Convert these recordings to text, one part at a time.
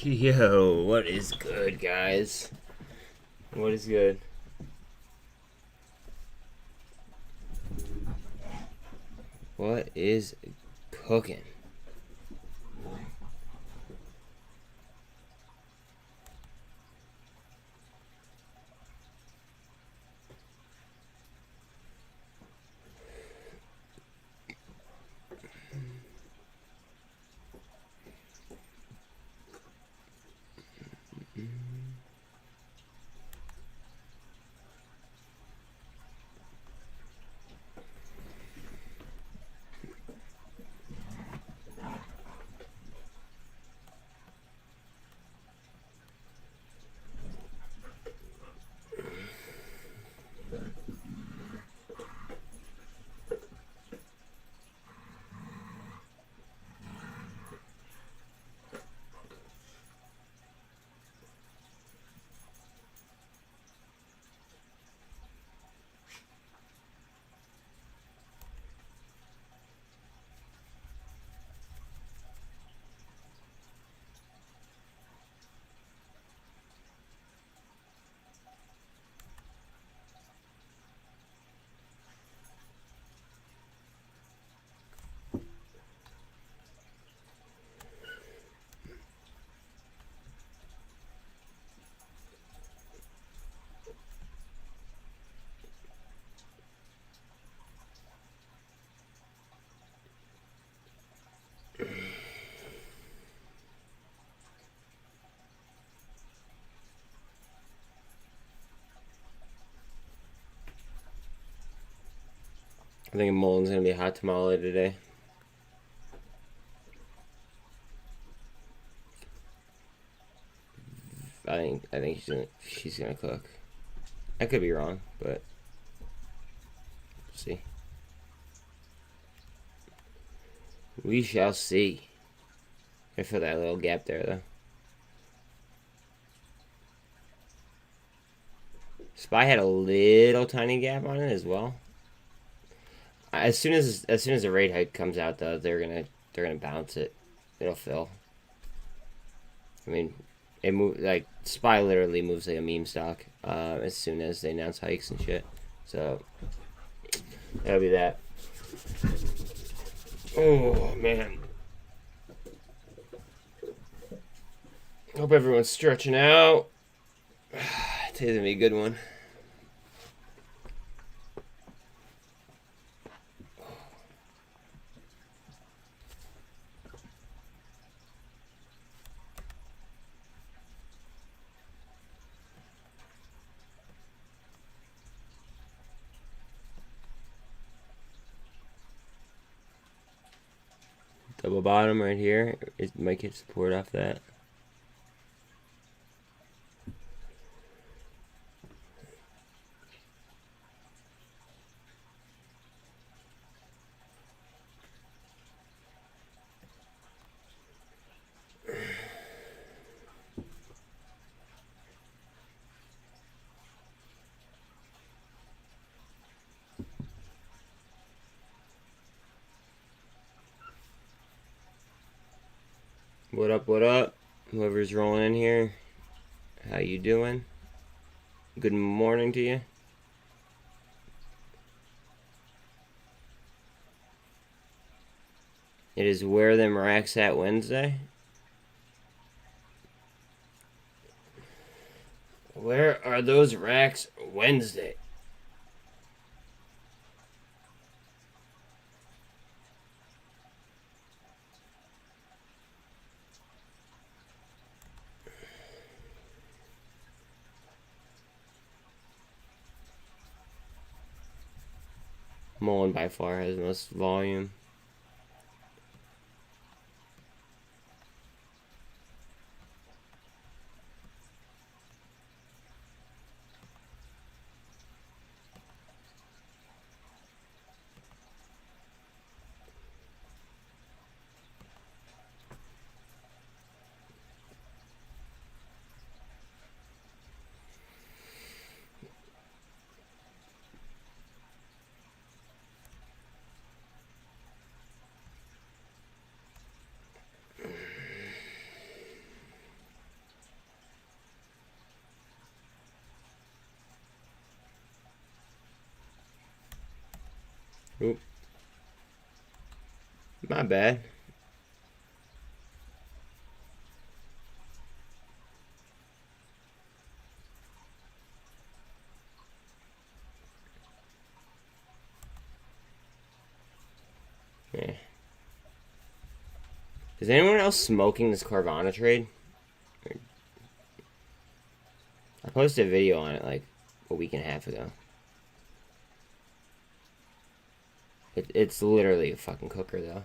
Yo, what is good, guys? What is good? What is cooking? I think MULN's gonna be a hot tamale today. I think she's gonna cook. I could be wrong, but we'll see. We shall see. I feel that little gap there, though. SPY had a little tiny gap on it as well. As soon as the rate hike comes out, though, they're gonna bounce it. It'll fill. I mean, it move like SPY literally moves like a meme stock as soon as they announce hikes and shit. So that'll be that. Oh man. Hope everyone's stretching out. Today's gonna be a good one. Double bottom right here. It might get support off that. What up, what up? Whoever's rolling in here, how you doing? Good morning to you. It is Where Them Racks At Wednesday. Where are those racks Wednesday? MULN by far has the most volume. Oop. My bad. Yeah. Is anyone else smoking this Carvana trade? I posted a video on it like a week and a half ago. It's literally a fucking cooker, though.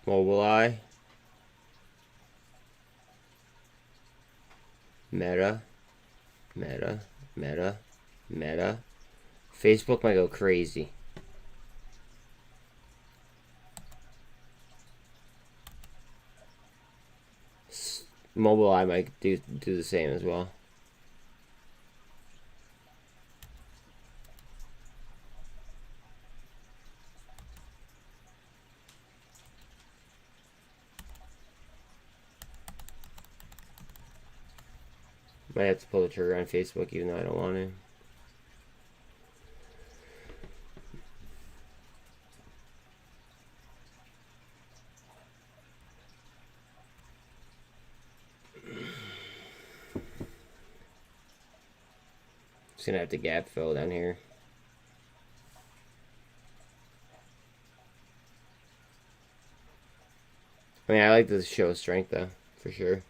Mobileye. Meta. Facebook might go crazy. Mobileye might do the same as well. Might have to pull the trigger on Facebook even though I don't want to. Just gonna have to gap fill down here. I mean, I like to show strength though, for sure.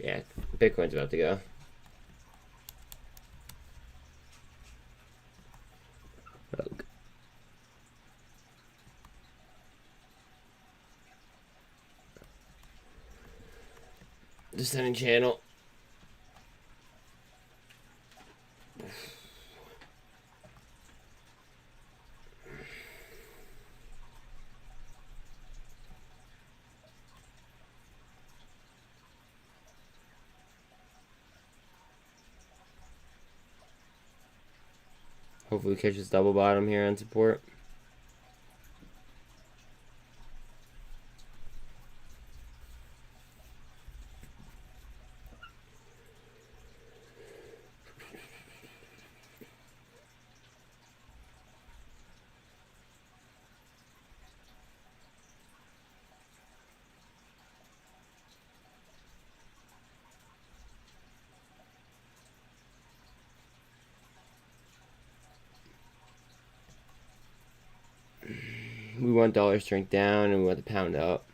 Yeah, Bitcoin's about to go. Descending channel. Hopefully catch this double bottom here on support. We want dollar strength down and we want the pound up.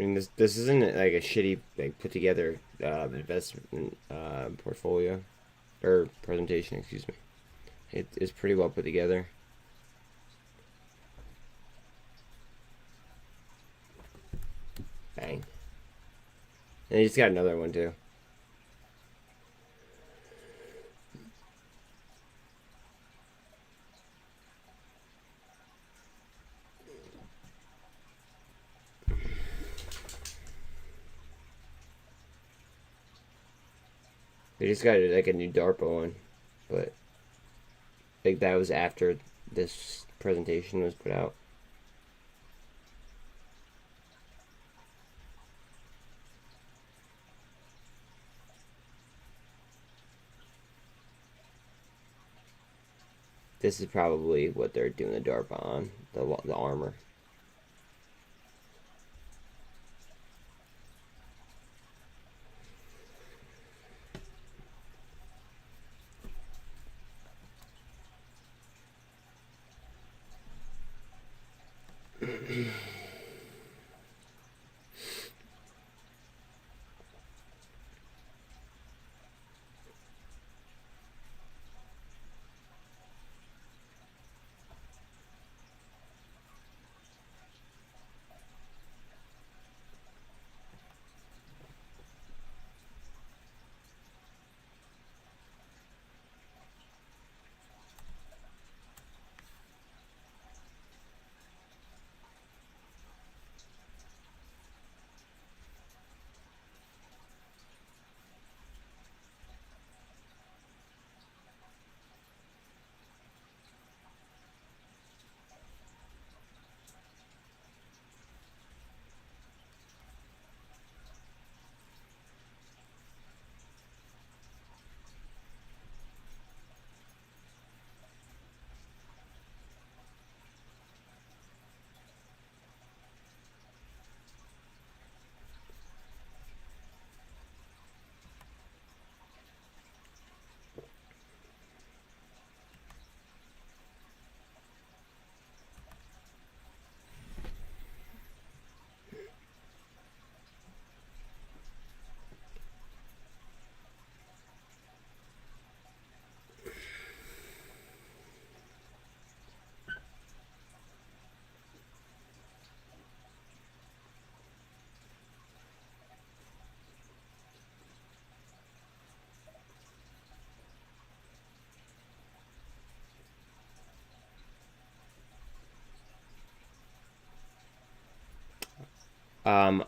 mean, this isn't like a shitty like put together investment portfolio or presentation. Excuse me. It is pretty well put together. Bang. And he's got another one too. They just got like a new DARPA one, but like that was after this presentation was put out. This is probably what they're doing the DARPA on, the armor.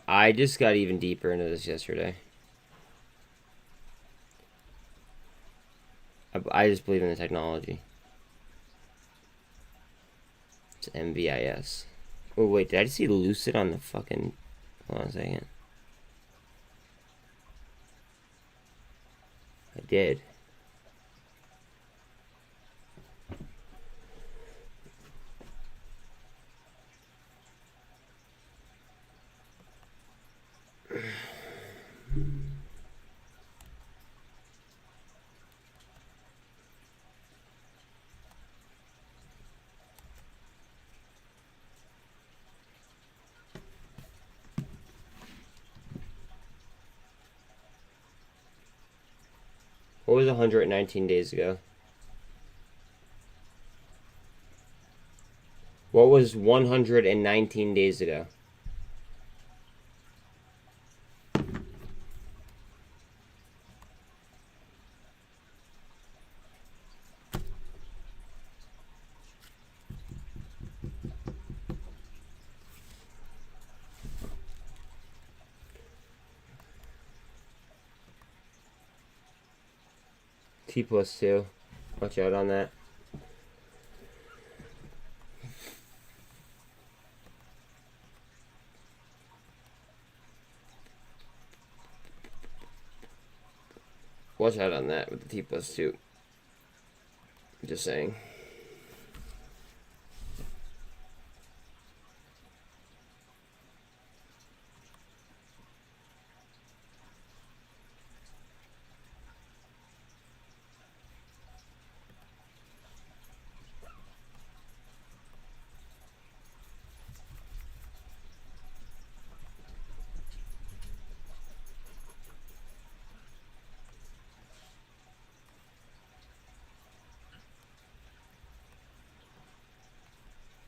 I just got even deeper into this yesterday. I just believe in the technology. It's MVIS. Oh wait, did I just see Lucid on the fucking? Hold on a second. I did. What was 119 days ago? What was 119 days ago? T+2. Watch out on that. Watch out on that with the T+2. Just saying.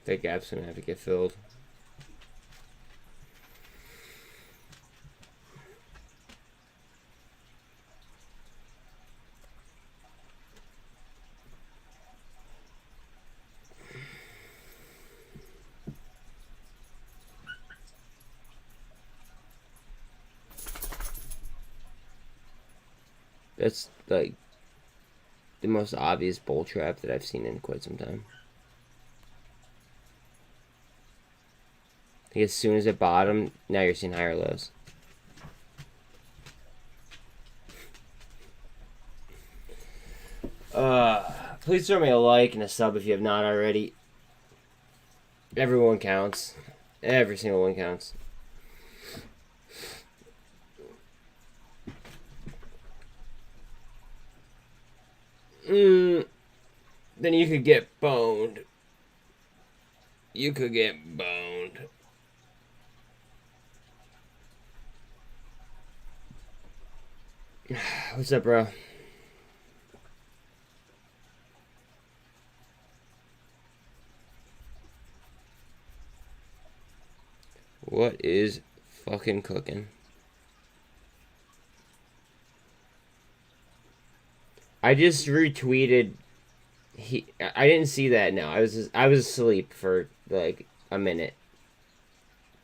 That gap's gonna have to get filled. That's like the most obvious bull trap that I've seen in quite some time. Like as soon as it bottomed, now you're seeing higher lows. Please throw me a like and a sub if you have not already. Everyone counts. Every single one counts. Then you could get boned. You could get boned. What's up, bro? What is fucking cooking? I just retweeted. I didn't see that. No, I was asleep for like a minute,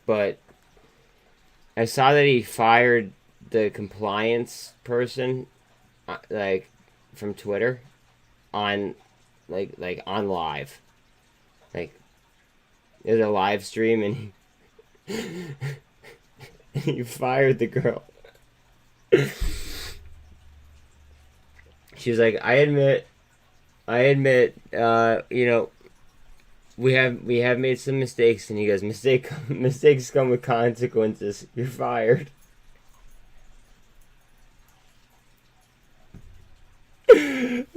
but I saw that he fired the compliance person, like from Twitter, on like on live, like it was a live stream, and he fired the girl. She was like, I admit, you know, we have made some mistakes, and he goes, mistakes come with consequences. You're fired.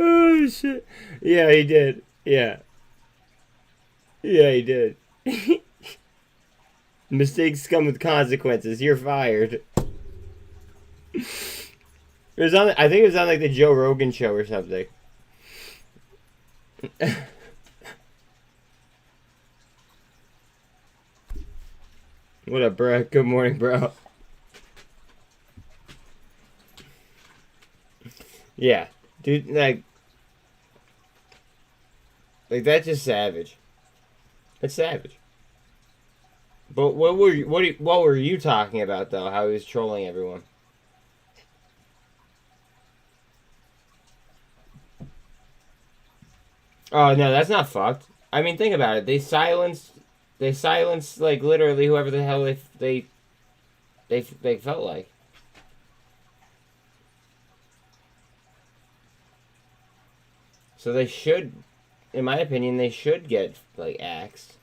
Oh shit! Yeah, he did. Yeah, he did. Mistakes come with consequences. You're fired. It was on. I think it was on like the Joe Rogan show or something. What up, bro? Good morning, bro. Yeah, dude. Like that's just savage. It's savage. But what were you talking about though? How he was trolling everyone. Oh no, that's not fucked. I mean, think about it. They silenced like literally whoever the hell they felt like. So they should, in my opinion, they should get like axed.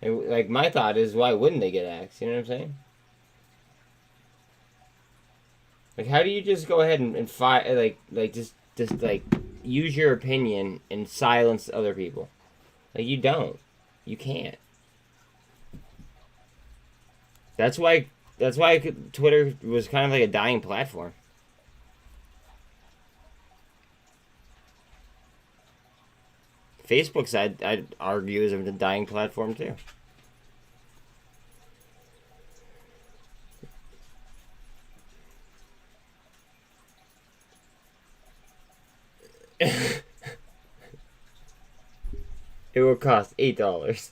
And like my thought is, why wouldn't they get axed? You know what I'm saying? Like, how do you just go ahead and fight like just like use your opinion and silence other people? Like you don't, you can't. That's why Twitter was kind of like a dying platform. Facebook's I'd argue is a dying platform too. It will cost $8.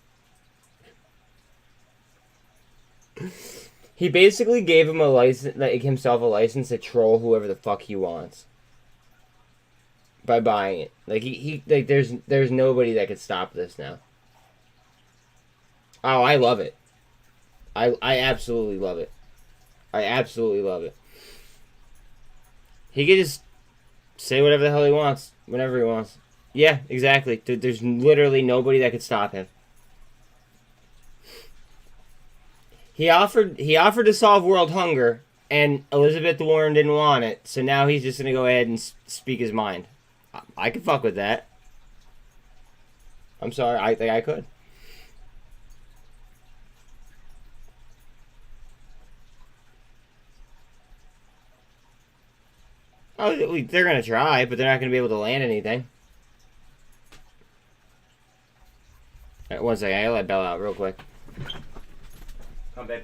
He basically gave him a license, like himself a license to troll whoever the fuck he wants by buying it. Like he like there's nobody that could stop this now. Oh, I love it. I absolutely love it. I absolutely love it. He could just say whatever the hell he wants whenever he wants. Yeah, exactly. There's literally nobody that could stop him. He offered to solve world hunger, and Elizabeth Warren didn't want it, so now he's just gonna go ahead and speak his mind. I could fuck with that. I'm sorry, I think I could. Oh, they're gonna try, but they're not gonna be able to land anything. Right, one second, I gotta let Bella out real quick. Come, babe.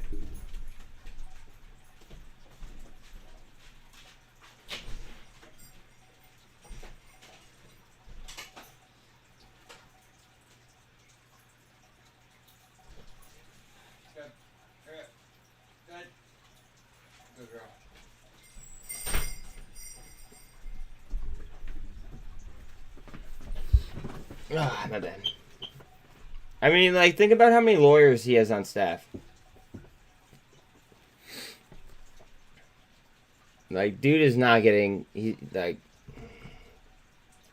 Good. Good. Good girl. Ah, my bad. I mean, like, think about how many lawyers he has on staff. Like, dude is not getting...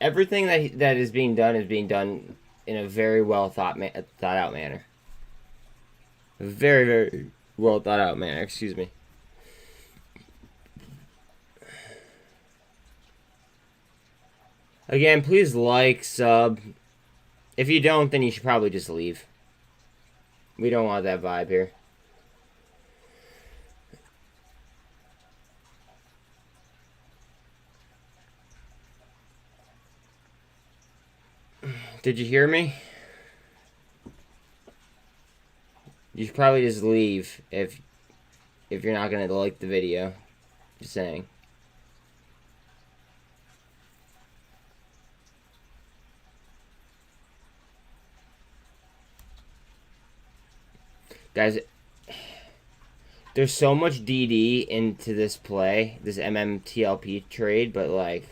everything that is being done in a very well thought out manner. A very, very well thought out manner, excuse me. Again, please like, sub. If you don't, then you should probably just leave. We don't want that vibe here. Did you hear me? You should probably just leave if you're not gonna like the video. Just saying. Guys, there's so much DD into this play, this MMTLP trade, but like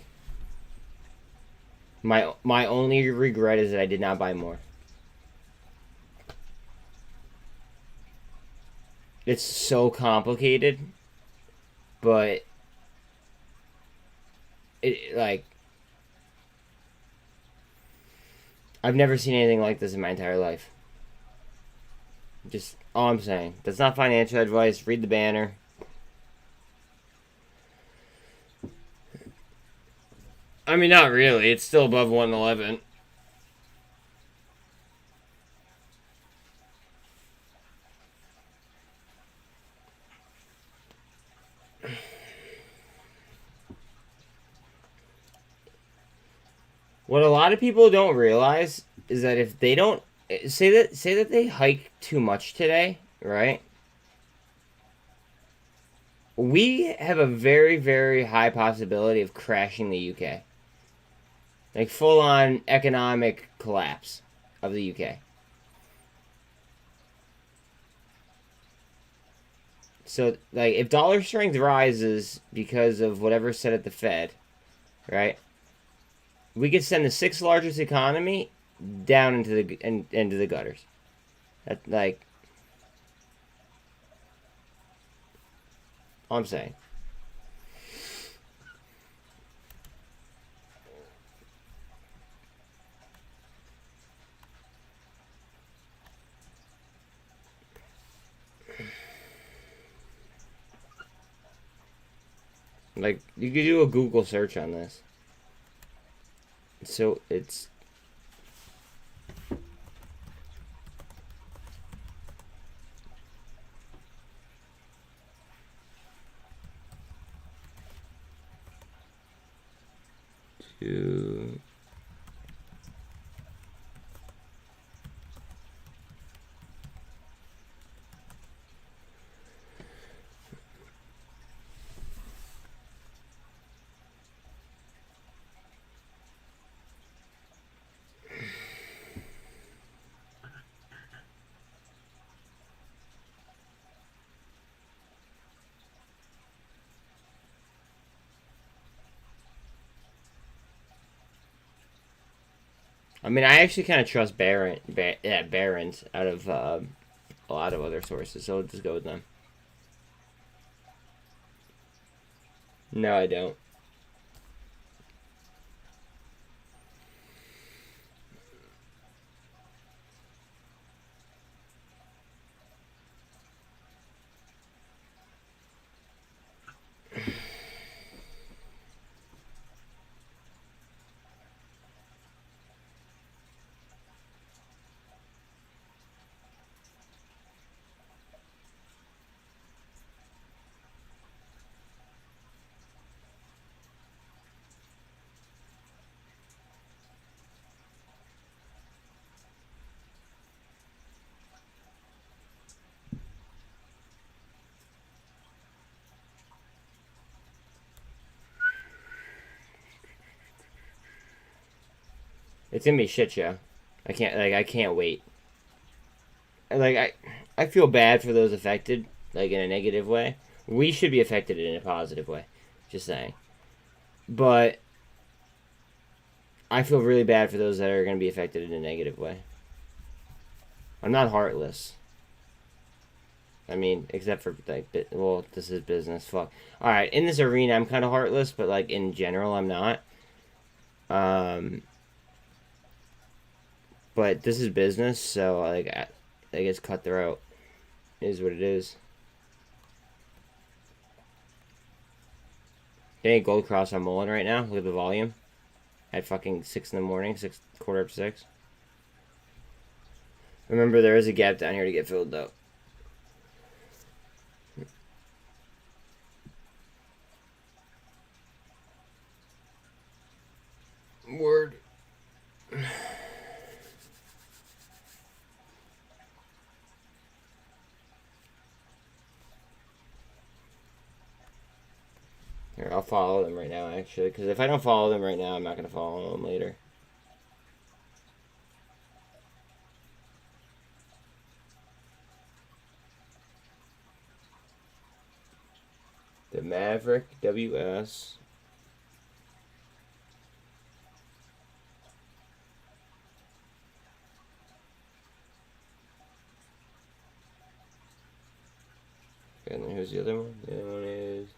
my only regret is that I did not buy more. It's so complicated, but it like I've never seen anything like this in my entire life. Just all I'm saying. That's not financial advice. Read the banner. I mean, not really. It's still above 111. What a lot of people don't realize is that if they don't say that they hike too much today, right? We have a very, very high possibility of crashing the UK. Like full-on economic collapse of the UK. So, like, if dollar strength rises because of whatever's said at the Fed, right? We could send the sixth largest economy down into the gutters. That, like, all I'm saying. Like, you could do a Google search on this. So it's to I mean, I actually kind of trust Barron's out of a lot of other sources, so I'll just go with them. No, I don't. It's gonna be a shit show. I can't wait. I feel bad for those affected, like in a negative way. We should be affected in a positive way. Just saying. But I feel really bad for those that are going to be affected in a negative way. I'm not heartless. I mean, except for, like, well, this is business. Fuck. Alright, in this arena, I'm kind of heartless, but, like, in general, I'm not. But this is business, so, like, I guess cutthroat is what it is. Getting a gold cross on MULN right now. Look at the volume. At fucking 6 in the morning, 6:15. Remember, there is a gap down here to get filled, though. Word. Here, I'll follow them right now, actually. Because if I don't follow them right now, I'm not going to follow them later. The Maverick WS. And then who's the other one? The other one is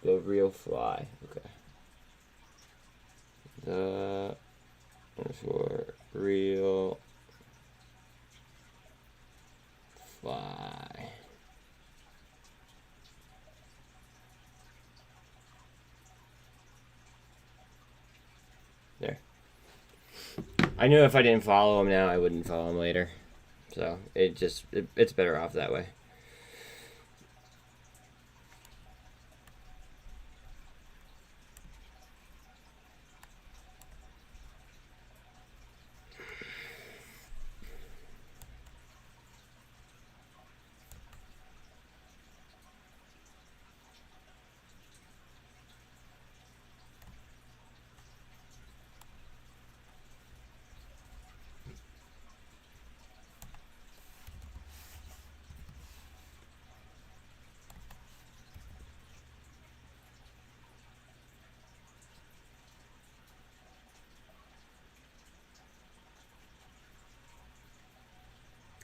the Real Fly. Okay. The Real Fly. There. I knew if I didn't follow him now, I wouldn't follow him later. So it's better off that way.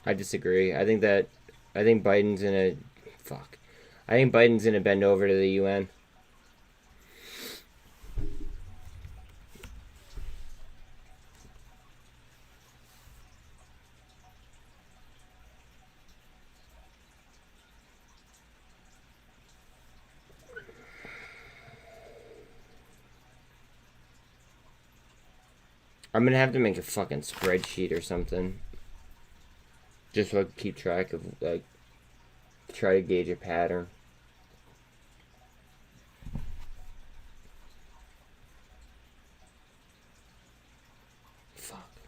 I disagree. I think Biden's gonna fuck. I think Biden's gonna bend over to the UN. I'm gonna have to make a fucking spreadsheet or something. Just so I can keep track of, like, try to gauge a pattern. Fuck.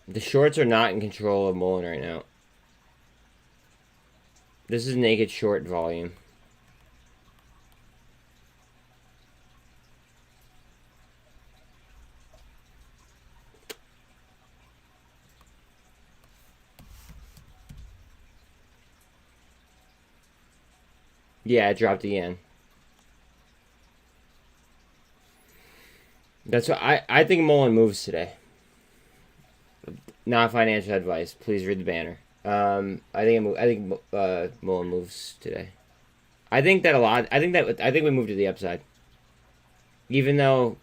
The shorts are not in control of MULN right now. This is naked short volume. Yeah, it dropped again. That's what I think MULN moves today. Not financial advice. Please read the banner. I think MULN moves today. I think we move to the upside. Even though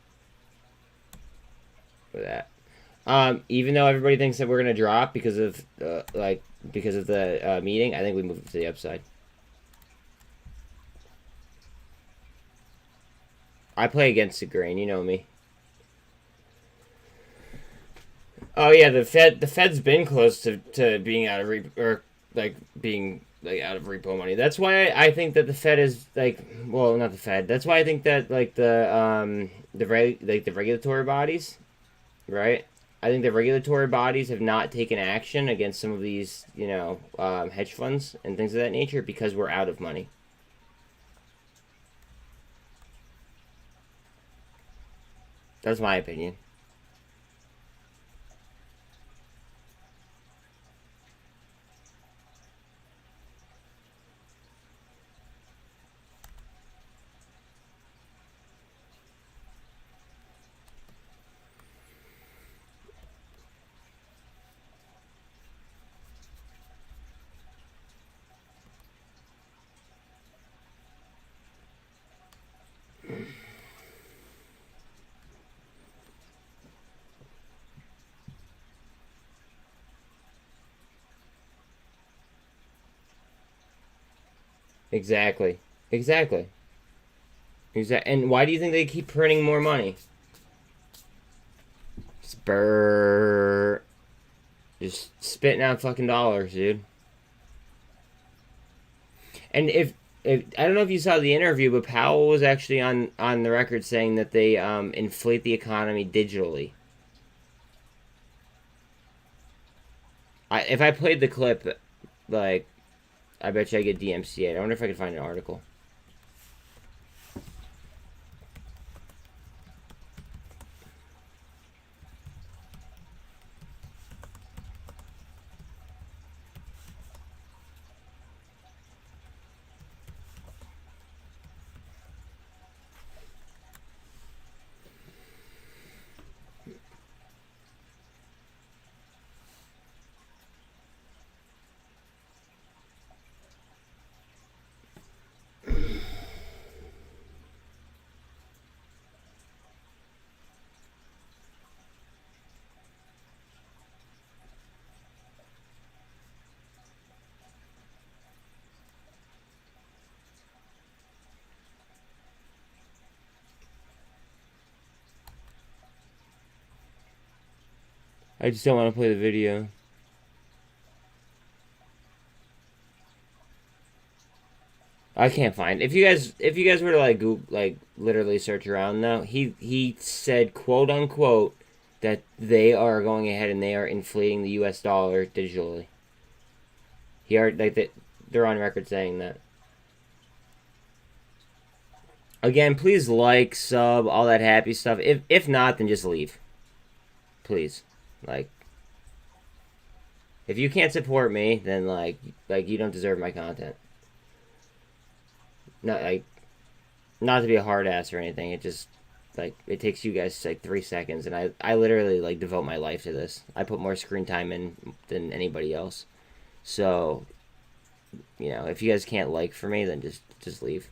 even though everybody thinks that we're gonna drop because of the meeting, I think we move to the upside. I play against the grain, you know me. Oh yeah, the Fed's been close to being out of being out of repo money. That's why I think that the Fed is well, not the Fed. That's why I think that the regulatory bodies, right? I think the regulatory bodies have not taken action against some of these, hedge funds and things of that nature because we're out of money. That's my opinion. Exactly. Exactly. And why do you think they keep printing more money? Spur. Just spitting out fucking dollars, dude. And if I don't know if you saw the interview, but Powell was actually on the record saying that they inflate the economy digitally. If I played the clip, like, I bet you I get DMCA'd. I wonder if I could find an article. I just don't want to play the video. I can't find. If you guys were to like Google, like literally search around though, he said quote unquote that they are going ahead and they are inflating the U.S. dollar digitally. They're on record saying that. Again, please like, sub, all that happy stuff. If not, then just leave. Please. Like, if you can't support me, then like you don't deserve my content. Not to be a hard ass or anything. It just it takes you guys like 3 seconds, and I literally like devote my life to this. I put more screen time in than anybody else. So, if you guys can't like for me, then just leave.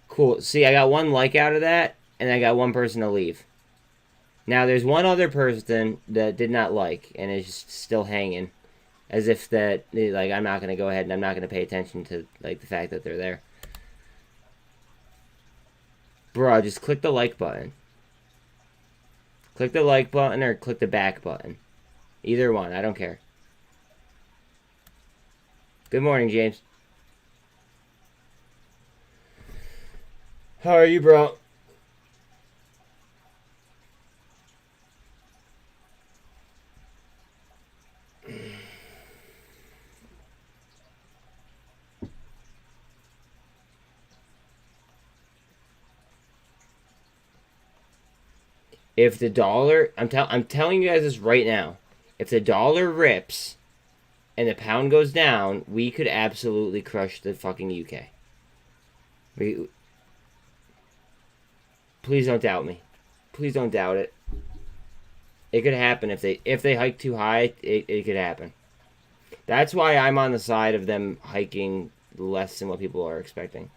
Cool. See, I got one like out of that, and I got one person to leave. Now, there's one other person that did not like, and is just still hanging, as if that, like, I'm not going to go ahead and I'm not going to pay attention to, like, the fact that they're there. Bro, just click the like button. Click the like button or click the back button. Either one, I don't care. Good morning, James. How are you, bro? If the dollar, I'm telling you guys this right now. If the dollar rips and the pound goes down, we could absolutely crush the fucking UK. Please don't doubt me. Please don't doubt it. It could happen if they hike too high. It could happen. That's why I'm on the side of them hiking less than what people are expecting.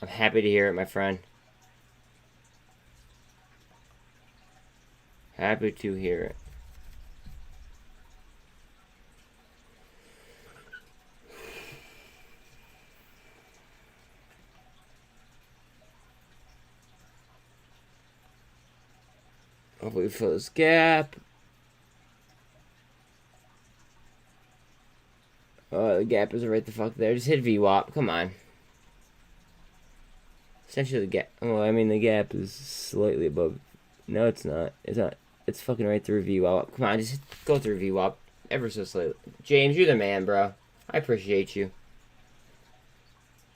I'm happy to hear it, my friend. Happy to hear it. Hopefully we fill this gap. Oh, the gap is right the fuck there. Just hit VWAP. Come on. Essentially the gap. Oh, I mean the gap is slightly above. No, it's not. It's not. It's fucking right through VWAP. Come on, just go through VWAP ever so slightly. James, you're the man, bro. I appreciate you.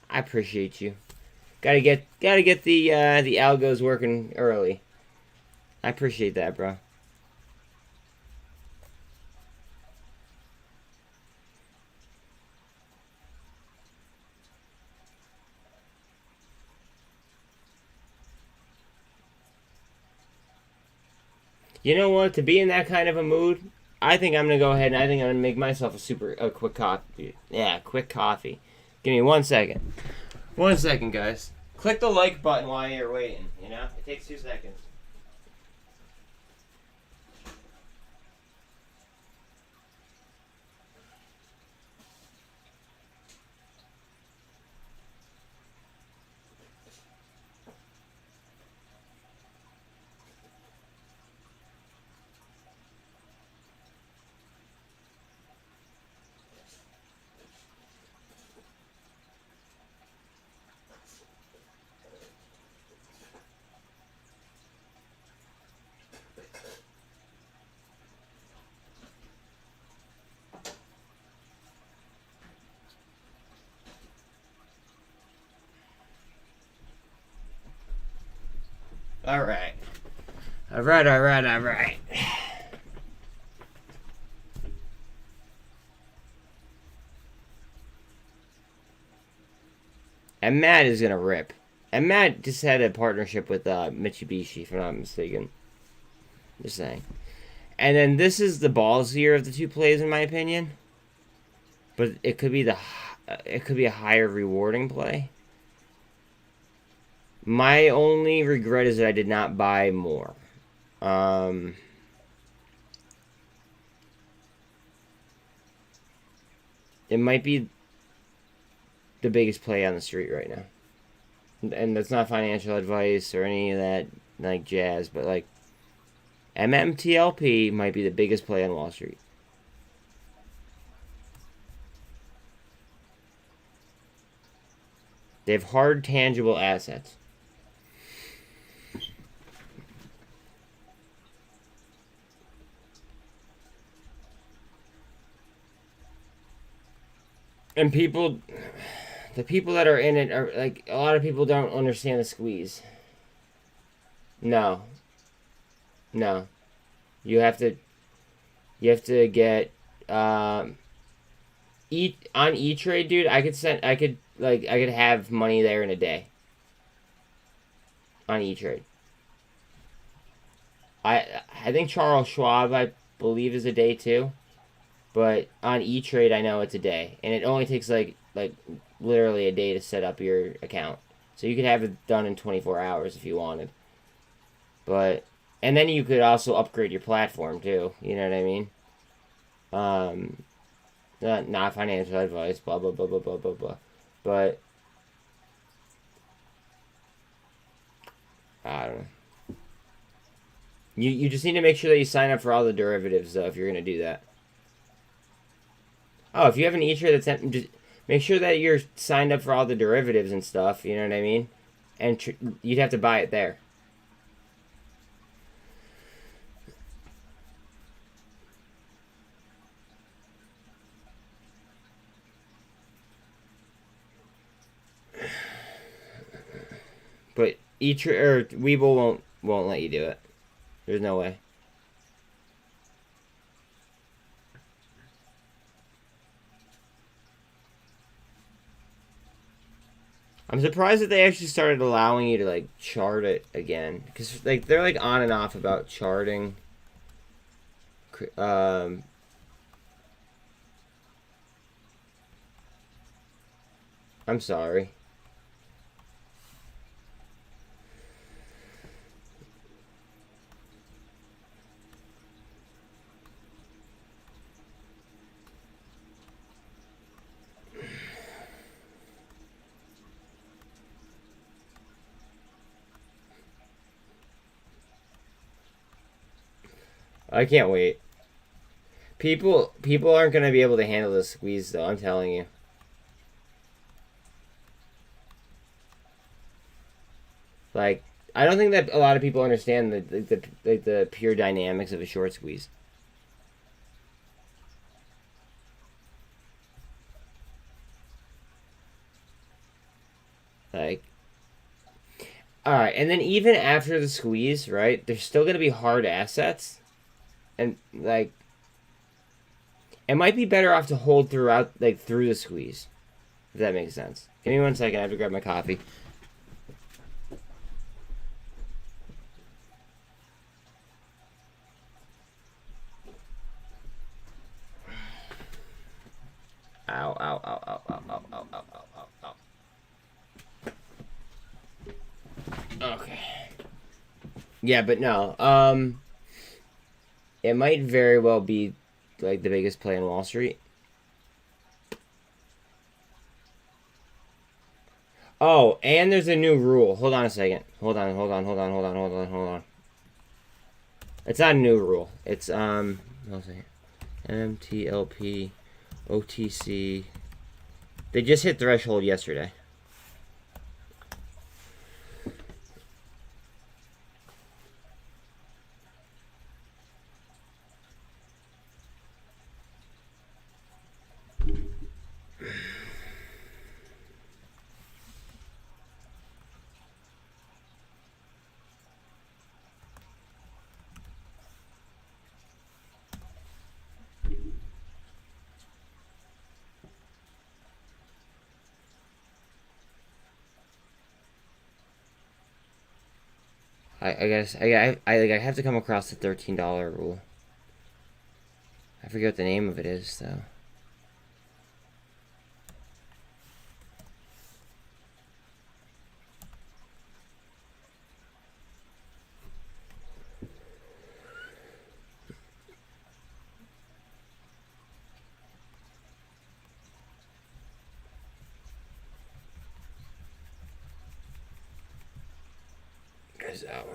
I appreciate you. Gotta get the algos working early. I appreciate that, bro. You know what? To be in that kind of a mood, I think I'm gonna go ahead and I think I'm gonna make myself a quick coffee. Yeah, quick coffee. Give me 1 second. 1 second, guys. Click the like button while you're waiting. You know, it takes 2 seconds. Alright. Alright. MMAT is gonna rip. MMAT just had a partnership with Mitsubishi, if I'm not mistaken. Just saying. And then this is the ballsier of the two plays, in my opinion. But it could be a higher rewarding play. My only regret is that I did not buy more. It might be the biggest play on the street right now. And that's not financial advice or any of that like jazz, but like MMTLP might be the biggest play on Wall Street. They have hard, tangible assets. And the people that are in it are like, a lot of people don't understand the squeeze. No. You have to get on E-Trade, dude. I could have money there in a day on E-Trade. I think Charles Schwab, I believe, is a day too. But on E-Trade, I know it's a day, and it only takes like literally a day to set up your account. So you could have it done in 24 hours if you wanted. And then you could also upgrade your platform too. You know what I mean? Not financial advice. Blah blah blah blah blah blah blah. But I don't know. You just need to make sure that you sign up for all the derivatives though if you're gonna do that. Oh, if you have an E-Trade that's just make sure that you're signed up for all the derivatives and stuff. You know what I mean? And you'd have to buy it there. But E-Trade or webull won't let you do it. There's no way. I'm surprised that they actually started allowing you to like chart it again, because like they're like on and off about charting. I'm sorry. I can't wait. People aren't going to be able to handle the squeeze, though, I'm telling you. Like, I don't think that a lot of people understand the pure dynamics of a short squeeze. Like, all right, and then even after the squeeze, right? There's still gonna be hard assets, and like, it might be better off to hold throughout, like through the squeeze, if that makes sense. Give me 1 second. I have to grab my coffee. Ow, ow, ow, ow, ow, ow, ow, ow, ow, ow, ow. Okay. Yeah, but no. It might very well be like the biggest play in Wall Street. Oh, and there's a new rule. Hold on a second. Hold on. It's not a new rule. It's hold on a second. MMTLP, OTC. They just hit threshold yesterday. I guess I have to come across the $13 rule. I forget what the name of it is though. Guys out.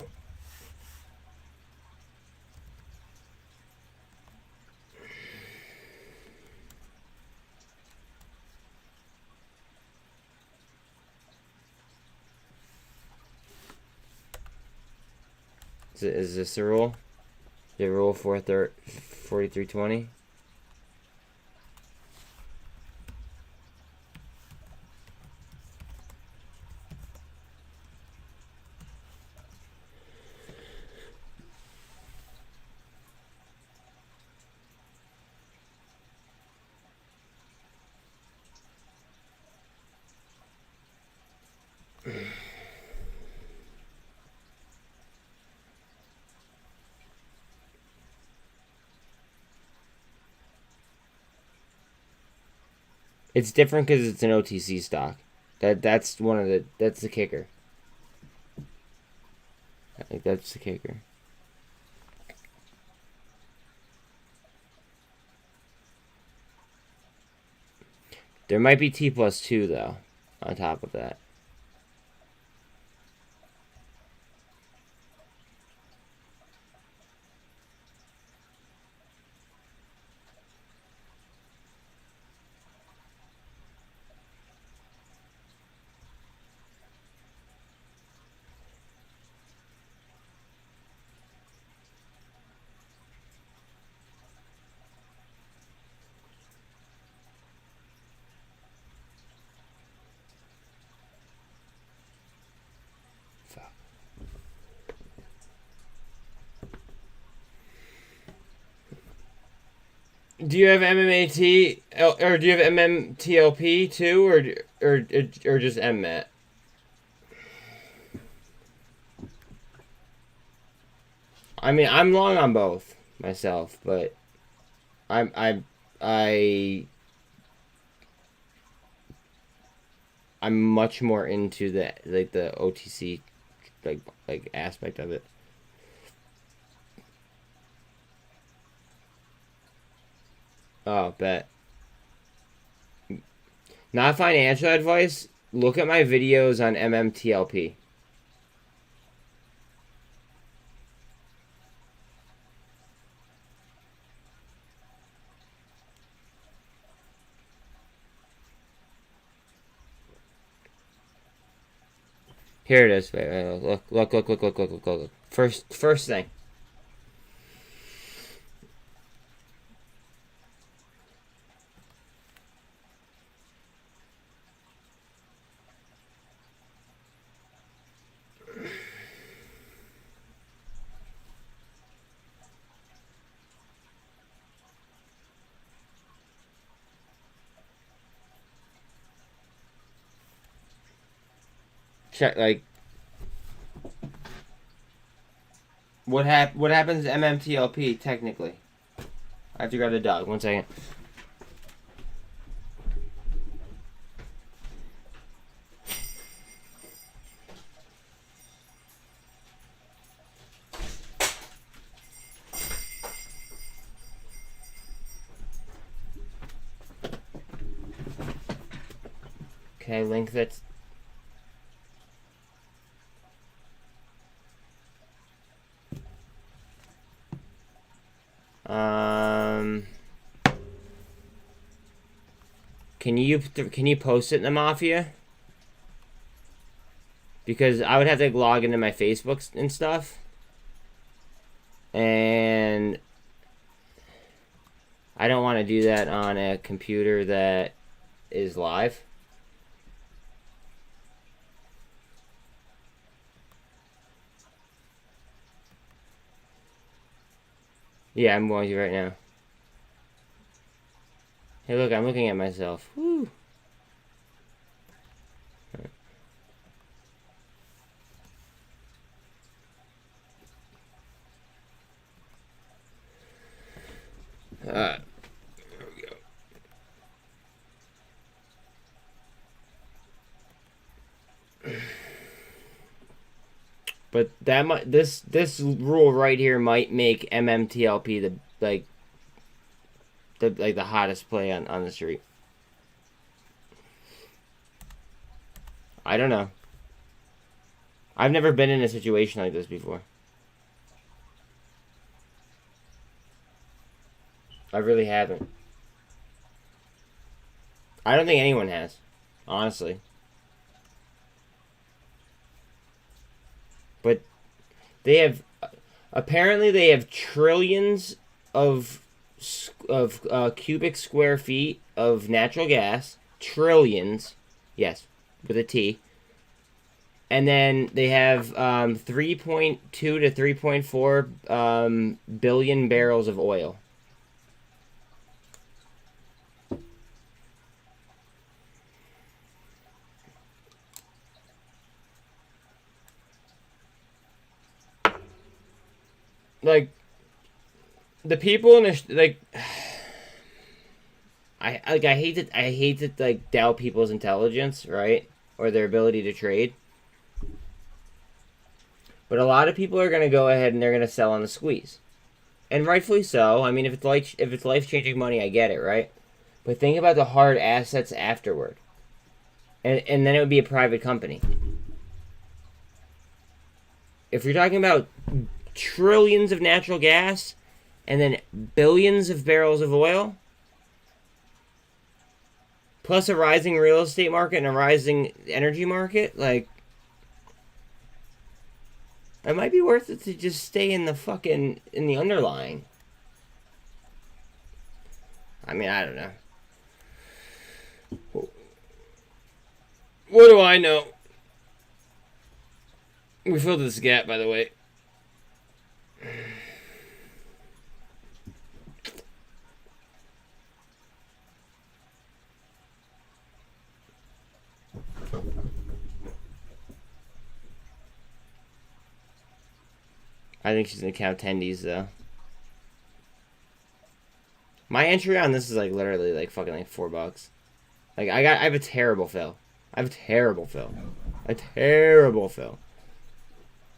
Is this the rule? The rule 4320? It's different because it's an OTC stock. That's the kicker. I think that's the kicker. There might be T+2 though, on top of that. Do you have MMAT or do you have MMTLP too, or just MMAT? I mean, I'm long on both myself, but I I'm much more into the OTC like aspect of it. Oh, bet. Not financial advice. Look at my videos on MMTLP. Here it is. Wait, wait, look. First thing. Check, like, what happens to MMTLP technically? I have to grab the dog. 1 second. Okay, link that. Can you post it in the Mafia? Because I would have to log into my Facebook and stuff, and I don't want to do that on a computer that is live. Yeah, I'm going to right now. Hey, look, I'm looking at myself. Woo. There we go. But that might this rule right here might make MMTLP the hottest play on the street. I don't know. I've never been in a situation like this before. I really haven't. I don't think anyone has, honestly. But apparently they have trillions of cubic square feet of natural gas. Trillions, yes, with a T. And then they have 3.2 to 3.4 billion barrels of oil. Like, the people in the like, I hate to like doubt people's intelligence, right, or their ability to trade. But a lot of people are gonna go ahead and they're gonna sell on the squeeze, and rightfully so. I mean, if it's life changing money, I get it, right? But think about the hard assets afterward, and then it would be a private company. If you're talking about trillions of natural gas and then billions of barrels of oil, plus a rising real estate market and a rising energy market, like, it might be worth it to just stay in the underlying. I mean, I don't know. What do I know? We filled this gap, by the way. I think she's gonna count tendies though. My entry on this is like literally like fucking like $4. Like I have a terrible fill. A terrible fill.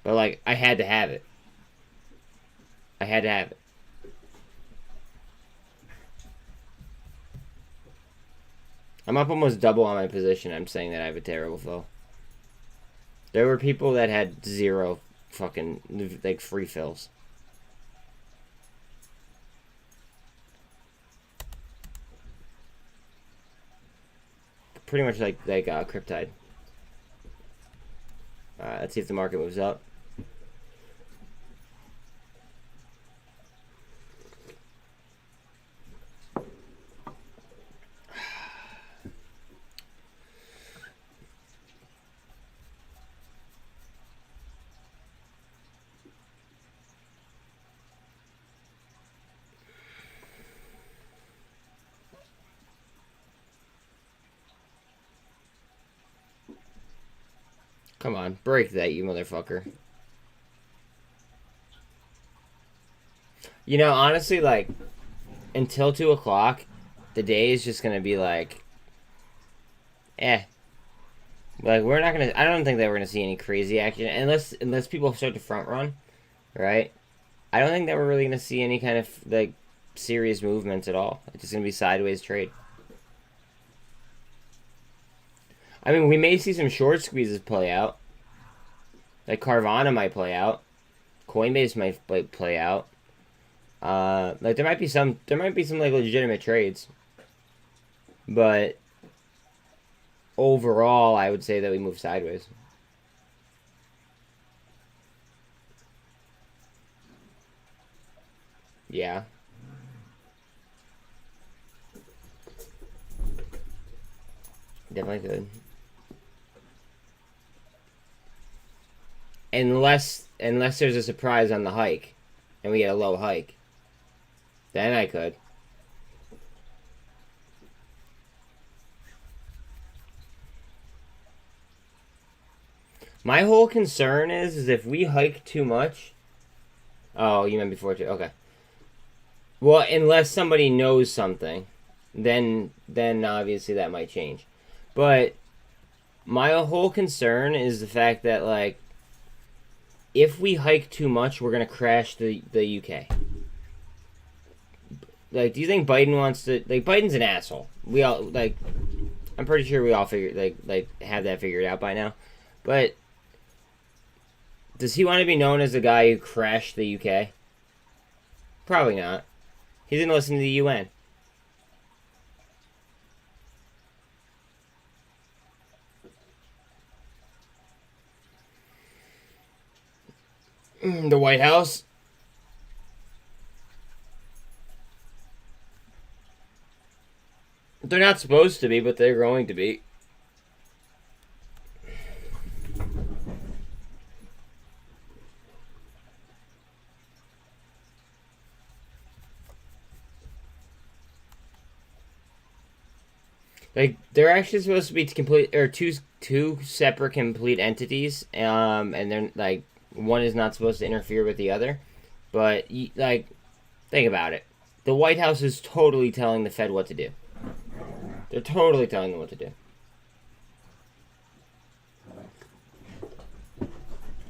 But like I had to have it. I'm up almost double on my position. I'm saying that I have a terrible fill. There were people that had 0 fucking like free fills. Pretty much like Cryptide. Let's see if the market moves up. Come on, break that, you motherfucker. You know, honestly, like, until 2 o'clock, the day is just gonna be like, eh. Like, we're not gonna, I don't think that we're gonna see any crazy action, unless people start to front run, right? I don't think that we're really gonna see any kind of, like, serious movements at all. It's just gonna be sideways trade. I mean, we may see some short squeezes play out. Like, Carvana might play out. Coinbase might play out. Like, there might be some like legitimate trades. But overall, I would say that we move sideways. Yeah. Definitely could. Unless there's a surprise on the hike and we get a low hike. Then I could. My whole concern is if we hike too much. Oh, you meant before too. Okay. Well, unless somebody knows something, then obviously that might change. But my whole concern is the fact that, like, if we hike too much, we're gonna crash the UK. Like, do you think Biden wants to? Like, Biden's an asshole. We all, like, I'm pretty sure we all figure like have that figured out by now. But does he want to be known as the guy who crashed the UK? Probably not. He's gonna listen to the UN. The White House. They're not supposed to be, but they're going to be. Like, they're actually supposed to be complete, or two separate complete entities, and they're, like, one is not supposed to interfere with the other. But, like, think about it. The White House is totally telling the Fed what to do. They're totally telling them what to do.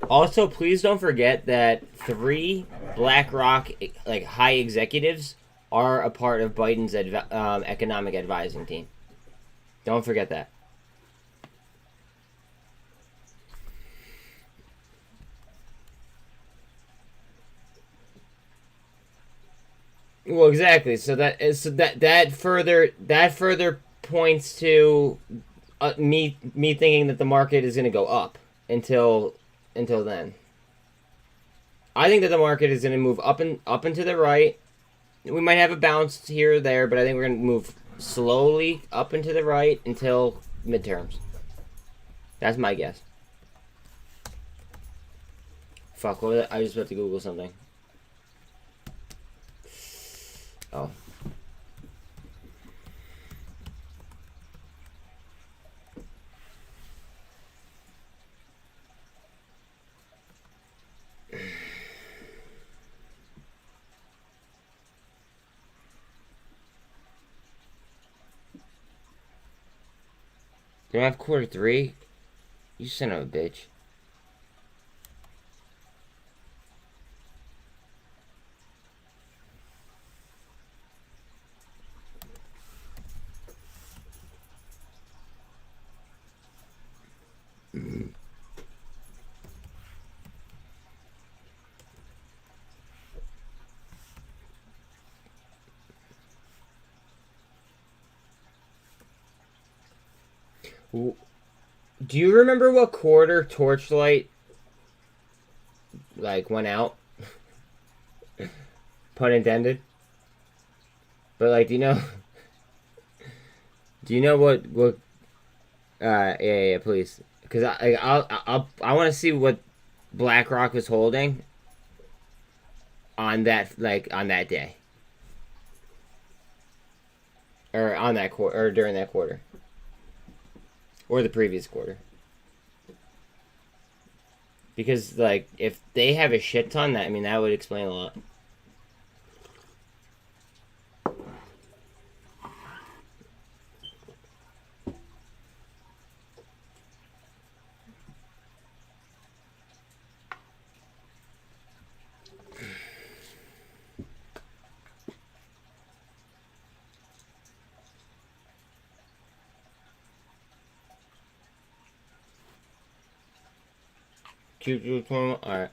Also, please don't forget that 3 BlackRock, like, high executives are a part of Biden's economic advising team. Don't forget that. Well, exactly. So that further points to me thinking that the market is going to go up until then. I think that the market is going to move up and to the right. We might have a bounce here or there, but I think we're going to move slowly up and to the right until midterms. That's my guess. Fuck, what was it? I just have to Google something. Oh. You don't have Q3? You son of a bitch. Do you remember what quarter Torchlight like went out. Pun intended. But like, do you know? Do you know what? Yeah, please, because I want to see what BlackRock was holding on that day, or on that quarter, or during that quarter, or the previous quarter. Because like, if they have a shit ton, that that would explain a lot. All right.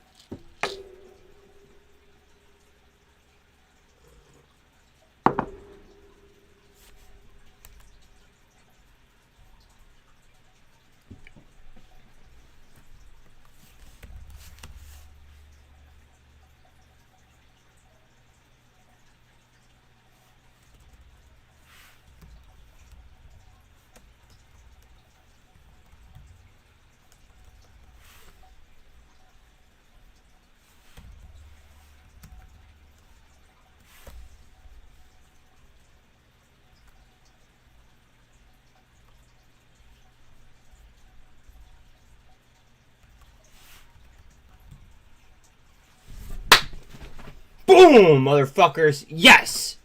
Boom, motherfuckers! Yes,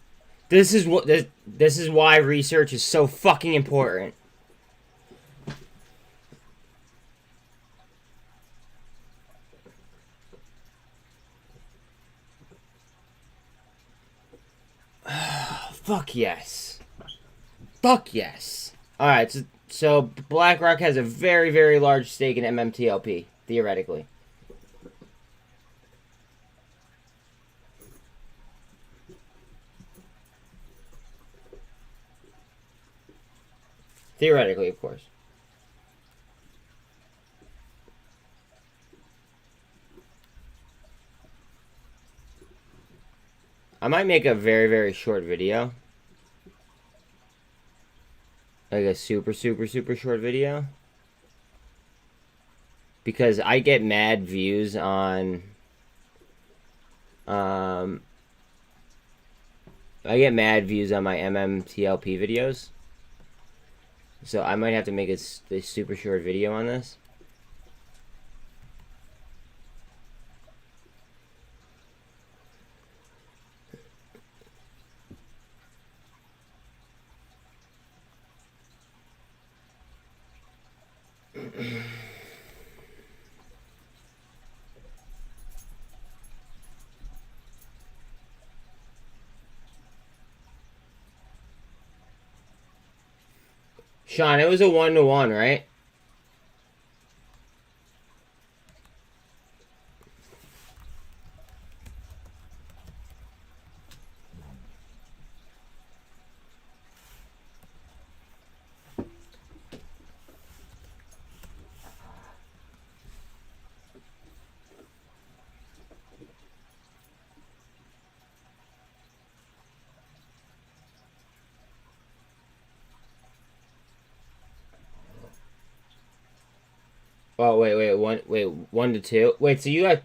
this is what this is why research is so fucking important. Fuck yes. Fuck yes. Alright, so BlackRock has a very, very large stake in MMTLP, theoretically. Theoretically, of course. I might make a very, very short video. Like a super, super, super short video. Because I get mad views on... I get mad views on my MMTLP videos. So I might have to make a super short video on this. Sean, it was a 1-to-1, right? Oh, wait, 1-to-2? Wait, so you got...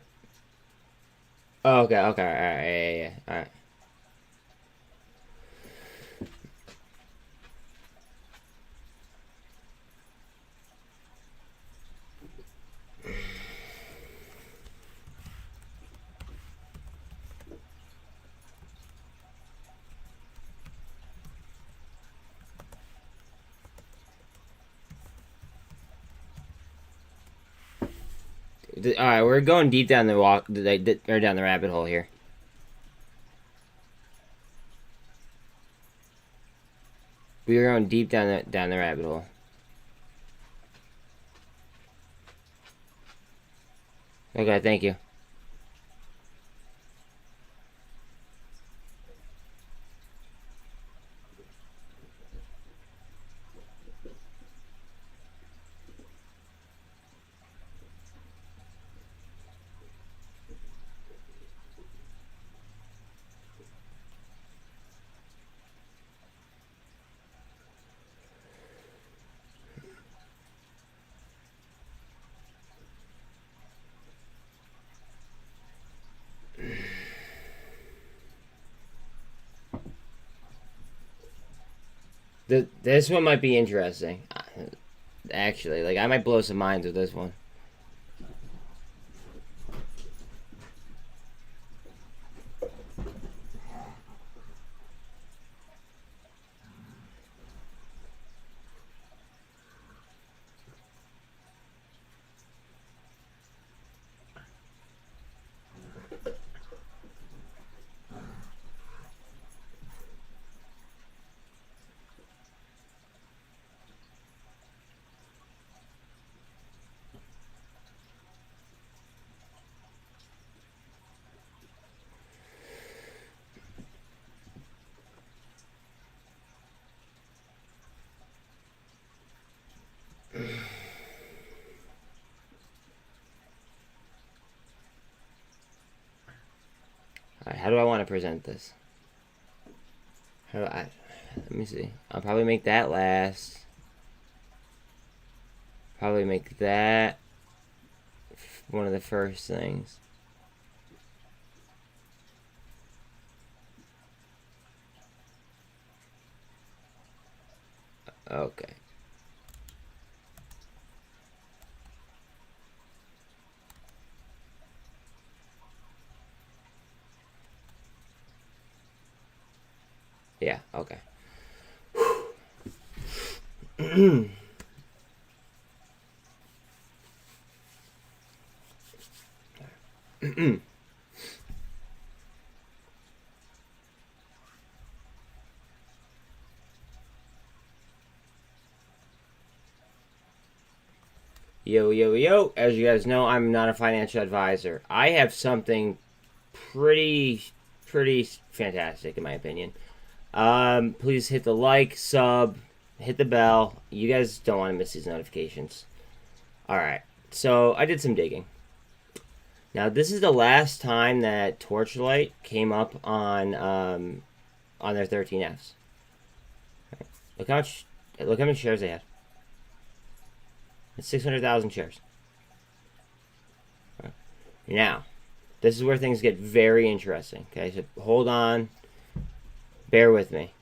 Oh, okay, alright, yeah, alright. Alright, we're going deep down the or down the rabbit hole here. We are going deep down the rabbit hole. Okay, thank you. This one might be interesting. Actually, like, I might blow some minds with this one. Alright, how do I want to present this? How do I... Let me see. I'll probably make that last. Probably make that one of the first things. Okay. Yeah, okay. Yo, yo, yo. As you guys know, I'm not a financial advisor. I have something pretty fantastic, in my opinion. Please hit the like, sub, hit the bell. You guys don't want to miss these notifications. Alright, so I did some digging. Now, this is the last time that Torchlight came up on their 13Fs. Look how many shares they had. It's 600,000 shares. Now, this is where things get very interesting. Okay, so hold on. Bear with me.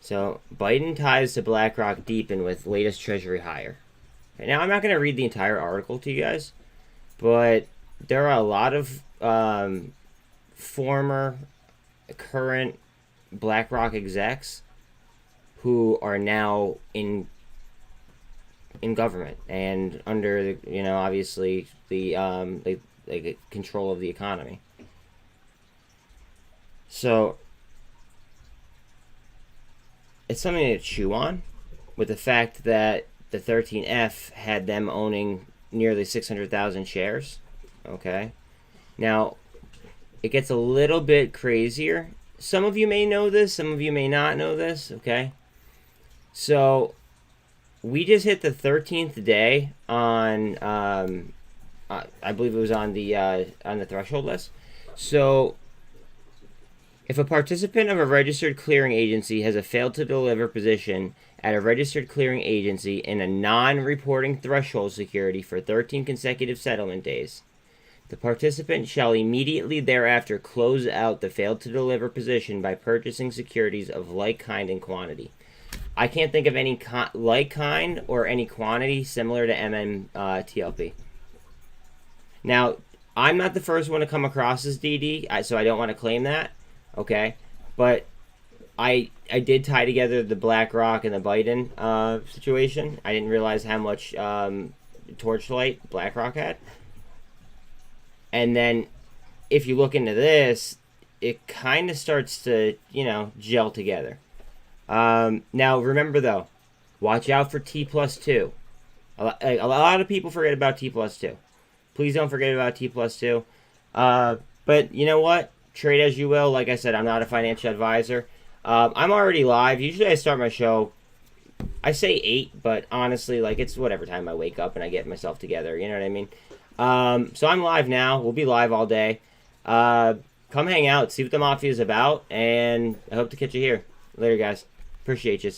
So, Biden ties to BlackRock deepen with latest Treasury hire. Okay, now, I'm not going to read the entire article to you guys, but there are a lot of former, current BlackRock execs who are now in government and under the, you know, obviously the control of the economy. So it's something to chew on, with the fact that the 13F had them owning nearly 600,000 shares. Okay, now it gets a little bit crazier. Some of you may know this, some of you may not know this. Okay, so we just hit the 13th day on, I believe it was on the threshold list. So, if a participant of a registered clearing agency has a failed to deliver position at a registered clearing agency in a non-reporting threshold security for 13 consecutive settlement days, the participant shall immediately thereafter close out the failed to deliver position by purchasing securities of like kind and quantity. I can't think of any like kind or any quantity similar to MMTLP. Now, I'm not the first one to come across this DD, so I don't want to claim that, okay? But I did tie together the BlackRock and the Biden situation. I didn't realize how much Torchlight BlackRock had. And then, if you look into this, it kind of starts to, you know, gel together. Now, remember, though, watch out for T+2. A lot of people forget about T+2. Please don't forget about T+2. But you know what? Trade as you will. Like I said, I'm not a financial advisor. I'm already live. Usually I start my show, I say 8, but honestly, like, it's whatever time I wake up and I get myself together. You know what I mean? So I'm live now. We'll be live all day. Come hang out, see what the Mafia is about, and I hope to catch you here. Later, guys. Appreciate you.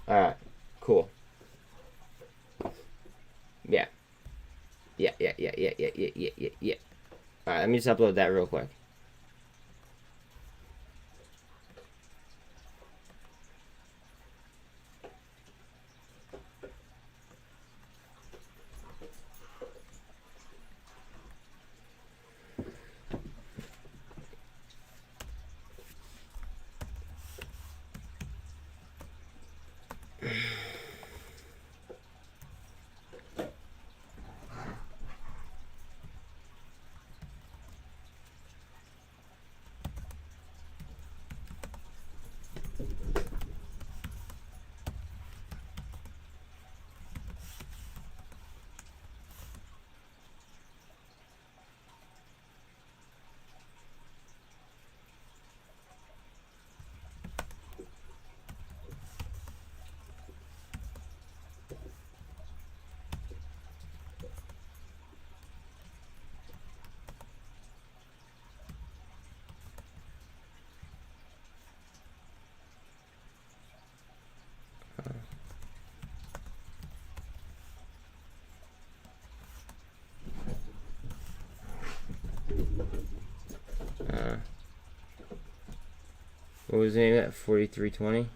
Alright. Cool. Yeah. Yeah. Alright, let me just upload that real quick. What was the name of that? 4320?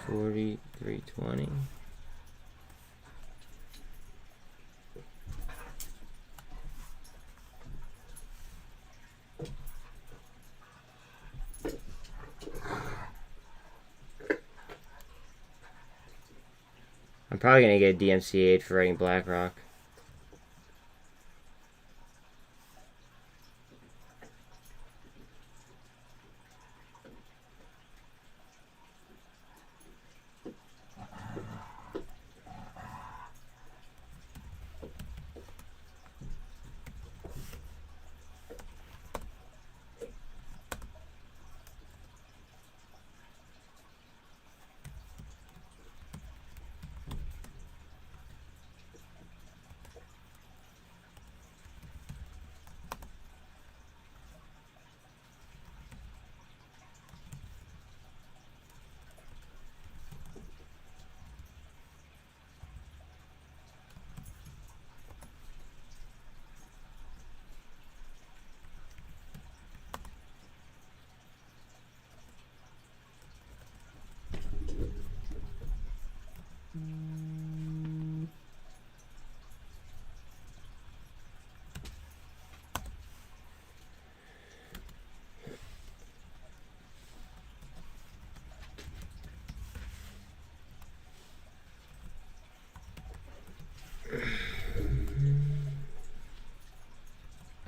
$43.20. I'm probably gonna get a DMCA for writing BlackRock.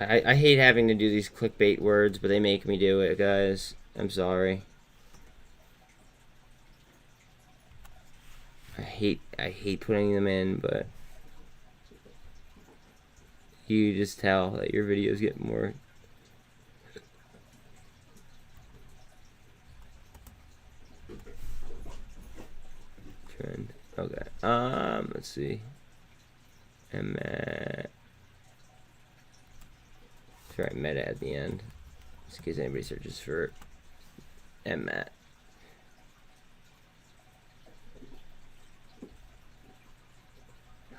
I hate having to do these clickbait words, but they make me do it, guys. I'm sorry. I hate putting them in, but you just tell that your videos get more. Trend. Okay. Let's see. MMAT. Right, meta at the end, just in case anybody searches for MMAT.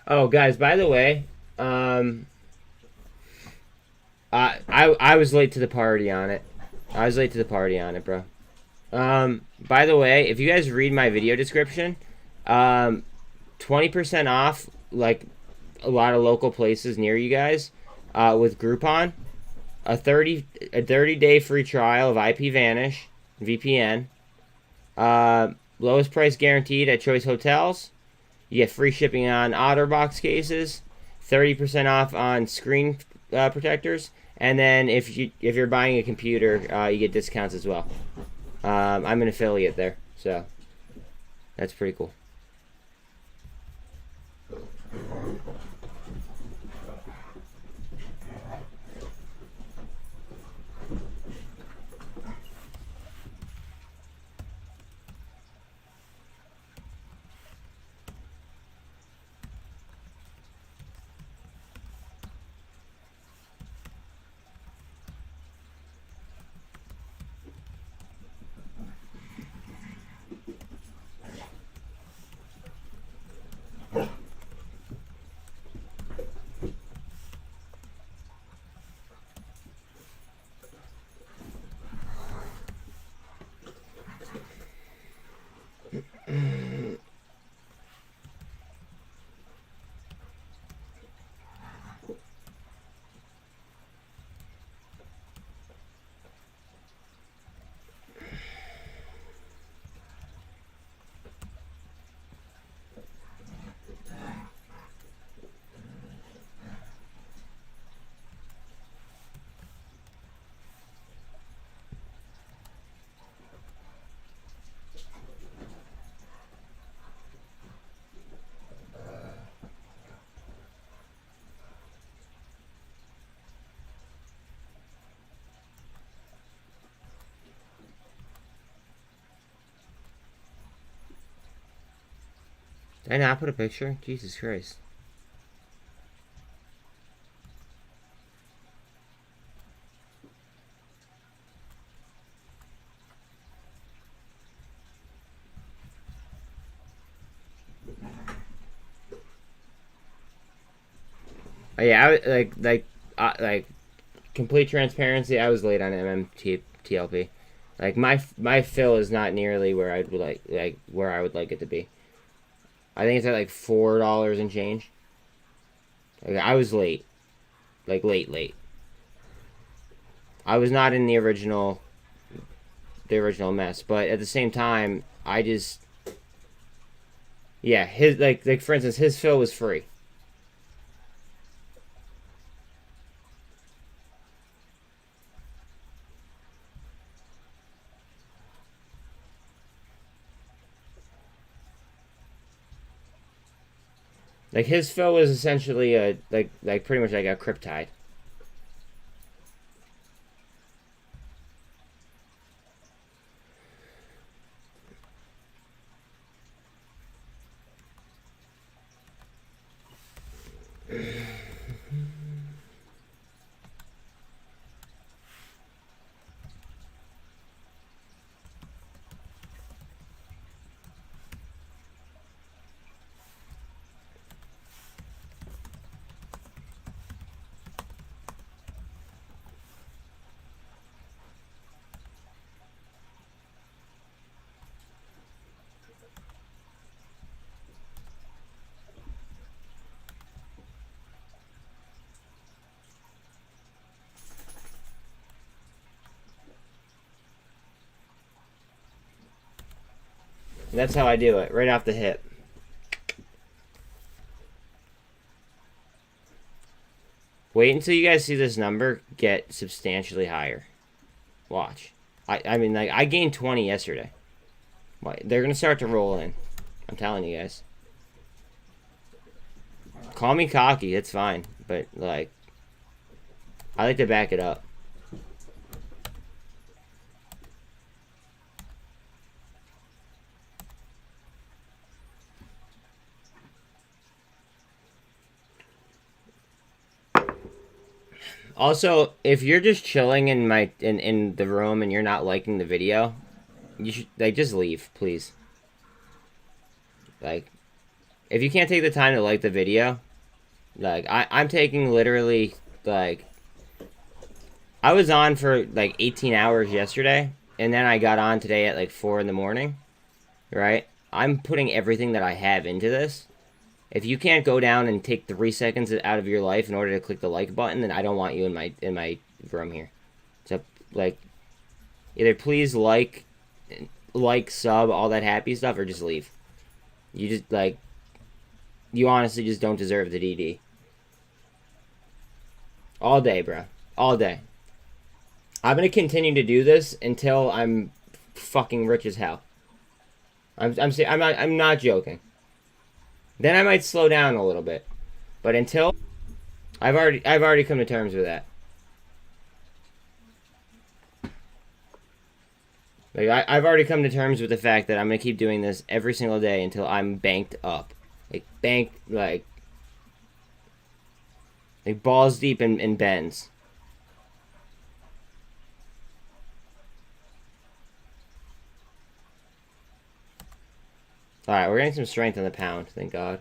Oh, guys, by the way, I was late to the party on it. Bro. By the way, if you guys read my video description, 20% off, like a lot of local places near you guys, with Groupon. A 30-day free trial of IPVanish VPN. Lowest price guaranteed at Choice Hotels. You get free shipping on OtterBox cases. 30% off on screen protectors. And then if you're buying a computer, you get discounts as well. I'm an affiliate there, so that's pretty cool. Did I not put a picture? Jesus Christ. Oh, yeah, like like complete transparency, I was late on MMTLP. Like my fill is not nearly where I'd like where I would like it to be. I think it's at like $4 and change. Like I was late, like late. I was not in the original mess, but at the same time, I just yeah, his like for instance, his fill was free. Like his fill was essentially a like pretty much like a cryptide. That's how I do it, right off the hip. Wait until you guys see this number get substantially higher. Watch. I mean, like, I gained 20 yesterday. They're going to start to roll in. I'm telling you guys. Call me cocky, it's fine. But, like, I like to back it up. Also, if you're just chilling in in the room and you're not liking the video, you should like just leave, please. Like, if you can't take the time to like the video, like I'm taking literally like I was on for like 18 hours yesterday, and then I got on today at like 4 in the morning, right? I'm putting everything that I have into this. If you can't go down and take 3 seconds out of your life in order to click the like button, then I don't want you in my room here. So like, either please like, sub, all that happy stuff, or just leave. You just like, you honestly just don't deserve the DD. All day, bro. All day. I'm gonna continue to do this until I'm fucking rich as hell. I'm not joking. Then I might slow down a little bit, but until I've already come to terms with that. Like I've already come to terms with the fact that I'm gonna keep doing this every single day until I'm banked up, like balls deep in bends. All right, we're getting some strength on the pound. Thank God.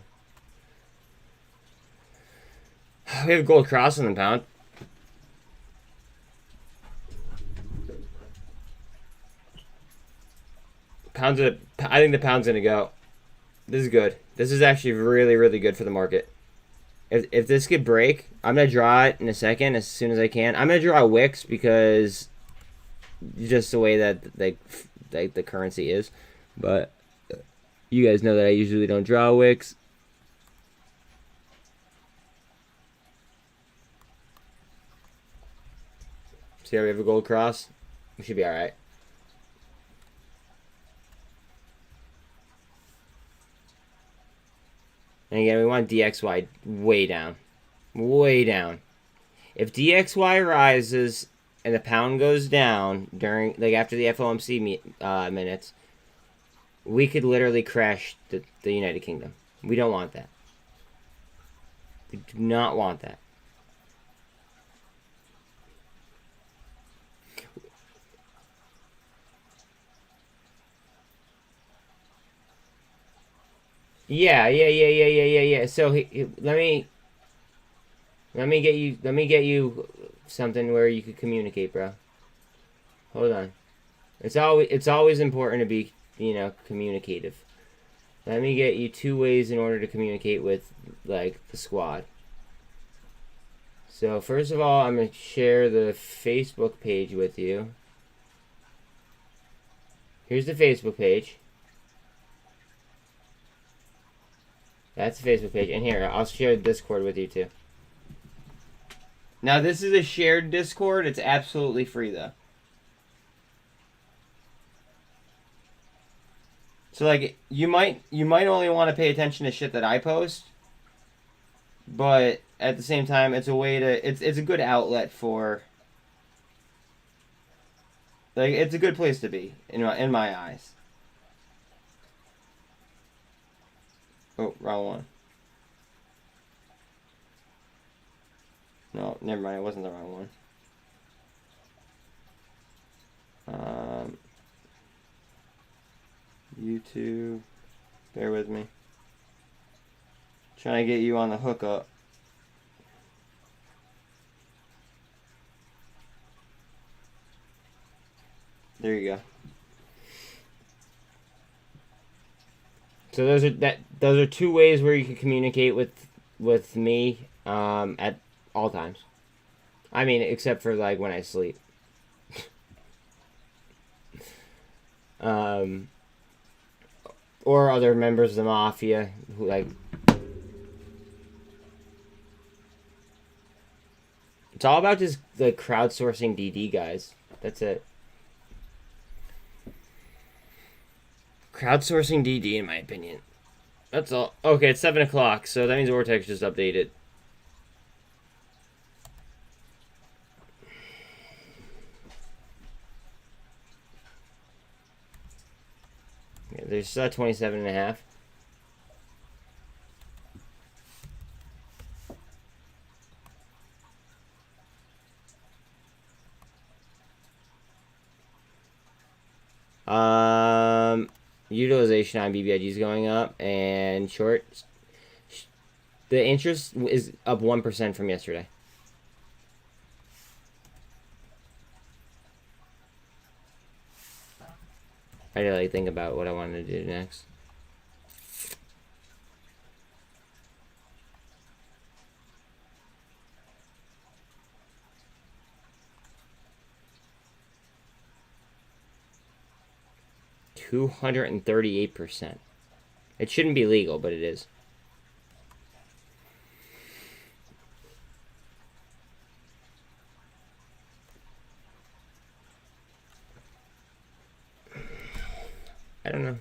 We have gold cross on the pound. I think the pound's gonna go. This is good. This is actually really, really good for the market. If this could break, I'm gonna draw it in a second as soon as I can. I'm gonna draw wicks because just the way that like the currency is, but you guys know that I usually don't draw wicks. See how we have a gold cross? We should be alright. And again, we want DXY way down. Way down. If DXY rises and the pound goes down during, like after the FOMC minutes, we could literally crash the United Kingdom. We don't want that. We do not want that. Yeah. So let me. Let me get you something where you could communicate, bro. Hold on. It's always important to be, communicative. Let me get you 2 ways in order to communicate with, like, the squad. So, first of all, I'm going to share the Facebook page with you. Here's the Facebook page. That's the Facebook page. And here, I'll share Discord with you, too. Now, this is a shared Discord. It's absolutely free, though. So, like, you might only want to pay attention to shit that I post, but at the same time, it's a way to it's a good outlet for, like, it's a good place to be in my eyes. Oh, wrong one. No, never mind. It wasn't the wrong one. YouTube. Bear with me. Trying to get you on the hookup. There you go. So those are 2 ways where you can communicate with me at all times. I mean, except for, like, when I sleep. Or other members of the mafia who, like, it's all about just, like, crowdsourcing DD guys. That's it. Crowdsourcing DD, in my opinion. That's all. Okay, it's 7 o'clock, so that means Vortex just updated. Yeah, there's 27.5. Utilization on BBIG is going up, and short. The interest is up 1% from yesterday. I had to, like, think about what I wanted to do next. $238%. It shouldn't be legal, but it is. I don't know.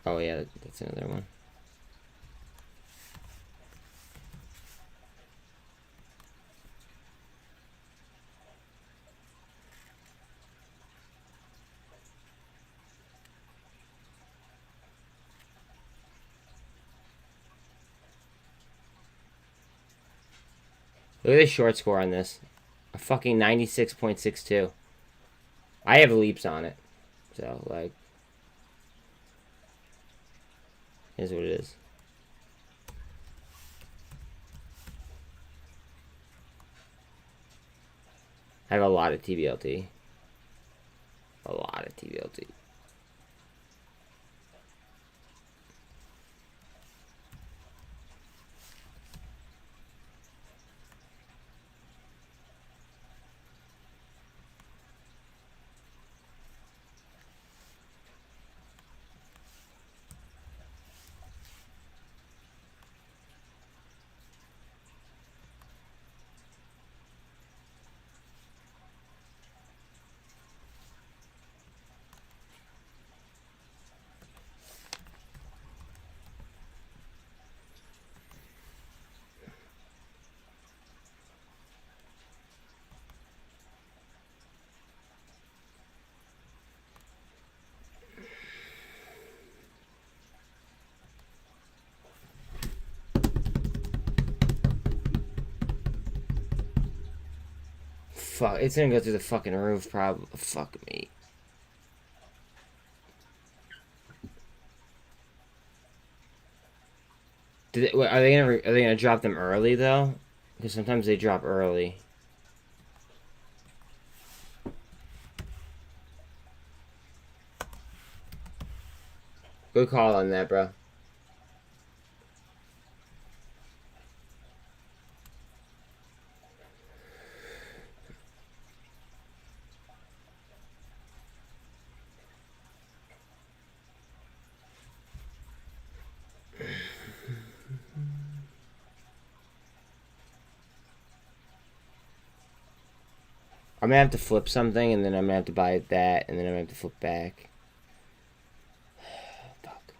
Oh yeah, that's another one. Look at the short score on this. A fucking 96.62. I have leaps on it. So, like, here's what it is. I have a lot of tblt. A lot of tblt. Fuck, it's gonna go through the fucking roof, probably. Fuck me. Are they gonna drop them early though? Because sometimes they drop early. Good call on that, bro. I'm gonna have to flip something, and then I'm gonna have to buy that, and then I'm gonna have to flip back. Fuck.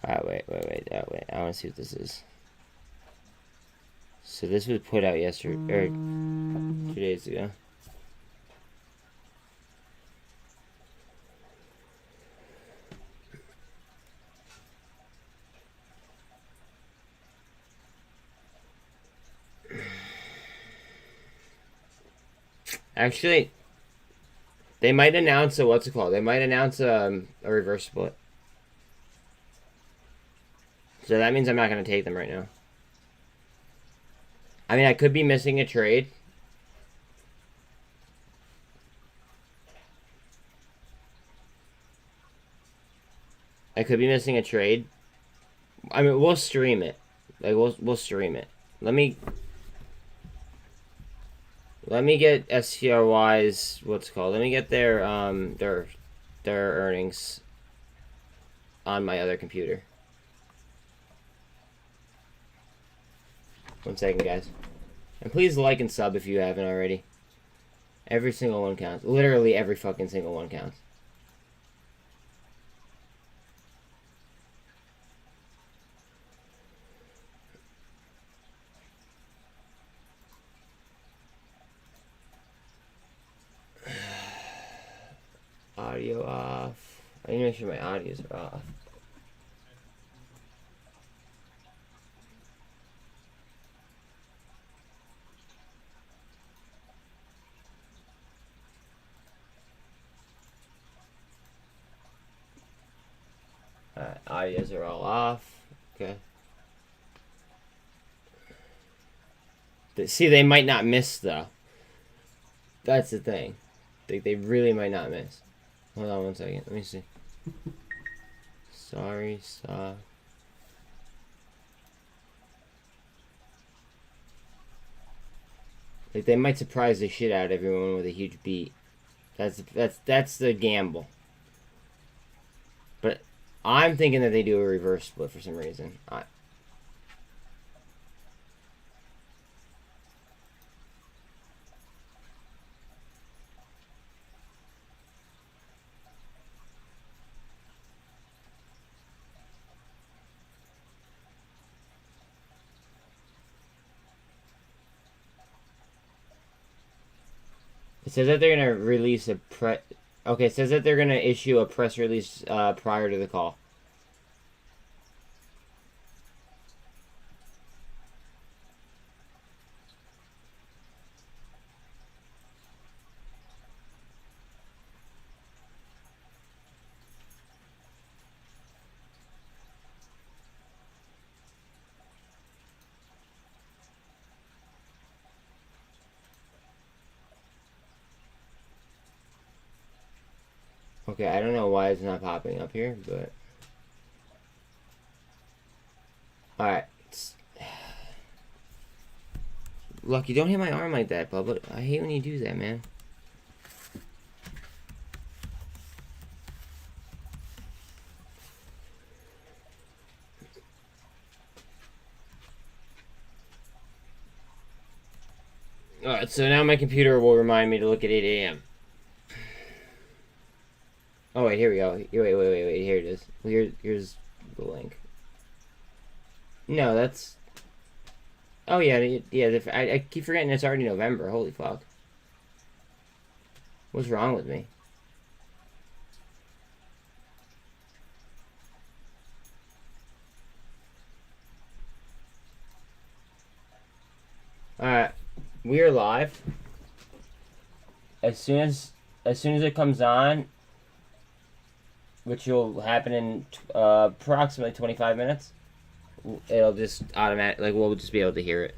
Alright, wait. I want to see what this is. So this was put out yesterday, or 2 days ago. Actually, they might announce a, what's it called? They might announce a reverse split. So that means I'm not going to take them right now. I mean, I could be missing a trade. I could be missing a trade. I mean, we'll stream it. Like, we'll stream it. Let me get STRY's, what's it called? Let me get their earnings on my other computer. 1 second, guys. And please like and sub if you haven't already. Every single one counts. Literally every fucking single one counts. Audio off. I need to make sure my audios are off. Alright, audios are all off. Okay. See, they might not miss, though. That's the thing. They really might not miss. Hold on 1 second. Let me see. Sorry, stop. Like, they might surprise the shit out of everyone with a huge beat. That's the gamble. But I'm thinking that they do a reverse split for some reason. It says that they're gonna release a Okay, it says that they're gonna issue a press release prior to the call. Okay, I don't know why it's not popping up here, but... Alright. Lucky, don't hit my arm like that, Bubba. I hate when you do that, man. Alright, so now my computer will remind me to look at 8 a.m. Oh, wait, here we go. Wait, here it is. Here's the link. No, that's... Oh, yeah, I keep forgetting it's already November. Holy fuck. What's wrong with me? Alright. We are live. As soon as it comes on, which will happen in approximately 25 minutes, it'll just automatic, like, we'll just be able to hear it.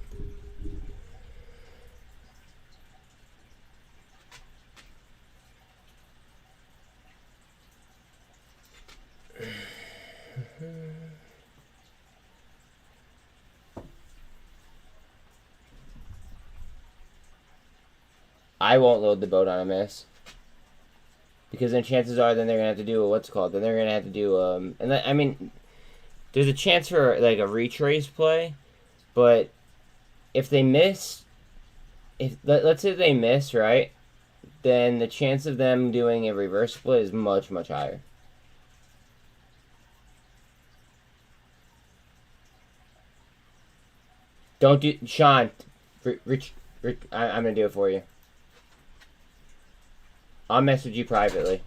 I won't load the boat on a miss. Because then chances are then they're going to have to do what's called. Then they're going to have to do, and I mean, there's a chance for, like, a retrace play. But if they miss, let's say they miss, right? Then the chance of them doing a reverse split is much, much higher. Don't do, Sean, I'm going to do it for you. I'll message you privately.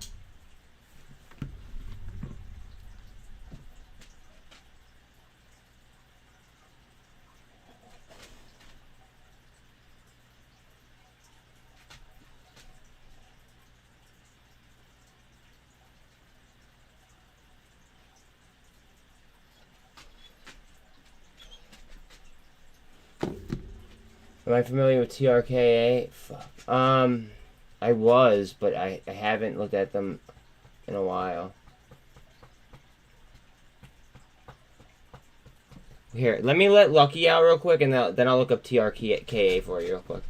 Am I familiar with TRKA? Fuck. I was, but I haven't looked at them in a while. Here, let me let Lucky out real quick, and then I'll look up TRKA for you real quick.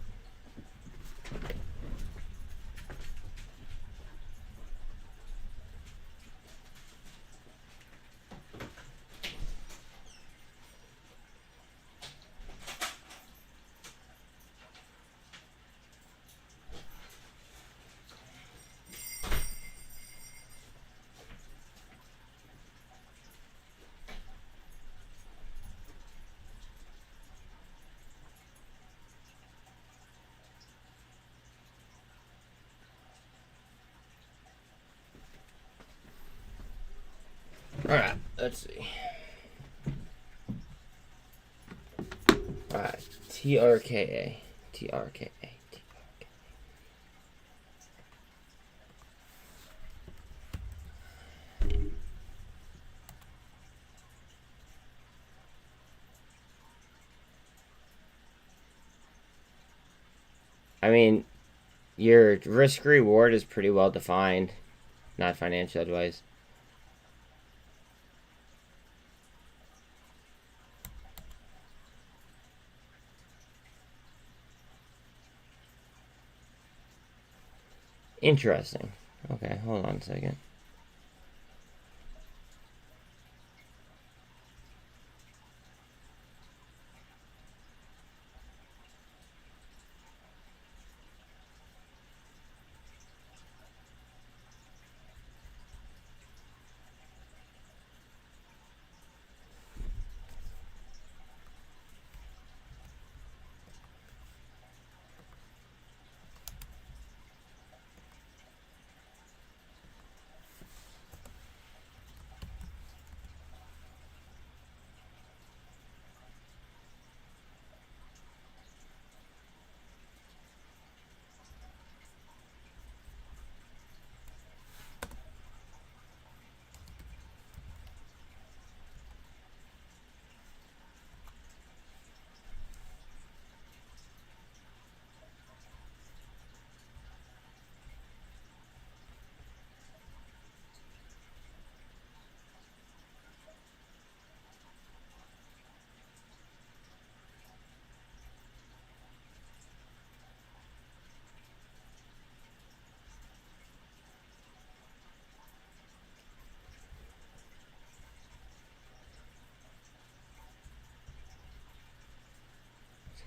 Alright, let's see. Alright, TRKA. I mean, your risk reward is pretty well defined. Not financial advice. Interesting. Okay, hold on a second.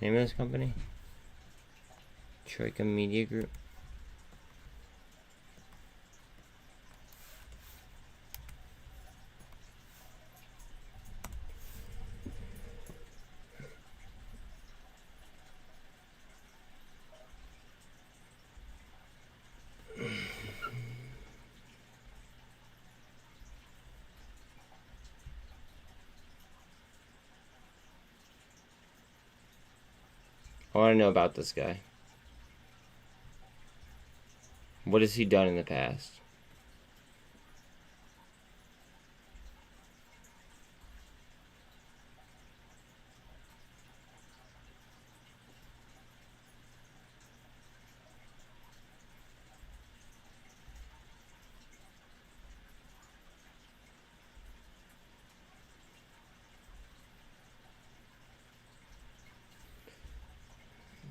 What's the name of this company? Troika Media Group. I want to know about this guy. What has he done in the past?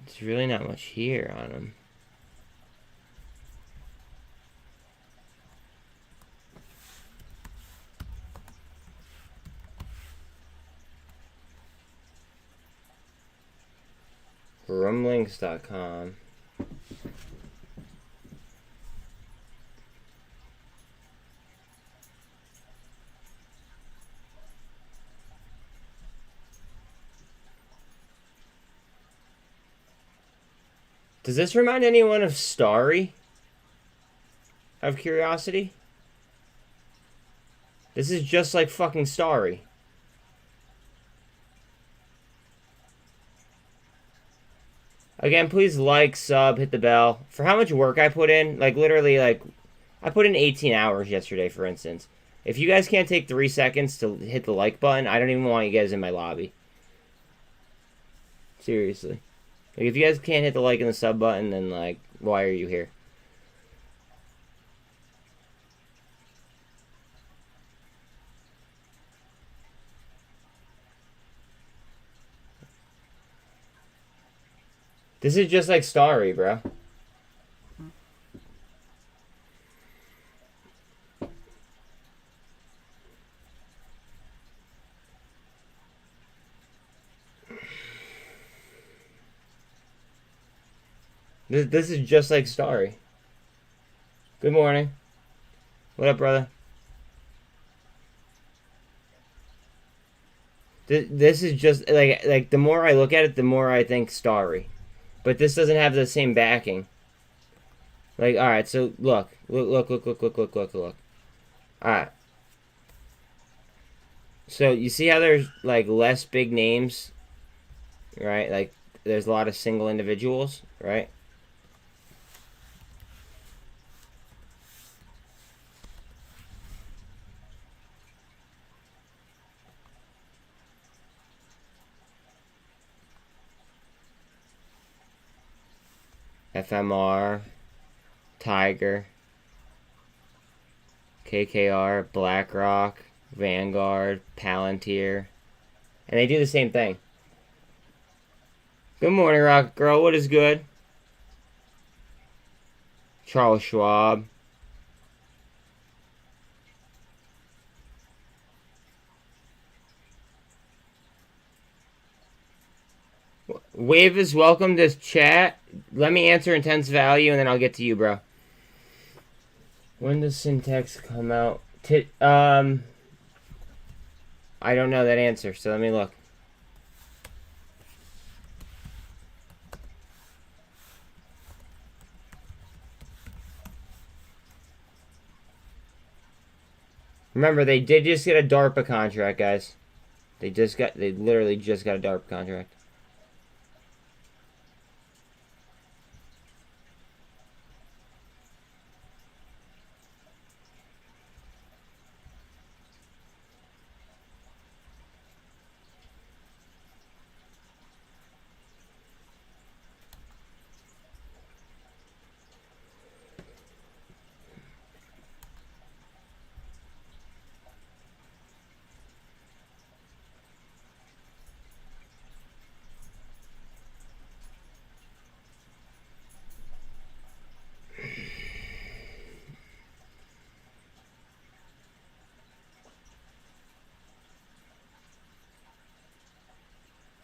There's really not much here on him. Rumlinks.com. Does this remind anyone of STRY? Out of curiosity? This is just like fucking STRY. Again, please like, sub, hit the bell. For how much work I put in, like literally, like I put in 18 hours yesterday, for instance. If you guys can't take 3 seconds to hit the like button, I don't even want you guys in my lobby. Seriously. Like, if you guys can't hit the like and the sub button, then, like, why are you here? This is just like STRY, bro. This is just like STRY. Good morning. What up, brother? This is just like the more I look at it, the more I think STRY. But this doesn't have the same backing. Like, all right, so look. All right. So you see how there's like less big names, right? Like there's a lot of single individuals, right? FMR, Tiger, KKR, BlackRock, Vanguard, Palantir, and they do the same thing. Good morning, Rocket Girl. What is good? Charles Schwab. Wave is welcome to chat. Let me answer intense value, and then I'll get to you, bro. When does Syntax come out? I don't know that answer, so let me look. Remember, they did just get a DARPA contract, guys. They literally just got a DARPA contract.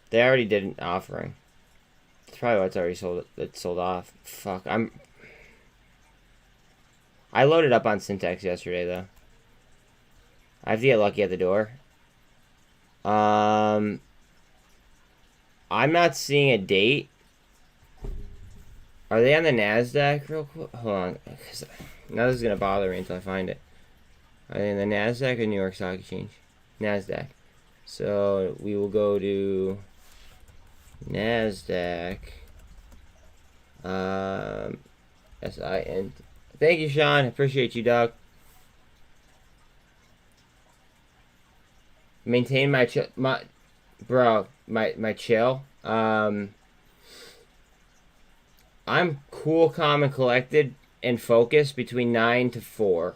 They already did an offering. That's probably why it's already sold. It's sold off. Fuck. I loaded up on Syntax yesterday though. I have to get lucky at the door. I'm not seeing a date. Are they on the NASDAQ real quick? Hold on. Now this is gonna bother me until I find it. Are they in the NASDAQ or New York Stock Exchange? NASDAQ. So we will go to NASDAQ. SINT. Thank you, Sean. Appreciate you, Doug. Maintain my chill. My chill. I'm cool, calm, and collected and focused between 9 to 4.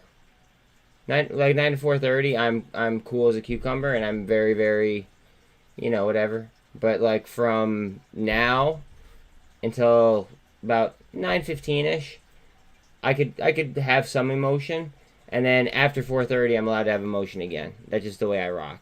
9 to 4:30. I'm cool as a cucumber, and I'm very, very, whatever. But like from now until about 9:15ish, I could have some emotion, and then after 4:30, I'm allowed to have emotion again. That's just the way I rock.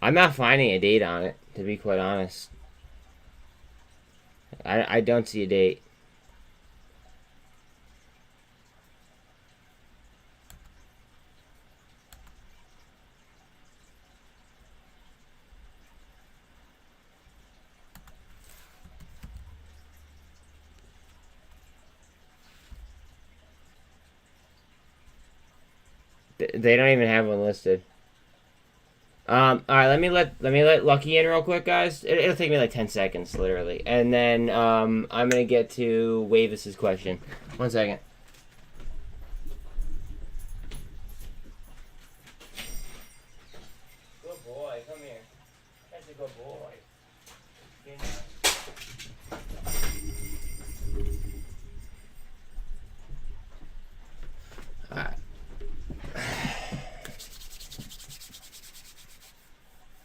I'm not finding a date on it, to be quite honest. I don't see a date. They don't even have one listed. All right, let me let Lucky in real quick, guys. It'll take me like 10 seconds, literally, and then I'm gonna get to Wavis's question. 1 second. Good boy, come here. That's a good boy. Get in. All right.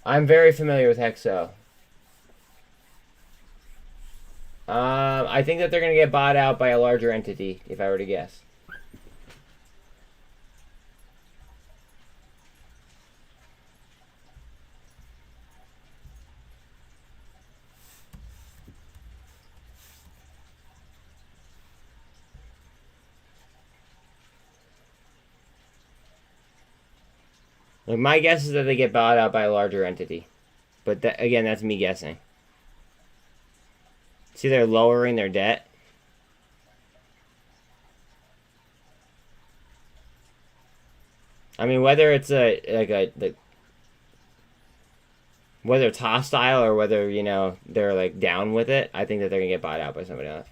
I'm very familiar with Hexo. I think that they're going to get bought out by a larger entity, if I were to guess. Like, my guess is that they get bought out by a larger entity. But again, that's me guessing. See, they're lowering their debt. I mean, whether it's whether it's hostile or whether, they're like down with it, I think that they're gonna get bought out by someone else.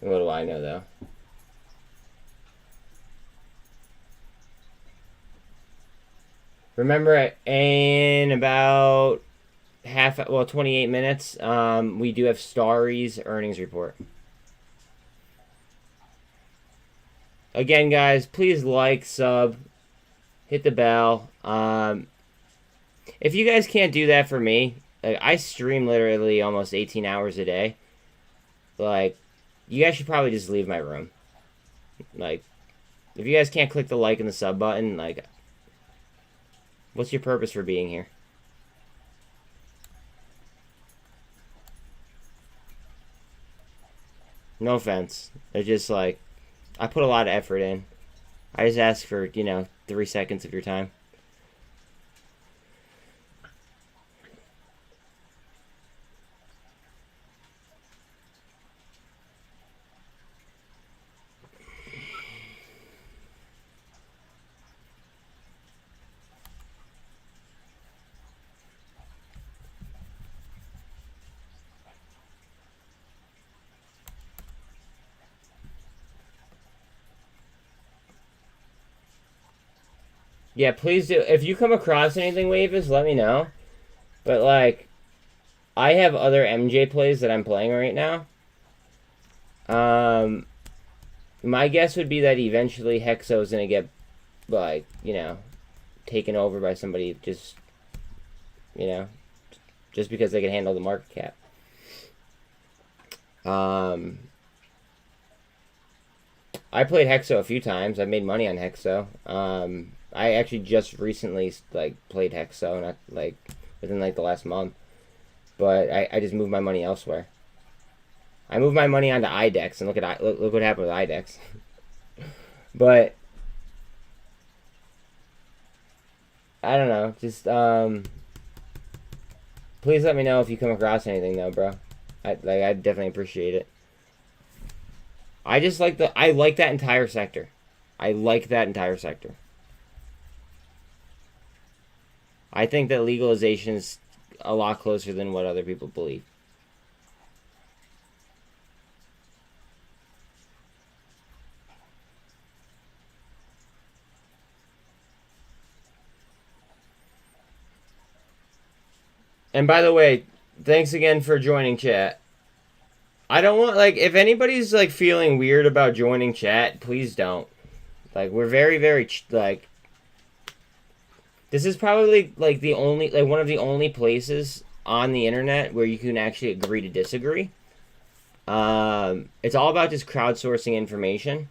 What do I know, though? Remember, in about 28 minutes, we do have STRY's earnings report. Again, guys, please like, sub, hit the bell. If you guys can't do that for me, like, I stream literally almost 18 hours a day. Like, you guys should probably just leave my room. Like, if you guys can't click the like and the sub button, like, what's your purpose for being here? No offense. It's just like, I put a lot of effort in. I just ask for, 3 seconds of your time. Yeah, please do. If you come across anything, Wavis, let me know. But, like, I have other MJ plays that I'm playing right now. My guess would be that eventually Hexo's gonna get, like, taken over by somebody just, just because they can handle the market cap. I played Hexo a few times. I made money on Hexo. I actually just recently like played Hexo, not like within like the last month. But I just moved my money elsewhere. I moved my money onto IDEX, and look what happened with IDEX. But I don't know. Just please let me know if you come across anything though, bro. I definitely appreciate it. I just like I like that entire sector. I like that entire sector. I think that legalization is a lot closer than what other people believe. And by the way, thanks again for joining chat. I don't want, like, if anybody's, like, feeling weird about joining chat, please don't. Like, we're very, very, like, this is probably, like, the only, like, one of the only places on the internet where you can actually agree to disagree. It's all about just crowdsourcing information.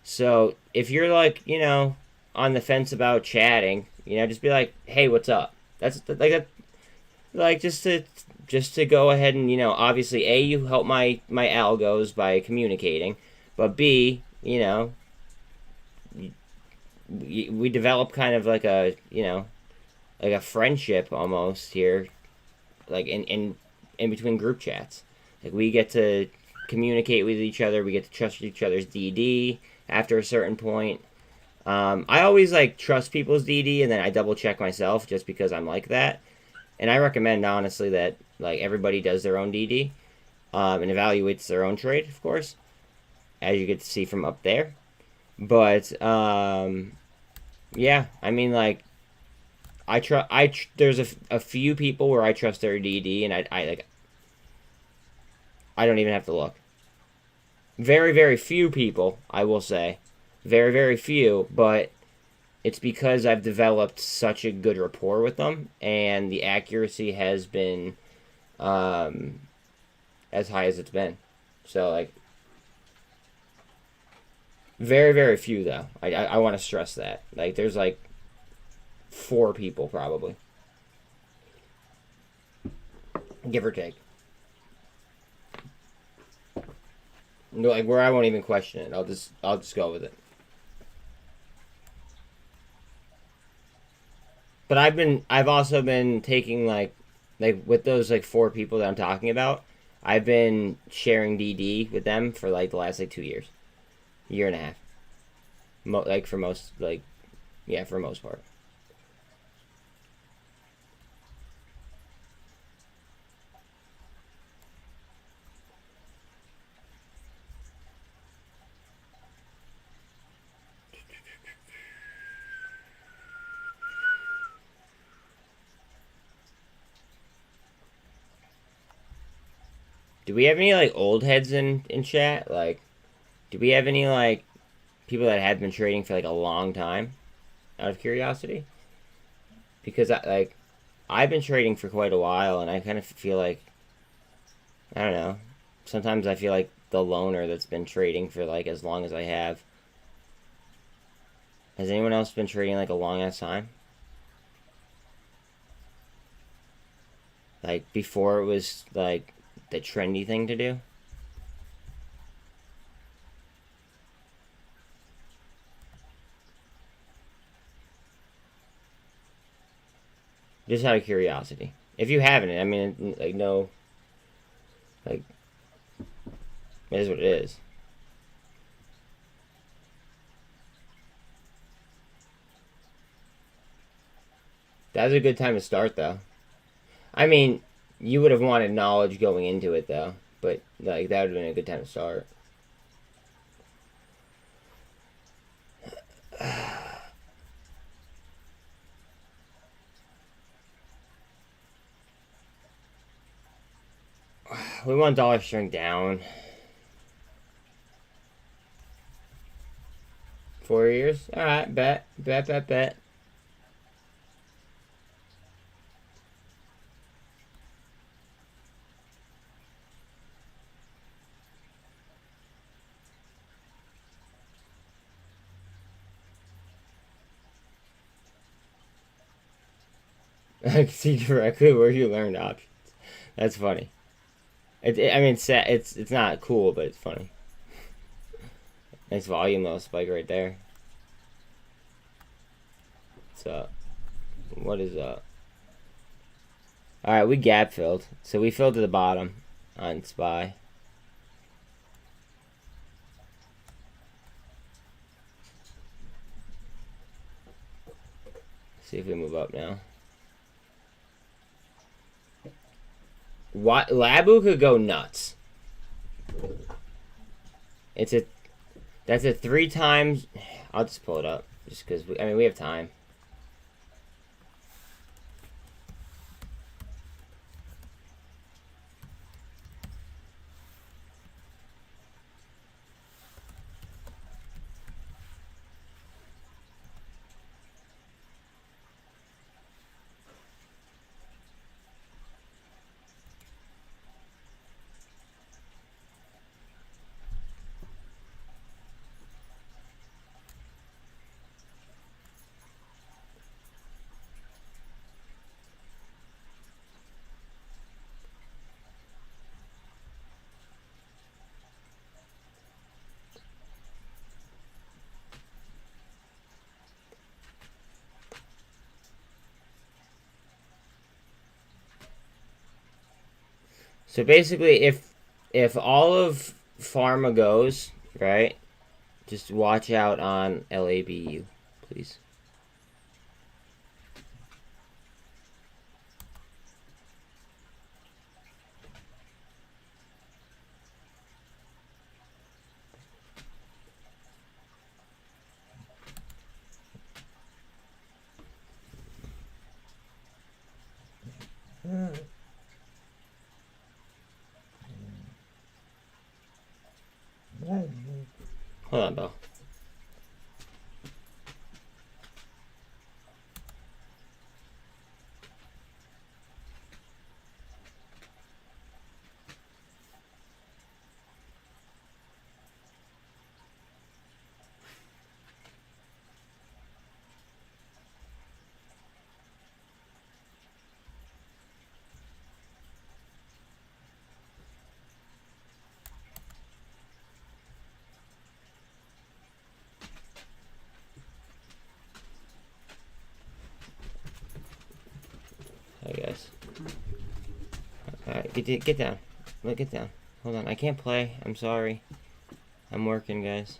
So, if you're, like, you know, on the fence about chatting, you know, just be like, hey, what's up? That's, like, that, like, just to go ahead and, you know, obviously, A, you help my algos by communicating, but B, you know, we develop kind of like a, you know, like a friendship almost here, like in between group chats. Like, we get to communicate with each other, we get to trust each other's DD after a certain point. I always, like, trust people's DD, and then I double check myself just because I'm like that. And I recommend, honestly, that, like, everybody does their own DD and evaluates their own trade, of course, as you get to see from up there. But, yeah, I mean, like, there's a few people where I trust their DD, and I don't even have to look. Very, very few people, I will say. Very, very few, but it's because I've developed such a good rapport with them, and the accuracy has been as high as it's been. So, like, very, very few, though. I want to stress that. Like, there's, like, 4 people, probably. Give or take. Like, where I won't even question it. I'll just go with it. But I've also been taking, like with those, like, 4 people that I'm talking about, I've been sharing DD with them for, like, the last, like, 2 years. Year and a half. Like, for most, like, yeah, for the most part. Do we have any, like, old heads in chat? Like, do we have any, like, people that have been trading for, like, a long time? Out of curiosity? Because, I've been trading for quite a while, and I kind of feel like, I don't know, sometimes I feel like the loner that's been trading for, like, as long as I have. Has anyone else been trading, like, a long-ass time? Like, before it was, like, the trendy thing to do? Just out of curiosity. If you haven't, I mean, like, no, like, it is what it is. That was a good time to start, though. I mean, you would have wanted knowledge going into it, though. But, like, that would have been a good time to start. We want dollar string down. 4 years? Alright, bet. Bet. I can see directly where you learned options. That's funny. I mean, it's not cool, but it's funny. Nice volume level spike right there. What's up? What is up? All right, we gap filled, so we filled to the bottom on SPY. See if we move up now. What Labu could go nuts. That's a 3 times. I'll just pull it up just because I mean we have time. So basically, if all of pharma goes right, just watch out on LABU, please. Hold on, Bill. Hi guys. Alright, get down. Look, get down. Hold on, I can't play. I'm sorry. I'm working, guys.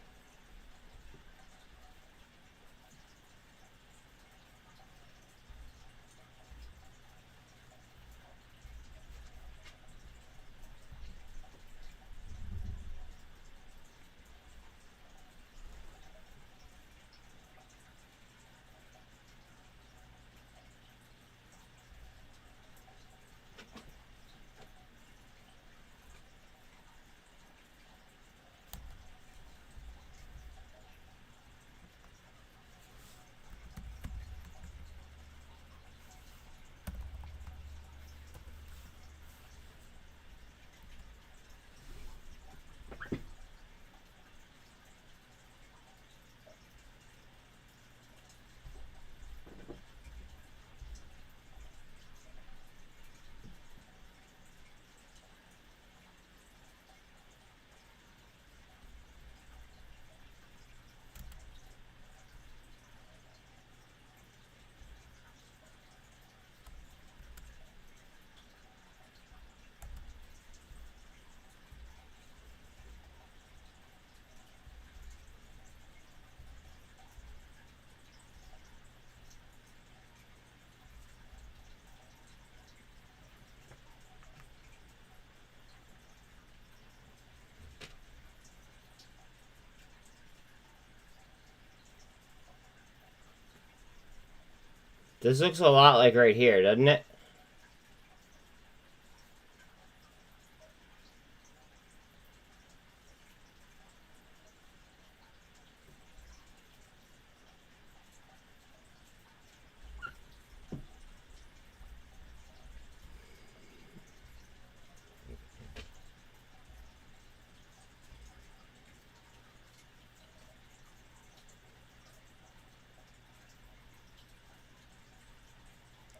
This looks a lot like right here, doesn't it?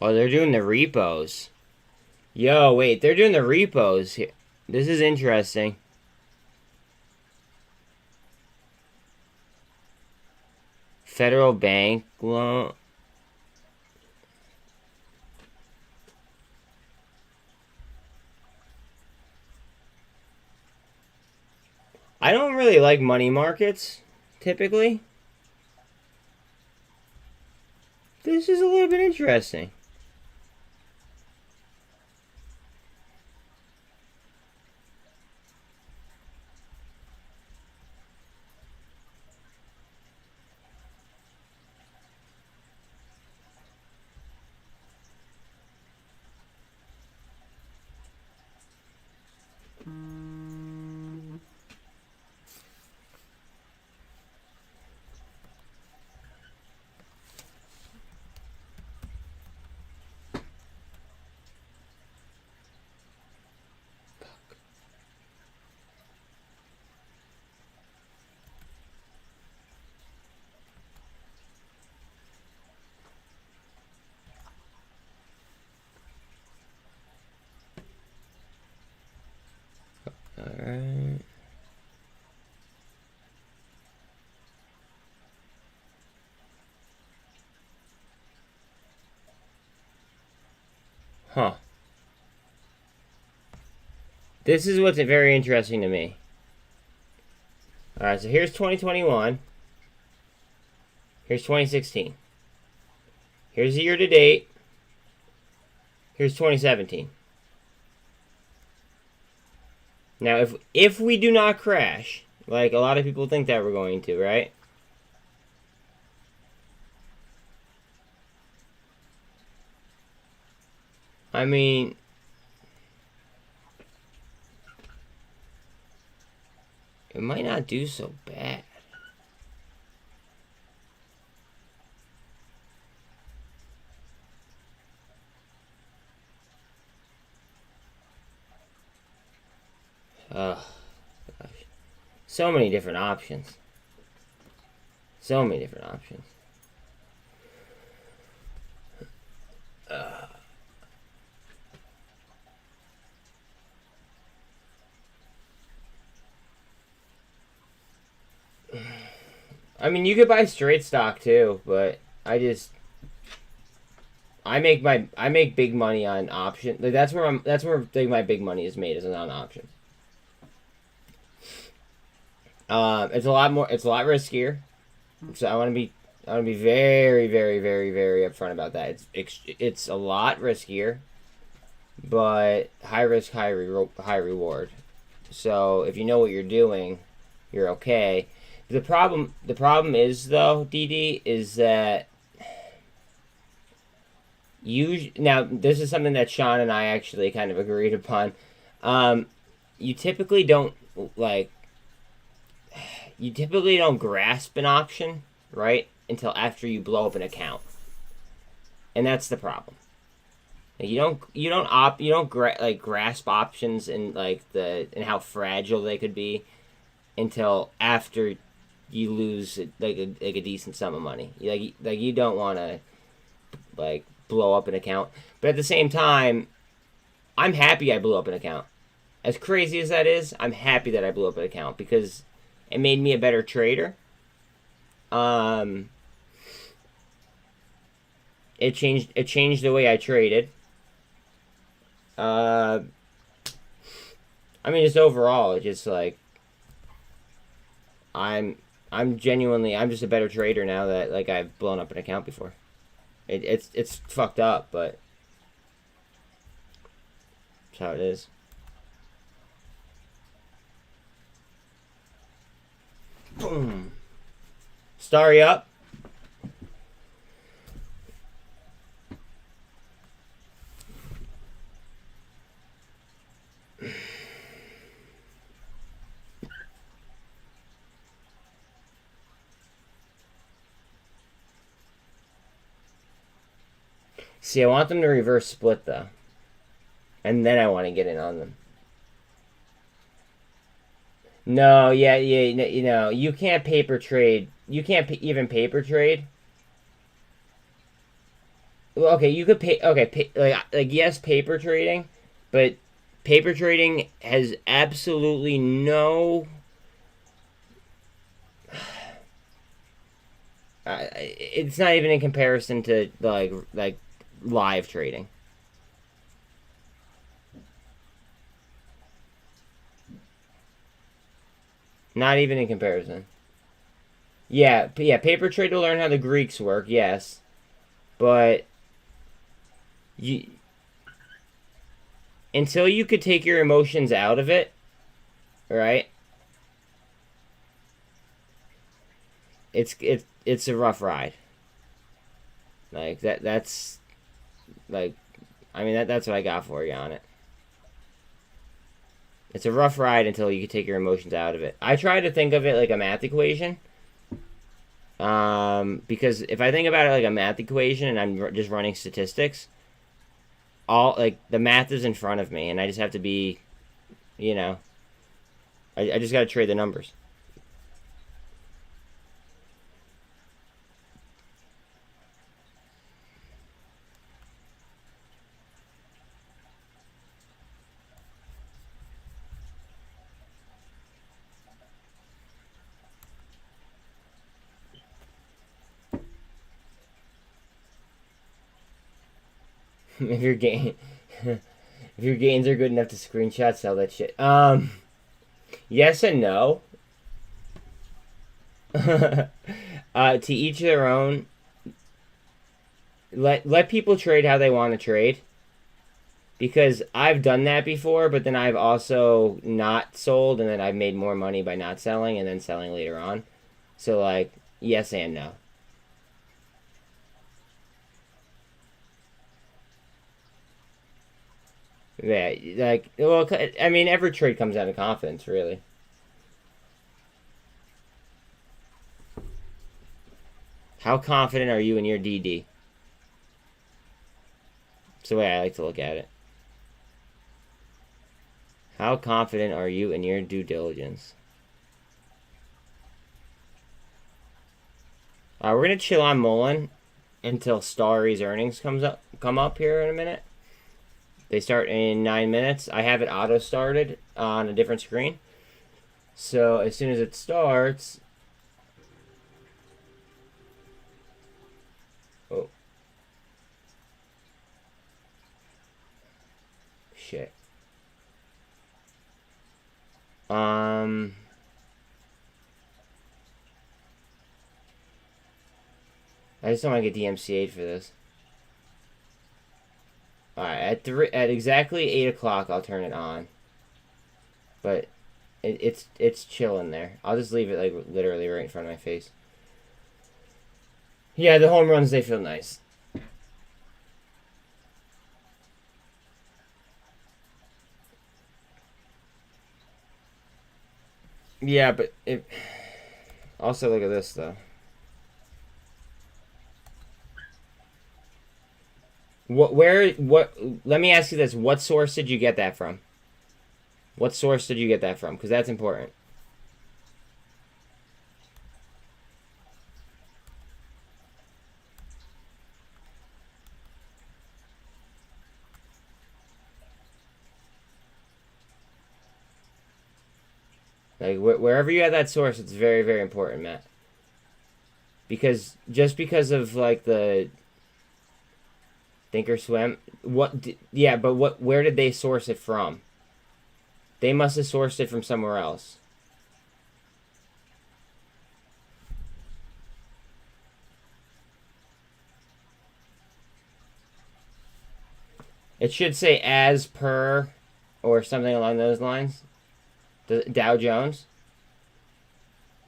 Oh, they're doing the repos. Yo, wait, they're doing the repos here. This is interesting. Federal bank loan. I don't really like money markets, typically. This is a little bit interesting. Alright. Huh. This is what's very interesting to me. Alright, so here's 2021. Here's 2016. Here's the year to date. Here's 2017. Now, if we do not crash, like a lot of people think that we're going to, right? I mean, it might not do so bad. Oh, gosh. So many different options. So many different options. I mean, you could buy straight stock too, but I make big money on option. Like that's where my big money is made, is on options. It's a lot riskier. So I want to be very, very, very, very upfront about that. It's a lot riskier, but high risk, high reward. So if you know what you're doing, you're okay. The problem is though, DD, is that now this is something that Sean and I actually kind of agreed upon. You typically don't grasp an option, right, until after you blow up an account, and that's the problem. You don't grasp options and and how fragile they could be until after you lose a decent sum of money. You don't want to blow up an account, but at the same time, I'm happy I blew up an account. As crazy as that is, I'm happy that I blew up an account because it made me a better trader. It changed the way I traded. I mean, just overall, it's just I'm just a better trader now that I've blown up an account before. It's fucked up, but that's how it is. Boom. STRY up. See, I want them to reverse split, though. And then I want to get in on them. No, yeah, you can't paper trade. You can't even paper trade. Well, okay, you could pay. Okay, like yes, paper trading, but paper trading has absolutely no. It's not even in comparison to like live trading. Not even in comparison. Yeah, yeah. Paper trade to learn how the Greeks work. Yes, but you until you could take your emotions out of it, right? It's a rough ride. Like that's like I mean that's what I got for you on it. It's a rough ride until you can take your emotions out of it. I try to think of it like a math equation. Because if I think about it like a math equation and I'm just running statistics, all like the math is in front of me and I just have to be, you know, I just got to trade the numbers. if your gain, if your gains are good enough to screenshot, sell that shit. Yes and no. To each their own. Let people trade how they want to trade. Because I've done that before, but then I've also not sold, and then I've made more money by not selling and then selling later on. So, like, yes and no. Yeah, like, well, I mean, every trade comes down to confidence, really. How confident are you in your DD? That's the way I like to look at it. How confident are you in your due diligence? We're gonna chill on MULN until STRY's earnings come up here in a minute. They start in 9 minutes. I have it auto started on a different screen. So as soon as it starts, oh shit. I just don't want to get DMCA'd for this. Alright, at exactly 8 o'clock, I'll turn it on. But it's chilling there. I'll just leave it like literally right in front of my face. Yeah, the home runs, they feel nice. Yeah, but it also look at this though. What let me ask you this, what source did you get that from? What source did you get that from? Because that's important. Like wherever you have that source, it's very, very important, Matt. Because just because of like the Thinkorswim, yeah, but where did they source it from? They must have sourced it from somewhere else. It should say as per or something along those lines. The Dow Jones.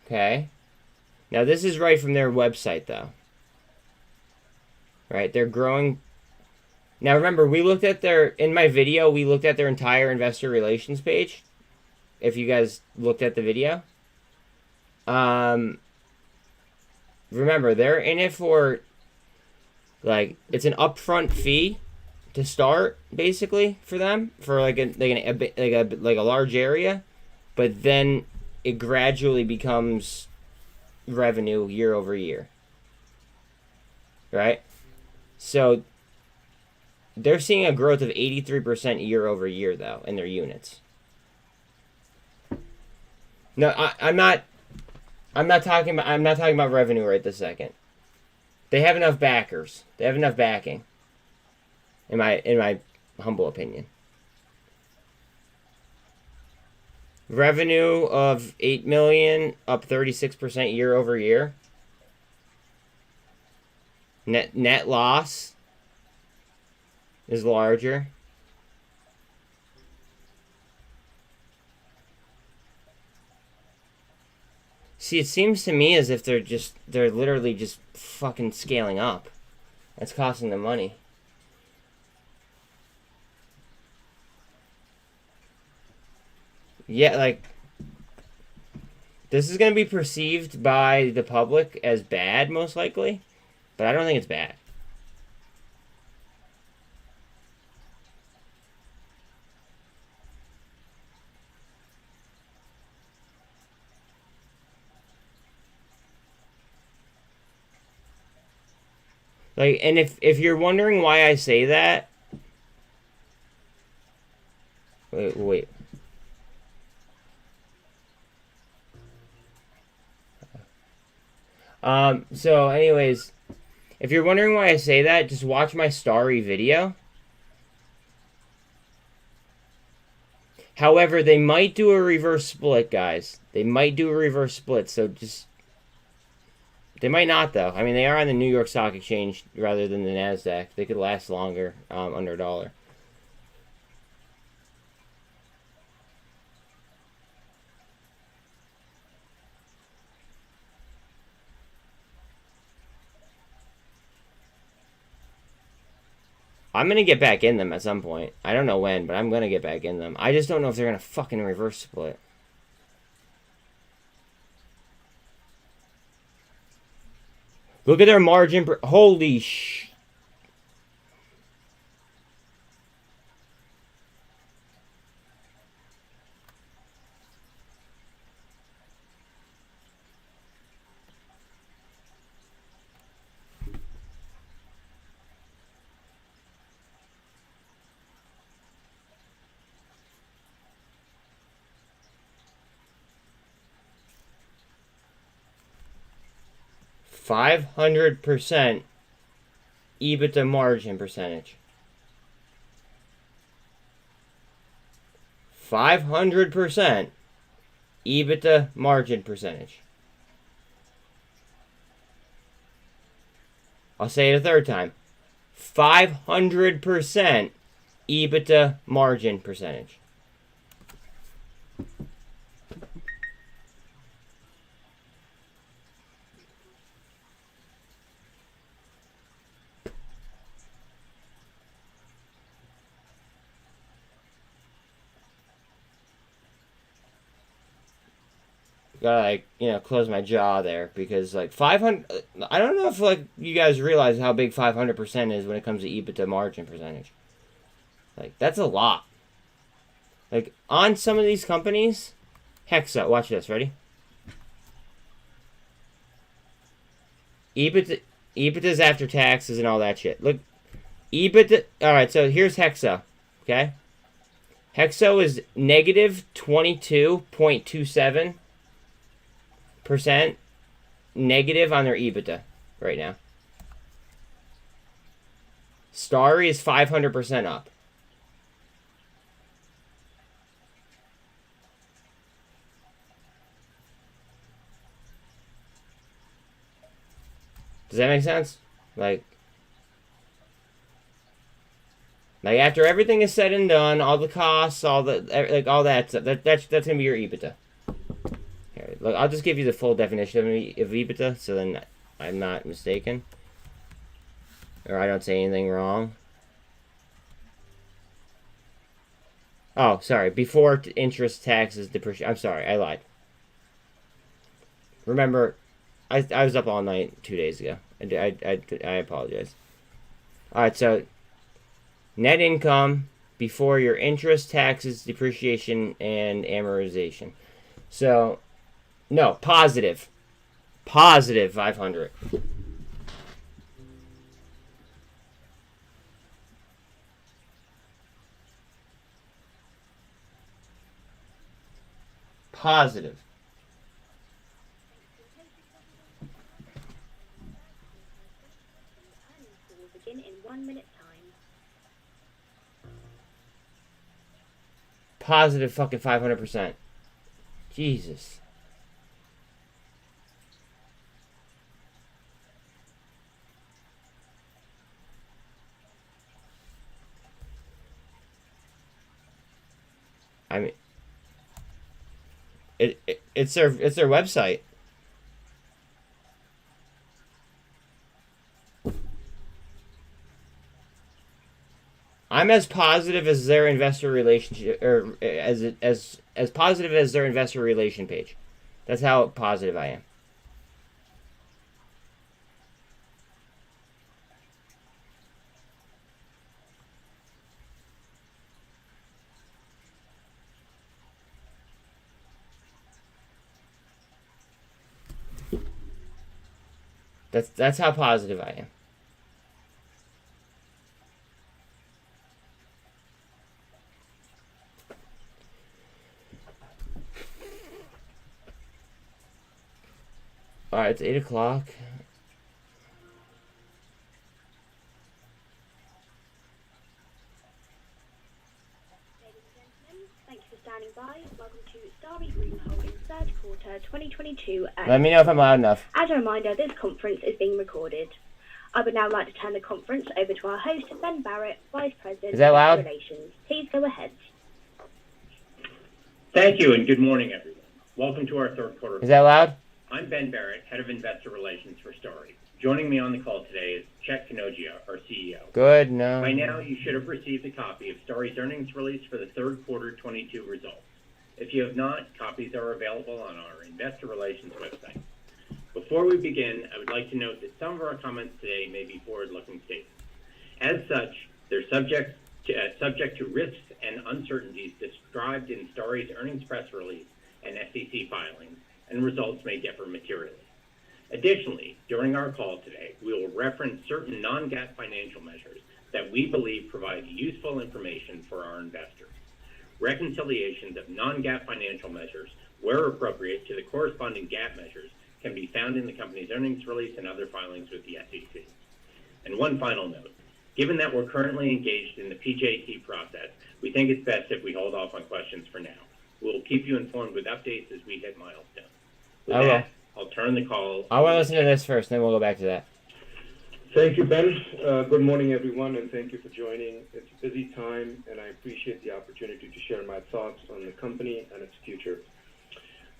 Okay. Now this is right from their website though. Right? They're growing. Now remember, we looked at in my video, we looked at their entire investor relations page. If you guys looked at the video. Remember, they're in it for, like, it's an upfront fee to start, basically, for them, for like a large area, but then it gradually becomes revenue year over year. Right? So They're seeing a growth of 83% year over year, though, in their units. No, I'm not talking about revenue right this second. They have enough backers. They have enough backing. In my humble opinion. Revenue of $8 million, up 36% year over year. Net loss is larger. See, it seems to me as if they're literally just fucking scaling up. That's costing them money. Yeah, like, this is going to be perceived by the public as bad, most likely, but I don't think it's bad. Like, and if you're wondering why I say that, wait. So anyways, if you're wondering why I say that, just watch my STRY video. However, they might do a reverse split, guys. They might do a reverse split, so just... They might not, though. I mean, they are on the New York Stock Exchange rather than the NASDAQ. They could last longer under $1. I'm going to get back in them at some point. I don't know when, but I'm going to get back in them. I just don't know if they're going to fucking reverse split. Look at their margin. Holy sh... 500% EBITDA margin percentage. 500% EBITDA margin percentage. I'll say it a third time. 500% EBITDA margin percentage. Gotta, like, you know, close my jaw there because, like, 500... I don't know if, like, you guys realize how big 500% is when it comes to EBITDA margin percentage. Like, that's a lot. Like, on some of these companies... Hexa, watch this, ready? EBITDA's after taxes and all that shit. Look, EBITDA... Alright, so here's Hexa, okay? Hexo is negative 22.27% negative on their EBITDA right now. STRY is 500% up. Does that make sense? Like after everything is said and done, all the costs, all the all that stuff, that's gonna be your EBITDA. Here, look, I'll just give you the full definition of EBITDA, so then I'm not mistaken, or I don't say anything wrong. Oh, sorry. Before interest, taxes, depreciation. I'm sorry, I lied. Remember, I was up all night 2 days ago. I apologize. All right, so net income before your interest, taxes, depreciation, and amortization. So, no, positive. Positive 500. Positive. Will begin in 1 minute time. Positive fucking 500%. Jesus. I mean, it's their website. I'm as positive as their investor relationship, or as positive as their investor relation page. That's how positive I am. That's how positive I am. All right, it's 8 o'clock. Ladies and gentlemen, thank you for standing by. Welcome to STRY Group Holdings third quarter 2022. Let me know if I'm loud enough. As a reminder, this conference is being recorded. I would now like to turn the conference over to our host, Ben Barrett, Vice President Is that loud? of Relations. Please go ahead. Thank you and good morning, everyone. Welcome to our third quarter. Is that loud? I'm Ben Barrett, Head of Investor Relations for STRY. Joining me on the call today is Chet Kanogia, our CEO. Good, no. By now, you should have received a copy of STRY's earnings release for the third quarter 22 results. If you have not, copies are available on our Investor Relations website. Before we begin, I would like to note that some of our comments today may be forward-looking statements. As such, they're subject to risks and uncertainties described in STRY's earnings press release and SEC filings, and results may differ materially. Additionally, during our call today, we will reference certain non-GAAP financial measures that we believe provide useful information for our investors. Reconciliations of non-GAAP financial measures, where appropriate to the corresponding GAAP measures, can be found in the company's earnings release and other filings with the SEC. And one final note, given that we're currently engaged in the PJT process, we think it's best if we hold off on questions for now. We'll keep you informed with updates as we hit milestones. With that, I'll turn the call. I want to listen to this first, then we'll go back to that. Thank you, Ben. Good morning, everyone, and thank you for joining. It's a busy time, and I appreciate the opportunity to share my thoughts on the company and its future.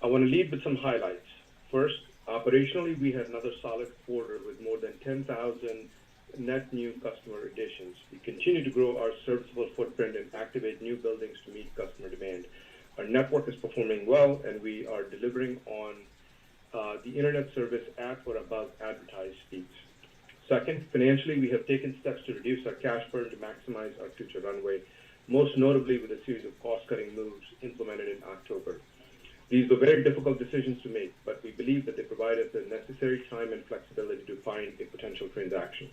I want to lead with some highlights. First, operationally, we had another solid quarter with more than 10,000 net new customer additions. We continue to grow our serviceable footprint and activate new buildings to meet customer demand. Our network is performing well, and we are delivering on the internet service at or above advertised speeds. Second, financially, we have taken steps to reduce our cash burn to maximize our future runway, most notably with a series of cost-cutting moves implemented in October. These were very difficult decisions to make, but we believe that they provide us the necessary time and flexibility to find a potential transaction.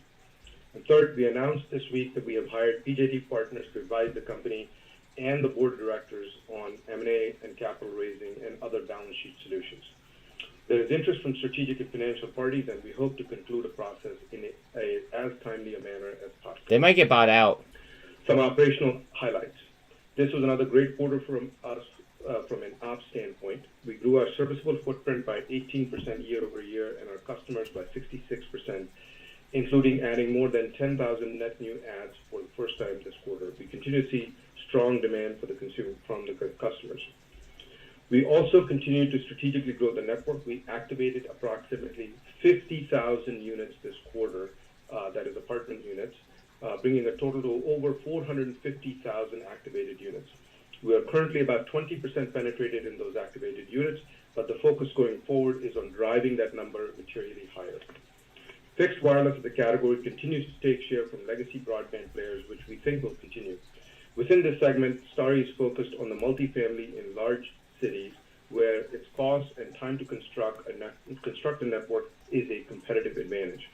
And third, we announced this week that we have hired PJT Partners to advise the company and the board of directors on M&A and capital raising and other balance sheet solutions. There is interest from strategic and financial parties, and we hope to conclude a process in as timely a manner as possible. They might get bought out. Some operational highlights. This was another great quarter from us from an ops standpoint. We grew our serviceable footprint by 18% year over year and our customers by 66%, including adding more than 10,000 net new adds for the first time this quarter. We continue to see strong demand for from the customers. We also continue to strategically grow the network. We activated approximately 50,000 units this quarter, that is apartment units, bringing a total to over 450,000 activated units. We are currently about 20% penetrated in those activated units, but the focus going forward is on driving that number materially higher. Fixed wireless as a category continues to take share from legacy broadband players, which we think will continue. Within this segment, STRY is focused on the multifamily in large cities where its cost and time to construct a network is a competitive advantage.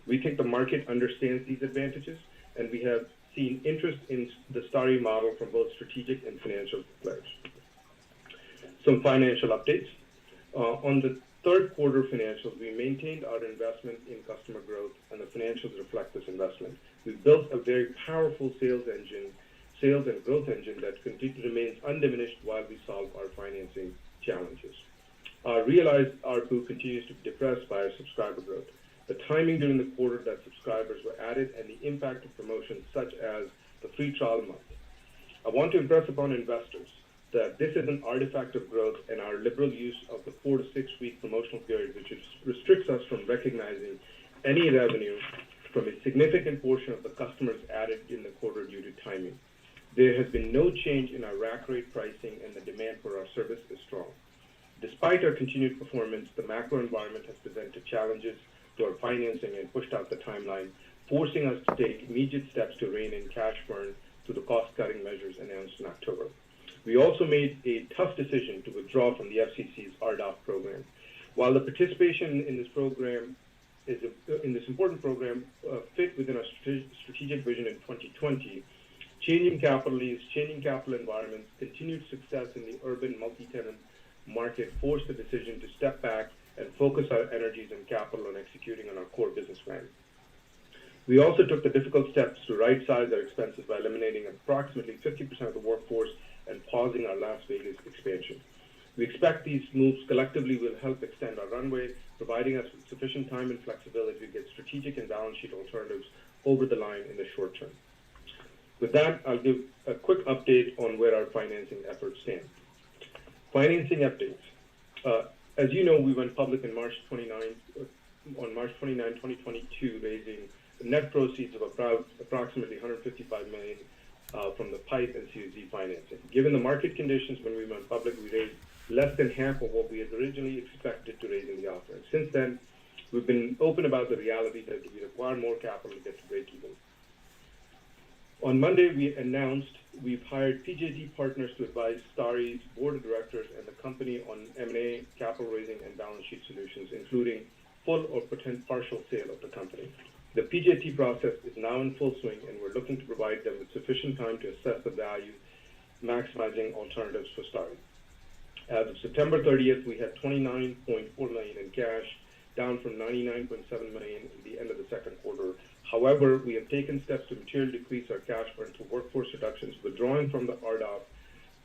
We think the market understands these advantages, and we have seen interest in the STRY model from both strategic and financial players. Some financial updates. On the third quarter financials, we maintained our investment in customer growth, and the financials reflect this investment. We've built a very powerful sales and growth engine that remains undiminished while we solve our financing challenges. Our realized ARPU continues to be depressed by our subscriber growth. The timing during the quarter that subscribers were added and the impact of promotions such as the free trial month. I want to impress upon investors that this is an artifact of growth and our liberal use of the 4 to 6 week promotional period, which restricts us from recognizing any revenue from a significant portion of the customers added in the quarter due to timing. There has been no change in our rack rate pricing, and the demand for our service is strong. Despite our continued performance, the macro environment has presented challenges to our financing and pushed out the timeline, forcing us to take immediate steps to rein in cash burn through the cost-cutting measures announced in October. We also made a tough decision to withdraw from the FCC's RDOF program. While the participation in this program in this important program fit within our strategic vision in 2020, changing capital needs, changing capital environments, continued success in the urban multi-tenant market forced the decision to step back and focus our energies and capital on executing on our core business plan. We also took the difficult steps to right-size our expenses by eliminating approximately 50% of the workforce and pausing our Las Vegas expansion. We expect these moves collectively will help extend our runway, providing us with sufficient time and flexibility to get strategic and balance sheet alternatives over the line in the short term. With that, I'll give a quick update on where our financing efforts stand. Financing updates. As you know, we went public on March 29, 2022, raising net proceeds of approximately $155 million from the PIPE and CZ financing. Given the market conditions when we went public, we raised less than half of what we had originally expected to raise in the offering. Since then, we've been open about the reality that we require more capital to get to break even. On Monday, we announced we've hired PJT Partners to advise STRY's board of directors and the company on M&A, capital raising, and balance sheet solutions, including full or partial sale of the company. The PJT process is now in full swing, and we're looking to provide them with sufficient time to assess the value, maximizing alternatives for STRY. As of September 30th, we had $29.4 million in cash, down from $99.7 million at the end of the second quarter. However, we have taken steps to materially decrease our cash burn through workforce reductions, withdrawing from the RDOF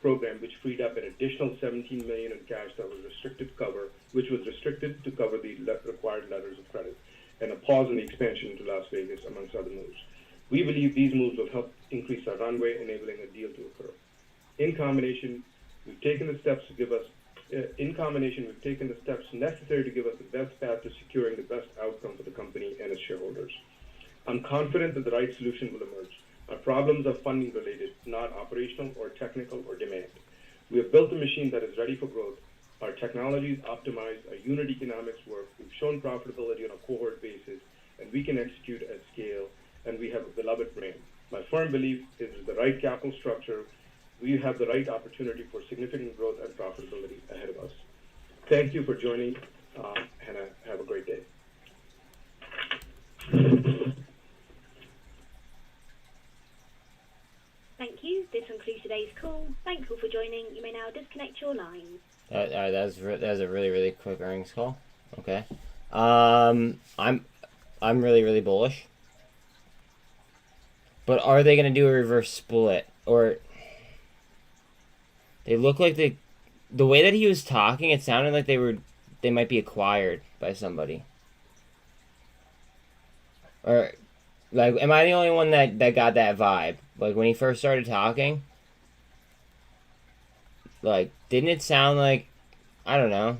program, which freed up an additional $17 million in cash that was restricted to cover the required letters of credit, and a pause in the expansion into Las Vegas, amongst other moves. We believe these moves will help increase our runway, enabling a deal to occur. In combination, we've taken the steps necessary to give us the best path to securing the best outcome for the company and its shareholders. I'm confident that the right solution will emerge. Our problems are funding related, not operational or technical or demand. We have built a machine that is ready for growth. Our technology is optimized, our unit economics work, we've shown profitability on a cohort basis, and we can execute at scale, and we have a beloved brand. My firm belief is with the right capital structure, we have the right opportunity for significant growth and profitability ahead of us. Thank you for joining, and have a great day. Thank you. This concludes today's call. Thank you for joining. You may now disconnect your lines. That was a really quick earnings call. Okay. I'm really bullish. But are they gonna do a reverse split? Or they look like the way that he was talking, it sounded like they might be acquired by somebody. Or like, am I the only one that got that vibe? Like when he first started talking, like, didn't it sound like, I don't know,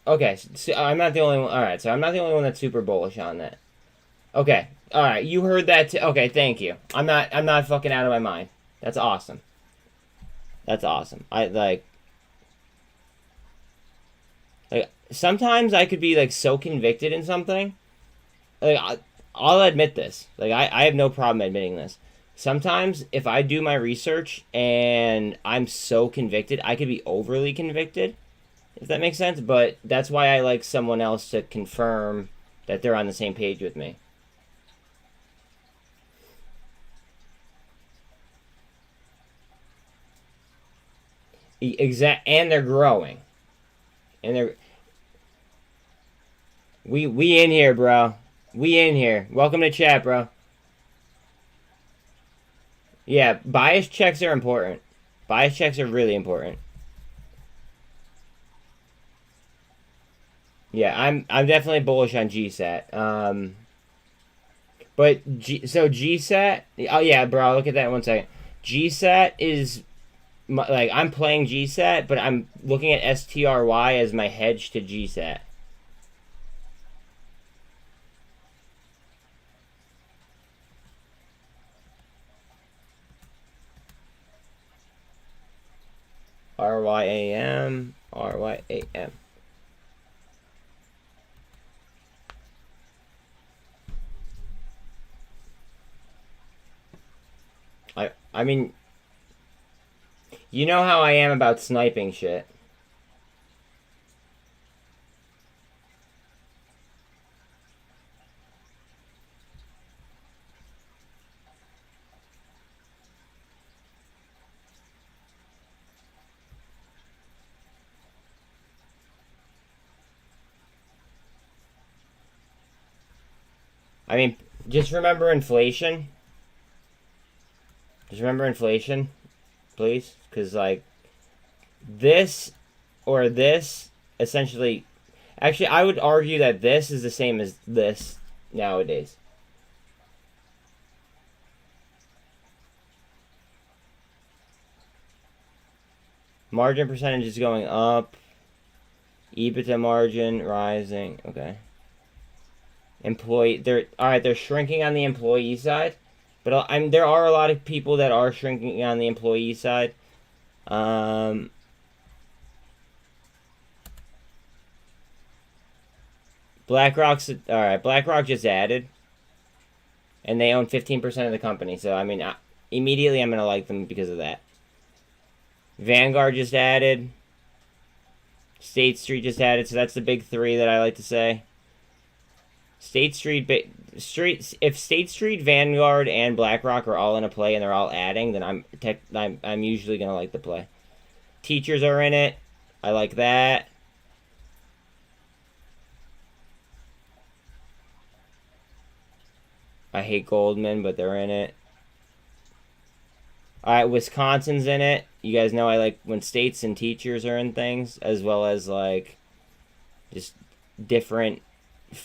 okay, so I'm not the only one. All right, so I'm not the only one that's super bullish on that. Okay, all right, you heard that too. Okay, thank you. I'm not fucking out of my mind. That's awesome. That's awesome. Like sometimes I could be like so convicted in something. Like I'll admit this. Like I have no problem admitting this. Sometimes if I do my research and I'm so convicted, I could be overly convicted, if that makes sense. But that's why I like someone else to confirm that they're on the same page with me. And they're growing. And they're... We in here, bro. We in here. Welcome to chat, bro. Yeah, bias checks are important. Bias checks are really important. Yeah, I'm definitely bullish on GSAT. But GSAT. Oh yeah, bro. Look at that 1 second. GSAT is like I'm playing GSAT, but I'm looking at STRY as my hedge to GSAT. RYAM. I mean, you know how I am about sniping shit. I mean, just remember inflation. Just remember inflation, please. Because, like, this or this, essentially... Actually, I would argue that this is the same as this nowadays. Margin percentage is going up. EBITDA margin rising. Okay. They're shrinking on the employee side. But there are a lot of people that are shrinking on the employee side. BlackRock's alright. BlackRock just added, and they own 15% of the company. So I mean, immediately I'm gonna like them because of that. Vanguard just added. State Street just added. So that's the big three that I like to say. State Street, if State Street, Vanguard, and BlackRock are all in a play and they're all adding, then I'm usually gonna like the play. Teachers are in it. I like that. I hate Goldman, but they're in it. Alright, Wisconsin's in it. You guys know I like when states and teachers are in things, as well as like just different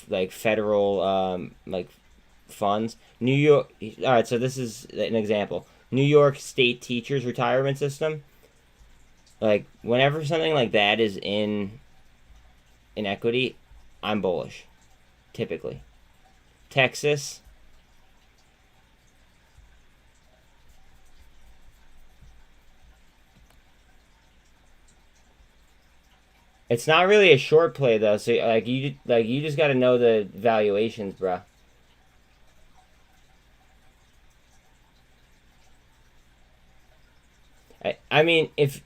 like federal like funds. New York. All right, so this is an example. New York State Teachers Retirement System. Like whenever something like that is in equity, I'm bullish. Typically, Texas. It's not really a short play though, so you just got to know the valuations, bro. I mean, if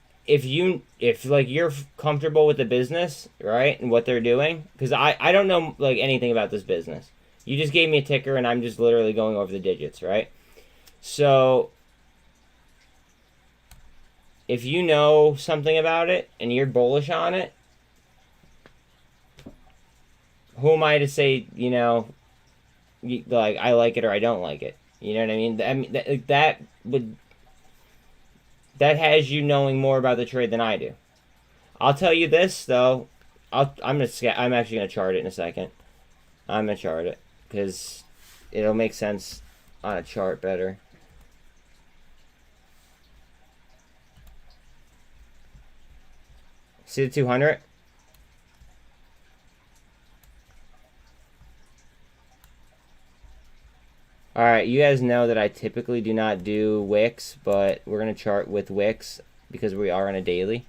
like you're comfortable with the business, right, and what they're doing, because I don't know like anything about this business. You just gave me a ticker, and I'm just literally going over the digits, right? So if you know something about it and you're bullish on it, who am I to say, you know, like I like it or I don't like it? You know what I mean? That has you knowing more about the trade than I do. I'll tell you this though. I'm actually gonna chart it in a second. I'm gonna chart it because it'll make sense on a chart better. See the 200? Alright, you guys know that I typically do not do wicks, but we're going to chart with wicks because we are on a daily.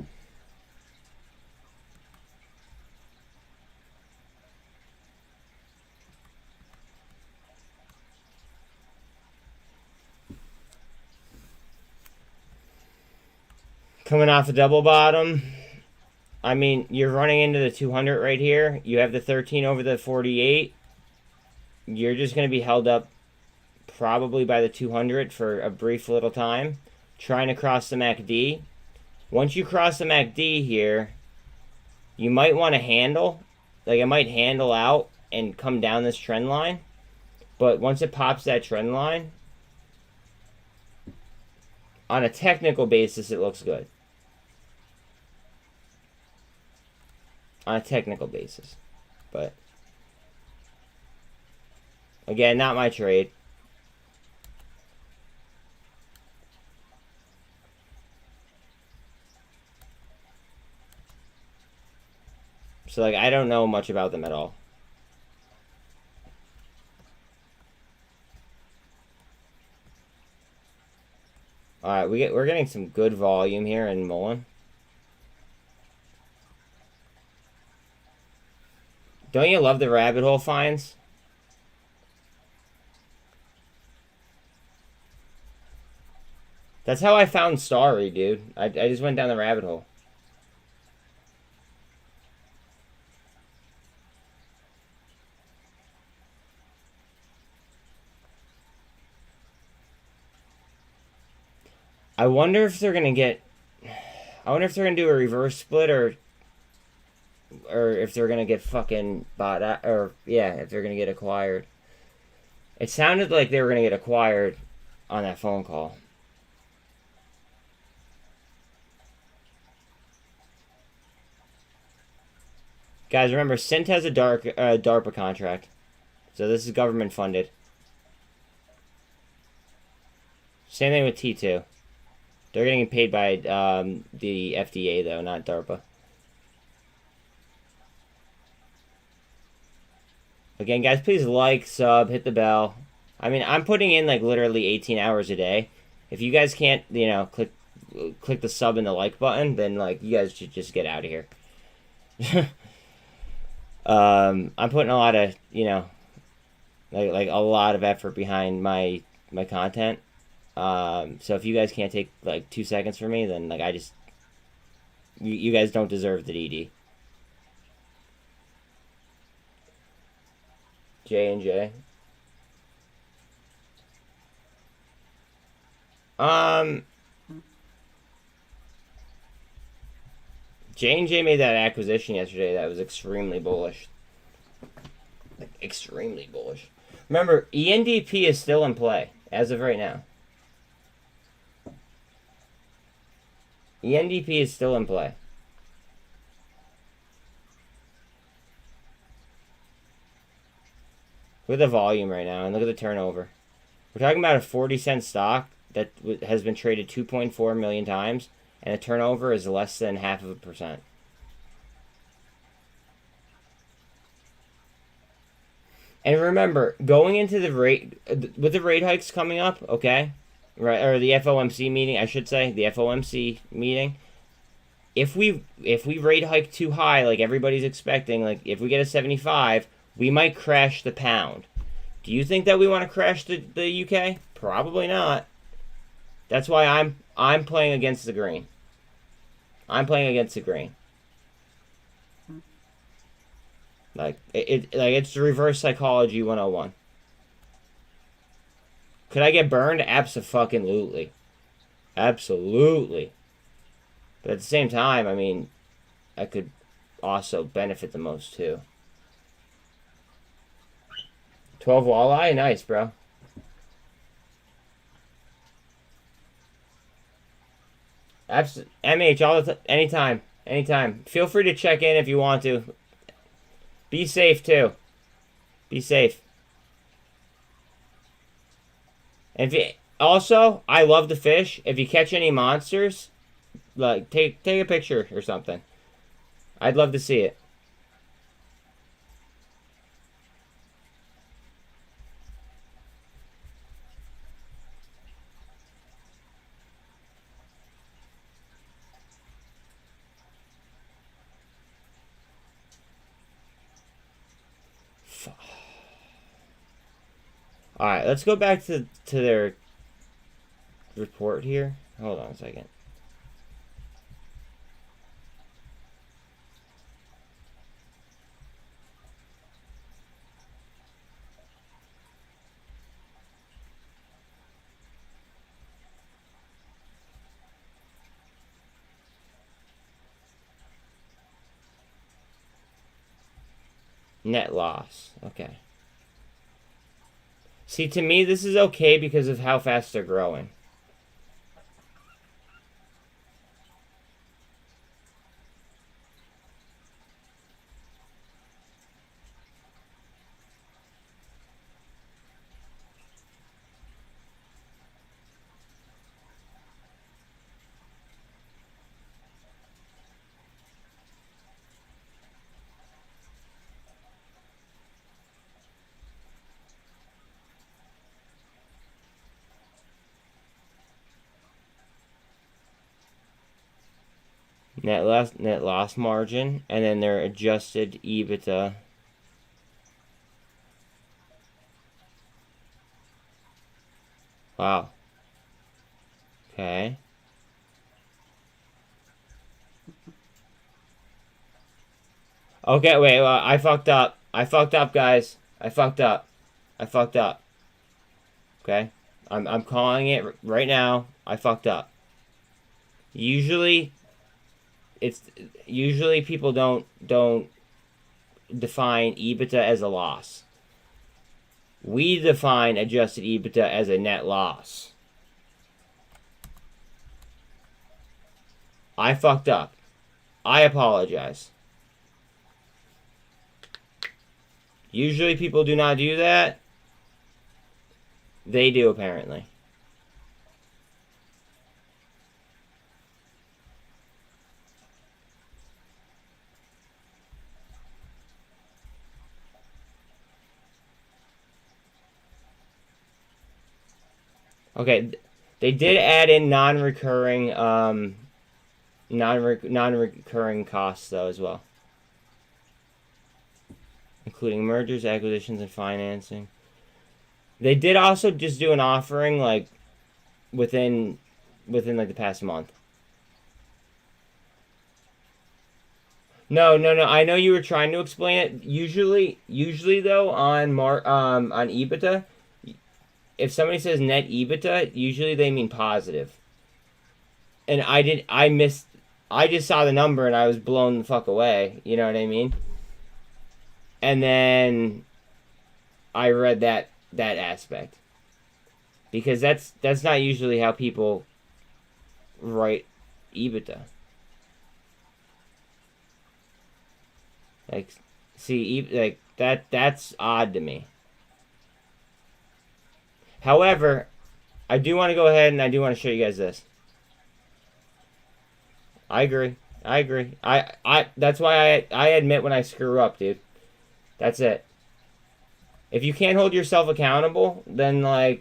Coming off a double bottom. I mean, you're running into the 200 right here. You have the 13 over the 48. You're just going to be held up probably by the 200 for a brief little time. Trying to cross the MACD. Once you cross the MACD here, you might want to handle. Like, it might handle out and come down this trend line. But once it pops that trend line, on a technical basis, it looks good. On a technical basis. But, again, not my trade. So, like, I don't know much about them at all. Alright, we're getting some good volume here in MULN. Don't you love the rabbit hole finds? That's how I found STRY, dude. I just went down the rabbit hole. I wonder if they're gonna get. I wonder if they're gonna do a reverse split or if they're gonna get fucking bought out, or yeah, if they're gonna get acquired. It sounded like they were gonna get acquired on that phone call. Guys, remember, SINT has a DARPA contract, so this is government funded. Same thing with T2. They're getting paid by the FDA, though, not DARPA. Again, guys, please like, sub, hit the bell. I mean, I'm putting in, like, literally 18 hours a day. If you guys can't, you know, click the sub and the like button, then, like, you guys should just get out of here. I'm putting a lot of, you know, like a lot of effort behind my content. So if you guys can't take like 2 seconds from me, then like you guys don't deserve the DD. J&J. J&J made that acquisition yesterday that was extremely bullish. Like, extremely bullish. Remember, ENDP is still in play as of right now. ENDP is still in play. Look at the volume right now and look at the turnover. We're talking about a 40-cent stock that has been traded 2.4 million times, and the turnover is less than 0.5%. And remember, going into the rate, with the rate hikes coming up, okay, right, or the FOMC meeting, I should say, the FOMC meeting. If we rate hike too high, like everybody's expecting, like if we get a 75, we might crash the pound. Do you think that we want to crash the UK? Probably not. That's why I'm playing against the green. I'm playing against the green. Like it's the reverse psychology 101. Could I get burned? Abso-fucking-lutely. Absolutely. But at the same time, I mean, I could also benefit the most too. 12 walleye? Nice, bro. MH, all the anytime. Anytime. Feel free to check in if you want to. Be safe, too. Be safe. And also, I love the fish. If you catch any monsters, like, take a picture or something. I'd love to see it. Alright, let's go back to their report here. Hold on a second. Net loss. Okay. See, to me, this is okay because of how fast they're growing. Net loss margin, and then their adjusted EBITDA. Wow. Okay. Okay, wait, well, I fucked up. I fucked up, guys. I fucked up. I fucked up. Okay? I'm calling it right now. I fucked up. Usually people don't define EBITDA as a loss. We define adjusted EBITDA as a net loss. I fucked up. I apologize. Usually people do not do that. They do, apparently. Okay, they did add in non-recurring costs though as well, including mergers, acquisitions, and financing. They did also just do an offering like within like the past month. No. I know you were trying to explain it. Usually though on EBITDA, if somebody says net EBITDA, usually they mean positive. And I just saw the number and I was blown the fuck away. You know what I mean? And then I read that aspect. Because that's not usually how people write EBITDA. Like, see, like that's odd to me. However, I do want to go ahead and I do want to show you guys this. I agree. That's why I admit when I screw up, dude. That's it. If you can't hold yourself accountable, then how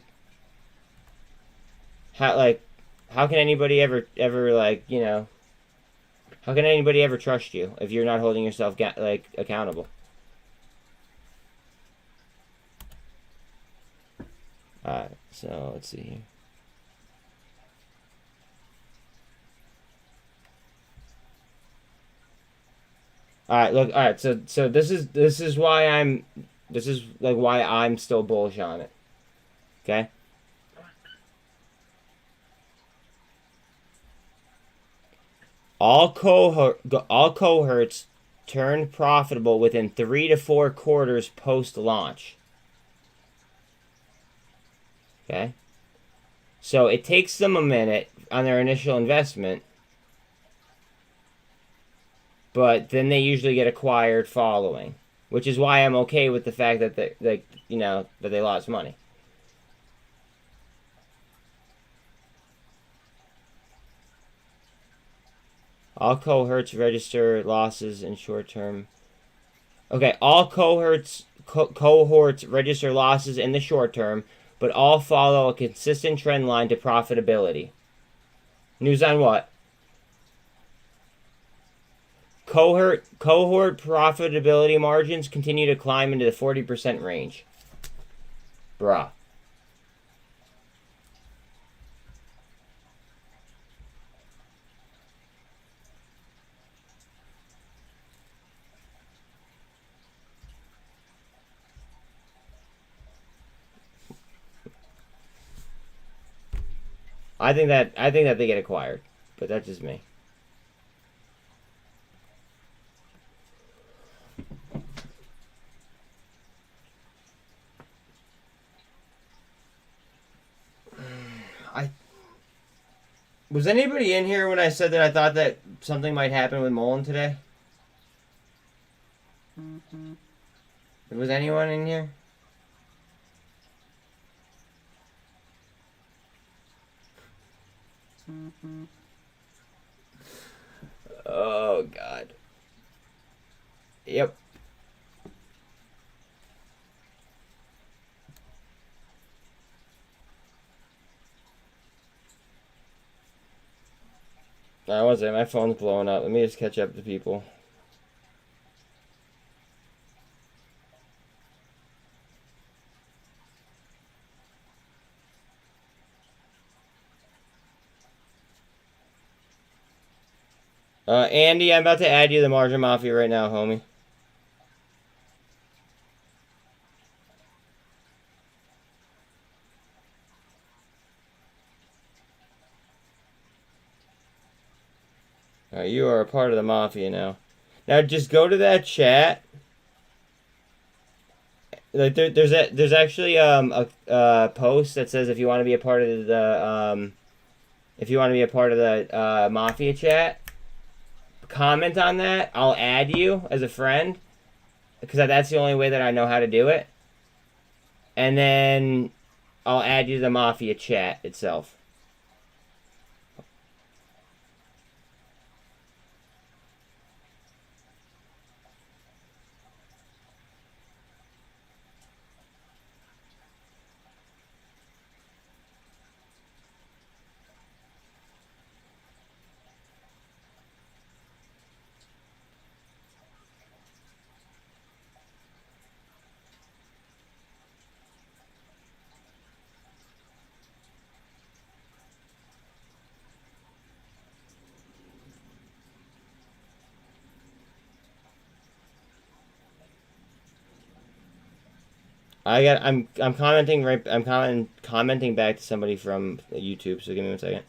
can anybody ever like, you know, how can anybody ever trust you if you're not holding yourself accountable? Alright, so let's see here. Alright, look, alright, so this is why I'm still bullish on it. Okay? All cohorts turned profitable within 3 to 4 quarters post-launch. Okay? So it takes them a minute on their initial investment, but then they usually get acquired following, which is why I'm okay with the fact that that they lost money. All cohorts register losses in short term. Okay, all cohorts register losses in the short term, but all follow a consistent trend line to profitability. News on what? Cohort profitability margins continue to climb into the 40% range. Bruh. I think that they get acquired, but that's just me. Was anybody in here when I said that I thought that something might happen with MULN today? Was anyone in here? Oh, God. Yep. I wasn't. My phone's blowing up. Let me just catch up to people. Andy, I'm about to add you to the Margin Mafia right now, homie. Alright, you are a part of the Mafia now. Now just go to that chat. Like there's actually a post that says if you want to be a part of the Mafia chat, comment on that. I'll add you as a friend because that's the only way that I know how to do it. And then I'll add you to the Mafia chat itself. I'm commenting back to somebody from YouTube, so give me 1 second.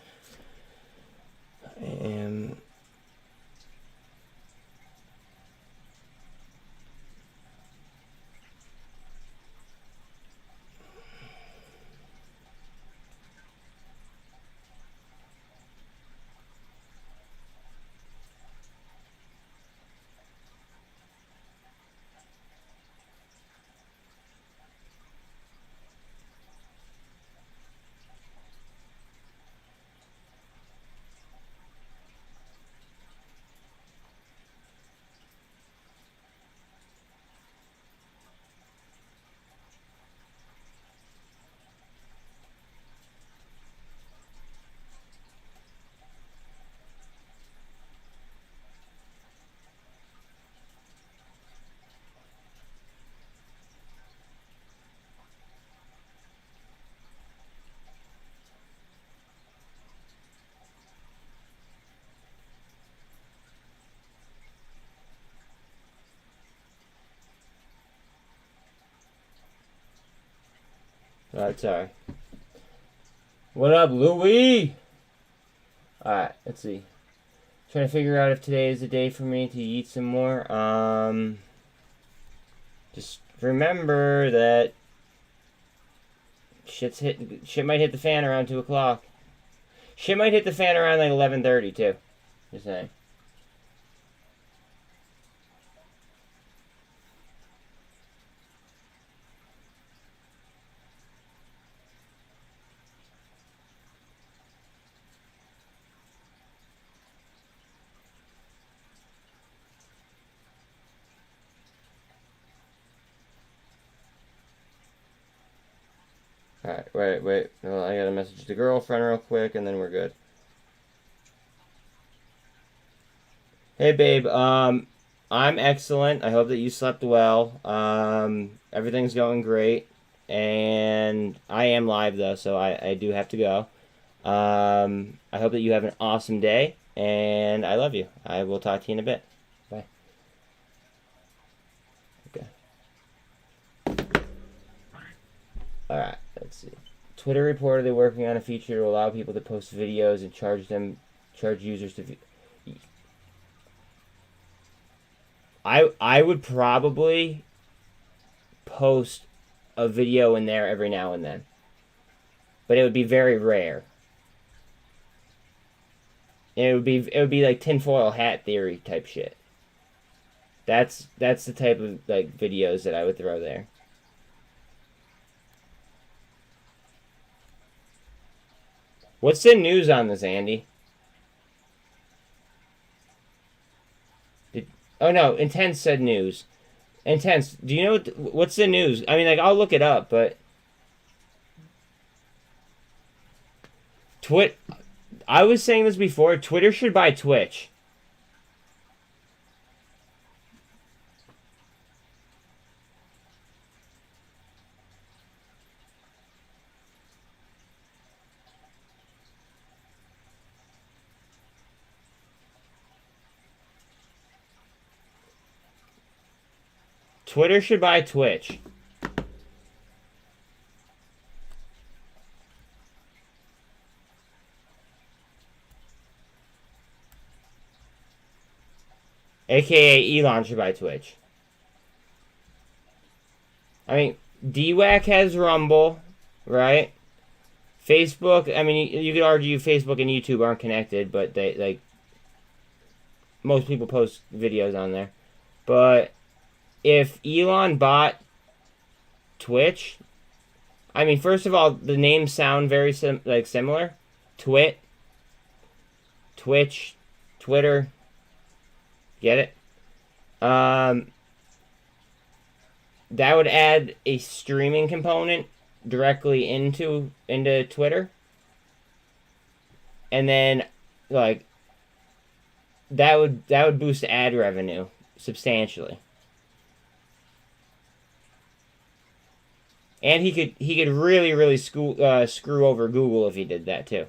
I am Alright, sorry. What up, Louie? Alright, let's see. Trying to figure out if today is the day for me to eat some more. Just remember that shit might hit the fan around 2 o'clock. Shit might hit the fan around like 11:30 too. Just saying. Alright, wait. Well, I gotta message the girlfriend real quick and then we're good. Hey babe, I'm excellent. I hope that you slept well. Everything's going great. And I am live though, so I do have to go. I hope that you have an awesome day, and I love you. I will talk to you in a bit. Bye. Okay. Alright, let's see. Twitter reportedly working on a feature to allow people to post videos and charge users to view. I would probably post a video in there every now and then, but it would be very rare. And it would be like tinfoil hat theory type shit. That's the type of like videos that I would throw there. What's the news on this, Andy? Oh no, Intense said news. Intense, do you know what's the news? I mean, like, I'll look it up, but I was saying this before, Twitter should buy Twitch. Twitter should buy Twitch. AKA Elon should buy Twitch. I mean, DWAC has Rumble, right? Facebook, I mean, you could argue Facebook and YouTube aren't connected, but they, like, most people post videos on there. But if Elon bought Twitch, I mean, first of all, the names sound very similar. Twitch, Twitter. Get it? That would add a streaming component directly into Twitter. And then, like, that would boost ad revenue substantially. And he could really screw over Google if he did that too.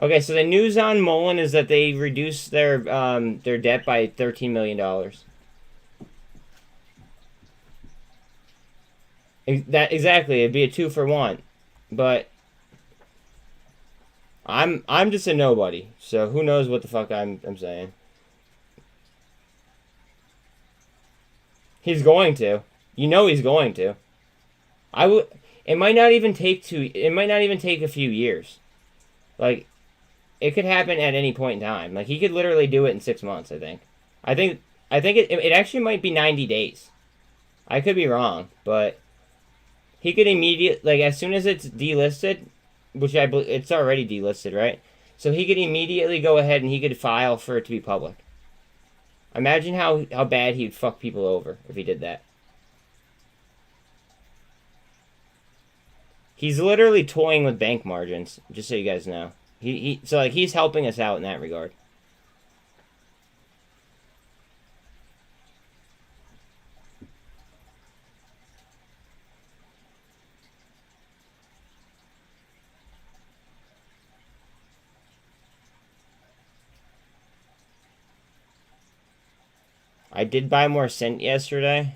Okay, so the news on MULN is that they reduced their debt by $13 million. That exactly, it'd be a 2-for-1, but I'm just a nobody, so who knows what the fuck I'm saying. He's going to. You know he's going to. It might not even take a few years. Like, it could happen at any point in time. Like, he could literally do it in 6 months, I think. I think it actually might be 90 days. I could be wrong, but he could immediately, like, as soon as it's delisted, which I believe it's already delisted, right? So he could immediately go ahead and he could file for it to be public. Imagine how bad he'd fuck people over if he did that. He's literally toying with bank margins, just so you guys know. So like he's helping us out in that regard. I did buy more SINT yesterday.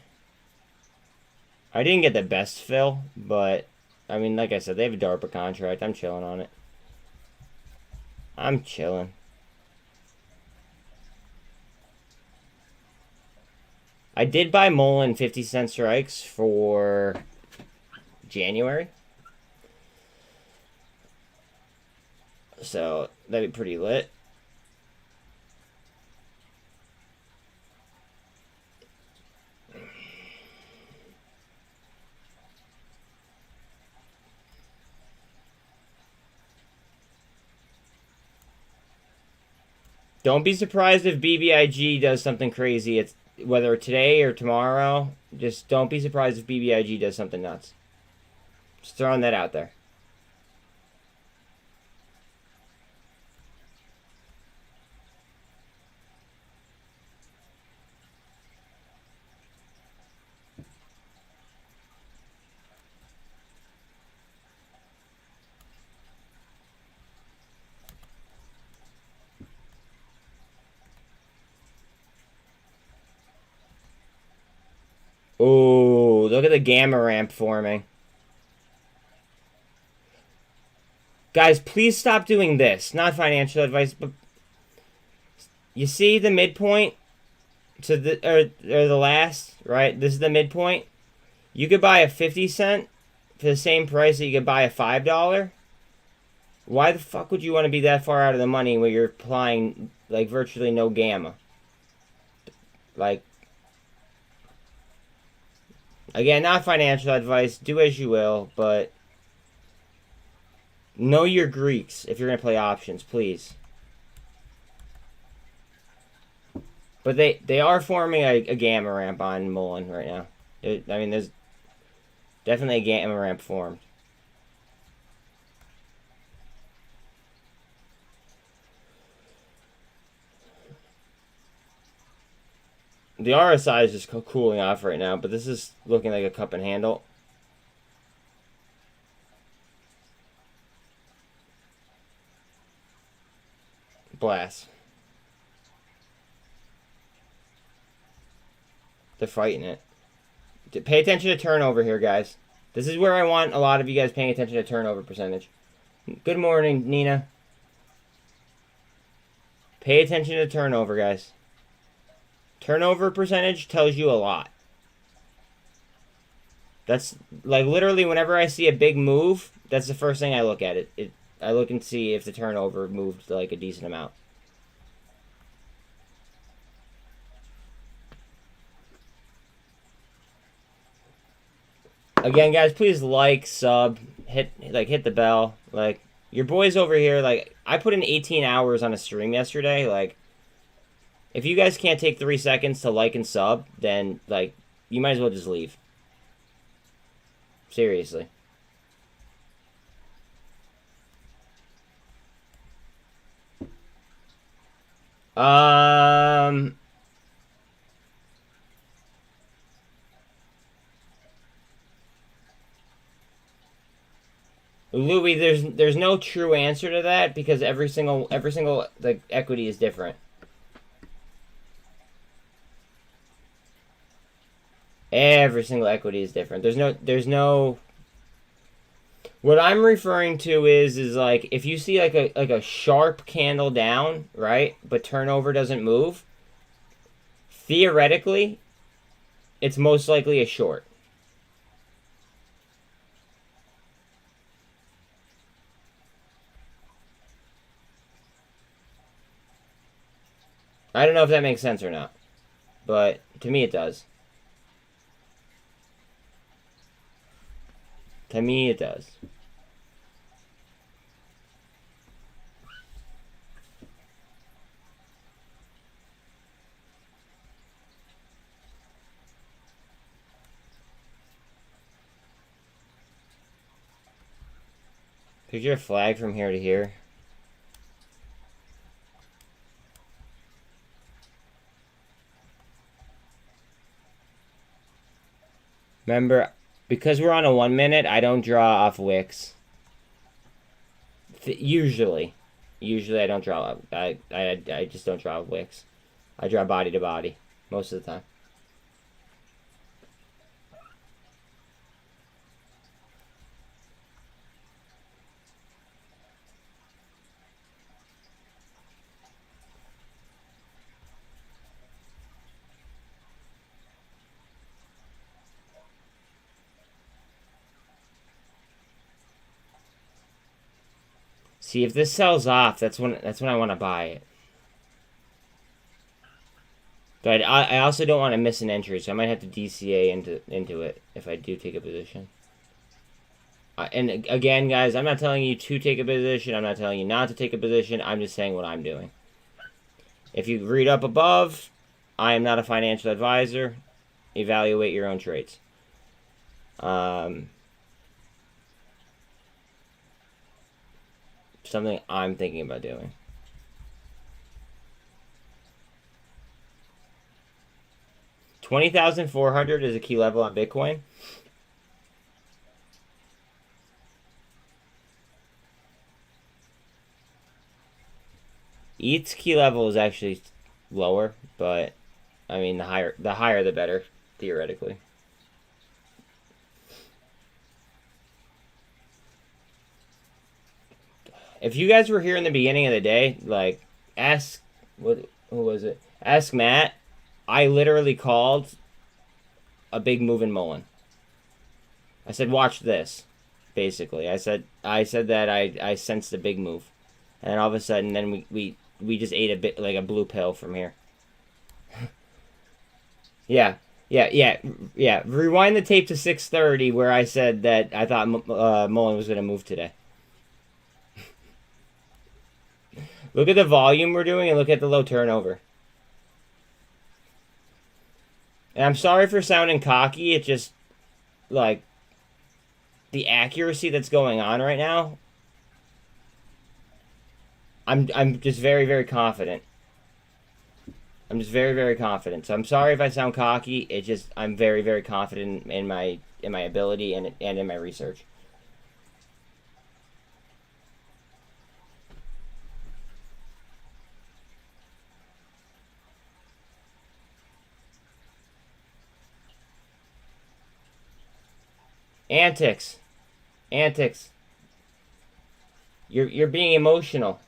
I didn't get the best fill, but I mean, like I said, they have a DARPA contract. I'm chilling on it. I'm chilling. I did buy MULN 50-cent strikes for January. So that'd be pretty lit. Don't be surprised if BBIG does something crazy. It's whether today or tomorrow. Just don't be surprised if BBIG does something nuts. Just throwing that out there. Ooh, look at the gamma ramp forming. Guys, please stop doing this. Not financial advice, but you see the midpoint to the or the last, right? This is the midpoint. You could buy a 50 cent for the same price that you could buy a $5. Why the fuck would you want to be that far out of the money when you're applying, like, virtually no gamma? Like, again, not financial advice. Do as you will, but know your Greeks if you're going to play options, please. But they are forming a gamma ramp on MULN right now. I mean, there's definitely a gamma ramp formed. The RSI is just cooling off right now, but this is looking like a cup and handle. Blast. They're fighting it. Pay attention to turnover here, guys. This is where I want a lot of you guys paying attention to turnover percentage. Good morning, Nina. Pay attention to turnover, guys. Turnover percentage tells you a lot. That's like literally whenever I see a big move, that's the first thing I look at. I look and see if the turnover moved like a decent amount. Again, guys, please like, sub, hit the bell. Like, your boys over here, like, I put in 18 hours on a stream yesterday. Like, if you guys can't take 3 seconds to like and sub, then, like, you might as well just leave. Seriously. Louis, there's no true answer to that because every single like equity is different. Every single equity is different. There's no. What I'm referring to is like if you see like a sharp candle down, right, but turnover doesn't move. Theoretically, it's most likely a short. I don't know if that makes sense or not, but to me it does. To me it does. Picture a flag from here to here. Remember, because we're on a 1 minute, I don't draw off wicks. Usually I don't draw. I just don't draw wicks. I draw body to body most of the time. See, if this sells off, that's when I want to buy it. But I also don't want to miss an entry, so I might have to DCA into it if I do take a position. And again, guys, I'm not telling you to take a position. I'm not telling you not to take a position. I'm just saying what I'm doing. If you read up above, I am not a financial advisor. Evaluate your own trades. Something I'm thinking about doing. $20,400 is a key level on Bitcoin. ETH's key level is actually lower, but I mean the higher the better, theoretically. If you guys were here in the beginning of the day, like, who was it? Ask Matt. I literally called a big move in MULN. I said, watch this. Basically, I said that I sensed a big move, and all of a sudden, then we just ate a bit like a blue pill from here. Yeah. Rewind the tape to 6:30 where I said that I thought MULN was going to move today. Look at the volume we're doing and look at the low turnover. And I'm sorry for sounding cocky. It just, like, the accuracy that's going on right now, I'm just very, very confident. I'm just very, very confident. So I'm sorry if I sound cocky. It just, I'm very, very confident in my ability and in my research. Antics. You're being emotional.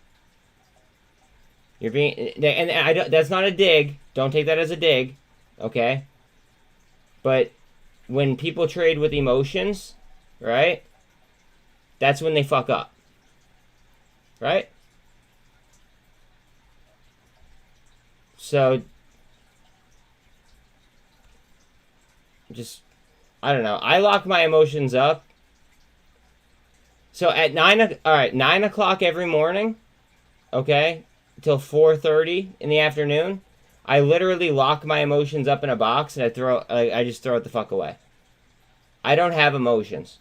You're being, and I don't, that's not a dig. Don't take that as a dig, okay? But when people trade with emotions, right? That's when they fuck up. Right? So just, I don't know. I lock my emotions up. So at 9 o'clock every morning, okay, till 4:30 in the afternoon, I literally lock my emotions up in a box and I just throw it the fuck away. I don't have emotions.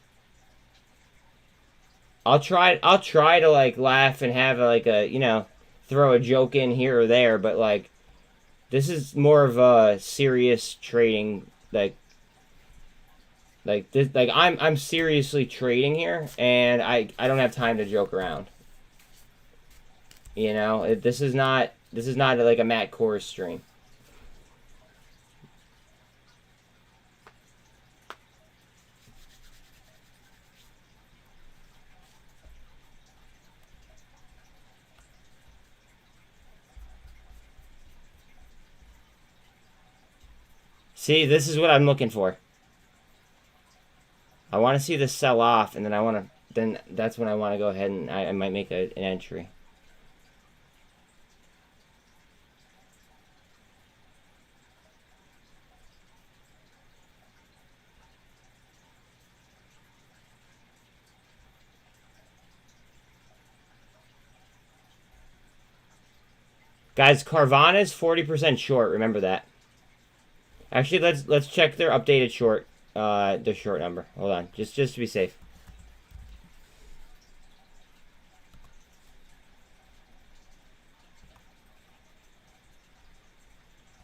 I'll try to like laugh and have like a, you know, throw a joke in here or there, but like this is more of a serious trading, like this, like I'm seriously trading here, and I don't have time to joke around. You know, this is not like a Matt Kors stream. See, this is what I'm looking for. I want to see this sell off, and then that's when I want to go ahead and I might make an entry. Guys, Carvana is 40% short. Remember that. Actually, let's check their updated short, their short number. Hold on, just to be safe.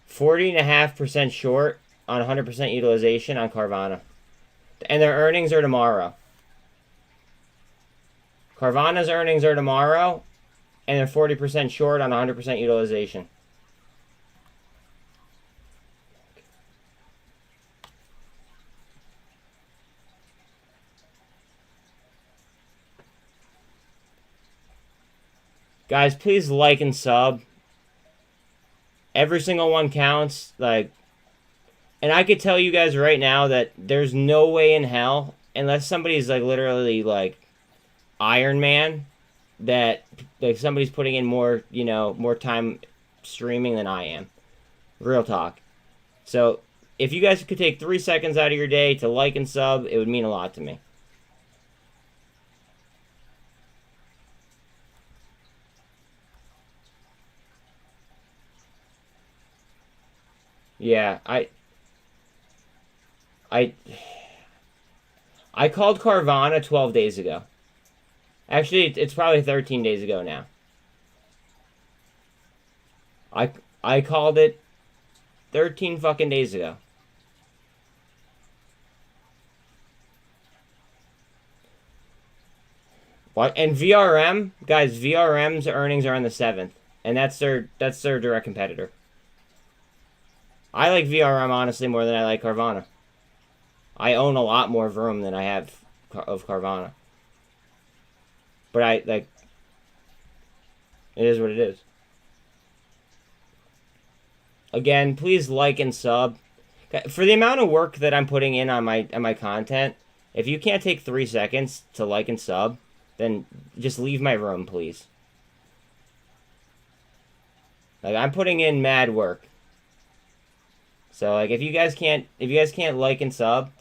$40.5% short on 100% utilization on Carvana, and their earnings are tomorrow. Carvana's earnings are tomorrow, and they're 40% short on 100% utilization. Guys, please like and sub. Every single one counts. Like, and I could tell you guys right now that there's no way in hell, unless somebody's like literally like Iron Man, that like somebody's putting in more, you know, more time streaming than I am. Real talk. So if you guys could take 3 seconds out of your day to like and sub, it would mean a lot to me. Yeah, I called Carvana 12 days ago. Actually, it's probably 13 days ago now. I called it 13 fucking days ago. What? And VRM, guys, VRM's earnings are on the 7th, and that's their direct competitor. I like VRM honestly more than I like Carvana. I own a lot more Vroom than I have of Carvana. But I like, it is what it is. Again, please like and sub. For the amount of work that I'm putting in on my content, If you can't take 3 seconds to like and sub, then just leave my room, please. Like, I'm putting in mad work. So, like, if you guys can't like and sub,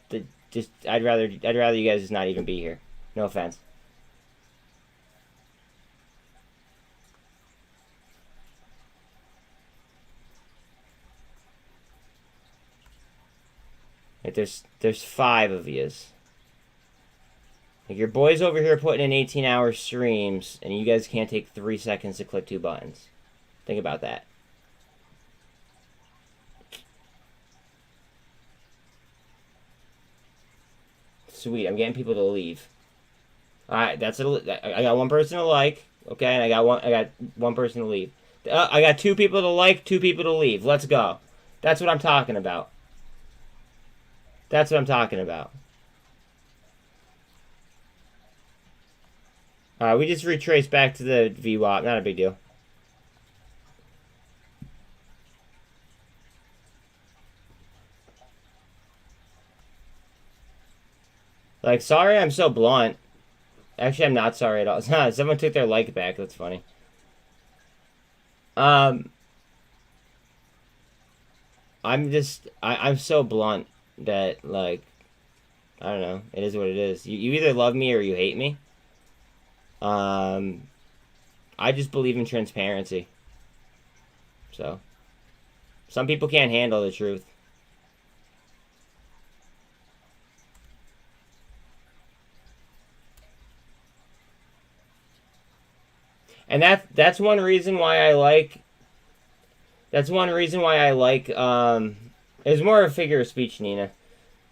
just I'd rather you guys just not even be here. No offense. Like, there's 5 of yous. Like, your boy's over here putting in 18-hour streams, and you guys can't take 3 seconds to click 2 buttons. Think about that. Sweet, I'm getting people to leave. Alright, I got 1 person to like, okay, and I got one person to leave. I got 2 people to like, 2 people to leave. Let's go. That's what I'm talking about. That's what I'm talking about. Alright, we just retraced back to the VWAP. Not a big deal. Like, sorry I'm so blunt. Actually, I'm not sorry at all. Someone took their like back. That's funny. I'm so blunt that, like, I don't know. It is what it is. You either love me or you hate me. I just believe in transparency. So, some people can't handle the truth. And that's one reason why I like. That's one reason why I like. It's more a figure of speech, Nina.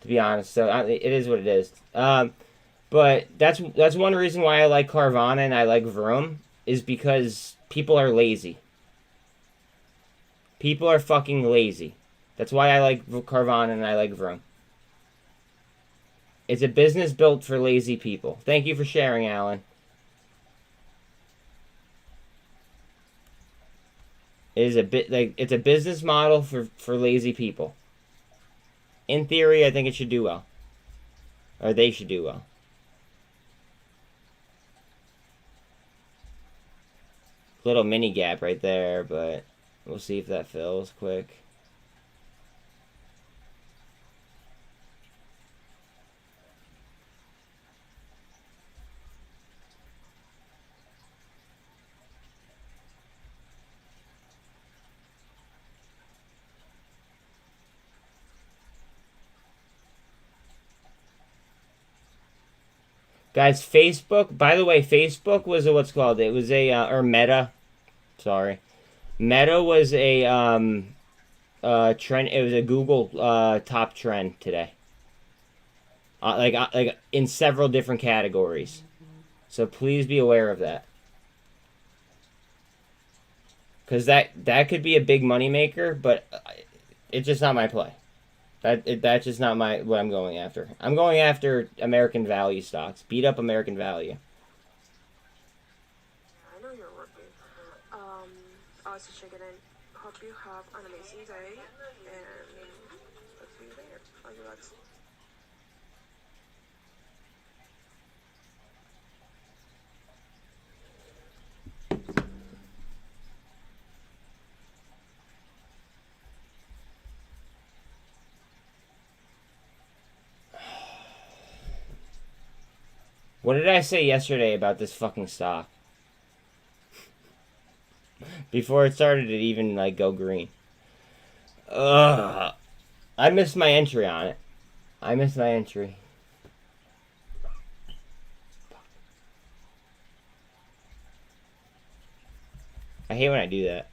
To be honest, so it is what it is. But that's one reason why I like Carvana and I like Vroom is because people are lazy. People are fucking lazy. That's why I like Carvana and I like Vroom. It's a business built for lazy people. Thank you for sharing, Alan. It is it's a business model for lazy people. In theory, I think it should do well. Or they should do well. Little mini gap right there, but we'll see if that fills quick. Guys, Facebook, by the way, Facebook was a, what's called, it was a, or Meta, sorry. Meta was a, trend, it was a Google, top trend today. Like in several different categories. So please be aware of that. Because that could be a big moneymaker, but it's just not my play. That's just not what I'm going after. I'm going after American value stocks. Beat up American value. I know you're working. I was just checking in. Hope you have an amazing day, and let's see you later. I'll be back. What did I say yesterday about this fucking stock? Before it started to even, like, go green. Ugh. I missed my entry on it. I missed my entry. I hate when I do that.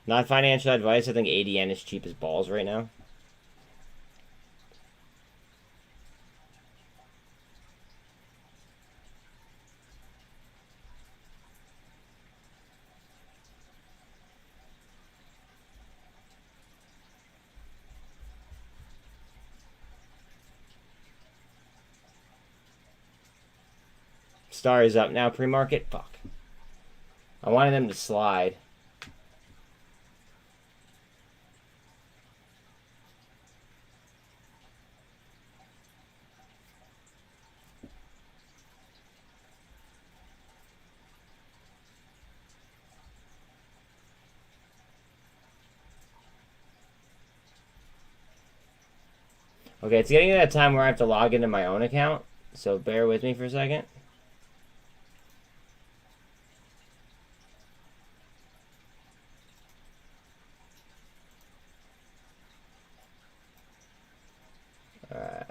Not financial advice. I think ADN is cheap as balls right now. Star is up now, pre-market. Fuck. I wanted them to slide. Okay, it's getting to that time where I have to log into my own account, so bear with me for a second. Alright.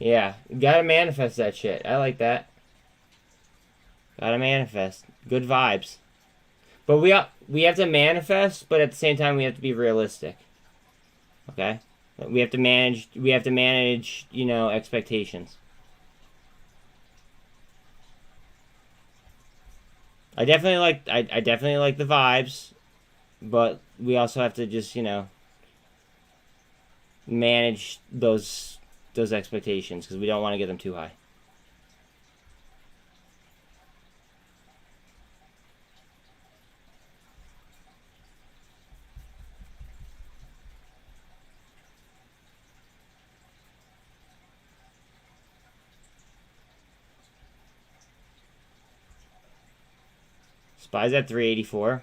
Yeah, gotta manifest that shit. I like that. Gotta manifest. Good vibes. But we have to manifest, but at the same time we have to be realistic. Okay? We have to manage, you know, expectations. I definitely like the vibes, but we also have to just, you know, manage those expectations because we don't want to get them too high. SPY's at 384.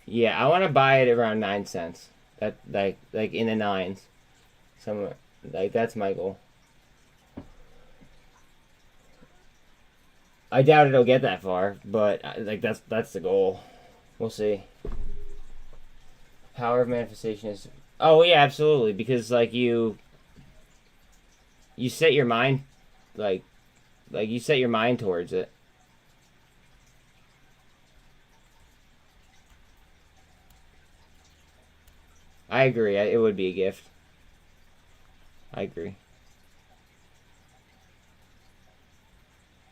Yeah, I want to buy it around 9 cents. That like in the nines, somewhere. Like that's my goal. I doubt it'll get that far, but like that's the goal. We'll see. Power of manifestation is. Oh yeah, absolutely. Because like you set your mind, like you set your mind towards it. I agree. It would be a gift. I agree.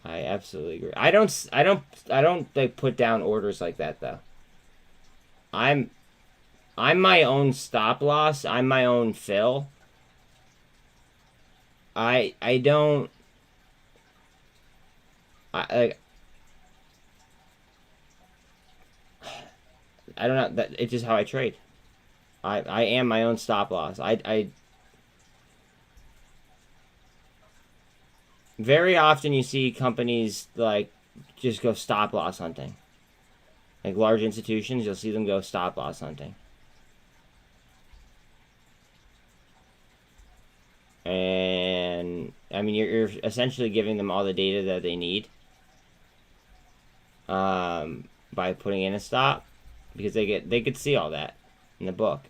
I absolutely agree. I don't like put down orders like that though. I'm my own stop loss. I'm my own fill. I don't. I don't know. That it's just how I trade. I am my own stop loss. I very often you see companies like just go stop loss hunting. Like large institutions, you'll see them go stop loss hunting. And I mean, you're essentially giving them all the data that they need by putting in a stop because they could see all that in the book.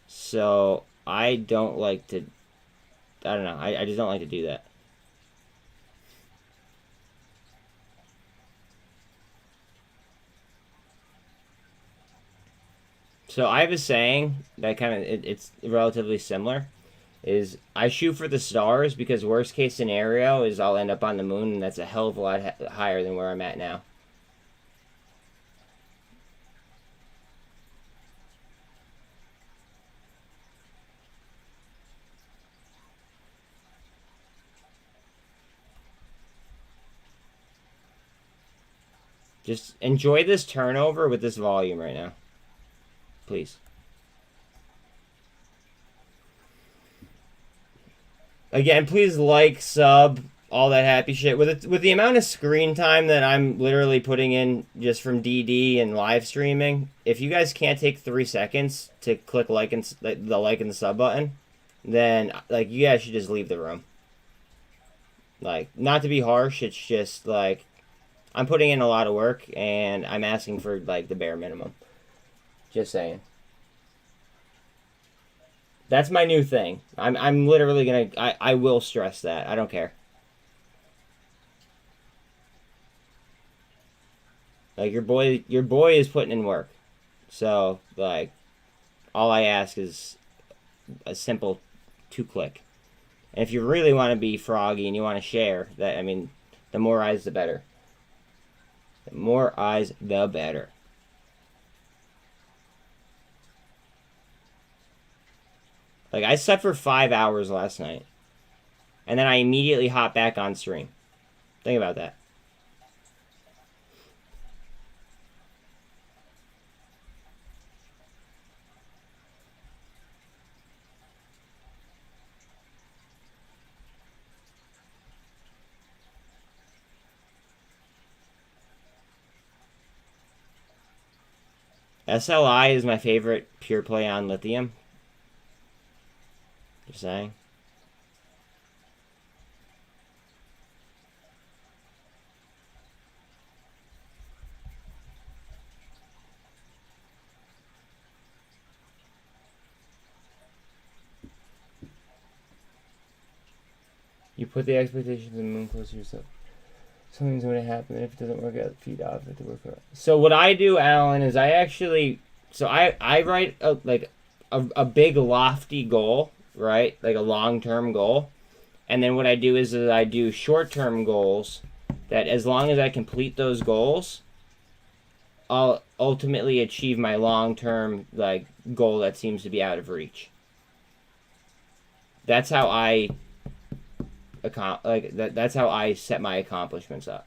So I don't like to. I don't know. I just don't like to do that. So I have a saying that kind of it's relatively similar. Is I shoot for the stars because worst case scenario is I'll end up on the moon, and that's a hell of a lot higher than where I'm at now. Just enjoy this turnover with this volume right now. Please. Again, please like, sub, all that happy shit. With the amount of screen time that I'm literally putting in just from DD and live streaming, if you guys can't take 3 seconds to click like and the like and the sub button, then like you guys should just leave the room. Like, not to be harsh, it's just like I'm putting in a lot of work and I'm asking for like the bare minimum. Just saying. That's my new thing. I'm literally gonna. I will stress that. I don't care. Like your boy is putting in work. So like, all I ask is a simple 2-click. And if you really want to be froggy and you want to share, that, I mean, the more eyes, the better. The more eyes, the better. Like, I slept for 5 hours last night. And then I immediately hopped back on stream. Think about that. SLI is my favorite pure play on lithium. Just saying. You put the expectations of the moon close to yourself. Something's going to happen. If it doesn't work out, feed off it to work out. So what I do, Alan, is I actually... So I write a big lofty goal, right? Like a long-term goal. And then what I do is I do short-term goals that as long as I complete those goals, I'll ultimately achieve my long-term like goal that seems to be out of reach. That's how I... that's how I set my accomplishments up.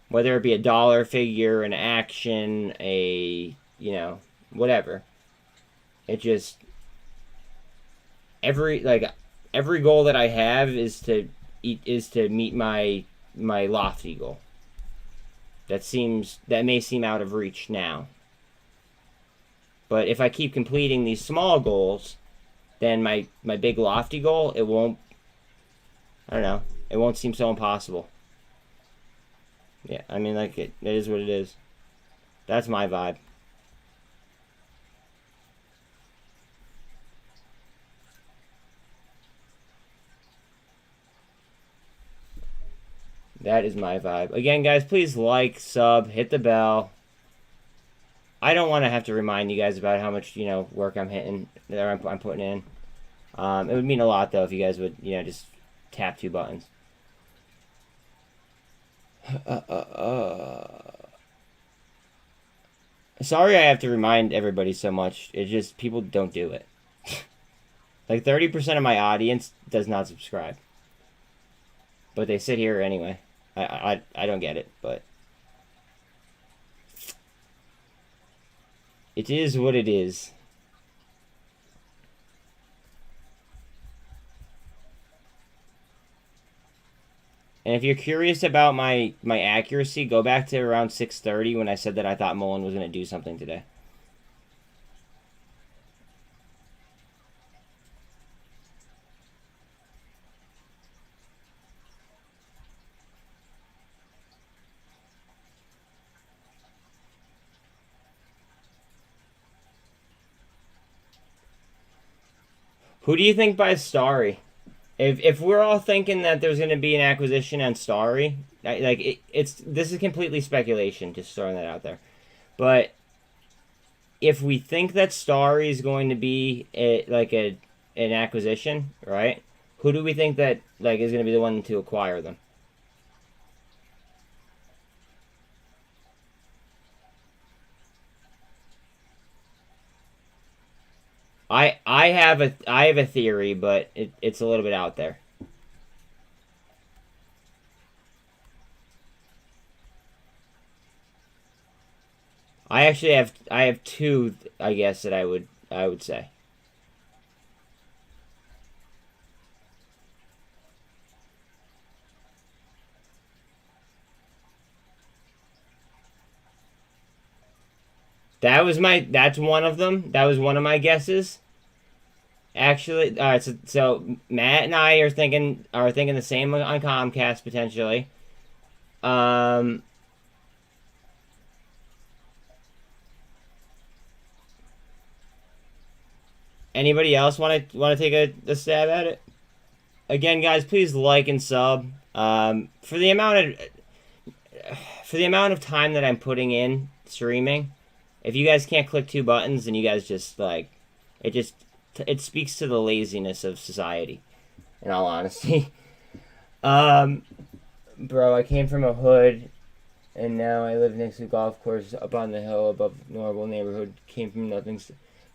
Whether it be a dollar figure, an action, a, you know, whatever. It just every goal that I have is to meet my lofty goal. That may seem out of reach now. But if I keep completing these small goals, then my big lofty goal, it won't seem so impossible. Yeah, I mean, like, it is what it is. That's my vibe. That is my vibe. Again, guys, please like, sub, hit the bell. I don't want to have to remind you guys about how much, you know, work I'm putting in. It would mean a lot, though, if you guys would, you know, just tap 2 buttons. Sorry I have to remind everybody so much. It's just people don't do it. Like 30% of my audience does not subscribe. But they sit here anyway. I don't get it, but it is what it is. And if you're curious about my accuracy, go back to around 6:30 when I said that I thought MULN was going to do something today. Who do you think buys STRY? If we're all thinking that there's going to be an acquisition on STRY, this is completely speculation, just throwing that out there. But if we think that STRY is going to be an acquisition, right? Who do we think that is going to be the one to acquire them? I have a theory, but it's a little bit out there. I have 2, I guess, that I would say. That's one of them. That was one of my guesses. Actually, all right. So Matt and I are thinking the same on Comcast potentially. Anybody else want to take a stab at it? Again, guys, please like and sub. For the amount of time that I'm putting in streaming, if you guys can't click 2 buttons, then you guys just like it speaks to the laziness of society. In all honesty, bro, I came from a hood, and now I live next to a golf course up on the hill above normal neighborhood. Came from nothing,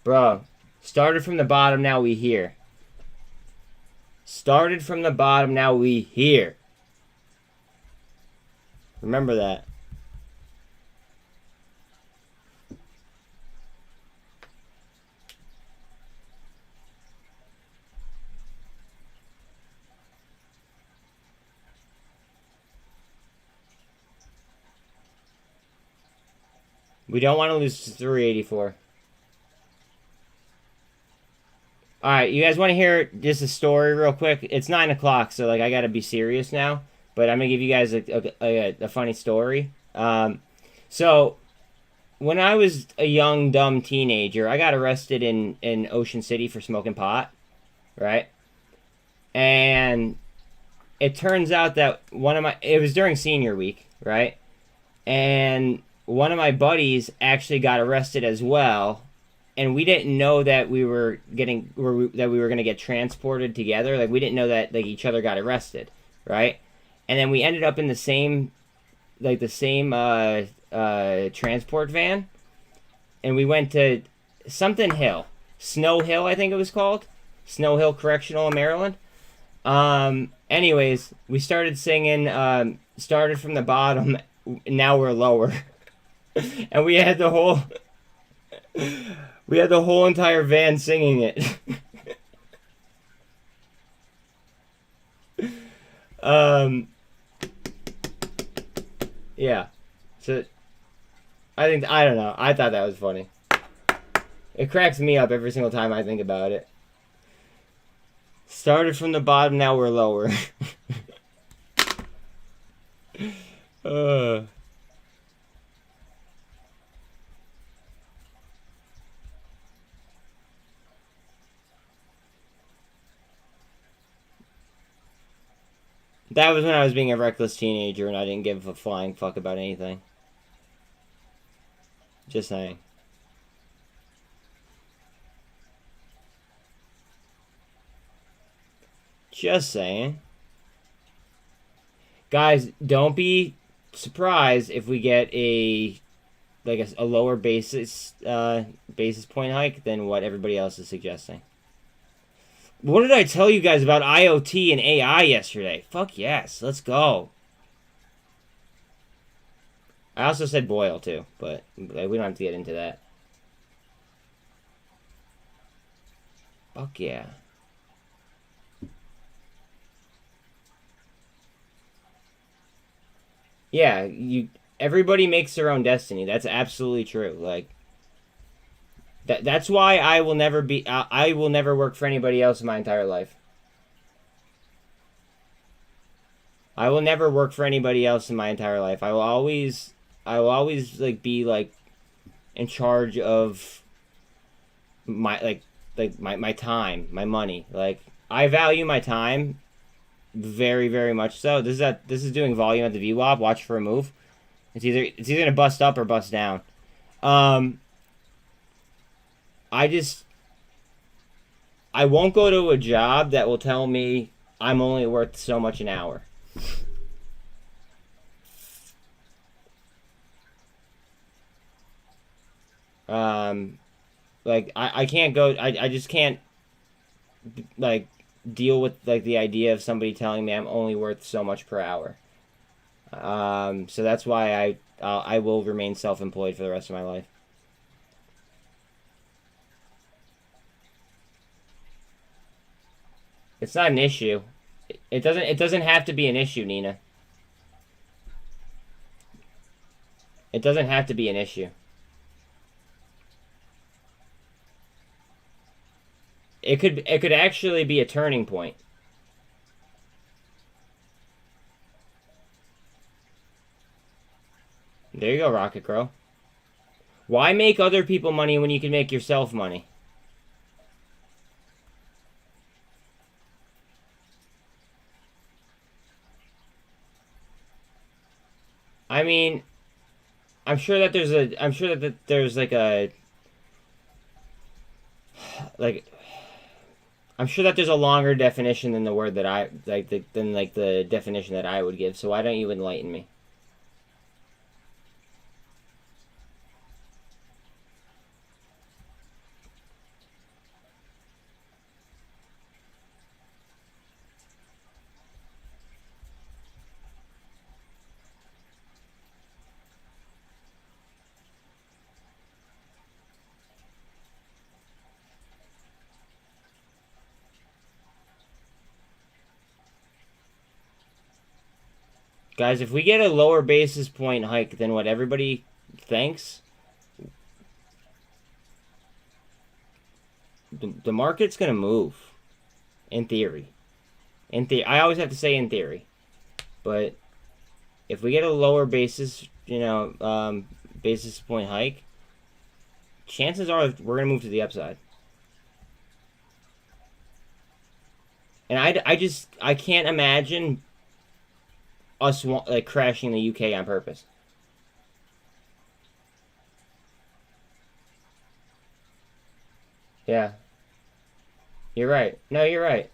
bro. Started from the bottom, now we here. Started from the bottom, now we here. Remember that. We don't want to lose to 384. Alright, you guys want to hear just a story real quick? It's 9 o'clock, so like I gotta be serious now. But I'm gonna give you guys a funny story. So, when I was a young, dumb teenager, I got arrested in Ocean City for smoking pot. Right? And it turns out that it was during senior week, right? And one of my buddies actually got arrested as well, and we didn't know that we were going to get transported together. Like, we didn't know that like each other got arrested, right? And then we ended up in the same transport van, and we went to something Hill, Snow Hill, I think it was called, Snow Hill Correctional in Maryland. Anyways, we started singing. Started from the bottom, now we're lower. And we had the whole entire van singing it. Yeah. So I don't know. I thought that was funny. It cracks me up every single time I think about it. Started from the bottom, now we're lower. That was when I was being a reckless teenager and I didn't give a flying fuck about anything. Just saying. Just saying. Guys, don't be surprised if we get a lower basis point hike than what everybody else is suggesting. What did I tell you guys about IOT and AI yesterday? Fuck yes, let's go. I also said boil too, but we don't have to get into that. Fuck yeah. Yeah, everybody makes their own destiny. That's absolutely true. Like, that's why I will never work for anybody else in my entire life. I will never work for anybody else in my entire life. I will always like be like in charge of my my time, my money. Like, I value my time very, very much so. This is doing volume at the VWAP. Watch for a move. It's either gonna bust up or bust down. I won't go to a job that will tell me I'm only worth so much an hour. Like, I can't go, I just can't, like, deal with, like, the idea of somebody telling me I'm only worth so much per hour. So that's why I will remain self-employed for the rest of my life. It's not an issue. It doesn't have to be an issue, Nina. It doesn't have to be an issue. It could actually be a turning point. There you go, Rocket Crow. Why make other people money when you can make yourself money? I mean, I'm sure that there's like a I'm sure that there's a longer definition than the word that I than the definition that I would give. So why don't you enlighten me? Guys, if we get a lower basis point hike than what everybody thinks, the market's going to move. In theory. I always have to say in theory. But if we get a lower basis, basis point hike, chances are we're going to move to the upside. And I can't imagine us crashing the UK on purpose. Yeah. You're right. No, you're right.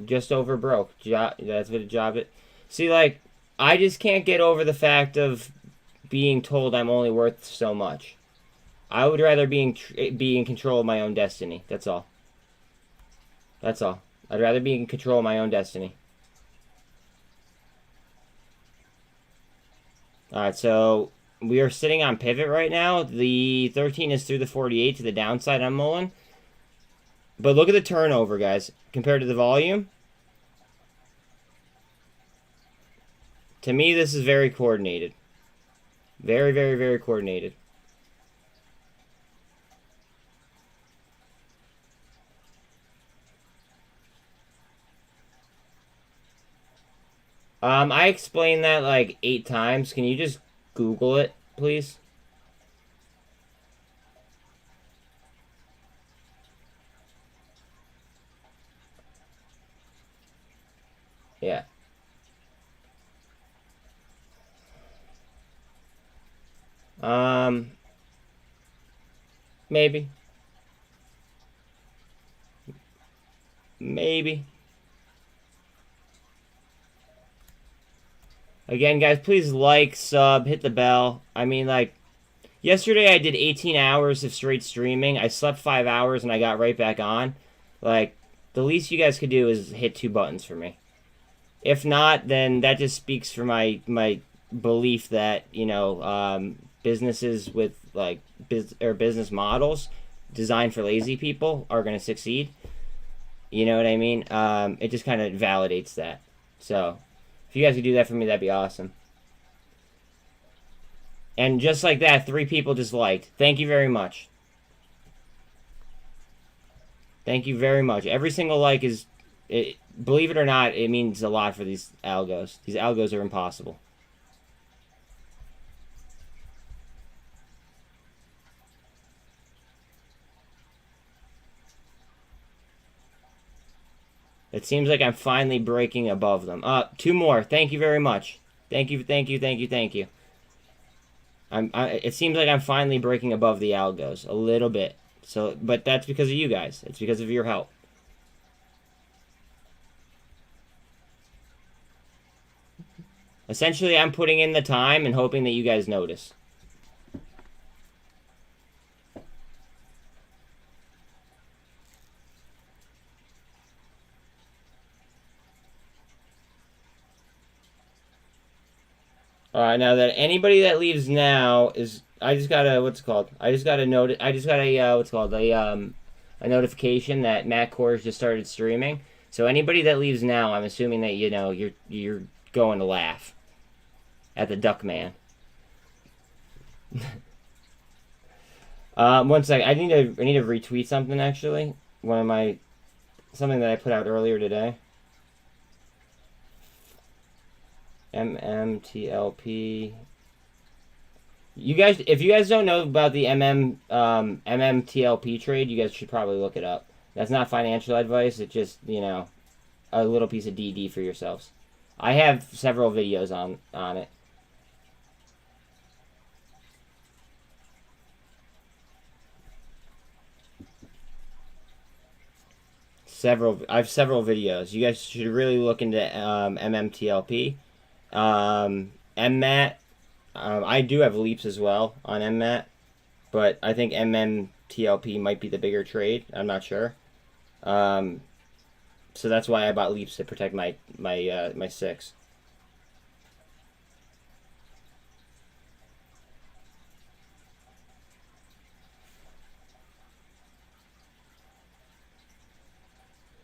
Just over broke. That's what a job it. See, like, I just can't get over the fact of being told I'm only worth so much. I would rather be in control of my own destiny. That's all. That's all. I'd rather be in control of my own destiny. Alright, so we are sitting on pivot right now. The 13 is through the 48 to the downside on MULN. But look at the turnover, guys, compared to the volume. To me, this is very coordinated. Very, very, very coordinated. I explained that like 8 times. Can you just Google it, please? Yeah. Maybe. Maybe. Again, guys, please like, sub, hit the bell. I mean, like, yesterday I did 18 hours of straight streaming. I slept 5 hours and I got right back on. Like, the least you guys could do is hit 2 buttons for me. If not, then that just speaks for my belief that, businesses with, like, business models designed for lazy people are going to succeed. You know what I mean? It just kind of validates that. So, if you guys could do that for me, that'd be awesome. And just like that, 3 people just liked. Thank you very much. Thank you very much. Every single like is... believe it or not, it means a lot for these algos. These algos are impossible. It seems like I'm finally breaking above them. 2 more. Thank you very much. Thank you, thank you, thank you, thank you. It seems like I'm finally breaking above the algos a little bit. So, but that's because of you guys. It's because of your help. Essentially, I'm putting in the time and hoping that you guys notice. Alright, now that anybody that leaves now is... I just got a... What's it called? I just got a what's it called? A notification that Matt Kors just started streaming. So anybody that leaves now, I'm assuming that, you're going to laugh at the Duck Man. One sec. I need to retweet something, actually. Something that I put out earlier today. MMTLP. You guys, if you guys don't know about the MMTLP trade, you guys should probably look it up. That's not financial advice. It's just, a little piece of DD for yourselves. I have several videos on it. I have several videos. You guys should really look into MMTLP. MMAT. I do have leaps as well on MMAT, but I think MMTLP might be the bigger trade. I'm not sure. So that's why I bought leaps to protect my 6.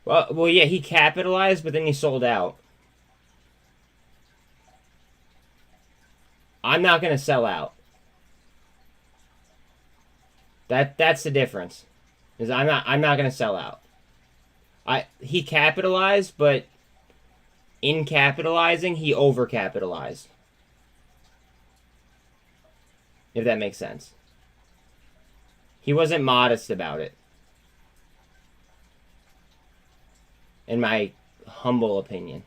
Well, yeah, he capitalized, but then he sold out. I'm not gonna sell out. That's the difference. Is I'm not gonna sell out. He capitalized, but in capitalizing, he overcapitalized. If that makes sense. He wasn't modest about it. In my humble opinion.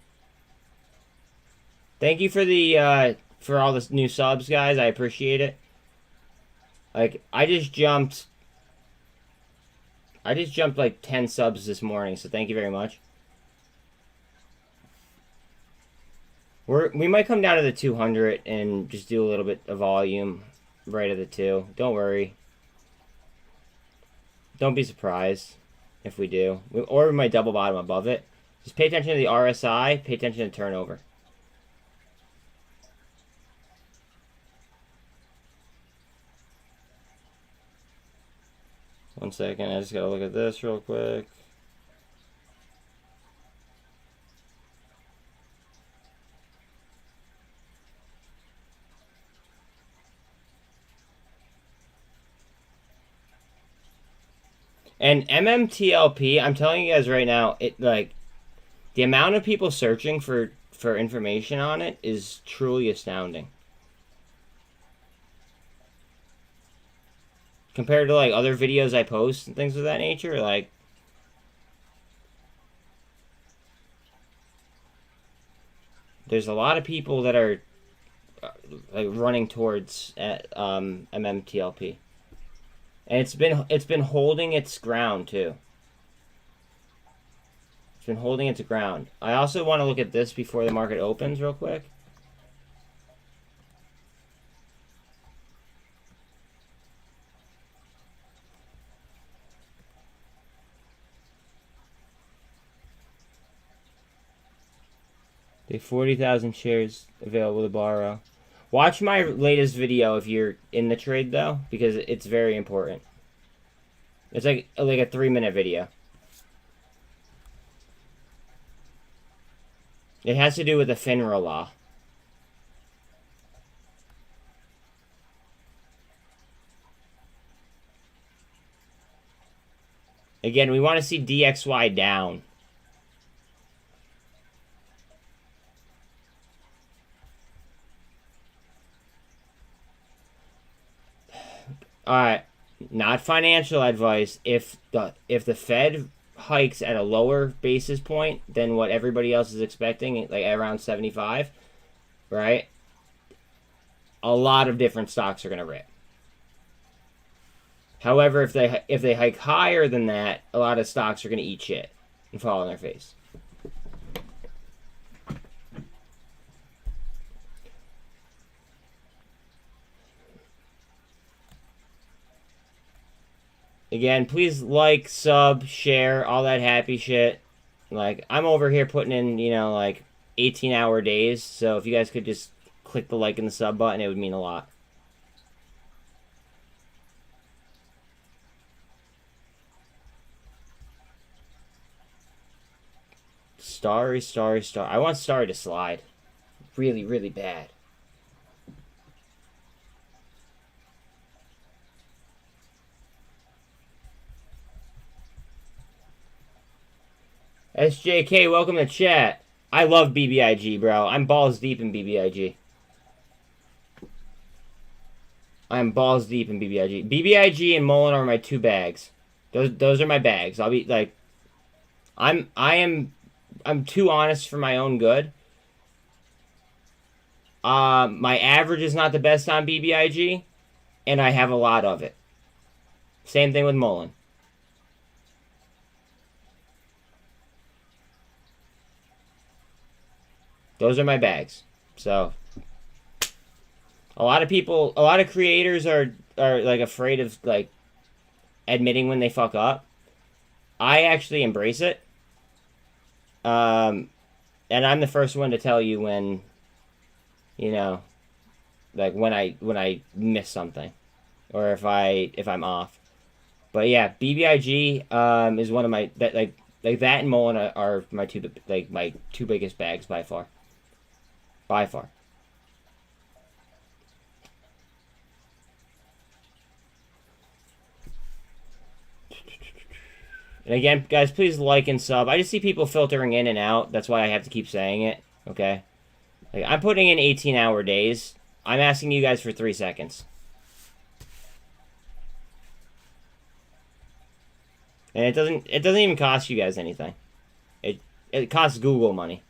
Thank you for the for all the new subs, guys. I appreciate it. Like I just jumped like 10 subs this morning, so thank you very much. We might come down to the 200 and just do a little bit of volume right at the 2. Don't worry. Don't be surprised if we do. Or we might double bottom above it. Just pay attention to the RSI, pay attention to turnover. One second, I just gotta look at this real quick. And MMTLP, I'm telling you guys right now, it like the amount of people searching for information on it is truly astounding. Compared to like other videos I post and things of that nature, like there's a lot of people that are like running towards MMTLP. And it's been holding its ground too. It's been holding its ground. I also want to look at this before the market opens real quick. The 40,000 shares available to borrow. Watch my latest video if you're in the trade though, because it's very important. It's like a 3-minute video. It has to do with the FINRA law. Again, we want to see DXY down. Alright, not financial advice. If the Fed hikes at a lower basis point than what everybody else is expecting, like around 75, right? A lot of different stocks are going to rip. However, if they hike higher than that, a lot of stocks are going to eat shit and fall on their face. Again, please like, sub, share, all that happy shit. Like, I'm over here putting in, like 18-hour days. So if you guys could just click the like and the sub button, it would mean a lot. Starry. I want Starry to slide. Really, really bad. SJK, welcome to chat. I love BBIG, bro. I'm balls deep in BBIG. I'm balls deep in BBIG. BBIG and MULN are my 2 bags. Those are my bags. I'll be like, I'm too honest for my own good. My average is not the best on BBIG, and I have a lot of it. Same thing with MULN. Those are my bags. So a lot of creators are like afraid of like admitting when they fuck up. I actually embrace it. And I'm the first one to tell you when, you know, like when I miss something, or if I'm off. But yeah, BBIG is one of my like that and MULN are my two biggest bags by far. By far. And again, guys, please like and sub. I just see people filtering in and out. That's why I have to keep saying it. Okay. Like, I'm putting in 18-hour days. I'm asking you guys for 3 seconds. And it doesn't even cost you guys anything. It costs Google money.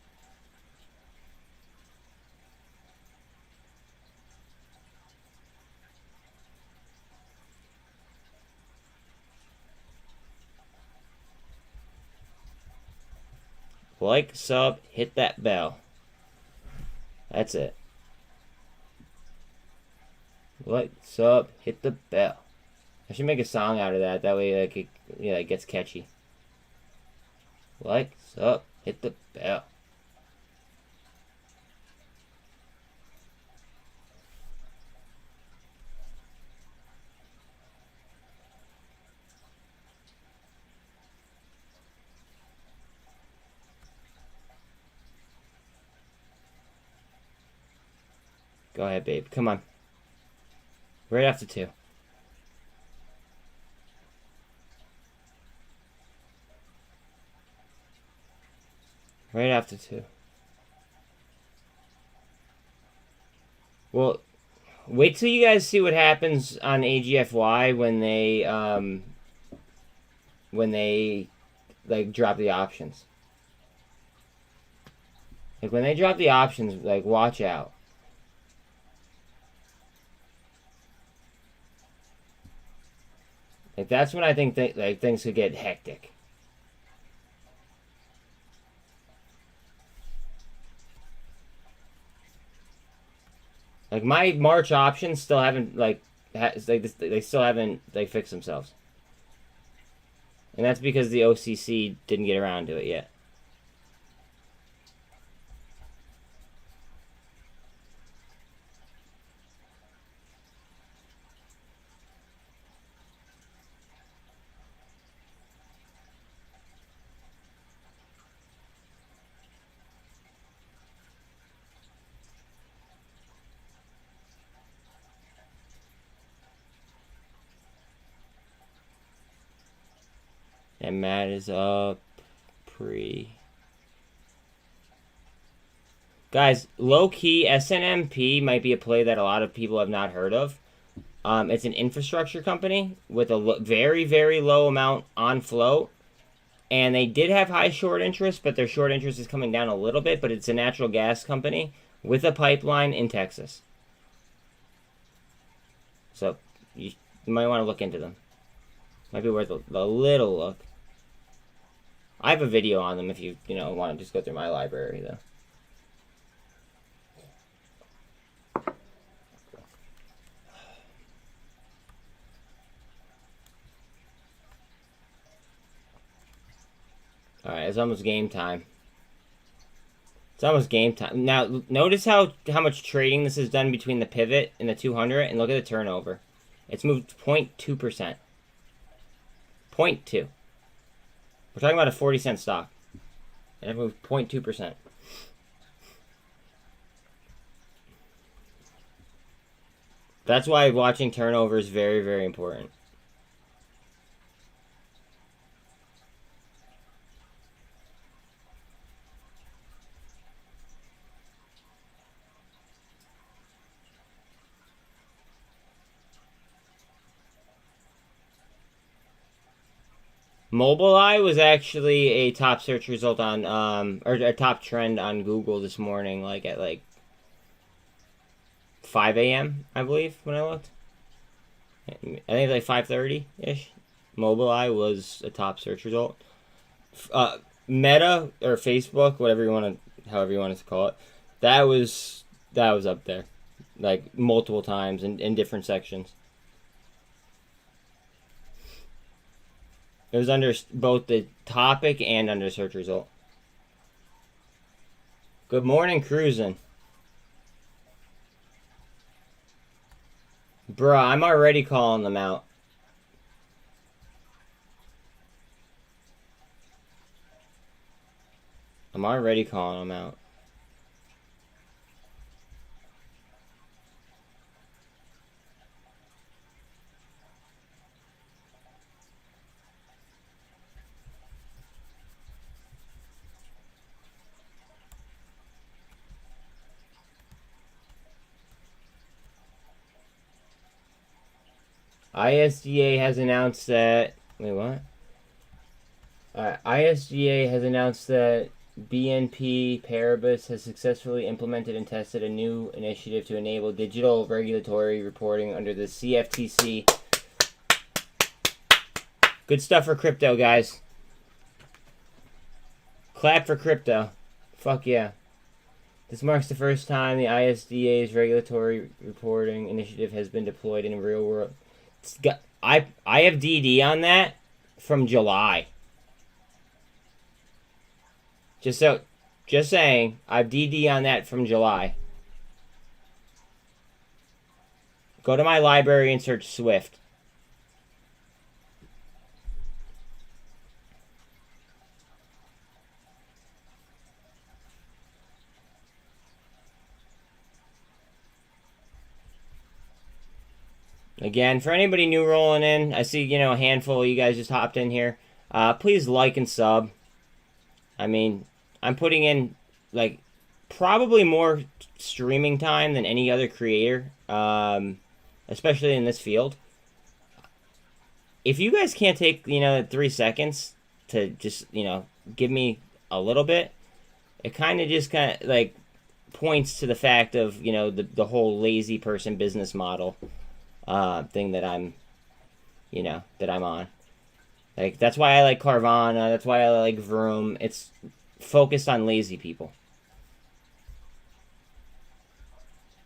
Like, sub, hit that bell. That's it. Like, sub, hit the bell. I should make a song out of that. That way, like, it gets catchy. Like, sub, hit the bell. Go ahead, babe. Come on. Right after 2. Right after 2. Well, wait till you guys see what happens on AGFY when they like drop the options. Like when they drop the options, like watch out. Like that's when I think like things could get hectic. Like my March options still haven't they still haven't fixed themselves. And that's because the OCC didn't get around to it yet. And Matt is up Guys, low-key, SNMP might be a play that a lot of people have not heard of. It's an infrastructure company with a very, very low amount on float. And they did have high short interest, but their short interest is coming down a little bit. But it's a natural gas company with a pipeline in Texas. So you might want to look into them. Might be worth a little look. I have a video on them if you want to just go through my library, though. Alright, it's almost game time. It's almost game time. Now, notice how much trading this has done between the pivot and the 200, and look at the turnover. It's moved 0.2%. 0.2. We're talking about a 40-cent stock. And it moved 0.2%. That's why watching turnover is very, very important. Mobileye was actually a top search result on, or a top trend on Google this morning, like at 5 a.m., I believe, when I looked. I think like 5:30-ish. Mobileye was a top search result. Meta, or Facebook, however you want to call it, That was up there, like multiple times in different sections. It was under both the topic and under search result. Good morning, cruising. Bruh, I'm already calling them out. I'm already calling them out. ISDA has announced that... Wait, what? ISDA has announced that BNP Paribas has successfully implemented and tested a new initiative to enable digital regulatory reporting under the CFTC. Good stuff for crypto, guys. Clap for crypto. Fuck yeah. This marks the first time the ISDA's regulatory reporting initiative has been deployed in a real world. I have DD on that from July. Just saying, I have DD on that from July. Go to my library and search Swift. Again, for anybody new rolling in, I see, you know, a handful of you guys just hopped in here. Please like and sub. I mean, I'm putting in, like, probably more streaming time than any other creator, especially in this field. If you guys can't take, you know, 3 seconds to just, you know, give me a little bit, it kind of like points to the fact of, you know, the whole lazy person business model thing that I'm, you know, that I'm on. Like, that's why I like Carvana, that's why I like Vroom. It's focused on lazy people.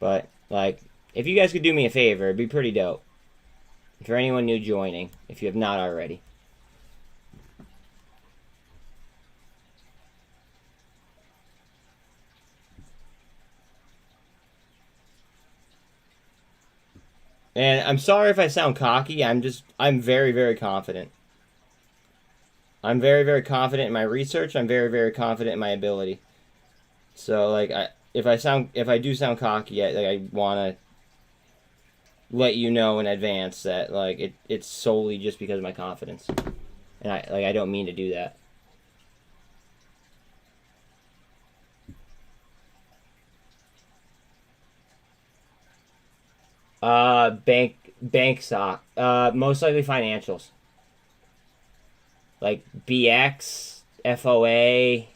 But, like, if you guys could do me a favor, it'd be pretty dope. For anyone new joining, if you have not already. And I'm sorry if I sound cocky. I'm very, very confident. I'm very, very confident in my research. I'm very, very confident in my ability. So, like, if I do sound cocky, I want to let you know in advance that, like, it's solely just because of my confidence. And I don't mean to do that. Bank stock. Most likely financials. Like BX, FOA.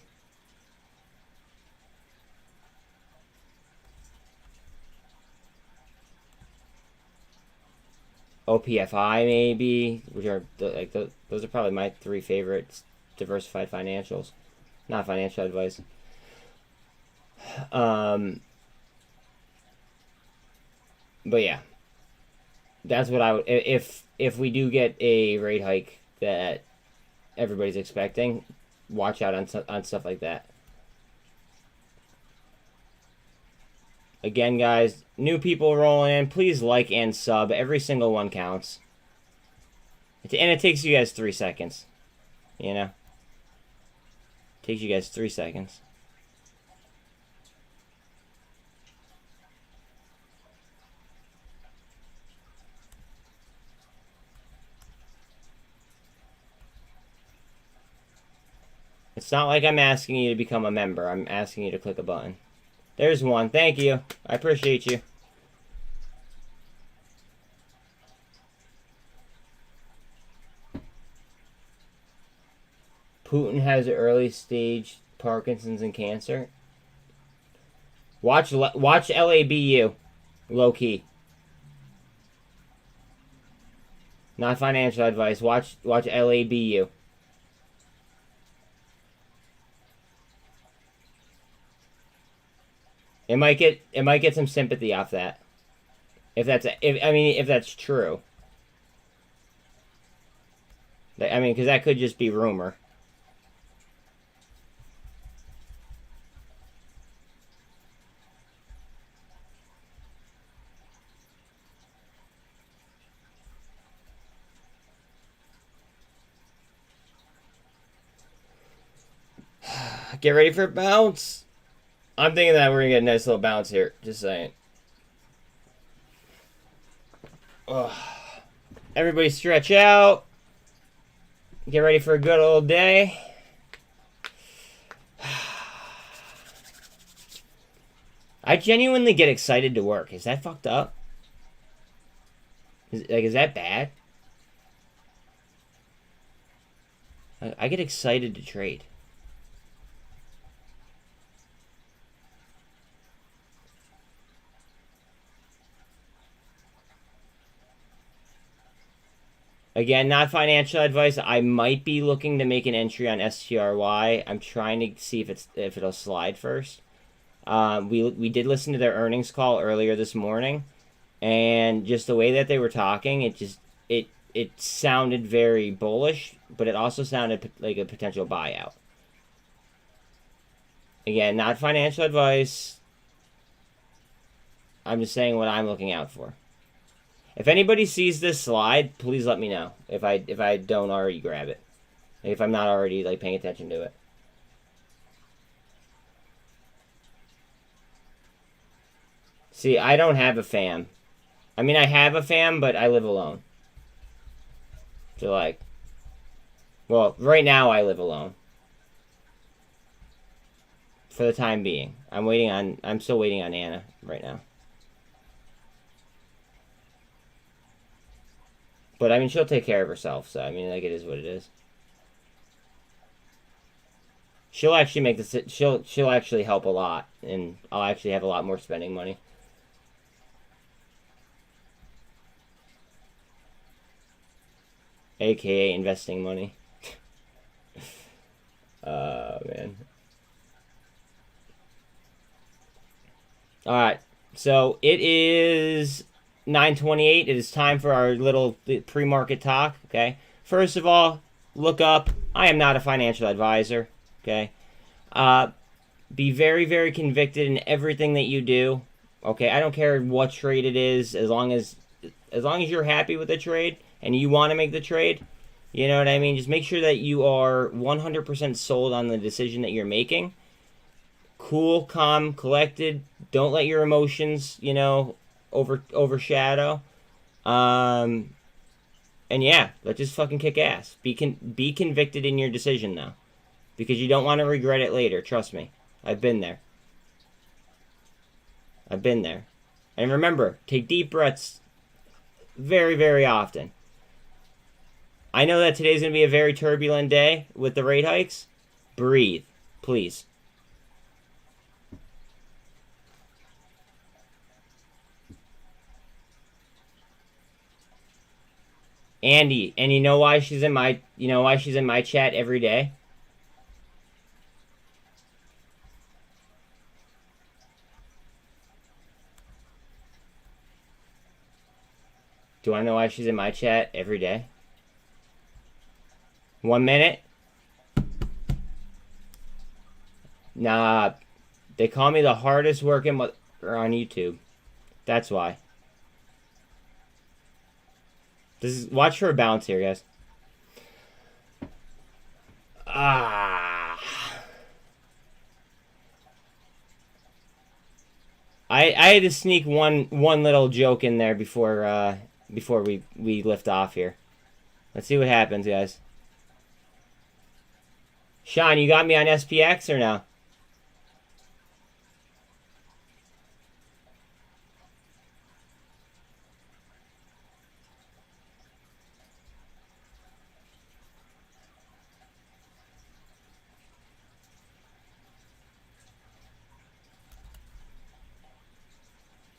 OPFI maybe, which are like those are probably my 3 favorites. Diversified financials, not financial advice. But yeah, that's what I would, if we do get a rate hike that everybody's expecting, watch out on stuff like that. Again, guys, new people rolling in, please like and sub. Every single one counts. And it takes you guys 3 seconds. You know? It takes you guys 3 seconds. It's not like I'm asking you to become a member. I'm asking you to click a button. There's one. Thank you. I appreciate you. Putin has early stage Parkinson's and cancer. Watch LABU. Low key. Not financial advice. Watch LABU. It might get some sympathy off that. If that's true. I mean, because that could just be rumor. Get ready for a bounce. I'm thinking that we're going to get a nice little bounce here. Just saying. Ugh. Everybody stretch out. Get ready for a good old day. I genuinely get excited to work. Is that fucked up? Is that bad? I get excited to trade. Again, not financial advice. I might be looking to make an entry on STRY. I'm trying to see if it'll slide first. We did listen to their earnings call earlier this morning, and just the way that they were talking, it sounded very bullish, but it also sounded like a potential buyout. Again, not financial advice. I'm just saying what I'm looking out for. If anybody sees this slide, please let me know if I don't already grab it. If I'm not already like paying attention to it. See, I don't have a fam. I mean, I have a fam, but I live alone. So like, well, right now I live alone. For the time being. I'm still waiting on Anna right now. But I mean, she'll take care of herself, so I mean, like, it is what it is. She'll actually make this. She'll actually help a lot, and I'll actually have a lot more spending money. AKA investing money. Man. All right, so it is 9:28. It is time for our little pre-market talk. Okay. First of all, look up. I am not a financial advisor. Okay. Be very, very convicted in everything that you do. Okay. I don't care what trade it is, as long as you're happy with the trade and you want to make the trade. You know what I mean? Just make sure that you are 100% sold on the decision that you're making. Cool, calm, collected. Don't let your emotions, overshadow. And yeah, let's just fucking kick ass. Be convicted in your decision now, because you don't want to regret it later. Trust me, I've been there. And remember, take deep breaths very, very often. I know that today's going to be a very turbulent day with the rate hikes. Breathe, please. Andy, and you know why she's in my chat every day? Do I know why she's in my chat every day? 1 minute? Nah, they call me the hardest working on YouTube. That's why. Watch for a bounce here, guys. I had to sneak one little joke in there before we lift off here. Let's see what happens, guys. Sean, you got me on SPX or no?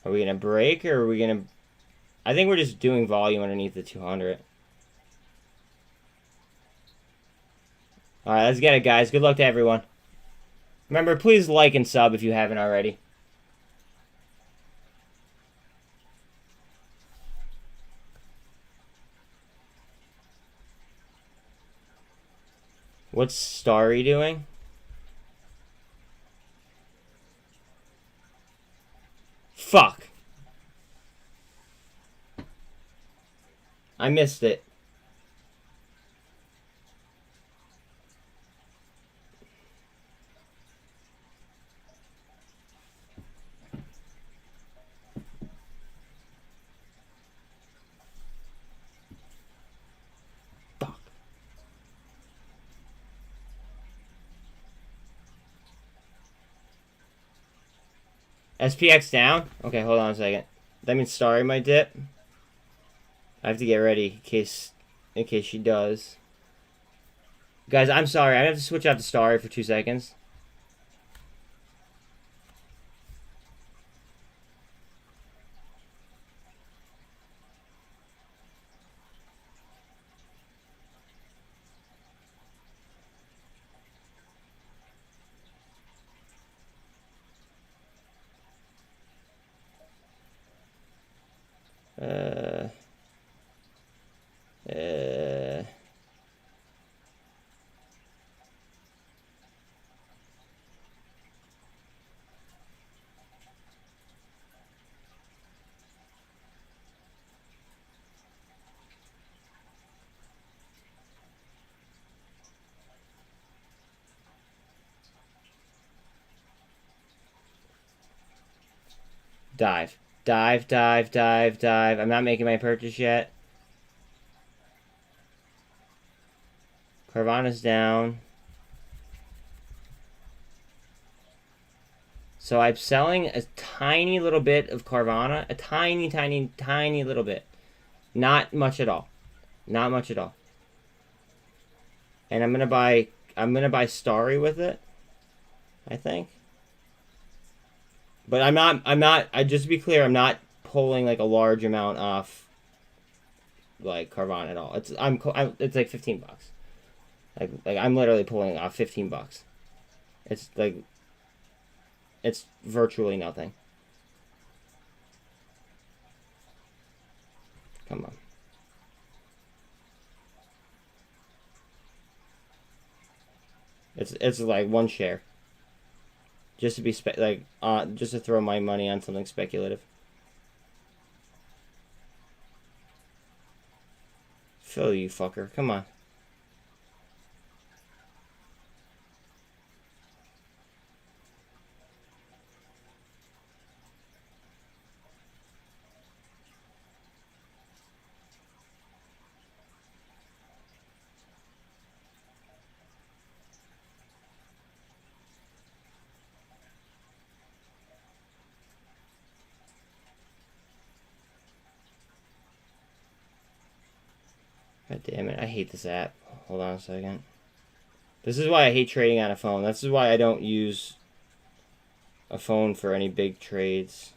Are we going to break, or are we going to... I think we're just doing volume underneath the 200. Alright, let's get it, guys. Good luck to everyone. Remember, please like and sub if you haven't already. What's Starry doing? Fuck. I missed it. Fuck. SPX down? Okay, hold on a second. That means Starry might dip. I have to get ready in case she does. Guys, I'm sorry. I have to switch out to Starry for 2 seconds. Uh, dive. Dive, dive, dive, dive. I'm not making my purchase yet. Carvana's down. So I'm selling a tiny little bit of Carvana. A tiny, tiny, tiny little bit. Not much at all. Not much at all. And I'm gonna buy Starry with it, I think. But I'm not, just to be clear, I'm not pulling like a large amount off like Carvana at all. It's like 15 bucks. Like I'm literally pulling off 15 bucks. It's like, it's virtually nothing. Come on. It's like one share. Just to be just to throw my money on something speculative. Phil, you fucker. Come on. God damn it, I hate this app. Hold on a second. This is why I hate trading on a phone. This is why I don't use a phone for any big trades.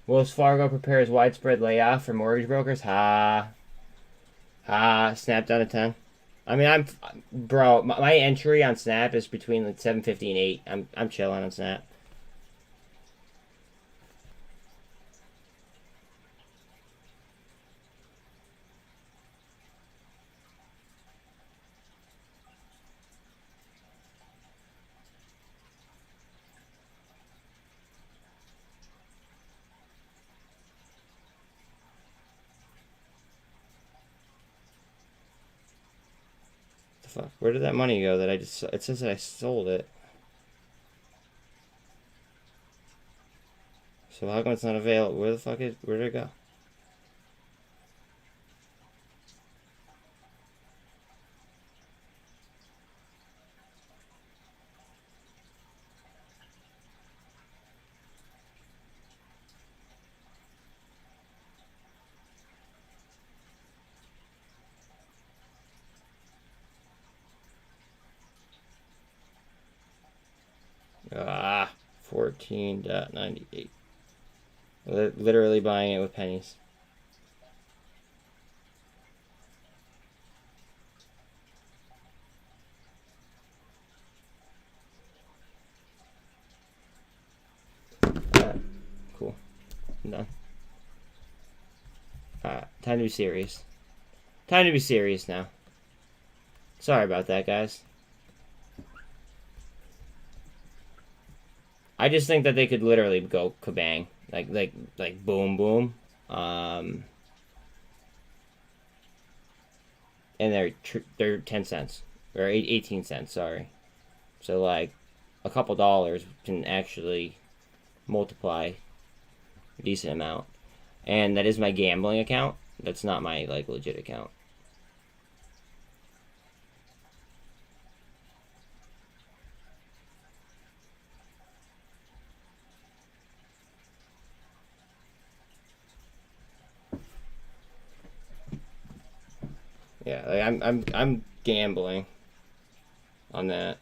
Wells Fargo prepares widespread layoff for mortgage brokers. Ha. Ha. Snapped out of 10. I mean, bro, my entry on Snap is between like 750 and 8. I'm chilling on Snap. Fuck, where did that money go that it says that I sold it. So how come it's not available? Where did it go? Ah, 14.98. Literally buying it with pennies. Cool. I'm done. Time to be serious. Time to be serious now. Sorry about that, guys. I just think that they could literally go kabang. Like boom, boom. And they're 10 cents. Or 18 cents, sorry. So, like, a couple dollars can actually multiply a decent amount. And that is my gambling account. That's not my, like, legit account. Yeah, like I'm gambling on that.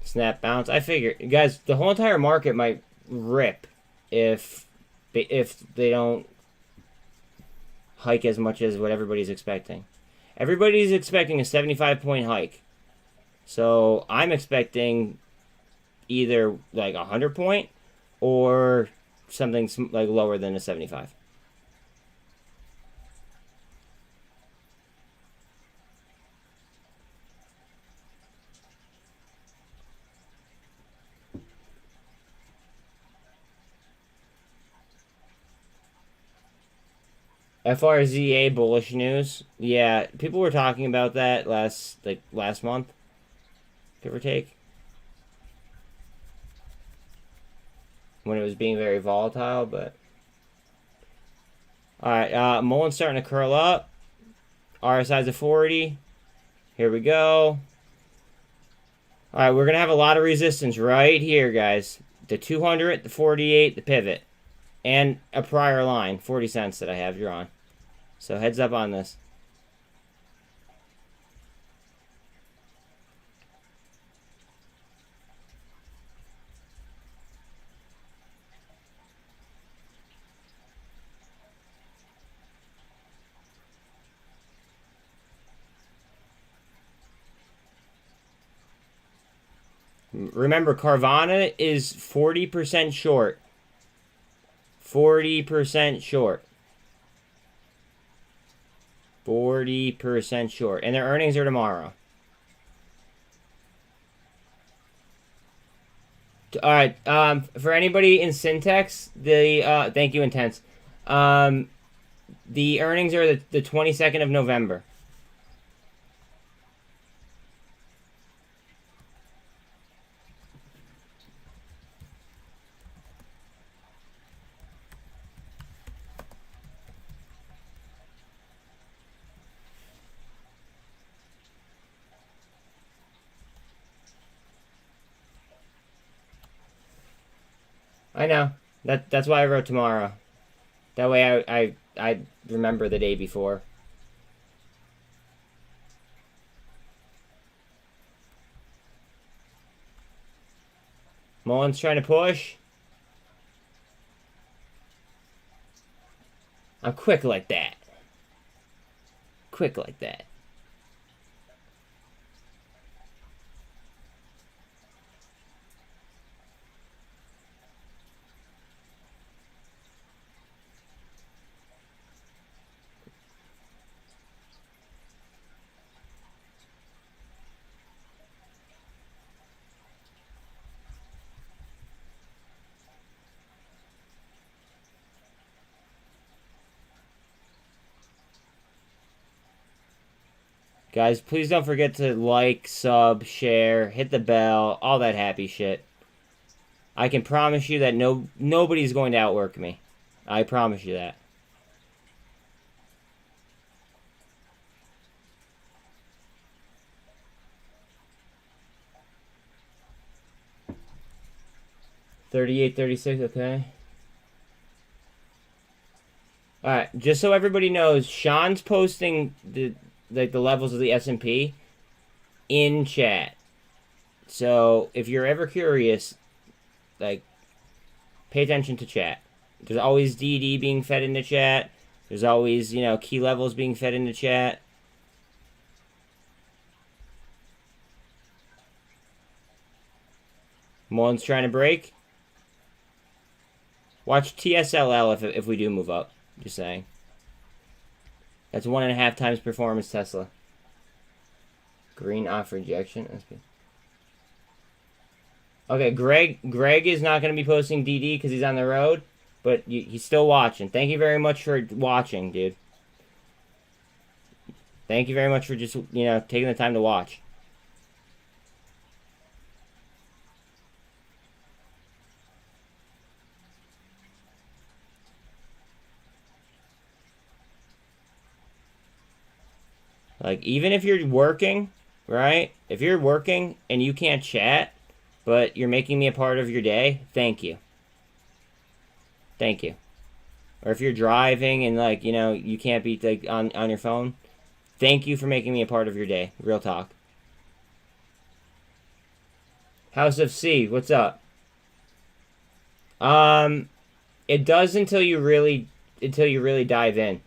Snap bounce. I figure, guys, the whole entire market might rip if they don't hike as much as what everybody's expecting. Everybody's expecting a 75-point hike. So I'm expecting either like 100-point or something like lower than a 75. FRZA bullish news. Yeah, people were talking about that last month, give or take, when it was being very volatile. But all right, MULN's starting to curl up. RSI's at 40. Here we go. All right, we're gonna have a lot of resistance right here, guys. The 200, the 48, the pivot, and a prior line, 40 cents that I have drawn. So heads up on this. Remember, Carvana is 40% short. 40% short. 40% short. And their earnings are tomorrow. All right. For anybody in Syntex, the thank you, Intense. The earnings are the 22nd of November. I know. That's why I wrote tomorrow. That way I remember the day before. MULN's trying to push. I'm quick like that. Quick like that. Guys, please don't forget to like, sub, share, hit the bell, all that happy shit. I can promise you that nobody's going to outwork me. I promise you that. $38, $36, okay. Alright, just so everybody knows, Sean's posting the levels of the S&P in chat. So if you're ever curious, like, Pay attention to chat. There's always DD being fed into chat. There's always, you know, key levels being fed into chat. MULN's trying to break. Watch TSLL if we do move up. Just saying. That's 1.5 times performance Tesla. Green off rejection. That's good. Okay, Greg is not going to be posting DD because he's on the road, but he's still watching. Thank you very much for watching, dude. Thank you very much for just, you know, taking the time to watch. Like, even if you're working, right? If you're working and you can't chat, but you're making me a part of your day, thank you. Thank you. Or if you're driving and, like, you know, you can't be, like, on your phone, thank you for making me a part of your day. Real talk. House of C, what's up? It does until you really dive in.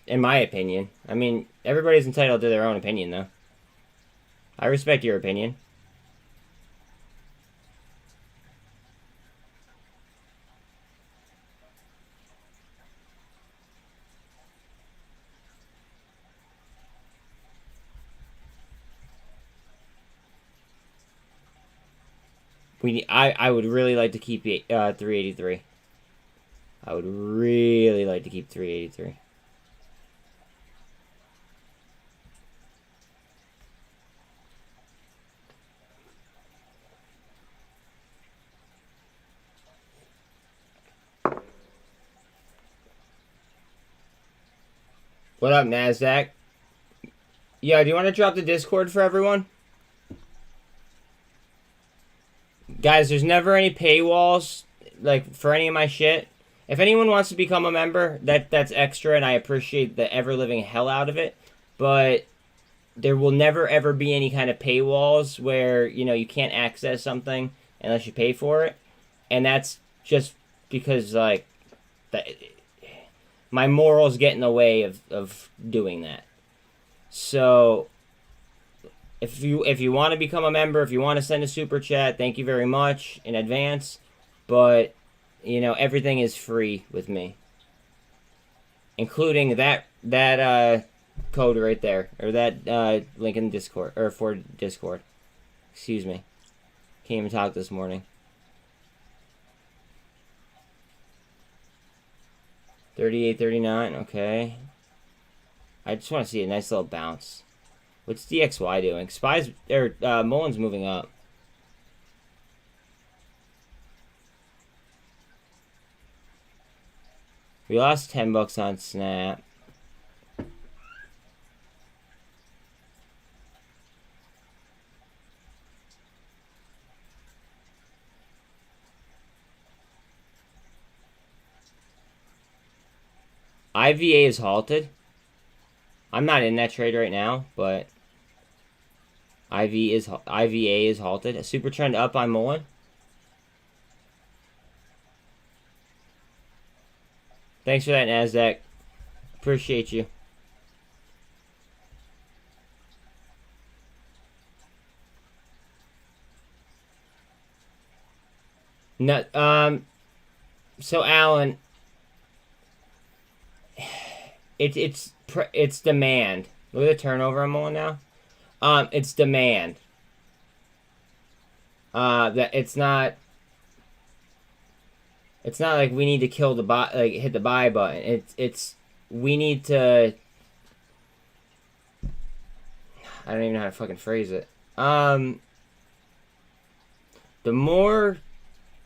In my opinion. I mean, everybody's entitled to their own opinion, though. I respect your opinion. I would really like to keep 383. I would really like to keep 383. What up, NASDAQ? Yeah, do you want to drop the Discord for everyone? Guys, there's never any paywalls, like, for any of my shit. If anyone wants to become a member, that's extra, and I appreciate the ever-living hell out of it. But there will never, ever be any kind of paywalls where, you know, you can't access something unless you pay for it. And that's just because, like, my morals get in the way of doing that. So if you want to become a member, if you want to send a super chat, thank you very much in advance. But, you know, everything is free with me, including that code right there, or that link in Discord, or for Discord. Excuse me, can't even talk this morning. 38.39. Okay. I just want to see a nice little bounce. What's DXY doing? Spies or MULN's moving up. We lost $10 on Snap. IVA is halted. I'm not in that trade right now, but IVA is halted. A super trend up on MULN. Thanks for that, NASDAQ. Appreciate you. No, so Alan, it's demand. Look at the turnover on MULN now. It's demand. That it's not like we need to kill the buy, like hit the buy button. It's we need to. I don't even know how to fucking phrase it. The more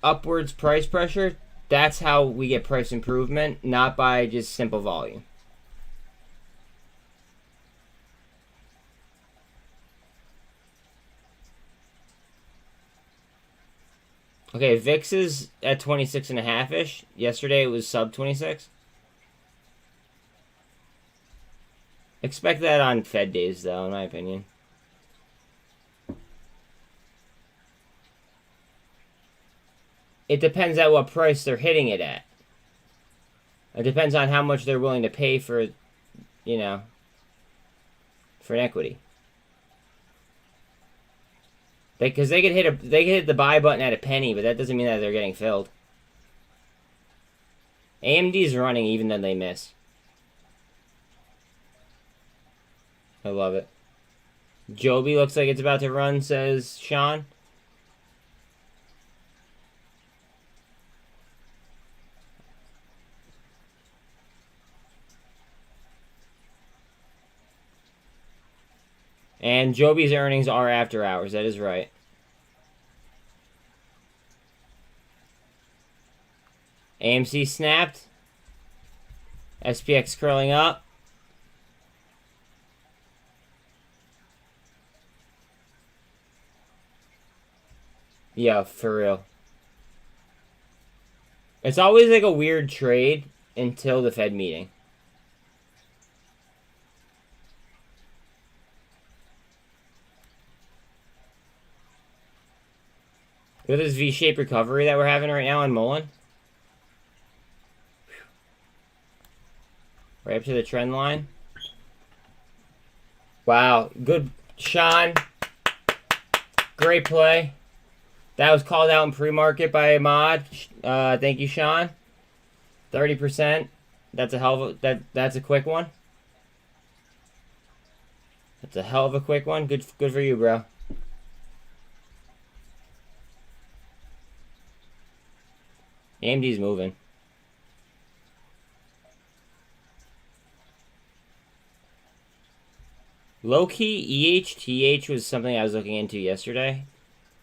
upwards price pressure, that's how we get price improvement, not by just simple volume. Okay, VIX is at 26.5-ish. Yesterday it was sub 26. Expect that on Fed days, though, in my opinion. It depends at what price they're hitting it at. It depends on how much they're willing to pay for, you know, for an equity. Because they could hit the buy button at a penny, but that doesn't mean that they're getting filled. AMD's running even though they miss. I love it. Joby looks like it's about to run, says Sean. And Joby's earnings are after hours. That is right. AMC snapped. SPX curling up. Yeah, for real. It's always like a weird trade until the Fed meeting. Look at this V-shaped recovery that we're having right now on MULN. Right up to the trend line. Wow, good, Sean. Great play. That was called out in pre-market by Ahmad. Thank you, Sean. 30%. That's a hell of a that's a quick one. That's a hell of a quick one. Good for you, bro. AMD's moving. Low-key, EHTH was something I was looking into yesterday.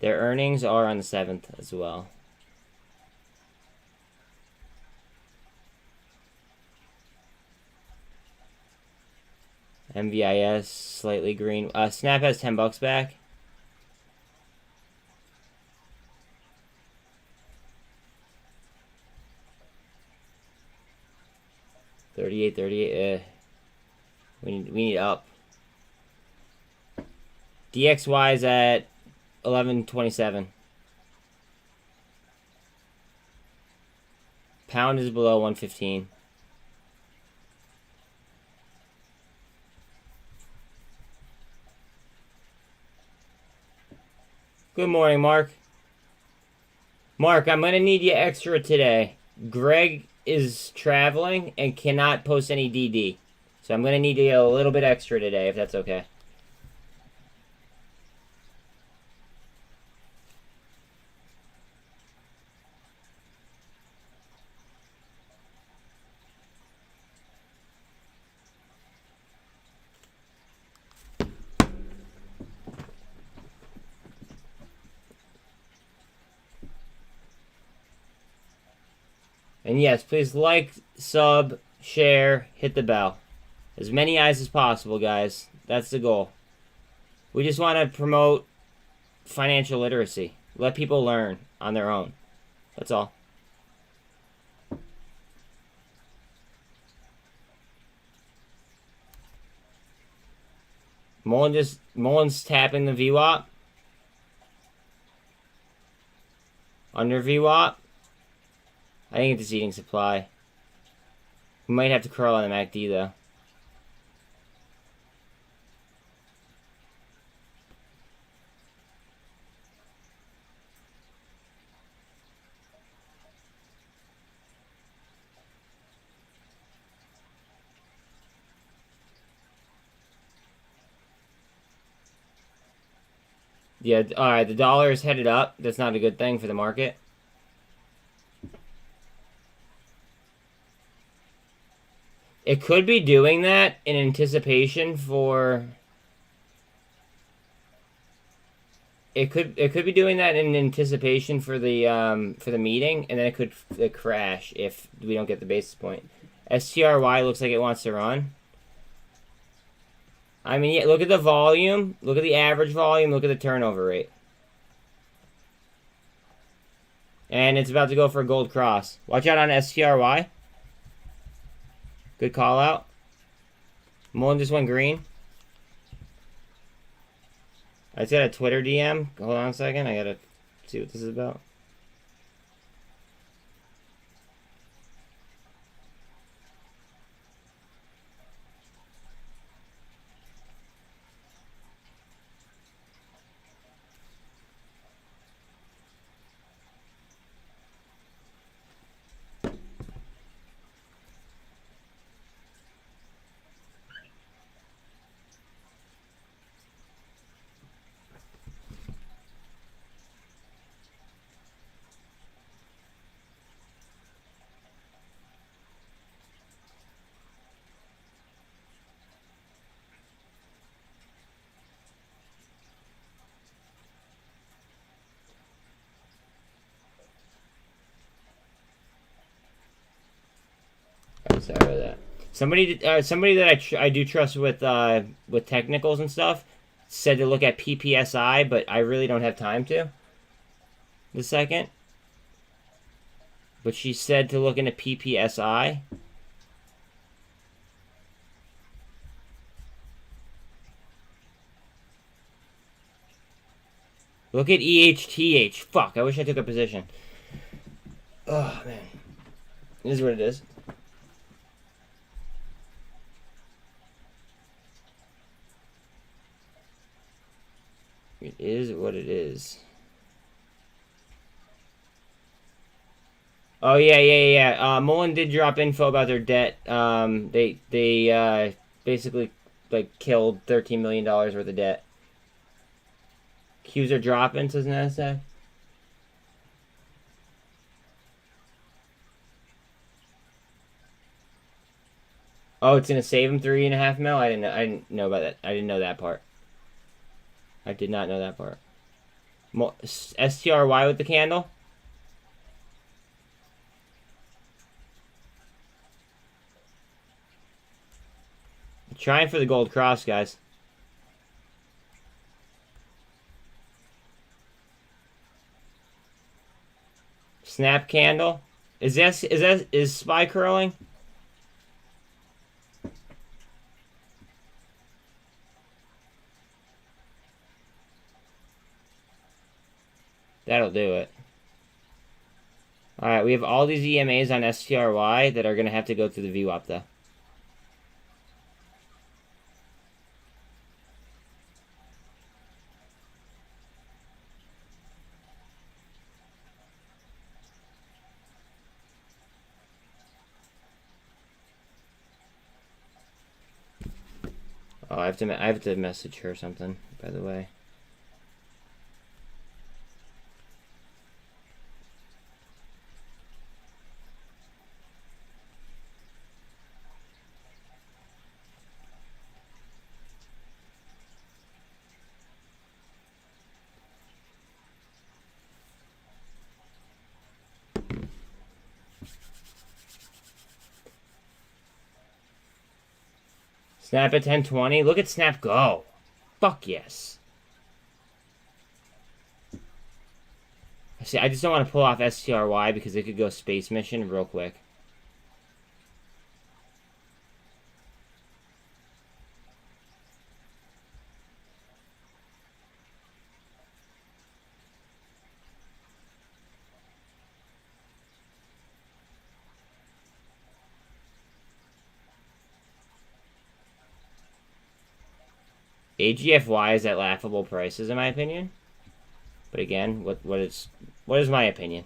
Their earnings are on the 7th as well. MVIS, slightly green. Snap has $10 back. $38. We need up. DXY is at 11.27. Pound is below 115. Good morning, Mark. Mark, I'm going to need you extra today. Greg is traveling and cannot post any DD. So I'm going to need you a little bit extra today, if that's okay. And yes, please like, sub, share, hit the bell. As many eyes as possible, guys. That's the goal. We just want to promote financial literacy. Let people learn on their own. That's all. Mullen's tapping the VWAP. Under VWAP. I think it's eating supply. We might have to curl on the MACD though. Yeah, alright, the dollar is headed up. That's not a good thing for the market. It could be doing that in anticipation for... It could be doing that in anticipation for the meeting, and then it could crash if we don't get the basis point. STRY looks like it wants to run. I mean, yeah, look at the volume, look at the average volume, look at the turnover rate. And it's about to go for a gold cross. Watch out on STRY. Good call out. MULN just went green. I just got a Twitter DM. Hold on a second. I gotta see what this is about. Sorry about that. Somebody that I do trust with technicals and stuff said to look at PPSI, but I really don't have time to. The second, but she said to look into PPSI. Look at EHTH. Fuck, I wish I took a position. Oh man, it is what it is. It is what it is. Oh yeah. MULN did drop info about their debt. They basically like killed $13 million worth of debt. Qs are dropping, says NASDAQ. Oh, it's gonna save him $3.5 million. I didn't know about that. I didn't know that part. I did not know that part. STRY with the candle. Trying for the gold cross, guys. Snap candle. Is SPY curling? That'll do it. Alright, we have all these EMAs on STRY that are going to have to go through the VWAP, though. Oh, I have to message her something, by the way. Snap at 1020. Look at Snap go. Fuck yes. See, I just don't want to pull off STRY because it could go space mission real quick. AGFY is at laughable prices, in my opinion. But again, what is my opinion?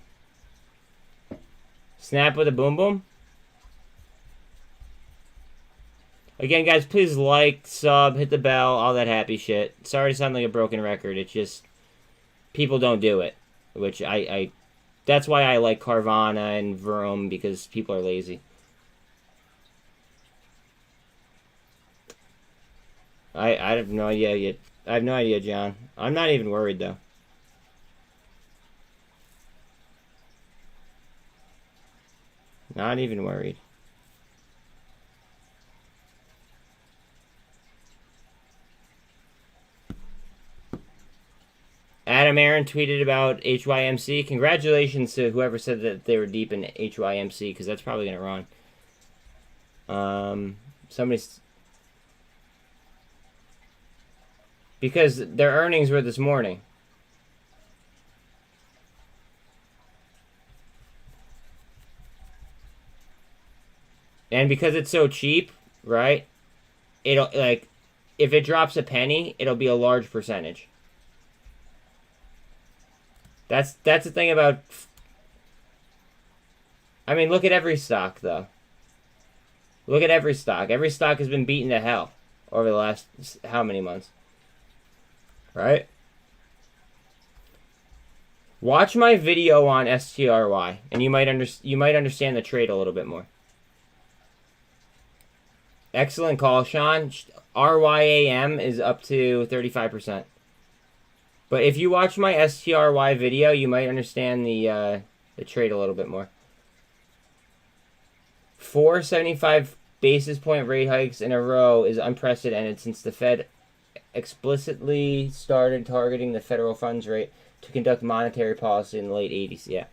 Snap with a boom boom. Again, guys, please like, sub, hit the bell, all that happy shit. Sorry to sound like a broken record. It's just people don't do it, which that's why I like Carvana and Vroom, because people are lazy. I have no idea yet. I have no idea, John. I'm not even worried, though. Not even worried. Adam Aaron tweeted about HYMC. Congratulations to whoever said that they were deep in HYMC, because that's probably going to run. Somebody's... Because their earnings were this morning. And because it's so cheap, right? It'll, like, if it drops a penny, it'll be a large percentage. That's the thing about... I mean, look at every stock, though. Look at every stock. Every stock has been beaten to hell over the last how many months? Right? Watch my video on STRY, and you might understand the trade a little bit more. Excellent call, Sean. RYAM is up to 35%. But if you watch my STRY video, you might understand the trade a little bit more. 4 75 basis point rate hikes in a row is unprecedented since the Fed explicitly started targeting the federal funds rate to conduct monetary policy in the late 80s. Yeah.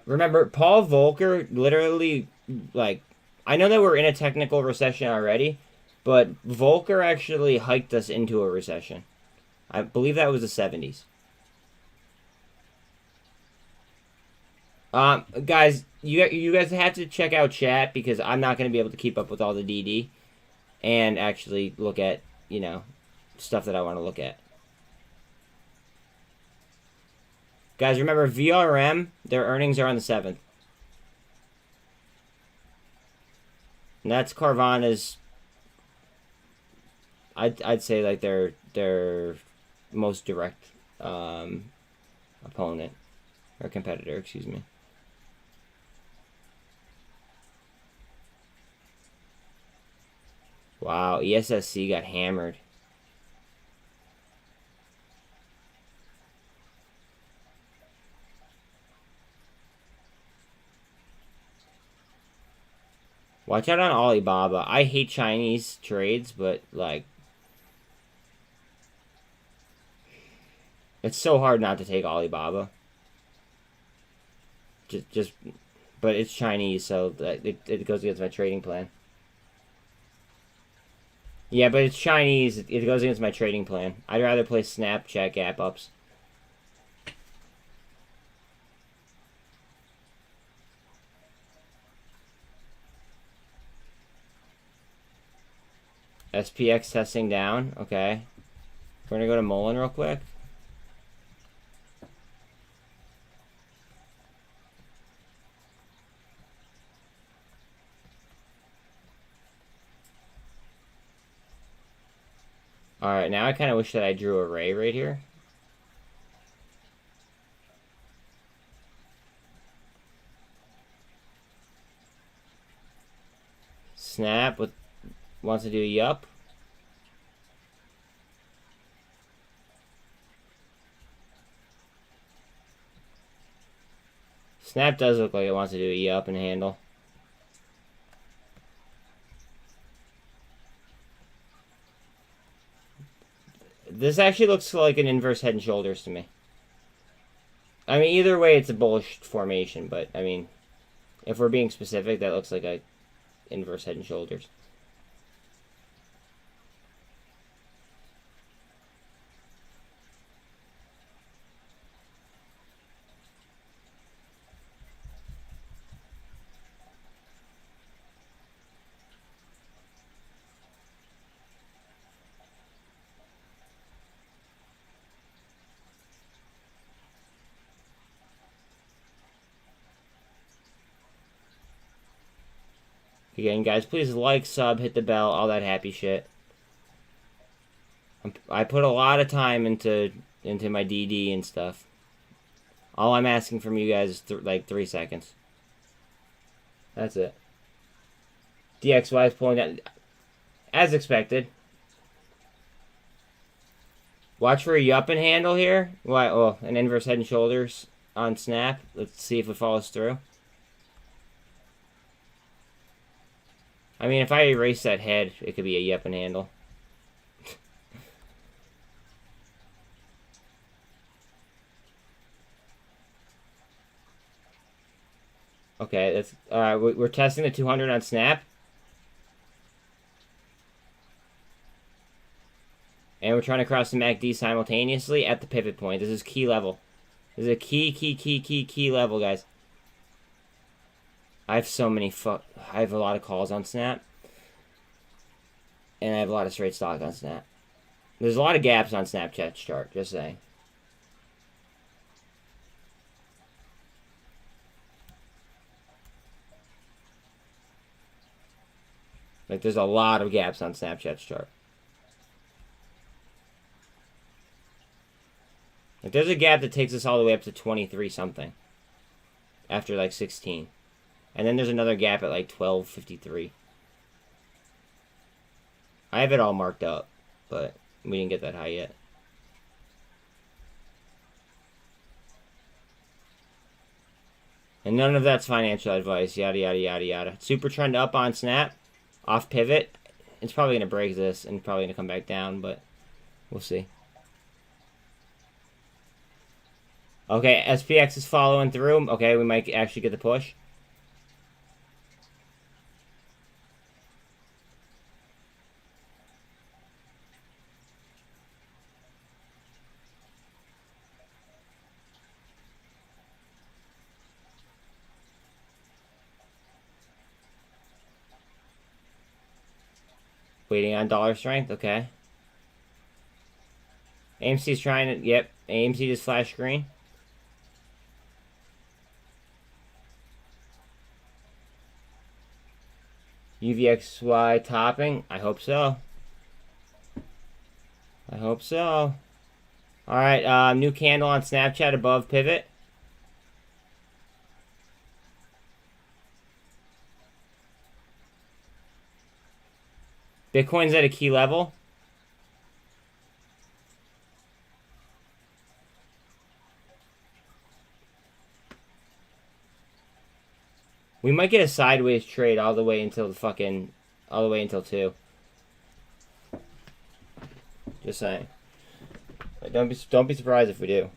Remember, Paul Volcker literally, like, I know that we're in a technical recession already, but Volcker actually hiked us into a recession. I believe that was the 70s. Guys, you guys have to check out chat because I'm not going to be able to keep up with all the DD and actually look at, you know, stuff that I want to look at. Guys, remember VRM, their earnings are on the 7th. And that's Carvana's, I'd say, like, their most direct opponent or competitor, excuse me. Wow, ESSC got hammered. Watch out on Alibaba. I hate Chinese trades, but, like, it's so hard not to take Alibaba. But it's Chinese, so it goes against my trading plan. Yeah, but it's Chinese. It goes against my trading plan. I'd rather play Snapchat gap ups. SPX testing down. Okay. We're going to go to MULN real quick. Alright, now I kind of wish that I drew a ray right here. Snap with wants to do a yup. Snap does look like it wants to do a yup and handle. This actually looks like an inverse head and shoulders to me. I mean, either way, it's a bullish formation, but, I mean, if we're being specific, that looks like a inverse head and shoulders. Again, guys, please like, sub, hit the bell, all that happy shit. I put a lot of time into my DD and stuff. All I'm asking from you guys is like 3 seconds. That's it. DXY is pulling down, as expected. Watch for a yup and handle here. Why? Oh, an inverse head and shoulders on snap. Let's see if it follows through. I mean, if I erase that head, it could be a yup and handle. Okay, that's we're testing the 200 on snap. And we're trying to cross the MACD simultaneously at the pivot point. This is key level. This is a key level, guys. I have so many I have a lot of calls on Snap. And I have a lot of straight stock on Snap. There's a lot of gaps on Snapchat's chart, just saying. Like, there's a lot of gaps on Snapchat's chart. Like, there's a gap that takes us all the way up to 23 something. After, like, 16. And then there's another gap at, like, 12.53. I have it all marked up, but we didn't get that high yet. And none of that's financial advice, yada, yada, yada, yada. Super trend up on Snap, off pivot. It's probably going to break this and probably going to come back down, but we'll see. Okay, SPX is following through. Okay, we might actually get the push. Waiting on dollar strength, okay. AMC's trying to, yep, AMC just flashed green. UVXY topping, I hope so. I hope so. Alright, new candle on Snapchat above pivot. Bitcoin's at a key level. We might get a sideways trade all the way until all the way until 2. Just saying. Don't be surprised if we do.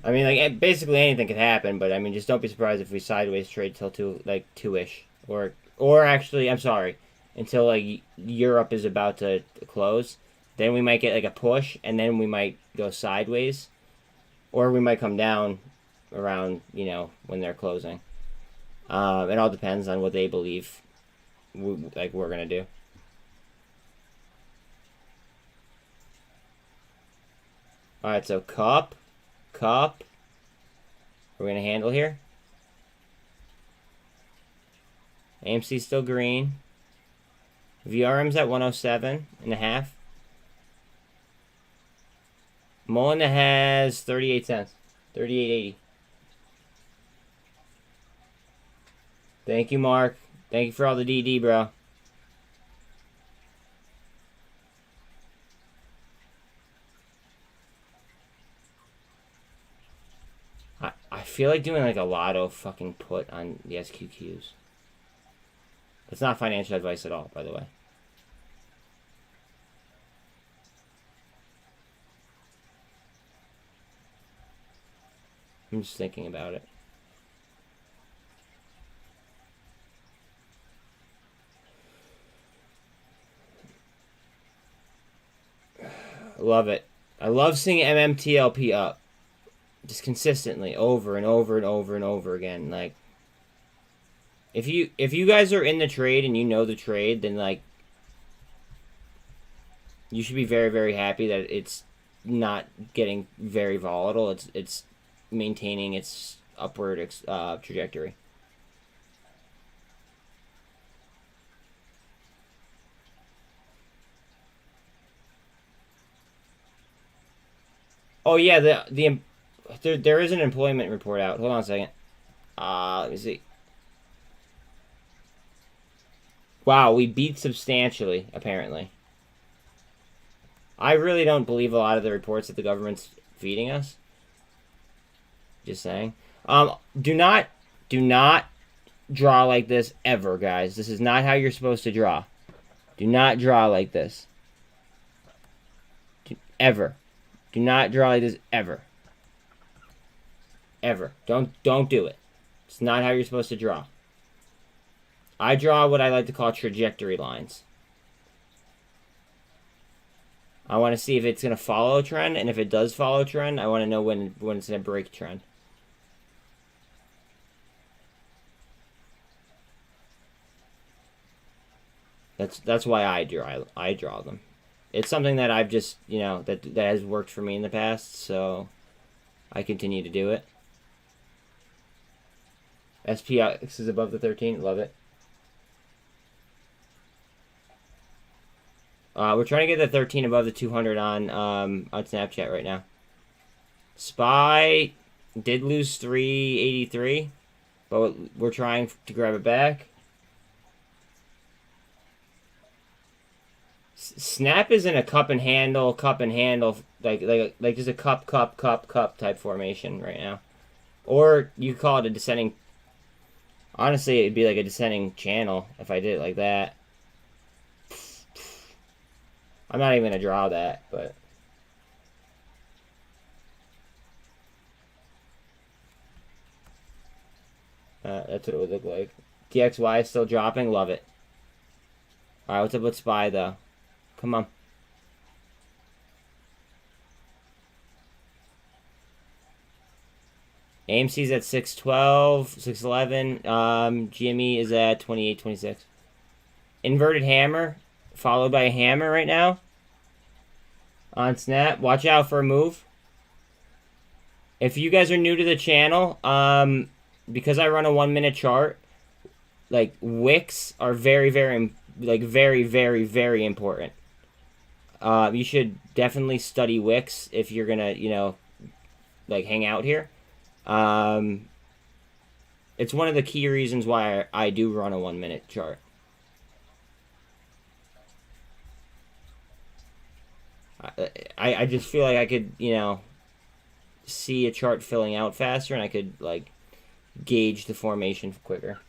I mean, like, basically anything could happen, but I mean, just don't be surprised if we sideways trade till 2, like 2-ish, or actually, I'm sorry, until like Europe is about to close. Then we might get like a push, and then we might go sideways, or we might come down around, you know, when they're closing. It all depends on what they believe we're gonna do. Alright, so cup. We're gonna handle here. AMC still green. VRM's at 107.5. MULN has 38 cents. 38.80. Thank you, Mark. Thank you for all the DD, bro. I feel like doing like a lotto fucking put on the SQQs. That's not financial advice at all, by the way. I'm just thinking about it. Love it. I love seeing MMTLP up. Just consistently, over and over and over and over again. Like, if you guys are in the trade and you know the trade, then like, you should be very, very happy that it's not getting very volatile. It's maintaining its upward trajectory. Oh yeah, there is an employment report out. Hold on a second. Let me see. Wow, we beat substantially, apparently. I really don't believe a lot of the reports that the government's feeding us. Just saying. Do not draw like this ever, guys. This is not how you're supposed to draw. Do not draw like this. Ever. Do not draw like this ever. Ever. Don't do it. It's not how you're supposed to draw. I draw what I like to call trajectory lines. I want to see if it's going to follow a trend, and if it does follow a trend, I want to know when it's going to break trend. That's why I draw them. It's something that I've just, you know, that has worked for me in the past, so I continue to do it. SPX is above the 13. Love it. We're trying to get the 13 above the 200 on Snapchat right now. SPY did lose 383, but we're trying to grab it back. Snap is in a cup and handle, like just a cup type formation right now. Or you could call it a descending. Honestly, it'd be like a descending channel if I did it like that. I'm not even going to draw that, but... that's what it would look like. DXY is still dropping. Love it. Alright, what's up with SPY, though? Come on. AMC's at 612, 611. GME is at 28.26. Inverted hammer, followed by a hammer right now. On Snap. Watch out for a move. If you guys are new to the channel, because I run a 1 minute chart, like wicks are very important. You should definitely study wicks if you're gonna, you know, like hang out here. It's one of the key reasons why I do run a 1 minute chart. I just feel like I could, you know, see a chart filling out faster, and I could like gauge the formation quicker.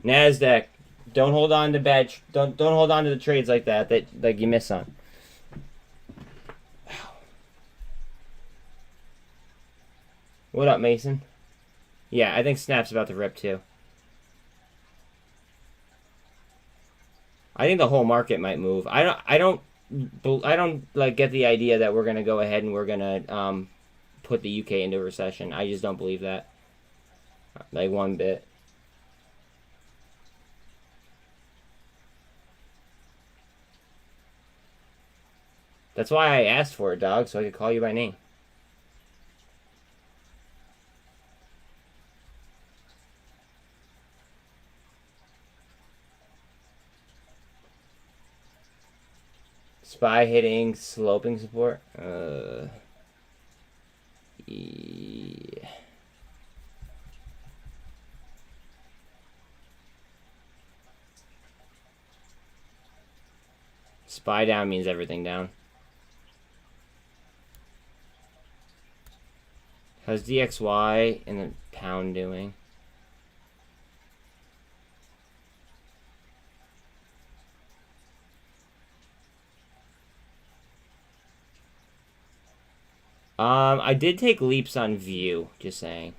NASDAQ, don't hold on to don't hold on to the trades like that like you miss on. What up, Mason? Yeah, I think Snap's about to rip too. I think the whole market might move. I don't like get the idea that we're gonna go ahead and we're gonna put the UK into a recession. I just don't believe that, like one bit. That's why I asked for it, dog, so I could call you by name. SPY hitting sloping support. Yeah. SPY down means everything down. How's DXY and the pound doing? I did take leaps on view, just saying.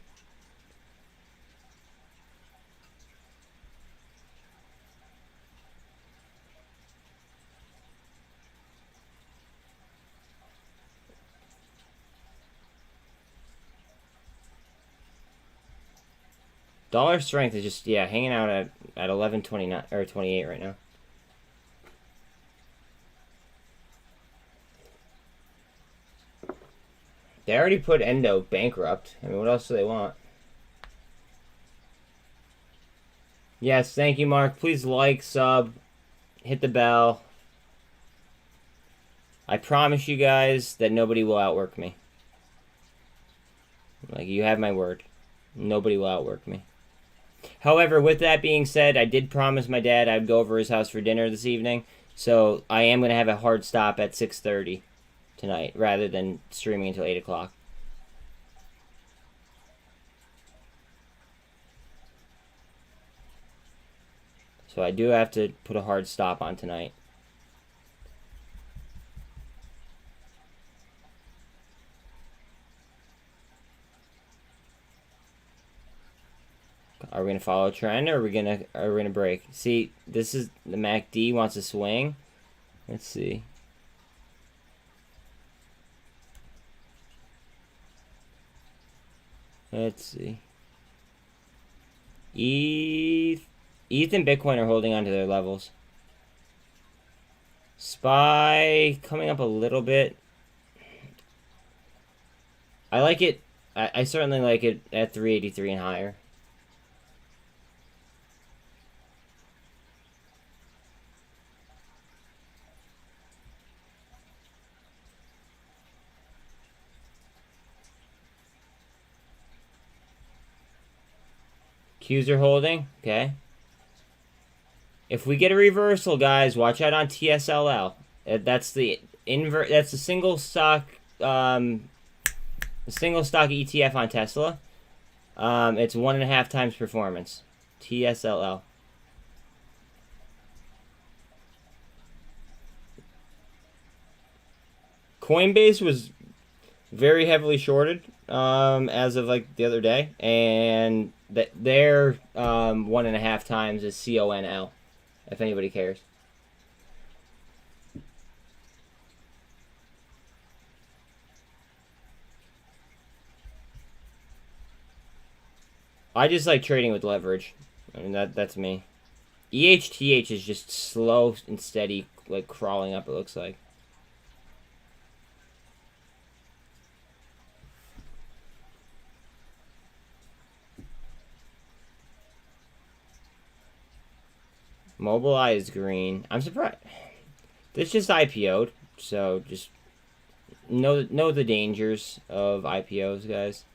Dollar strength is just, yeah, hanging out at 11.29 or 28 right now. They already put Endo bankrupt. I mean, what else do they want? Yes, thank you, Mark. Please like, sub, hit the bell. I promise you guys that nobody will outwork me. Like, you have my word. Nobody will outwork me. However, with that being said, I did promise my dad I'd go over his house for dinner this evening. So I am going to have a hard stop at 6:30 tonight, rather than streaming until 8 o'clock. So I do have to put a hard stop on tonight. Are we gonna follow a trend, or are we gonna break? See, this is the MACD wants to swing. Let's see. Let's see. ETH and Bitcoin are holding on to their levels. SPY coming up a little bit. I like it. I certainly like it at 383 and higher. Qs are holding. Okay. If we get a reversal, guys, watch out on TSLL. That's the That's the single stock. The single stock ETF on Tesla. It's 1.5 times performance. TSLL. Coinbase was very heavily shorted as of like the other day, and their 1.5 times is CONL, if anybody cares. I just like trading with leverage. I mean, that's me. EHTH is just slow and steady, like crawling up, it looks like. Mobileye is green. I'm surprised. This just IPO'd, so just know the dangers of IPOs, guys.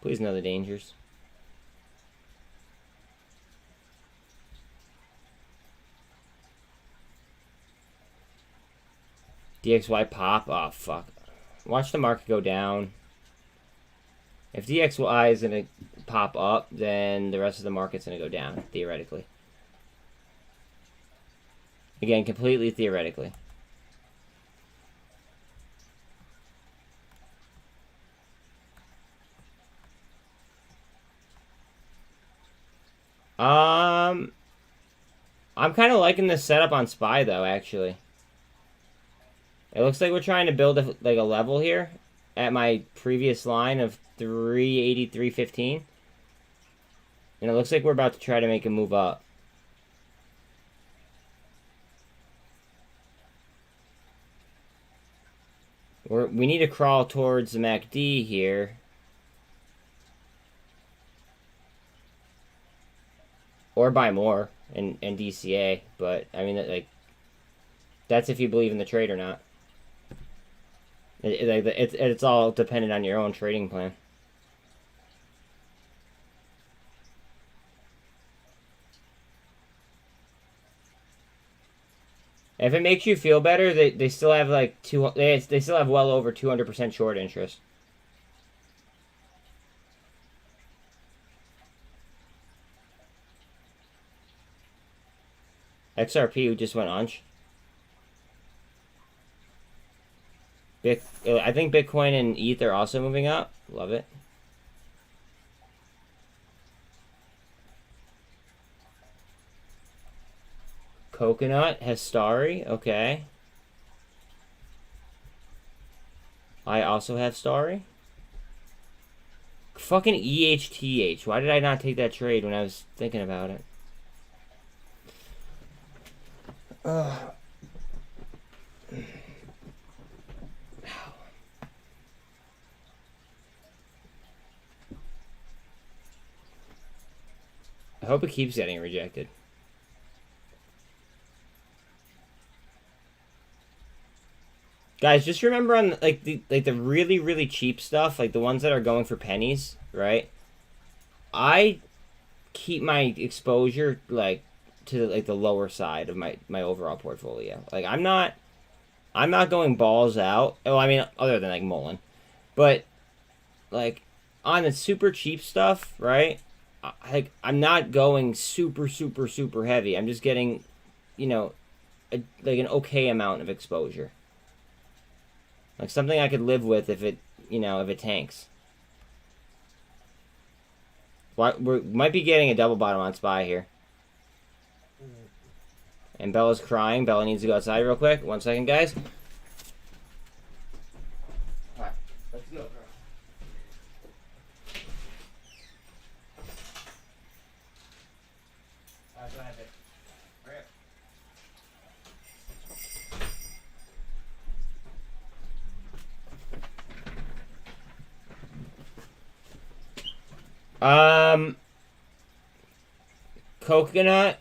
Please know the dangers. DXY pop? Oh, fuck. Watch the market go down. If DXY is going to pop up, then the rest of the market's going to go down, theoretically. Again, completely theoretically. I'm kind of liking this setup on SPY, though, actually. It looks like we're trying to build a level here at my previous line of 383.15. And it looks like we're about to try to make a move up. We need to crawl towards the MACD here. Or buy more in DCA. But, I mean, like, that's if you believe in the trade or not. It's all dependent on your own trading plan. If it makes you feel better, they still have like they still have well over 200% short interest. XRP just went on. I think Bitcoin and ETH are also moving up. Love it. Coconut has STRY. Okay. I also have STRY. Fucking EHTH. Why did I not take that trade when I was thinking about it? Ugh. I hope it keeps getting rejected. Guys, just remember on the really, really cheap stuff, like the ones that are going for pennies, right? I keep my exposure like to like the lower side of my overall portfolio. Like I'm not going balls out. Oh, I mean other than like MULN. But like on the super cheap stuff, right? I'm not going super heavy. I'm just getting, you know, like an okay amount of exposure. Like something I could live with if it, you know, if it tanks. We might be getting a double bottom on SPY here. And Bella's crying. Bella needs to go outside real quick. 1 second, guys. Alright, let's go, girl. Alright, go ahead, babe. Hurry up. Coconut.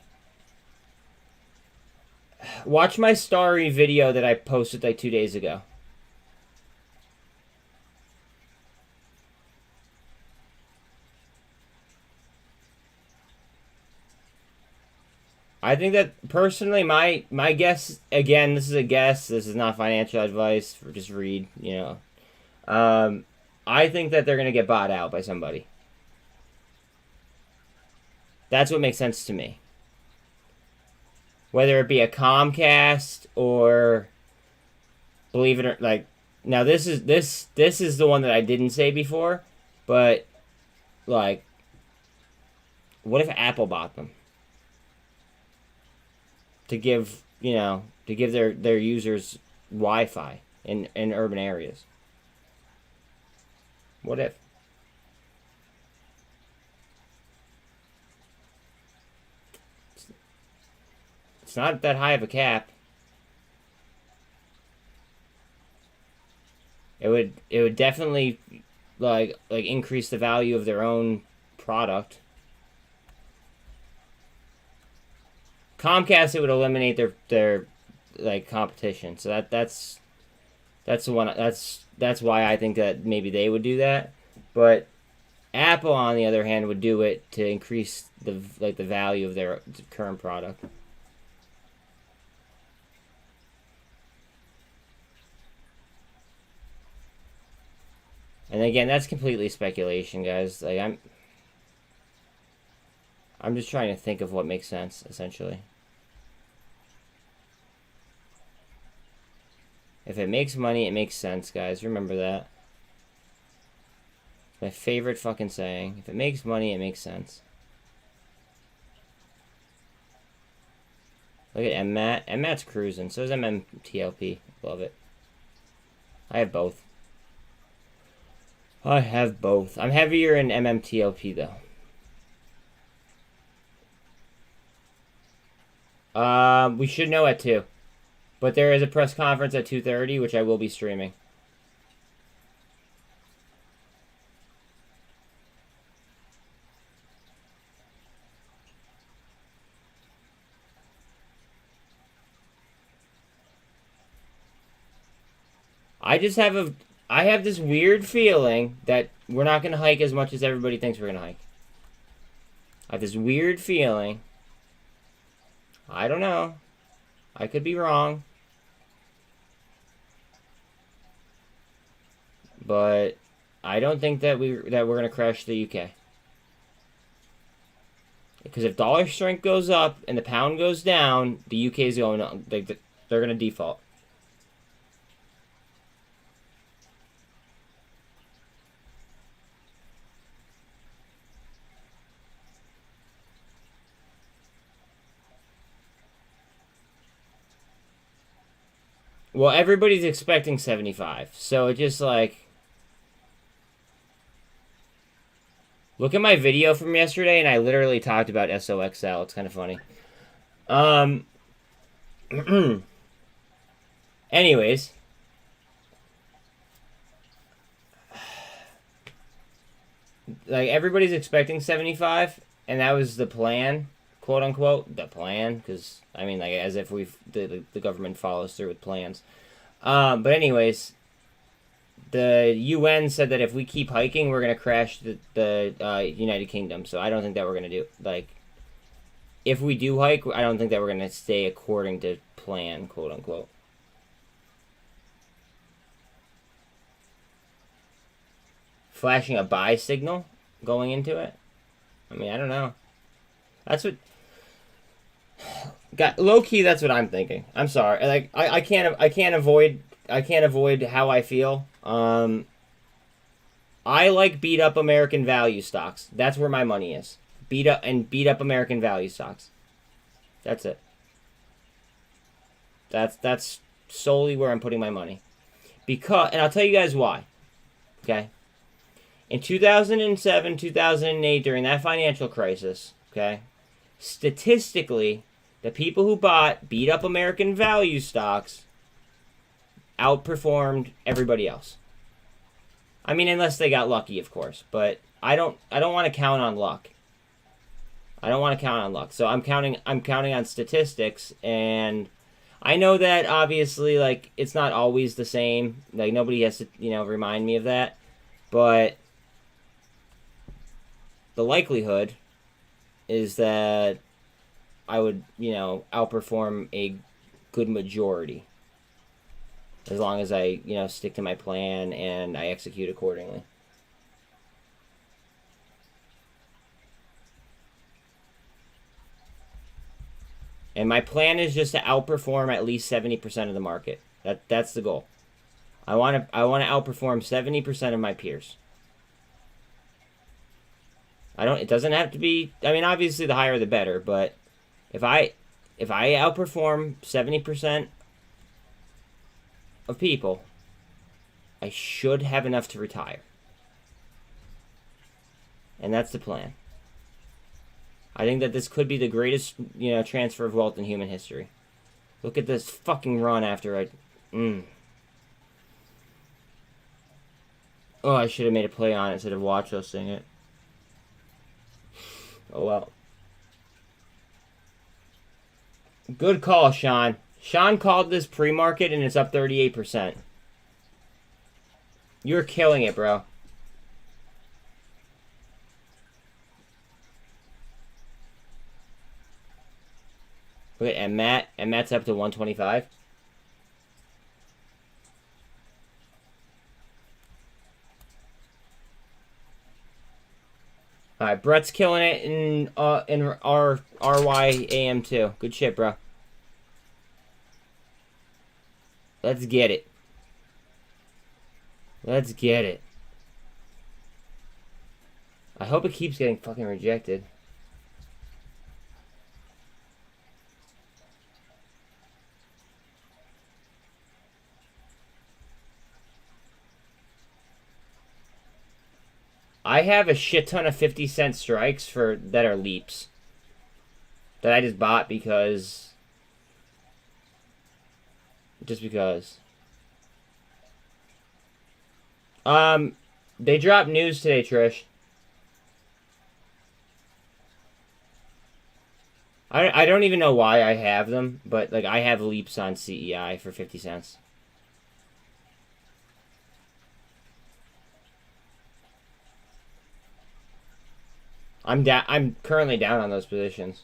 Watch my STRY video that I posted like 2 days ago. I think that personally, my guess, again, this is a guess. This is not financial advice. Just read, you know. I think that they're going to get bought out by somebody. That's what makes sense to me. Whether it be a Comcast or, believe it or like, now this is the one that I didn't say before, but like, what if Apple bought them to give, you know, to give their users Wi-Fi in urban areas? What if? It's not that high of a cap. It would definitely like increase the value of their own product. Comcast, it would eliminate their like competition. So that's the one that's why I think that maybe they would do that. But Apple, on the other hand, would do it to increase the value of their current product. And again, that's completely speculation, guys. Like I'm just trying to think of what makes sense, essentially. If it makes money, it makes sense, guys. Remember that. My favorite fucking saying. If it makes money, it makes sense. Look at MMAT. MMAT's cruising. So is MMTLP. Love it. I have both. I have both. I'm heavier in MMTLP, though. We should know at 2. But there is a press conference at 2:30, which I will be streaming. I have this weird feeling that we're not going to hike as much as everybody thinks we're going to hike. I have this weird feeling. I don't know. I could be wrong. But I don't think that we're going to crash the UK. Because if dollar strength goes up and the pound goes down, the UK is going on. They're going to default. Well, everybody's expecting 75, so it just like... Look at my video from yesterday, and I literally talked about SOXL. It's kind of funny. Anyways. Like, everybody's expecting 75, and that was the plan. Quote unquote, the plan, because I mean, like, as if the government follows through with plans. But anyways, the UN said that if we keep hiking, we're gonna crash the United Kingdom. So I don't think that we're gonna do, like, if we do hike, I don't think that we're gonna stay according to plan, quote unquote. Flashing a buy signal going into it. I mean, I don't know. That's what. Low key, that's what I'm thinking. I'm sorry. Like I can't avoid how I feel. I like beat up American value stocks. That's where my money is. Beat up American value stocks. That's it. That's solely where I'm putting my money. And I'll tell you guys why. Okay? In 2007, 2008, during that financial crisis, okay, statistically, the people who bought beat-up American value stocks outperformed everybody else. I mean, unless they got lucky, of course. But I don't want to count on luck. I don't want to count on luck. So I'm counting on statistics, and I know that obviously, like, it's not always the same. Like, nobody has to, remind me of that. But the likelihood is that I would, outperform a good majority. As long as I, stick to my plan and I execute accordingly. And my plan is just to outperform at least 70% of the market. That's the goal. I want to outperform 70% of my peers. It doesn't have to be, I mean, obviously the higher the better, but if I outperform 70% of people, I should have enough to retire. And that's the plan. I think that this could be the greatest, transfer of wealth in human history. Look at this fucking run after I... Oh, I should have made a play on it instead of watch us sing it. Oh, well. Good call, Sean. Sean called this pre-market, and it's up 38%. You're killing it, bro. Look at MMAT. MMAT's up to 125. All right, Brett's killing it in our RYAM too. Good shit, bro. Let's get it. Let's get it. I hope it keeps getting fucking rejected. I have a shit ton of 50-cent strikes that are leaps. That I just bought because... Just because. They dropped news today, Trish. I don't even know why I have them, but, like, I have leaps on CEI for 50 cents. I'm currently down on those positions.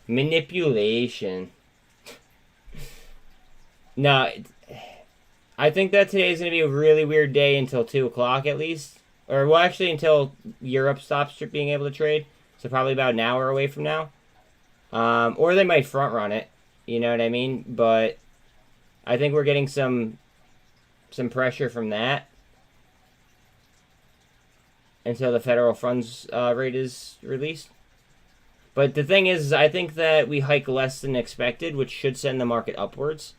Manipulation. No, I think that today's going to be a really weird day until 2 o'clock at least. Or, well, actually until Europe stops being able to trade. So probably about an hour away from now. Or they might front run it. You know what I mean? But I think we're getting some pressure from that until the federal funds rate is released. But the thing is, I think that we hike less than expected, which should send the market upwards.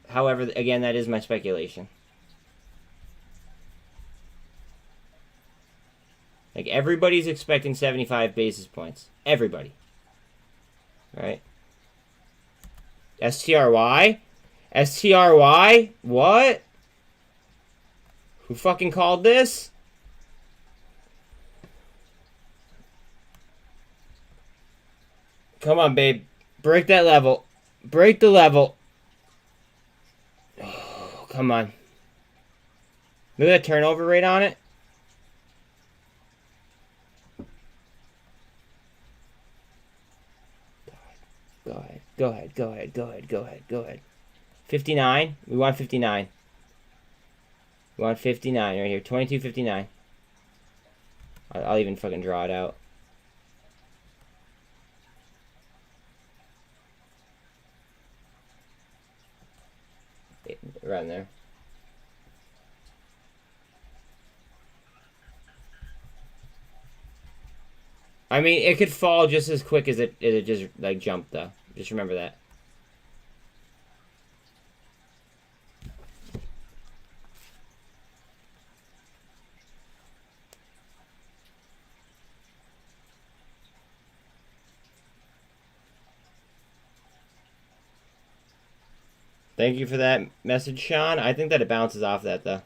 However, again, that is my speculation. Like, everybody's expecting 75 basis points. Everybody. Right? STRY? STRY? What? Who fucking called this? Come on, babe. Break that level. Break the level. Oh, come on. Look at that turnover rate on it. Go ahead. Go ahead. Go ahead. Go ahead. Go ahead. Go ahead. 59. We want 59. We want 59 right here. 22.59. I'll even fucking draw it out. Around there. I mean, it could fall just as quick as it just, like, jumped, though. Just remember that. Thank you for that message, Sean. I think that it bounces off that, though.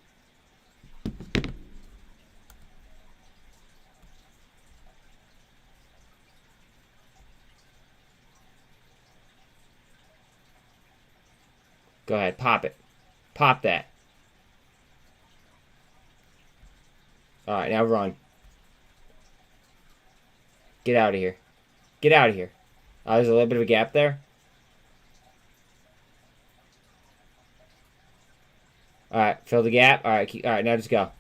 Go ahead, pop it. Pop that. Alright, now run. Get out of here. Get out of here. There's a little bit of a gap there. Alright, fill the gap. Alright, alright, now just go.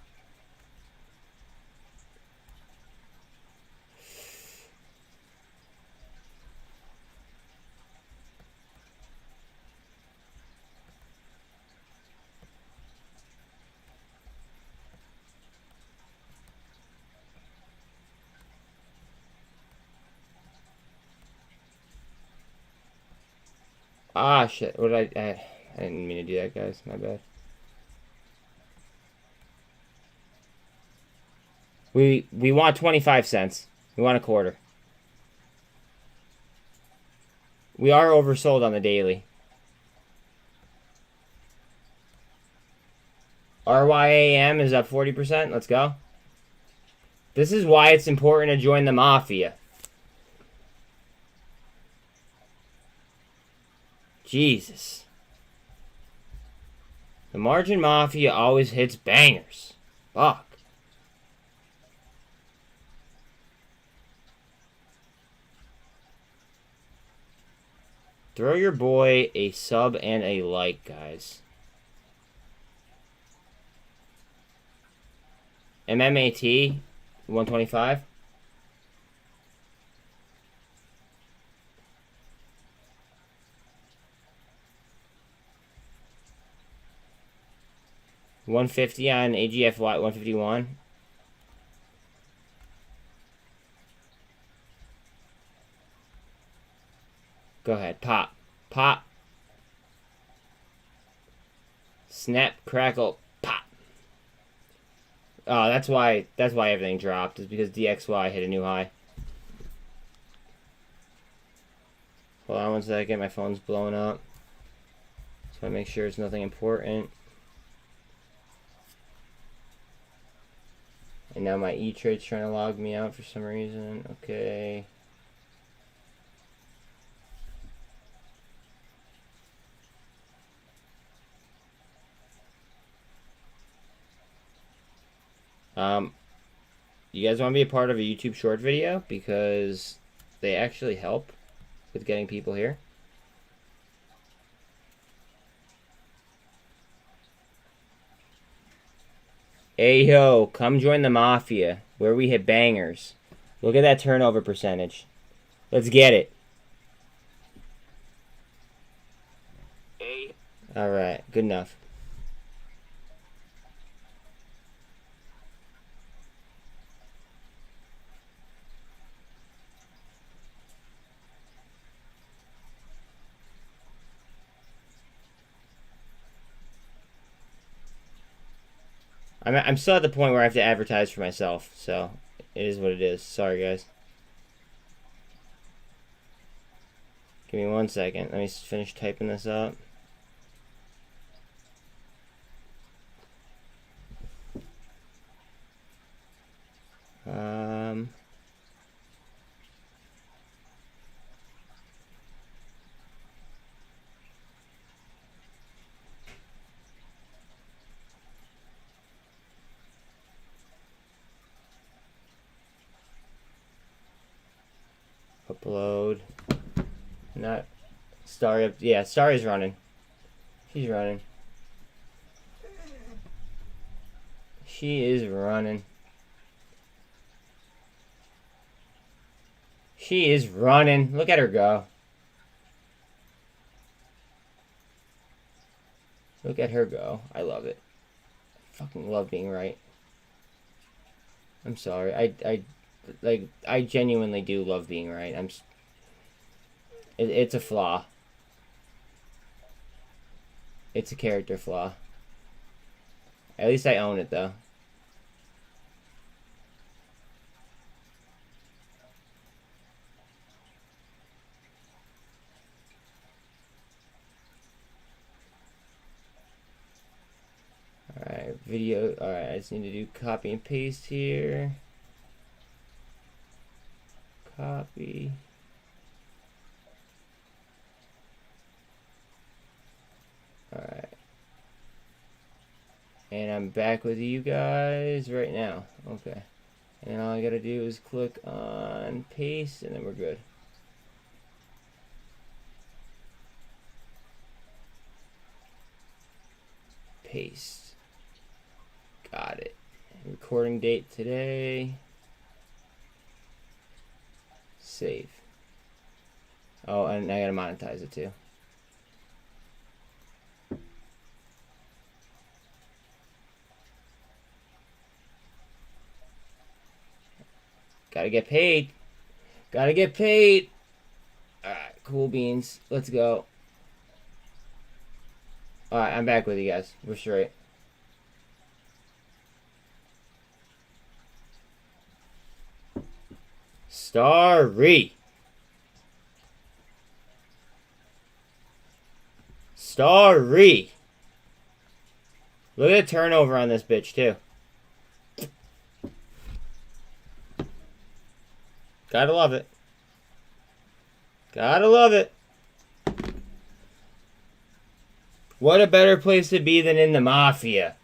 Ah, shit. What did I didn't mean to do that, guys. My bad. We want 25 cents. We want a quarter. We are oversold on the daily. RYAM is up 40%. Let's go. This is why it's important to join the Mafia. Jesus. The Margin Mafia always hits bangers. Fuck. Throw your boy a sub and a like, guys. MMAT 125. $150 on AGFY 151. Go ahead, pop, pop, snap, crackle, pop. Oh, that's why everything dropped. Is because DXY hit a new high. Hold on one second, my phone's blowing up. So I make sure it's nothing important. And now my E-Trade's trying to log me out for some reason. Okay. You guys want to be a part of a YouTube short video? Because they actually help with getting people here. Hey yo, come join the Mafia, where we hit bangers. Look at that turnover percentage. Let's get it. Alright, good enough. I'm still at the point where I have to advertise for myself, so it is what it is. Sorry, guys. Give me 1 second. Let me finish typing this up. Upload. Not Starry up. Yeah, Starry's running. She's running. She is running. She is running. Look at her go. Look at her go. I love it. I fucking love being right. I'm sorry. I genuinely do love being right. It's a flaw. It's a character flaw. At least I own it, though. Alright, video. Alright, I just need to do copy and paste here. Copy. Alright. And I'm back with you guys right now. Okay. And all I gotta do is click on paste and then we're good. Paste. Got it. Recording date today. Save. Oh, and I gotta monetize it too. Gotta get paid. Gotta get paid. Alright, cool beans. Let's go. Alright, I'm back with you guys. We're straight. STRY. STRY. Look at the turnover on this bitch, too. Gotta love it. Gotta love it. What a better place to be than in the mafia.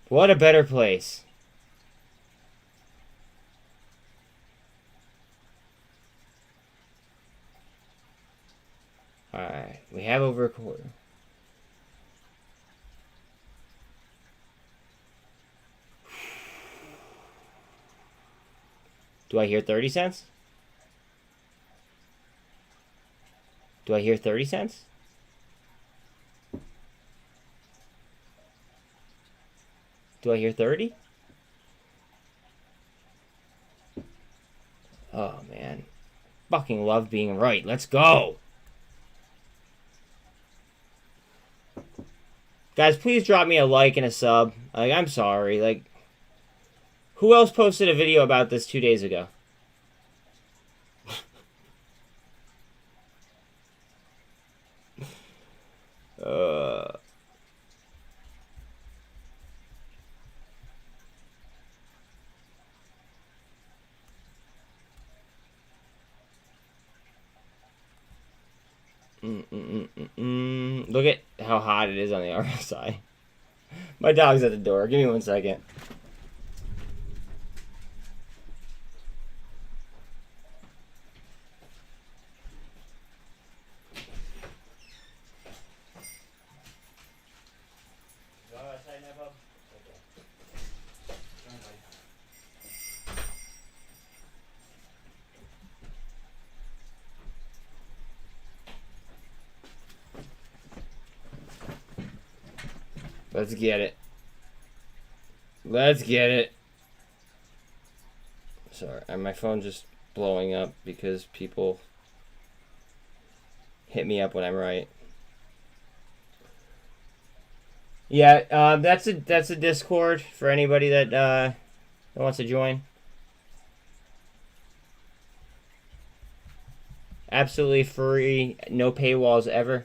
What a better place. Alright, we have over a quarter. Do I hear 30 cents? Do I hear 30 cents? Do I hear 30? Oh, man. Fucking love being right. Let's go. Guys, please drop me a like and a sub. Like, I'm sorry. Like, who else posted a video about this 2 days ago? Look at how hot it is on the RSI. My dog's at the door. Give me 1 second. Let's get it. Let's get it. Sorry, my phone's just blowing up because people hit me up when I'm right. Yeah, that's a Discord for anybody that wants to join. Absolutely free, no paywalls ever.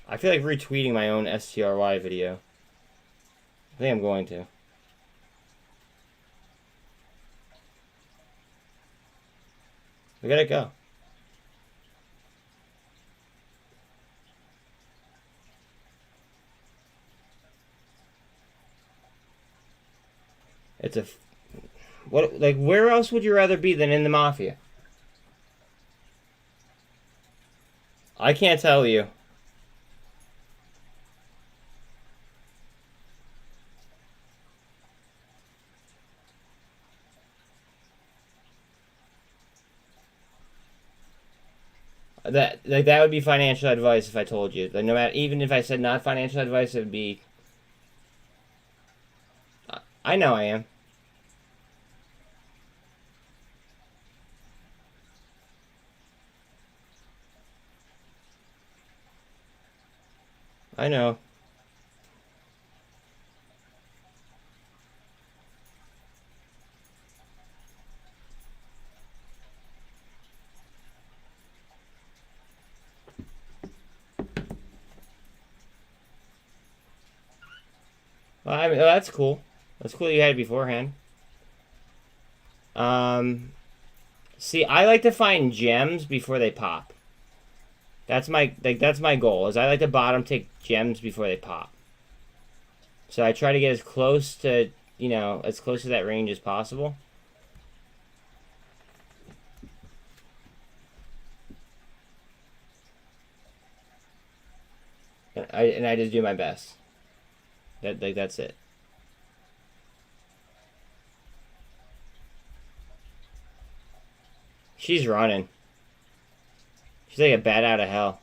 I feel like retweeting my own STRY video. I think I'm going to. We gotta go. It's a... What, like, where else would you rather be than in the Mafia? I can't tell you. That would be financial advice if I told you. Like, no matter, even if I said not financial advice, it would be. I know I am. I know. Well, I mean, that's cool. That's cool you had it beforehand. See, I like to find gems before they pop. That's my goal. Is I like to bottom take gems before they pop. So I try to get as close to, as close to that range as possible. And I just do my best. That's it. She's running. She's like a bat out of hell.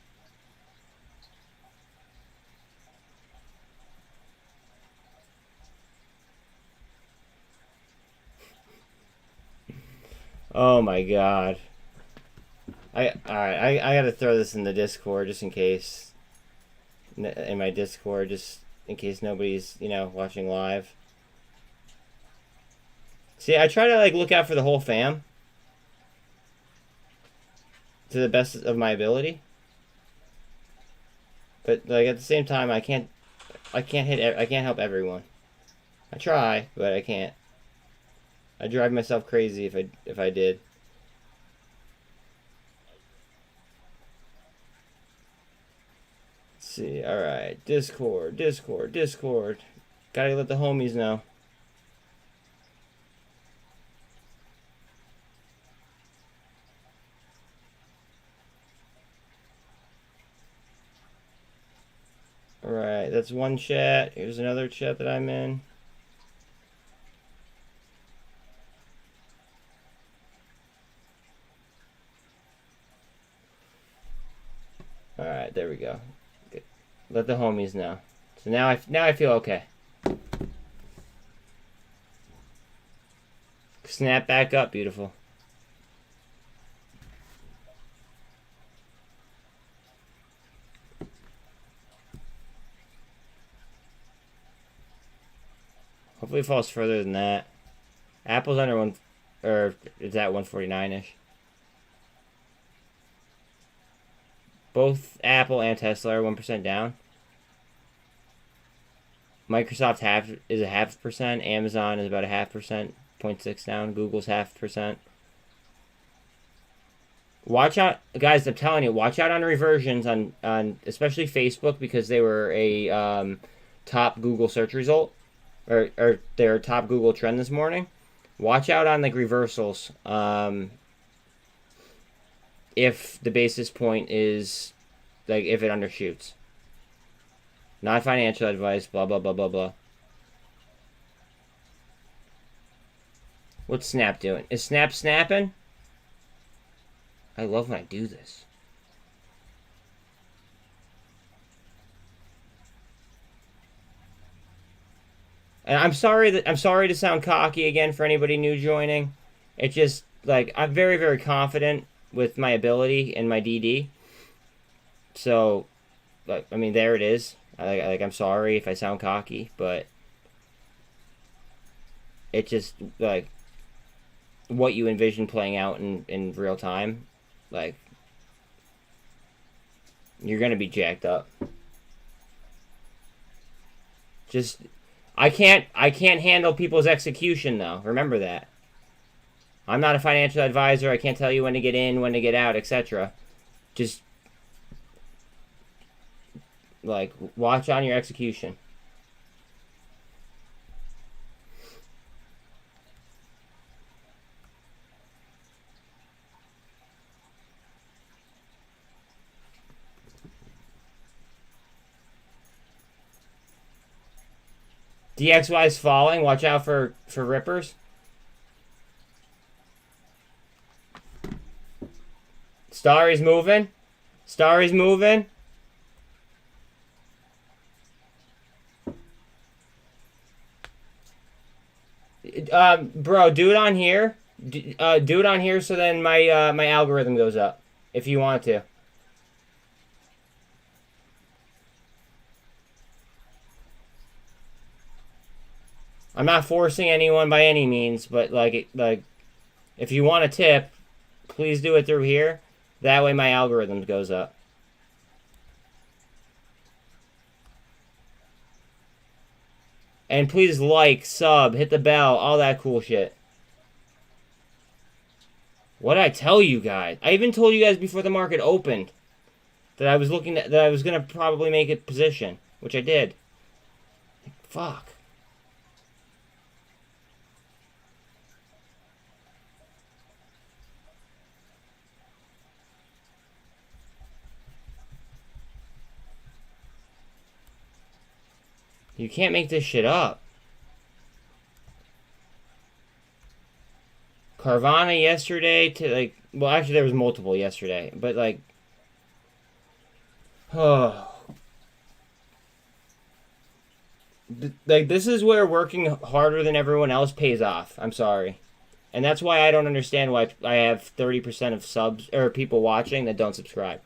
Oh my god. Alright, I gotta throw this in the Discord just in case. In my Discord, just in case nobody's, watching live. See, I try to, look out for the whole fam. To the best of my ability. But, at the same time, I can't help everyone. I try, but I can't. I'd drive myself crazy if I did. Let's see, alright. Discord. Gotta let the homies know. Alright, that's one chat. Here's another chat that I'm in. Alright, there we go. Good. Let the homies know. So now I feel okay. Snap back up, beautiful. Hopefully it falls further than that. Apple's under one, or it's at 149-ish. Both Apple and Tesla are 1% down. Microsoft is a 0.5%. Amazon is about a 0.5%, 0.6 down. Google's 0.5%. Watch out, guys! I'm telling you, watch out on reversions on especially Facebook, because they were a top Google search result, or their top Google trend this morning. Watch out on reversals. If the basis point is, if it undershoots. Not financial advice, blah, blah, blah, blah, blah. What's Snap doing? Is Snap snapping? I love when I do this. And I'm sorry to sound cocky again for anybody new joining. It's just, I'm very, very confident with my ability and my DD. So, I mean, there it is. I'm sorry if I sound cocky, but it just, what you envision playing out in real time, you're gonna be jacked up. Just, I can't handle people's execution, though. Remember that. I'm not a financial advisor. I can't tell you when to get in, when to get out, etc. Just, watch on your execution. DXY is falling. Watch out for rippers. Starry's moving. Starry's moving. Bro, do it on here. Do it on here so then my my algorithm goes up. If you want to. I'm not forcing anyone by any means, but like if you want a tip, please do it through here. That way my algorithm goes up. And please like, sub, hit the bell, all that cool shit. What did I tell you guys? I even told you guys before the market opened that I was looking at, that I was gonna probably make a position, which I did. Fuck. You can't make this shit up. Carvana yesterday to like, well, actually there was multiple yesterday, but like, oh, like this is where working harder than everyone else pays off. I'm sorry, and that's why I don't understand why I have 30% of subs or people watching that don't subscribe.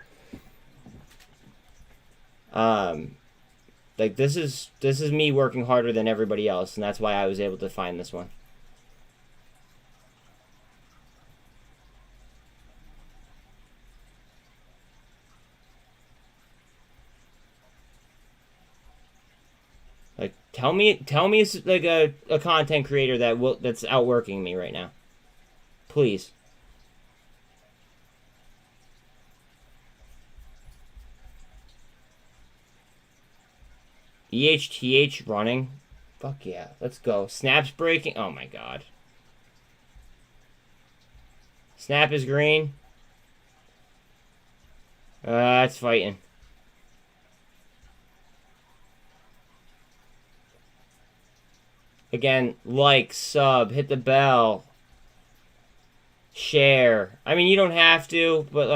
Like this is me working harder than everybody else, and that's why I was able to find this one. Like tell me it's like a content creator that's outworking me right now. Please. EHTH running. Fuck yeah. Let's go. Snap's breaking. Oh my god. Snap is green. It's fighting. Again, like, sub, hit the bell. Share. I mean, you don't have to, but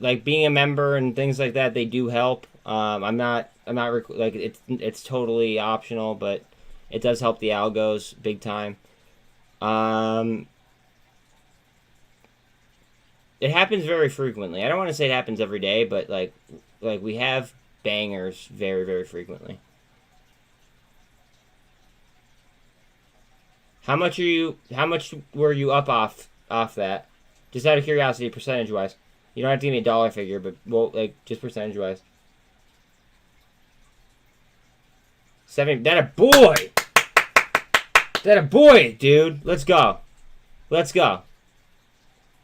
like being a member and things like that, they do help. I'm not like it's totally optional, but it does help the algos big time. It happens very frequently. I don't want to say it happens every day, but like we have bangers very, very frequently. How much were you up off that? Just out of curiosity, percentage wise. You don't have to give me a dollar figure, but well, like just percentage wise. 70. That a boy. That a boy, dude. Let's go. Let's go.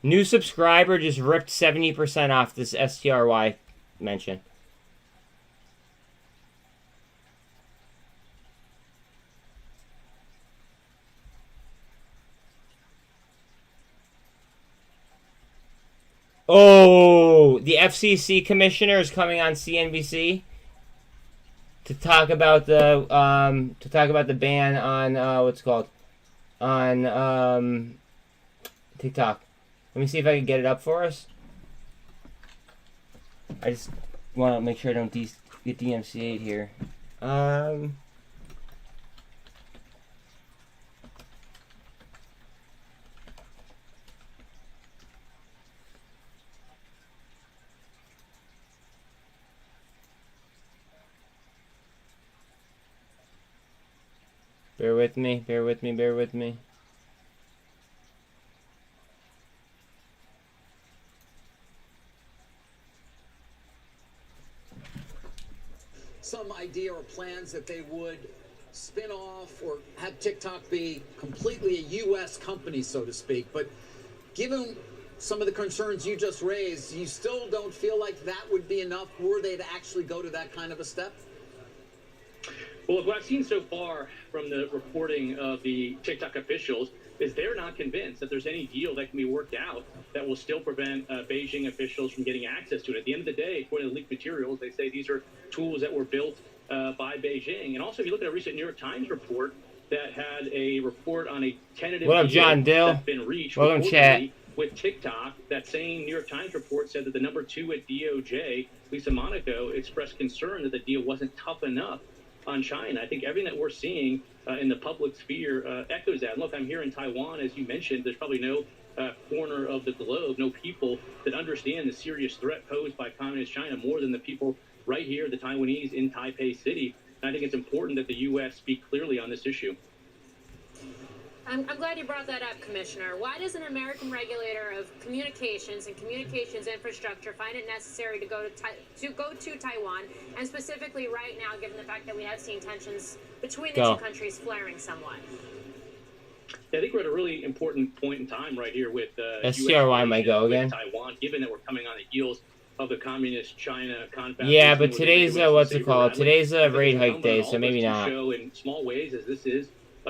New subscriber just ripped 70% off this STRY mention. Oh, the FCC commissioner is coming on CNBC to talk about the ban on what's it called on TikTok. Let me see if I can get it up for us. I just want to make sure I don't get DMCA'd here. Bear with me, bear with me, bear with me. Some idea or plans that they would spin off or have TikTok be completely a U.S. company, so to speak. But given some of the concerns you just raised, you still don't feel like that would be enough were they to actually go to that kind of a step? Well, what I've seen so far from the reporting of the TikTok officials is they're not convinced that there's any deal that can be worked out that will still prevent Beijing officials from getting access to it. At the end of the day, according to leaked materials, they say these are tools that were built by Beijing. And also, if you look at a recent New York Times report that had a report on a tentative What up, deal John Dill? that's been reached Welcome, reportedly chat. with TikTok, that same New York Times report said that the number 2 at DOJ, Lisa Monaco, expressed concern that the deal wasn't tough enough on China. I think everything that we're seeing in the public sphere echoes that. And look, I'm here in Taiwan, as you mentioned. There's probably no corner of the globe, no people that understand the serious threat posed by communist China more than the people right here, the Taiwanese in Taipei City. And I think it's important that the U.S. speak clearly on this issue. I'm glad you brought that up, Commissioner. Why does an American regulator of communications and communications infrastructure find it necessary to go to Taiwan, and specifically right now, given the fact that we have seen tensions between the two countries flaring somewhat? Yeah, I think we're at a really important point in time right here with STRY might go again. Taiwan, given that we're coming on the heels of the communist China conflict. Yeah, but today's what's it called? Today's rate hike day, so maybe not. Show in small ways as this is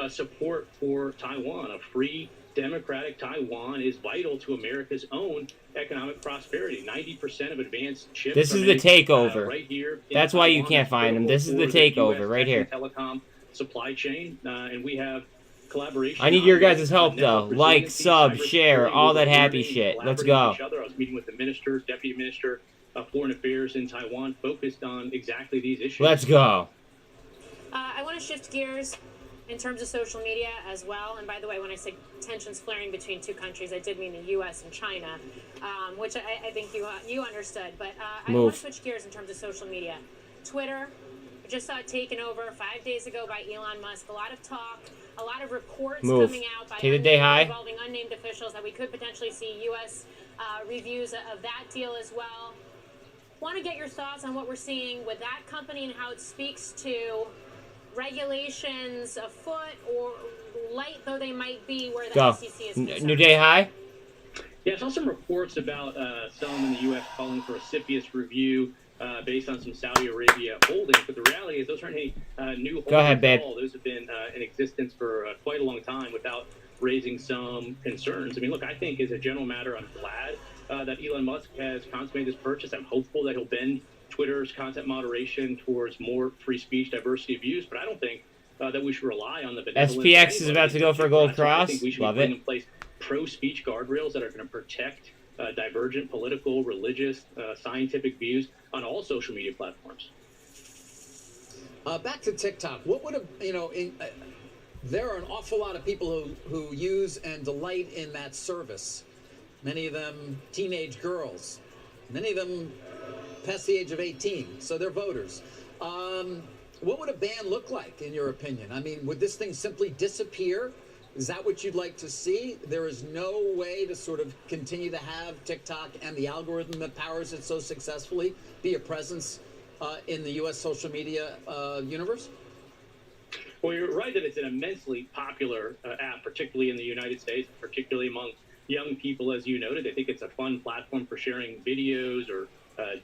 support for Taiwan. A free, democratic Taiwan is vital to America's own economic prosperity. 90% of advanced chips. This is the takeover. Right here. That's why you can't find them. This is the takeover right here. Telecom supply chain, and we have collaboration. I need your guys' help though. Like, sub, share, all that happy shit. Let's go. I was meeting with the minister, deputy minister of foreign affairs in Taiwan, focused on exactly these issues. Let's go. I want to shift gears in terms of social media as well. And by the way, when I say tensions flaring between two countries, I did mean the U.S. and China, which I think you understood. But I want to switch gears in terms of social media. Twitter, I just saw it taken over 5 days ago by Elon Musk. A lot of talk, a lot of reports coming out by involving unnamed officials that we could potentially see U.S. reviews of that deal as well. Want to get your thoughts on what we're seeing with that company and how it speaks to regulations afoot, or light though they might be, where the SEC is concerned. New day high? Yeah, I saw some reports about some in the U.S. calling for a CFIUS review based on some Saudi Arabia holdings, but the reality is those aren't any new holdings at all. Those have been in existence for quite a long time without raising some concerns. I mean, look, I think as a general matter, I'm glad that Elon Musk has consummated this purchase. I'm hopeful that he'll bend Twitter's content moderation towards more free speech, diversity of views, but I don't think that we should rely on the benevolence. SPX is about to go for a gold cross. I think we should Love be putting it. in place pro-speech guardrails that are going to protect divergent political, religious, scientific views on all social media platforms. Back to TikTok. What would have, there are an awful lot of people who use and delight in that service. Many of them teenage girls. Many of them past the age of 18, so they're voters. What would a ban look like, in your opinion? I mean, would this thing simply disappear? Is that what you'd like to see? There is no way to sort of continue to have TikTok and the algorithm that powers it so successfully be a presence in the U.S. social media universe? Well, you're right that it's an immensely popular app, particularly in the United States, particularly among young people, as you noted. I think it's a fun platform for sharing videos or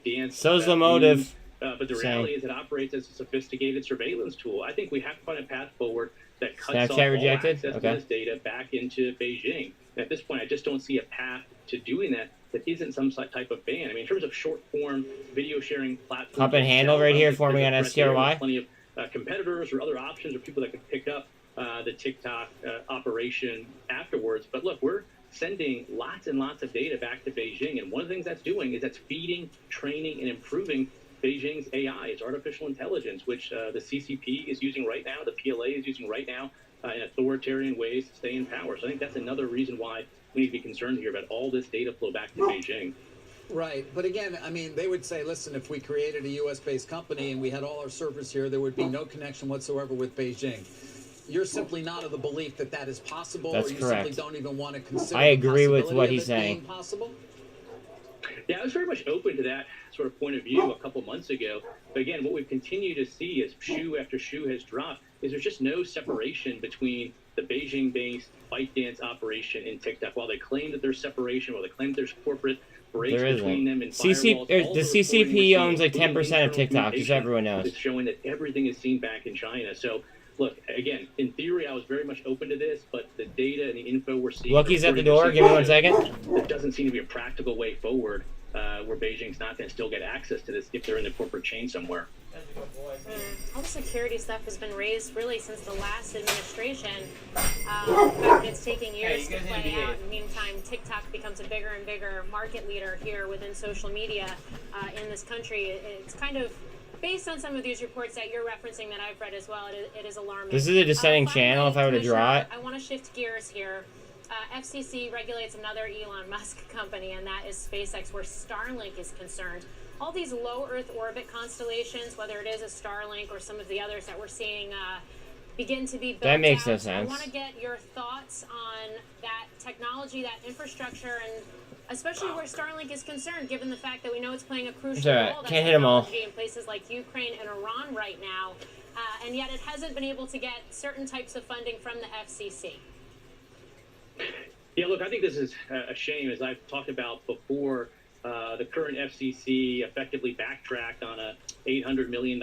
dance. So's the motive. But the reality is it operates as a sophisticated surveillance tool. I think we have to find a path forward that cuts off all access to this data back into Beijing. And at this point, I just don't see a path to doing that isn't some type of ban. I mean, in terms of short-form video sharing platforms... Pump and handle right here for me on STRY. Plenty of competitors or other options or people that can pick up the TikTok operation afterwards. But look, we're sending lots and lots of data back to Beijing. And one of the things that's doing is that's feeding, training, and improving Beijing's AI, its artificial intelligence, which the CCP is using right now, the PLA is using right now in authoritarian ways to stay in power. So I think that's another reason why we need to be concerned here about all this data flow back to Beijing. Right. But again, I mean, they would say, listen, if we created a U.S.-based company and we had all our servers here, there would be no connection whatsoever with Beijing. You're simply not of the belief that that is possible, That's or you correct. simply don't even want to consider I agree with the what possibility he's of it being saying. Possible? Yeah, I was very much open to that sort of point of view a couple months ago. But again, what we've continued to see as shoe after shoe has dropped is there's just no separation between the Beijing-based ByteDance operation and TikTok. While they claim that there's separation, while they claim there's corporate breaks between them and firewalls, the CCP owns like 10% of TikTok, just so everyone knows. It's showing that everything is seen back in China. So, look, again, in theory, I was very much open to this, but the data and the info we're seeing... Lucky's at the door. Give me 1 second. There doesn't seem to be a practical way forward where Beijing's not going to still get access to this if they're in the corporate chain somewhere. All the security stuff has been raised really since the last administration. But it's taking years to play out. In the meantime, TikTok becomes a bigger and bigger market leader here within social media in this country. It's kind of based on some of these reports that you're referencing that I've read as well. It is alarming. This is a descending channel if I were to draw it. I want to shift gears here. FCC regulates another Elon Musk company, and that is SpaceX, where Starlink is concerned. All these low Earth orbit constellations, whether it is a Starlink or some of the others that we're seeing begin to be built that makes out. no sense. I want to get your thoughts on that technology, that infrastructure, and especially where Starlink is concerned, given the fact that we know it's playing a crucial role. Can't hit them all. In places like Ukraine and Iran right now, and yet it hasn't been able to get certain types of funding from the FCC. Yeah, look, I think this is a shame. As I've talked about before, the current FCC effectively backtracked on a $800 million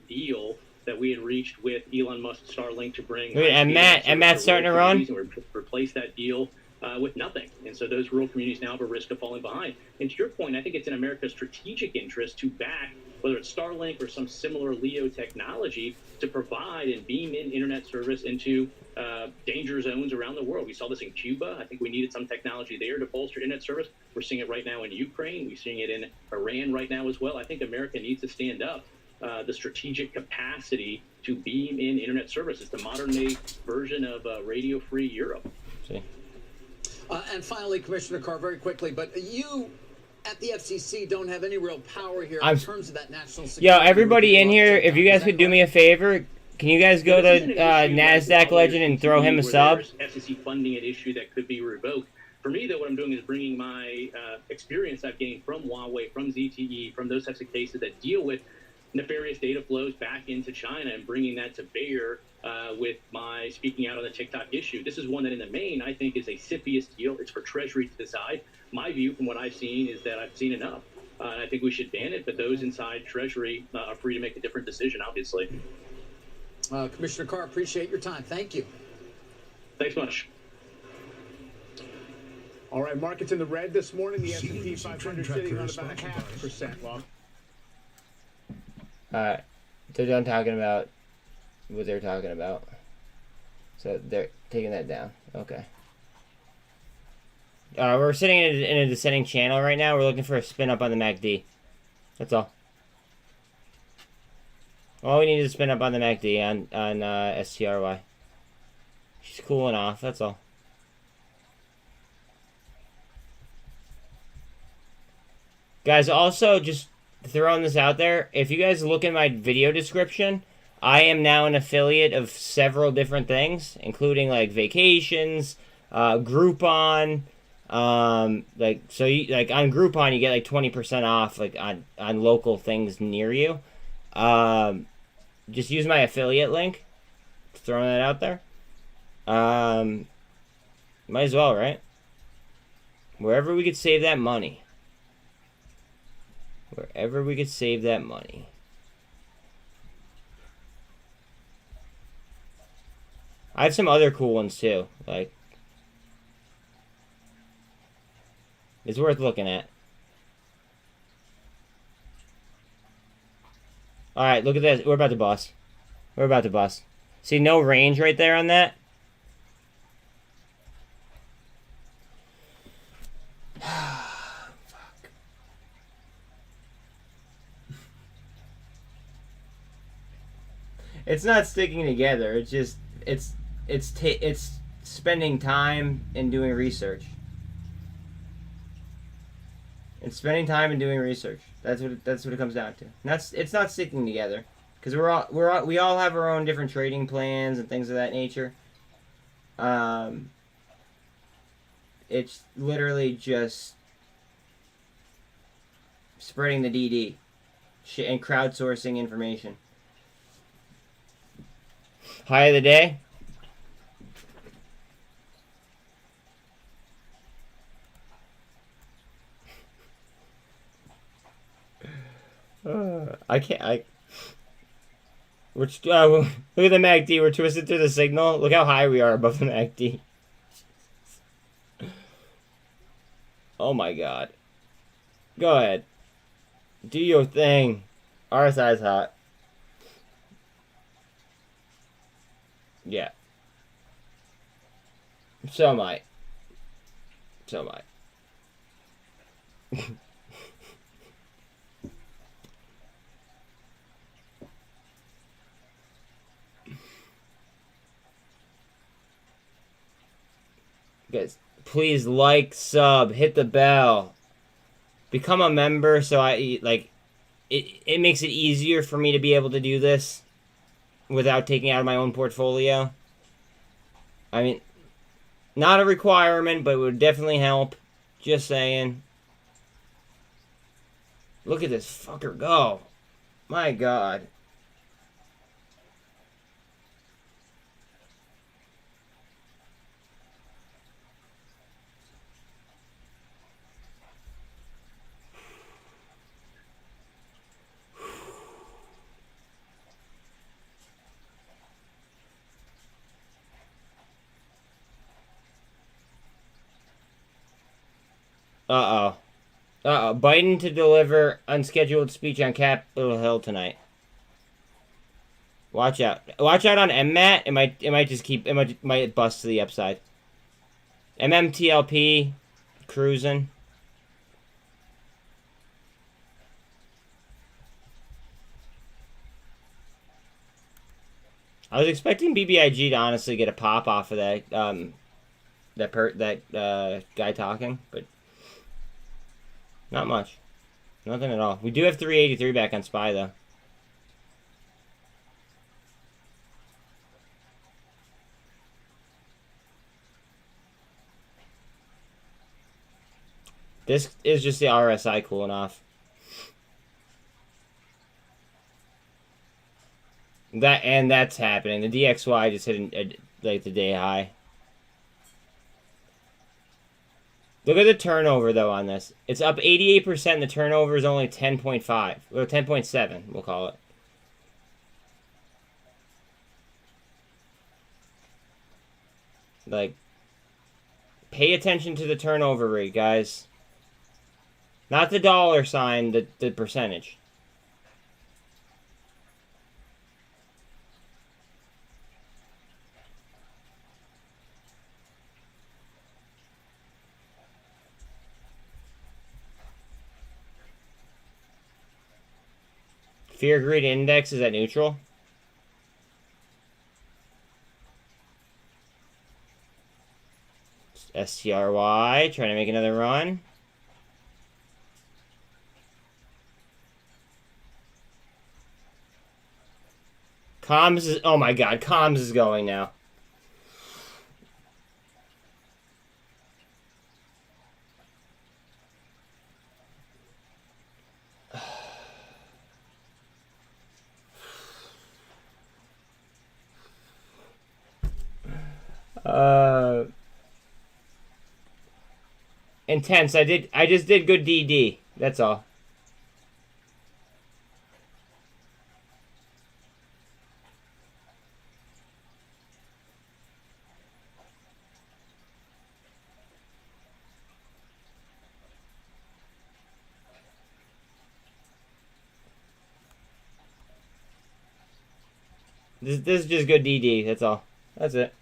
deal that we had reached with Elon Musk Starlink to bring. And Matt's starting to run. Replace that deal with nothing, and so those rural communities now have a risk of falling behind. And to your point, I think it's in America's strategic interest to back, whether it's Starlink or some similar LEO technology, to provide and beam in internet service into danger zones around the world. We saw this in Cuba. I think we needed some technology there to bolster internet service. We're seeing it right now in Ukraine. We're seeing it in Iran right now as well. I think America needs to stand up the strategic capacity to beam in internet service. It's the modern-day version of radio-free Europe. See. And finally, Commissioner Carr, very quickly, but you at the FCC don't have any real power here in terms of that national security. Yo, everybody in here, if you guys could do me a favor, can you guys go to NASDAQ Legend and throw him a sub? FCC funding at issue that could be revoked. For me, though, what I'm doing is bringing my experience I've gained from Huawei, from ZTE, from those types of cases that deal with nefarious data flows back into China and bringing that to bear with my speaking out on the TikTok issue. This is one that in the main I think is a CFIUS deal. It's for Treasury to decide. My view from what I've seen is that I've seen enough. And I think we should ban it, but those inside Treasury are free to make a different decision, obviously. Commissioner Carr, appreciate your time. Thank you. Thanks much. All right, markets in the red this morning. The S&P 500 sitting on about 0.5%. Well, they're done talking about what they're talking about. So they're taking that down. Okay. We're sitting in a descending channel right now. We're looking for a spin up on the MACD. That's all. All we need is a spin up on the MACD on STRY. She's cooling off. That's all. Guys, also just throwing this out there. If you guys look in my video description, I am now an affiliate of several different things, including like vacations, Groupon. Like so, like on Groupon, you get like 20% off, like on local things near you. Just use my affiliate link. Throwing that out there. Might as well, right? Wherever we could save that money. Wherever we could save that money. I have some other cool ones too. Like, it's worth looking at. Alright, look at this. We're about to bust. We're about to bust. See, no range right there on that? Fuck. It's not sticking together. It's just it's spending time and doing research. It's spending time and doing research. That's what it comes down to. And it's not sticking together because we all have our own different trading plans and things of that nature. It's literally just spreading the DD and crowdsourcing information. High of the day. I can't. Look at the MACD. We're twisted through the signal. Look how high we are above the MACD. Oh my god. Go ahead. Do your thing. RSI's hot. Yeah. So am I. So am I. Guys, please like, sub, hit the bell. Become a member so I, like, it makes it easier for me to be able to do this without taking out of my own portfolio. I mean, not a requirement, but it would definitely help. Just saying. Look at this fucker go. My God. Uh-oh. Uh-oh. Biden to deliver unscheduled speech on Capitol Hill tonight. Watch out. Watch out on MMAT. It might just keep... It might bust to the upside. MMTLP. Cruising. I was expecting BBIG to honestly get a pop off of that, guy talking, but not much. Nothing at all. We do have 383 back on SPY, though. This is just the RSI cooling off. That's happening. The DXY just hit like the day high. Look at the turnover though on this. It's up 88%. The turnover is only 10.5 or 10.7. We'll call it. Like, pay attention to the turnover rate, guys. Not the dollar sign. The percentage. Fear greed index is at neutral. STRY trying to make another run. Comms is, oh my God, comms is going now. Intense. I just did good DD. That's all. This is just good DD. That's all. That's it.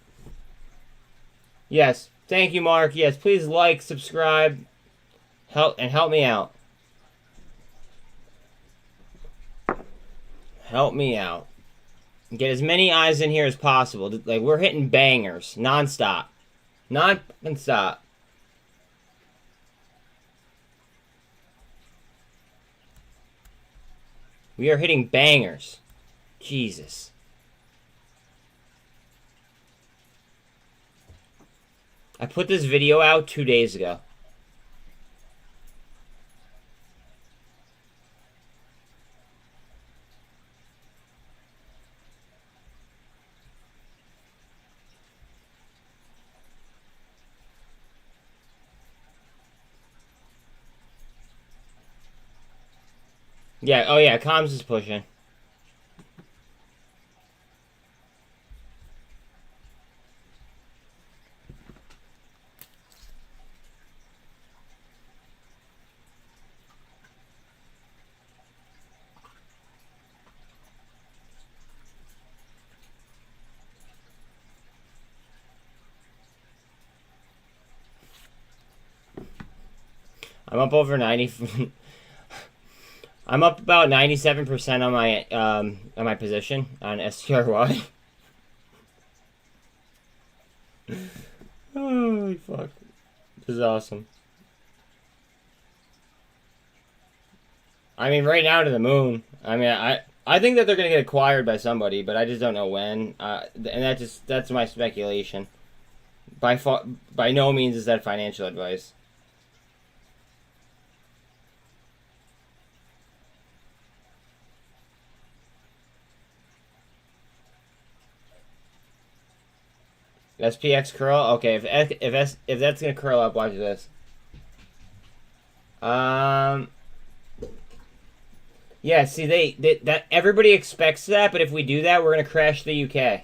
Yes. Thank you, Mark. Yes, please like, subscribe, help me out. Help me out. Get as many eyes in here as possible. Like, we're hitting bangers non-stop. Non-stop. We are hitting bangers. Jesus. I put this video out 2 days ago. Yeah, oh yeah, comms is pushing. I'm up over 90. I'm up about 97% on my position on STRY. Holy fuck. This is awesome. I mean, right now to the moon. I mean, I think that they're going to get acquired by somebody, but I just don't know when. And that's my speculation. By no means is that financial advice. SPX curl? Okay, if that's gonna curl up, watch this. Yeah, see, that everybody expects that, but if we do that, we're gonna crash the UK.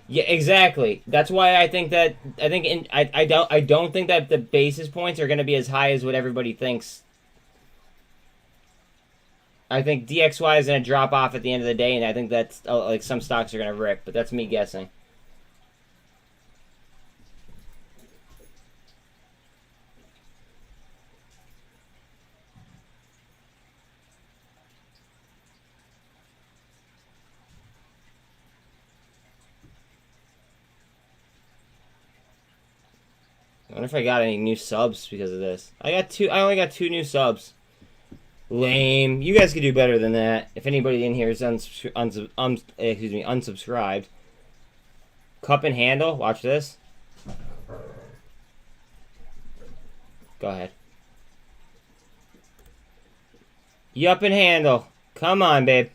Yeah, exactly. That's why I think that I don't think that the basis points are gonna be as high as what everybody thinks. I think DXY is gonna drop off at the end of the day, and I think that's like some stocks are gonna rip, but that's me guessing. I wonder if I got any new subs because of this. I only got 2 new subs. Lame. You guys could do better than that. If anybody in here is unsubscribed. Cup and handle. Watch this. Go ahead. Yup and handle. Come on, babe.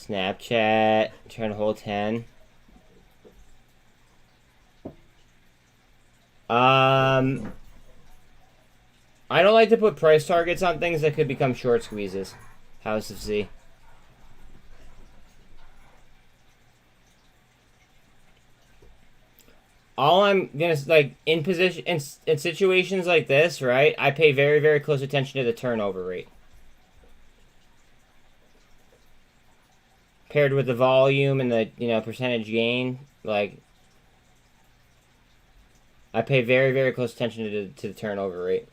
Snapchat, trying to hold 10. I don't like to put price targets on things that could become short squeezes. House of Z. All I'm gonna, like, in situations like this, right, I pay very, very close attention to the turnover rate. Paired with the volume and the, percentage gain, like, I pay very, very close attention to the turnover rate.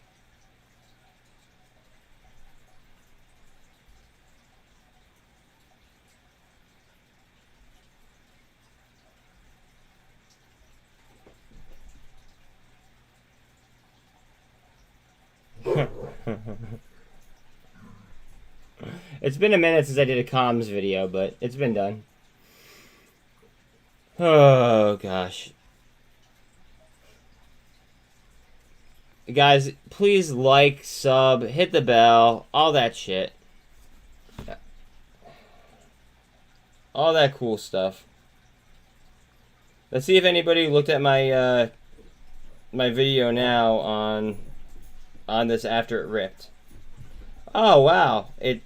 It's been a minute since I did a comms video, but it's been done. Oh, gosh. Guys, please like, sub, hit the bell, all that shit. All that cool stuff. Let's see if anybody looked at my my video now on this after it ripped. Oh, wow. It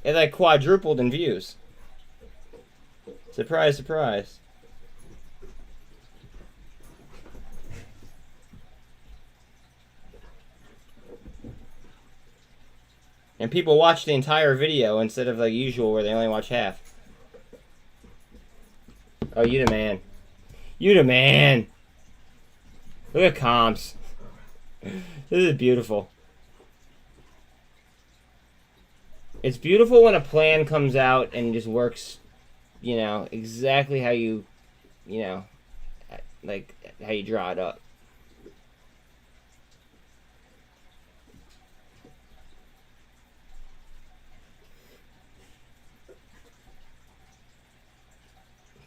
like quadrupled in views. Surprise, surprise. And people watch the entire video instead of like usual where they only watch half. Oh, you the man. You the man. Look at comps. This is beautiful. It's beautiful when a plan comes out and just works, exactly how you, like how you draw it up.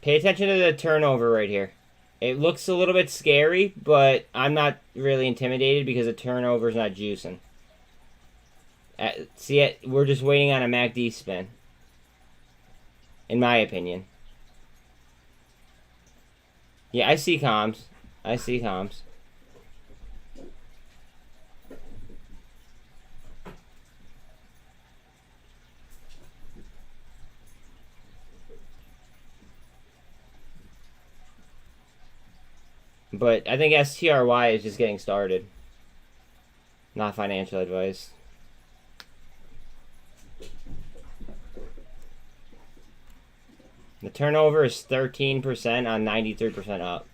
Pay attention to the turnover right here. It looks a little bit scary, but I'm not really intimidated because the turnover's not juicing. See it? We're just waiting on a MACD spin. In my opinion. Yeah, I see comms. I see comms. But I think STRY is just getting started. Not financial advice. The turnover is 13% on 93% up.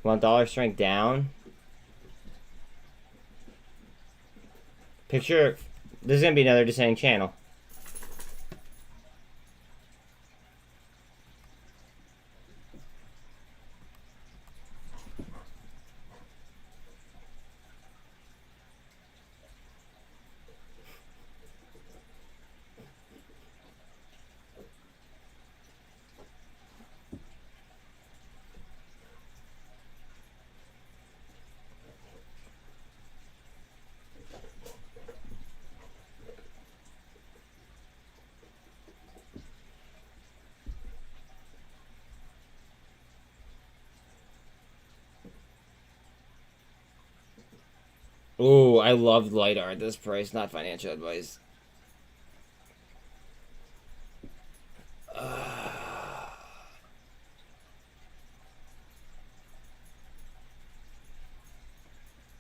Want dollar strength down? Picture, this is going to be another descending channel. Ooh, I loved LiDAR at this price, not financial advice.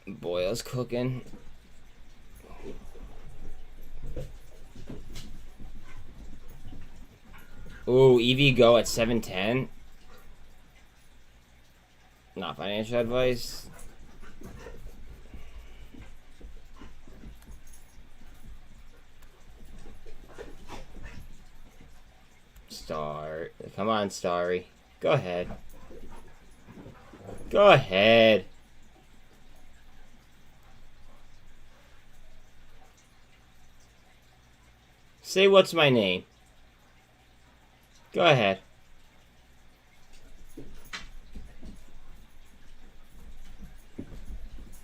Boy, I was cooking. Ooh, EV go at 710. Not financial advice. Start. Come on, Starry. Go ahead. Go ahead. Say what's my name. Go ahead.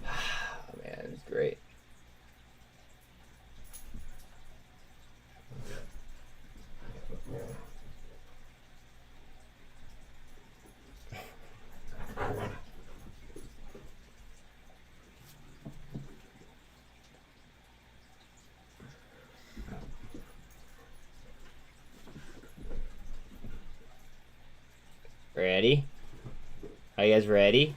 Oh, man, it's great. Ready? Are you guys ready?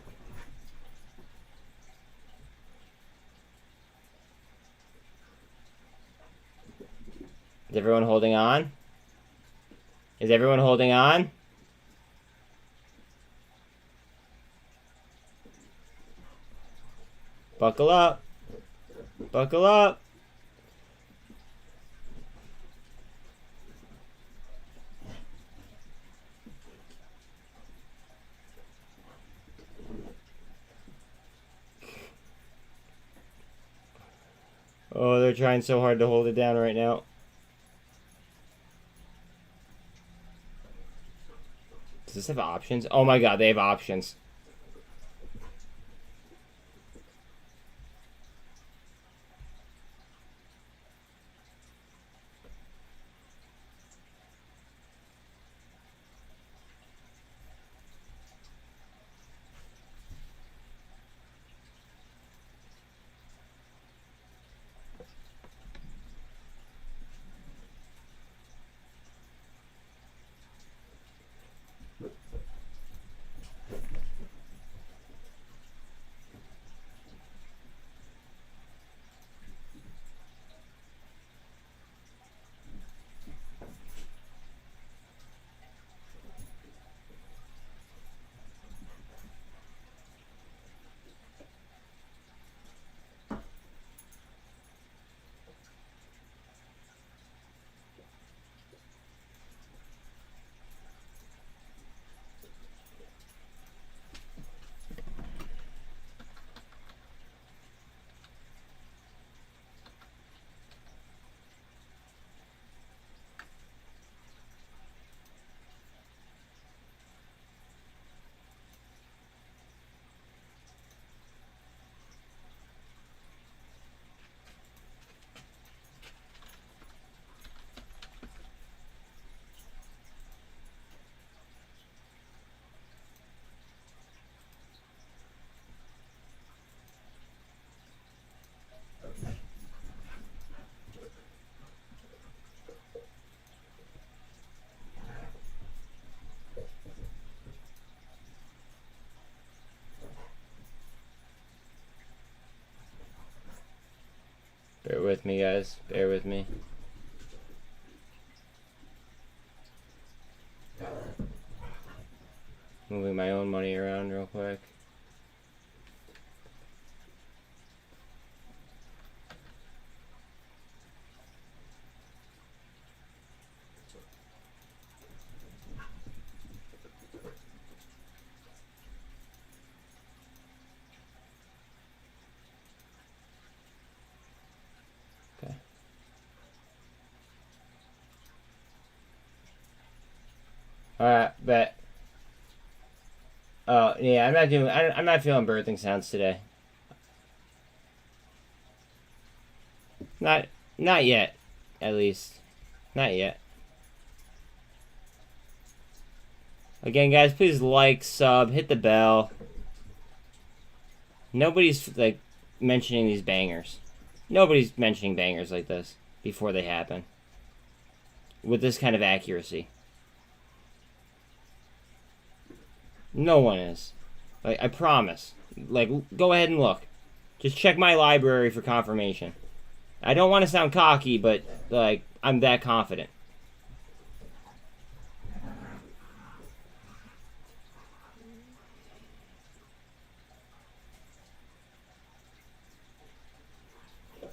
Is everyone holding on? Is everyone holding on? Buckle up. Buckle up. Oh, they're trying so hard to hold it down right now. Does this have options? Oh my god, they have options. with me, guys. Bear with me. Moving my own money around real quick. Alright, bet. Oh, yeah, I'm not feeling birthing sounds today. Not yet, at least. Not yet. Again, guys, please like, sub, hit the bell. Nobody's, like, mentioning these bangers. Nobody's mentioning bangers like this before they happen. With this kind of accuracy. No one is. Like, I promise. Like, go ahead and look. Just check my library for confirmation. I don't want to sound cocky, but, like, I'm that confident.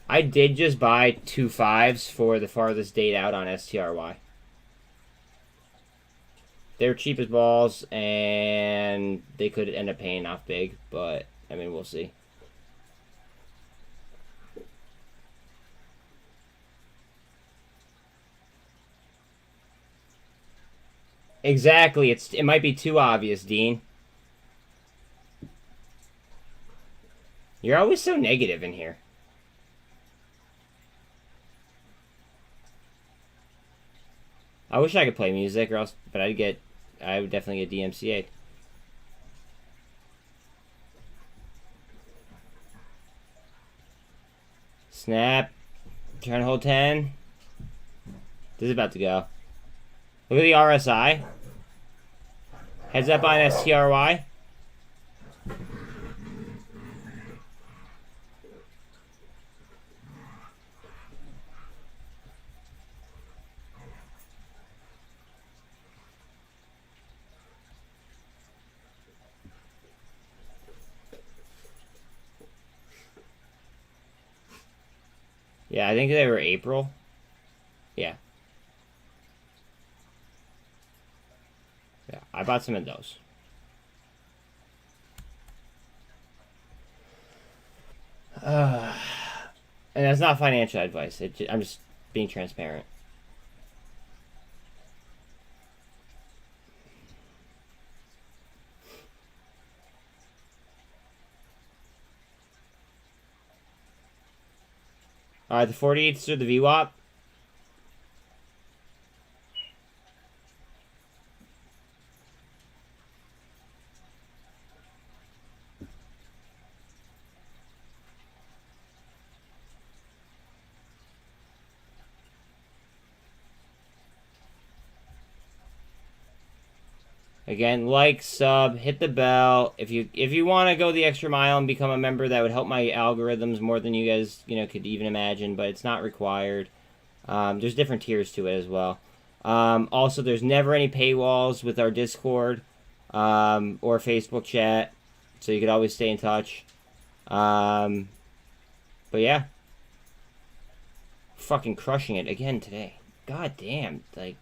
I did just buy 2 5s for the farthest date out on STRY. They're cheap as balls, and they could end up paying off big, but, I mean, we'll see. Exactly, it might be too obvious, Dean. You're always so negative in here. I wish I could play music, or else, but I would definitely get DMCA'd. Snap. Trying to hold 10. This is about to go. Look at the RSI. Heads up on STRY. Yeah, I think they were April. Yeah. Yeah, I bought some of those. And that's not financial advice. I'm just being transparent. Alright, the 48s are the VWAP. Again, like, sub, hit the bell. If you want to go the extra mile and become a member, that would help my algorithms more than you guys, could even imagine, but it's not required. There's different tiers to it as well. Also, there's never any paywalls with our Discord or Facebook chat, so you could always stay in touch. But yeah. Fucking crushing it again today. God damn, like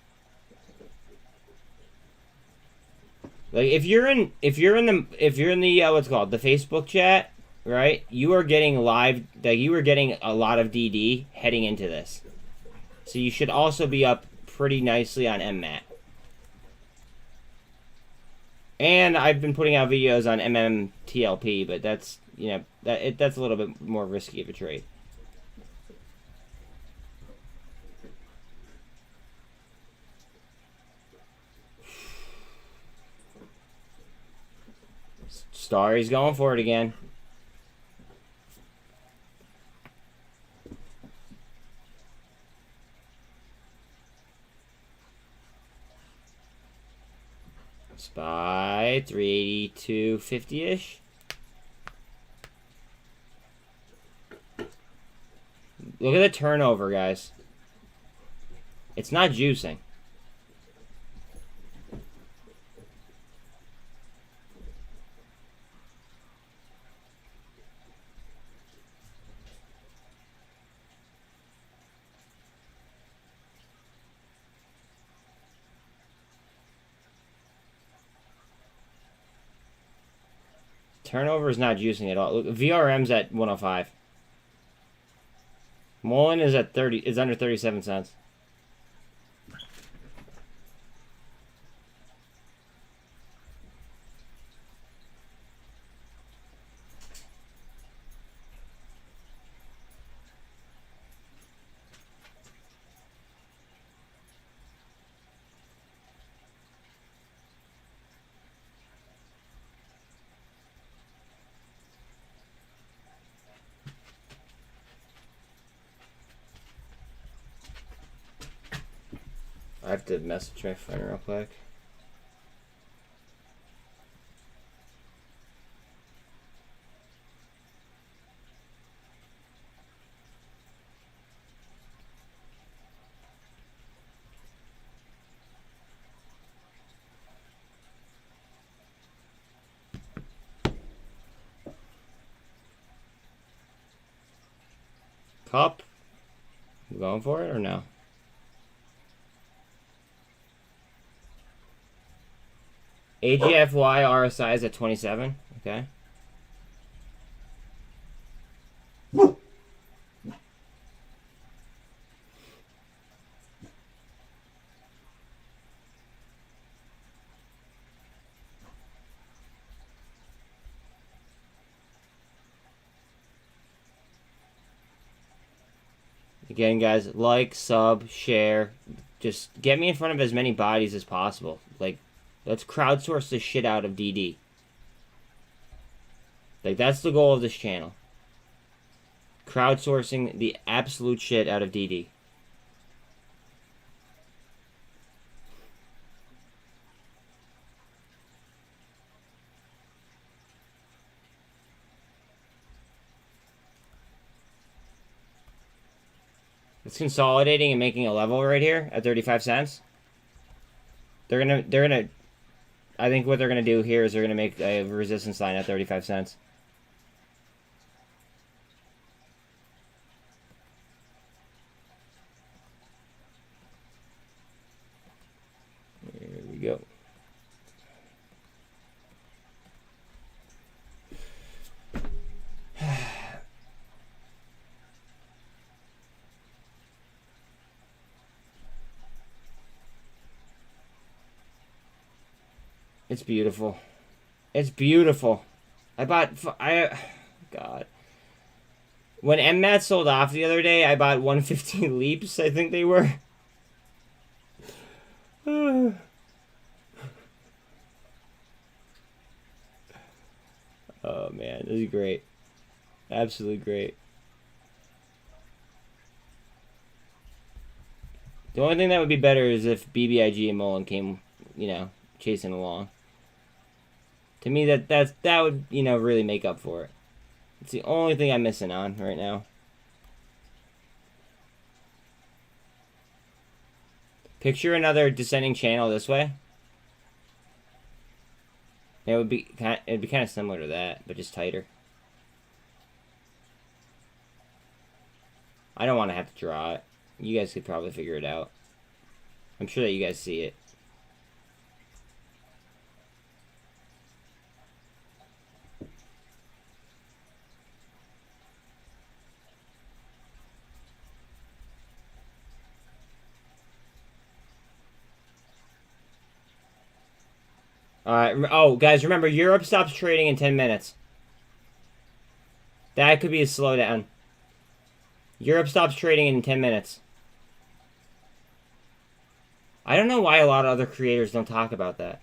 if you're in the what's it called, the Facebook chat, right? You are getting you are getting a lot of DD heading into this. So you should also be up pretty nicely on MMAT. And I've been putting out videos on MMTLP, but that's, that's a little bit more risky of a trade. Starry's going for it again. SPY 382.50-ish. Look at the turnover, guys. It's not juicing. Turnover is not juicing at all. Look, VRM's at 105. MULN is at 30. Is under 37 cents. I have to message my friend real quick. Cup? You going for it or no? AGFY RSI is at 27. Okay. Again, guys, like, sub, share. Just get me in front of as many bodies as possible. Like, let's crowdsource the shit out of DD. Like, that's the goal of this channel. Crowdsourcing the absolute shit out of DD. It's consolidating and making a level right here at 35 cents. They're gonna I think what they're gonna do here is they're gonna make a resistance line at 35 cents. Here we go. It's beautiful. It's beautiful. God. When MMAT sold off the other day, I bought 115 leaps, I think they were. Oh, man. This is great. Absolutely great. The only thing that would be better is if BBIG and MULN came, you know, chasing along. To me, that would, you know, really make up for it. It's the only thing I'm missing on right now. Picture another descending channel this way. It'd be kind of similar to that, but just tighter. I don't want to have to draw it. You guys could probably figure it out. I'm sure that you guys see it. Oh, guys, remember, Europe stops trading in 10 minutes. That could be a slowdown. Europe stops trading in 10 minutes. I don't know why a lot of other creators don't talk about that.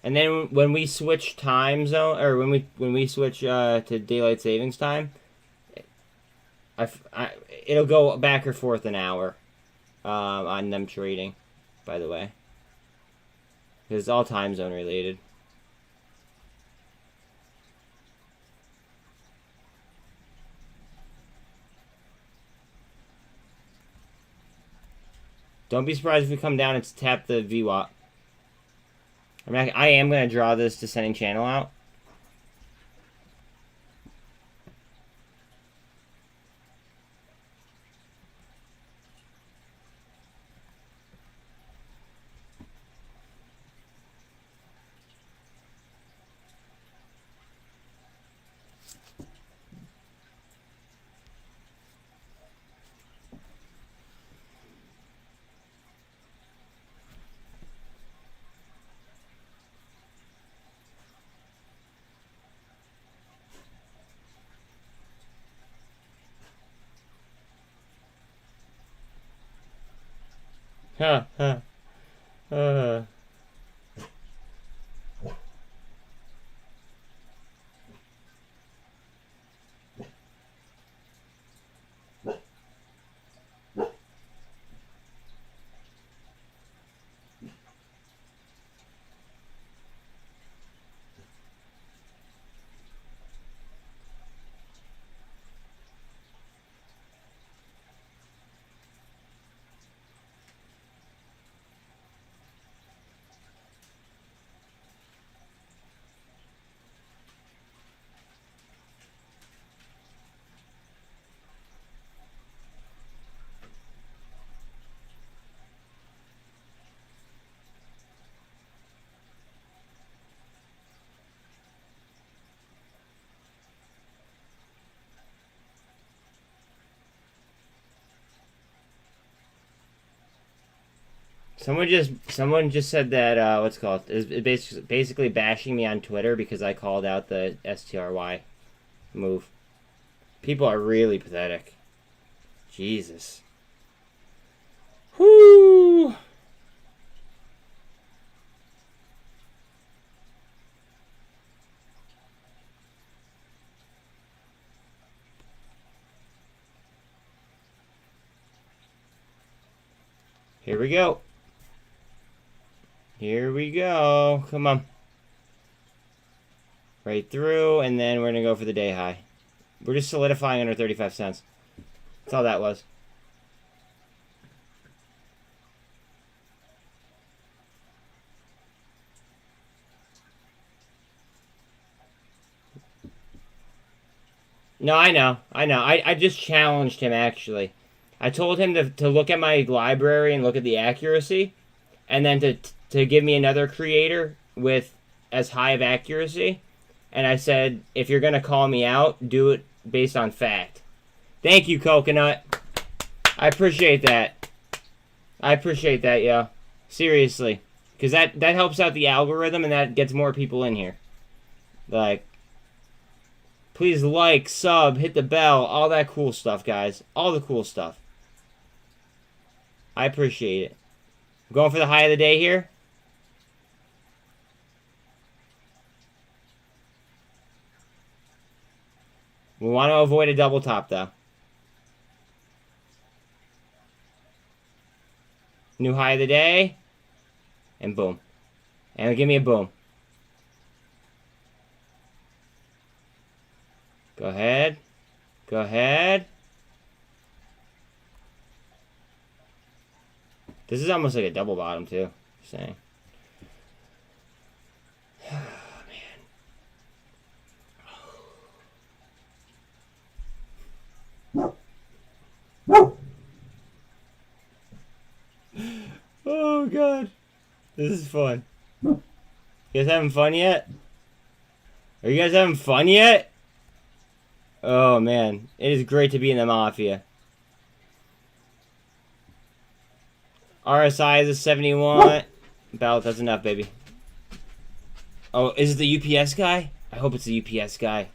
And then when we switch time zone, or when we switch to daylight savings time, It'll go back or forth an hour on them trading, by the way. Because it's all time zone related. Don't be surprised if we come down and tap the VWAP. I mean, I am going to draw this descending channel out. Huh, huh. Someone just said that what's it called? It's basically bashing me on Twitter because I called out the STRY move. People are really pathetic. Jesus. Whoo! Here we go. Here we go. Come on. Right through, and then we're going to go for the day high. We're just solidifying under 35 cents. That's all that was. No, I know. I just challenged him, actually. I told him to look at my library and look at the accuracy, and then to give me another creator with as high of accuracy. And I said, if you're going to call me out, do it based on fact. Thank you, Coconut. I appreciate that. I appreciate that, yo. Seriously. Because that helps out the algorithm, and that gets more people in here. Like, please like, sub, hit the bell, all that cool stuff, guys. All the cool stuff. I appreciate it. I'm going for the high of the day here. We want to avoid a double top, though. New high of the day. And boom. And give me a boom. Go ahead. Go ahead. This is almost like a double bottom, too. Just saying. Oh, God. This is fun. You guys having fun yet? Are you guys having fun yet? Oh, man. It is great to be in the Mafia. RSI is a 71. About, that's enough, baby. Oh, is it the UPS guy? I hope it's the UPS guy.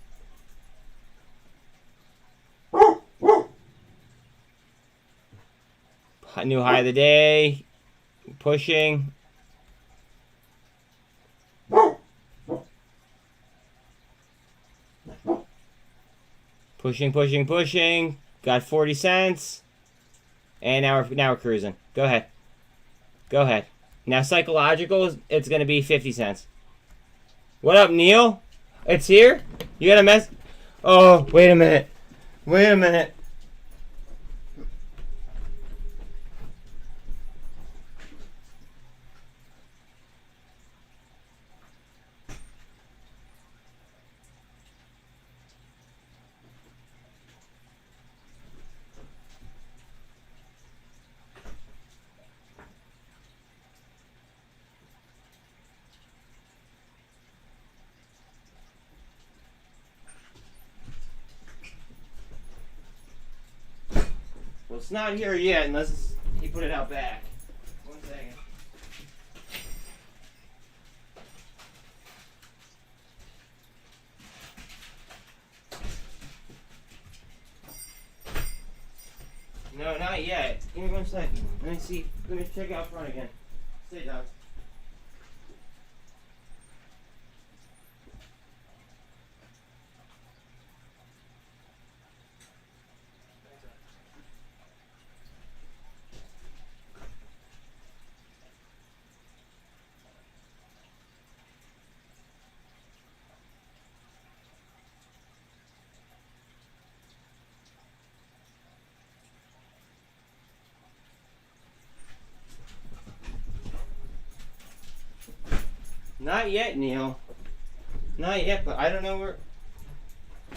New high of the day. Pushing. Pushing, pushing, pushing. Got 40 cents. And now we're cruising. Go ahead. Go ahead. Now psychological, it's gonna be 50 cents. What up, Neil? It's here? You got a mess? Oh, wait a minute. Wait a minute. Well, it's not here yet unless he put it out back. One second. No, not yet. Give me 1 second. Let me see. Let me check out front again. Stay down. Not yet, Neil. Not yet, but I don't know where.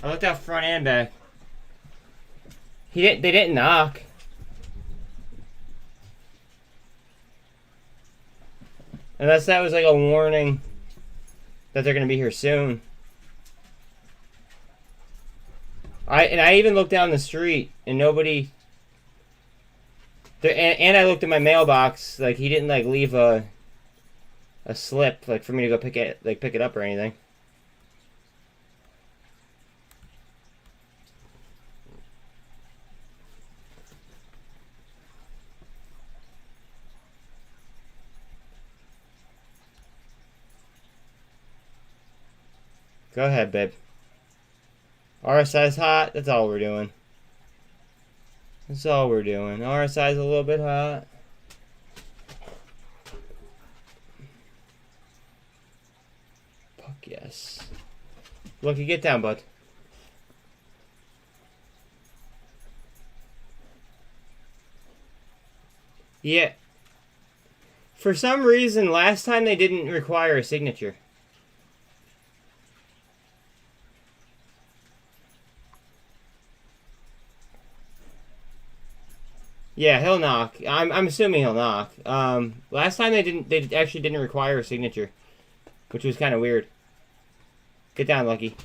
I looked out front and back. They didn't knock. Unless that was like a warning that they're gonna be here soon. I even looked down the street and nobody. And I looked at my mailbox. Like he didn't like leave a slip like for me to go pick it up or anything. Go ahead, babe. RSI's hot. That's all we're doing. That's all we're doing. RSI's a little bit hot. Fuck yes. Lucky, get down, bud. Yeah. For some reason, last time they didn't require a signature. Yeah, he'll knock. I'm assuming he'll knock. Last time they actually didn't require a signature, which was kind of weird. Get down, Lucky.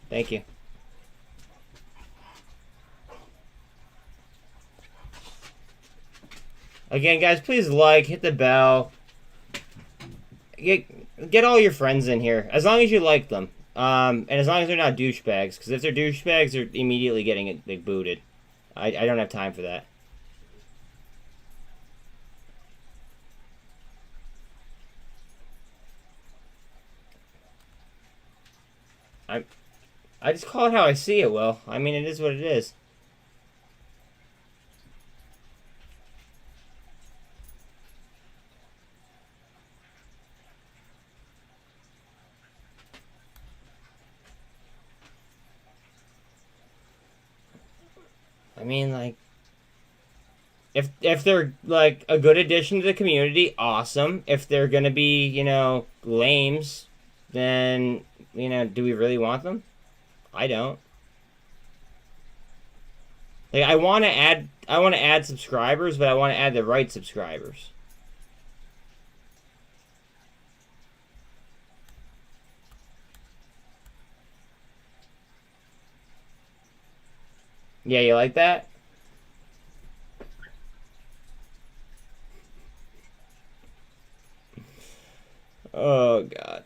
Thank you. Again, guys, please hit the bell. Get all your friends in here, as long as you like them. And as long as they're not douchebags, because if they're douchebags, they're immediately getting it like booted. I don't have time for that. I just call it how I see it, Will. I mean, it is what it is. I mean, like, if they're, like, a good addition to the community, awesome. If they're gonna be, you know, lames, then, you know, do we really want them? I don't. Like, I want to add subscribers, but I want to add the right subscribers. Yeah, you like that? Oh, God.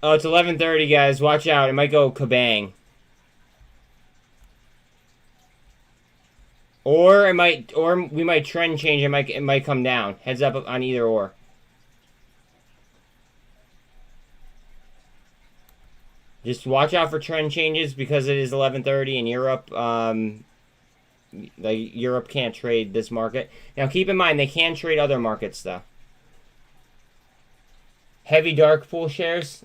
Oh, it's 11:30, guys. Watch out. It might go kabang. Or we might trend change. It might come down. Heads up on either or. Just watch out for trend changes because it is 11:30 in Europe. Like Europe can't trade this market. Now keep in mind they can trade other markets though. Heavy dark pool shares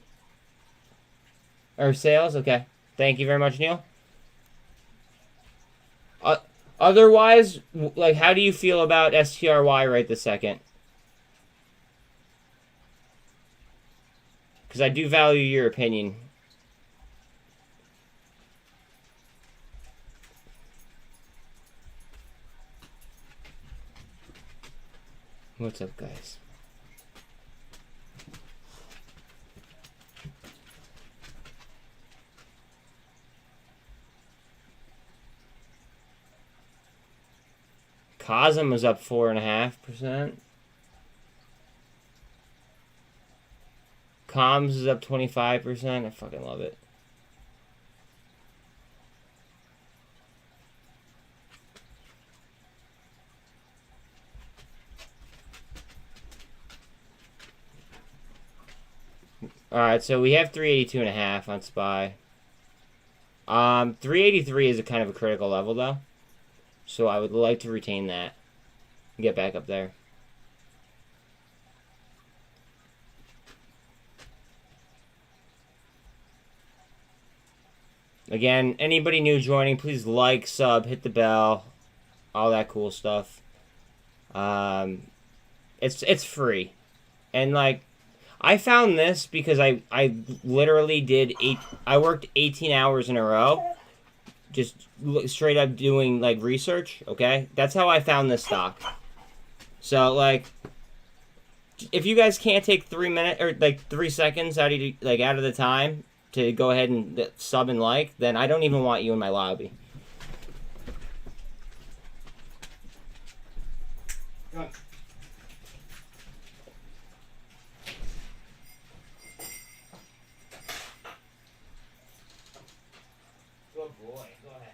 or sales. Okay, thank you very much, Neil. Otherwise, like, how do you feel about STRY right this second? Because I do value your opinion. What's up, guys? Cosm was up 4.5%. Comms is up 25%. I fucking love it. Alright, so we have 382.5 on SPY. 383 is a kind of a critical level, though. So I would like to retain that. Get back up there. Again, anybody new joining, please like, sub, hit the bell, all that cool stuff. It's free. And like, I found this because I literally I worked 18 hours in a row. Just straight up doing like research, okay? That's how I found this stock. So like, if you guys can't take 3 minutes or like 3 seconds out of the time to go ahead and sub and like, then I don't even want you in my lobby. Good boy. Go ahead.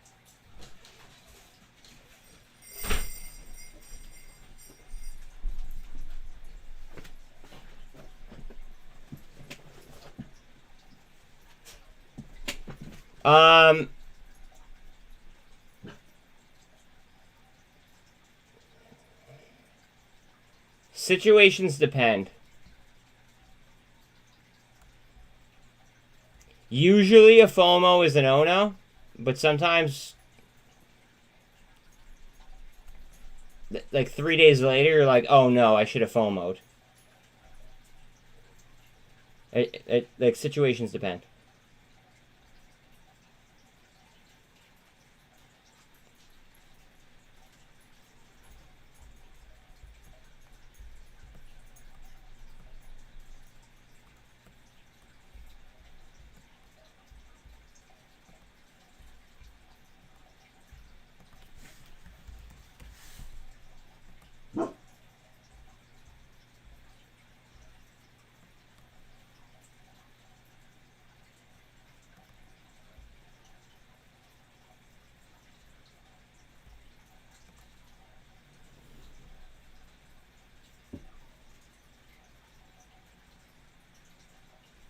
Situations depend. Usually a FOMO is an no-no, but sometimes, like 3 days later, you're like, oh no, I should have FOMO'd. Like, situations depend.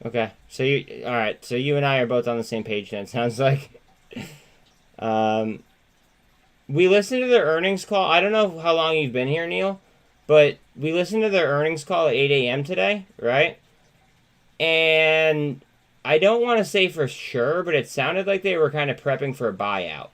Okay, so all right, so you and I are both on the same page then, it sounds like. We listened to their earnings call. I don't know how long you've been here, Neil, but we listened to their earnings call at 8 a.m. today, right? And I don't want to say for sure, but it sounded like they were kind of prepping for a buyout.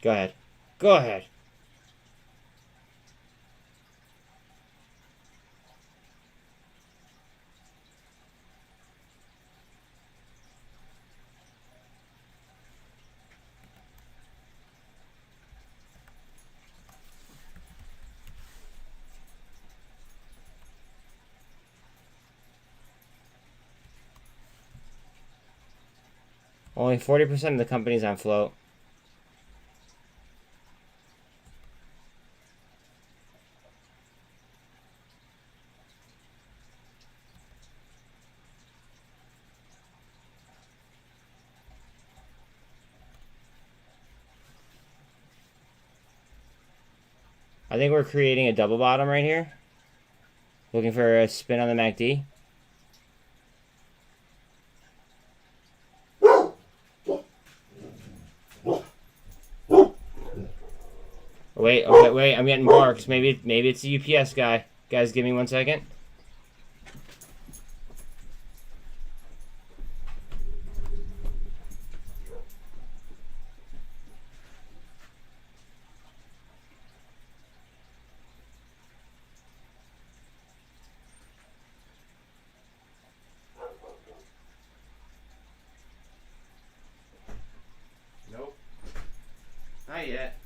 Go ahead. Go ahead. Only 40% of the companies on float. I think we're creating a double bottom right here. Looking for a spin on the MACD. Wait, okay, wait, I'm getting barks. Maybe it's the UPS guy. Guys, give me 1 second. Nope. Not yet.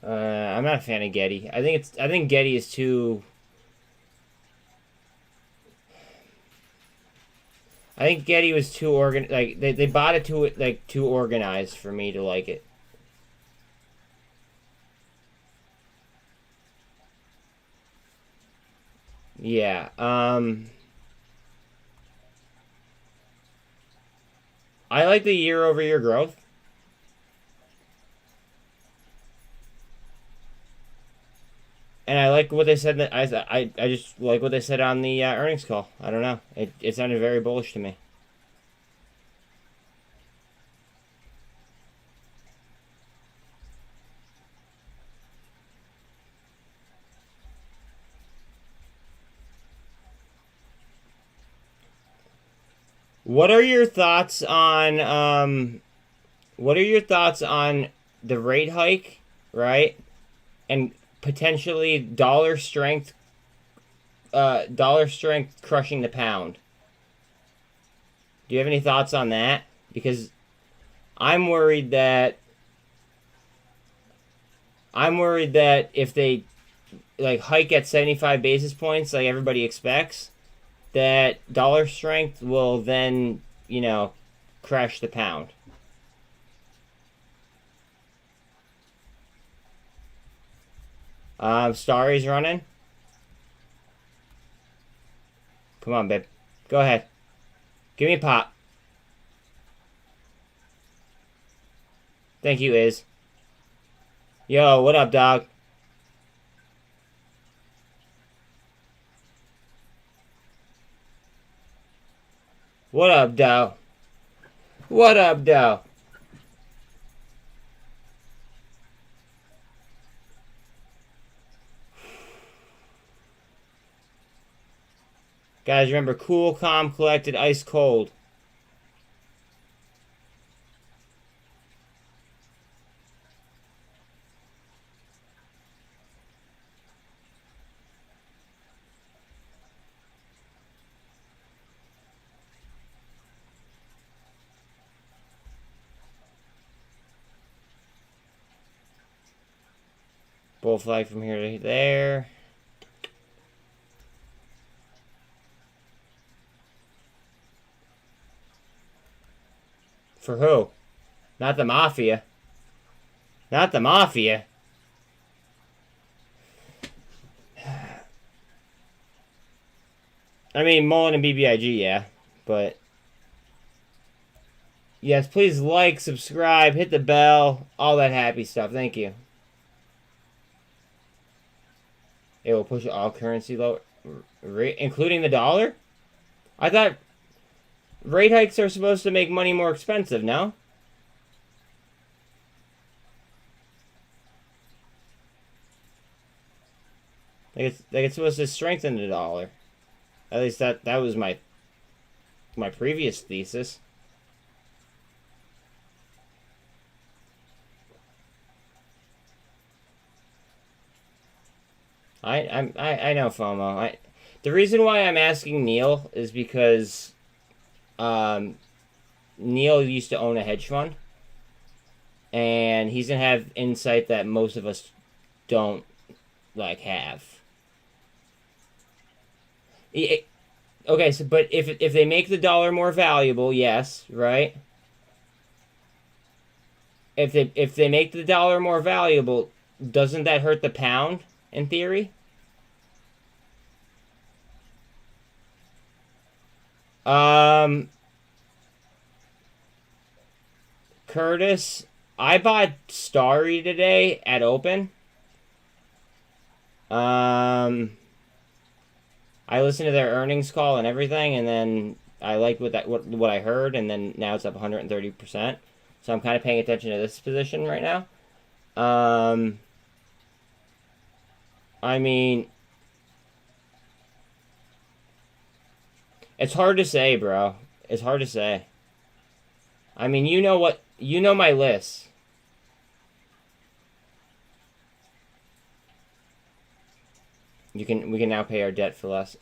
I'm not a fan of Getty. I think Getty is too. I think Getty was too like they bought it too organized for me to like it. Yeah. I like the year-over-year growth. And I like what they said. That I just like what they said on the earnings call. I don't know. It sounded very bullish to me. What are your thoughts on the rate hike, right? And potentially dollar strength crushing the pound. Do you have any thoughts on that? Because I'm worried that if they like hike at 75 basis points like everybody expects, that dollar strength will then, you know, crash the pound. STRY's running. Come on, babe. Go ahead. Give me a pop. Thank you, Iz. Yo, what up, dog? What up, Dow? What up, Dow? Guys, remember, cool, calm, collected, ice cold. Bull flag from here to there. For who? Not the Mafia. Not the Mafia. I mean, MULN and BBIG, yeah. But yes, please like, subscribe, hit the bell, all that happy stuff. Thank you. It will push all currency lower, including the dollar? I thought rate hikes are supposed to make money more expensive, no? Like it's supposed to strengthen the dollar. At least that was my previous thesis. I know FOMO. The reason why I'm asking Neil is because Neil used to own a hedge fund. and he's gonna have insight that most of us don't like have. Okay, so but if they make the dollar more valuable, yes, right? If they make the dollar more valuable, doesn't that hurt the pound in theory? Curtis, I bought STRY today at open. I listened to their earnings call and everything, and then I liked what I heard, and then now it's up 130%. So I'm kind of paying attention to this position right now. I mean, it's hard to say, bro. It's hard to say. I mean, you know my list. We can now pay our debt for less.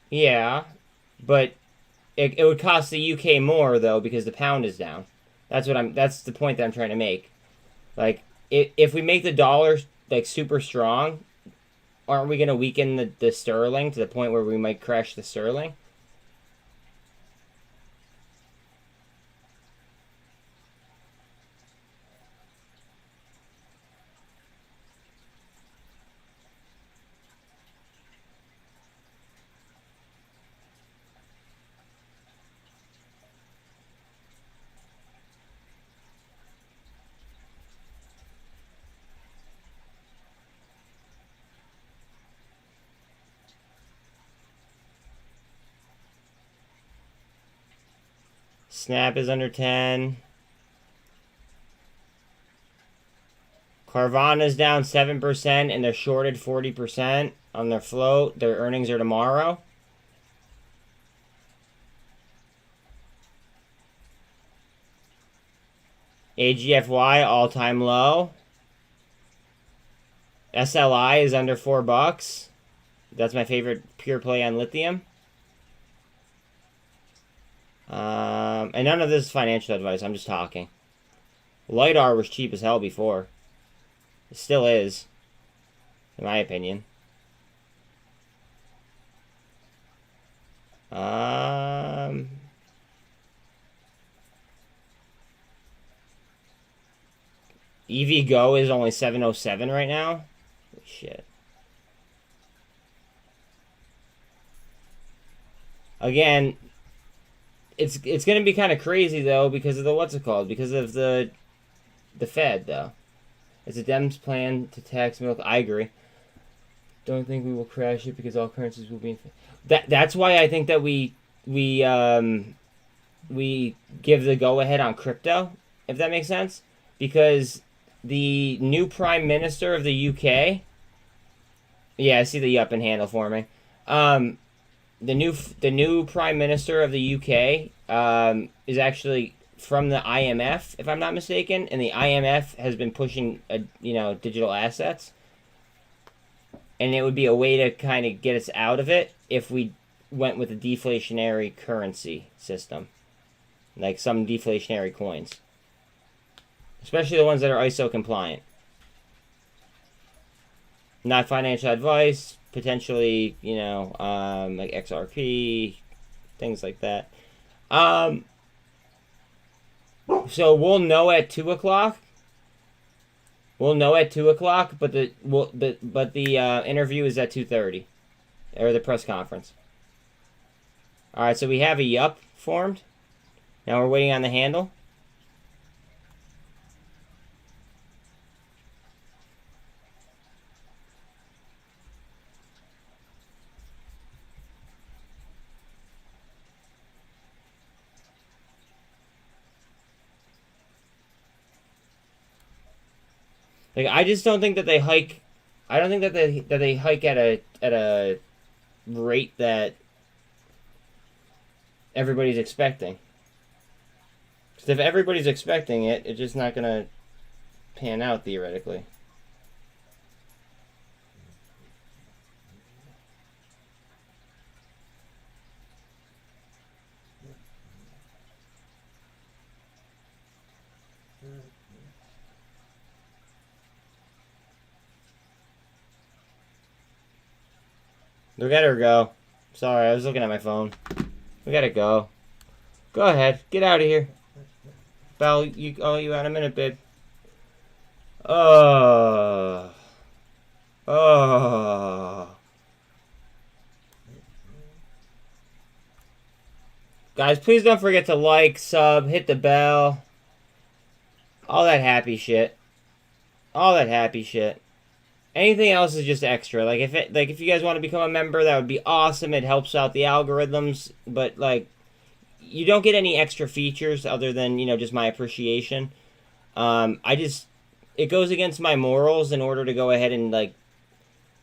Yeah, but it would cost the UK more though because the pound is down. That's the point that I'm trying to make. Like if we make the dollar like super strong, aren't we going to weaken the sterling to the point where we might crash the sterling? Snap is under 10. Carvana's down 7% and they're shorted 40% on their float. Their earnings are tomorrow. AGFY all-time low. SLI is under $4. That's my favorite pure play on lithium. And none of this is financial advice. I'm just talking. LiDAR was cheap as hell before. It still is, in my opinion. EVgo is only 707 right now. Holy shit. Again, it's going to be kind of crazy though because of the because of the Fed though. It's a Dems plan to tax milk. I agree. Don't think we will crash it because all currencies will be. That's why I think that we give the go ahead on crypto, if that makes sense, because the new Prime Minister of the UK. Yeah, I see the yup and handle for me. The new Prime Minister of the UK is actually from the IMF, if I'm not mistaken, and the IMF has been pushing digital assets, and it would be a way to kind of get us out of it if we went with a deflationary currency system, like some deflationary coins, especially the ones that are ISO compliant. Not financial advice. Potentially, like XRP, things like that. So we'll know at 2 o'clock. We'll know at 2 o'clock, but the interview is at 2:30, or the press conference. All right, so we have a yup formed. Now we're waiting on the handle. Like, I just don't think that they hike. I don't think that they hike at a rate that everybody's expecting. Because if everybody's expecting it, it's just not gonna pan out theoretically. We gotta go. Sorry, I was looking at my phone. We gotta go. Go ahead. Get out of here. Belle, you out in a minute, babe. Oh. Guys, please don't forget to like, sub, hit the bell. All that happy shit. All that happy shit. Anything else is just extra. Like if you guys want to become a member, that would be awesome. It helps out the algorithms, but like you don't get any extra features other than, you know, just my appreciation. It goes against my morals in order to go ahead and like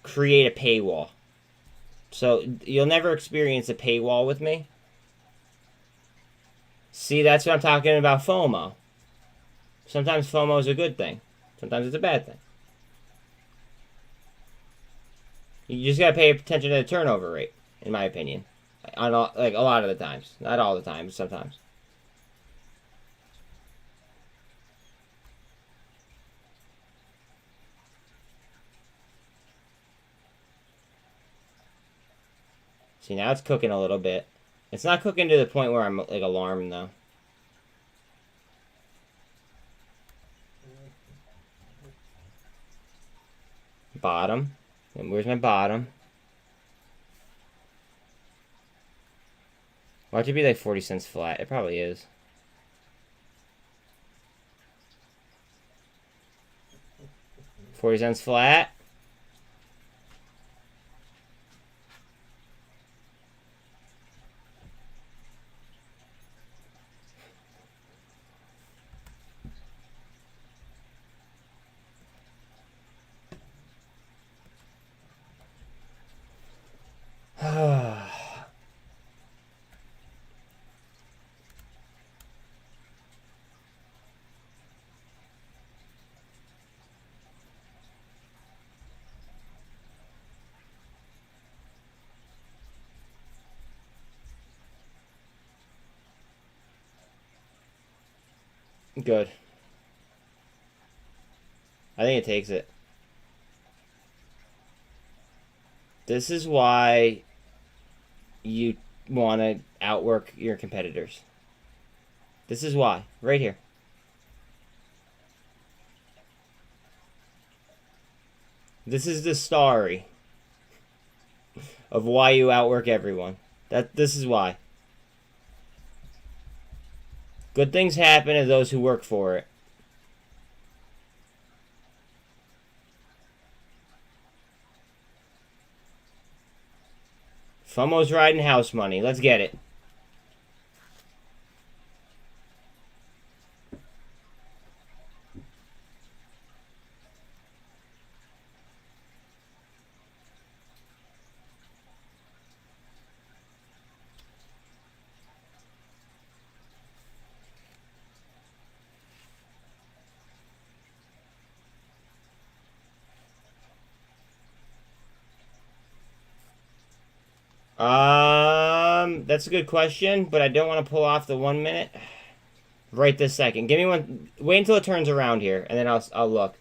create a paywall. So you'll never experience a paywall with me. See, that's what I'm talking about, FOMO. Sometimes FOMO is a good thing. Sometimes it's a bad thing. You just gotta pay attention to the turnover rate, in my opinion. Like a lot of the times. Not all the time, sometimes. See, now it's cooking a little bit. It's not cooking to the point where I'm like alarmed though. Bottom. And where's my bottom? Watch it be like 40 cents flat. It probably is. $0.40 flat. Good. I think it takes it. This is why you want to outwork your competitors. This is why. Right here. This is the story of why you outwork everyone. This is why. Good things happen to those who work for it. FOMO's riding house money. Let's get it. That's a good question, but I don't want to pull off the 1 minute right this second. Give me one. Wait until it turns around here, and then I'll look.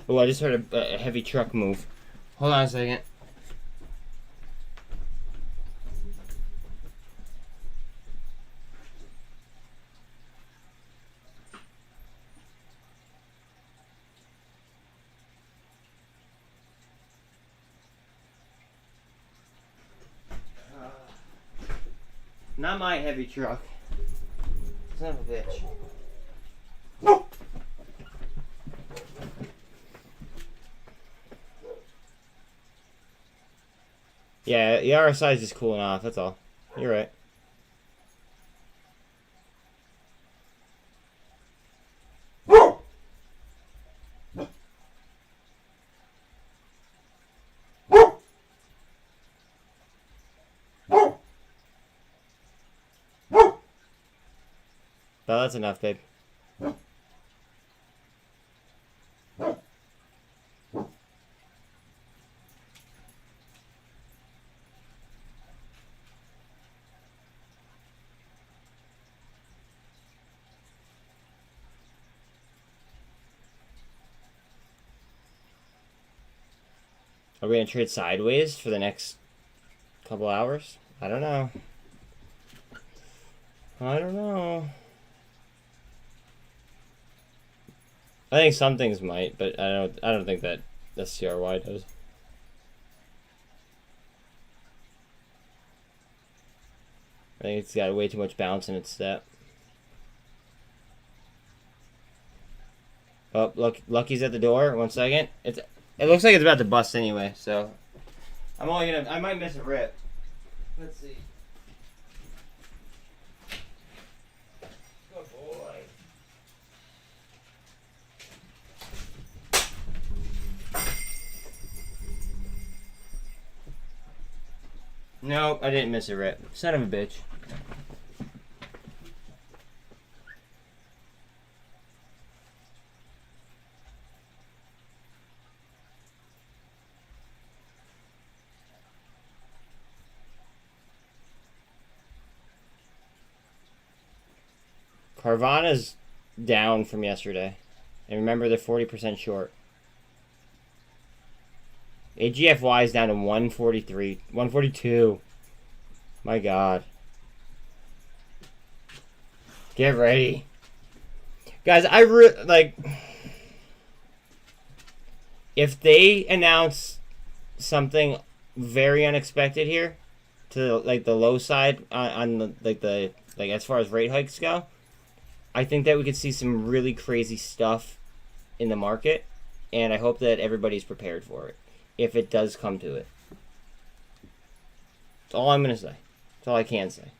Oh, I just heard a heavy truck move. Hold on a second. Not my heavy truck. Son of a bitch. Yeah, the RSI is just cooling off, that's all. You're right. No, that's enough, babe. Are we gonna trade sideways for the next couple hours? I don't know. I don't know. I think some things might, but I don't think that STRY does. I think it's got way too much bounce in its step. Oh, look, Lucky's at the door. 1 second. It looks like it's about to bust anyway, so I might miss a rip. Let's see. Good boy. Nope, I didn't miss a rip. Son of a bitch. Carvana's down from yesterday. And remember, they're 40% short. AGFY is down to 143. 142. My God. Get ready. Guys, if they announce something very unexpected here, to the low side on as far as rate hikes go, I think that we could see some really crazy stuff in the market, and I hope that everybody's prepared for it, if it does come to it. That's all I'm going to say. That's all I can say.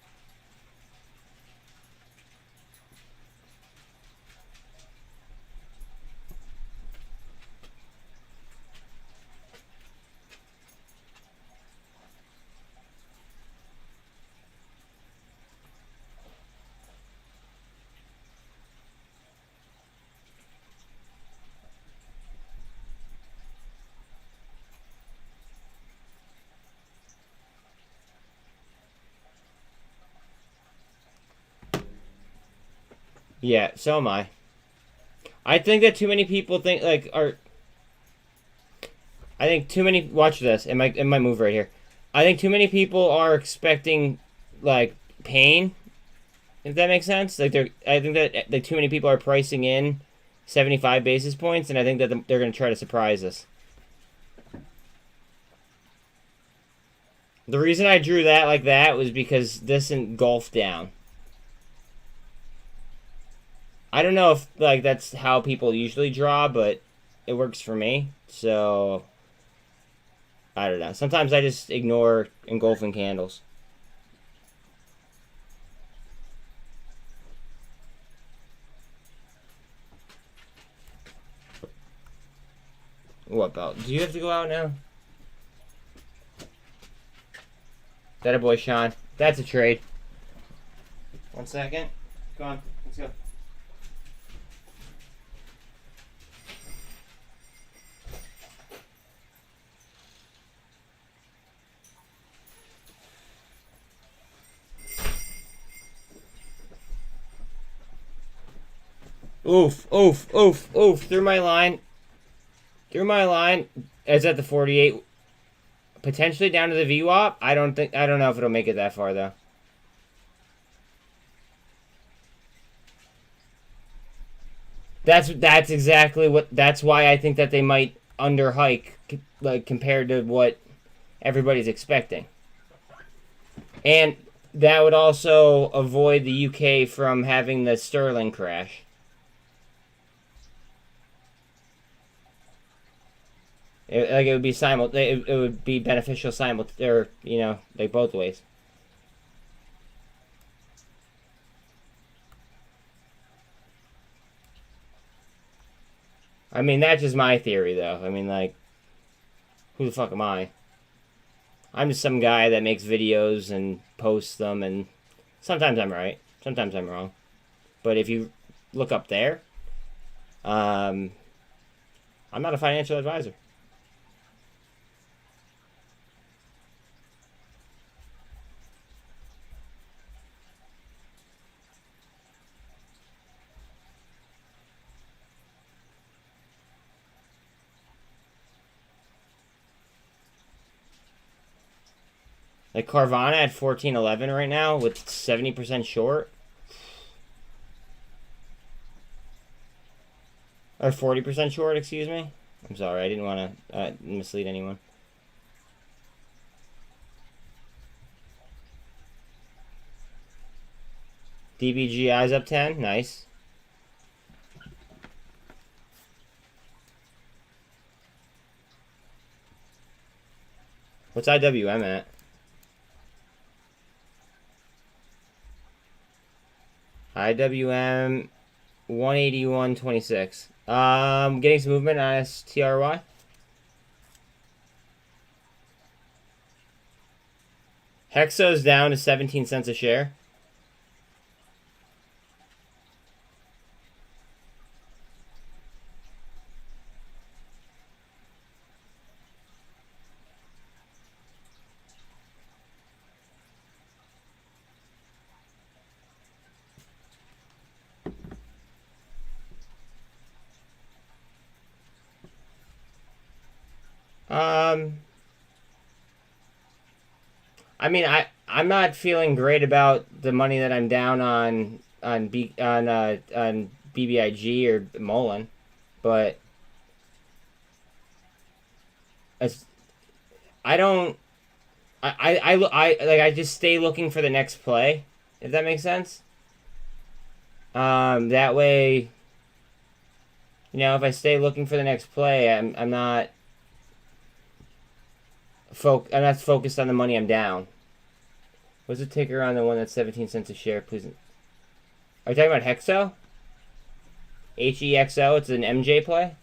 Yeah, so am I. I think that too many people think I think too many. Watch this. It might move right here. I think too many people are expecting pain. If that makes sense. I think that too many people are pricing in 75 basis points, and I think that they're going to try to surprise us. The reason I drew that like that was because this engulfed down. I don't know if that's how people usually draw, but it works for me. So I don't know. Sometimes I just ignore engulfing candles. What about? Do you have to go out now? That a boy, Sean. That's a trade. 1 second. Come on, let's go. Oof, oof, oof, oof. Through my line. Through my line. It's at the 48. Potentially down to the VWAP. I don't know if it'll make it that far though. That's exactly what. That's why I think that they might under hike compared to what everybody's expecting. And that would also avoid the UK from having the sterling crash. It would be it would be beneficial both ways. I mean, that's just my theory, though. I mean, who the fuck am I? I'm just some guy that makes videos and posts them, and sometimes I'm right, sometimes I'm wrong. But if you look up there, I'm not a financial advisor. Like Carvana at 14.11 right now with 70% short. Or 40% short, excuse me. I'm sorry, I didn't want to mislead anyone. DBGI's up 10, nice. What's IWM at? IWM 181.26. Getting some movement on STRY. Hexo's down to 17 cents a share. I mean, I'm not feeling great about the money that I'm down on BBIG or MULN, but I just stay looking for the next play, if that makes sense. That way, you know, if I stay looking for the next play, I'm not focused on the money I'm down. What's the ticker on the one that's 17 cents a share, please? Are you talking about Hexo? HEXO, it's an MJ play.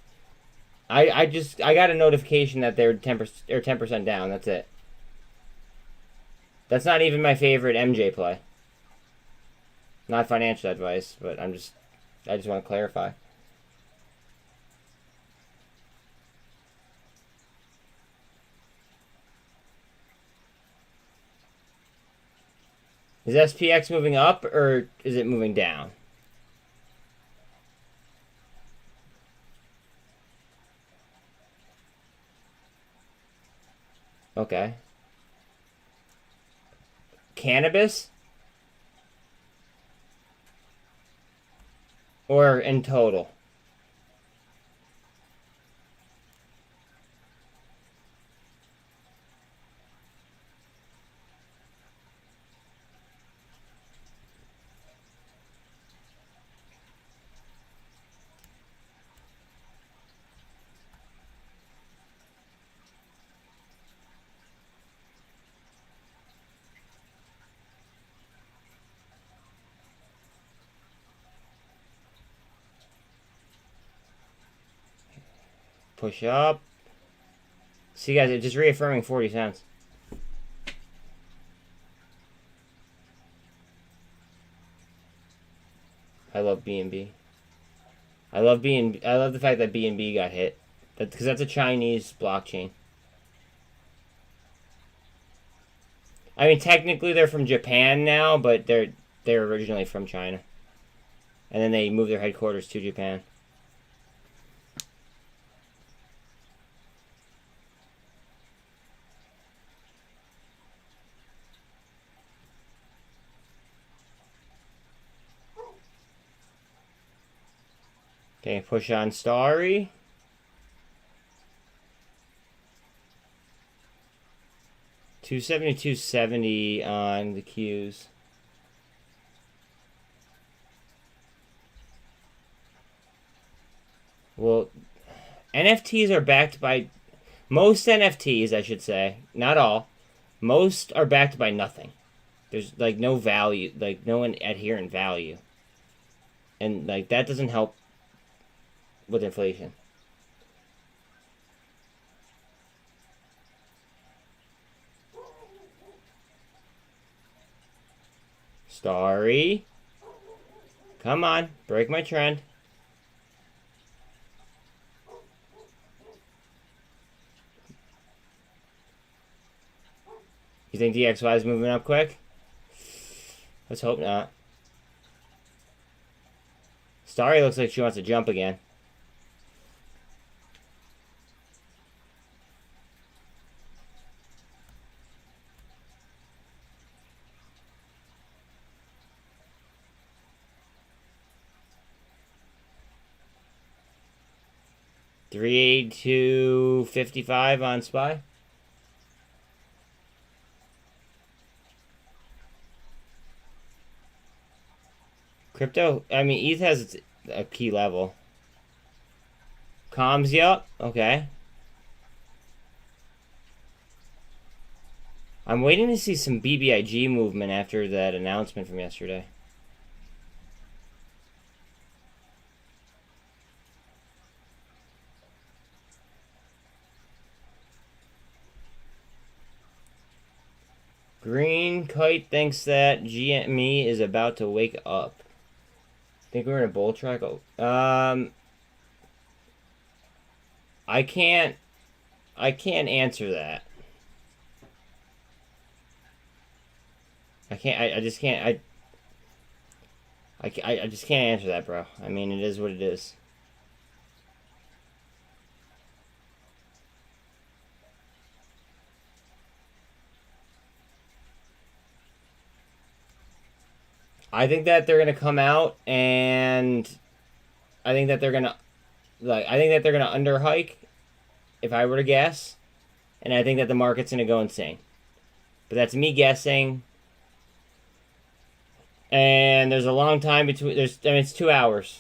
I got a notification that they're 10% down. That's it. That's not even my favorite MJ play. Not financial advice, but I just want to clarify. Is SPX moving up or is it moving down? Okay. Cannabis? Or in total? Push up. See, guys, it's just reaffirming 40 cents. I love BNB. I love the fact that BNB got hit. Because that's a Chinese blockchain. I mean, technically they're from Japan now, but they're originally from China. And then they moved their headquarters to Japan. Okay, push on STRY. $272.70 on the Qs. Well, NFTs are backed by most NFTs, I should say, not all. Most are backed by nothing. There's like no value, like no adherent value, and like that doesn't help with inflation. STRY. Come on, break my trend. You think DXY is moving up quick? Let's hope not. Starry looks like she wants to jump again. $382.55 on SPY. Crypto, I mean, ETH has a key level. Comms, yep. Okay. I'm waiting to see some BBIG movement after that announcement from yesterday. Green Kite thinks that GME is about to wake up. Think we're in a bull track? I can't answer that. I just can't answer that, bro. I mean, it is what it is. I think that they're gonna come out and I think that they're gonna underhike, if I were to guess, and I think that the market's gonna go insane. But that's me guessing. And there's a long time between. It's 2 hours.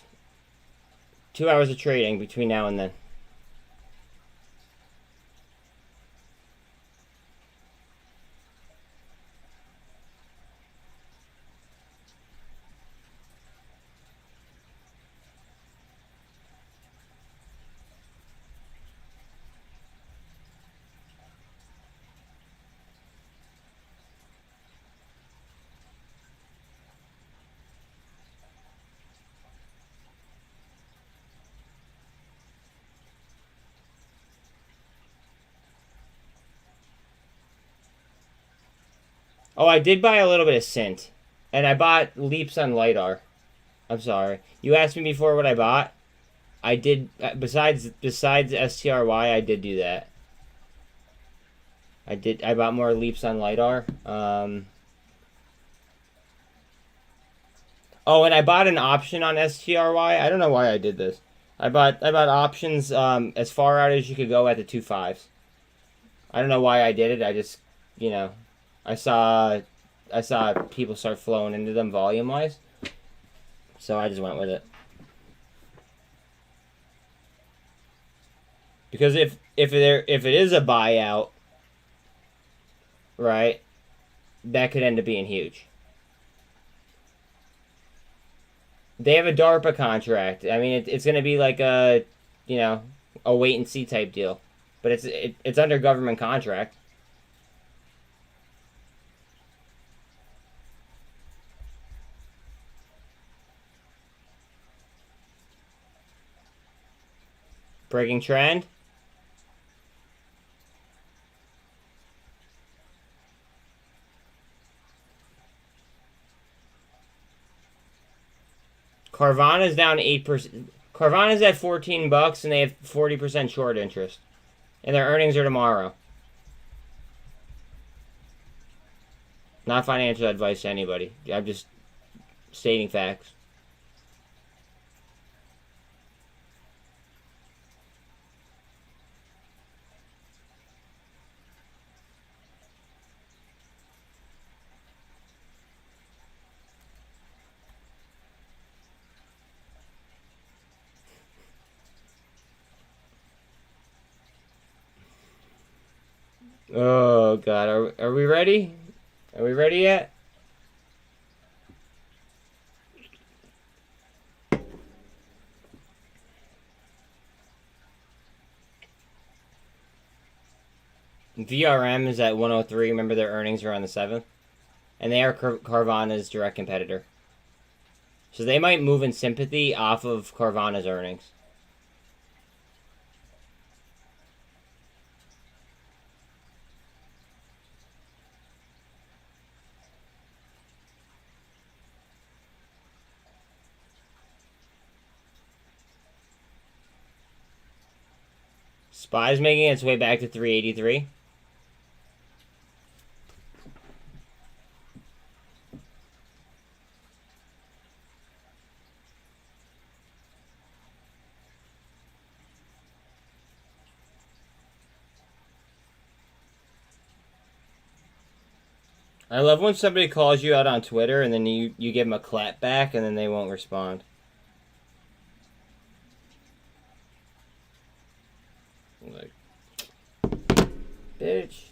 2 hours of trading between now and then. Oh, I did buy a little bit of SINT. And I bought leaps on LiDAR. I'm sorry. You asked me before what I bought. I did, besides STRY, I did do that. I bought more leaps on LiDAR. Oh, and I bought an option on STRY. I don't know why I did this. I bought options as far out as you could go at the 2.5s. I don't know why I did it. I just, I saw people start flowing into them volume-wise, so I just went with it. Because if it is a buyout, right, that could end up being huge. They have a DARPA contract. I mean, it's going to be like a wait and see type deal, but it's under government contract. Breaking trend. Carvana's down 8%. Carvana's at $14 and they have 40% short interest. And their earnings are tomorrow. Not financial advice to anybody. I'm just stating facts. Oh, God. Are we ready? Are we ready yet? VRM is at 103. Remember, their earnings are on the 7th. And they are Carvana's direct competitor. So they might move in sympathy off of Carvana's earnings. SPY's making its way back to 383. I love when somebody calls you out on Twitter and then you give them a clap back and then they won't respond. Like, bitch.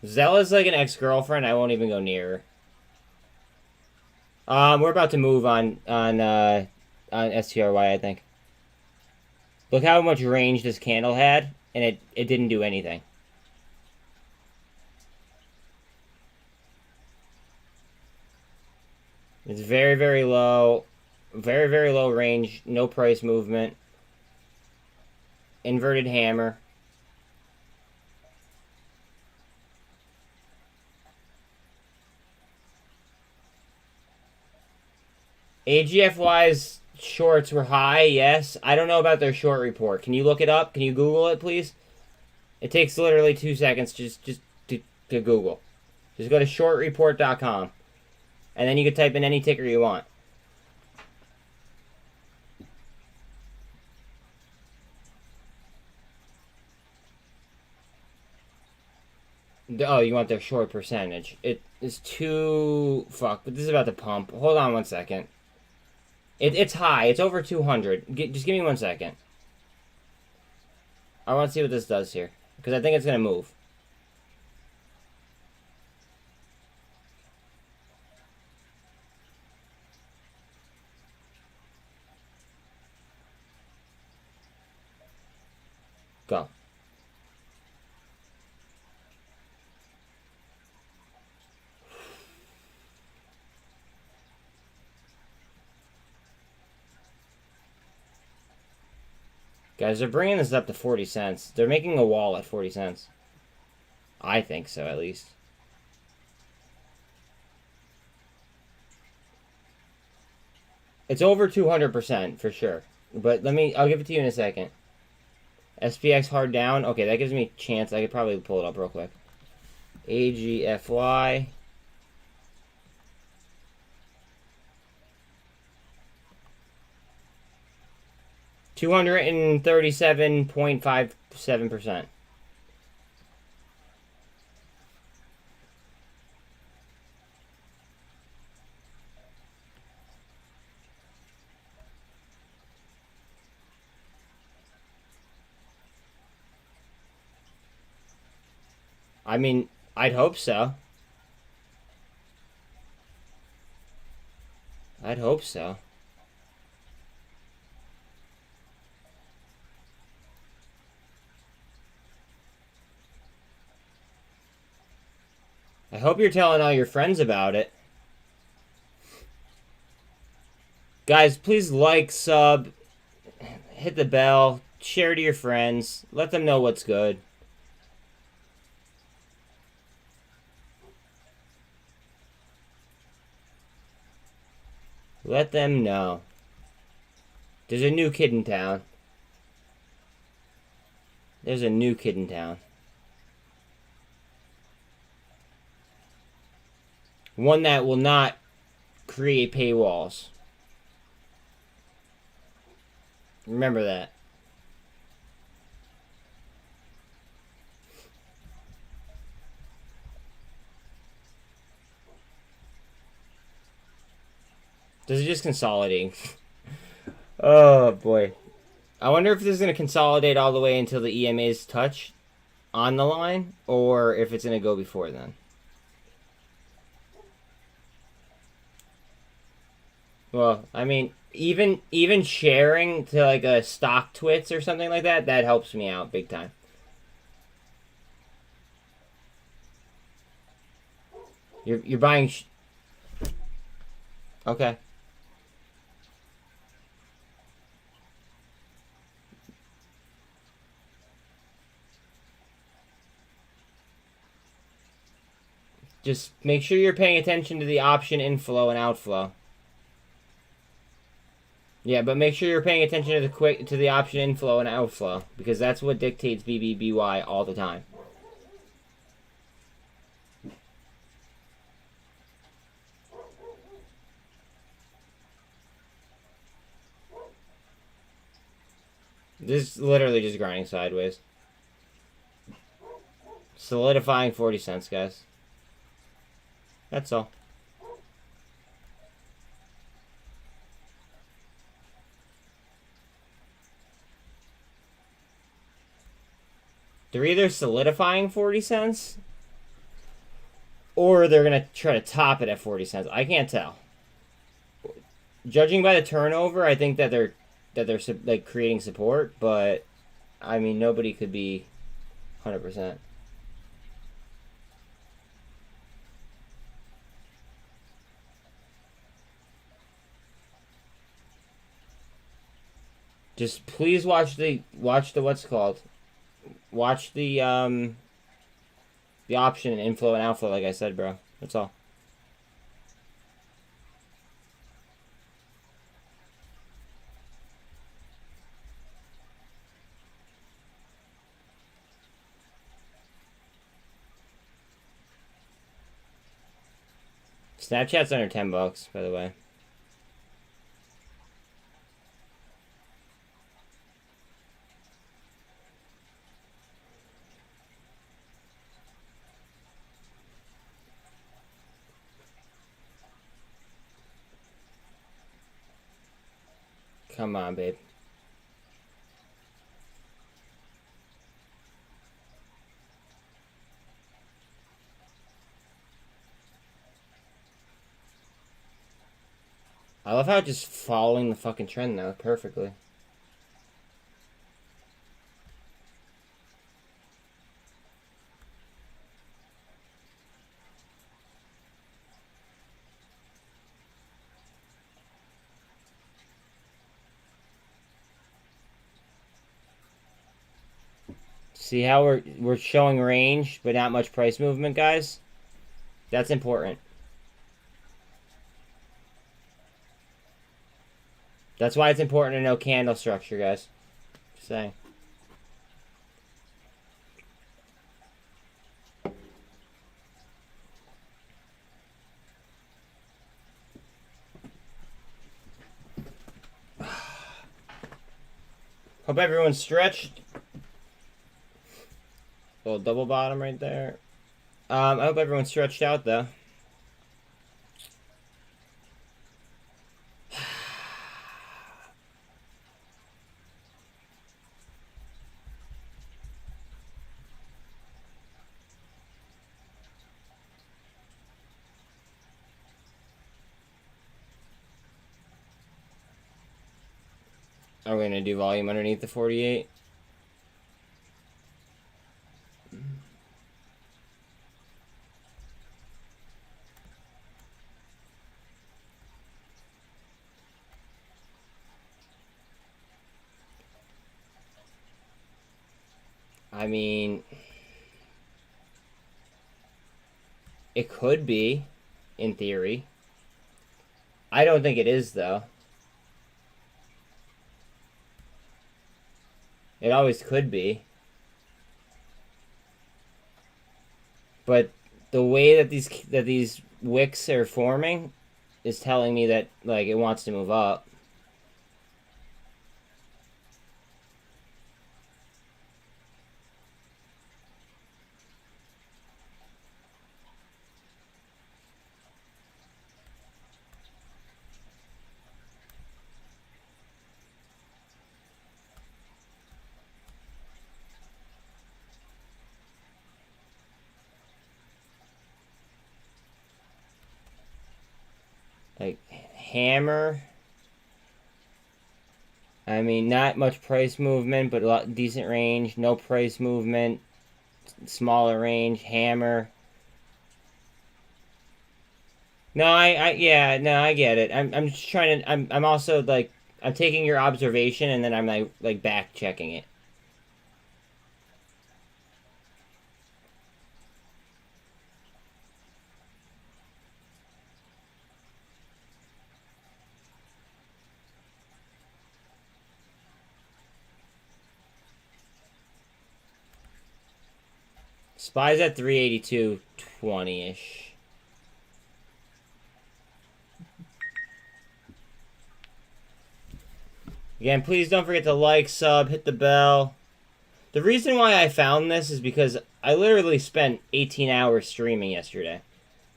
Zella's like an ex-girlfriend. I won't even go near her. We're about to move on STRY, I think. Look how much range this candle had, and it didn't do anything. It's very, very low. Very, very low range. No price movement. Inverted hammer. AGFY's shorts were high, yes. I don't know about their short report. Can you look it up? Can you Google it, please? It takes literally 2 seconds just to Google. Just go to shortreport.com. And then you can type in any ticker you want. Oh, you want their short percentage. It is too... Fuck, but this is about to pump. Hold on 1 second. It's high. It's over 200. Just give me 1 second. I want to see what this does here. Because I think it's going to move. Go. Guys, they're bringing this up to 40 cents. They're making a wall at 40 cents. I think so, at least. It's over 200% for sure. But I'll give it to you in a second. SPX hard down. Okay, that gives me a chance. I could probably pull it up real quick. AGFY. $237.57%. I mean, I'd hope so. I'd hope so. I hope you're telling all your friends about it. Guys, please like, sub, hit the bell, share to your friends, let them know what's good. Let them know. There's a new kid in town. There's a new kid in town. One that will not create paywalls. Remember that. This is just consolidating. Oh, boy. I wonder if this is going to consolidate all the way until the EMAs touch on the line, or if it's going to go before then. Well, I mean, even sharing to like a stock twits or something like that, that helps me out big time. You're buying Okay. Just make sure you're paying attention to the option inflow and outflow. Yeah, but make sure you're paying attention to the option inflow and outflow, because that's what dictates BBBY all the time. This is literally just grinding sideways. Solidifying 40 cents, guys. That's all. They're either solidifying 40 cents or they're going to try to top it at 40 cents. I can't tell. Judging by the turnover, I think that they're like creating support, but I mean, nobody could be 100%. Just please watch the what's it called? Watch the option and inflow and outflow, like I said, bro. That's all. Snapchat's under $10, by the way. Come on, babe. I love how it's just following the fucking trend now perfectly. See how we're showing range but not much price movement, guys? That's important. That's why it's important to know candle structure, guys. Just saying. Hope everyone's stretched. Little double bottom right there. I hope everyone's stretched out, though. Are we going to do volume underneath the 48? I mean, it could be, in theory. I don't think it is, though. It always could be. But the way that these wicks are forming is telling me that, like, it wants to move up. Like, hammer. I mean, not much price movement, but a lot decent range. No price movement. Smaller range. Hammer. No, yeah, no, I get it. I'm just trying to. I'm also like, I'm taking your observation and then I'm like back checking it. SPY's at 382.20-ish. Again, please don't forget to like, sub, hit the bell. The reason why I found this is because I literally spent 18 hours streaming yesterday.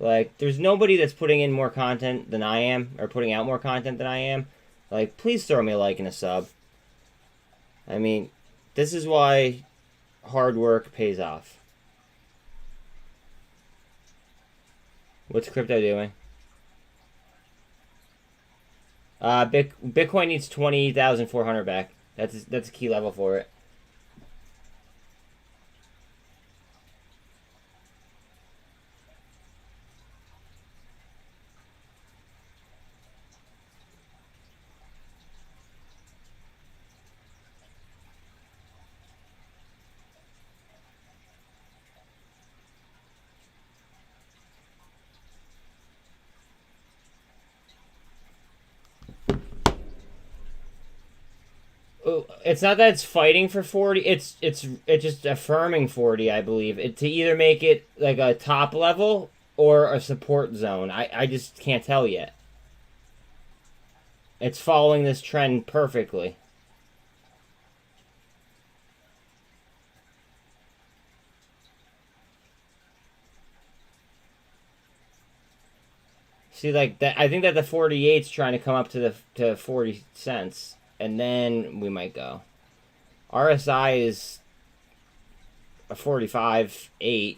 Like, there's nobody that's putting in more content than I am, or putting out more content than I am. Like, please throw me a like and a sub. I mean, this is why hard work pays off. What's crypto doing? Bitcoin needs 20,400 back. That's a key level for it. It's not that it's fighting for 40. It's just affirming 40, I believe. To either make it like a top level or a support zone. I just can't tell yet. It's following this trend perfectly. See, like that. I think that the 48's trying to come up to 40 cents. And then we might go. RSI is a 45.8.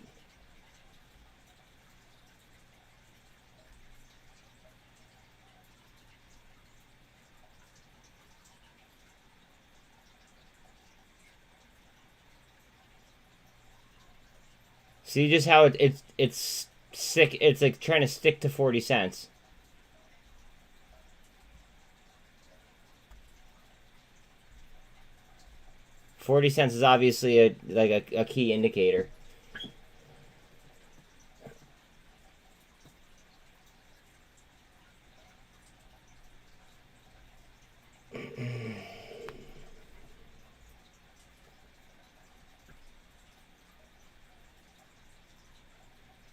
See just how it's sick. It's like trying to stick to 40 cents. $0.40 is obviously a key indicator.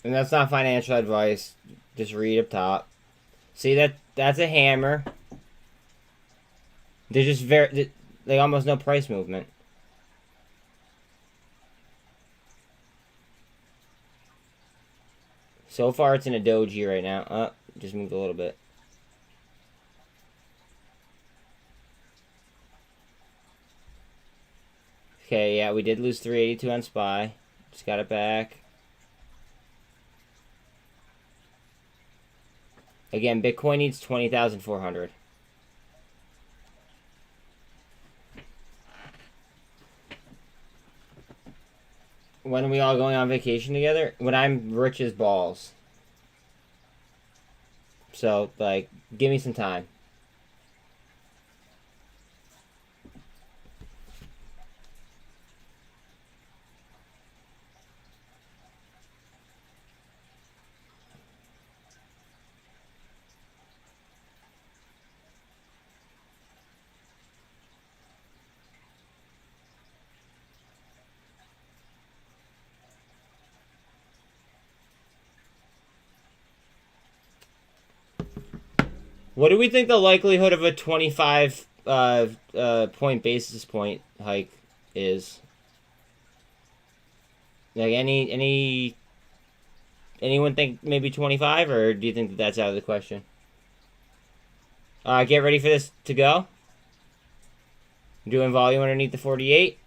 And that's not financial advice. Just read up top. See that's a hammer. There's just like almost no price movement. So far, it's in a doji right now. Just moved a little bit. Okay, yeah, we did lose 382 on SPY. Just got it back. Again, Bitcoin needs 20,400. When are we all going on vacation together? When I'm rich as balls. So, like, give me some time. What do we think the likelihood of a 25 point basis point hike is? Like anyone think maybe 25, or do you think that that's out of the question? Get ready for this to go. Doing volume underneath the 48.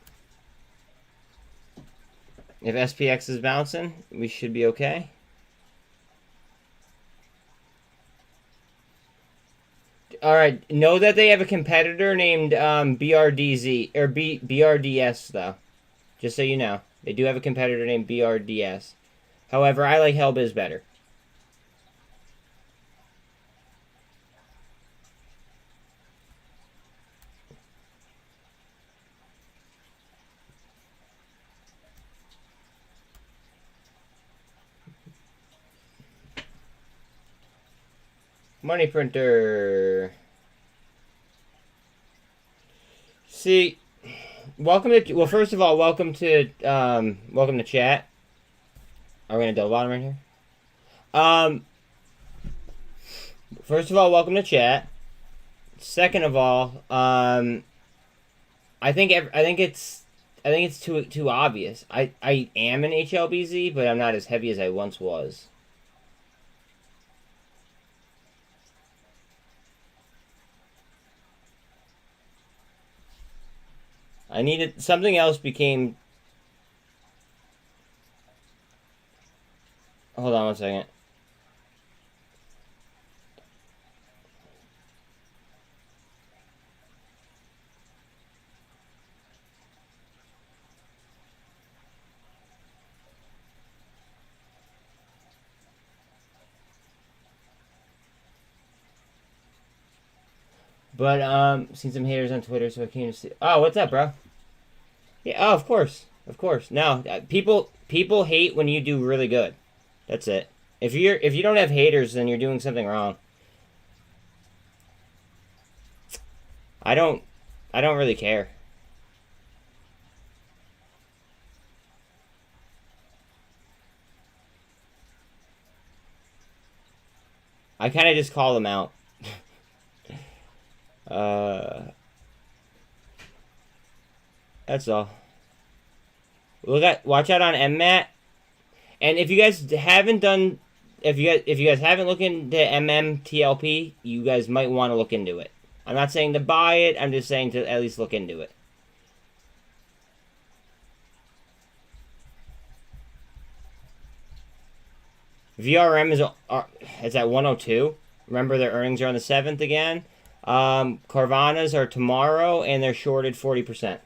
If SPX is bouncing, we should be okay. All right, know that they have a competitor named BRDZ or BRDS though. Just so you know, they do have a competitor named BRDS. However, I like Hellbiz better. Money printer. See, welcome to, well, first of all, welcome to chat. Are we gonna double bottom right here? First of all, welcome to chat. Second of all, I think it's too obvious. I am an HLBZ, but I'm not as heavy as I once was. I needed something else became. Hold on one second. But seen some haters on Twitter, so I came to see. Oh, what's up, bro? Yeah, oh, of course, of course. No, people hate when you do really good. That's it. If you don't have haters, then you're doing something wrong. I don't really care. I kind of just call them out. That's all. Watch out on MMAT. And if you guys haven't done, if you guys haven't looked into MMTLP, you guys might want to look into it. I'm not saying to buy it. I'm just saying to at least look into it. VRM is at 102. Remember, their earnings are on the 7th again. Carvana's are tomorrow, and they're shorted 40%.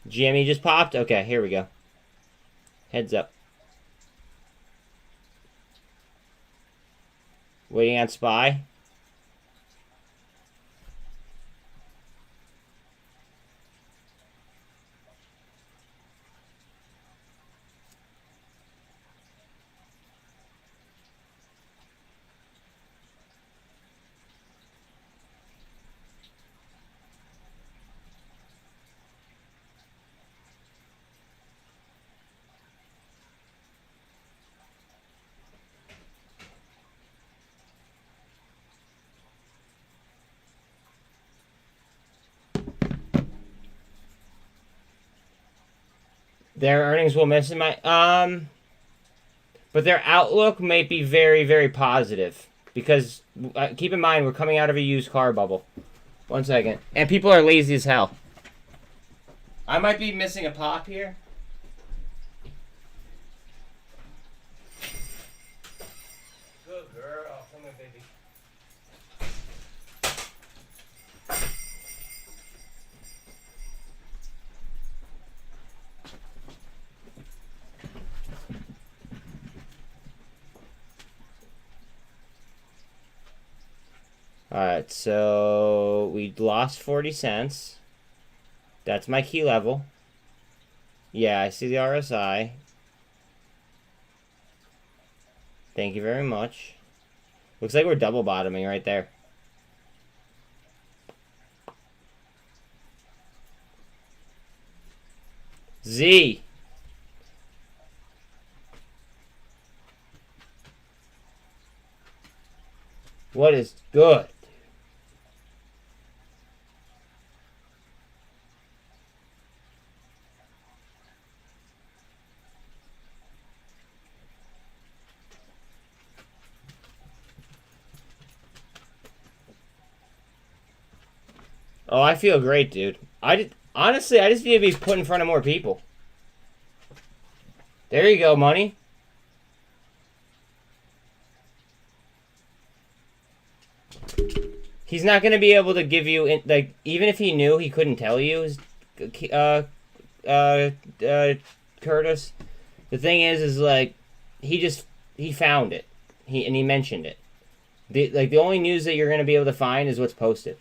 GME just popped? Okay, here we go. Heads up. Waiting on SPY. Their earnings will miss in my but their outlook might be very, very positive because keep in mind we're coming out of a used car bubble. One second, and people are lazy as hell. I might be missing a pop here. Good girl, come on, baby. Alright, so we lost 40 cents. That's my key level. Yeah, I see the RSI. Thank you very much. Looks like we're double bottoming right there. Z. What is good? Oh, I feel great, dude. Honestly, I just need to be put in front of more people. There you go, money. He's not going to be able to give you, like, even if he knew, he couldn't tell you, Curtis. The thing is like, he found it. He mentioned it. The only news that you're gonna be able to find is what's posted.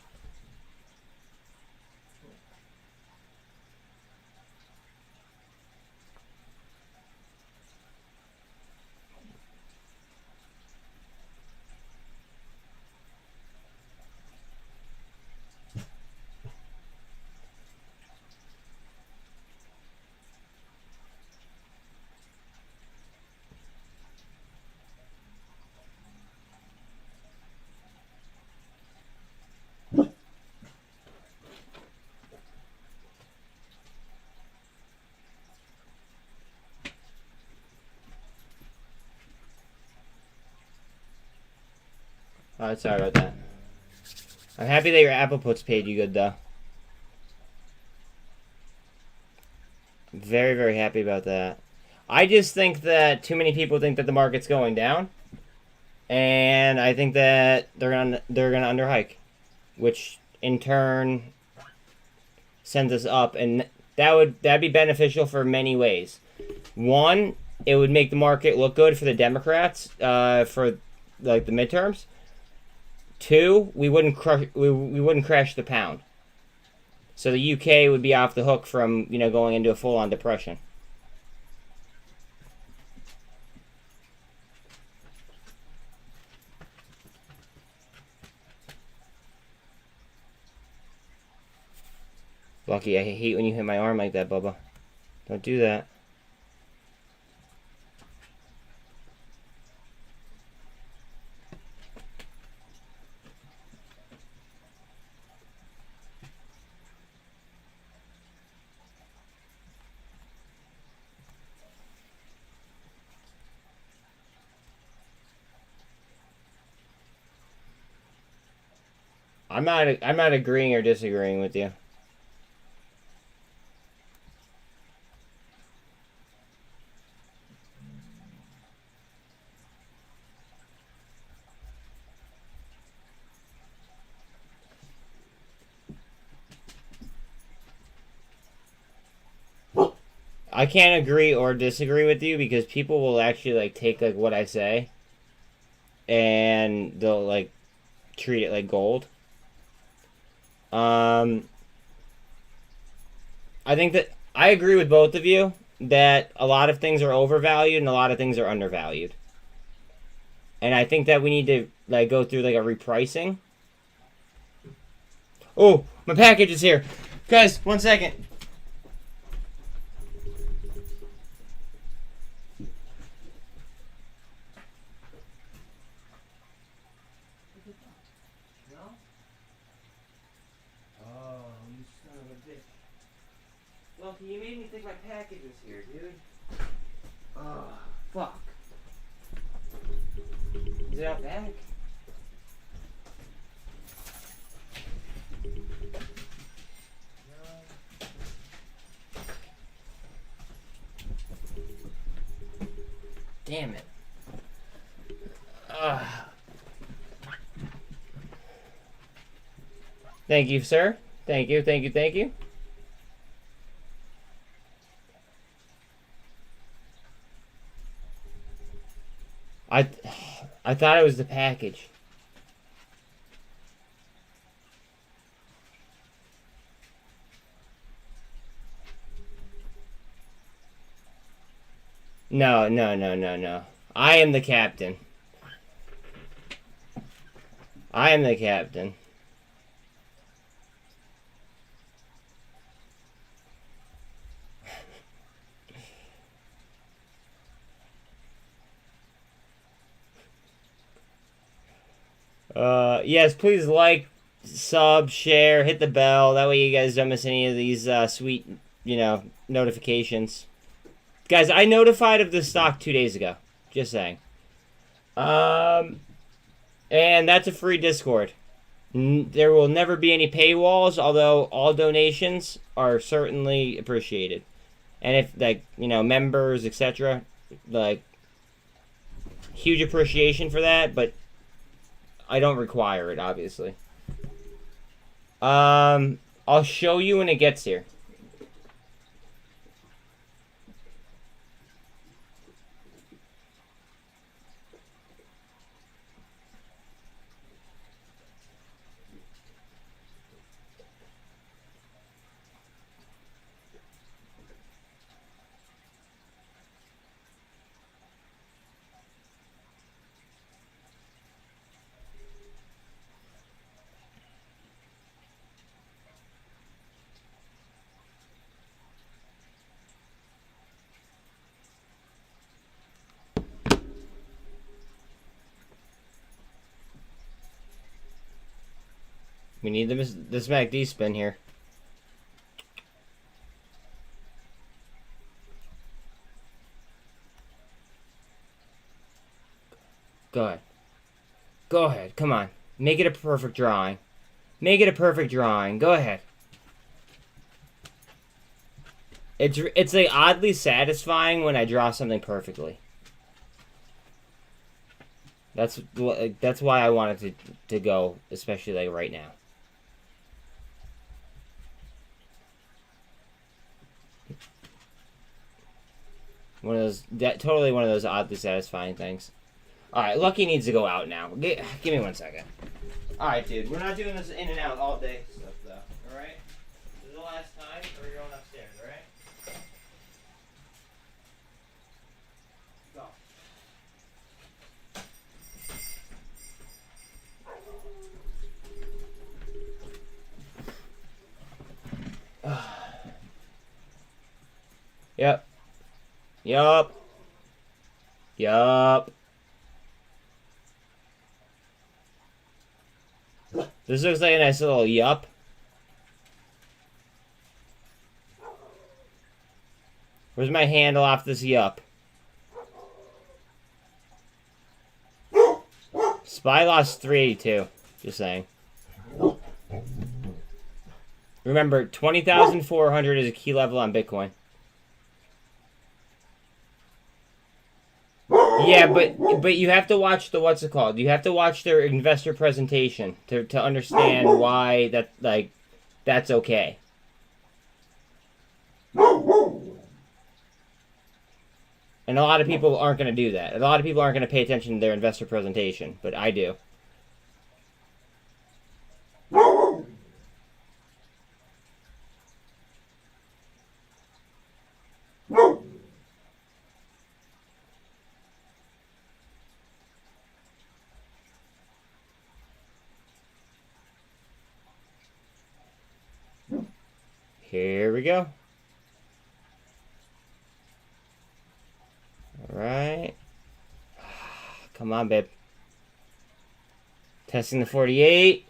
Sorry about that. I'm happy that your Apple puts paid you good, though. Very, very happy about that. I just think that too many people think that the market's going down, and I think that they're gonna underhike, which in turn sends us up, and that'd be beneficial for many ways. One, it would make the market look good for the Democrats for like the midterms. Two, we wouldn't crash the pound. So the UK would be off the hook from, going into a full-on depression. Lucky, I hate when you hit my arm like that, Bubba. Don't do that. I'm not agreeing or disagreeing with you. I can't agree or disagree with you because people will actually take what I say and they'll treat it like gold. I think that I agree with both of you that a lot of things are overvalued and a lot of things are undervalued. And I think that we need to go through a repricing. Oh, my package is here. Guys, 1 second. You made me think my package was here, dude. Oh, fuck. Is it out back? Damn it. Thank you, sir. Thank you, thank you, thank you. I thought it was the package. No, no, no, no, no. I am the captain. I am the captain. Yes, please like, sub, share, hit the bell. That way you guys don't miss any of these sweet, notifications. Guys, I notified of this stock 2 days ago. Just saying. And that's a free Discord. There will never be any paywalls, although all donations are certainly appreciated. And if, members, etc., huge appreciation for that, but I don't require it, obviously. I'll show you when it gets here. We need this MACD spin here. Go ahead. Go ahead. Come on. Make it a perfect drawing. Make it a perfect drawing. Go ahead. It's like oddly satisfying when I draw something perfectly. That's why I wanted to go, especially like right now. Totally one of those oddly satisfying things. All right, Lucky needs to go out now. Give me 1 second. All right, dude, we're not doing this in and out all day stuff though. All right, this is the last time, or you're going upstairs. All right. Go. Yep. Yup. Yup. This looks like a nice little yup. Where's my handle off this yup? SPY lost 382. Just saying. Remember, 20,400 is a key level on Bitcoin. Yeah, but you have to watch the, what's it called? You have to watch their investor presentation to understand why that's okay. And a lot of people aren't going to do that. A lot of people aren't going to pay attention to their investor presentation, but I do. Here we go. All right. Come on, babe. Testing the 48.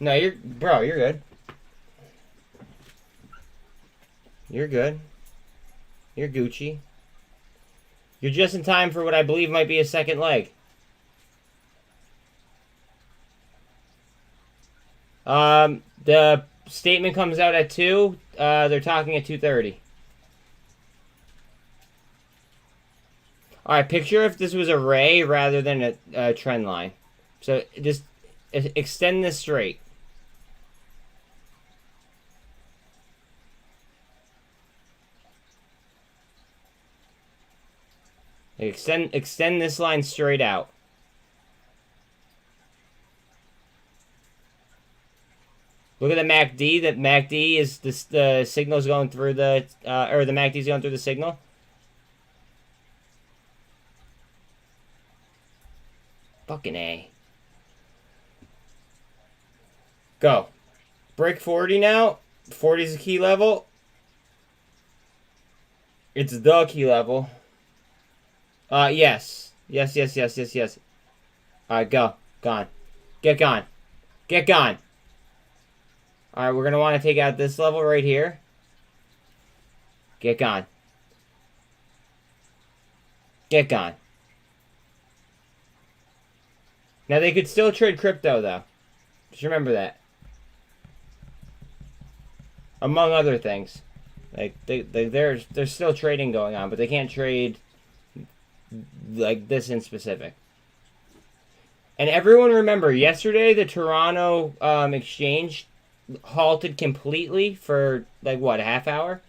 No, you're good. You're good. You're Gucci. You're just in time for what I believe might be a second leg. The statement comes out at 2. They're talking at 2:30. All right, picture if this was a ray rather than a trend line. So just extend this straight. Extend this line straight out. Look at the MACD. The MACD is the signal's going through the or the MACD's going through the signal. Fucking A. Go. Break 40 now. 40 is the key level. It's the key level. Yes. Yes. Alright, go. Gone. Get gone. Get gone. Alright, we're going to want to take out this level right here. Get gone. Get gone. Now, they could still trade crypto, though. Just remember that. Among other things. Like, there's still trading going on, but they can't trade like this in specific. And everyone remember, yesterday, the Toronto exchange halted completely for, like, what, a half hour?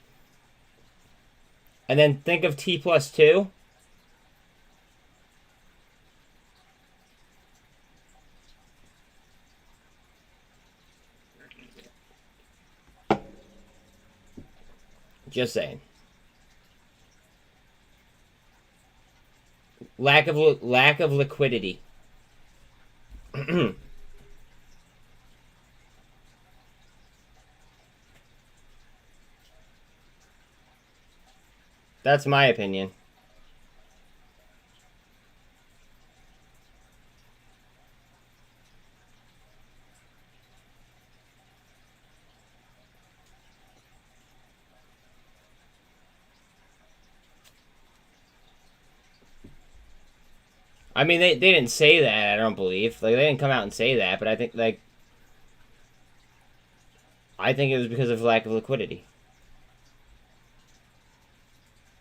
And then think of T+2. Just saying. Lack of liquidity. That's my opinion. I mean, they didn't say that, I don't believe. Like, they didn't come out and say that, but I think, like... I think it was because of lack of liquidity.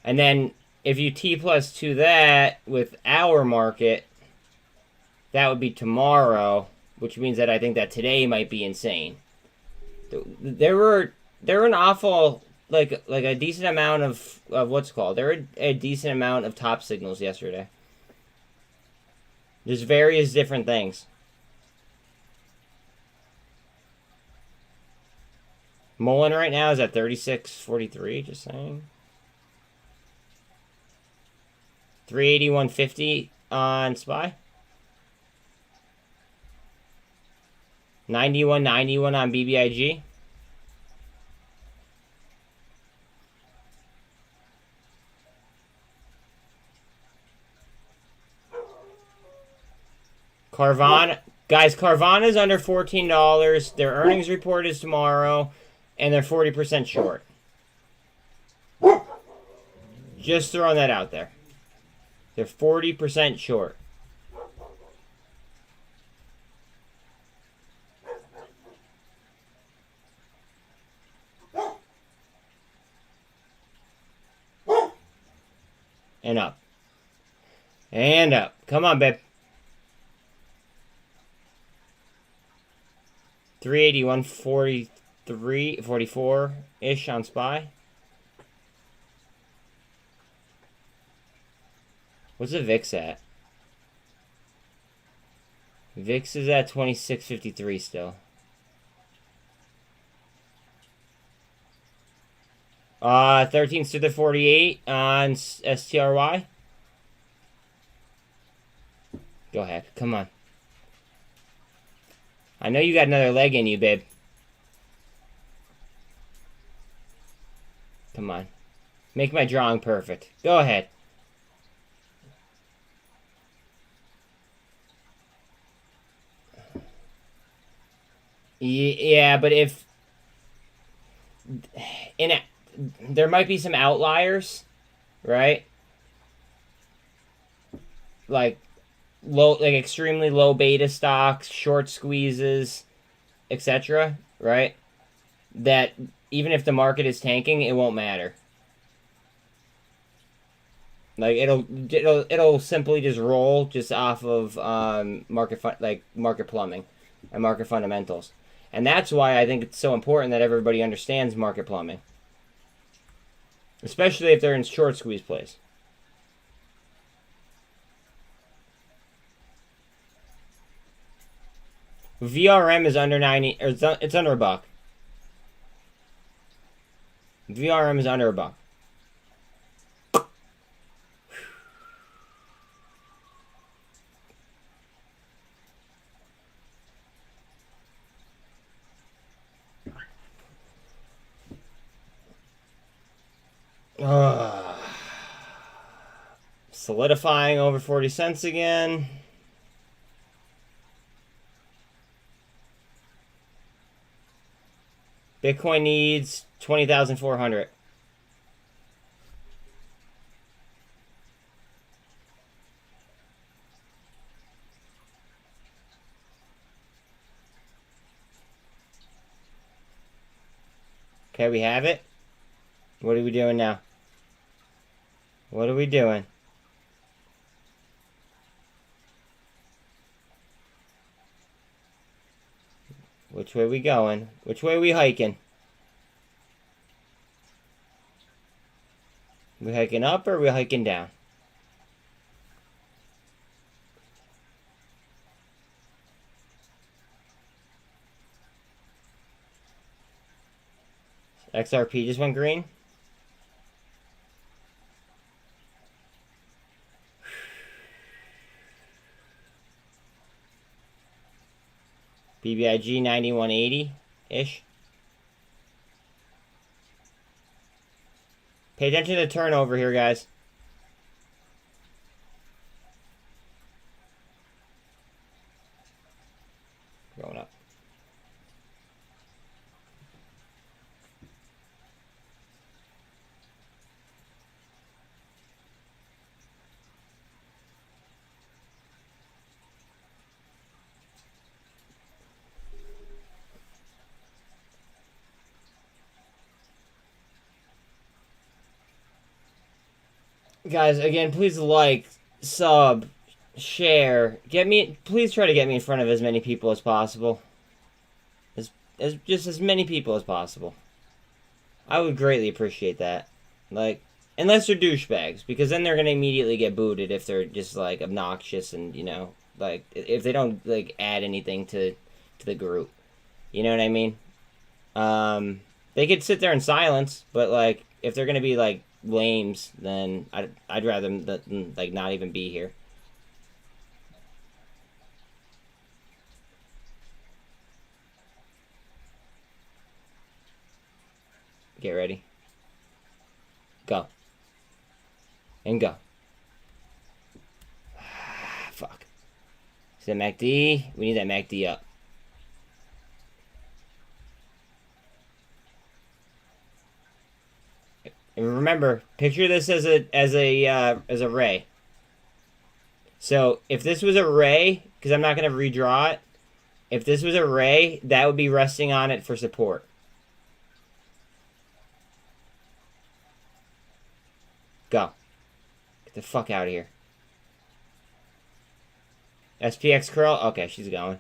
And then, if you T+2 that with our market, that would be tomorrow, which means that I think that today might be insane. There were an awful... Like a decent amount of what's called. There were a decent amount of top signals yesterday. There's various different things. MULN right now is at 36.43, just saying. 381.50 on SPY. 91.91 on BBIG. Carvana, guys, Carvana is under $14. Their earnings report is tomorrow, and they're 40% short. Just throwing that out there. They're 40% short. And up. And up. Come on, babe. 381.43, 44-ish on SPY. What's the VIX at? VIX is at 26.53 still. 13 stood at 48 on STRY. Go ahead. Come on. I know you got another leg in you, babe. Come on. Make my drawing perfect. Go ahead. Yeah, but if... there might be some outliers, right? Like extremely low beta stocks, short squeezes, etc., right? That even if the market is tanking, it won't matter. Like it'll simply just roll just off of market plumbing and market fundamentals. And that's why I think it's so important that everybody understands market plumbing. Especially if they're in short squeeze plays. VRM is under 90, or it's under $1. VRM is under $1. Solidifying over 40 cents again. Bitcoin needs 20,400. Okay, we have it. What are we doing now? What are we doing? Which way we going? Which way we hiking? We hiking up or we hiking down? XRP just went green. BBIG 9180-ish. Pay attention to the turnover here, guys. Going up. Guys, again, please like, sub, share. Please try to get me in front of as many people as possible. Just as many people as possible. I would greatly appreciate that. Like, unless they're douchebags, because then they're gonna immediately get booted if they're just like obnoxious and, you know, like if they don't like add anything to the group. You know what I mean? They could sit there in silence, but like if they're gonna be like lames, then I'd rather them like not even be here. Get ready. Go. And go. Fuck. Is that MACD? We need that MACD up. And remember, picture this as a ray. So if this was a ray, because I'm not going to redraw it, if this was a ray, that would be resting on it for support. Go. Get the fuck out of here. SPX curl? Okay, she's going.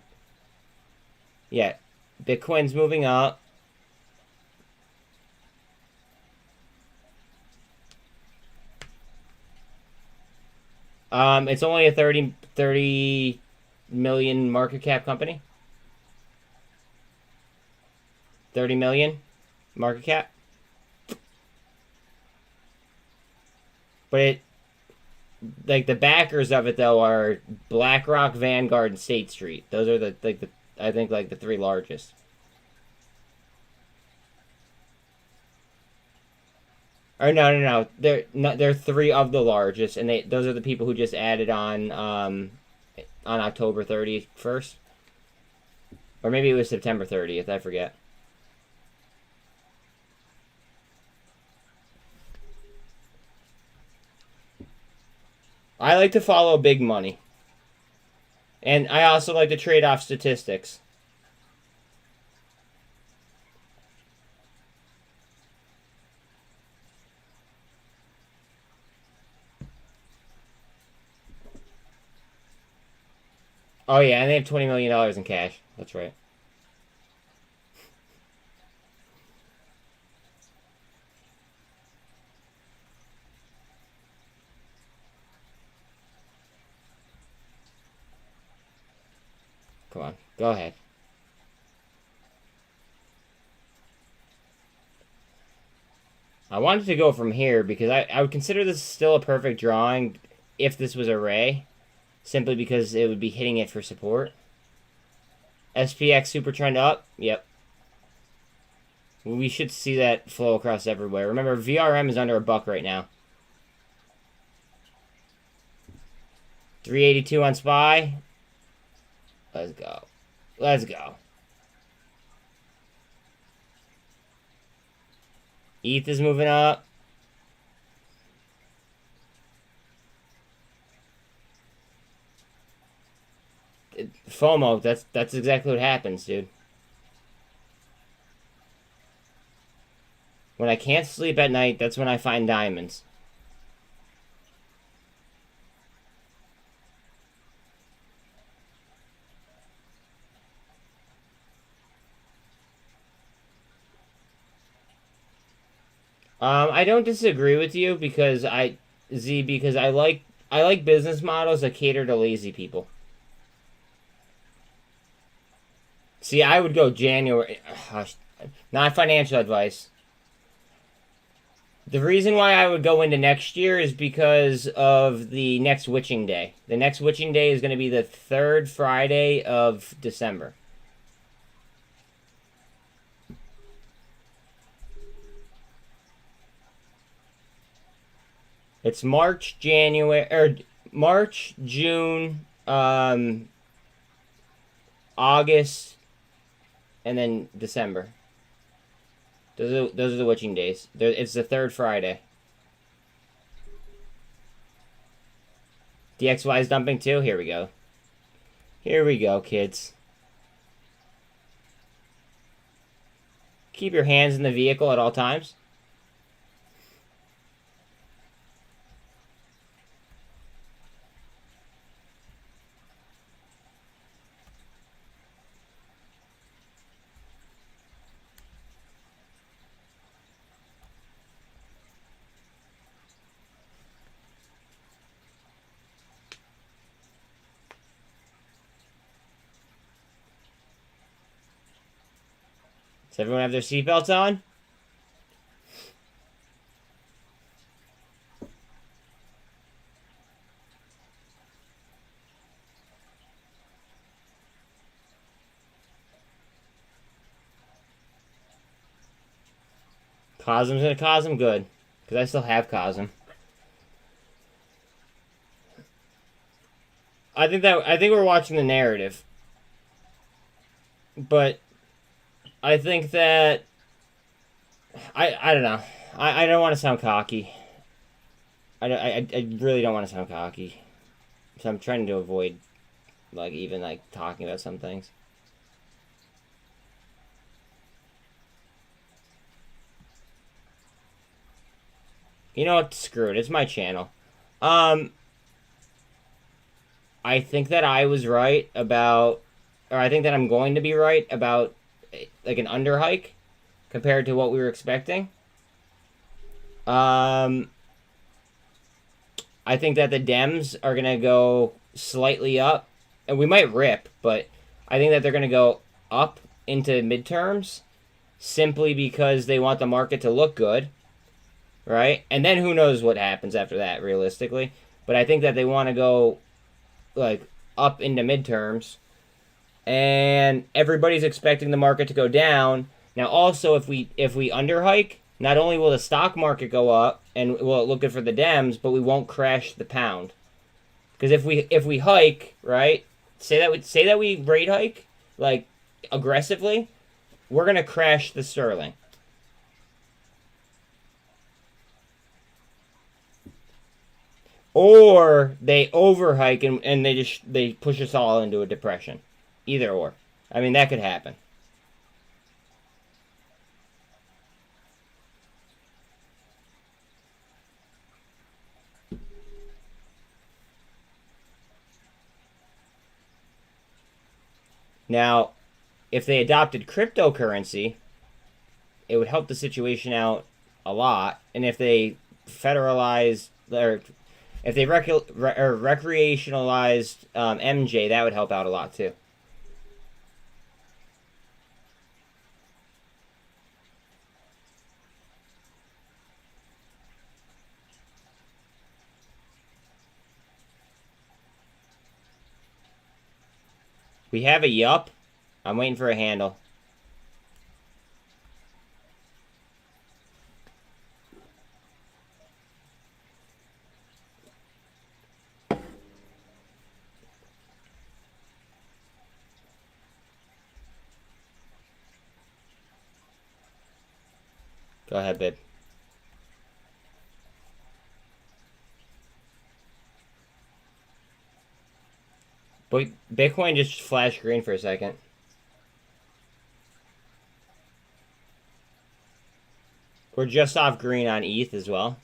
Yeah. Bitcoin's moving up. It's only a 30 million market cap company. 30 million market cap. But it, like the backers of it though are BlackRock, Vanguard, and State Street. Those are the I think like the three largest. Or no. They're three of the largest, and those are the people who just added on October 31st. Or maybe it was September 30th, I forget. I like to follow big money. And I also like to trade off statistics. Oh yeah, and they have $20 million in cash. That's right. Come on, go ahead. I wanted to go from here because I would consider this still a perfect drawing if this was a ray, simply because it would be hitting it for support. SPX super trend up, yep. We should see that flow across everywhere. Remember, VRM is under $1 right now. 382 on SPY. Let's go. Let's go. ETH is moving up. FOMO, that's exactly what happens, dude. When I can't sleep at night, that's when I find diamonds. I don't disagree with you because I like business models that cater to lazy people. See, I would go January. Not financial advice. The reason why I would go into next year is because of the next witching day. The next witching day is going to be the 3rd Friday of December. It's March, June, August, and then December. Those are the witching days. It's the 3rd Friday. DXY is dumping too? Here we go. Here we go, kids. Keep your hands in the vehicle at all times. Does everyone have their seatbelts on? Cosm's gonna Cosm? Good. Because I still have Cosm. I think we're watching the narrative. But I think that I don't know. I don't want to sound cocky. I really don't want to sound cocky. So I'm trying to avoid like even like talking about some things. You know what? Screw it. It's my channel. I think that I was right about, or I think that I'm going to be right about, like, an under hike compared to what we were expecting. I think that the Dems are going to go slightly up, and we might rip, but I think that they're going to go up into midterms simply because they want the market to look good. Right? And then who knows what happens after that, realistically. But I think that they want to go, like, up into midterms. And everybody's expecting the market to go down. Now, also, if we underhike, not only will the stock market go up, and will it look good for the Dems, but we won't crash the pound. Because if we hike, right, say that we rate hike, like, aggressively, we're going to crash the sterling. Or they overhike and they push us all into a depression. Either or. I mean, that could happen. Now, if they adopted cryptocurrency, it would help the situation out a lot. And if they federalized, or if they recreationalized MJ, that would help out a lot too. We have a yup. I'm waiting for a handle. Go ahead, babe. But Bitcoin just flashed green for a second. We're just off green on ETH as well.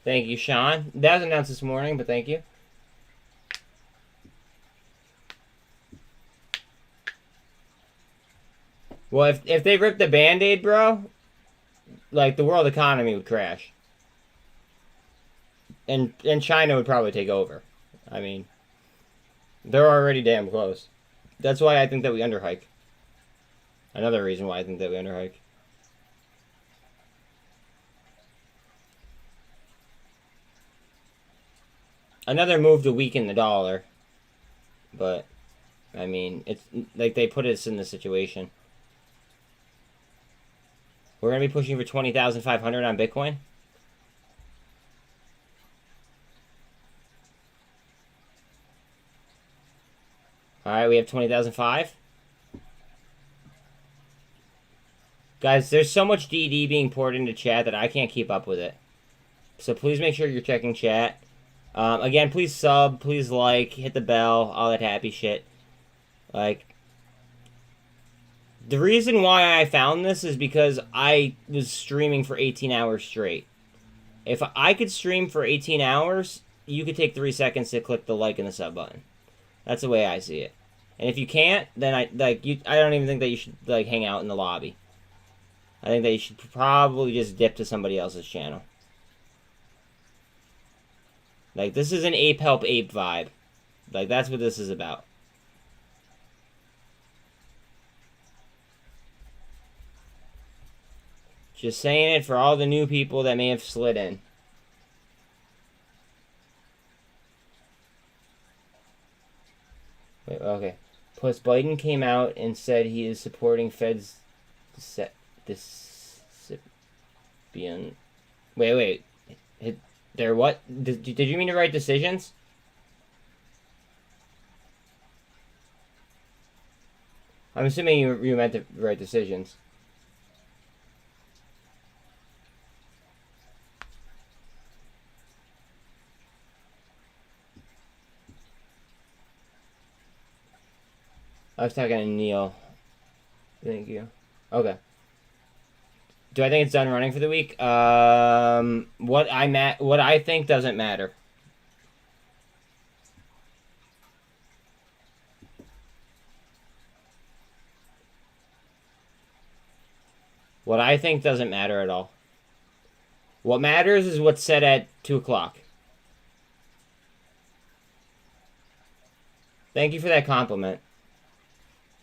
Thank you, Sean. That was announced this morning, but thank you. Well, if they ripped the Band-Aid, bro, like, the world economy would crash. And China would probably take over. I mean, they're already damn close. That's why I think that we underhike. Another reason why I think that we underhike. Another move to weaken the dollar. But, I mean, it's like they put us in this situation. We're going to be pushing for 20,500 on Bitcoin. Alright, we have 20,005. Guys, there's so much DD being poured into chat that I can't keep up with it. So please make sure you're checking chat. Again, please sub, please like, hit the bell, all that happy shit. Like, the reason why I found this is because I was streaming for 18 hours straight. If I could stream for 18 hours, you could take 3 seconds to click the like and the sub button. That's the way I see it. And if you can't, then I don't even think that you should, like, hang out in the lobby. I think they should probably just dip to somebody else's channel. Like, this is an ape help ape vibe. Like, that's what this is about. Just saying it for all the new people that may have slid in. Wait, okay. Plus, Biden came out and said he is supporting Fed's Wait. They're what? Did you mean to write decisions? I'm assuming you meant to write decisions. I was talking to Neil. Thank you. Okay. Do I think it's done running for the week? What I think doesn't matter. What I think doesn't matter at all. What matters is what's said at 2 o'clock. Thank you for that compliment.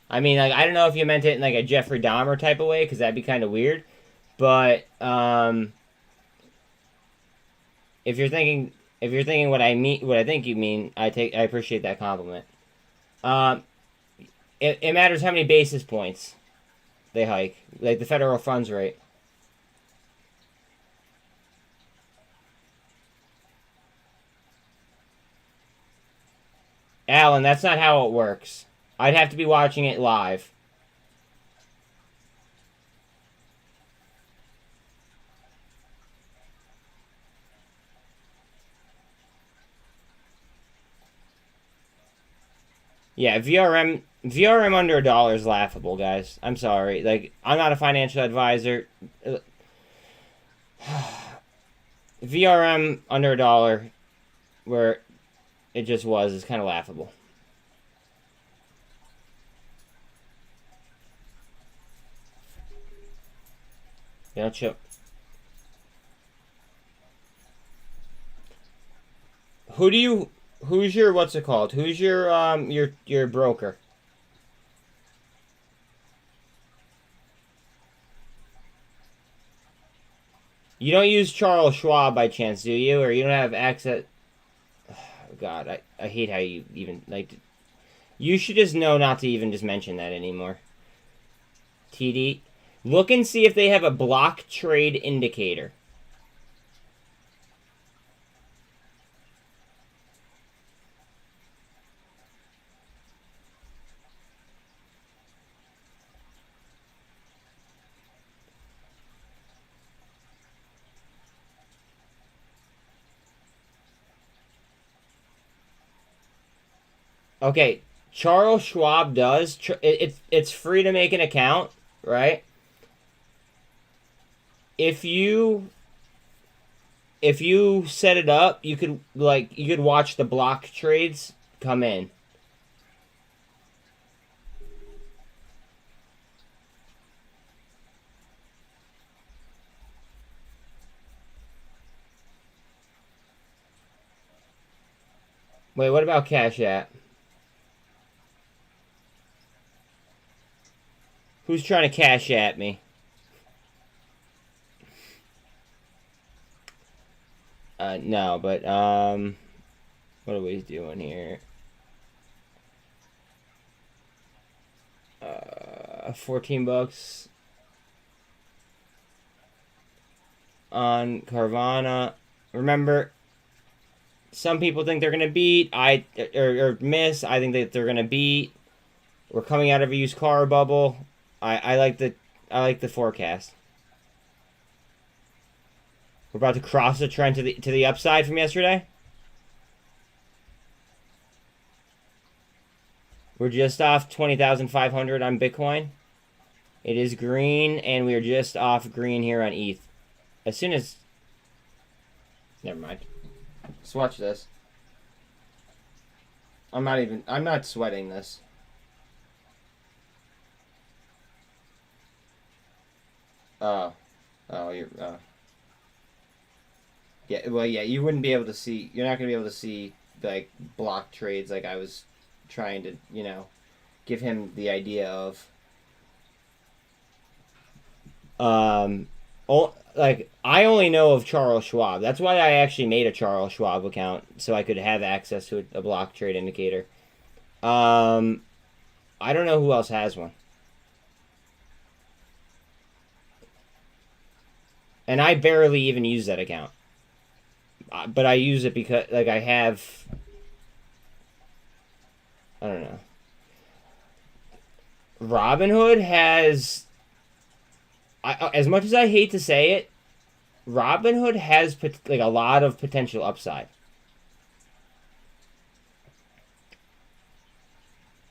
I mean, like, I don't know if you meant it in like a Jeffrey Dahmer type of way, because that'd be kind of weird. But if you're thinking what I think you mean, I appreciate that compliment. It matters how many basis points they hike, like the federal funds rate. Alan, that's not how it works. I'd have to be watching it live. Yeah, VRM under $1 is laughable, guys. I'm sorry. Like, I'm not a financial advisor. VRM under $1, where it just was, is kind of laughable. You know, chill. Who's your, what's it called? Who's your broker? You don't use Charles Schwab by chance, do you? Or you don't have access? Oh, God, I hate how you even, like, you should just know not to even just mention that anymore. TD. Look and see if they have a block trade indicator. Okay, Charles Schwab does. It's free to make an account, right? If you set it up, you could watch the block trades come in. Wait, what about Cash App? Who's trying to cash at me? No, but, what are we doing here? 14 bucks on Carvana. Remember, some people think they're gonna beat, or miss. I think that they're gonna beat. We're coming out of a used car bubble. I like the forecast. We're about to cross the trend to the upside from yesterday. We're just off 20,500 on Bitcoin. It is green, and we are just off green here on ETH. As soon as... Never mind. Let's watch this. I'm not sweating this. Oh. Yeah, well, yeah, you wouldn't be able to see, you're not going to be able to see, like, block trades like I was trying to, give him the idea of. Like, I only know of Charles Schwab. That's why I actually made a Charles Schwab account, so I could have access to a block trade indicator. I don't know who else has one. And I barely even use that account. But I use it because, like, I have... I don't know. Robinhood has... as much as I hate to say it, Robinhood has, like, a lot of potential upside.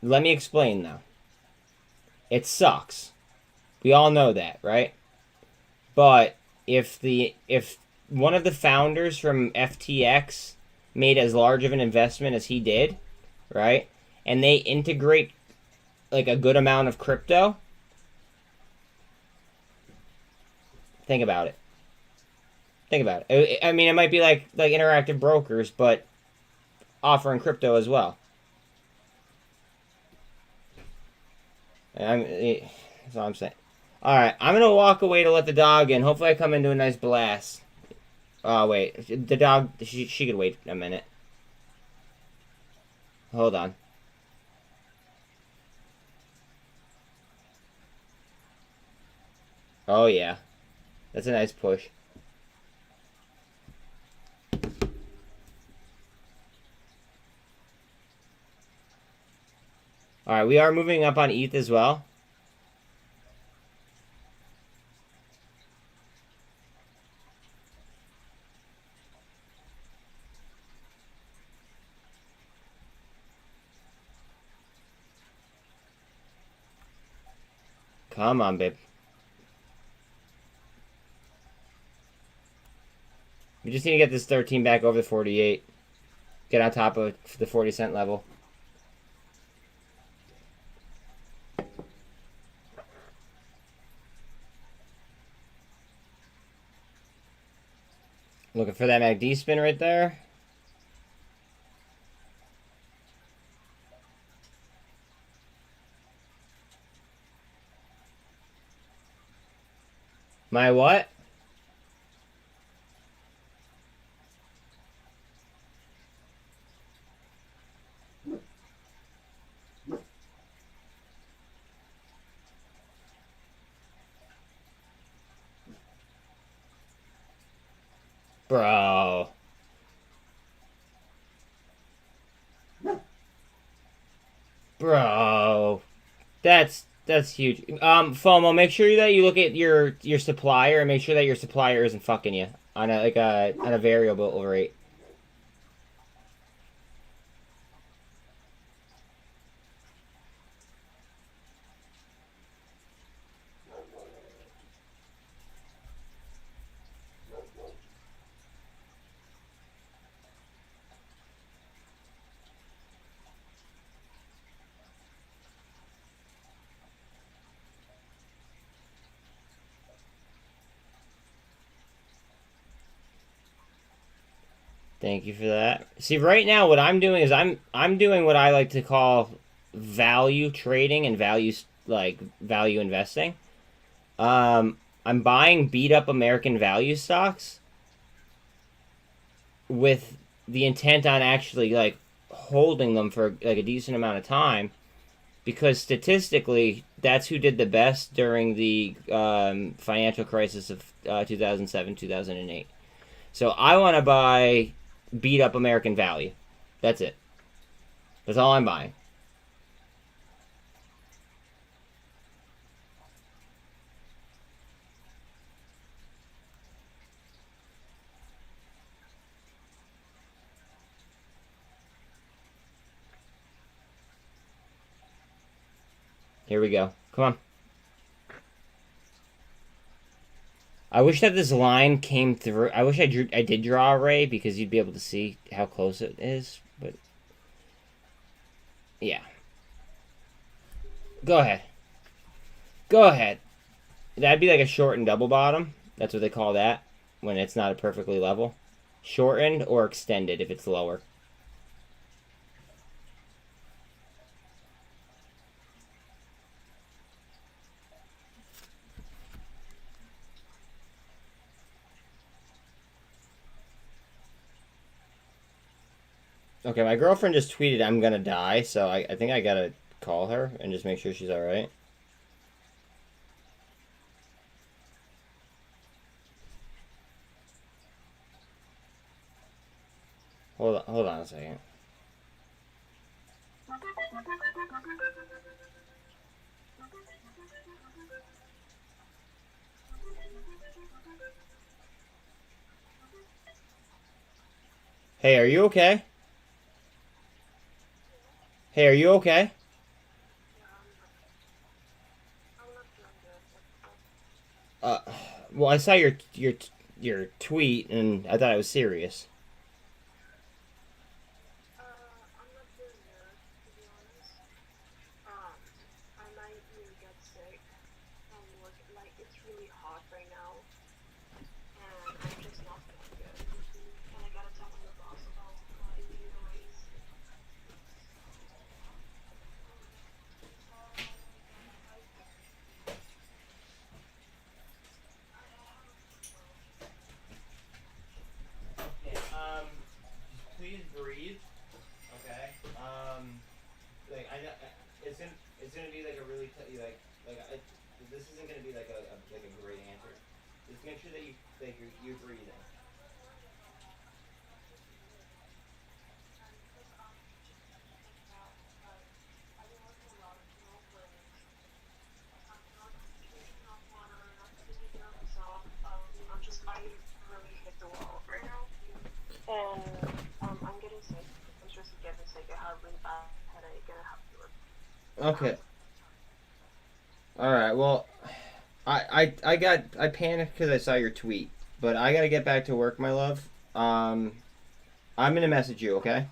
Let me explain, though. It sucks. We all know that, right? But if one of the founders from FTX made as large of an investment as he did, right? And they integrate like a good amount of crypto. Think about it. Think about it. I mean, it might be like Interactive Brokers, but offering crypto as well. That's all I'm saying. All right, I'm gonna walk away to let the dog in. Hopefully, I come into a nice blast. Oh wait, the dog. She could wait a minute. Hold on. Oh yeah, that's a nice push. All right, we are moving up on ETH as well. Come on, babe. We just need to get this 13 back over the 48. Get on top of the 40-cent level. Looking for that MACD spin right there. My what? Bro. Bro. That's huge. FOMO, make sure that you look at your supplier and make sure that your supplier isn't fucking you on a variable rate. Thank you for that. See, right now what I'm doing is I'm doing what I like to call value trading and value investing. I'm buying beat up American value stocks with the intent on actually like holding them for like a decent amount of time, because statistically that's who did the best during the financial crisis of 2007, 2008. So I want to buy beat up American value. That's it. That's all I'm buying. Here we go. Come on. I wish that this line came through. I wish I did draw a ray because you'd be able to see how close it is. But yeah. Go ahead. Go ahead. That'd be like a shortened double bottom. That's what they call that when it's not a perfectly level. Shortened or extended if it's lower. Okay, my girlfriend just tweeted I'm gonna die, so I think I gotta call her and just make sure she's alright. Hold on a second. Hey, are you okay? Hey, are you okay? Well, I saw your tweet and I thought it was serious. Please breathe. Okay. It's gonna be like a really this isn't gonna be like a great answer. Just make sure that you're breathing. Okay. All right. Well, I panicked because I saw your tweet, but I gotta get back to work, my love. I'm gonna message you, okay?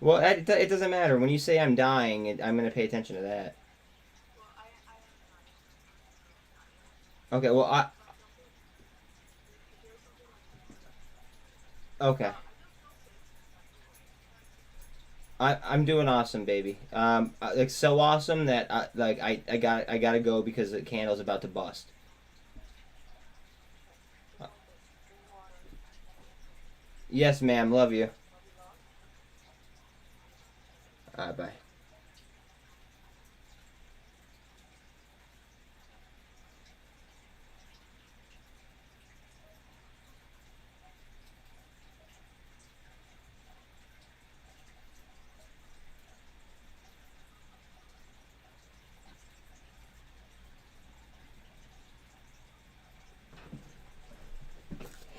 Well, it doesn't matter. When you say I'm dying, I'm gonna pay attention to that. Okay. Well, okay. I'm doing awesome, baby. Like so awesome that I gotta go because the candle's about to bust. Yes, ma'am. Love you. Bye.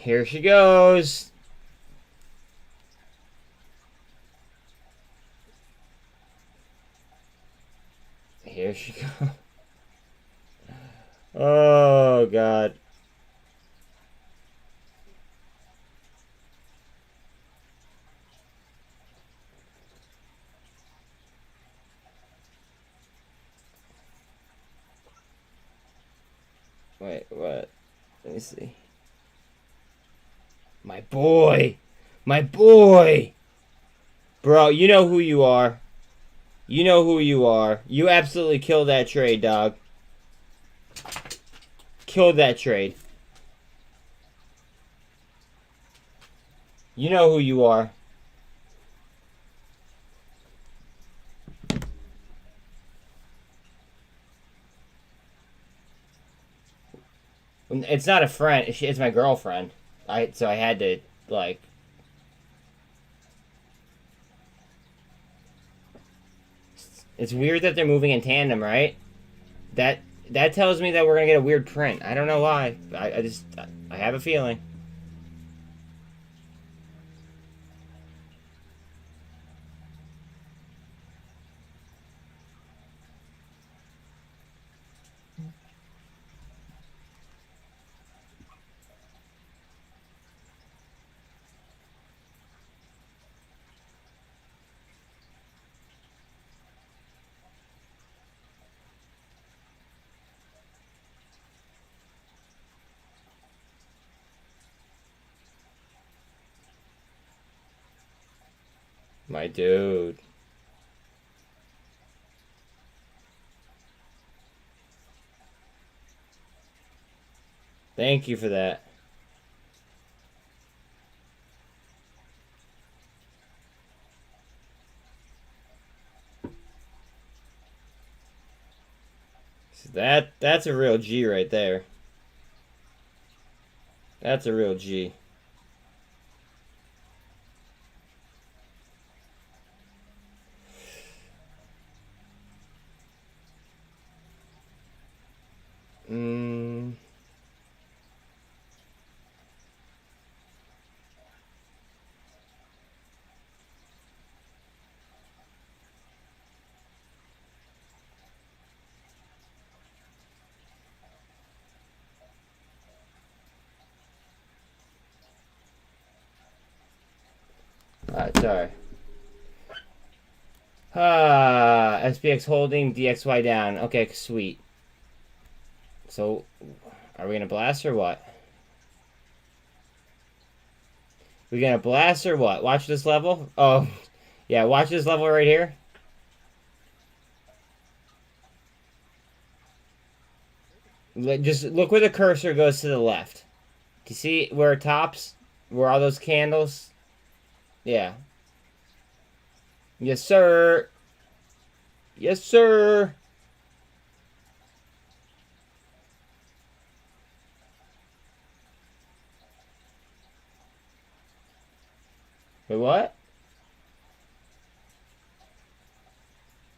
Here she goes. Here she goes. Oh, God. Wait, what? Let me see. My boy! My boy! Bro, you know who you are. You know who you are. You absolutely killed that trade, dog. Killed that trade. You know who you are. It's not a friend. It's my girlfriend. So I had to, like... It's weird that they're moving in tandem, right? That tells me that we're gonna get a weird print. I don't know why. I have a feeling. My dude. Thank you for that. So that's a real G right there. That's a real G. Sorry. SPX holding, DXY down. Okay, sweet. So, are we gonna blast or what? We gonna blast or what? Watch this level? Oh, yeah, watch this level right here. Just look where the cursor goes to the left. Do you see where it tops? Where all those candles? Yeah. Yes, sir. Yes, sir. Wait, what?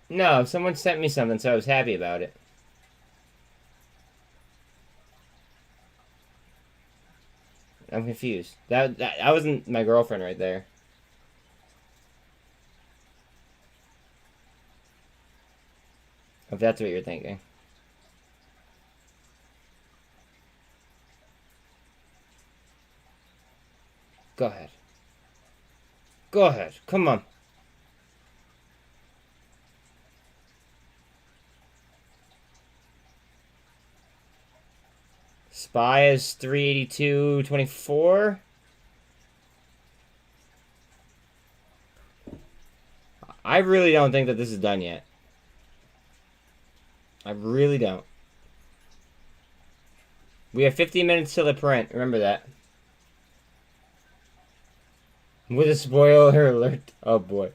No, someone sent me something, so I was happy about it. I'm confused. That wasn't my girlfriend right there. If that's what you're thinking. Go ahead. Go ahead. Come on. SPY is 382.24. I really don't think that this is done yet. I really don't. We have 15 minutes till the print. Remember that. With a spoiler alert. Oh boy.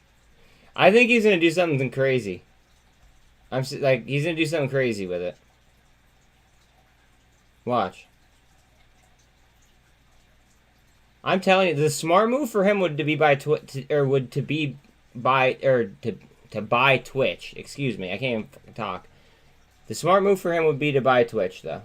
I think he's gonna do something crazy. He's gonna do something crazy with it. Watch. I'm telling you, the smart move for him would to be buy Twitch. Excuse me, I can't even talk. The smart move for him would be to buy Twitch, though.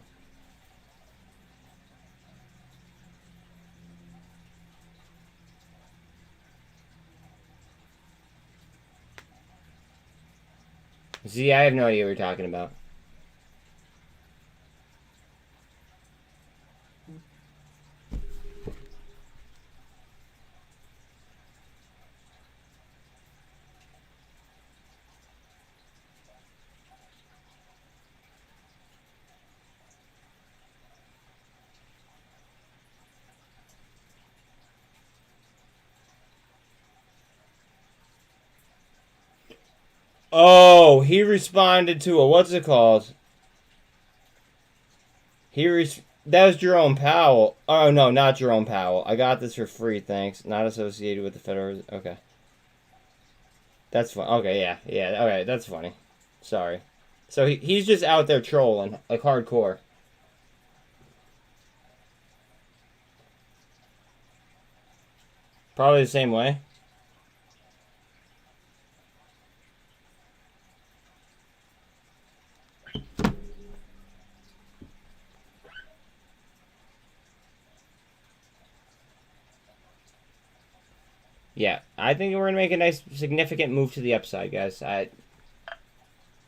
See, I have no idea what you're talking about. Oh, he responded to a, what's it called? That was Jerome Powell. Oh, no, not Jerome Powell. I got this for free, thanks. Not associated with the Federal... Okay. That's fun. Okay, yeah. Yeah, okay, that's funny. Sorry. So he's just out there trolling, like hardcore. Probably the same way. Yeah, I think we're gonna make a nice, significant move to the upside, guys.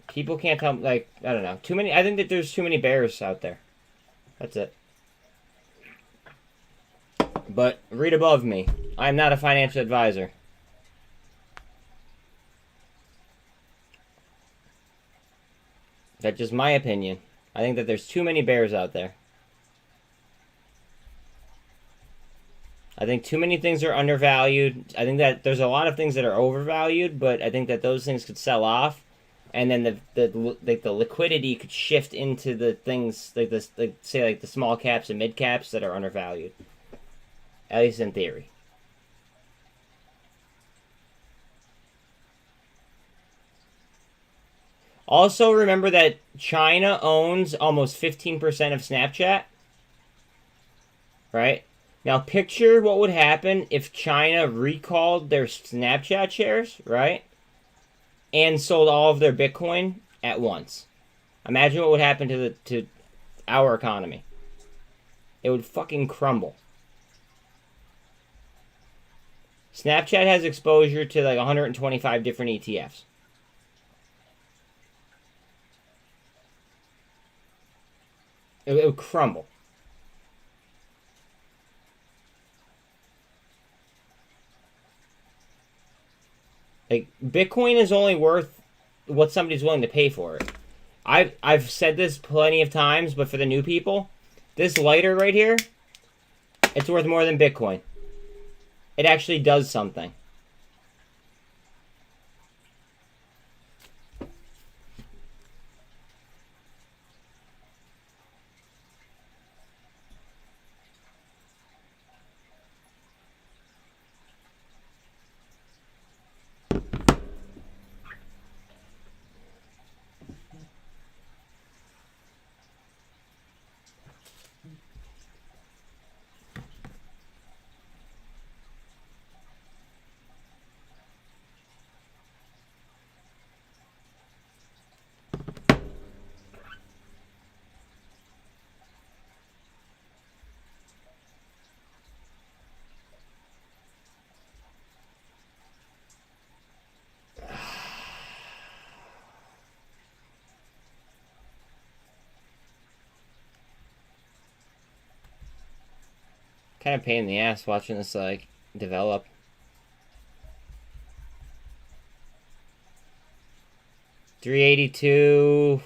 People can't tell, like, I don't know. Too many. I think that there's too many bears out there. That's it. But read above me. I'm not a financial advisor. That's just my opinion. I think that there's too many bears out there. I think too many things are undervalued. I think that there's a lot of things that are overvalued, but I think that those things could sell off, and then the liquidity could shift into the things like this, like say like the small caps and mid caps that are undervalued. At least in theory. Also, remember that China owns almost 15% of Snapchat. Right? Now, picture what would happen if China recalled their Snapchat shares, right? And sold all of their Bitcoin at once. Imagine what would happen to our economy. It would fucking crumble. Snapchat has exposure to like 125 different ETFs. It would crumble. Like, Bitcoin is only worth what somebody's willing to pay for it. I've said this plenty of times, but for the new people, this lighter right here, it's worth more than Bitcoin. It actually does something. Kind of pain in the ass watching this like develop. $382,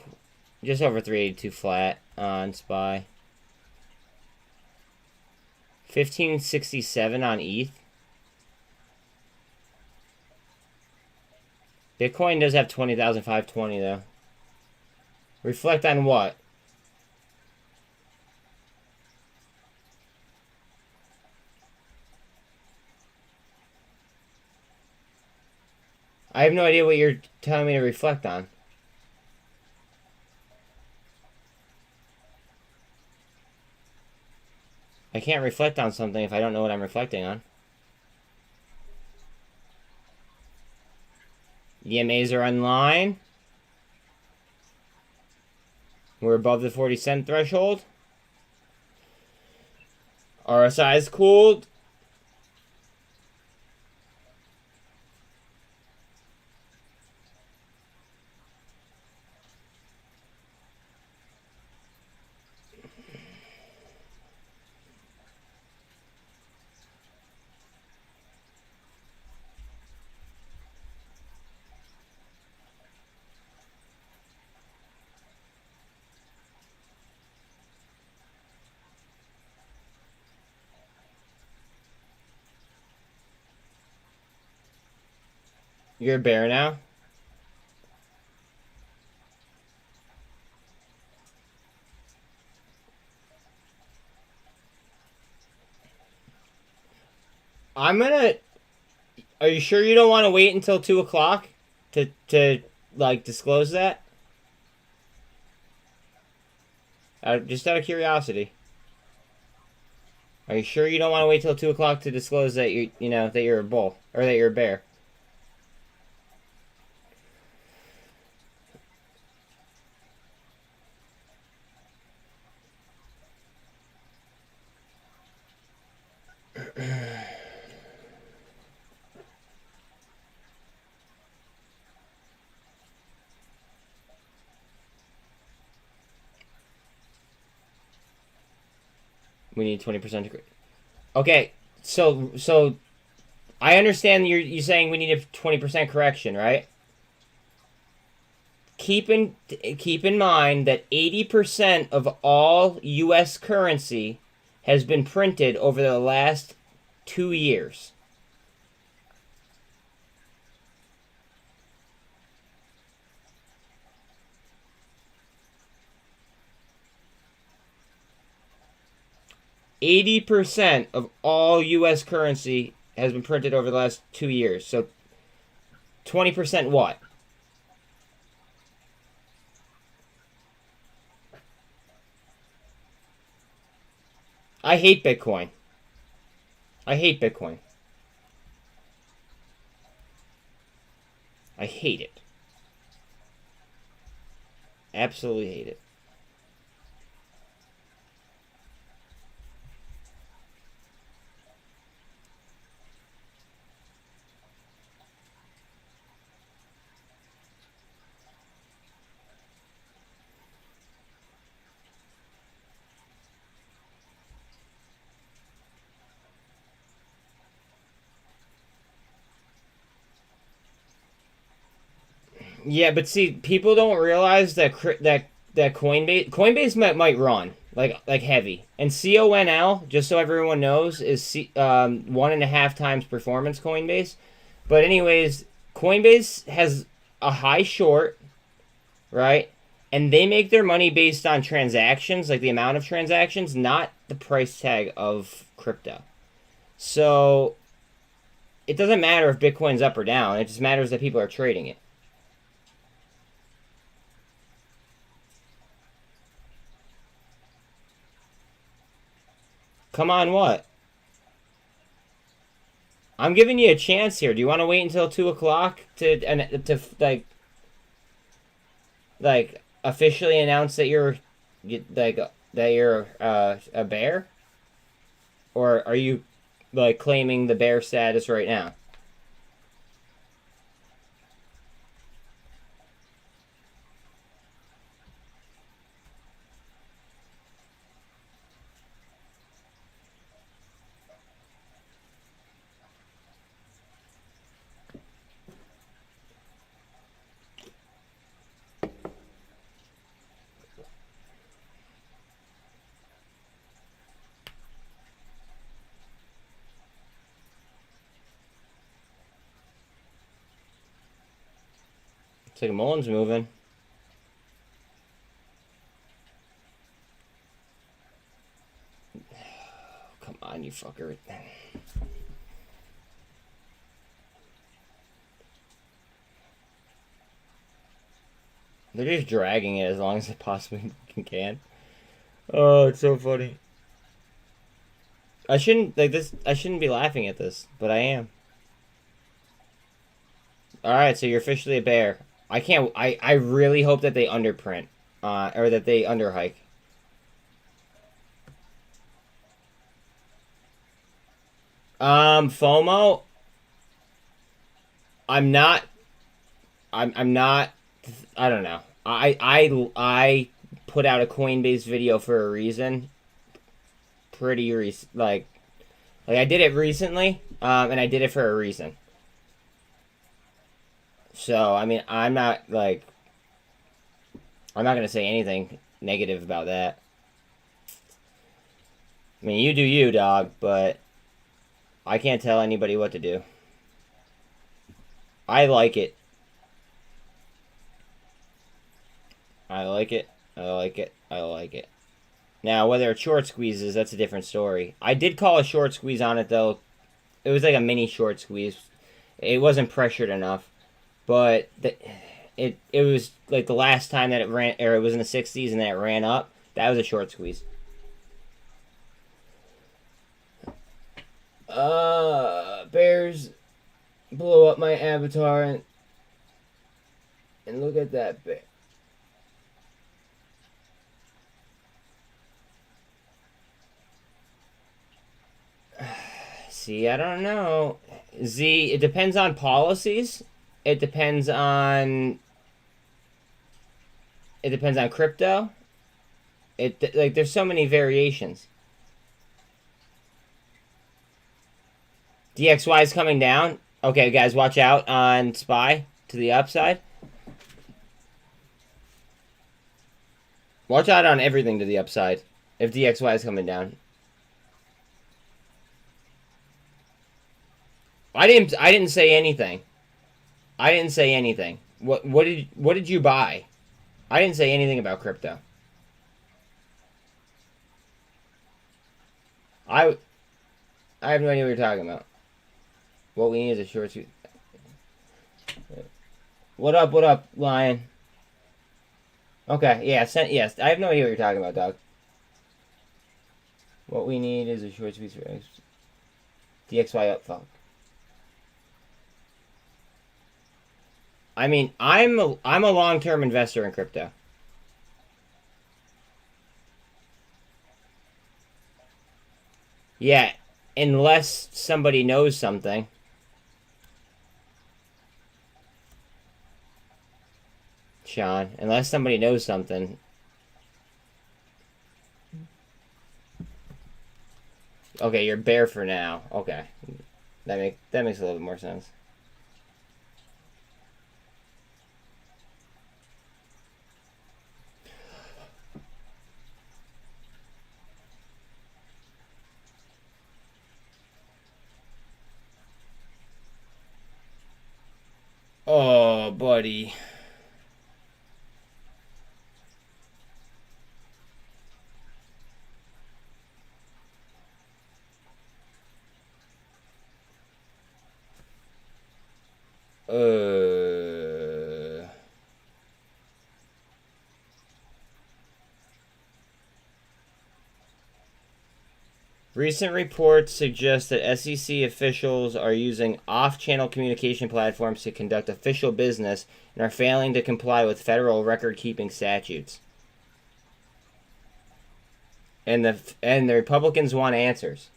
just over $382 flat on SPY. $1567 on ETH. Bitcoin does have 20,520 though. Reflect on what? I have no idea what you're telling me to reflect on. I can't reflect on something if I don't know what I'm reflecting on. EMAs are online. We're above the 40-cent threshold. RSI is cooled. You're a bear now? I'm gonna... Are you sure you don't want to wait until 2 o'clock to like, disclose that? Just out of curiosity. Are you sure you don't want to wait till 2 o'clock to disclose that you know, that you're a bull? Or that you're a bear? We need 20%. Okay, so I understand you're saying we need a 20% correction, right? Keep in mind that 80% of all U.S. currency has been printed over the last 2 years. %80 of all U.S. currency has been printed over the last 2 years. So 20% what? I hate Bitcoin. I hate Bitcoin. I hate it. Absolutely hate it. Yeah, but see, people don't realize that Coinbase might run like heavy, and CONL, just so everyone knows, is 1.5 times performance Coinbase. But anyways, Coinbase has a high short, right? And they make their money based on transactions, like the amount of transactions, not the price tag of crypto. So it doesn't matter if Bitcoin's up or down. It just matters that people are trading it. Come on, what? I'm giving you a chance here. Do you want to wait until 2 o'clock to like officially announce that you're a bear, or are you like claiming the bear status right now? It's like MULN's moving. Come on, you fucker. They're just dragging it as long as they possibly can. Oh, it's so funny. I shouldn't be laughing at this, but I am. Alright, so you're officially a bear. I really hope that they underprint. Or that they underhike. FOMO. I'm not, I don't know. I put out a Coinbase video for a reason. Like I did it recently, and I did it for a reason. So, I mean, I'm not going to say anything negative about that. I mean, you do you, dog, but I can't tell anybody what to do. I like it. I like it. I like it. I like it. Now, whether it's short squeezes, that's a different story. I did call a short squeeze on it, though. It was like a mini short squeeze. It wasn't pressured enough. But it was like the last time that it ran, or it was in the 60s and that it ran up. That was a short squeeze. Bears blow up my avatar and look at that bear. See, I don't know. Z, it depends on policies. It depends on crypto. Like there's so many variations. DXY is coming down. Okay, guys, watch out on SPY to the upside. Watch out on everything to the upside if DXY is coming down. I didn't say anything. I didn't say anything. What did you buy? I didn't say anything about crypto. I have no idea what you're talking about. What we need is a short suit. What up, Lion? Okay, yeah, yes. I have no idea what you're talking about, dog. What we need is a short suit for DXY up, fuck. I mean, I'm a long-term investor in crypto. Yeah, unless somebody knows something. Sean, unless somebody knows something. Okay, you're bear for now. Okay. That makes a little bit more sense. Oh, buddy. Recent reports suggest that SEC officials are using off-channel communication platforms to conduct official business and are failing to comply with federal record-keeping statutes. And the Republicans want answers.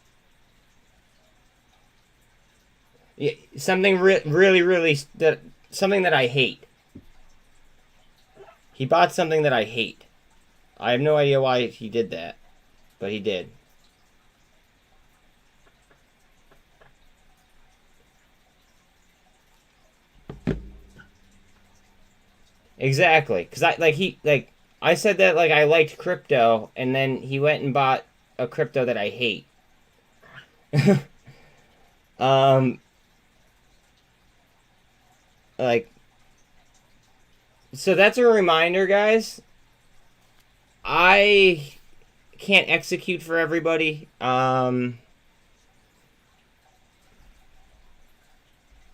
Yeah, something really something that I hate. He bought something that I hate. I have no idea why he did that, but he did. Exactly, because I said that like I liked crypto, and then he went and bought a crypto that I hate. Like, so that's a reminder, guys. I can't execute for everybody. I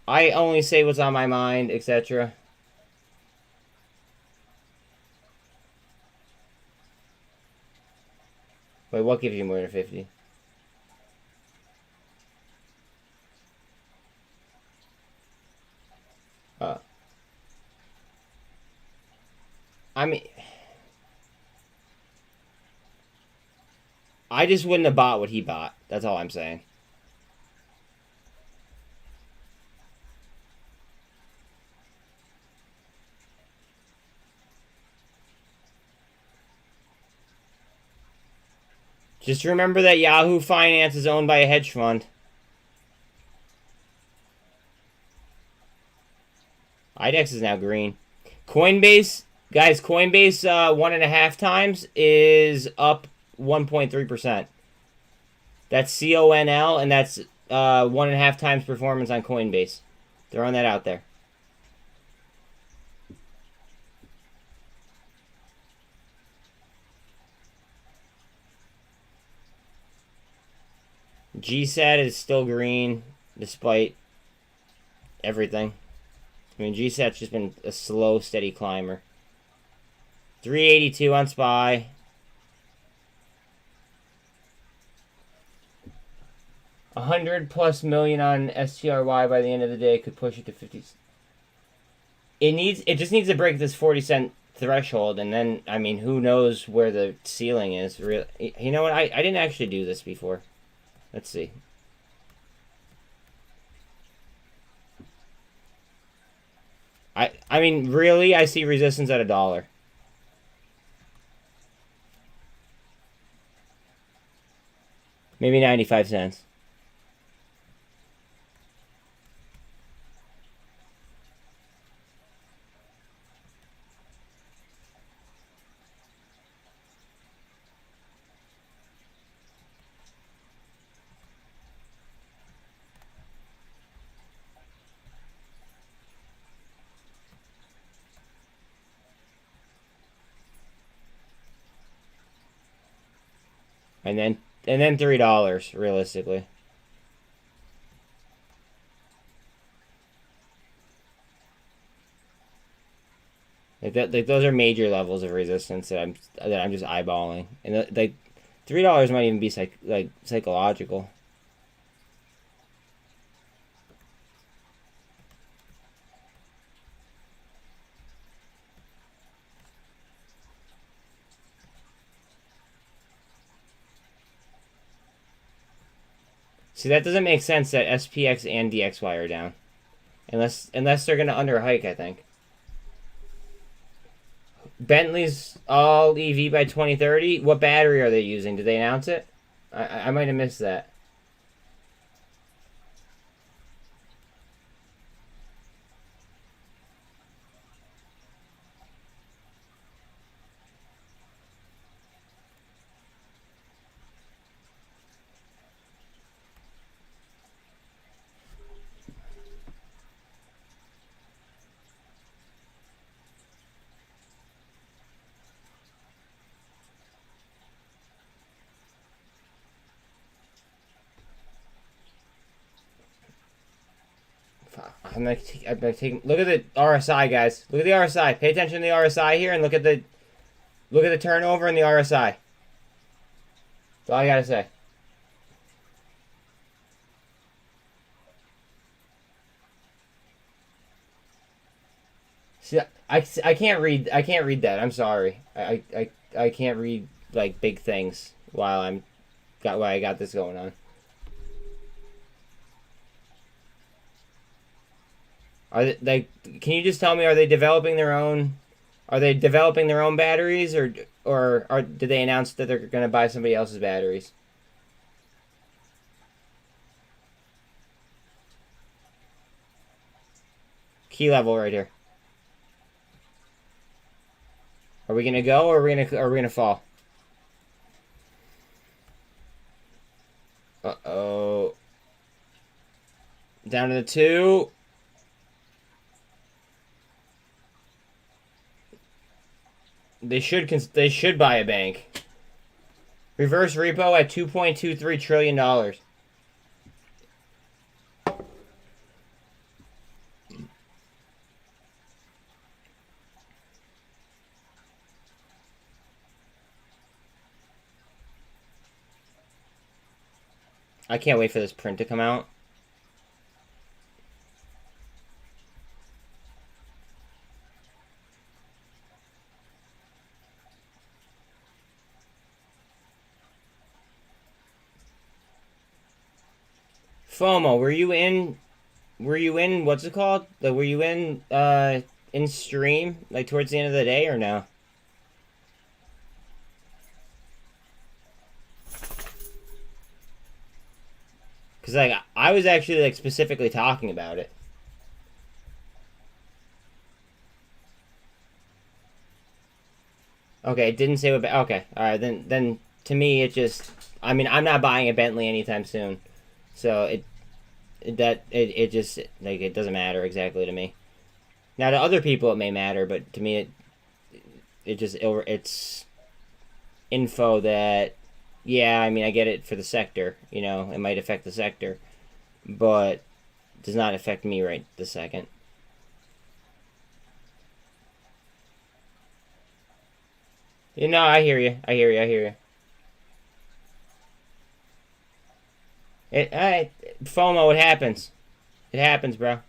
only say what's on my mind, etc. Wait, what gives you more than 50? I mean, I just wouldn't have bought what he bought. That's all I'm saying. Just remember that Yahoo Finance is owned by a hedge fund. IDEX is now green. Coinbase, guys, Coinbase 1.5 times is up 1.3%. That's CONL, and that's 1.5 times performance on Coinbase. Throwing that out there. GSAT is still green, despite everything. I mean, GSAT's just been a slow, steady climber. 382 on SPY. 100+ million on STRY by the end of the day could push it to 50. It just needs to break this 40-cent threshold, and then, I mean, who knows where the ceiling is. You know what? I didn't actually do this before. Let's see. I mean, really, I see resistance at $1. Maybe 95 cents. And then $3 realistically. Like those are major levels of resistance that I'm just eyeballing, and like $3 might even be psychological. See, that doesn't make sense that SPX and DXY are down, unless they're gonna underhike, I think. Bentley's all EV by 2030. What battery are they using? Did they announce it? I might have missed that. I'm gonna take. Look at the RSI, guys. Look at the RSI. Pay attention to the RSI here, and look at the turnover in the RSI. That's all I gotta say. See, I can't read. I can't read that. I'm sorry. I can't read like big things while I got this going on. Are they, like? Can you just tell me? Are they developing their own? Are they developing their own batteries, or did they announce that they're going to buy somebody else's batteries? Key level right here. Are we gonna go, or are we gonna fall? Uh-oh. Down to the 2. They should buy a bank. Reverse repo at $2.23 trillion. I can't wait for this print to come out. FOMO, were you in what's it called? Were you in stream like towards the end of the day or no? Cause like I was actually like specifically talking about it. Okay, it didn't say what. Okay, all right. Then to me it just. I mean, I'm not buying a Bentley anytime soon, so it just like it doesn't matter exactly to me. Now to other people it may matter, but to me it's info that. Yeah, I mean, I get it for the sector. You know, it might affect the sector, but it does not affect me right this second. You know, I hear you. I hear you. FOMO, it happens. It happens, bro.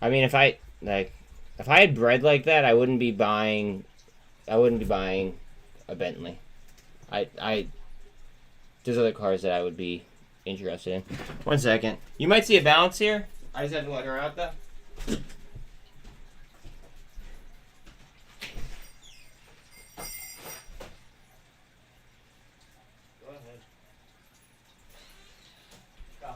I mean, if I had bread like that, I wouldn't be buying a Bentley. There's other cars that I would be interested in. 1 second. You might see a bounce here. I just have to let her out though. Go ahead. Go.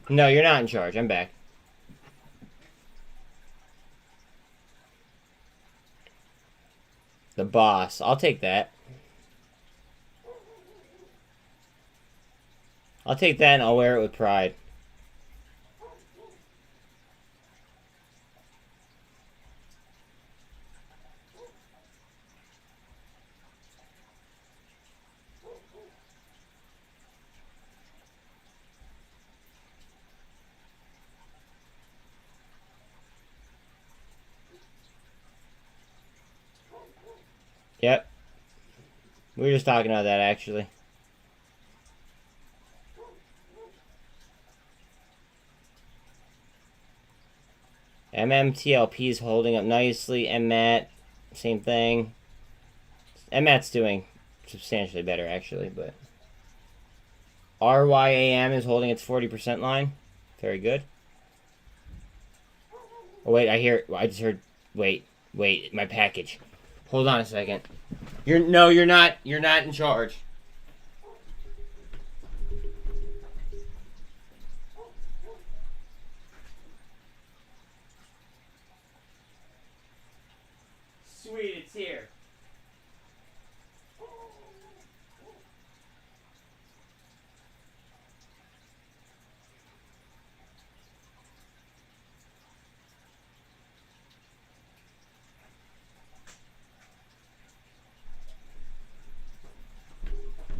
No, you're not in charge. I'm back. The boss. I'll take that. I'll take that and I'll wear it with pride. Yep. We were just talking about that, actually. MMTLP is holding up nicely. MMAT, same thing. MMAT's doing substantially better, actually, but... RYAM is holding its 40% line. Very good. Oh, wait, I just heard... Wait, my package. Hold on a second. You're not in charge. Sweet, it's here.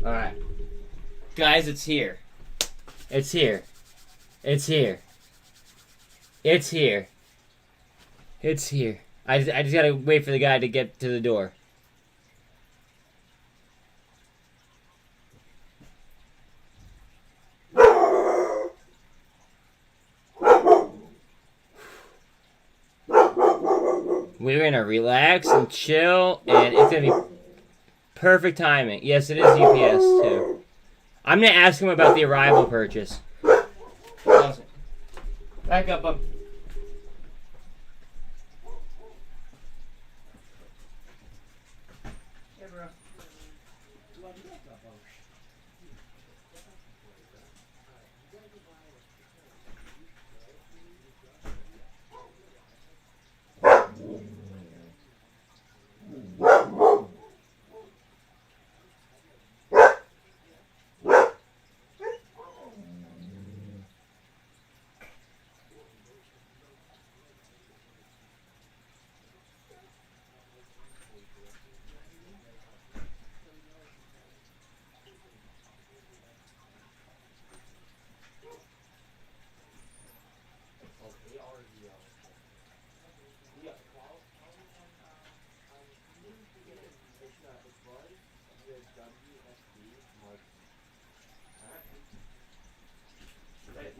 Alright. Guys, it's here. It's here. It's here. It's here. It's here. I just gotta wait for the guy to get to the door. We're gonna relax and chill, and it's gonna be perfect timing. Yes, it is UPS, too. I'm gonna ask him about the arrival purchase. Back up, bub. Hey, bro.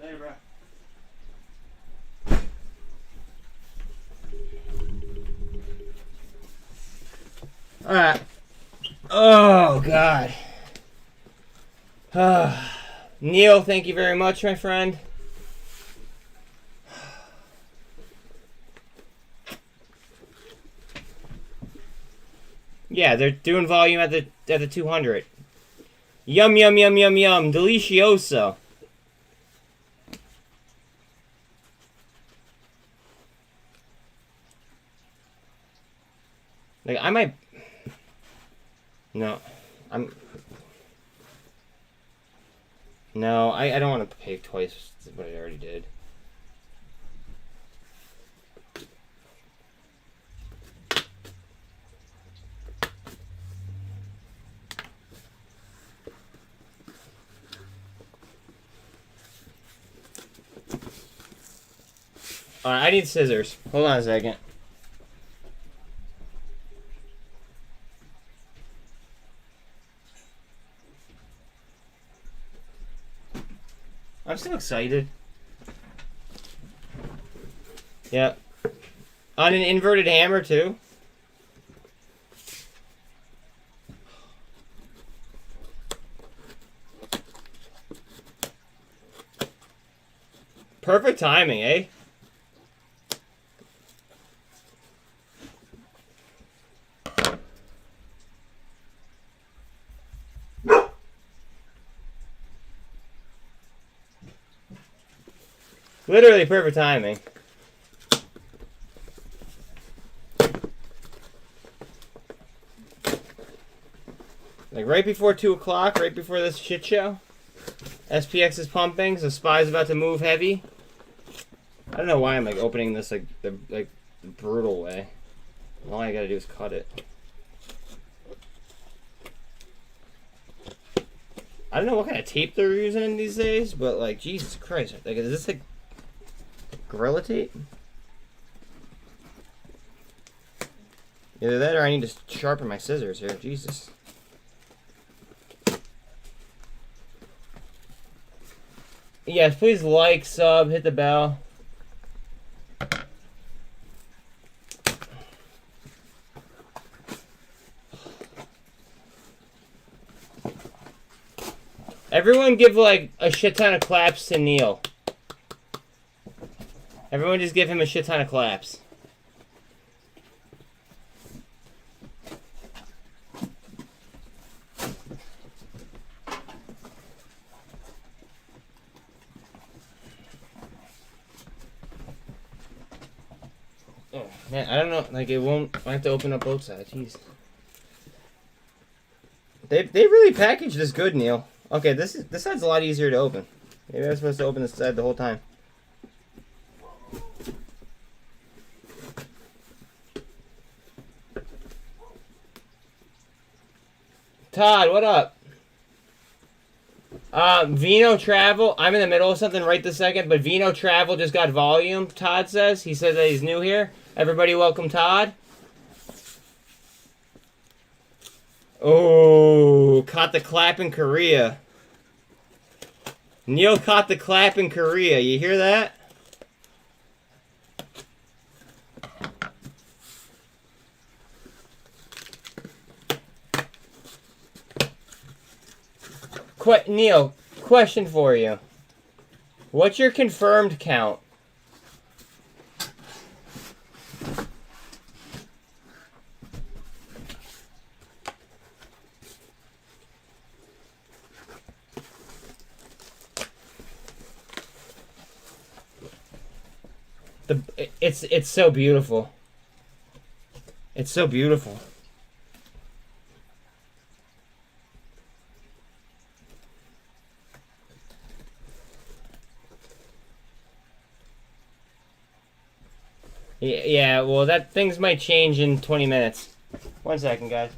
Later, bro. Alright. Oh, God. Neil, thank you very much, my friend. Yeah, they're doing volume at the 200. Yum, yum, yum, yum, yum. Delicioso. Like, I might... No. No, I don't want to pay twice what I already did. Alright, I need scissors. Hold on a second. I'm so excited. Yeah. On an inverted hammer, too. Perfect timing, eh? Literally perfect timing. Like right before 2 o'clock, right before this shit show. SPX is pumping, so SPY's about to move heavy. I don't know why I'm like opening this like the brutal way. All I gotta do is cut it. I don't know what kind of tape they're using these days, but like Jesus Christ, like is this like Gorilla Tape? Either that or I need to sharpen my scissors here. Jesus. Yes, please like, sub, hit the bell. Everyone give like a shit ton of claps to Neil. Everyone just give him a shit ton of claps. Oh, man, I don't know. Like, it won't. I have to open up both sides. Jeez. They really packaged this good, Neil. Okay, this side's a lot easier to open. Maybe I was supposed to open this side the whole time. Todd, what up? Vino Travel. I'm in the middle of something right this second, but Vino Travel just got volume, Todd says. He said that he's new here. Everybody welcome Todd. Oh, caught the clap in Korea. Neil caught the clap in Korea. You hear that? Neil, question for you. What's your confirmed count? It's so beautiful. It's so beautiful. Yeah, well, that things might change in 20 minutes. 1 second, guys.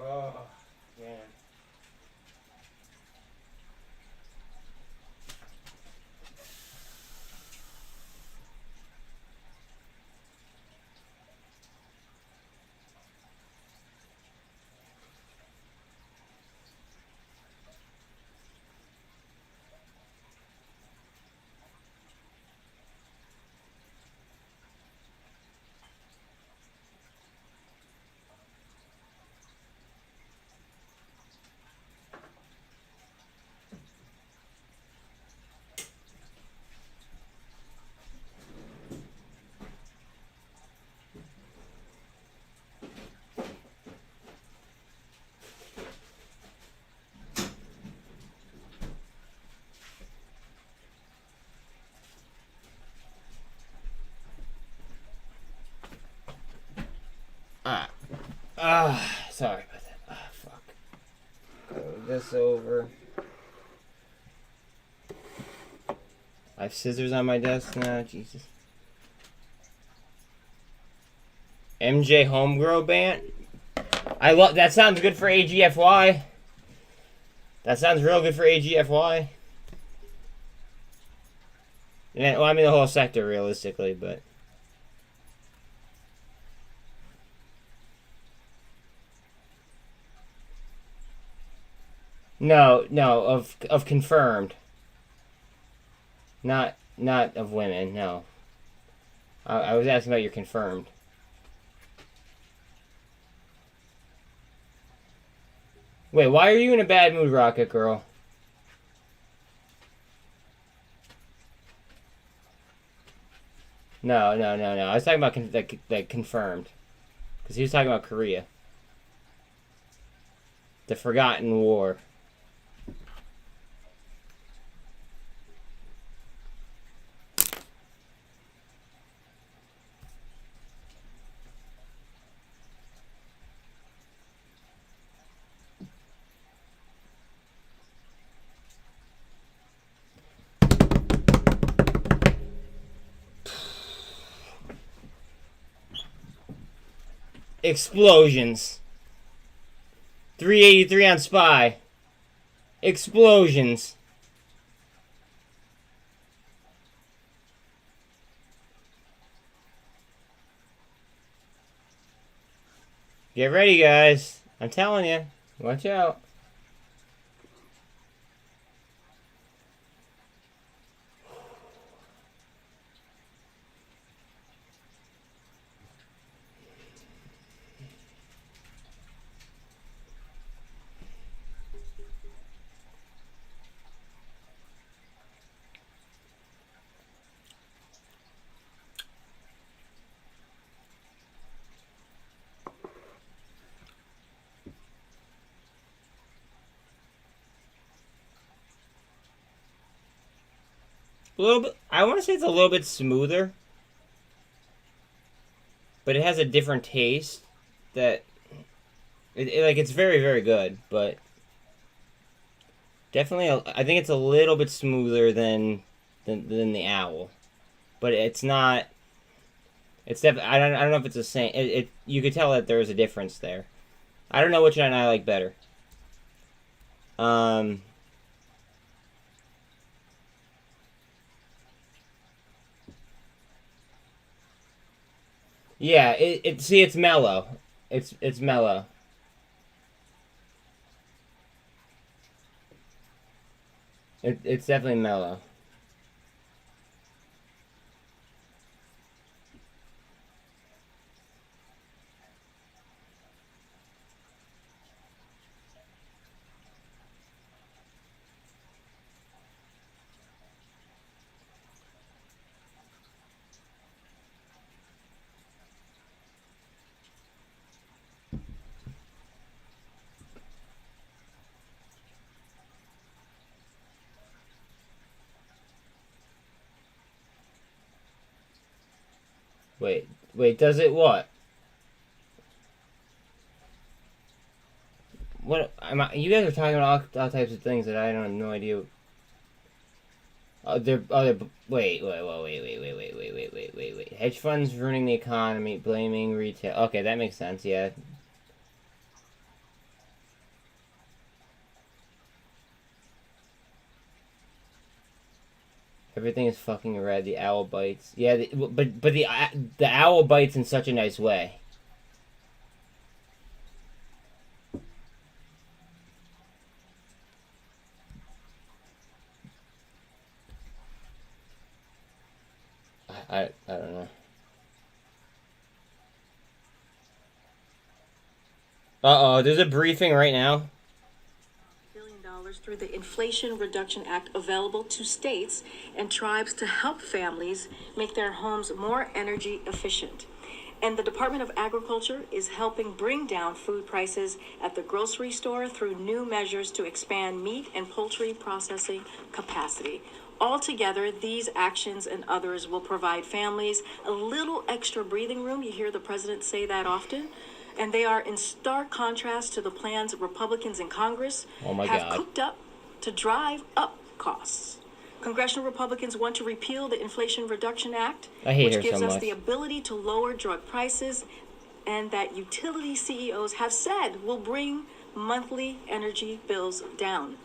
Oh, man. Sorry about that. Fuck. Move this over. I have scissors on my desk now. Jesus. MJ Homegrow Band. I love that. Sounds good for AGFY. That sounds real good for AGFY. And, well, I mean the whole sector realistically, but no, of confirmed. Not of women. No. I was asking about your confirmed. Wait, why are you in a bad mood, Rocket Girl? No. I was talking about confirmed. Because he was talking about Korea. The Forgotten War. Explosions. 383 on SPY. Explosions. Get ready, guys. I'm telling you. Watch out. A little bit. I want to say it's a little bit smoother, but it has a different taste. That it's very, very good, but definitely I think it's a little bit smoother than the owl, but it's not. It's definitely. I don't know if it's the same. You could tell that there's a difference there. I don't know which one I like better. Yeah, see, it's mellow. It's mellow. It's definitely mellow. Wait, does it what? What you guys are talking about all types of things that I don't have no idea. Wait. Hedge funds ruining the economy, blaming retail. Okay, that makes sense, yeah. Everything is fucking red. The owl bites. Yeah, but the owl bites in such a nice way. I don't know. Uh-oh, there's a briefing right now. Through the Inflation Reduction Act available to states and tribes to help families make their homes more energy efficient. And the Department of Agriculture is helping bring down food prices at the grocery store through new measures to expand meat and poultry processing capacity. Altogether, these actions and others will provide families a little extra breathing room. You hear the president say that often. And they are in stark contrast to the plans Republicans in Congress have cooked up to drive up costs. Congressional Republicans want to repeal the Inflation Reduction Act, which gives us the ability to lower drug prices and that utility CEOs have said will bring monthly energy bills down.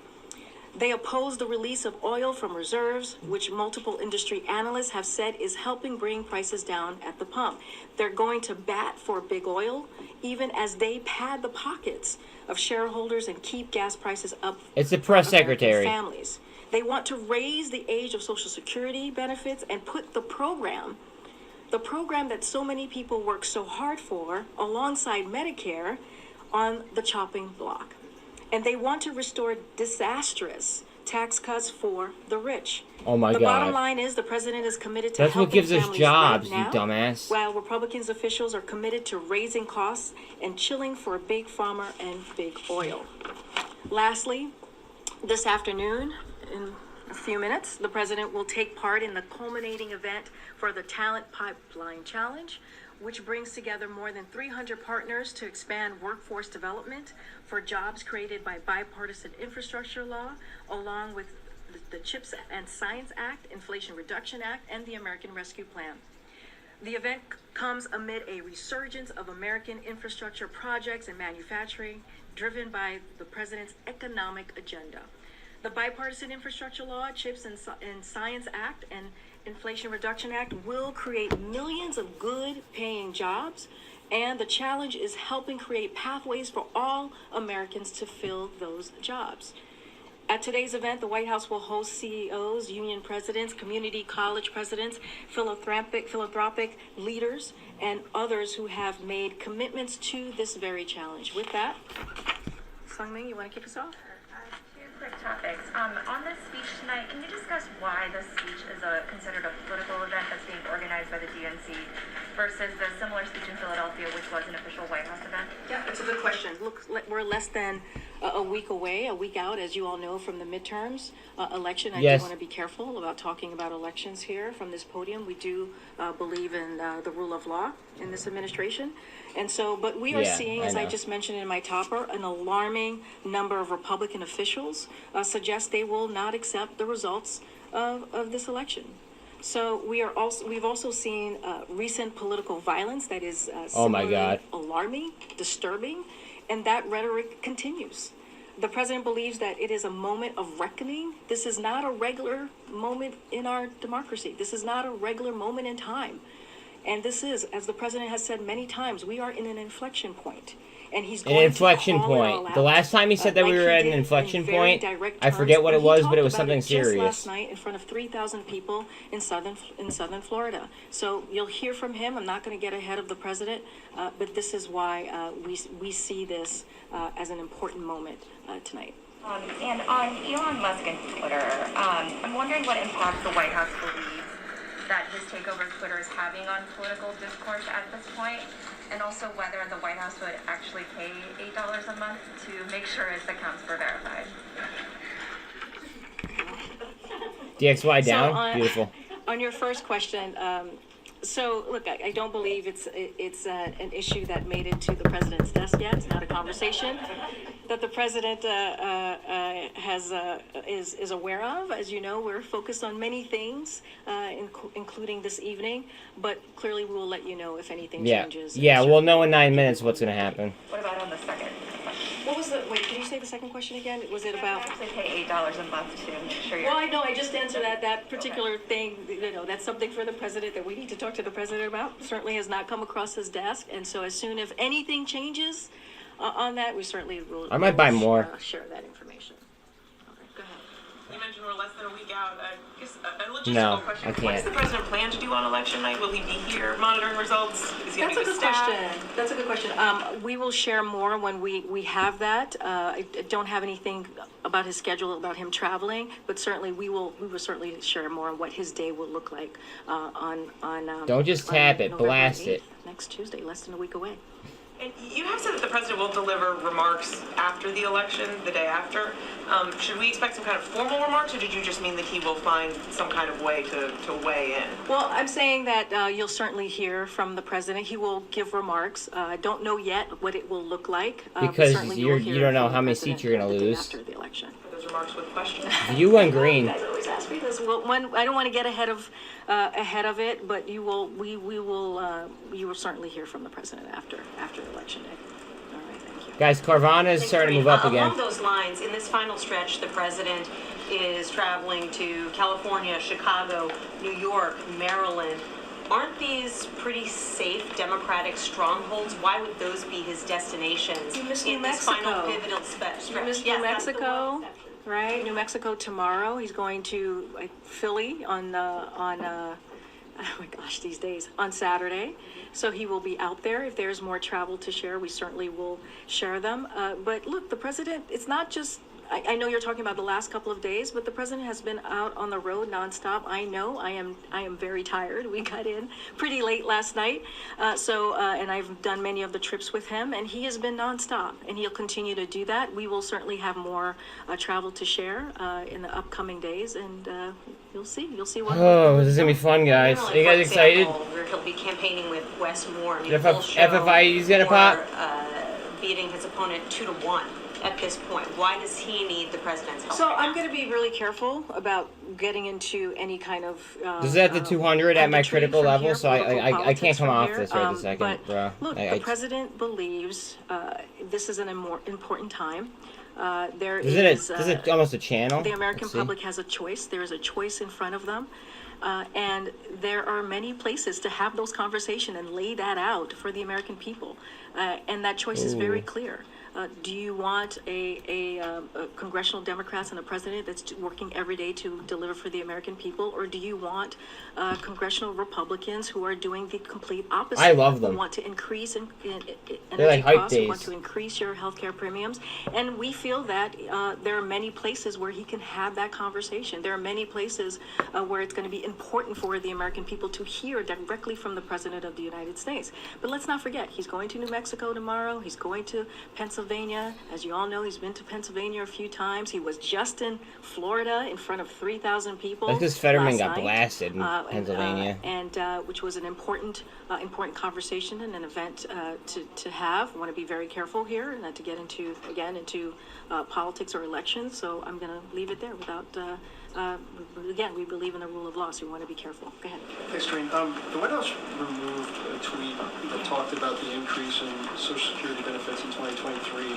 They oppose the release of oil from reserves, which multiple industry analysts have said is helping bring prices down at the pump. They're going to bat for big oil, even as they pad the pockets of shareholders and keep gas prices up. It's the press for American secretary. families. They want to raise the age of Social Security benefits and put the program that so many people work so hard for, alongside Medicare, on the chopping block. And they want to restore disastrous tax cuts for the rich. Oh my The God. bottom line is the president is committed to That's what helping gives us families jobs, right now, you dumbass. while Republicans officials are committed to raising costs and chilling for big pharma and big oil. Lastly, this afternoon, in a few minutes, the president will take part in the culminating event for the Talent Pipeline Challenge, which brings together more than 300 partners to expand workforce development for jobs created by bipartisan infrastructure law, along with the CHIPS and Science Act, Inflation Reduction Act, and the American Rescue Plan. The event comes amid a resurgence of American infrastructure projects and manufacturing driven by the president's economic agenda. The Bipartisan Infrastructure Law, CHIPS and Science Act, and Inflation Reduction Act will create millions of good-paying jobs, and the challenge is helping create pathways for all Americans to fill those jobs. At today's event, the White House will host CEOs, union presidents, community college presidents, philanthropic leaders, and others who have made commitments to this very challenge. With that, Sungmin, you want to kick us off? Two quick topics. On this speech tonight, can you discuss why this speech is considered a political event that's being organized by the DNC versus the similar speech in Philadelphia, which was an official White House event? Yeah, that's a good question. Look, we're less than a week out, as you all know, from the midterms election. I Yes. do want to be careful about talking about elections here from this podium. We do believe in the rule of law in this administration. And so, but we are seeing, as I just mentioned in my topper, an alarming number of Republican officials suggest they will not accept the results of this election. So we've also seen recent political violence that is Oh my similarly God. alarming, disturbing, and that rhetoric continues. The president believes that it is a moment of reckoning. This is not a regular moment in our democracy. This is not a regular moment in time. And this is, as the president has said many times, we are in an inflection point. And he's going An inflection to call it all point. out, The last time he said that we like were he at an did in inflection very point, direct I terms, forget what it he was, talked but it was about something just serious. last night in front of 3,000 people in southern Florida. So you'll hear from him. I'm not going to get ahead of the president, but this is why we see this as an important moment tonight. And on Elon Musk and Twitter, I'm wondering what impact the White House believes that his takeover of Twitter is having on political discourse at this point, and also whether the White House would actually pay $8 a month to make sure his accounts were verified. DXY down? So Beautiful. On your first question, so look, I don't believe it's an issue that made it to the president's desk yet. It's not a conversation that the president is aware of. As you know, we're focused on many things, including this evening. But clearly, we will let you know if anything changes. Yeah, we'll know in 9 minutes what's going to happen. What about on the second question? What was the? Wait, can you say the second question again? Was it about? Actually pay $8 a month to make sure you're. Well, I know. I just answered that particular thing. You know, that's something for the president that we need to talk to the president about. Certainly has not come across his desk, and so as soon as anything changes on that, we certainly will. I might buy more. Share that information. Okay, go ahead. You mentioned we're less than a week out. I guess a logistical No, question. I What does can't. the president plan to do on election night? Will he be here monitoring results? Is he That's a having good staff? question. That's a good question. We will share more when we have that. I don't have anything about his schedule, about him traveling, but certainly we will certainly share more on what his day will look like on. Don't just tap it, November blast 8th, it. Next Tuesday, less than a week away. And you have said that the president will deliver remarks after the election, the day after. Should we expect some kind of formal remarks, or did you just mean that he will find some kind of way to weigh in? Well, I'm saying that you'll certainly hear from the president. He will give remarks. I don't know yet what it will look like. But Because certainly you will you hear don't know from how the many president seats you're going the to day lose. after the election. those remarks with questions? You went green. You guys always ask me this. Well, I don't want to get ahead of it, but you will certainly hear from the president after election day. All right, thank you. Guys, Carvana is starting to move up again. Along those lines, in this final stretch, the president is traveling to California, Chicago, New York, Maryland. Aren't these pretty safe Democratic strongholds? Why would those be his destinations You missed in New this Mexico. final pivotal stretch? You missed Yes, New that's the Mexico, one. right? New Mexico tomorrow. He's going to Philly on oh my gosh, these days, on Saturday. So he will be out there. If there's more travel to share, we certainly will share them. But look, the president, it's not just, I know you're talking about the last couple of days, but the president has been out on the road nonstop. I know I am very tired. We got in pretty late last night. And I've done many of the trips with him, and he has been nonstop, and he'll continue to do that. We will certainly have more travel to share in the upcoming days, and you'll see what. Oh, this is gonna be fun, guys. Are you guys excited? Where he'll be campaigning with Wes Moore. I mean, FFI, he's gonna pop. Beating his opponent 2-1 at this point. Why does he need the president's help? So right I'm now? going to be really careful about getting into any kind of. This is at the 200 at my punditry critical from level, here, so I political can't come politics off from this here. right this second, But bro. look, the president believes this is an important time. Is it almost a channel? The American Let's see. public has a choice. There is a choice in front of them. And there are many places to have those conversations and lay that out for the American people. And that choice is very clear. Do you want a congressional Democrats and a president that's working every day to deliver for the American people, or do you want congressional Republicans who are doing the complete opposite? I love them. Who want to increase They're like hype costs, who want days. to increase your healthcare premiums, and we feel that there are many places where he can have that conversation. There are many places where it's going to be important for the American people to hear directly from the President of the United States. But let's not forget, he's going to New Mexico tomorrow. He's going to Pennsylvania. As you all know, he's been to Pennsylvania a few times. He was just in Florida in front of 3,000 people. That's because Fetterman last got night, blasted in Pennsylvania. which was an important conversation and an event to have. I want to be very careful here, not to get into politics or elections. So I'm going to leave it there without. Again, we believe in the rule of law, so we want to be careful. Go ahead. Thanks, Doreen. The White House removed a tweet that talked about the increase in Social Security benefits in 2023,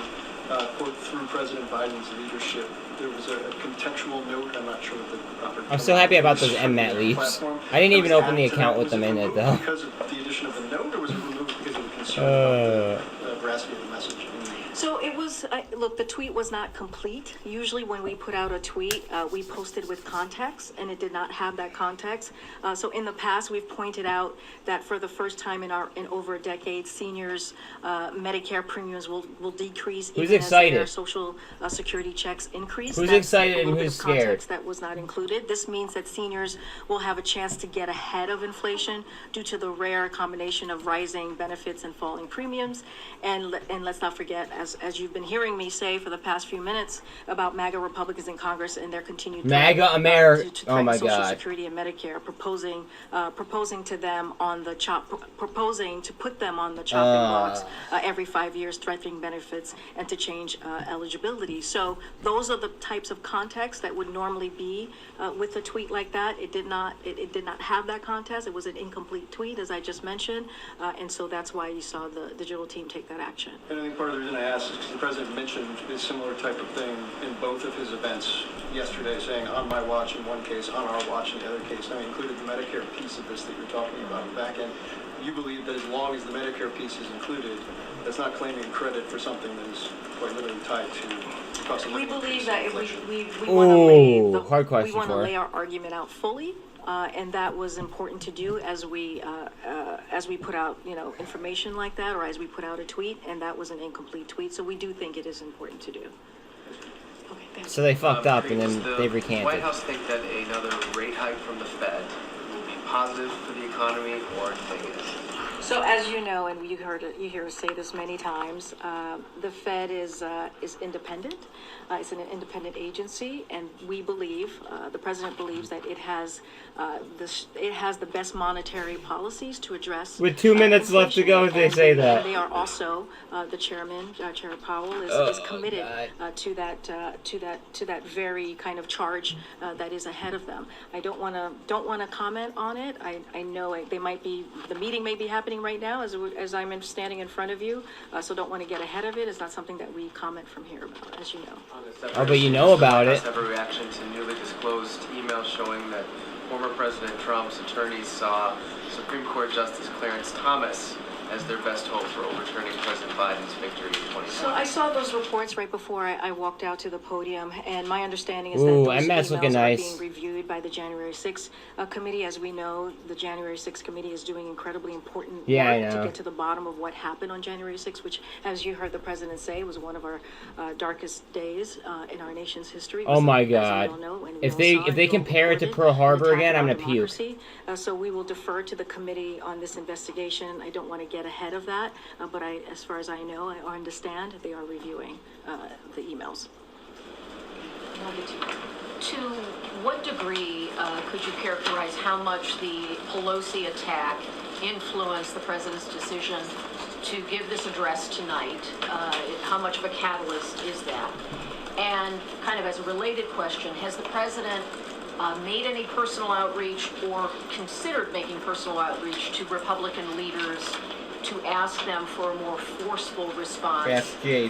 quote, through President Biden's leadership. There was a contextual note. I'm not sure what the proper. I'm so happy about those MMAT leaves. I didn't even open the account with them in it, though. Because of the addition of the note, or was it removed because of the concern about the veracity of the message? So it was, look, the tweet was not complete. Usually when we put out a tweet, we posted with context, and it did not have that context. So in the past, we've pointed out that for the first time in over a decade, seniors' Medicare premiums will decrease Who's even excited? as their Social Security checks increase. Who's That's excited a little and bit who's of context scared? that was not included. This means that seniors will have a chance to get ahead of inflation due to the rare combination of rising benefits and falling premiums. And let's not forget, as you've been hearing me say for the past few minutes about MAGA Republicans in Congress and their continued MAGA America. to Oh my Social God. Security and Medicare, proposing to them on the proposing to put them on the chopping blocks every 5 years, threatening benefits and to change eligibility. So those are the types of context that would normally be with a tweet like that. It did not have that context. It was an incomplete tweet, as I just mentioned, and so that's why you saw the digital team take that action. And I think part of the reason I asked is because the president mentioned a similar type of thing in both of his events yesterday, saying on my watch in one case, on our watch in the other case. And I included the Medicare piece of this that you're talking about in the back end. You believe that as long as the Medicare piece is included, that's not claiming credit for something that is quite literally tied to cost of living. We believe that if we want to lay our argument out fully. And that was important to do as we put out, information like that, or as we put out a tweet, and that was an incomplete tweet. So we do think it is important to do. Okay, thanks. So they fucked up and then they White recanted. House think that another rate hike from the Fed will be positive for the economy or negative? So as you know, and you hear us say this many times, the Fed is independent. It's an independent agency, and we believe, the president believes that it has the best monetary policies to address. With 2 minutes left to go, they say that. And they are also the chairman, Chair Powell, is committed to that very kind of charge that is ahead of them. I don't want to comment on it. I know the meeting may be happening right now as I'm standing in front of you, so don't want to get ahead of it. It's not something that we comment from here about, as you know. Oh, but you know about it. Have a reaction to newly disclosed emails showing that former President Trump's attorneys saw Supreme Court Justice Clarence Thomas as their best hope for overturning President Biden's victory in 2020. So I saw those reports right before I walked out to the podium, and my understanding is that Ooh, those MMAT's emails looking are nice. being reviewed by the January 6th committee. As we know, the January 6th committee is doing incredibly important work to get to the bottom of what happened on January 6th, which, as you heard the president say, was one of our darkest days in our nation's history. Oh my God! If they compare it to Pearl Harbor again, I'm gonna puke. So we will defer to the committee on this investigation. I don't want to get ahead of that, but as far as I know, I understand they are reviewing the emails. To what degree could you characterize how much the Pelosi attack influenced the president's decision to give this address tonight? How much of a catalyst is that? And kind of as a related question, has the president made any personal outreach or considered making personal outreach to Republican leaders to ask them for a more forceful response to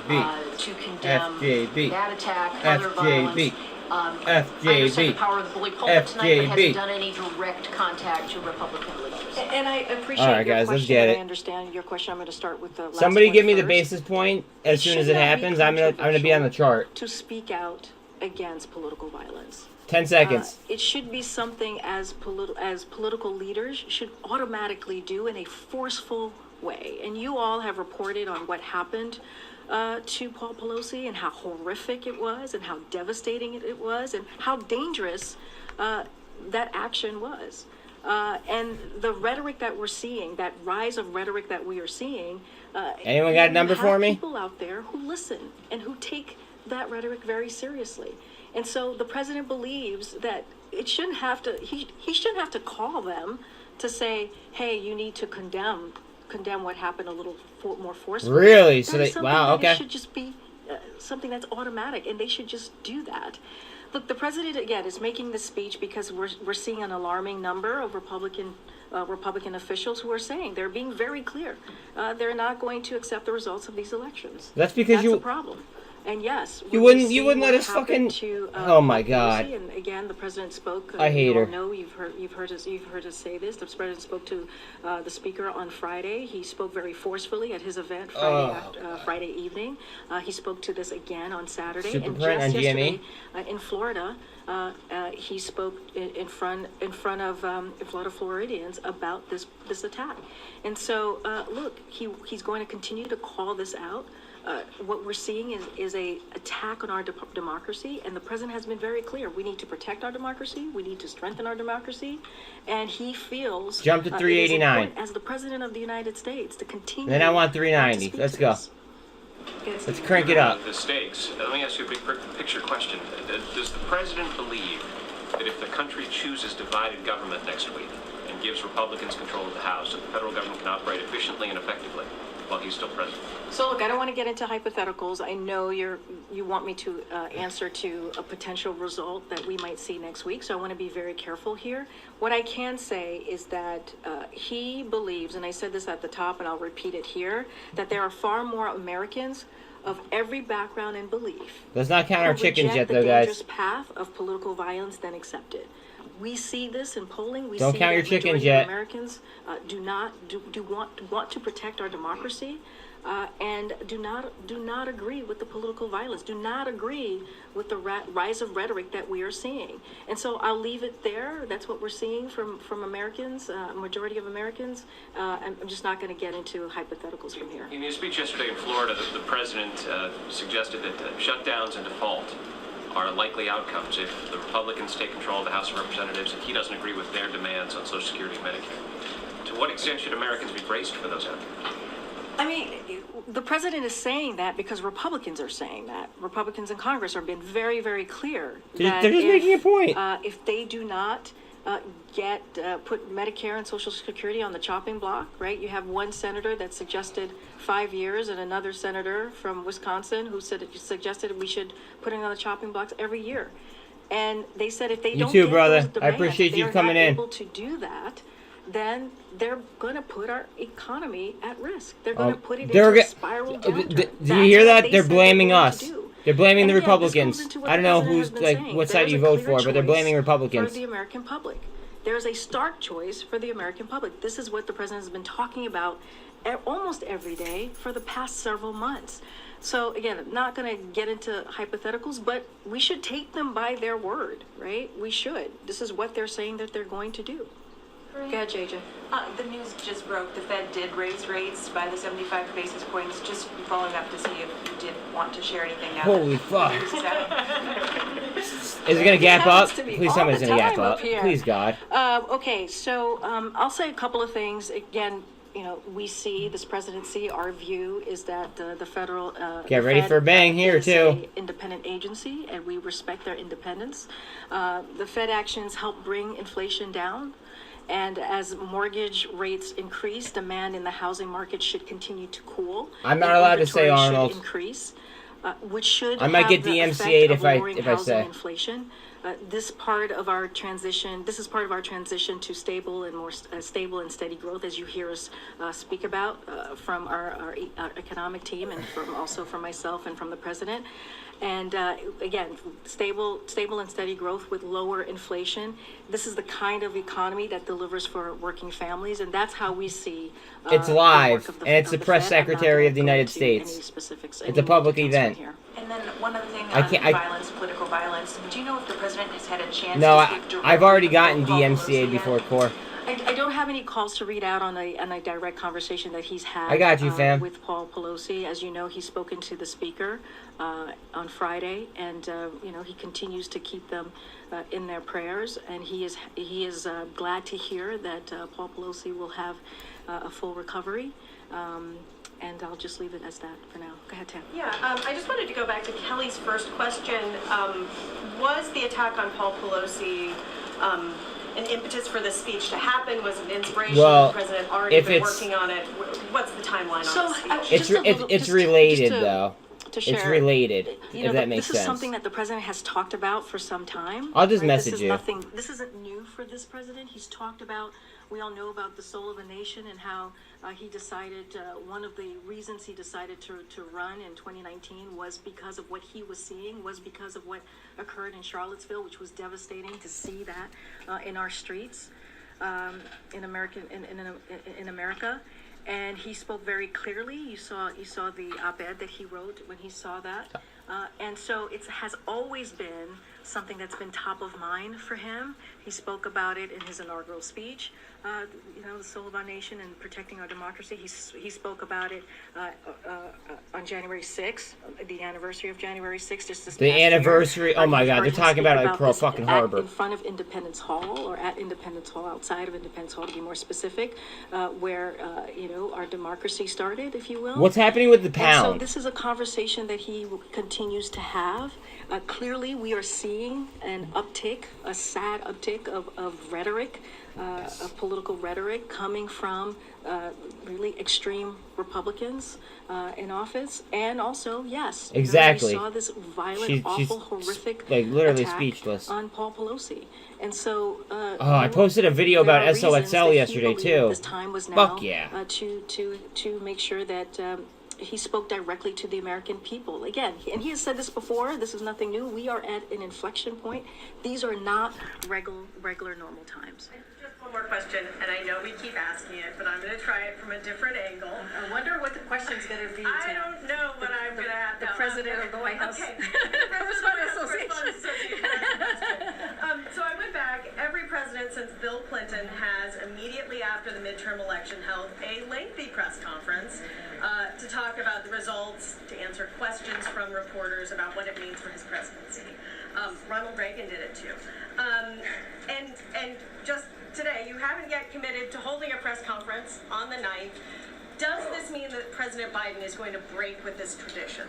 condemn that attack, other violence? I understand the power of the bully pulpit tonight, but has it done any direct contact to Republican leaders? And I appreciate All right, your guys, question. let's get it. I understand your question. I'm going to start with the last Somebody one give me the first. basis point as soon as it happens. I'm gonna be on the chart. To speak out against political violence. 10 seconds. It should be something as political leaders should automatically do in a forceful way. And you all have reported on what happened to Paul Pelosi and how horrific it was and how devastating it was and how dangerous that action was. And the rhetoric that we're seeing, that rise of rhetoric that we are seeing. Anyone got a number for me? People out there who listen and who take that rhetoric very seriously. And so the president believes that it shouldn't have to, he shouldn't have to call them to say, hey, you need to condemn what happened a little more forcefully. Really? So It should just be something that's automatic, and they should just do that. Look, the president, again, is making this speech because we're seeing an alarming number of Republican officials who are saying, they're being very clear, they're not going to accept the results of these elections. That's because that's a problem. And yes, you wouldn't let us fucking. Oh my God! And again, the president spoke. I hate her. No, you've heard us say this. The president spoke to the speaker on Friday. He spoke very forcefully at his event Friday evening. He spoke to this again on Saturday. Super and print just on yesterday GME. In Florida, he spoke in front of Florida Floridians about this attack. And so, look, he's going to continue to call this out. What we're seeing is a attack on our democracy, and the president has been very clear. We need to protect our democracy. We need to strengthen our democracy, and he feels jump to 389 as the president of the United States to continue. Then I want 390. Let's go. Let's crank it up. The stakes. Let me ask you a big picture question. Does the president believe that if the country chooses divided government next week and gives Republicans control of the House, that the federal government can operate efficiently and effectively while he's still president? So look, I don't want to get into hypotheticals. I know you want me to answer to a potential result that we might see next week, so I want to be very careful here. What I can say is that he believes, and I said this at the top and I'll repeat it here, that there are far more Americans of every background and belief. Let's not count our chickens yet, though, the guys. dangerous path of political violence than accept it. We see this in polling. We Don't see count that your chickens majority yet. of Americans want to protect our democracy, and do not agree with the political violence. Do not agree with the rise of rhetoric that we are seeing. And so I'll leave it there. That's what we're seeing from Americans, majority of Americans. I'm just not going to get into hypotheticals from here. In his speech yesterday in Florida, the president suggested that shutdowns and default are likely outcomes if the Republicans take control of the House of Representatives and he doesn't agree with their demands on Social Security and Medicare. To To what extent should Americans be braced for those outcomes? I mean, the president is saying that because Republicans are saying that. Republicans in Congress have been very, very clear. They're just making a point. If they do not put Medicare and Social Security on the chopping block, right? You have one senator that suggested 5 years and another senator from Wisconsin who suggested we should put it on the chopping blocks every year. And they said if they don't too, get brother. those demands, I appreciate you coming in. able to do that, then they're going to put our economy at risk. They're going to put it into a spiral downturn. Do you hear that? They're blaming us. They're blaming the Republicans. I don't know who's what side you vote for, but they're blaming Republicans. For the American public, there's a stark choice for the American public. This is what the president has been talking about almost every day for the past several months. So again, I'm not going to get into hypotheticals, but we should take them by their word, right? We should. This is what they're saying that they're going to do. Go ahead, JJ. The news just broke. The Fed did raise rates by the 75 basis points. Just following up to see if you did want to share anything now. Holy fuck. Is it going to gap up? Please tell me it's going to gap up. Please, God. Okay, so I'll say a couple of things. Again, you know, we see this presidency. Our view is that the federal get ready for a bang here too. An independent agency, and we respect their independence. The Fed actions help bring inflation down. And as mortgage rates increase, demand in the housing market should continue to cool. I'm not allowed to say Arnold. Increase, which should I might get DMCA'd if I say. Inflation. This is part of our transition to stable and more stable and steady growth, as you hear us speak about from our economic team and from myself and from the president. And again, stable and steady growth with lower inflation. This is the kind of economy that delivers for working families, and that's how we see. It's live, and it's the press secretary of the United States. It's a public event. And then one other thing on violence, political violence. Do you know if the president has had a chance No, to speak directly I've already gotten with Paul DMCA'd Pelosi before core. I don't have any calls to read out on a direct conversation that he's had. I got you, fam. With Paul Pelosi. As you know, he's spoken to the speaker on Friday, and you know, he continues to keep them in their prayers, and he is glad to hear that Paul Pelosi will have a full recovery. And I'll just leave it as that for now. Go ahead, Tam. Yeah, I just wanted to go back to Kelly's first question. Was the attack on Paul Pelosi an impetus for this speech to happen? Was it an inspiration? Well, the president already been working on it? What's the timeline on the speech? It's related though. To share, it's related, if that makes sense. This is something that the president has talked about for some time. I'll just message you. This isn't new for this president. He's talked about, we all know about the soul of a nation and how he decided, one of the reasons he decided to run in 2019 was because of what he was seeing, was because of what occurred in Charlottesville, which was devastating to see that in our streets in America. And he spoke very clearly. You saw the op-ed that he wrote when he saw that. And so it has always been something that's been top of mind for him. He spoke about it in his inaugural speech, you know, the soul of our nation and protecting our democracy. He spoke about it on January 6th, the anniversary of January 6th. Just this anniversary, year. Oh my God, they're talking about it like Pearl fucking Harbor. In front of Independence Hall, or at Independence Hall, outside of Independence Hall to be more specific, where, you know, our democracy started, if you will. What's happening with the pound? And so this is a conversation that he continues to have. Clearly, we are seeing an uptick, a sad uptick of rhetoric, of political rhetoric coming from really extreme Republicans in office, and also, yes, exactly. We saw this violent, awful, horrific, like literally attack speechless on Paul Pelosi, and so. I posted a video about SOXL yesterday too. This time was now. Fuck yeah. To make sure that. He spoke directly to the American people. Again, and he has said this before, this is nothing new. We are at an inflection point. These are not regular normal times. Just one more question, and I know we keep asking it, but I'm going to try it from a different angle. I wonder what the question's going to be. I don't know what I'm going to have. The president of the White House. Okay. So I went back. Every president since Bill Clinton has, immediately after the midterm election, held a lengthy press conference to talk about the results, to answer questions from reporters about what it means for his presidency. Ronald Reagan did it too. And just today, you haven't yet committed to holding a press conference on the 9th. Does this mean that President Biden is going to break with this tradition?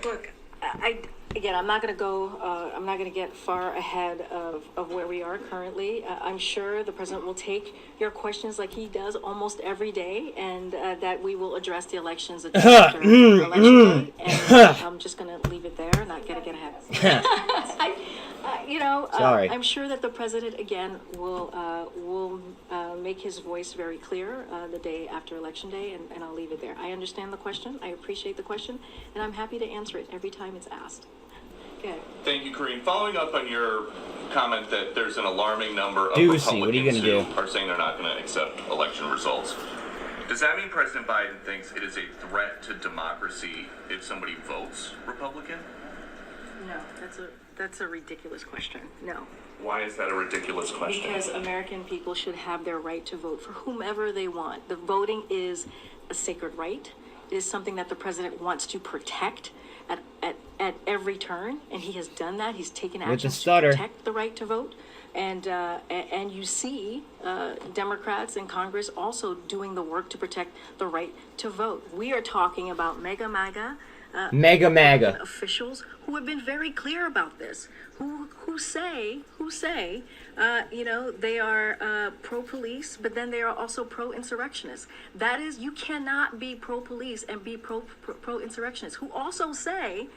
Look, I'm not going to go, I'm not going to get far ahead of where we are currently. I'm sure the president will take your questions like he does almost every day, and that we will address the elections at after election day. And I'm just going to leave it there, not going to get ahead. Sorry. I'm sure that the president, again, will make his voice very clear the day after election day, and I'll leave it there. I understand the question. I appreciate the question, and I'm happy to answer it every time it's asked. Okay. Thank you, Kareem. Following up on your comment that there's an alarming number of Doozy, what are you Republicans gonna who do? are saying they're not going to accept election results, does that mean President Biden thinks it is a threat to democracy if somebody votes Republican? No, that's a ridiculous question. No. Why is that a ridiculous question? Because American people should have their right to vote for whomever they want. The voting is a sacred right. It is something that the president wants to protect at every turn, and he has done that. He's taken action to protect the right to vote. And you see Democrats in Congress also doing the work to protect the right to vote. We are talking about mega MAGA officials who have been very clear about this, who say they are pro-police, but then they are also pro-insurrectionists. That is, you cannot be pro-police and be pro-insurrectionists, who also say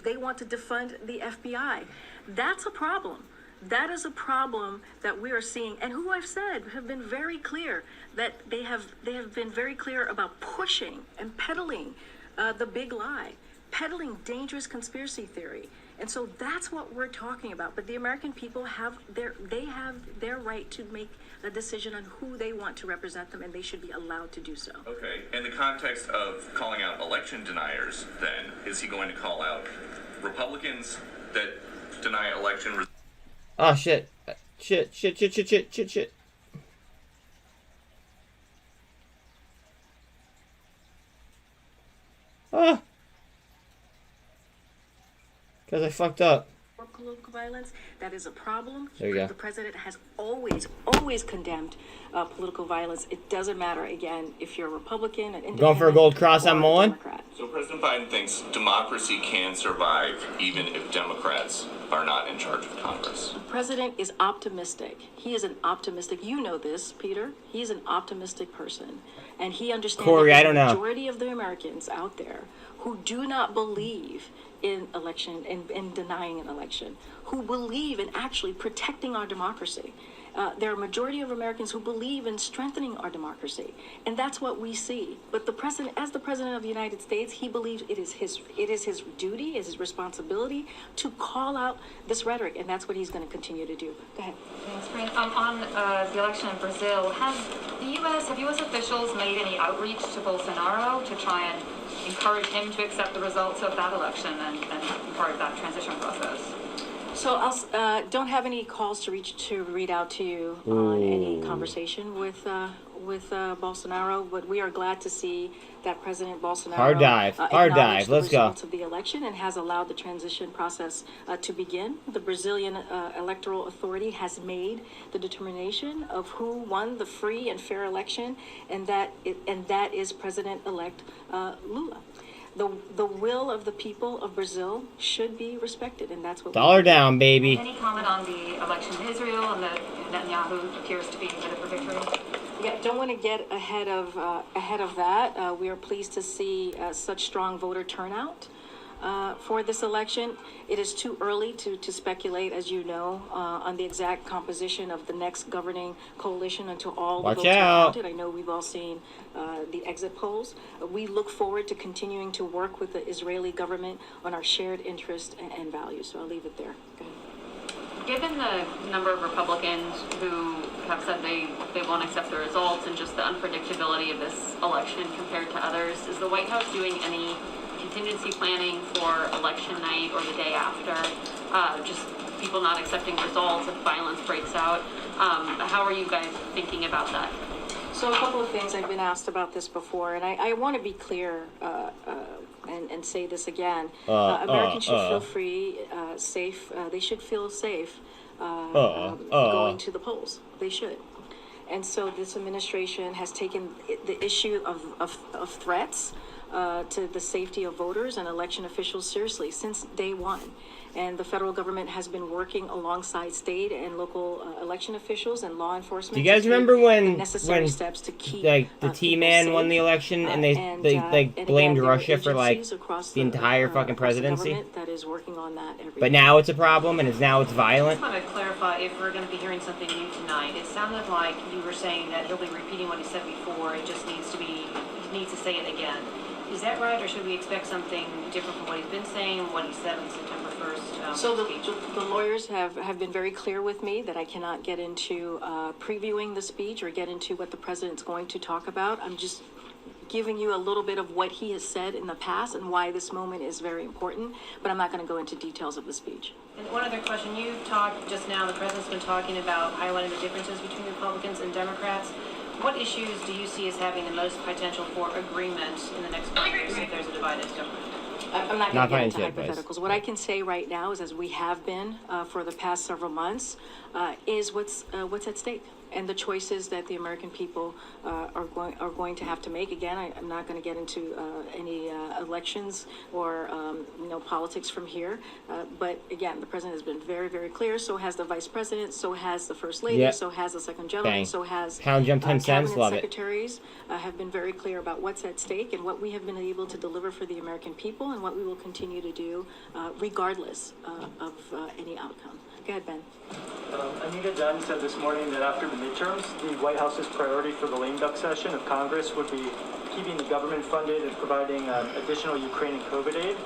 they want to defund the FBI. That's a problem. That is a problem that we are seeing, and who I've said have been very clear that they have been very clear about pushing and peddling the big lie, peddling dangerous conspiracy theory. And so that's what we're talking about. But the American people have their right to make a decision on who they want to represent them, and they should be allowed to do so. Okay. In the context of calling out election deniers, then, is he going to call out Republicans that deny election results? Oh, shit. Shit. Ah. Because I fucked up. For political violence, that is a problem. There you go. The president has always condemned political violence. It doesn't matter, again, if you're a Republican, an independent, going for a gold cross on MULN? So President Biden thinks democracy can survive even if Democrats are not in charge of Congress. The president is optimistic. He is an optimistic, you know this, Peter. He is an optimistic person. And he understands Corey, that I don't know. the majority of the Americans out there who do not believe in election and denying an election, who believe in actually protecting our democracy. There are a majority of Americans who believe in strengthening our democracy, and that's what we see. But the president, as the president of the United States, he believes it is his duty, it is his responsibility to call out this rhetoric, and that's what he's going to continue to do. Go ahead. Thanks, Corinne. On the election in Brazil, have U.S. officials made any outreach to Bolsonaro to try and encourage him to accept the results of that election and be part of that transition process? So I'll don't have any calls to read out to you on any conversation with Bolsonaro, but we are glad to see that President Bolsonaro Hard dive. Let's Let's go. go. Results of the election and has allowed the transition process to begin. The Brazilian Electoral Authority has made the determination of who won the free and fair election, and that is President-elect Lula. The will of the people of Brazil should be respected, and that's what Dollar down, baby. Any comment on the election in Israel and that Netanyahu appears to be headed for victory? Yeah, don't want to get ahead of that. We are pleased to see such strong voter turnout for this election. It is too early to speculate, as you know, on the exact composition of the next governing coalition until all the votes are counted. I know we've all seen the exit polls. We look forward to continuing to work with the Israeli government on our shared interest and values. So I'll leave it there. Go ahead. Given the number of Republicans who have said they won't accept the results and just the unpredictability of this election compared to others, is the White House doing any contingency planning for election night or the day after, just people not accepting results if violence breaks out? How are you guys thinking about that? So a couple of things. I've been asked about this before, and I want to be clear and say this again. Americans should feel free, safe. They should feel safe going to the polls. They should. And so this administration has taken the issue of threats to the safety of voters and election officials seriously since day one. And the federal government has been working alongside state and local election officials and law enforcement. Do you guys remember when steps to keep, the T-Man won the election and they blamed Russia for like the entire fucking presidency? That is working on that but now it's a problem and now it's violent. I just want to clarify if we're going to be hearing something new tonight. It sounded like you were saying that he'll be repeating what he said before. It just needs to say it again. Is that right, or should we expect something different from what he's been saying, what he said on September 1st So speech? the lawyers have been very clear with me that I cannot get into previewing the speech or get into what the president's going to talk about. I'm just giving you a little bit of what he has said in the past and why this moment is very important, but I'm not going to go into details of the speech. And one other question, you talked just now, the president's been talking about highlighting the differences between Republicans and Democrats. What issues do you see as having the most potential for agreement in the next Congress if there's a divided government? I'm not going to get into hypotheticals. What I can say right now is, as we have been for the past several months, is what's at stake and the choices that the American people are going to have to make. Again, I'm not going to get into any elections or politics from here. But again, the president has been very, very clear. So has the vice president. So has the first lady. So has the second gentleman. Bang. So has Pound jump 10 cents. Love secretaries have been very clear about what's at stake and what we have been able to deliver for the American people and what we will continue to do regardless of any outcome. Go ahead, Ben. Anita Dunn said this morning that after the midterms, the White House's priority for the lame duck session of Congress would be keeping the government funded and providing additional Ukraine and COVID aid.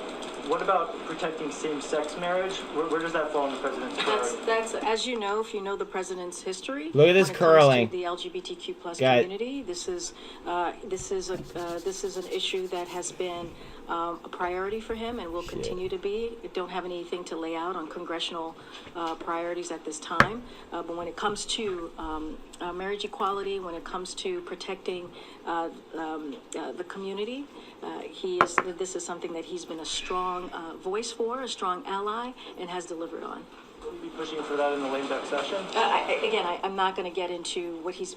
What about protecting same-sex marriage? Where does that fall in the president's priority? That's as you know, if you know the president's history. Look at this curling. The LGBTQ plus community. This is an issue that has been a priority for him and will continue to be. I don't have anything to lay out on congressional priorities at this time. But when it comes to marriage equality, when it comes to protecting the community, this is something that he's been a strong voice for, a strong ally, and has delivered on. Will you be pushing for that in the lame duck session? I'm not going to get into what he's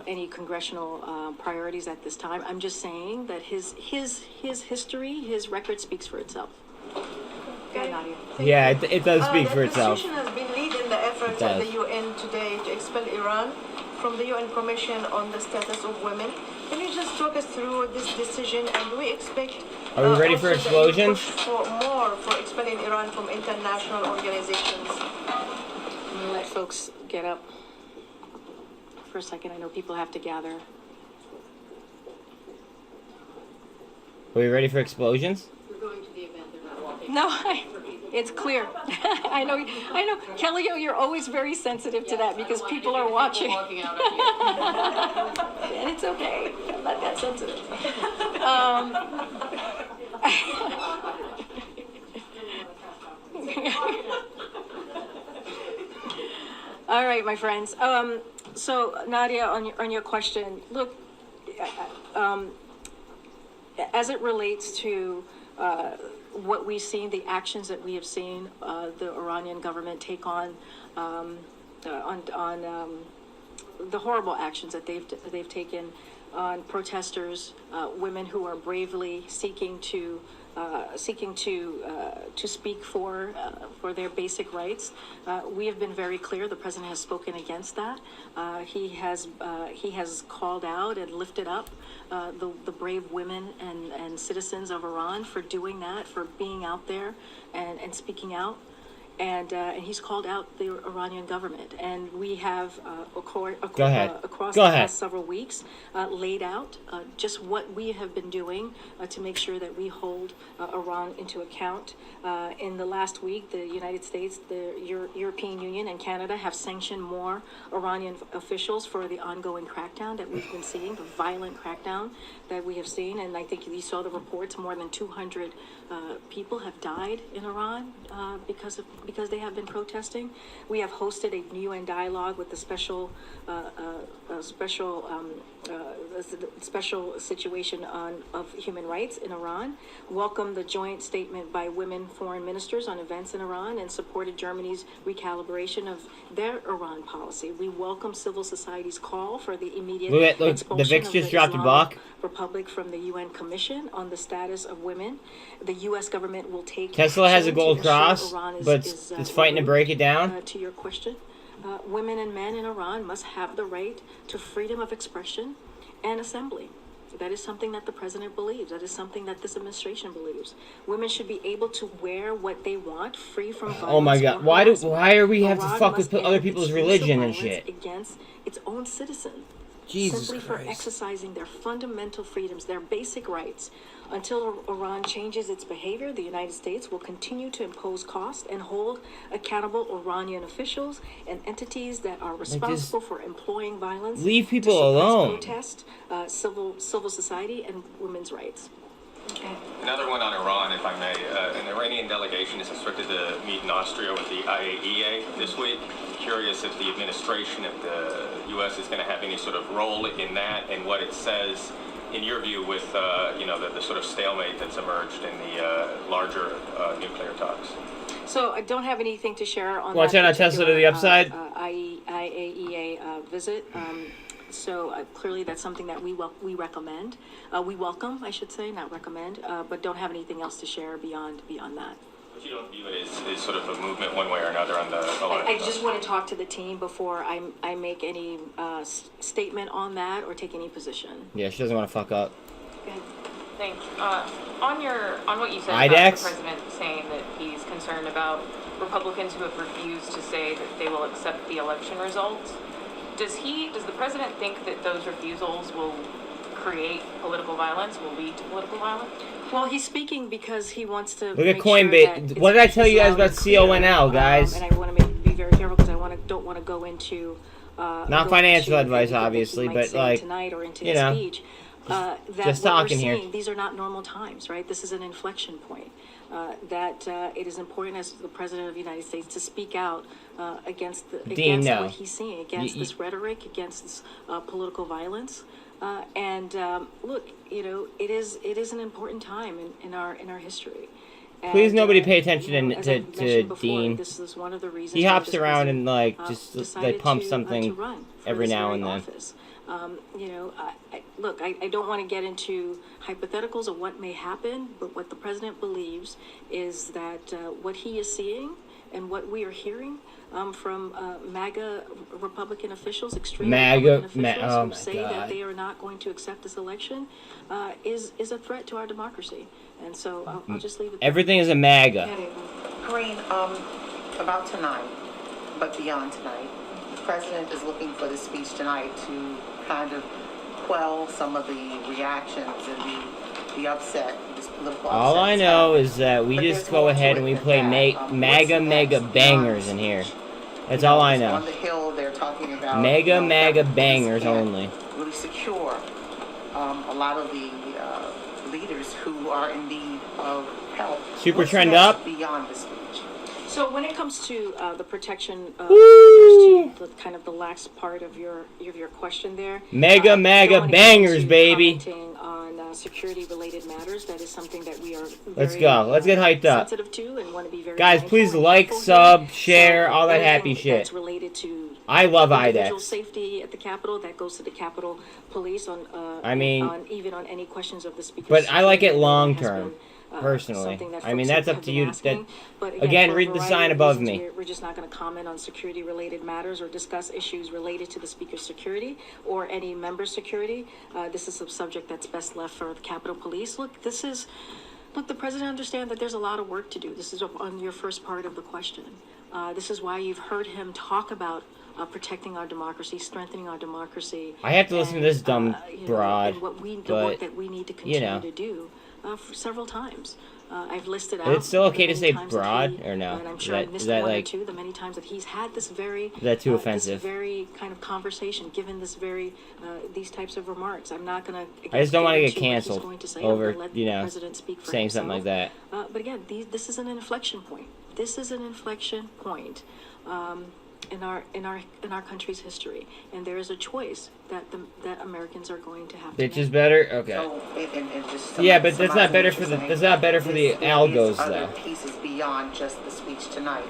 any congressional priorities at this time. I'm just saying that his history, his record speaks for itself. Okay. Yeah, it does speak for itself. The administration has been leading the efforts at the UN today to expel Iran from the UN Commission on the Status of Women. Can you just talk us through this decision, and do we expect... Are we ready for explosions? For expelling Iran from international organizations? I'm going to let folks get up for a second. I know people have to gather. Are we ready for explosions? We're going to the event, they're not walking. No, it's clear. I know. Kelly, you're always very sensitive to that because people are watching. Walking out of here. And it's okay. I'm not that sensitive. All right, my friends. So Nadia, on your question, look, as it relates to what we've seen, the actions that we have seen the Iranian government take on the horrible actions that they've taken on protesters, women who are bravely seeking to speak for their basic rights. We have been very clear. The president has spoken against that. He has called out and lifted up the brave women and citizens of Iran for doing that, for being out there and speaking out. And he's called out the Iranian government. And we have, across the past several weeks, laid out just what we have been doing to make sure that we hold Iran into account. In the last week, the United States, the European Union, and Canada have sanctioned more Iranian officials for the ongoing crackdown that we've been seeing, the violent crackdown that we have seen. And I think you saw the reports, more than 200 people have died in Iran because of because they have been protesting. We have hosted a UN dialogue with the special situation of human rights in Iran, welcomed the joint statement by women foreign ministers on events in Iran, and supported Germany's recalibration of their Iran policy. We welcome civil society's call for the immediate expulsion the VIX of just the dropped a Islamic buck. Republic from the UN Commission on the status of women. The U.S. government will take Tesla has a action to gold ensure cross, Iran but it's fighting to break it down. To your question, women and men in Iran must have the right to freedom of expression and assembly. That is something that the president believes. That is something that this administration believes. Women should be able to wear what they want, free from violence. Oh my God! Why are we have to fuck with other people's religion and shit? Against its own citizens. Jesus simply Christ. for exercising their fundamental freedoms, their basic rights. Until Iran changes its behavior, the United States will continue to impose costs and hold accountable Iranian officials and entities that are responsible for employing violence. Leave people alone. Protest, civil society, and women's rights. Another one on Iran, if I may. An Iranian delegation is expected to meet in Austria with the IAEA this week. Curious if the administration of the U.S. is going to have any sort of role in that, and what it says, in your view, with the sort of stalemate that's emerged in the larger nuclear talks. So I don't have anything to share on Watch out on Tesla to the upside. IAEA visit. So clearly that's something that we recommend. We welcome, I should say, not recommend, but don't have anything else to share beyond that. But you don't view it as sort of a movement one way or another on the election? I just want to talk to the team before I make any statement on that or take any position. Yeah, she doesn't want to fuck up. Thanks. On what you said IDEX? about the president saying that he's concerned about Republicans who have refused to say that they will accept the election results, does the president think that those refusals will create political violence, will lead to political violence? Well, he's speaking because he wants to. Look at Coinbase. What did I tell you guys about CONL, guys? And I want to be very careful because I don't want to go into. Not financial advice, obviously, but like, tonight or into you know, speech. just talking here. These are not normal times, right? This is an inflection point. It is important as the President of the United States to speak out against what he's seeing, against this rhetoric, against this political violence. Look, it is an important time in our history. Please, nobody pay attention to before, Dean. This is one of the reasons He hops around and just pumps something every now and then. Office. I don't want to get into hypotheticals of what may happen, but what the president believes is that what he is seeing and what we are hearing from MAGA Republican officials, extreme Republican officials who say that they are not going to accept this election, is a threat to our democracy. And so I'll just leave it there. Everything is a MAGA. Corrine, about tonight, but beyond tonight, the president is looking for the speech tonight to kind of quell some of the reactions and the upset, this political upset. All I know is that we just go ahead and we play mega bangers in here. That's all I know. On the Hill, they're talking about mega bangers only. Really secure a lot of the leaders who are in need of help. Super trend up. Beyond the speech. So when it comes to the protection of the kind of the last part of your question there, mega bangers, baby. On security-related matters, that is something that we are. Let's go. Let's get hyped up. Sensitive to and want to be very guys, please like, sub, share, all that happy shit. That's related to. I love individual IDEX. Safety at the Capitol, that goes to the Capitol Police on. Even on any questions of the speaker. But I like it long term. Personally, I mean that's up to you. Again, read the sign above me. We're just not going to comment on security-related matters or discuss issues related to the speaker's security or any member's security. This is a subject that's best left for the Capitol Police. Look, the president understands that there's a lot of work to do. This is on your first part of the question. This is why you've heard him talk about protecting our democracy, strengthening our democracy. I have to listen to this dumb broad, and the work that we need to continue to do. Several times. I've listed out. Is it still okay to say broad or no? And I'm sure I missed one or two. The many times that he's had this very. Is that too offensive? This very kind of conversation, given this very these types of remarks. I'm not going to. I just don't want to get canceled over saying something like that. But again, this is an inflection point. this is an inflection point in our country's history, and there is a choice that Americans are going to have to Bitch make. is better. Okay. And just Yeah, but that's not summarizing better what for you're the saying, that's not better for the there algos is other though. pieces beyond just the speech tonight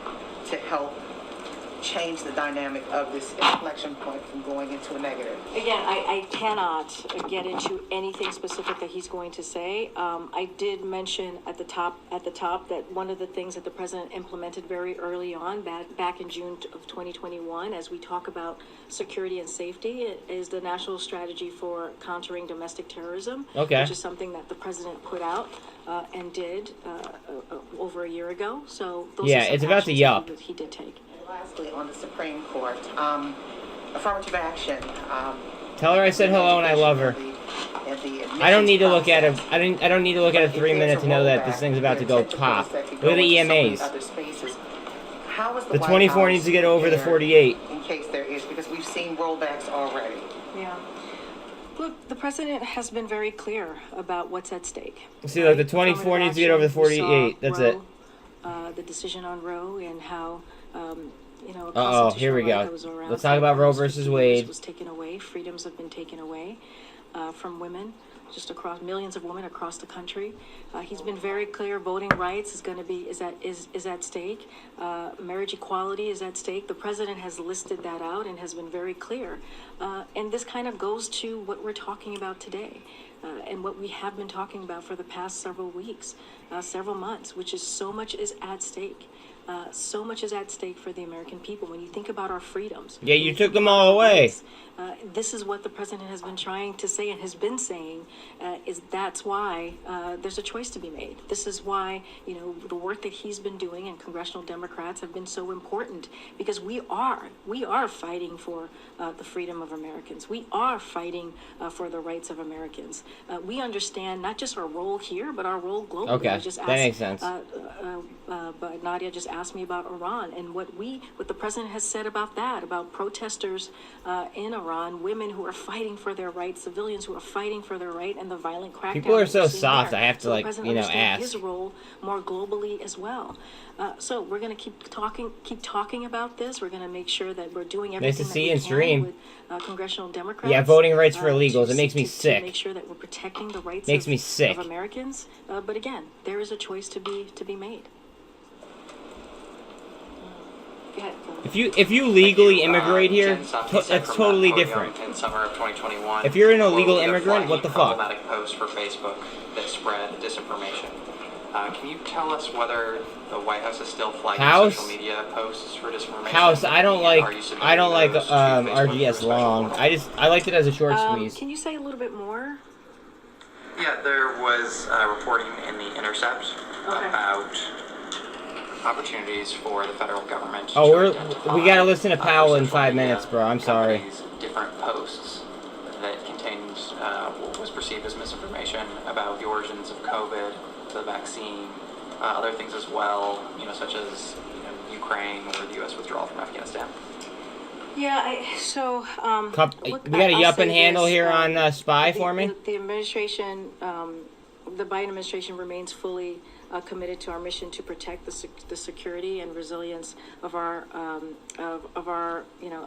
to help change the dynamic of this inflection point from going into a negative. Again, I cannot get into anything specific that he's going to say. I did mention at the top that one of the things that the president implemented very early on, back in June of 2021, as we talk about security and safety, is the national strategy for countering domestic terrorism, Okay. which is something that the president put out and did over a year ago. So those Yeah, are some it's about to actions yup. that he did take. Lastly, on the Supreme Court, affirmative action. Tell her I said hello and I love her. I don't need to look at it. I don't need to look at it 3 minutes to know that this thing's about to go pop. Look at the EMAs. The 24 needs to get over the 48. In case there is, because we've seen rollbacks already. Yeah. Look, the president has been very clear about what's at stake. See, like the 24 needs to get over the 48. That's it. The decision on Roe and how, a Uh-oh, here we constitutional right go. that was around Let's talk about for Roe almost versus 50 years Wade. was taken away. Freedoms have been taken away from women, just across millions of women across the country. He's been very clear. Voting rights is at stake. Marriage equality is at stake. The president has listed that out and has been very clear. And this kind of goes to what we're talking about today. And what we have been talking about for the past several weeks, several months, which is so much is at stake. So much is at stake for the American people. When you think about our freedoms. Yeah, you took them all away. This is what the president has been trying to say and has been saying, is that's why there's a choice to be made. This is why, the work that he's been doing and congressional Democrats have been so important, because we are fighting for the freedom of Americans. We are fighting for the rights of Americans. We understand not just our role here, but our role globally. Okay, that makes sense. But Nadia just asked me about Iran and what the president has said about that, about protesters in Iran, women who are fighting for their rights, civilians who are fighting for their right, and the violent crackdown. People are that so we're seeing soft, there. I have to, So the president understands ask. his role more globally as well. So we're going to keep talking about this. We're going to make sure that we're doing everything Nice to that see we you and can stream. with congressional Democrats. Yeah, voting rights for illegals. It makes me to sick. make sure that we're protecting the rights Makes me sick. of Americans. But again, there is a choice to be made. If you legally immigrate here, that's totally different. In summer of 2021, If you're an illegal immigrant, what the fuck? Problematic post for Facebook that spread disinformation. Can you tell us whether the White House is still flagging House? social media posts for disinformation? House, I don't like those to Facebook RGS long. I liked it as a short squeeze. Can you say a little bit more? Yeah, there was reporting in The Intercept about opportunities for the federal government to We gotta listen to Powell in 5 minutes, bro. I'm sorry. different posts that contained what was perceived as misinformation about the origins of COVID, the vaccine, other things as well, such as Ukraine or the U.S. withdrawal from Afghanistan. Yeah, We got a yup and handle here on Spy for me. The administration, the Biden administration remains fully committed to our mission to protect the security and resilience of our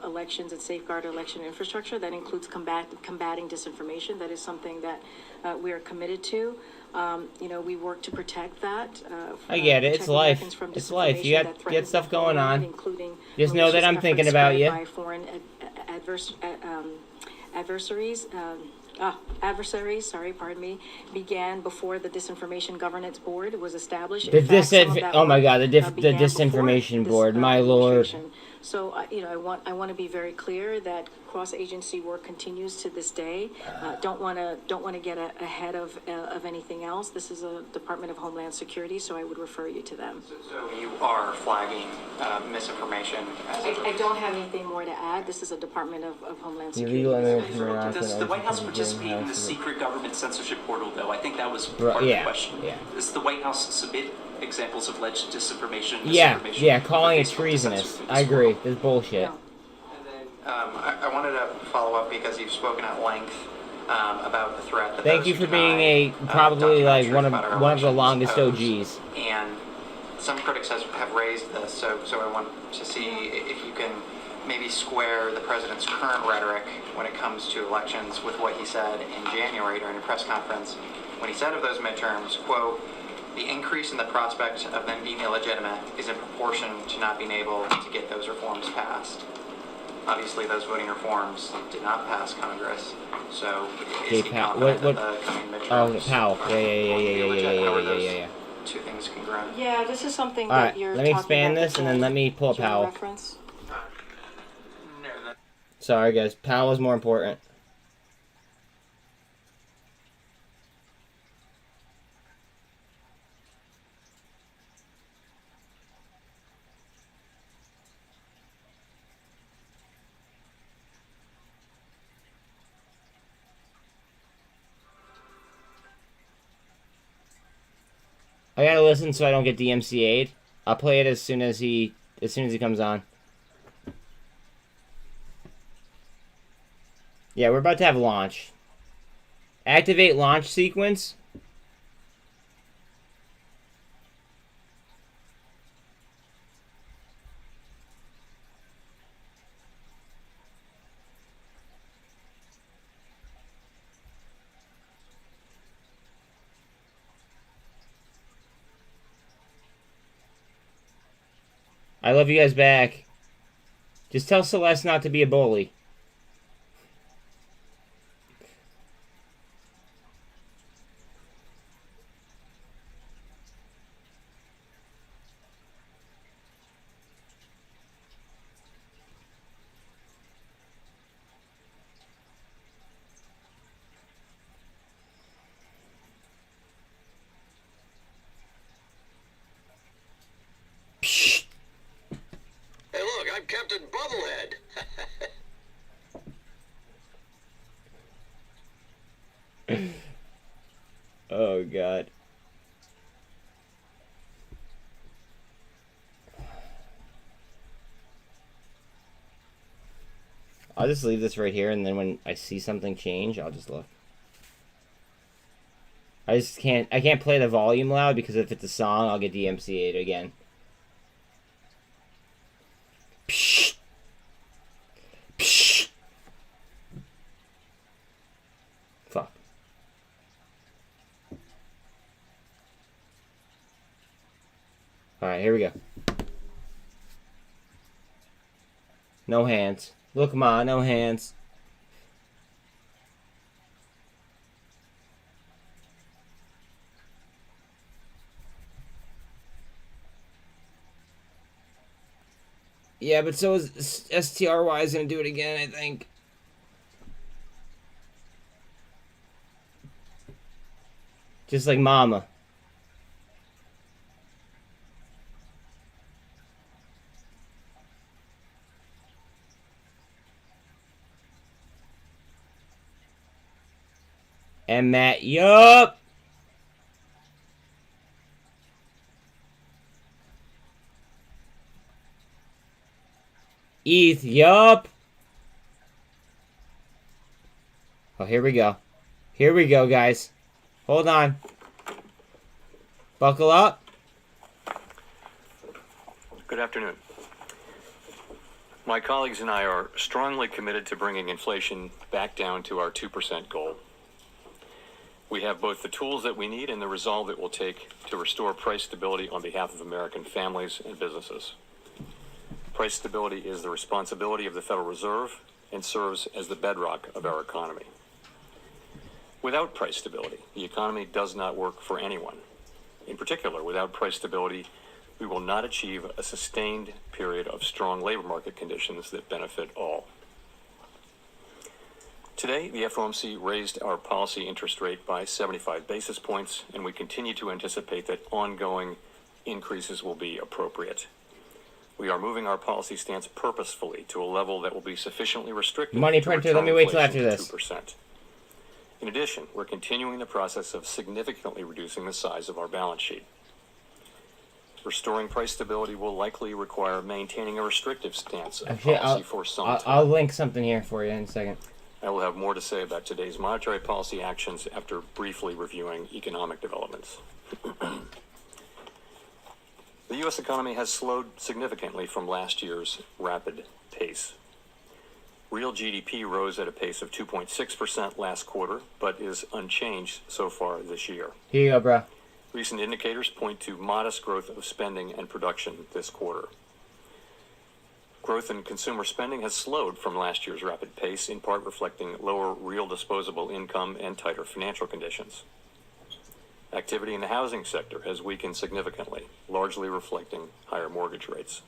elections and safeguard election infrastructure. That includes combating disinformation. That is something that we are committed to. We work to protect that. I get it. It's life. It's life. You got stuff going on. Including just know that I'm thinking about you. By foreign adversaries, began before the Disinformation Governance Board was established. The Disinformation Board, my lord. So, I want to be very clear that cross-agency work continues to this day. Don't want to get ahead of anything else. This is a Department of Homeland Security, so I would refer you to them. So you are flagging misinformation. I don't have anything more to add. This is a Department of Homeland Security. Does the White House participate in the secret government censorship portal, though? I think that was part of the question. Yeah. Does the White House submit examples of alleged disinformation? Yeah, calling it treasonous. I agree. This is bullshit. I wanted to follow up because you've spoken at length about the threat that Thank you for being probably one of the longest OGs. And some critics have raised this, so I want to see if you can maybe square the president's current rhetoric when it comes to elections with what he said in January during a press conference when he said of those midterms, quote, "The increase in the prospect of them being illegitimate is in proportion to not being able to get those reforms passed." Obviously, those voting reforms did not pass Congress, so is he confident that the coming midterms Powell. Yeah. two things congruent? Yeah, this is something All that right, you're let me talking expand about this, and then let me pull up Powell. reference. Sorry, guys. Powell is more important. I gotta listen so I don't get DMCA'd. I'll play it as soon as he comes on. Yeah, we're about to have launch. Activate launch sequence. I love you guys back. Just tell Celeste not to be a bully. Hey, look, I'm Captain Bubblehead. Oh, God. I'll just leave this right here, and then when I see something change, I'll just look. I can't play the volume loud, because if it's a song, I'll get DMCA'd again. Psh. Psh. Fuck. Alright, here we go. No hands. Look, Ma, no hands. Yeah, but so is STRY is going to do it again, I think. Just like Mama. And Matt, yup. ETH, yup. Oh, here we go. Here we go, guys. Hold on. Buckle up. Good afternoon. My colleagues and I are strongly committed to bringing inflation back down to our 2% goal. We have both the tools that we need and the resolve it will take to restore price stability on behalf of American families and businesses. Price stability is the responsibility of the Federal Reserve and serves as the bedrock of our economy. Without price stability, the economy does not work for anyone. In particular, without price stability, we will not achieve a sustained period of strong labor market conditions that benefit all. Today, the FOMC raised our policy interest rate by 75 basis points, and we continue to anticipate that ongoing increases will be appropriate. We are moving our policy stance purposefully to a level that will be sufficiently restrictive. Money printer, let me wait till after this. 2%. In addition, we're continuing the process of significantly reducing the size of our balance sheet. Restoring price stability will likely require maintaining a restrictive stance of policy for some time. I'll link something here for you in a second. I will have more to say about today's monetary policy actions after briefly reviewing economic developments. The The U.S. economy has slowed significantly from last year's rapid pace. Real GDP rose at a pace of 2.6% last quarter, but is unchanged so far this year. Here you go, bro. Recent indicators point to modest growth of spending and production this quarter. Growth in consumer spending has slowed from last year's rapid pace, in part reflecting lower real disposable income and tighter financial conditions. Activity in the housing sector has weakened significantly, largely reflecting higher mortgage rates.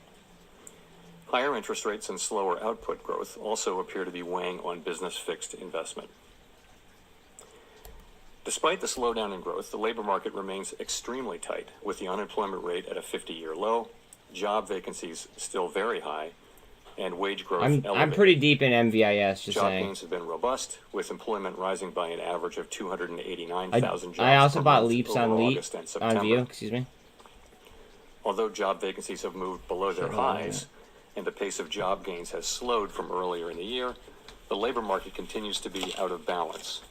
Higher interest rates and slower output growth also appear to be weighing on business fixed investment. Despite the slowdown in growth, the labor market remains extremely tight, with the unemployment rate at a 50-year low, job vacancies still very high, and wage growth elevated. I'm pretty deep in MVIS, just job saying. gains have been robust, with employment rising by an average of 289,000 jobs I also per bought month Leaps over on Leap, August and September. on View, excuse me. Although job vacancies have moved below their Sure, highs, and the pace of job gains has slowed from earlier in the year, the labor market continues to be out of balance,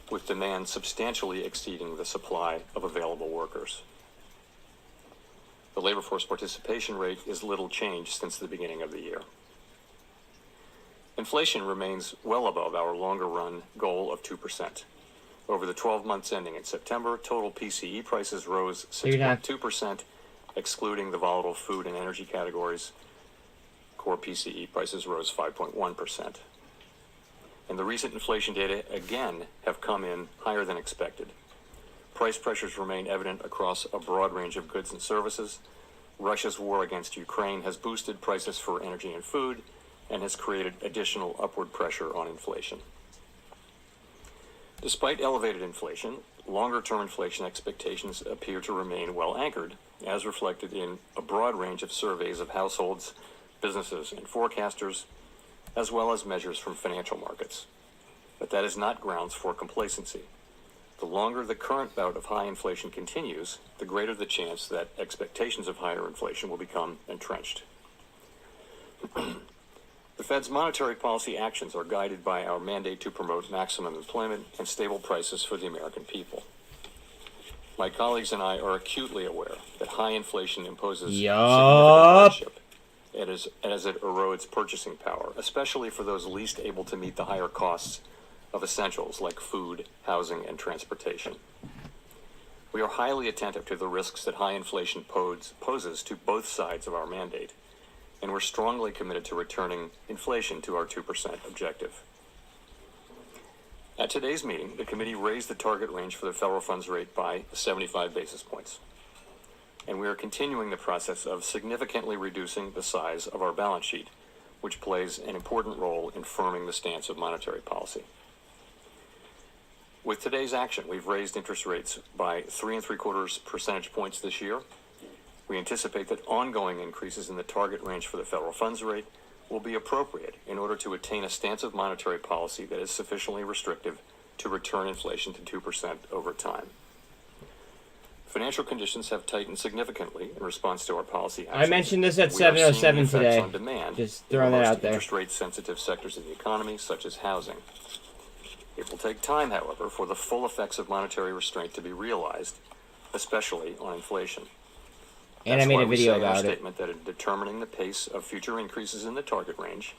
with demand substantially exceeding the supply of available workers. The labor force participation rate is little changed since the beginning of the year. Inflation remains well above our longer-run goal of 2%. Over the 12 months ending in September, total PCE prices rose 6.2%, excluding the volatile food and energy categories. Core PCE prices rose 5.1%. And the recent inflation data again have come in higher than expected. Price pressures remain evident across a broad range of goods and services. Russia's war against Ukraine has boosted prices for energy and food and has created additional upward pressure on inflation. Despite elevated inflation, longer-term inflation expectations appear to remain well anchored, as reflected in a broad range of surveys of households, businesses, and forecasters, as well as measures from financial markets. But that is not grounds for complacency. The longer the current bout of high inflation continues, the greater the chance that expectations of higher inflation will become entrenched. The Fed's monetary policy actions are guided by our mandate to promote maximum employment and stable prices for the American people. My colleagues and I are acutely aware that high inflation imposes significant hardship as it erodes purchasing power, especially for those least able to meet the higher costs of essentials like food, housing, and transportation. We are highly attentive to the risks that high inflation poses to both sides of our mandate, and we're strongly committed to returning inflation to our 2% objective. At today's meeting, the committee raised the target range for the federal funds rate by 75 basis points. And we are continuing the process of significantly reducing the size of our balance sheet, which plays an important role in firming the stance of monetary policy. With today's action, we've raised interest rates by 3.75 percentage points this year. We anticipate that ongoing increases in the target range for the federal funds rate will be appropriate in order to attain a stance of monetary policy that is sufficiently restrictive to return inflation to 2% over time. Financial conditions have tightened significantly in response to our policy actions. I mentioned this at 7:07 today. On demand, just throwing that out there. Interest rate sensitive sectors of the economy, such as housing. It will take time, however, for the full effects of monetary restraint to be realized, especially on inflation. And I made a video about it. That's why we say in our statement that in determining the pace of future increases in the target range,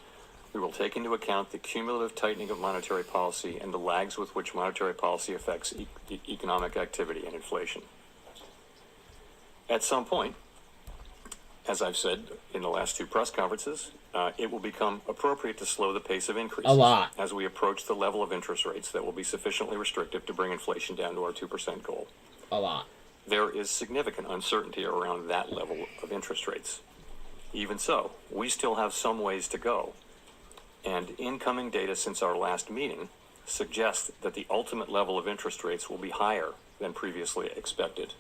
we will take into account the cumulative tightening of monetary policy and the lags with which monetary policy affects economic activity and inflation. At some point, as I've said in the last two press conferences, it will become appropriate to slow the pace of increases a lot as we approach the level of interest rates that will be sufficiently restrictive to bring inflation down to our 2% goal. A lot. There is significant uncertainty around that level of interest rates. Even so, we still have some ways to go, and incoming data since our last meeting suggests that the ultimate level of interest rates will be higher than previously expected.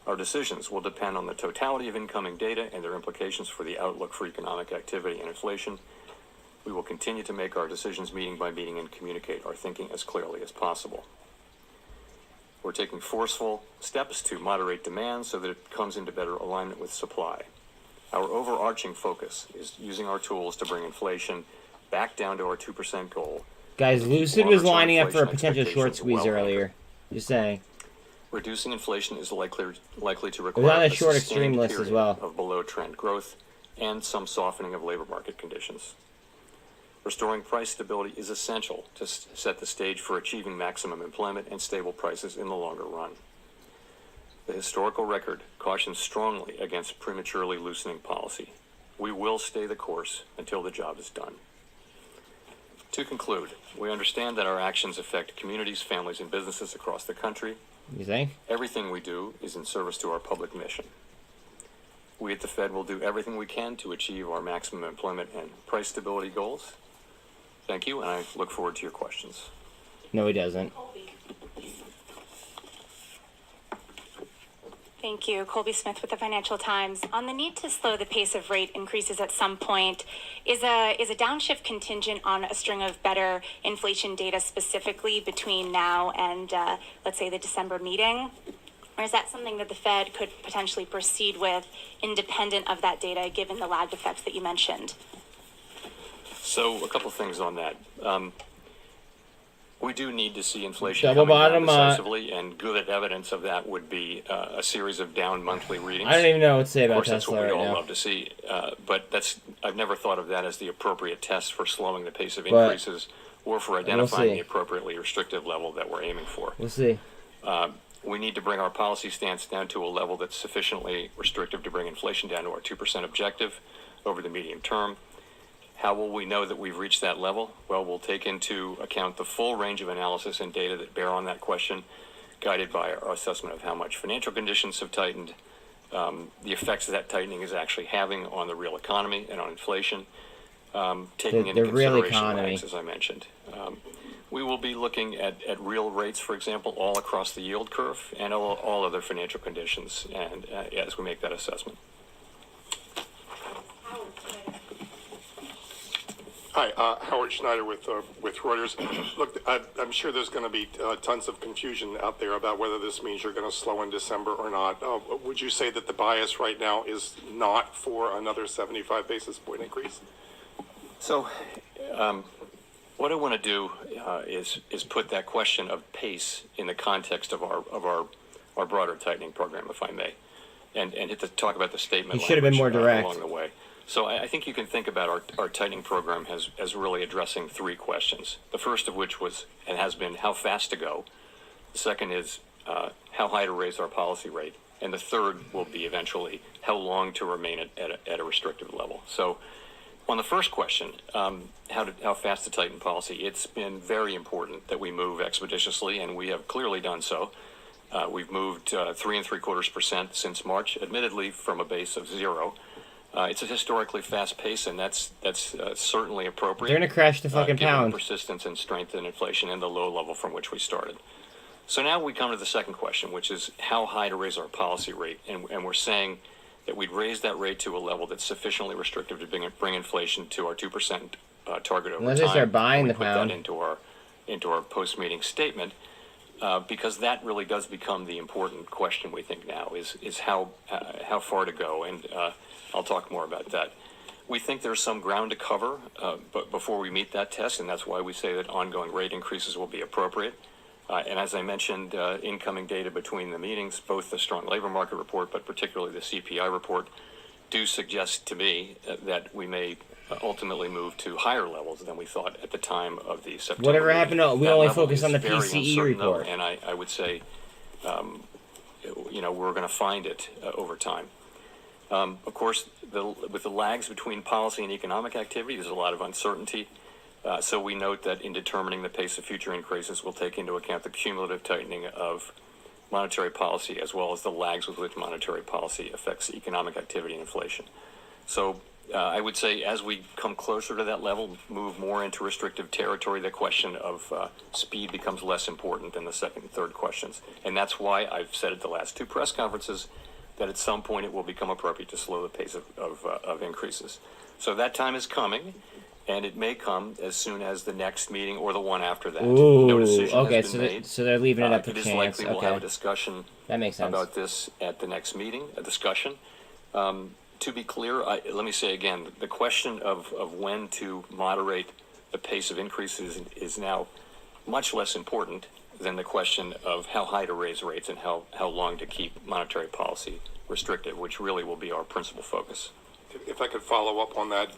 Our decisions will depend on the totality of incoming data and their implications for the outlook for economic activity and inflation. We will continue to make our decisions meeting by meeting and communicate our thinking as clearly as possible. We're taking forceful steps to moderate demand so that it comes into better alignment with supply. Our overarching focus is using our tools to bring inflation back down to our 2% goal. Guys, Lucid was lining up for a potential short squeeze earlier. Just saying. Reducing inflation is likely to It was require on a a short extreme sustained list as period well. of below-trend growth and some softening of labor market conditions. Restoring price stability is essential to set the stage for achieving maximum employment and stable prices in the longer run. The historical record cautions strongly against prematurely loosening policy. We will stay the course until the job is done. To conclude, we understand that our actions affect communities, families, and businesses across the country. You think? Everything we do is in service to our public mission. We at the Fed will do everything we can to achieve our maximum employment and price stability goals. Thank you, and I look forward to your questions. No, he doesn't. Thank you. Colby Smith with the Financial Times. On the need to slow the pace of rate increases at some point, is a downshift contingent on a string of better inflation data specifically between now and, let's say, the December meeting? Or is that something that the Fed could potentially proceed with independent of that data, given the lagged effects that you mentioned? So a couple things on that. We do need to see inflation Double coming bottom, down decisively, and good evidence of that would be a series of down monthly readings. I don't even know what to say about Of course, that's Tesla what we'd right all now. love to see. But I've never thought of that as the appropriate test for slowing the pace of But increases or for identifying see. the appropriately restrictive level that we're aiming for. We'll see. We need to bring our policy stance down to a level that's sufficiently restrictive to bring inflation down to our 2% objective over the medium term. How will we know that we've reached that level? Well, we'll take into account the full range of analysis and data that bear on that question, guided by our assessment of how much financial conditions have tightened, the effects that tightening is actually having on the real economy and on inflation, taking into The real consideration economy. lags, as I mentioned. We will be looking at real rates, for example, all across the yield curve and all other financial conditions, and as we make that assessment. Hi, Howard Schneider with Reuters. Look, I'm sure there's going to be tons of confusion out there about whether this means you're going to slow in December or not. Would you say that the bias right now is not for another 75 basis point increase? So, what I want to do is put that question of pace in the context of our broader tightening program, if I may, and to talk about the statement. He should have been more direct along the way. So I think you can think about our tightening program as really addressing three questions. The first of which was and has been how fast to go. The second is how high to raise our policy rate. And the third will be eventually how long to remain at a restrictive level. So on the first question, how fast to tighten policy, it's been very important that we move expeditiously, and we have clearly done so. We've moved 3.75% since March, admittedly from a base of 0. It's a historically fast pace, and that's certainly appropriate. They're gonna crash the fucking given pound. the persistence and strength in inflation and the low level from which we started. So now we come to the second question, which is how high to raise our policy rate, and we're saying that we'd raise that rate to a level that's sufficiently restrictive to bring inflation to our 2% target over Unless time. they start buying We the put pound. that into our post-meeting statement. Because that really does become the important question we think now is how far to go, and I'll talk more about that. We think there's some ground to cover, but before we meet that test, and that's why we say that ongoing rate increases will be appropriate. And as I mentioned, incoming data between the meetings, both the strong labor market report, but particularly the CPI report, do suggest to me that we may ultimately move to higher levels than we thought at the time of the September Whatever meeting. happened to, we That only level focus is on the very PCE uncertain, though, report. and I would say, we're going to find it over time. Of course, with the lags between policy and economic activity, there's a lot of uncertainty. So we note that in determining the pace of future increases, we'll take into account the cumulative tightening of monetary policy as well as the lags with which monetary policy affects economic activity and inflation. So I would say as we come closer to that level, move more into restrictive territory, the question of speed becomes less important than the second and third questions. And that's why I've said at the last two press conferences that at some point it will become appropriate to slow the pace of increases. So that time is coming, and it may come as soon as the next meeting or the one after that. Ooh, no decision okay, has been made. so they're leaving it up to It is chance. likely we'll Okay. have a discussion That makes sense. about this at the next meeting, a discussion. To be clear, let me say again, the question of when to moderate the pace of increases is now much less important than the question of how high to raise rates and how long to keep monetary policy restrictive, which really will be our principal focus. If I could follow up on that,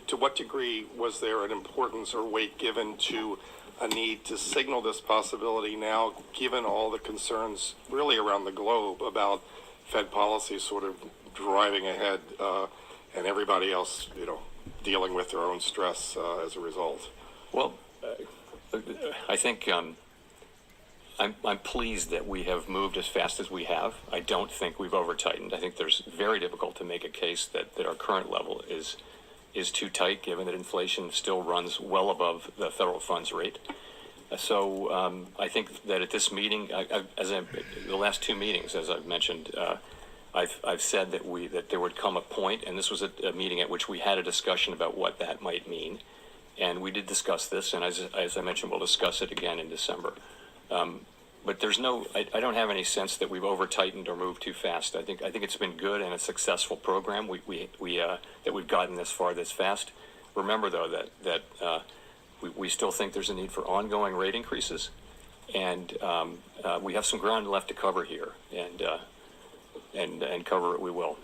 to what degree was there an importance or weight given to a need to signal this possibility now, given all the concerns really around the globe about Fed policy sort of driving ahead and everybody else, dealing with their own stress as a result? Well, I think I'm pleased that we have moved as fast as we have. I don't think we've over-tightened. I think there's very difficult to make a case that our current level is too tight, given that inflation still runs well above the federal funds rate. So I think that at this meeting, the last two meetings, as I've mentioned, I've said that there would come a point, and this was a meeting at which we had a discussion about what that might mean, and we did discuss this, and as I mentioned, we'll discuss it again in December. But there's I don't have any sense that we've over-tightened or moved too fast. I think it's been good and a successful program. That we've gotten this far this fast. Remember though that we still think there's a need for ongoing rate increases, and we have some ground left to cover here, and cover it we will.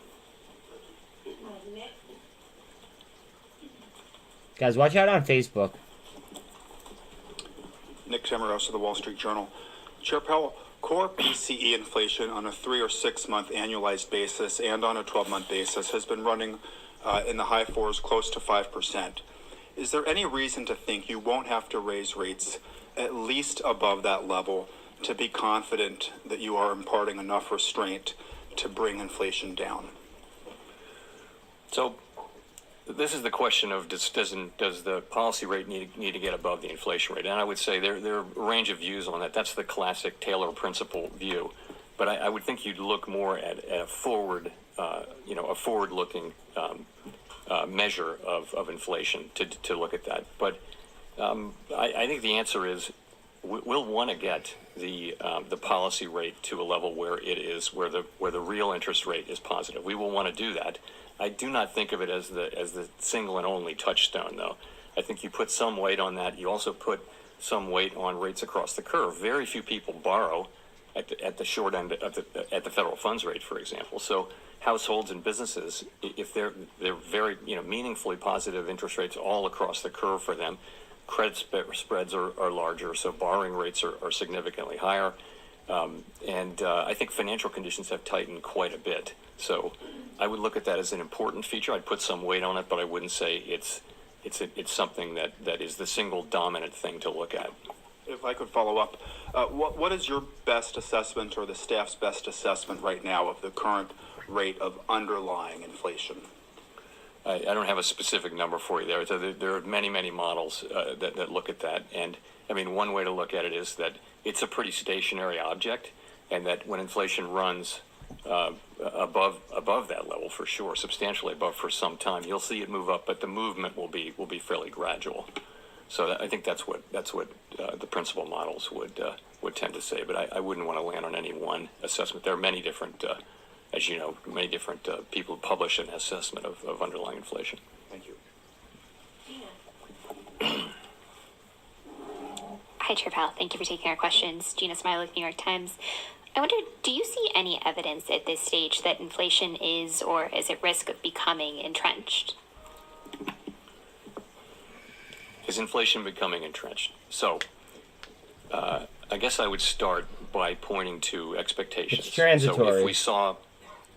Guys, watch out on Facebook. Nick Tamaros of the Wall Street Journal. Chair Powell, core PCE inflation on a 3 or 6 month annualized basis and on a 12-month basis has been running in the high fours, close to 5%. Is there any reason to think you won't have to raise rates at least above that level to be confident that you are imparting enough restraint to bring inflation down? So this is the question of does the policy rate need to get above the inflation rate? And I would say there are a range of views on that. That's the classic Taylor principle view. But I would think you'd look more at a forward, a forward-looking measure of inflation to look at that. But I think the answer is we'll want to get the policy rate to a level where it is where the real interest rate is positive. We will want to do that. I do not think of it as the single and only touchstone, though. I think you put some weight on that. You also put some weight on rates across the curve. Very few people borrow at the short end at the federal funds rate, for example. So households and businesses, if they're very meaningfully positive interest rates all across the curve for them, credit spreads are larger, so borrowing rates are significantly higher. And I think financial conditions have tightened quite a bit. So I would look at that as an important feature. I'd put some weight on it, but I wouldn't say it's something that is the single dominant thing to look at. If I could follow up, what is your best assessment or the staff's best assessment right now of the current rate of underlying inflation? I don't have a specific number for you there. There are many models that look at that. And I mean, one way to look at it is that it's a pretty stationary object, and that when inflation runs above that level, for sure, substantially above for some time, you'll see it move up, but the movement will be fairly gradual. So I think that's what the principal models would tend to say. But I wouldn't want to land on any one assessment. There are many different, as you know, people who publish an assessment of underlying inflation. Thank you. Hi, Chair Powell. Thank you for taking our questions. Gina Smiley, New York Times. I wonder, do you see any evidence at this stage that inflation is or is at risk of becoming entrenched? Is inflation becoming entrenched? So, I guess I would start by pointing to expectations. It's transitory. So if we saw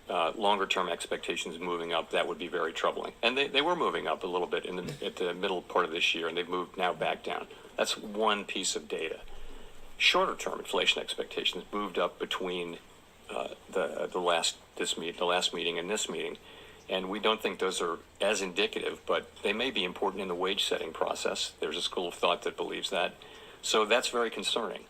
longer-term expectations moving up, that would be very troubling. And they were moving up a little bit at the middle part of this year, and they've moved now back down. That's one piece of data. Shorter-term inflation expectations moved up between the last meeting and this meeting, and we don't think those are as indicative, but they may be important in the wage-setting process. There's a school of thought that believes that, so that's very concerning.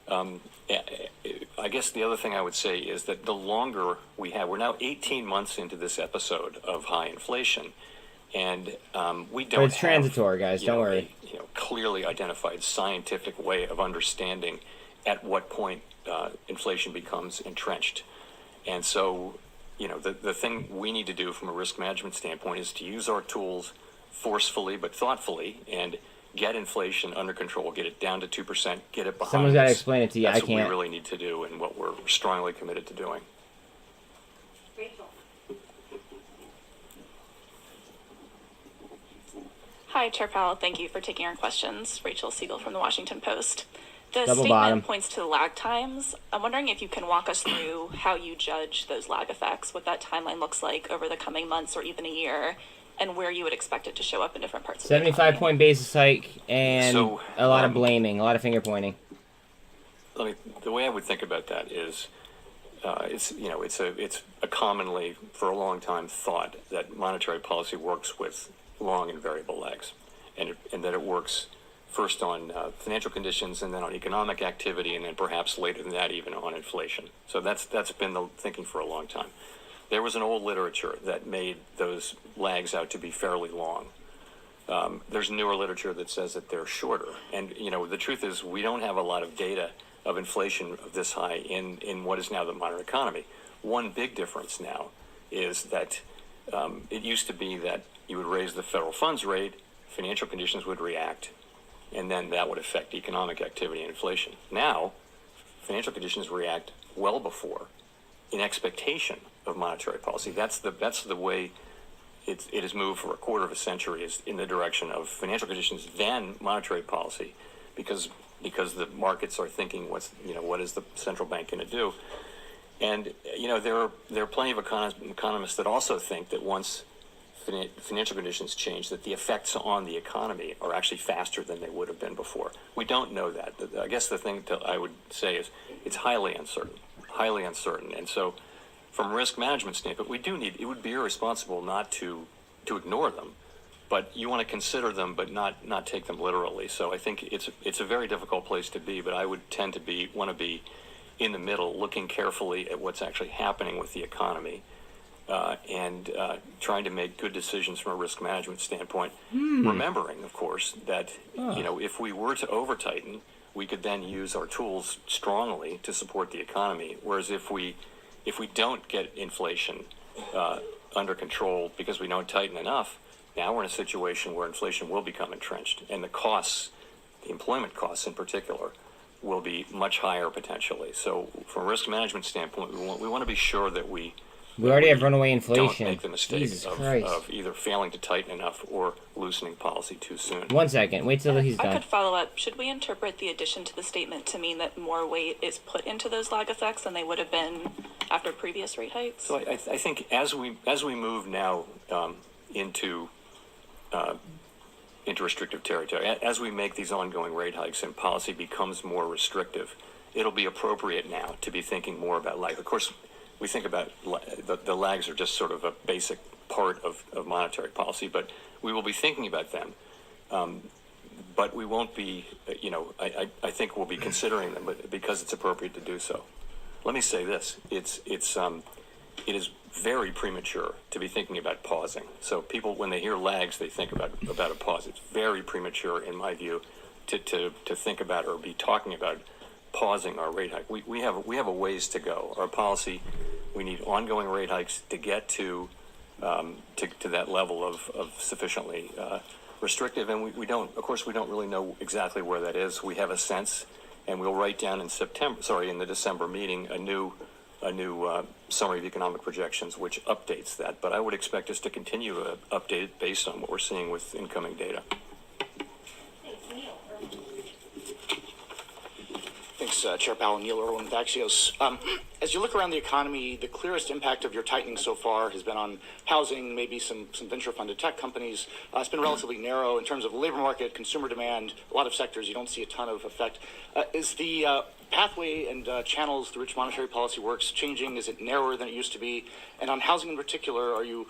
I guess the other thing I would say is that the longer we're now 18 months into this episode of high inflation, and we don't. But it's transitory, guys. Don't worry. Clearly identified scientific way of understanding at what point inflation becomes entrenched. And so, the thing we need to do from a risk management standpoint is to use our tools forcefully but thoughtfully. And get inflation under control, get it down to 2%, get it behind Someone's got to us. explain it to you. That's I what can't. we really need to do and what we're strongly committed to doing. Hi, Chair Powell. Thank you for taking our questions. Rachel Siegel from the Washington Post. The Double statement bottom. points to the lag times. I'm wondering if you can walk us through how you judge those lag effects, what that timeline looks like over the coming months or even a year, and where you would expect it to show up in different parts of the 75-point basis hike and So, a lot of blaming, a lot of finger pointing. The way I would think about that is, it's a commonly for a long time thought that monetary policy works with long and variable lags, and that it works first on financial conditions and then on economic activity and then perhaps later than that even on inflation. So that's been the thinking for a long time. There was an old literature that made those lags out to be fairly long. There's newer literature that says that they're shorter. And, the truth is we don't have a lot of data of inflation of this high in what is now the modern economy. One big difference now is that it used to be that you would raise the federal funds rate, financial conditions would react, and then that would affect economic activity and inflation. Now, financial conditions react well before, in expectation of monetary policy. That's the way it has moved for a quarter of a century, is in the direction of financial conditions, then monetary policy, because the markets are thinking what is the central bank going to do, and there are plenty of economists that also think that once financial conditions change, that the effects on the economy are actually faster than they would have been before. We don't know that. I guess the thing that I would say is it's highly uncertain, and so from a risk management standpoint, it would be irresponsible not to ignore them, but you want to consider them, but not take them literally. So I think it's a very difficult place to be, but I would tend to want to be in the middle, looking carefully at what's actually happening with the economy, and trying to make good decisions from a risk management standpoint. Remembering, of course, that if we were to over-tighten, we could then use our tools strongly to support the economy. Whereas if we don't get inflation under control because we don't tighten enough, now we're in a situation where inflation will become entrenched, and the costs, the employment costs in particular, will be much higher potentially. So from a risk management standpoint, we want to be sure that we already have runaway inflation. Don't make the mistake of either failing to tighten enough or loosening policy too soon. 1 second. Wait till he's done. I could follow up. Should we interpret the addition to the statement to mean that more weight is put into those lag effects than they would have been after previous rate hikes? So I think as we move now into restrictive territory, as we make these ongoing rate hikes and policy becomes more restrictive, it'll be appropriate now to be thinking more about lag. Of course, we think about the lags are just sort of a basic part of monetary policy, but we will be thinking about them. But we won't be, I think we'll be considering them, but because it's appropriate to do so. Let me say this: it is very premature to be thinking about pausing. So people, when they hear lags, they think about a pause. It's very premature, in my view, to think about or be talking about pausing our rate hike. We have a ways to go. Our policy, we need ongoing rate hikes to get to that level of sufficiently restrictive, and we don't really know exactly where that is. We have a sense, and we'll write down in the December meeting a new summary of economic projections which updates that. But I would expect us to continue to update it based on what we're seeing with incoming data. Thanks, Chair Powell. Neil Irwin with Axios. As you look around the economy, the clearest impact of your tightening so far has been on housing, maybe some venture-funded tech companies. It's been relatively narrow in terms of the labor market, consumer demand. A lot of sectors you don't see a ton of effect. Is the pathway and channels through which monetary policy works changing? Is it narrower than it used to be? And on housing in particular, are you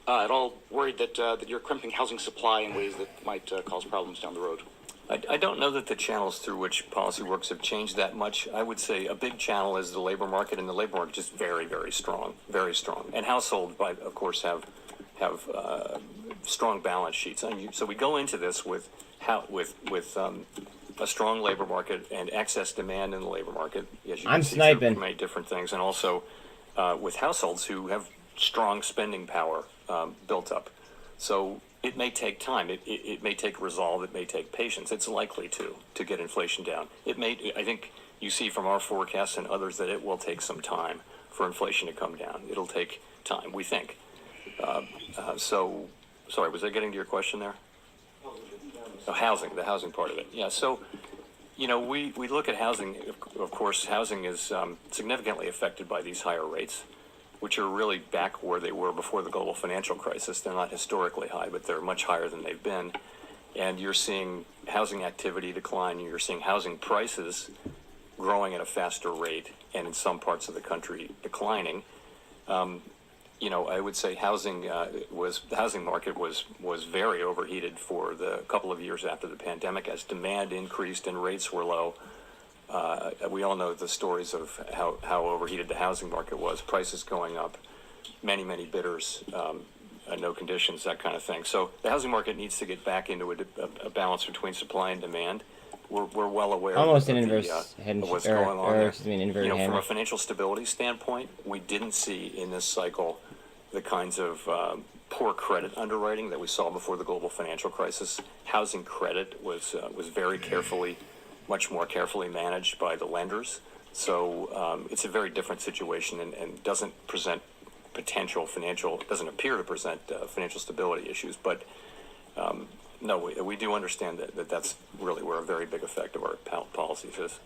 at all worried that you're crimping housing supply in ways that might cause problems down the road? I don't know that the channels through which policy works have changed that much. I would say a big channel is the labor market, and the labor market is very, very strong, very strong. And households, of course, have strong balance sheets. So we go into this with a strong labor market and excess demand in the labor market, as you can see through many different things, and also with households who have strong spending power built up. So it may take time. It may take resolve. It may take patience. It's likely to get inflation down. I think you see from our forecasts and others that it will take some time for inflation to come down. It'll take time, we think. Sorry, was I getting to your question there? Oh, housing, the housing part of it. Yeah, so, we look at housing. Of course, housing is significantly affected by these higher rates, which are really back where they were before the global financial crisis. They're not historically high, but they're much higher than they've been. And you're seeing housing activity decline. You're seeing housing prices growing at a faster rate, and in some parts of the country declining. I would say the housing market was very overheated for the couple of years after the pandemic as demand increased and rates were low. We all know the stories of how overheated the housing market was, prices going up, many bidders, no conditions, that kind of thing. So the housing market needs to get back into a balance between supply and demand. We're well aware of what's going on there. From a financial stability standpoint, we didn't see in this cycle the kinds of poor credit underwriting that we saw before the global financial crisis. Housing credit was very much more carefully managed by the lenders. So it's a very different situation and doesn't appear to present financial stability issues. But no, we do understand that's really where a very big effect of our policies is.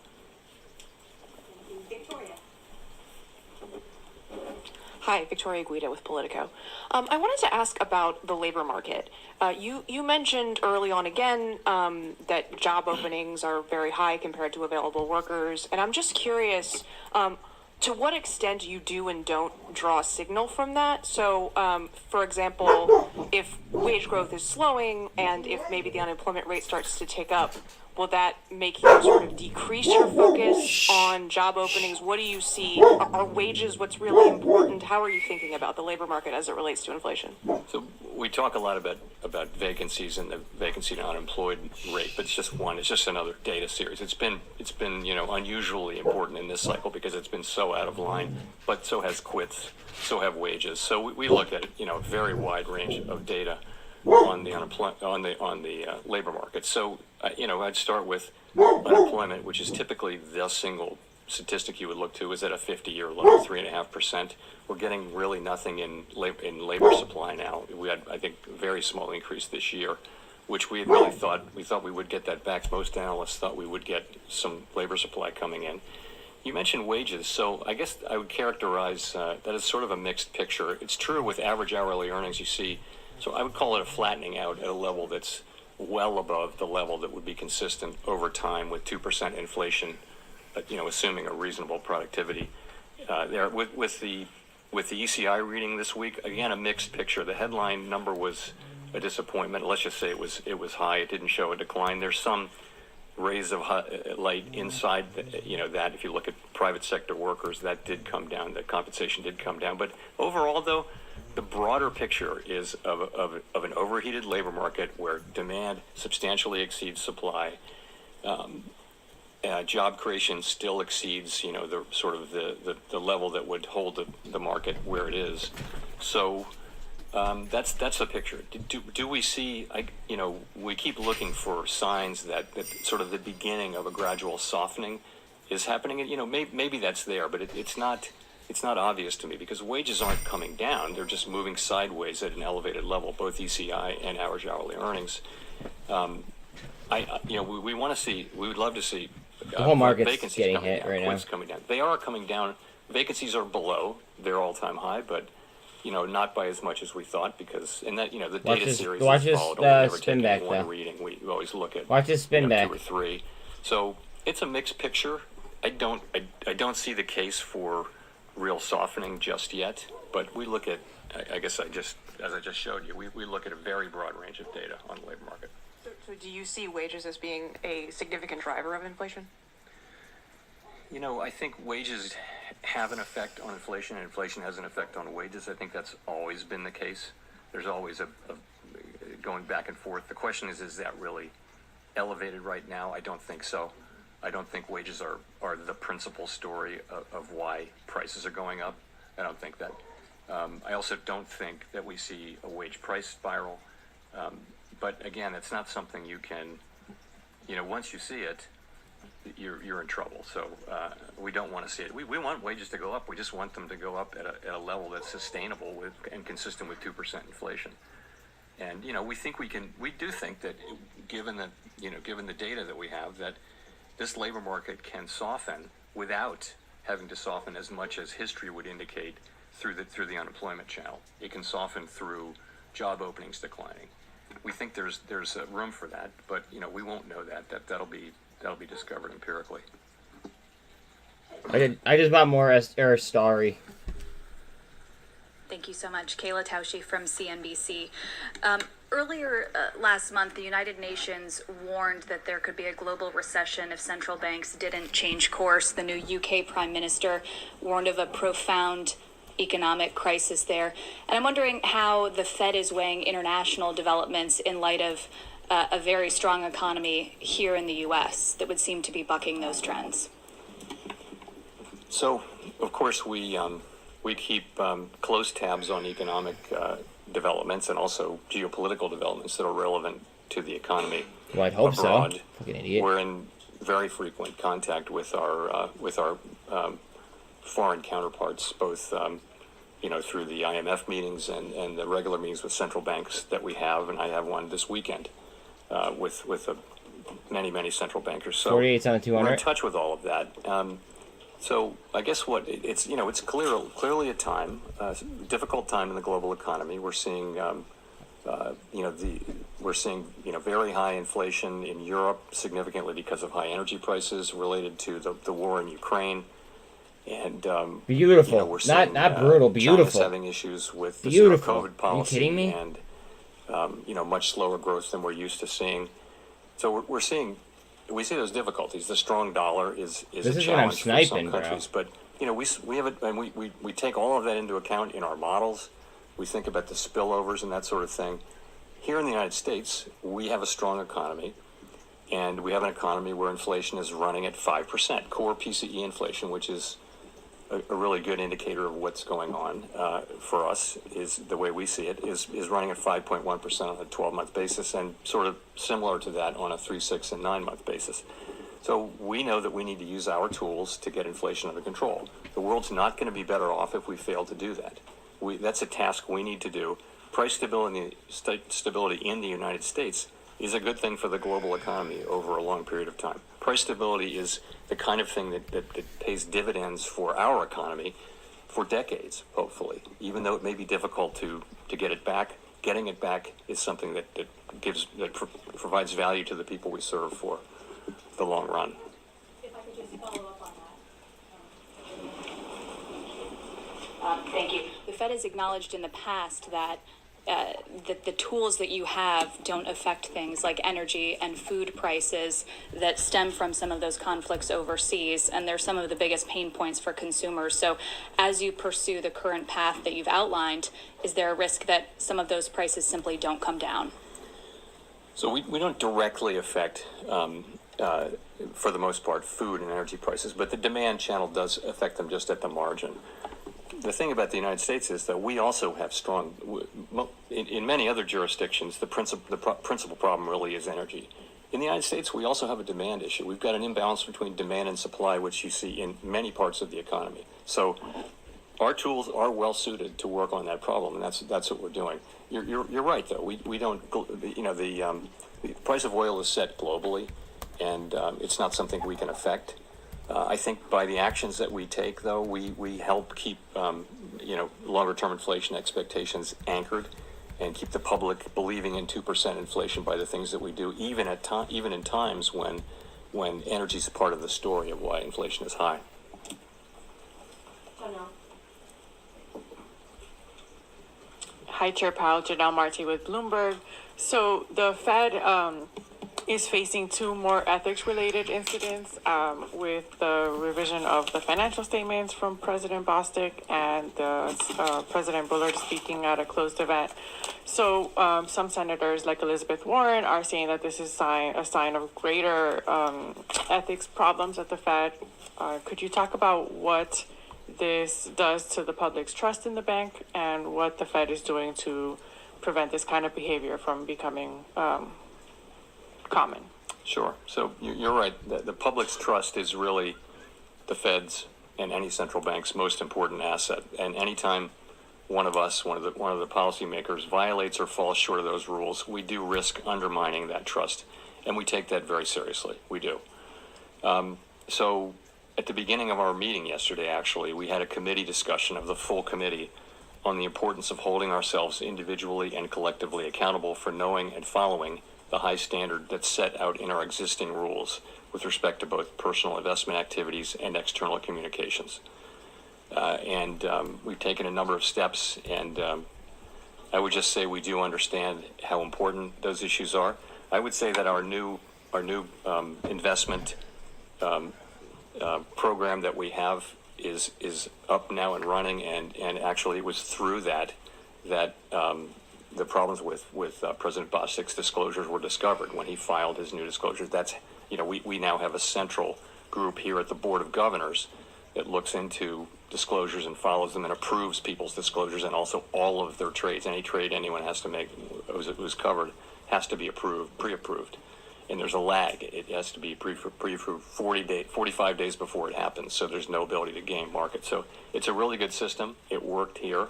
Hi, Victoria Guida with Politico. I wanted to ask about the labor market. You mentioned early on again that job openings are very high compared to available workers, and I'm just curious to what extent you do and don't draw a signal from that. So, for example, if wage growth is slowing and if maybe the unemployment rate starts to tick up, will that make you sort of decrease your focus on job openings? What do you see? Are wages what's really important? How are you thinking about the labor market as it relates to inflation? So we talk a lot about vacancies and the vacancy to unemployed rate, but it's just one. It's just another data series. It's been unusually important in this cycle because it's been so out of line. But so has quits, so have wages. So we look at a very wide range of data on the labor market. So I'd start with unemployment, which is typically the single statistic you would look to, is at a 50-year low, 3.5%. We're getting really nothing in labor supply now. We had, I think, a very small increase this year, which we had really thought we would get that back. Most analysts thought we would get some labor supply coming in. You mentioned wages, so I guess I would characterize that as sort of a mixed picture. It's true with average hourly earnings you see. So I would call it a flattening out at a level that's well above the level that would be consistent over time with 2% inflation, assuming a reasonable productivity. There with the ECI reading this week, again a mixed picture. The headline number was a disappointment. Let's just say it was high. It didn't show a decline. There's some rays of light inside that if you look at private sector workers, that did come down. The compensation did come down. But overall, though, the broader picture is of an overheated labor market where demand substantially exceeds supply. Job creation still exceeds, the sort of the level that would hold the market where it is. So that's the picture. Do we see? We keep looking for signs that sort of the beginning of a gradual softening is happening. Maybe that's there, but it's not. It's not obvious to me because wages aren't coming down; they're just moving sideways at an elevated level, both ECI and average hourly earnings. We want to see. We would love to see the whole market's vacancies getting coming hit down, right now. quits coming down. They are coming down. Vacancies are below their all-time high, but not by as much as we thought because the data series is followed. We never take one reading. We always look at spin back. 2 or 3. So it's a mixed picture. I don't see the case for real softening just yet, but we look at, I guess as I just showed you, we look at a very broad range of data on the labor market. So do you see wages as being a significant driver of inflation? I think wages have an effect on inflation, and inflation has an effect on wages. I think that's always been the case. There's always a going back and forth. The question is that really elevated right now? I don't think so. I don't think wages are the principal story of why prices are going up. I don't think that. I also don't think that we see a wage price spiral. But again, it's not something you can, once you see it, you're in trouble. So we don't want to see it. We want wages to go up. We just want them to go up at a level that's sustainable and consistent with 2% inflation. And we do think that given the data that we have, that this labor market can soften without having to soften as much as history would indicate through the unemployment channel. It can soften through job openings declining. We think there's room for that, but we won't know that'll be discovered empirically. I just bought more STRY. Thank you so much. Kayla Tausche from CNBC. Earlier last month, the United Nations warned that there could be a global recession if central banks didn't change course. The new UK Prime Minister warned of a profound economic crisis there. And I'm wondering how the Fed is weighing international developments in light of a very strong economy here in the U.S. that would seem to be bucking those trends. So, of course, we keep close tabs on economic developments and also geopolitical developments that are relevant to the economy. Well, I'd hope abroad. so. Fucking idiot. We're in very frequent contact with our foreign counterparts, both through the IMF meetings and the regular meetings with central banks that we have, and I have one this weekend with many central bankers. So 48 on a 200. we're in touch with all of that. So I guess it's clearly a difficult time in the global economy. We're seeing very high inflation in Europe, significantly because of high energy prices related to the war in Ukraine. And beautiful, we're seeing, not brutal, beautiful. China's having issues with the beautiful. zero COVID policy. Are you kidding me? And much slower growth than we're used to seeing. So we see those difficulties. The strong dollar is a challenge for some countries, but we have it, and we take all of that into account in our models. We think about the spillovers and that sort of thing. Here in the United States, we have a strong economy, and we have an economy where inflation is running at 5%. Core PCE inflation, which is a really good indicator of what's going on for us, is the way we see it, is running at 5.1% on a 12-month basis, and sort of similar to that on a 3, 6, and 9-month basis. So we know that we need to use our tools to get inflation under control. The world's not going to be better off if we fail to do that. That's a task we need to do. Price stability in the United States is a good thing for the global economy over a long period of time. Price stability is the kind of thing that pays dividends for our economy for decades, hopefully. Even though it may be difficult to get it back, getting it back is something that provides value to the people we serve for the long run. If I could just follow up on that. Thank you. The Fed has acknowledged in the past that the tools that you have don't affect things like energy and food prices that stem from some of those conflicts overseas, and they're some of the biggest pain points for consumers. So as you pursue the current path that you've outlined, is there a risk that some of those prices simply don't come down? So we don't directly affect, for the most part, food and energy prices, but the demand channel does affect them just at the margin. The thing about the United States is that we also have strong, in many other jurisdictions, the principal problem really is energy. In the United States, we also have a demand issue. We've got an imbalance between demand and supply, which you see in many parts of the economy. So our tools are well suited to work on that problem, and that's what we're doing. You're right, though. We don't, the price of oil is set globally, and it's not something we can affect. I think by the actions that we take, though, we help keep longer-term inflation expectations anchored, and keep the public believing in 2% inflation by the things that we do, even in times when energy is part of the story of why inflation is high. Hi, Chair Powell, Janelle Marti with Bloomberg. So the Fed is facing 2 more ethics-related incidents with the revision of the financial statements from President Bostic and President Bullard speaking at a closed event. So some senators, like Elizabeth Warren, are saying that this is a sign of greater ethics problems at the Fed. Could you talk about what this does to the public's trust in the bank and what the Fed is doing to prevent this kind of behavior from becoming common? Sure. So you're right. The public's trust is really the Fed's and any central bank's most important asset. And anytime one of us, one of the policymakers, violates or falls short of those rules, we do risk undermining that trust, and we take that very seriously. We do. So at the beginning of our meeting yesterday, actually, we had a committee discussion of the full committee on the importance of holding ourselves individually and collectively accountable for knowing and following the high standard that's set out in our existing rules with respect to both personal investment activities and external communications. We've taken a number of steps, and I would just say we do understand how important those issues are. I would say that our new investment program that we have is up now and running, and actually it was through that the problems with President Bostic's disclosures were discovered when he filed his new disclosures. That's, we now have a central group here at the Board of Governors that looks into disclosures and follows them and approves people's disclosures, and also all of their trades. Any trade anyone has to make who's covered has to be pre-approved. And there's a lag. It has to be pre-approved 45 days before it happens, so there's no ability to game market. So it's a really good system. It worked here.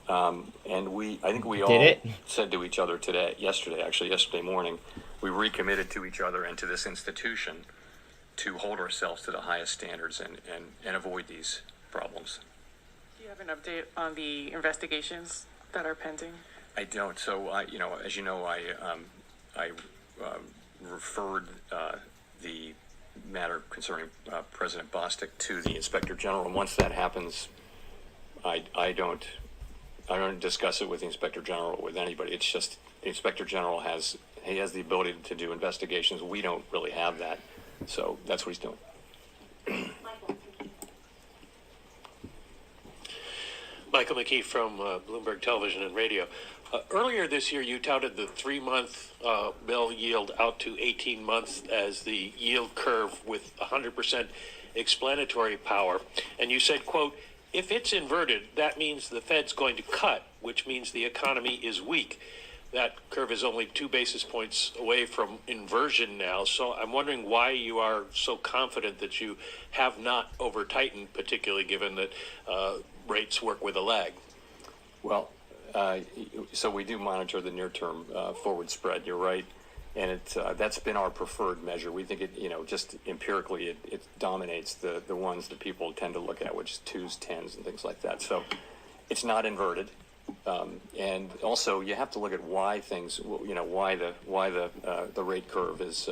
And I think we all said to each other yesterday morning, we recommitted to each other and to this institution to hold ourselves to the highest standards and avoid these problems. Do you have an update on the investigations that are pending? I don't. So, as you know, I referred the matter concerning President Bostic to the Inspector General, and once that happens, I don't discuss it with the Inspector General or with anybody. It's just the Inspector General has the ability to do investigations. We don't really have that, so that's what he's doing. Michael McKee from Bloomberg Television and Radio. Earlier this year, you touted the 3-month bill yield out to 18 months as the yield curve with 100% explanatory power. And you said, quote, if it's inverted, that means the Fed's going to cut, which means the economy is weak. That curve is only 2 basis points away from inversion now. So I'm wondering why you are so confident that you have not over-tightened, particularly given that rates work with a lag. Well, so we do monitor the near-term forward spread. You're right, and that's been our preferred measure. We think it, just empirically, it dominates the ones that people tend to look at, which is 2s, 10s, and things like that. So it's not inverted, and also you have to look at why things, why the rate curve is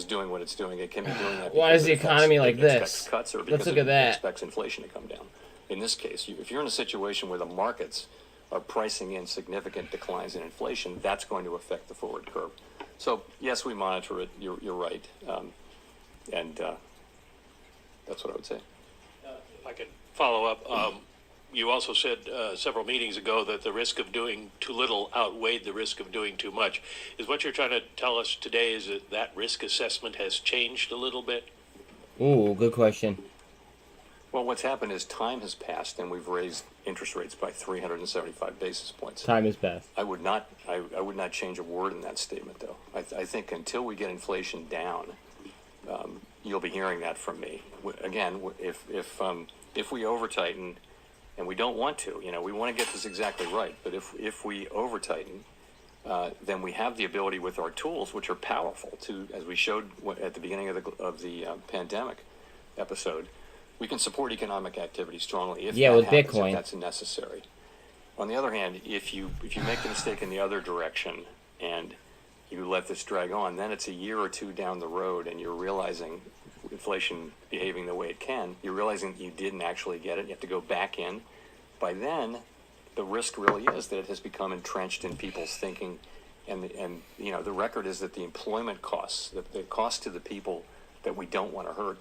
doing what it's doing. It can be doing that. Why is the economy like this? Cuts, or Let's look at that. It expects inflation to come down. In this case, if you're in a situation where the markets are pricing in significant declines in inflation, that's going to affect the forward curve. So yes, we monitor it. You're right, and that's what I would say. If I could follow up, you also said several meetings ago that the risk of doing too little outweighed the risk of doing too much. Is what you're trying to tell us today is that risk assessment has changed a little bit? Ooh, good question. Well, what's happened is time has passed, and we've raised interest rates by 375 basis points. Time has passed. I would not change a word in that statement, though. I think until we get inflation down, you'll be hearing that from me. Again, if we over tighten, and we don't want to, we want to get this exactly right. But if we over tighten, then we have the ability with our tools, which are powerful, to, as we showed at the beginning of the pandemic episode. We can support economic activity strongly if with happens, Bitcoin. if that's necessary. On the other hand, if you make the mistake in the other direction and you let this drag on, then it's a year or two down the road, and you're realizing inflation behaving the way it can. You're realizing that you didn't actually get it. You have to go back in. By then, the risk really is that it has become entrenched in people's thinking, and the record is that the employment costs, the cost to the people that we don't want to hurt,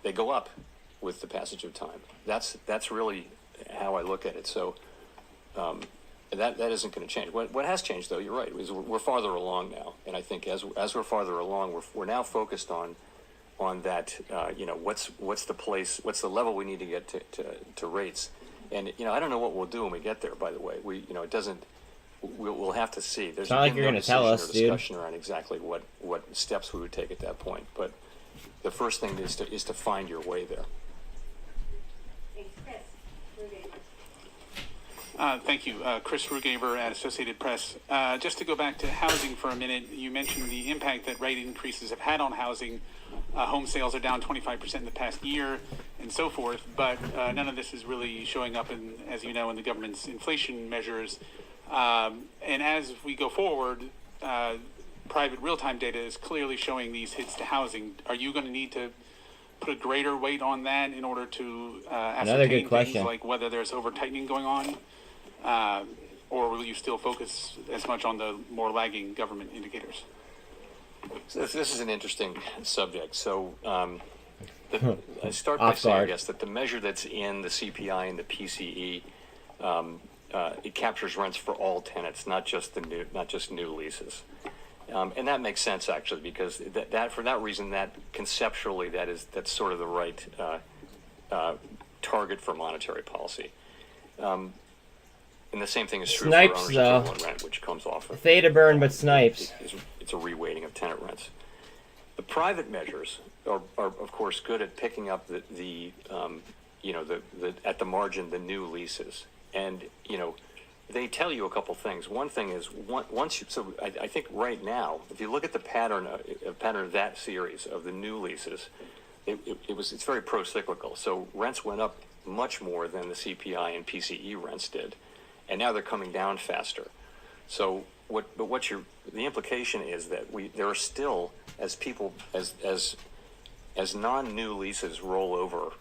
they go up with the passage of time. That's really how I look at it. So that isn't going to change. What has changed, though, you're right, is we're farther along now, and I think as we're farther along, we're now focused on that. What's the level we need to get to rates, And I don't know what we'll do when we get there. By the way, it doesn't. We'll have to see. There's It's not like been you're no gonna tell decision us, or dude. discussion around exactly what steps we would take at that point. But the first thing is to find your way there. Thank you. Chris Rugaber at Associated Press. Just to go back to housing for a minute, you mentioned the impact that rate increases have had on housing. Home sales are down 25% in the past year and so forth, but none of this is really showing up in, as you know, in the government's inflation measures. And as we go forward, private real-time data is clearly showing these hits to housing. Are you going to need to put a greater weight on that in order to Another good ascertain question. things like whether there's over-tightening going on? Or will you still focus as much on the more lagging government indicators? So this is an interesting subject. So I start by saying, I guess, that the measure that's in the CPI and the PCE, it captures rents for all tenants, not just new leases. And that makes sense, actually, because that for that reason, that conceptually, that's sort of the right target for monetary policy. And the same thing is true Snipes, for owner's though. equivalent rent, which comes off of Theta burn, but snipes. It's a reweighting of tenant rents. The private measures are of course good at picking up the at the margin the new leases, and they tell you a couple things. One thing is I think right now, if you look at the pattern of that series of the new leases, it's very pro-cyclical. So rents went up much more than the CPI and PCE rents did, and now they're coming down faster. So the implication is that there are still, as people as non-new leases roll over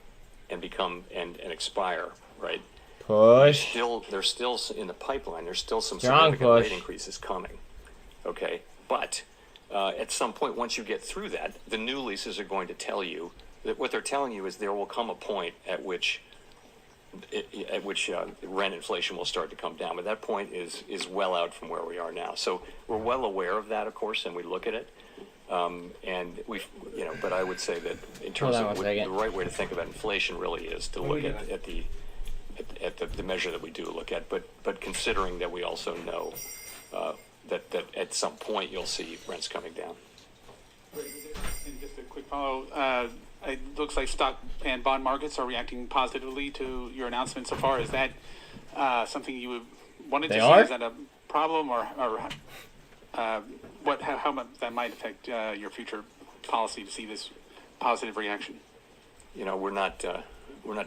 and become and expire, right? Push. There's still in the pipeline. There's still some Strong significant push. rate increases coming. Okay, but at some point, once you get through that, the new leases are going to tell you that what they're telling you is there will come a point at which rent inflation will start to come down. But that point is well out from where we are now. So we're well aware of that, of course, and we look at it. And but I would say that in terms of the right way to think about inflation really is to look at the measure that we do look at, but considering that we also know that at some point you'll see rents coming down. And just a quick follow. It looks like stock and bond markets are reacting positively to your announcement so far. Is that something you would wanted to see? Is that a problem, or how much that might affect your future policy to see this positive reaction? We're not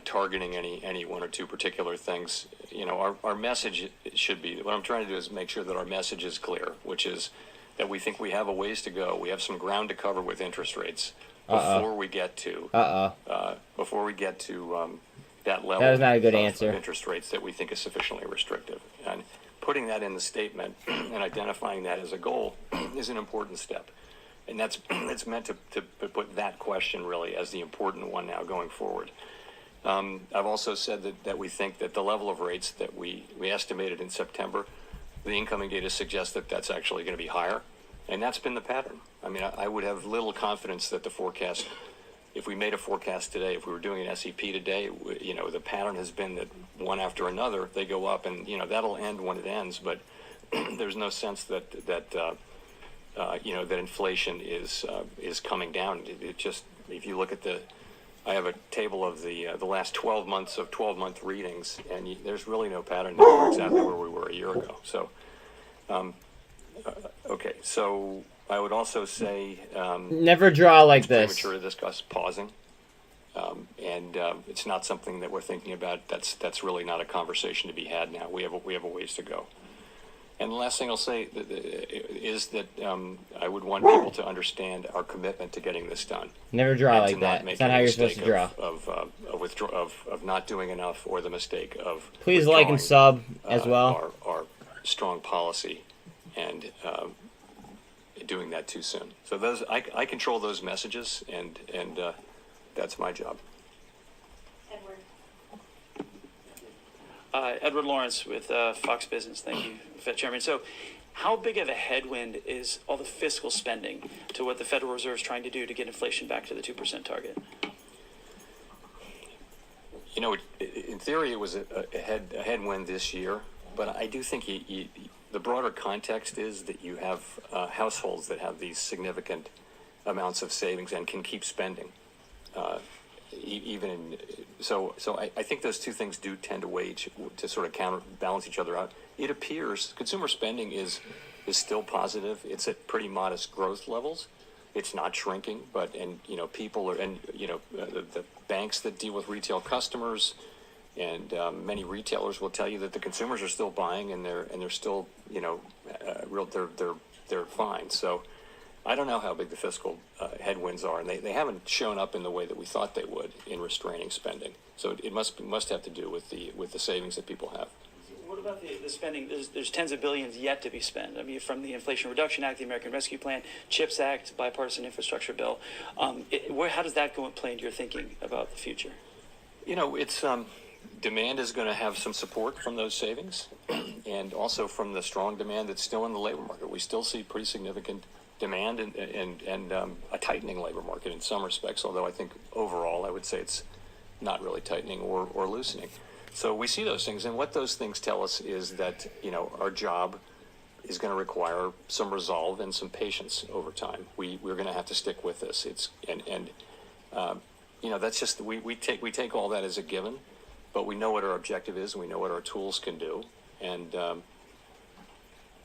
targeting any one or two particular things. Our message should be, what I'm trying to do is make sure that our message is clear, which is that we think we have a ways to go. We have some ground to cover with interest rates before we get to that level That is not a good of answer. interest rates that we think is sufficiently restrictive. And putting that in the statement and identifying that as a goal is an important step. And it's meant to put that question really as the important one now going forward. I've also said that we think that the level of rates that we estimated in September, the incoming data suggests that that's actually going to be higher, and that's been the pattern. I mean, I would have little confidence that the forecast, if we made a forecast today, if we were doing an SEP today, the pattern has been that one after another they go up, and that'll end when it ends. But there's no sense that inflation is coming down. It just, if you look at I have a table of the last 12 months of 12-month readings, and there's really no pattern there. We're exactly where we were a year ago. So, okay. So I would also say never draw like this. It's premature to discuss pausing, and it's not something that we're thinking about. That's really not a conversation to be had now. We have a ways to go. And the last thing I'll say is that I would want people to understand our commitment to getting this done. Never draw like that. It's not how you're supposed to draw. Of not doing enough, or the mistake of please like and sub as well. Our strong policy and doing that too soon. So those I control those messages, and that's my job. Edward Lawrence with Fox Business. Thank you, Fed Chairman. So how big of a headwind is all the fiscal spending to what the Federal Reserve is trying to do to get inflation back to the 2% target? You know, in theory, it was a headwind this year, but I do think the broader context is that you have households that have these significant amounts of savings and can keep spending. I think those two things do tend to sort of counterbalance each other out. It appears consumer spending is still positive. It's at pretty modest growth levels. It's not shrinking, people are, the banks that deal with retail customers and many retailers will tell you that the consumers are still buying and they're still, they're fine. So I don't know how big the fiscal headwinds are, and they haven't shown up in the way that we thought they would in restraining spending. So it must have to do with the savings that people have. What about the spending? There's tens of billions yet to be spent. I mean, from the Inflation Reduction Act, the American Rescue Plan, CHIPS Act, bipartisan infrastructure bill. How does that play into your thinking about the future? You know, it's demand is going to have some support from those savings, and also from the strong demand that's still in the labor market. We still see pretty significant demand and a tightening labor market in some respects. Although I think overall, I would say it's not really tightening or loosening. So we see those things, and what those things tell us is that, our job is going to require some resolve and some patience over time. We're going to have to stick with this. That's just we take all that as a given, but we know what our objective is and we know what our tools can do, and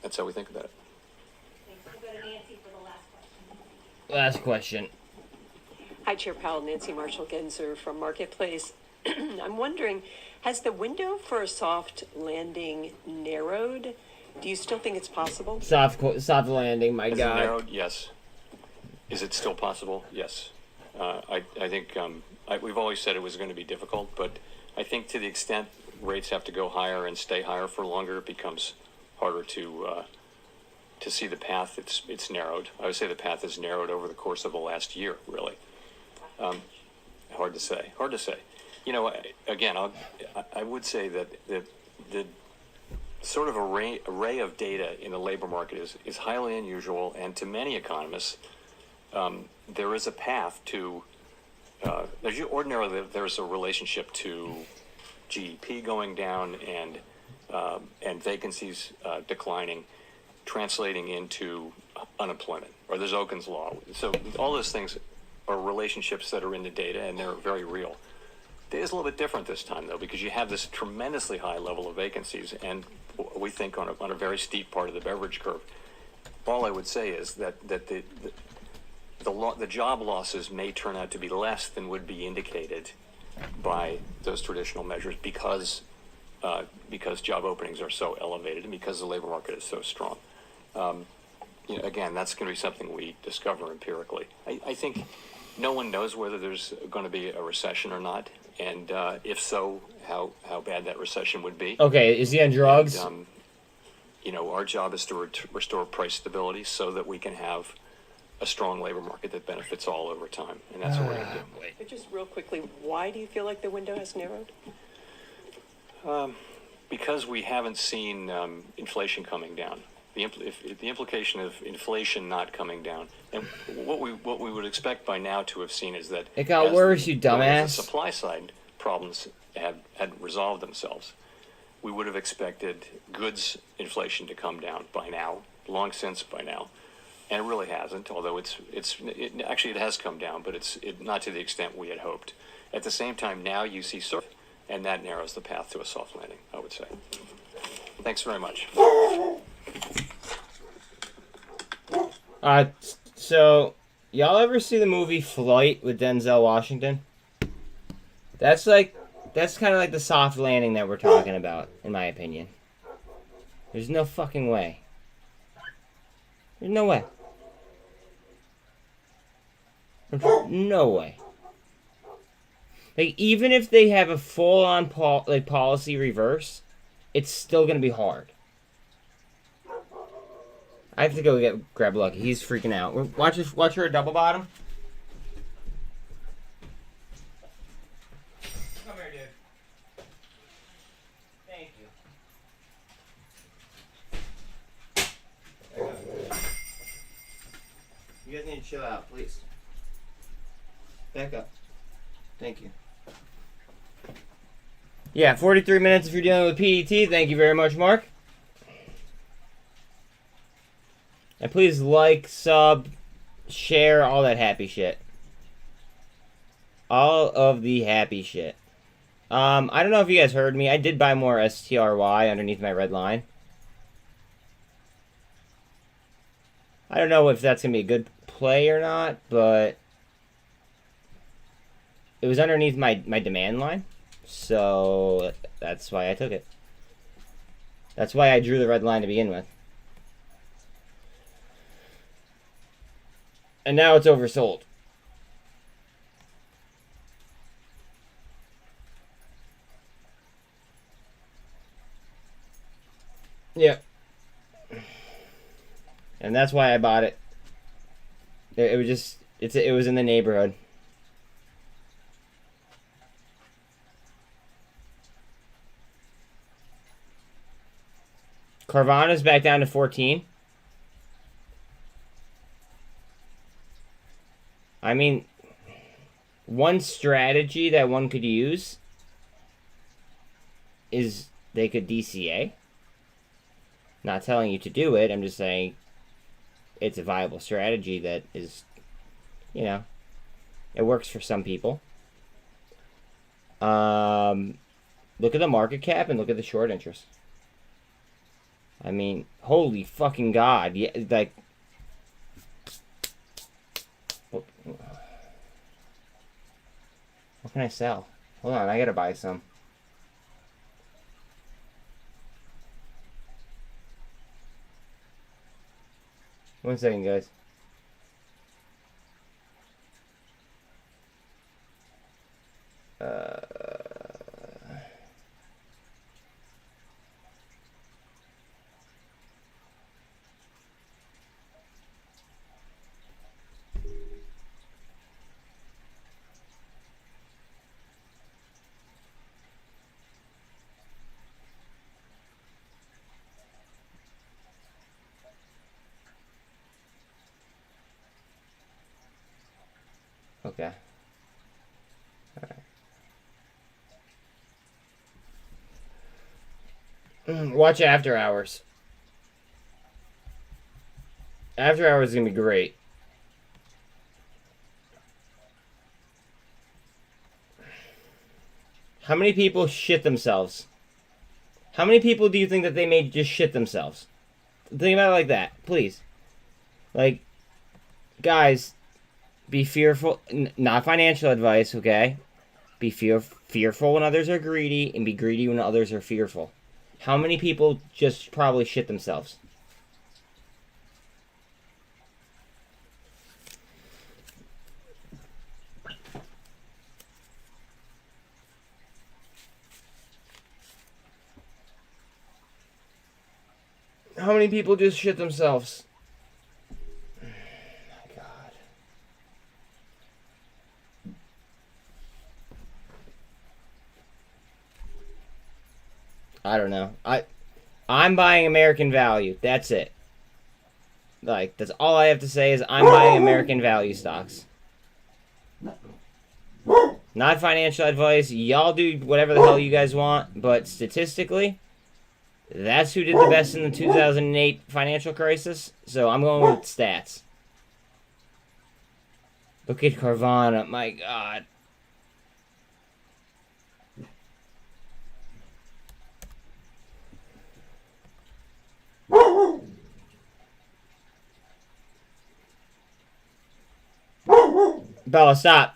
that's how we think about it. Thanks. We'll go to Nancy for the last question. Last question. Hi, Chair Powell. Nancy Marshall-Genzer from Marketplace. I'm wondering, has the window for a soft landing narrowed? Do you still think it's possible? Soft landing, my God. God. Is it narrowed? Yes. Is it still possible? Yes. I think we've always said it was going to be difficult, but I think to the extent rates have to go higher and stay higher for longer, it becomes harder to see the path. It's narrowed. I would say the path is narrowed over the course of the last year, really. Hard to say. I would say that the sort of array of data in the labor market is highly unusual, and to many economists, there is a path to. Ordinarily, there's a relationship to GDP going down and vacancies declining, translating into unemployment, or there's Okun's law. So all those things are relationships that are in the data, and they're very real. It is a little bit different this time, though, because you have this tremendously high level of vacancies, and we think on a very steep part of the beverage curve. All I would say is that the job losses may turn out to be less than would be indicated by those traditional measures because job openings are so elevated and because the labor market is so strong. Again, that's going to be something we discover empirically. I think no one knows whether there's going to be a recession or not, and if so, how bad that recession would be. Okay, is he on drugs? And, our job is to restore price stability so that we can have a strong labor market that benefits all over time, and that's what we're going to do. But just real quickly, why do you feel like the window has narrowed? Because we haven't seen inflation coming down. The implication of inflation not coming down, and what we would expect by now to have seen is that it got worse, you dumbass. As the supply side problems had resolved themselves, we would have expected goods inflation to come down by now, long since by now, and it really hasn't. Although it has come down, but it's not to the extent we had hoped. At the same time, now you see and that narrows the path to a soft landing, I would say. Thanks very much. So y'all ever see the movie Flight with Denzel Washington? That's kind of like the soft landing that we're talking about, in my opinion. There's no fucking way. There's no way. No way. Like, even if they have a full-on policy reverse, it's still gonna be hard. I have to go grab Lucky. He's freaking out. Watch her double bottom. Come here, dude. Thank you. You guys need to chill out, please. Back up. Thank you. Yeah, 43 minutes if you're dealing with PDT. Thank you very much, Mark. And please like, sub, share, all that happy shit. All of the happy shit. I don't know if you guys heard me. I did buy more STRY underneath my red line. I don't know if that's going to be a good play or not, but it was underneath my demand line. So that's why I took it. That's why I drew the red line to begin with. And now it's oversold. Yep. And that's why I bought it. It was just, it was in the neighborhood. Carvana's back down to 14. I mean, one strategy that one could use is they could DCA. Not telling you to do it, I'm just saying it's a viable strategy that is, you know, it works for some people. Look at the market cap and look at the short interest. I mean, holy fucking God. Yeah, like, what can I sell? Hold on, I gotta buy some. One second, guys. Okay. Alright. Watch After Hours. After Hours is going to be great. How many people shit themselves? How many people do you think that they may just shit themselves? Think about it like that, please. Like, guys, be fearful. Not financial advice, okay? Be fearful when others are greedy, and be greedy when others are fearful. How many people just probably shit themselves? How many people just shit themselves? My God. I don't know. I'm buying American value. That's it. Like, that's all I have to say is I'm buying American value stocks. Not financial advice. Y'all do whatever the hell you guys want, but statistically, that's who did the best in the 2008 financial crisis. So I'm going with stats. Look at Carvana. My God. Bella, stop.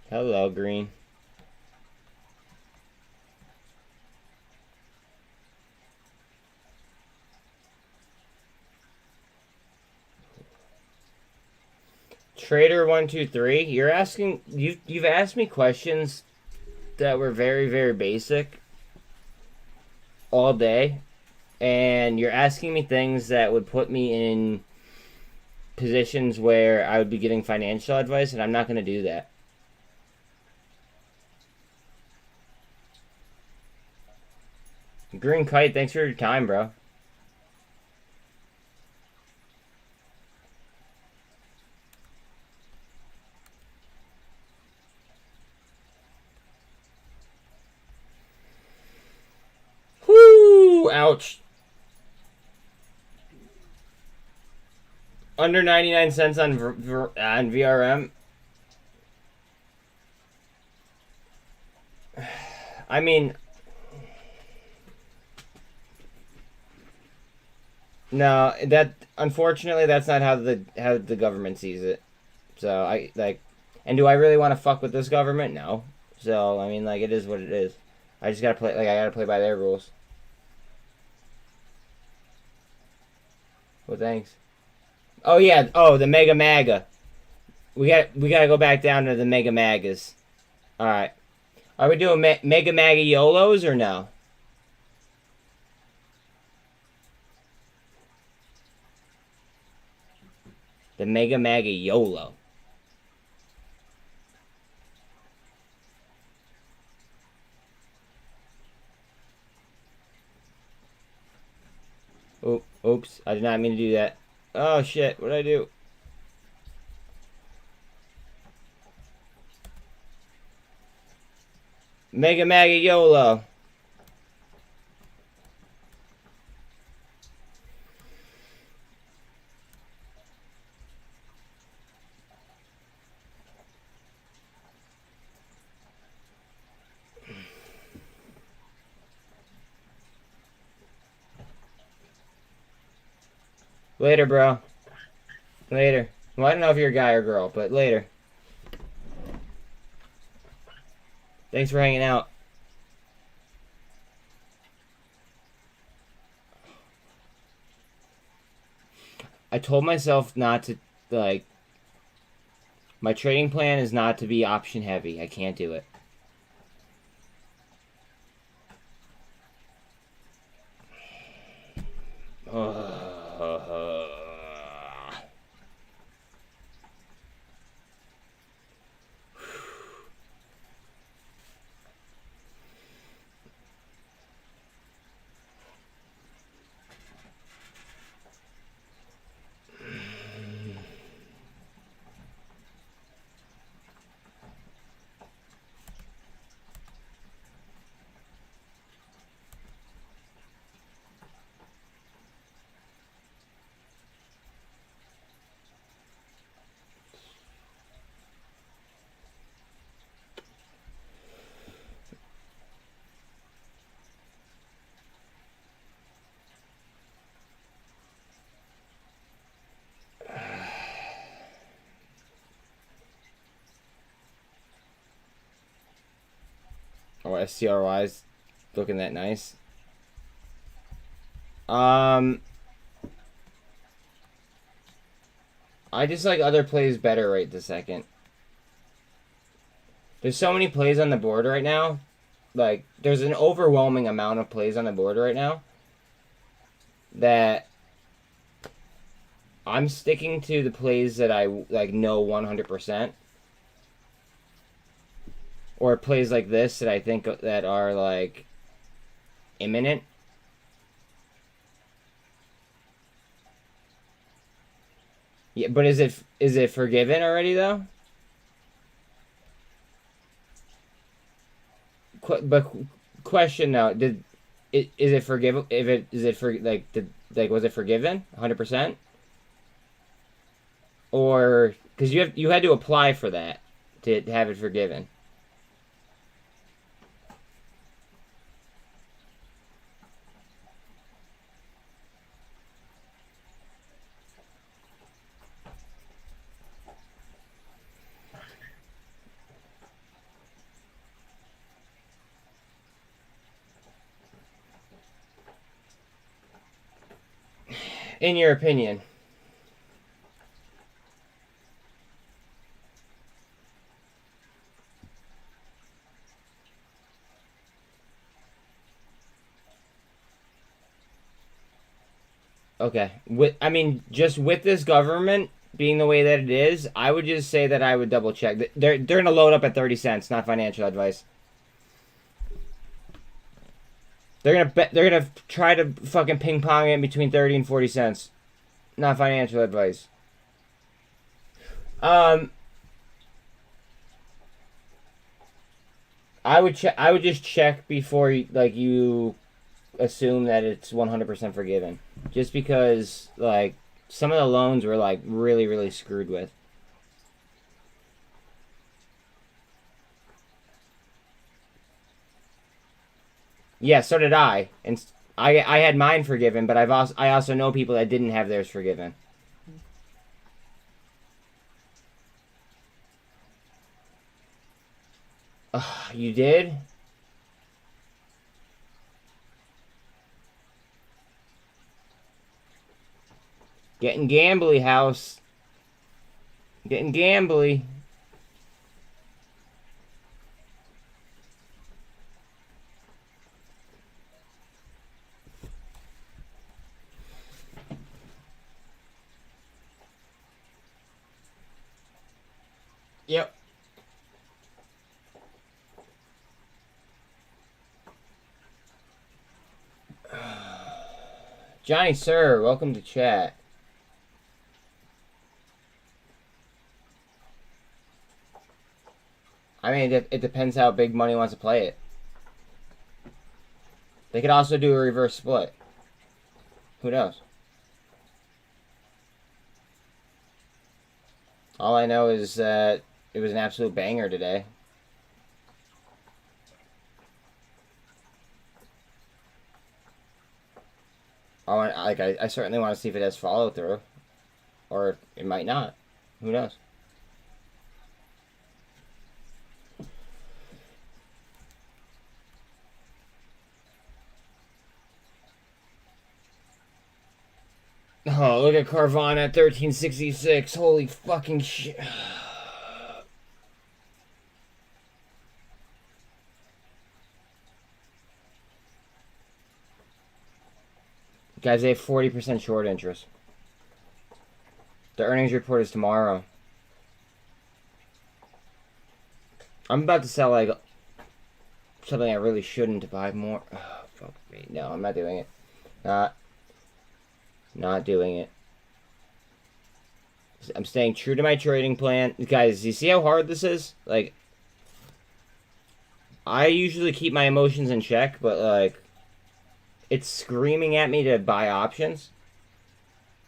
Hello, Green. Trader123, you're asking, you've asked me questions that were very, very basic all day, and you're asking me things that would put me in positions where I would be getting financial advice, and I'm not going to do that. Green Kite, thanks for your time, bro. Whoo! Ouch. Under 99 cents on VRM. I mean, no, that unfortunately that's not how the government sees it. So I like, and do I really want to fuck with this government? No. So I mean, like, it is what it is. I just gotta play, like, I gotta play by their rules. Well, thanks. Oh yeah. Oh, the Mega Maga. We gotta go back down to the Mega Magas. All right. Are we doing Mega Maga YOLOs or no? The Mega Maga YOLO. Oh, oops. I did not mean to do that. Oh shit, what did I do? Mega Maga YOLO. Later, bro. Later. Well, I don't know if you're a guy or girl, but later. Thanks for hanging out. I told myself not to, like, my trading plan is not to be option heavy. I can't do it. Oh, STRY's looking that nice. I just like other plays better right this second. There's so many plays on the board right now. Like, there's an overwhelming amount of plays on the board right now that I'm sticking to the plays that I like know 100%. Or plays like this that I think that are, like, imminent. Yeah, but is it forgiven already though? But question now, is it forgiven? Was it forgiven 100%? Or because you had to apply for that to have it forgiven. In your opinion. Okay. I mean, just with this government being the way that it is, I would just say that I would double check. They're gonna load up at 30 cents, not financial advice. They're gonna try to fucking ping pong it between 30 and 40 cents. Not financial advice. I would just check before you assume that it's 100% forgiven. Just because like some of the loans were like really, really screwed with. Yeah, so did I. And I had mine forgiven, but I also know people that didn't have theirs forgiven. You did? Getting gambly, house. Getting gambly. Yep. Johnny Sir, welcome to chat. I mean, it depends how big money wants to play it. They could also do a reverse split. Who knows? All I know is that it was an absolute banger today. I certainly want to see if it has follow through, or it might not. Who knows? Oh, look at Carvana at 1366. Holy fucking shit. Guys, they have 40% short interest. The earnings report is tomorrow. I'm about to sell like something I really shouldn't to buy more. Oh, fuck me. No, I'm not doing it. Not doing it. I'm staying true to my trading plan. Guys, you see how hard this is? Like, I usually keep my emotions in check, but like, it's screaming at me to buy options.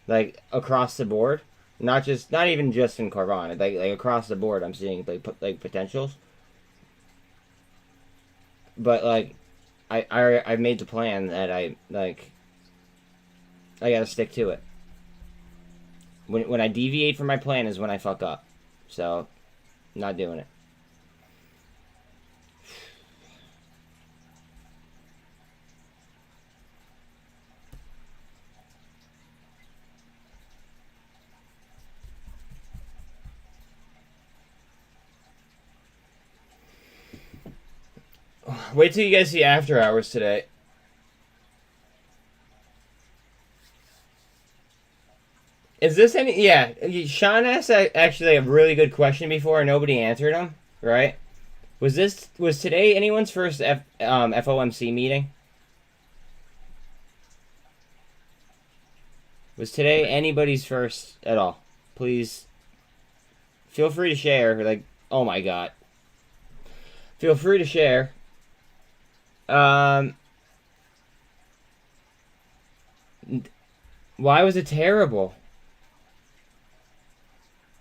Like, across the board. Not even just in Carvana. Like across the board, I'm seeing like potentials. But like, I've made the plan that I gotta stick to it. When I deviate from my plan is when I fuck up. So, not doing it. Wait till you guys see After Hours today. Is this any... Yeah, Sean asked actually a really good question before and nobody answered him, right? Was today anyone's first FOMC meeting? Was today anybody's first at all? Please feel free to share. Like, oh my god. Feel free to share. Why was it terrible?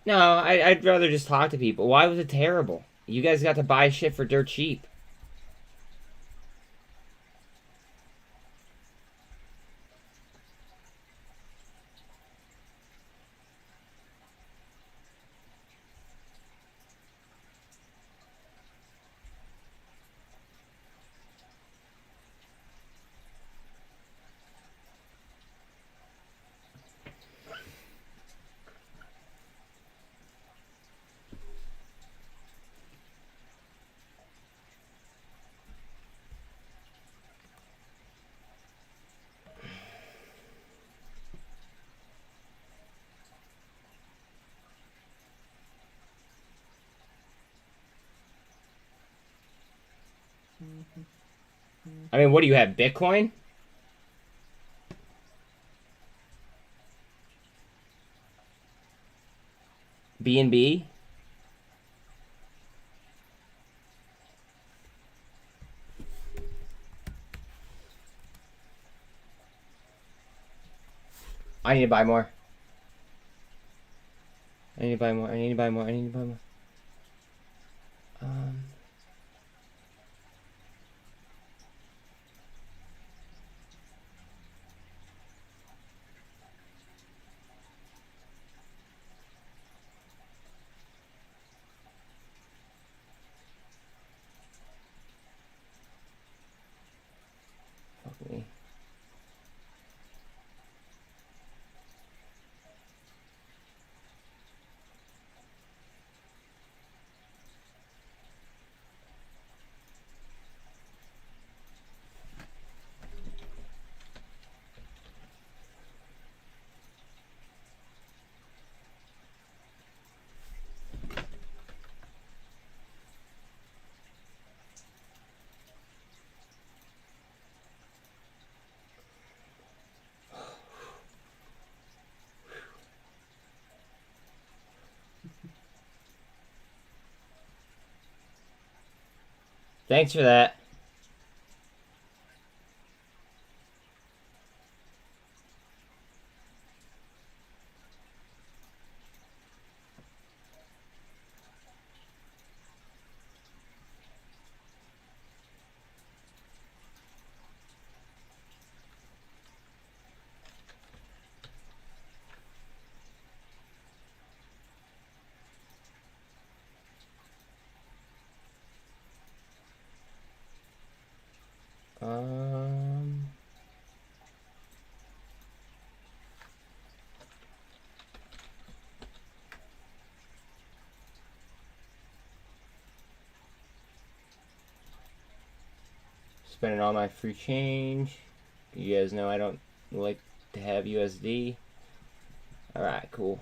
No, I'd rather just talk to people. Why was it terrible? You guys got to buy shit for dirt cheap. I mean, what do you have? Bitcoin? BNB? I need to buy more. I need to buy more. I need to buy more. I need to buy more. Fuck me. Thanks for that. Spending all my free change. You guys know I don't like to have USD. Alright, cool.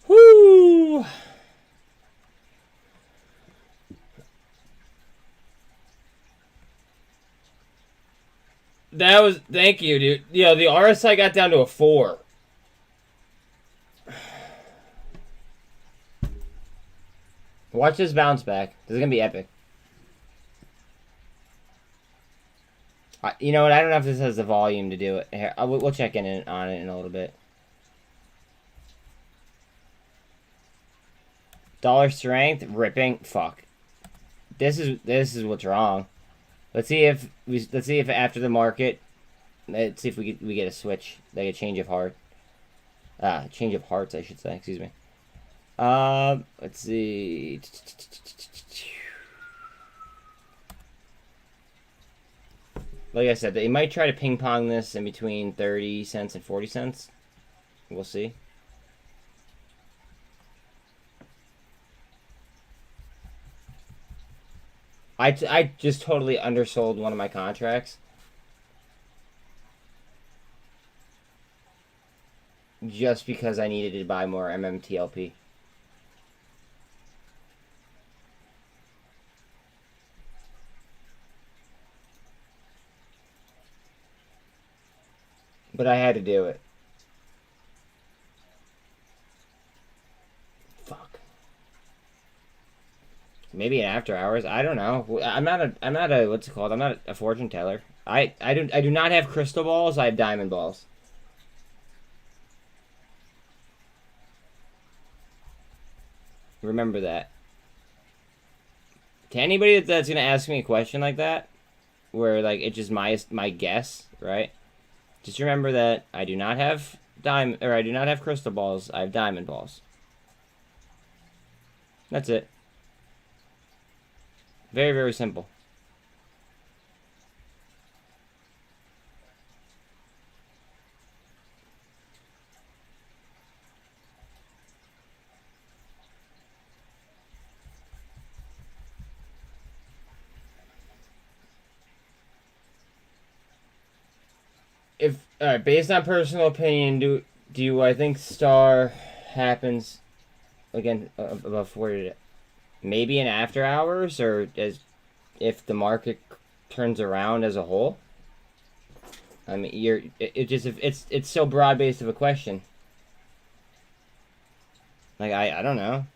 Whoo! That was, thank you, dude. Yo, the RSI got down to a 4. Watch this bounce back. This is gonna be epic. You know what? I don't know if this has the volume to do it. Here, we'll check in on it in a little bit. Dollar strength ripping. Fuck. This is what's wrong. Let's see if after the market, let's see if we get a switch, like a change of heart. Change of hearts, I should say. Excuse me. Let's see. Like I said, they might try to ping pong this in between 30 cents and 40 cents. We'll see. I just totally undersold one of my contracts. Just because I needed to buy more MMTLP. But I had to do it. Fuck. Maybe in after hours. I don't know. I'm not a what's it called? I'm not a fortune teller. I do not have crystal balls. I have diamond balls. Remember that. To anybody that's gonna ask me a question like that, where like it's just my guess, right? Just remember that I do not have I do not have crystal balls. I have diamond balls. That's it. Very, very simple. All right, based on personal opinion, do I think STAR happens again above 40? Maybe in after hours, or as if the market turns around as a whole. I mean, it's so broad based of a question. Like I don't know.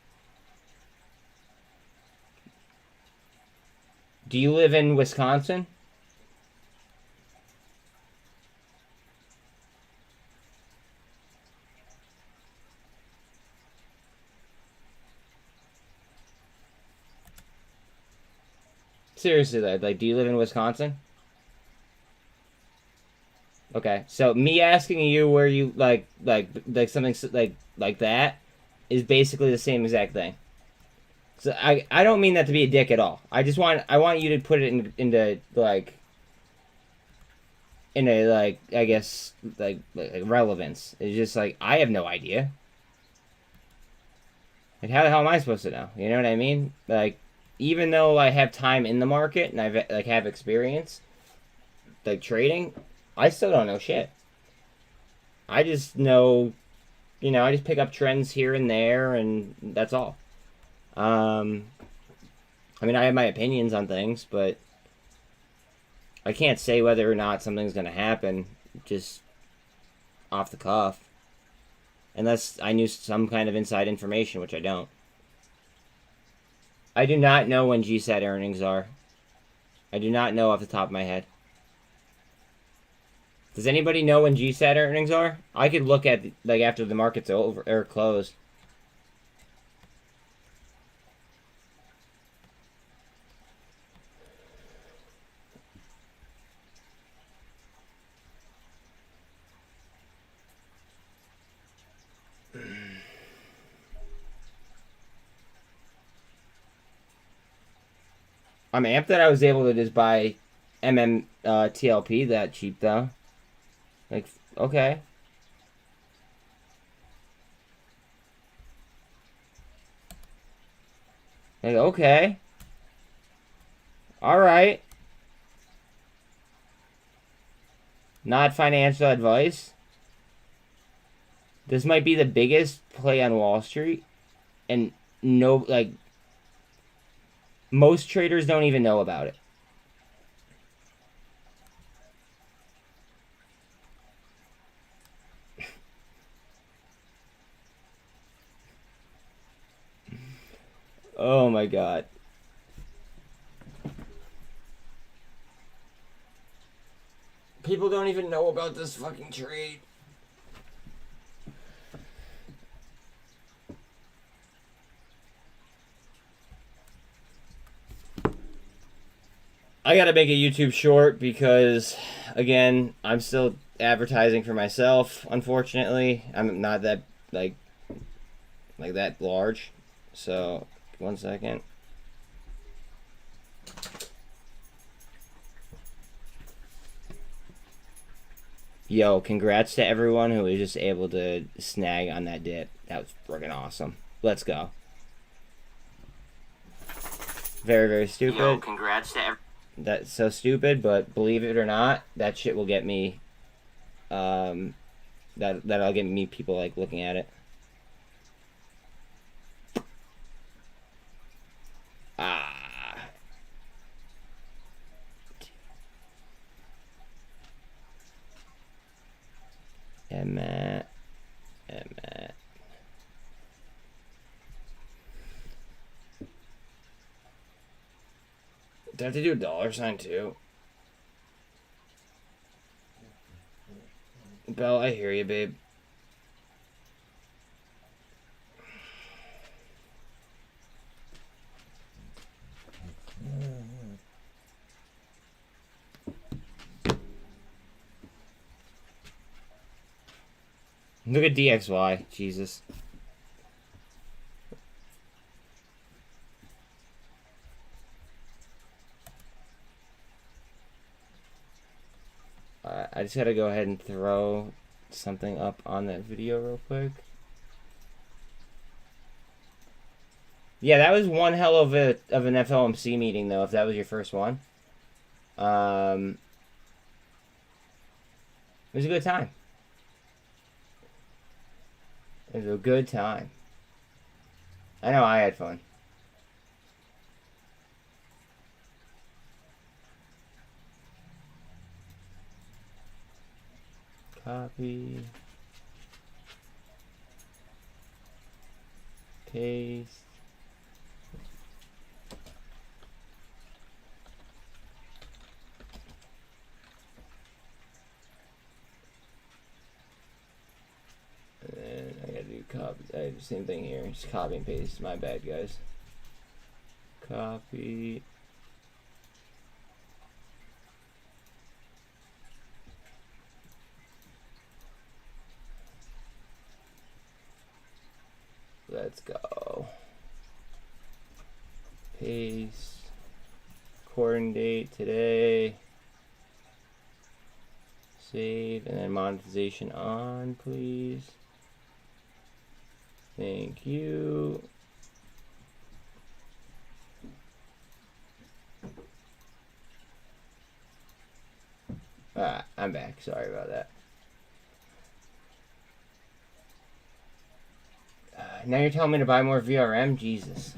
Do you live in Wisconsin? Seriously, though, like, do you live in Wisconsin? Okay, so me asking you where you like something like that is basically the same exact thing. So I don't mean that to be a dick at all. I want you to put it into like in a like I guess like relevance. It's just like I have no idea. Like how the hell am I supposed to know? You know what I mean? Like even though I have time in the market and I like have experience like trading, I still don't know shit. I just know, you know, I just pick up trends here and there, and that's all. I mean, I have my opinions on things, but I can't say whether or not something's going to happen just off the cuff. Unless I knew some kind of inside information, which I don't. I do not know when GSAT earnings are. I do not know off the top of my head. Does anybody know when GSAT earnings are? I could look at, like, after the market's over or closed. I'm amped that I was able to just buy MMTLP that cheap, though. Like, okay. Like, okay. Alright. Not financial advice. This might be the biggest play on Wall Street. And no, like, most traders don't even know about it. Oh my god. People don't even know about this fucking trade. I gotta make a YouTube short because, again, I'm still advertising for myself, unfortunately. I'm not that, like that large. So, 1 second. Yo, congrats to everyone who was just able to snag on that dip. That was friggin' awesome. Let's go. Very, very stupid. Yo, congrats to That's so stupid, but believe it or not, that shit will get me, that'll get me people, like, looking at it. MMAT. Do I have to do a $sign too? Belle, I hear you, babe. Look at DXY, Jesus. I just gotta go ahead and throw something up on that video real quick. Yeah, that was one hell of an FOMC meeting, though, if that was your first one. It was a good time. It was a good time. I know I had fun. Copy. Paste. And then I gotta do copy. I do the same thing here. Just copy and paste. My bad, guys. Copy. Let's go. Paste. Recording date today. Save, and then monetization on, please. Thank you. I'm back. Sorry about that. Now you're telling me to buy more VRM? Jesus.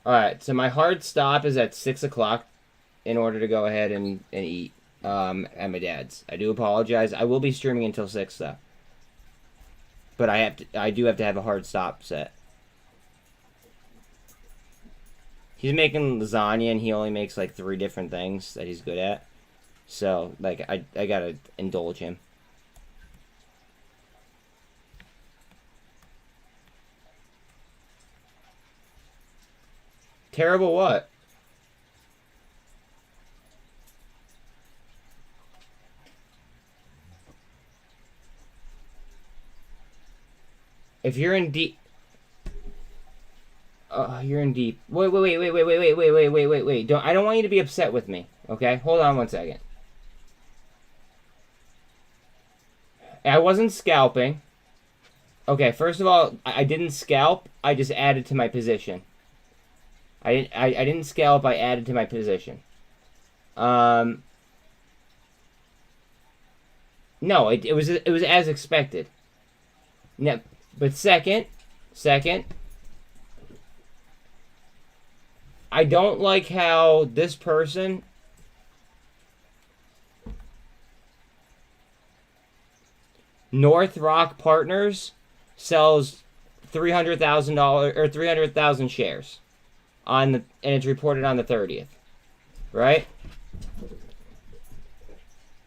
Alright, so my hard stop is at 6 o'clock in order to go ahead and eat at my dad's. I do apologize. I will be streaming until 6 though. But I do have to have a hard stop set. He's making lasagna and he only makes like 3 different things that he's good at. So, like, I gotta indulge him. Terrible what? If you're in deep... you're in deep... Wait. I don't want you to be upset with me, okay? Hold on one second. I wasn't scalping. Okay, first of all, I didn't scalp. I just added to my position. I didn't scalp. I added to my position. No, it was as expected. No, but second, I don't like how this person North Rock Partners sells $300,000 or 300,000 shares on the, and it's reported on the 30th, right?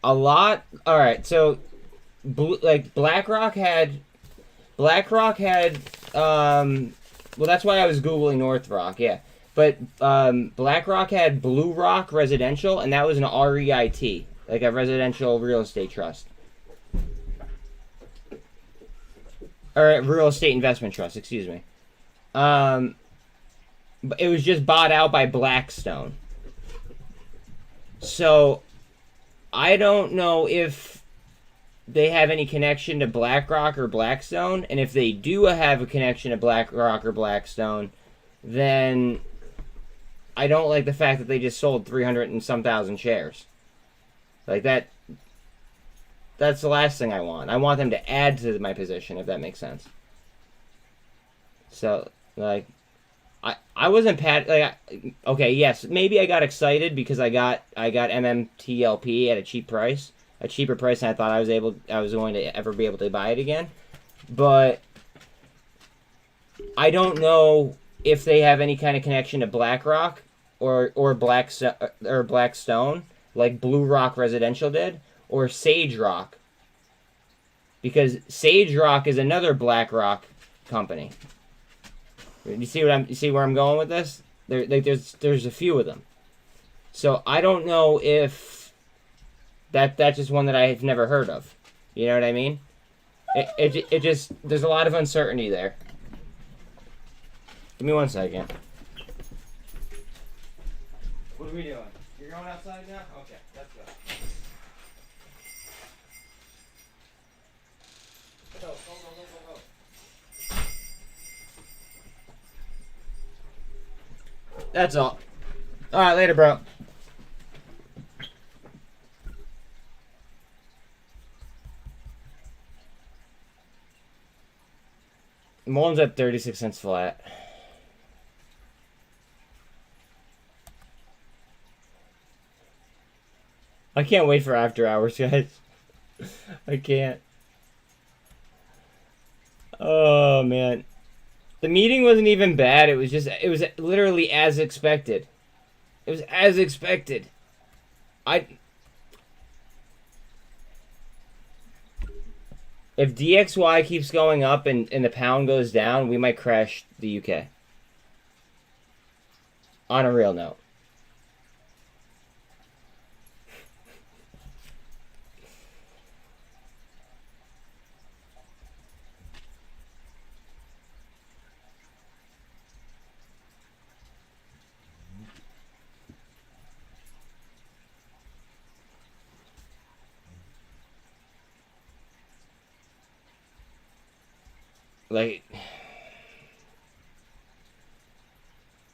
A lot. All right, so like BlackRock had well, that's why I was googling North Rock, yeah. But BlackRock had Blue Rock Residential, and that was an REIT, like a residential real estate trust. Or a real estate investment trust, excuse me. But it was just bought out by Blackstone. So, I don't know if they have any connection to BlackRock or Blackstone, and if they do have a connection to BlackRock or Blackstone, then I don't like the fact that they just sold 300 and some thousand shares. Like that, that's the last thing I want. I want them to add to my position, if that makes sense. So, like, I wasn't okay, yes, maybe I got excited because I got MMTLP at a cheap price, a cheaper price than I thought I was going to ever be able to buy it again. But I don't know if they have any kind of connection to BlackRock or Blackstone, like Blue Rock Residential did, or Sage Rock, because Sage Rock is another BlackRock company. You see where I'm going with this? There's a few of them. So I don't know if that's just one that I've never heard of. You know what I mean? It just, there's a lot of uncertainty there. Give me one second. What are we doing? You're going outside now? Okay, let's go. Go, go, go, go, go, go. That's all. Alright, later, bro. MULN's at 36 cents flat. I can't wait for after hours, guys. I can't. Oh, man. The meeting wasn't even bad. It was literally as expected. It was as expected. If DXY keeps going up and the pound goes down, we might crash the UK. On a real note. Like,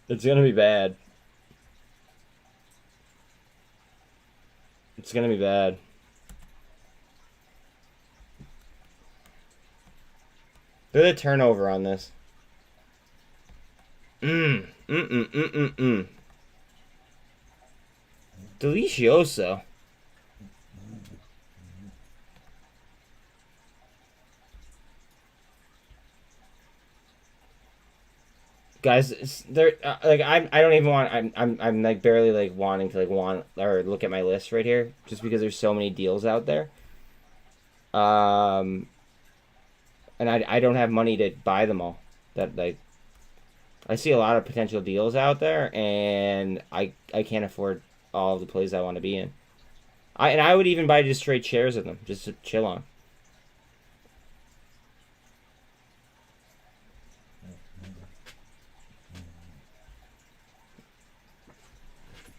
it's gonna be bad. It's gonna be bad. Look at the turnover on this. Delicioso. Guys, there like I don't even want I'm like barely like wanting to or look at my list right here just because there's so many deals out there. And I don't have money to buy them all. That like I see a lot of potential deals out there and I can't afford all of the plays I want to be in. I would even buy just straight shares of them just to chill on.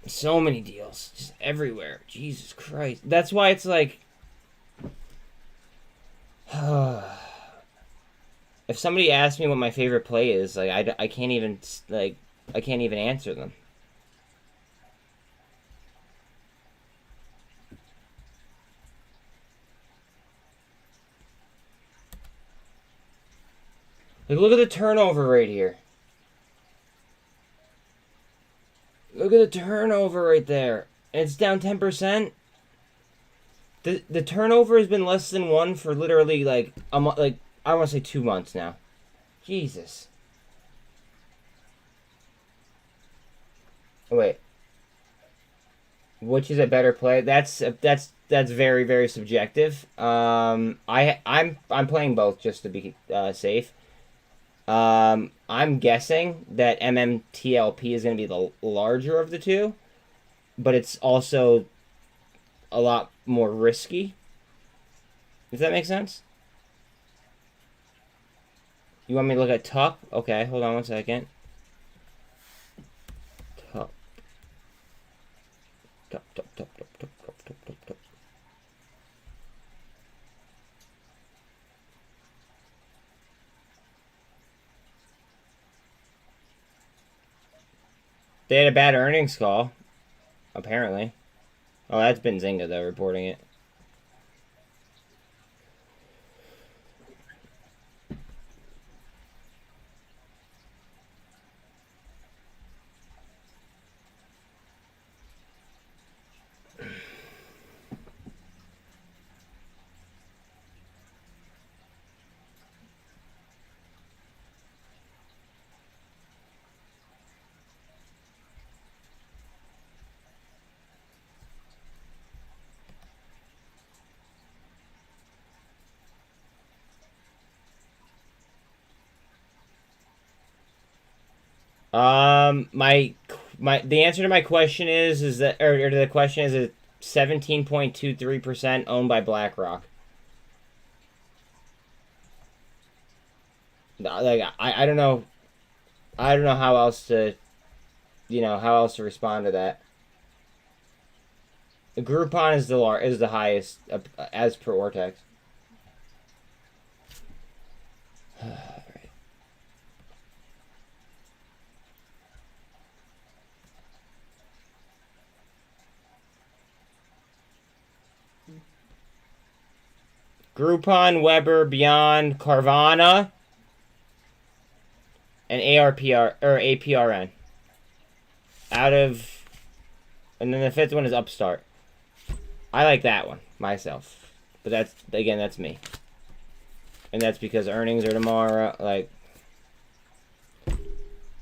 So many deals, just everywhere. Jesus Christ. That's why it's like, if somebody asks me what my favorite play is, like I can't even answer them. Like, look at the turnover right here. Look at the turnover right there. And it's down 10%. The turnover has been less than 1 for literally like I want to say 2 months now. Jesus. Wait. Which is a better play? That's very, very subjective. I'm playing both just to be safe. I'm guessing that MMTLP is going to be the larger of the two, but it's also a lot more risky. Does that make sense? You want me to look at TUP? Okay, hold on one second. TUP. TUP. They had a bad earnings call, apparently. Oh, that's Benzinga, though, reporting it. The answer to my question is that, or the question is 17.23% owned by BlackRock. Like, I don't know how else to, how else to respond to that. Groupon is the highest as per Ortex. Right. Groupon, Weber, Beyond, Carvana, and ARPR or APRN. Out of, and then the fifth one is Upstart. I like that one myself, but that's me. And that's because earnings are tomorrow. Like,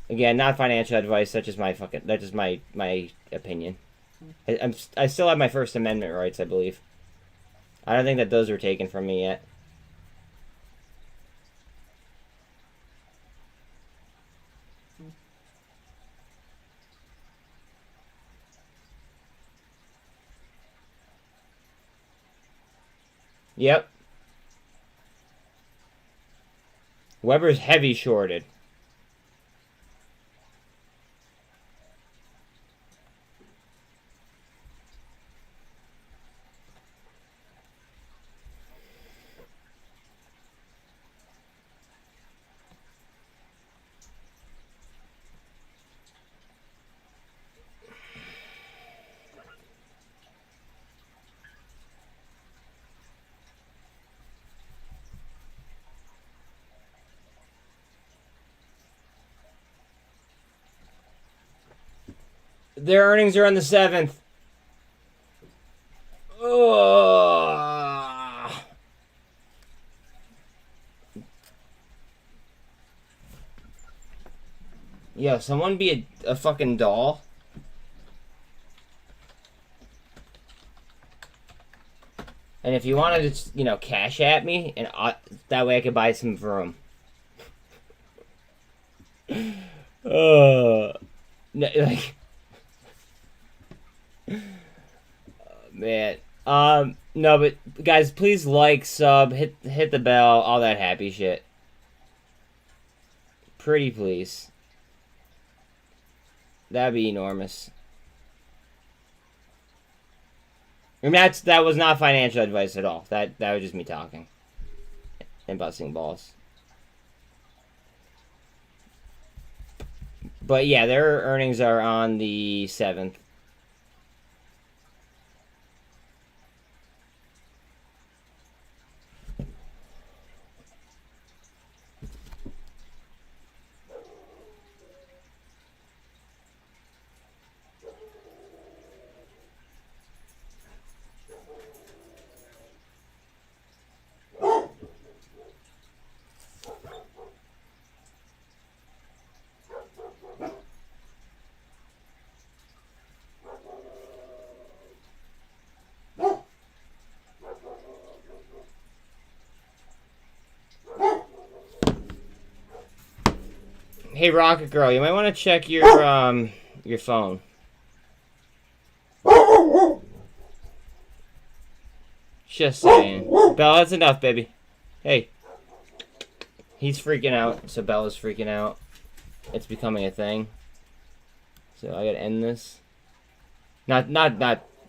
again, not financial advice. That's just my opinion. I still have my First Amendment rights, I believe. I don't think that those are taken from me yet. Yep. Weber's heavy shorted. Their earnings are on the 7th. Oh. Yo, someone be a fucking doll. And if you want to just, cash at me, and that way I could buy some Vroom. No, like... Man. No, but guys, please like, sub, hit the bell, all that happy shit. Pretty please. That'd be enormous. I mean, that was not financial advice at all. That was just me talking. And busting balls. But yeah, their earnings are on the 7th. Hey, Rocket Girl, you might want to check your phone. Just saying. Bella, that's enough, baby. Hey. He's freaking out, so Bella's freaking out. It's becoming a thing. So I gotta end this. Not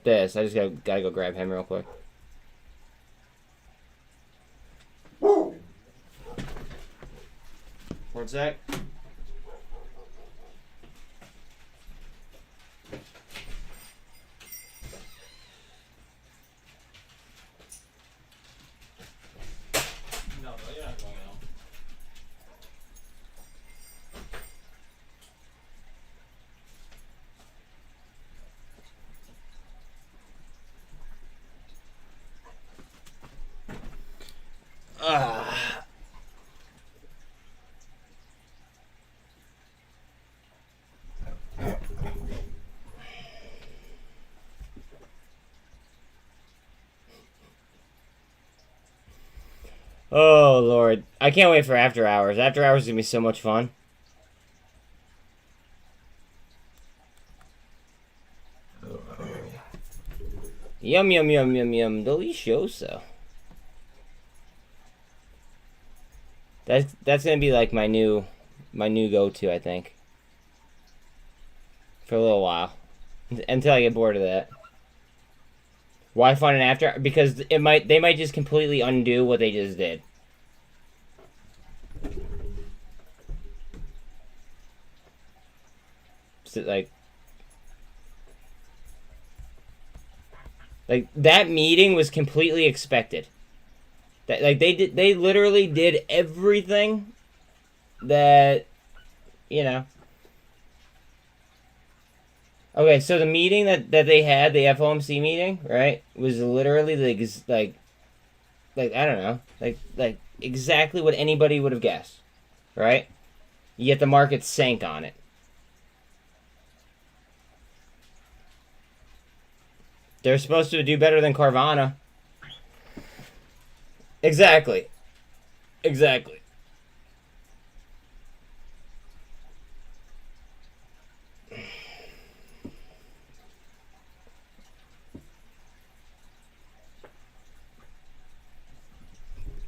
this. I just gotta go grab him real quick. One sec. Oh, Lord. I can't wait for After Hours. After Hours is going to be so much fun. Yum, yum, yum, yum, yum. Delicioso. That's going to be like my new go-to, I think. For a little while. Until I get bored of that. Why fund an after? Because they might just completely undo what they just did. So, like that meeting was completely expected. That they literally did everything that, you know. Okay, so the meeting that they had, the FOMC meeting, right, was literally like I don't know, like exactly what anybody would have guessed, right? Yet the market sank on it. They're supposed to do better than Carvana. Exactly. Exactly.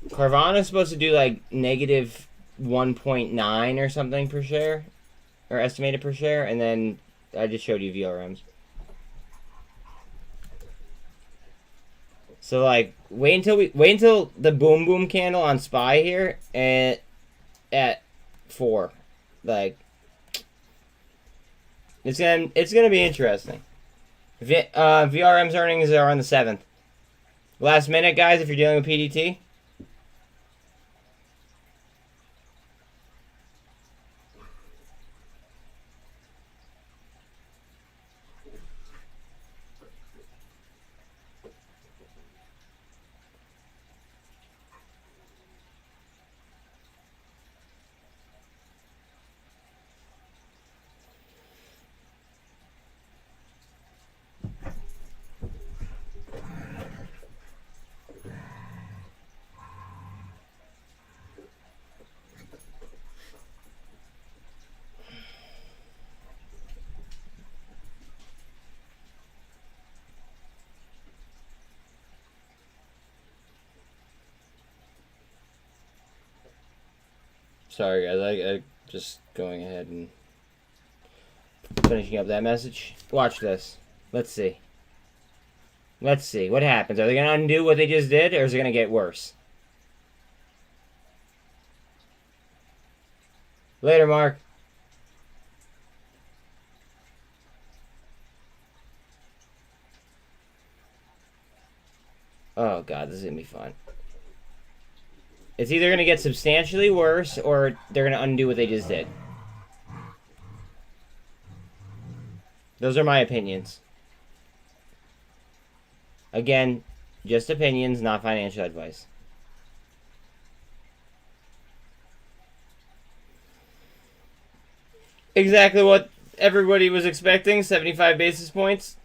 Carvana's supposed to do like negative 1.9 or something per share, or estimated per share, and then I just showed you VRMs. So like, wait until the boom candle on SPY here at 4, like it's gonna be interesting. VRM's earnings are on the 7th. Last minute, guys, if you're dealing with PDT. Sorry, guys. I just going ahead and finishing up that message. Watch this. Let's see. Let's see what happens. Are they gonna undo what they just did, or is it gonna get worse? Later, Mark. Oh god, this is gonna be fun. It's either gonna get substantially worse, or they're gonna undo what they just did. Those are my opinions. Again, just opinions, not financial advice. Exactly what everybody was expecting, 75 basis points.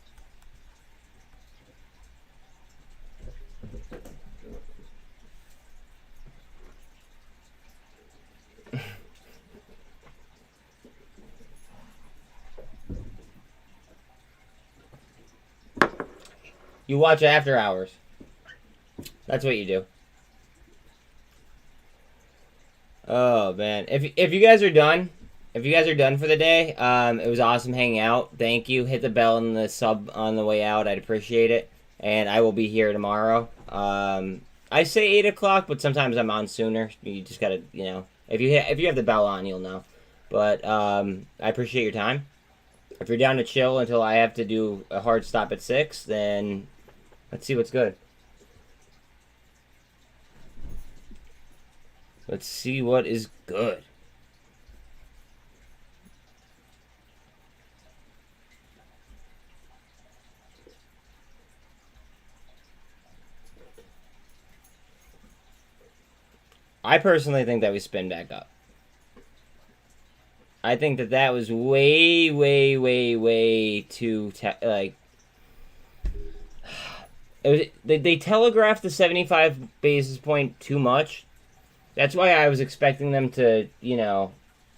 You watch after hours. That's what you do. Oh man, if you guys are done, for the day, it was awesome hanging out. Thank you. Hit the bell and the sub on the way out. I'd appreciate it. And I will be here tomorrow. I say 8 o'clock, but sometimes I'm on sooner. You just gotta, you know, if you have the bell on, you'll know. But I appreciate your time. If you're down to chill until I have to do a hard stop at 6, then let's see what's good. Let's see what is good. I personally think that we spin back up. I think that was way, way, way, way too like. They telegraphed the 75 basis point too much. That's why I was expecting them to, you know,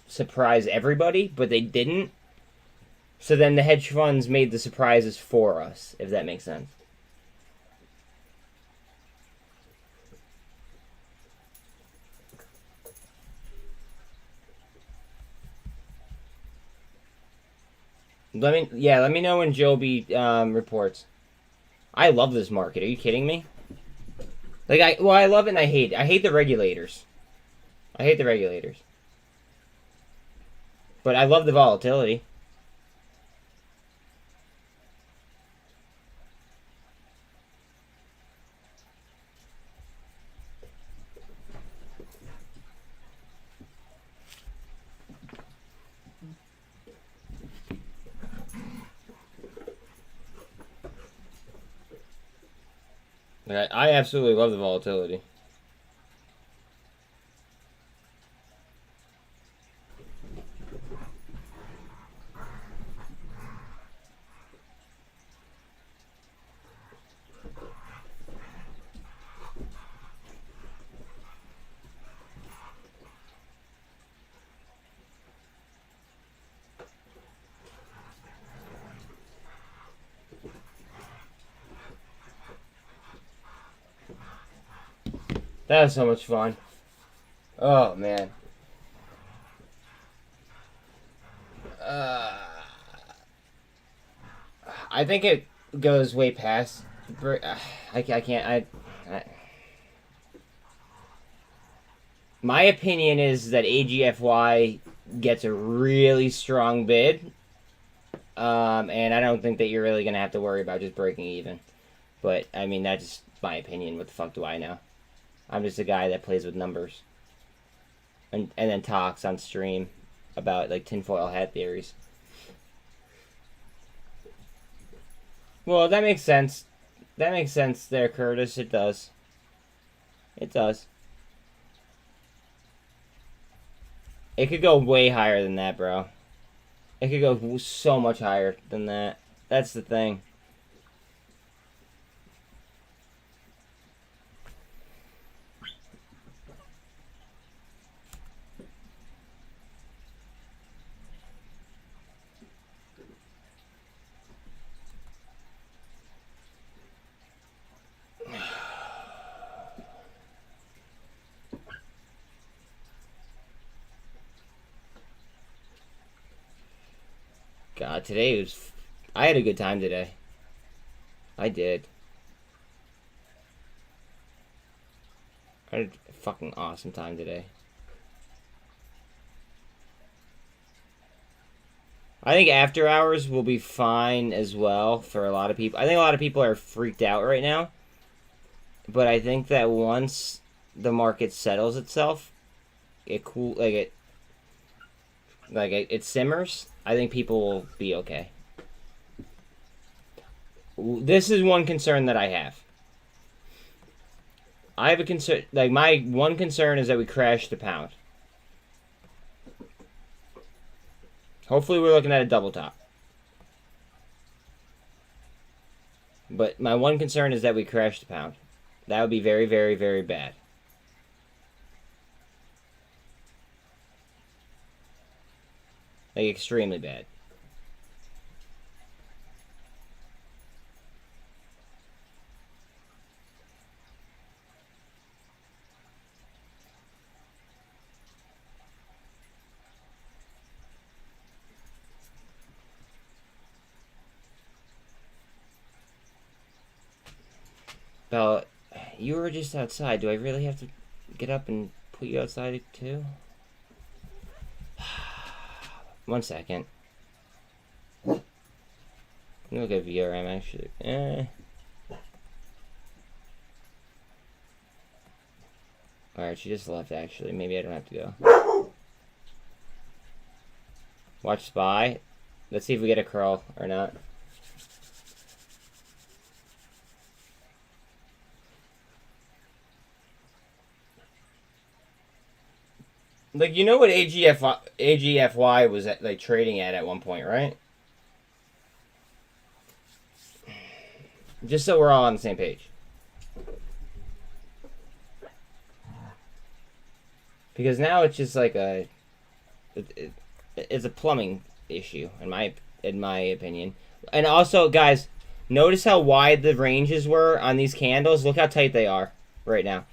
surprise everybody, but they didn't. So then the hedge funds made the surprises for us, if that makes sense. Let me know when Joby reports. I love this market. Are you kidding me? Like, I love it and I hate it. I hate the regulators. I hate the regulators. But I love the volatility. I absolutely love the volatility. That was so much fun. Oh, man. I think it goes way past... I can't... My opinion is that AGFY gets a really strong bid. And I don't think that you're really going to have to worry about just breaking even. But, I mean, that's just my opinion. What the fuck do I know? I'm just a guy that plays with numbers. And then talks on stream about, like, tinfoil hat theories. Well, that makes sense. That makes sense there, Curtis. It does. It does. It could go way higher than that, bro. It could go so much higher than that. That's the thing. God, today was... I had a good time today. I did. I had a fucking awesome time today. I think after hours will be fine as well for a lot of people. I think a lot of people are freaked out right now. But I think that once the market settles itself, it simmers, I think people will be okay. This is one concern that I have. I have a concern, like, my one concern is that we crash the pound. Hopefully we're looking at a double top. But my one concern is that we crash the pound. That would be very, very, very bad. Like, extremely bad. Bella, you were just outside. Do I really have to get up and put you outside too? 1 second. Let me look at VRM actually. Alright, she just left actually. Maybe I don't have to go. Watch SPY. Let's see if we get a curl or not. Like, you know what AGFY was at, like, trading at one point, right? Just so we're all on the same page. Because now it's just like it's a plumbing issue in my opinion. And also, guys, notice how wide the ranges were on these candles. Look how tight they are right now.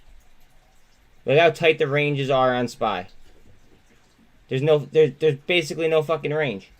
Look how tight the ranges are on SPY. There's basically no fucking range.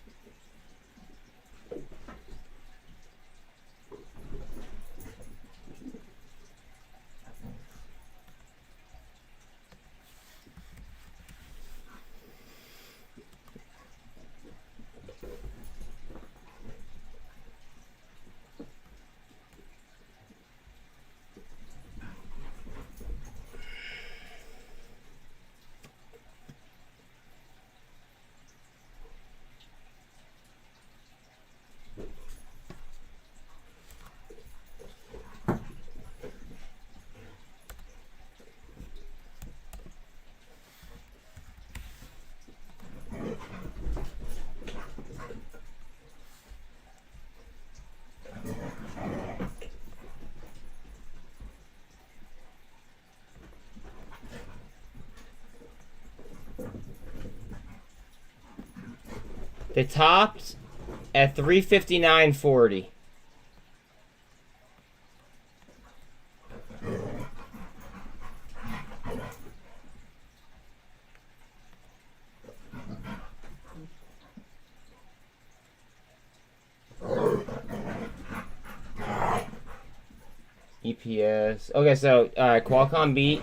They topped at 359.40. EPS. Okay, so Qualcomm beat.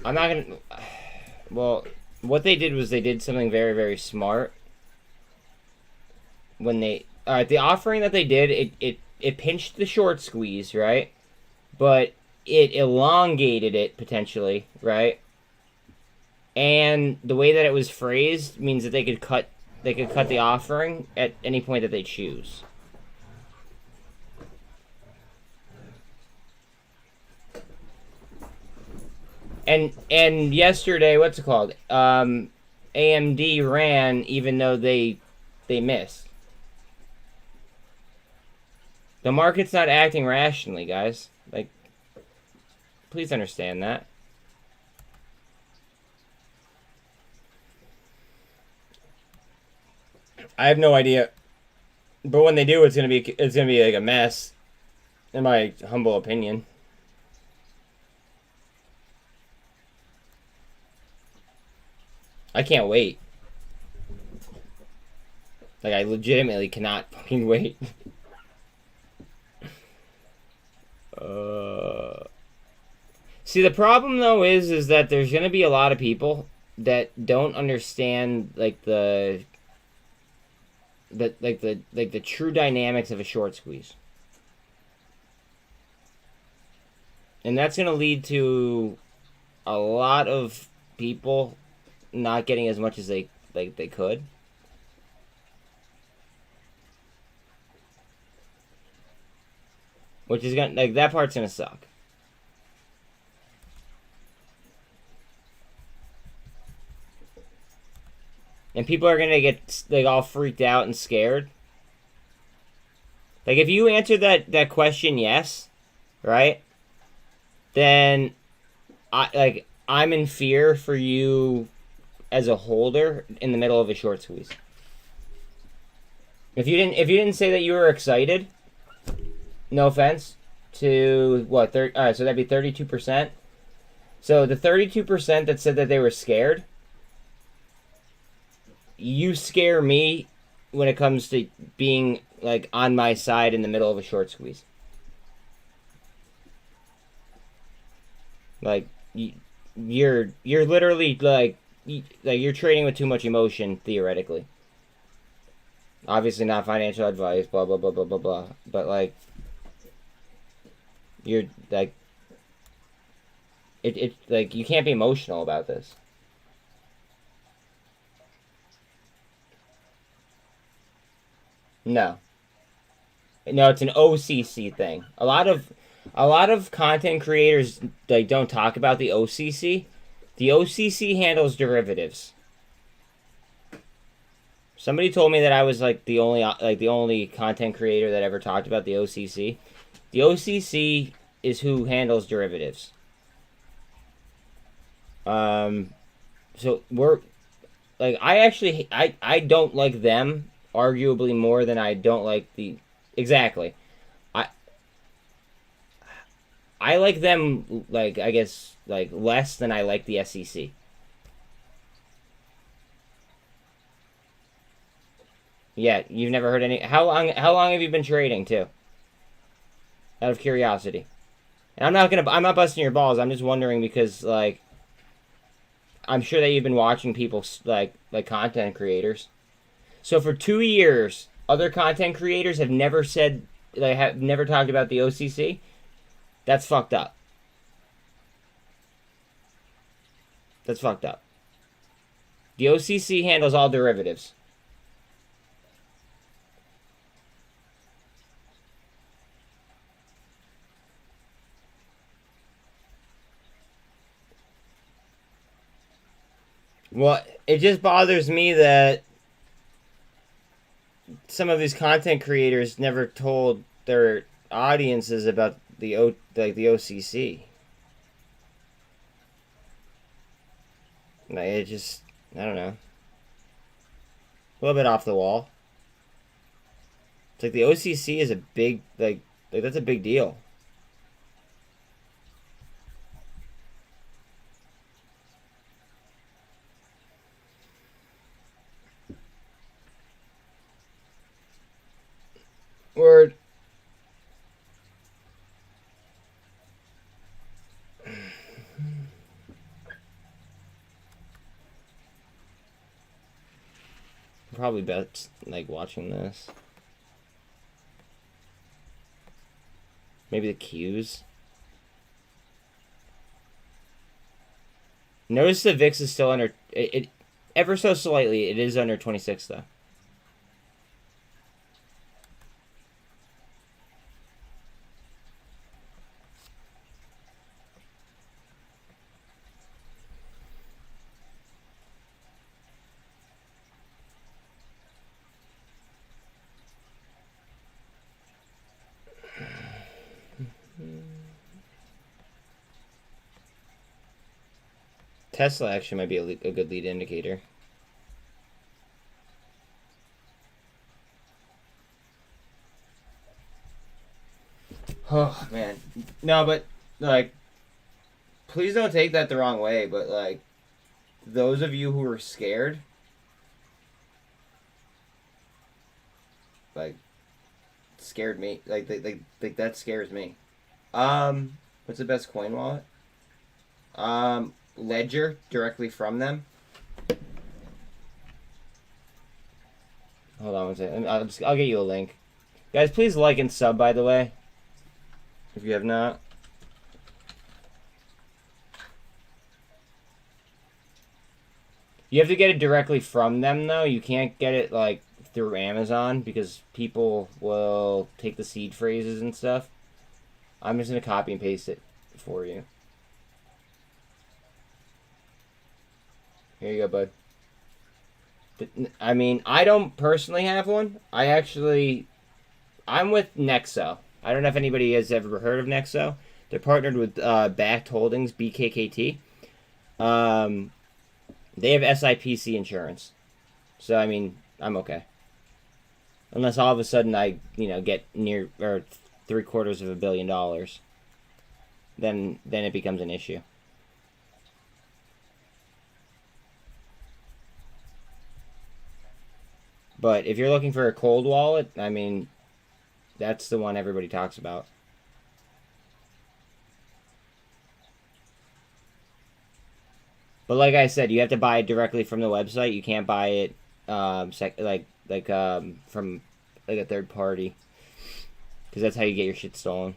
I'm not gonna. Well, what they did was they did something very, very smart. When they the offering that they did, it pinched the short squeeze, right? But it elongated it potentially, right? And the way that it was phrased means that they could cut the offering at any point that they choose. And yesterday, what's it called? AMD ran even though they missed. The market's not acting rationally, guys. Like, please understand that. I have no idea, but when they do, it's gonna be like a mess, in my humble opinion. I can't wait. Like, I legitimately cannot fucking wait. See, the problem though is that there's gonna be a lot of people that don't understand like the true dynamics of a short squeeze, and that's gonna lead to a lot of people not getting as much as they could. Which is gonna, like, that part's gonna suck. And people are gonna get like all freaked out and scared. Like, if you answered that question yes, right? Then I'm in fear for you as a holder in the middle of a short squeeze. If you didn't say that you were excited, no offense to what, all right, so that'd be 32%. So the 32% that said that they were scared, you scare me when it comes to being like on my side in the middle of a short squeeze. Like, you're literally like you're trading with too much emotion, theoretically. Obviously not financial advice, blah blah blah blah blah blah. But like, you're like, it like, you can't be emotional about this. No, it's an OCC thing. A lot of content creators, like, don't talk about the OCC. The OCC handles derivatives. Somebody told me that I was like the only content creator that ever talked about the OCC. The OCC is who handles derivatives. So we're like, I don't like them arguably more than I don't like the, exactly. I like them, like, I guess, like, less than I like the SEC. Yeah, you've never heard any. How long have you been trading too? Out of curiosity. And I'm not busting your balls. I'm just wondering because, like, I'm sure that you've been watching people like content creators. So for 2 years, other content creators have never said, they have never talked about the OCC. That's fucked up. That's fucked up. The OCC handles all derivatives. Well, it just bothers me that some of these content creators never told their audiences about the OCC. Like, it just, I don't know. A little bit off the wall. It's like the OCC is a big, like that's a big deal. Word. Probably best like watching this. Maybe the Qs. Notice the VIX is still under it ever so slightly. It is under 26 though. Tesla actually might be a good lead indicator. Oh, man. No, but, like, please don't take that the wrong way, but, like, those of you who are scared, like, scared me. Like, that scares me. What's the best coin wallet? Ledger, directly from them. Hold on one second. I'll get you a link. Guys, please like and sub, by the way, if you have not. You have to get it directly from them, though. You can't get it, like, through Amazon, because people will take the seed phrases and stuff. I'm just going to copy and paste it for you. Here you go, bud. I mean, I don't personally have one. I'm with Nexo. I don't know if anybody has ever heard of Nexo. They're partnered with Backed Holdings, BKKT. They have SIPC insurance. So, I mean, I'm okay. Unless all of a sudden I, get near, or $750 million. Then it becomes an issue. But if you're looking for a cold wallet, I mean, that's the one everybody talks about. But like I said, you have to buy it directly from the website. You can't buy it from like a third party, because that's how you get your shit stolen.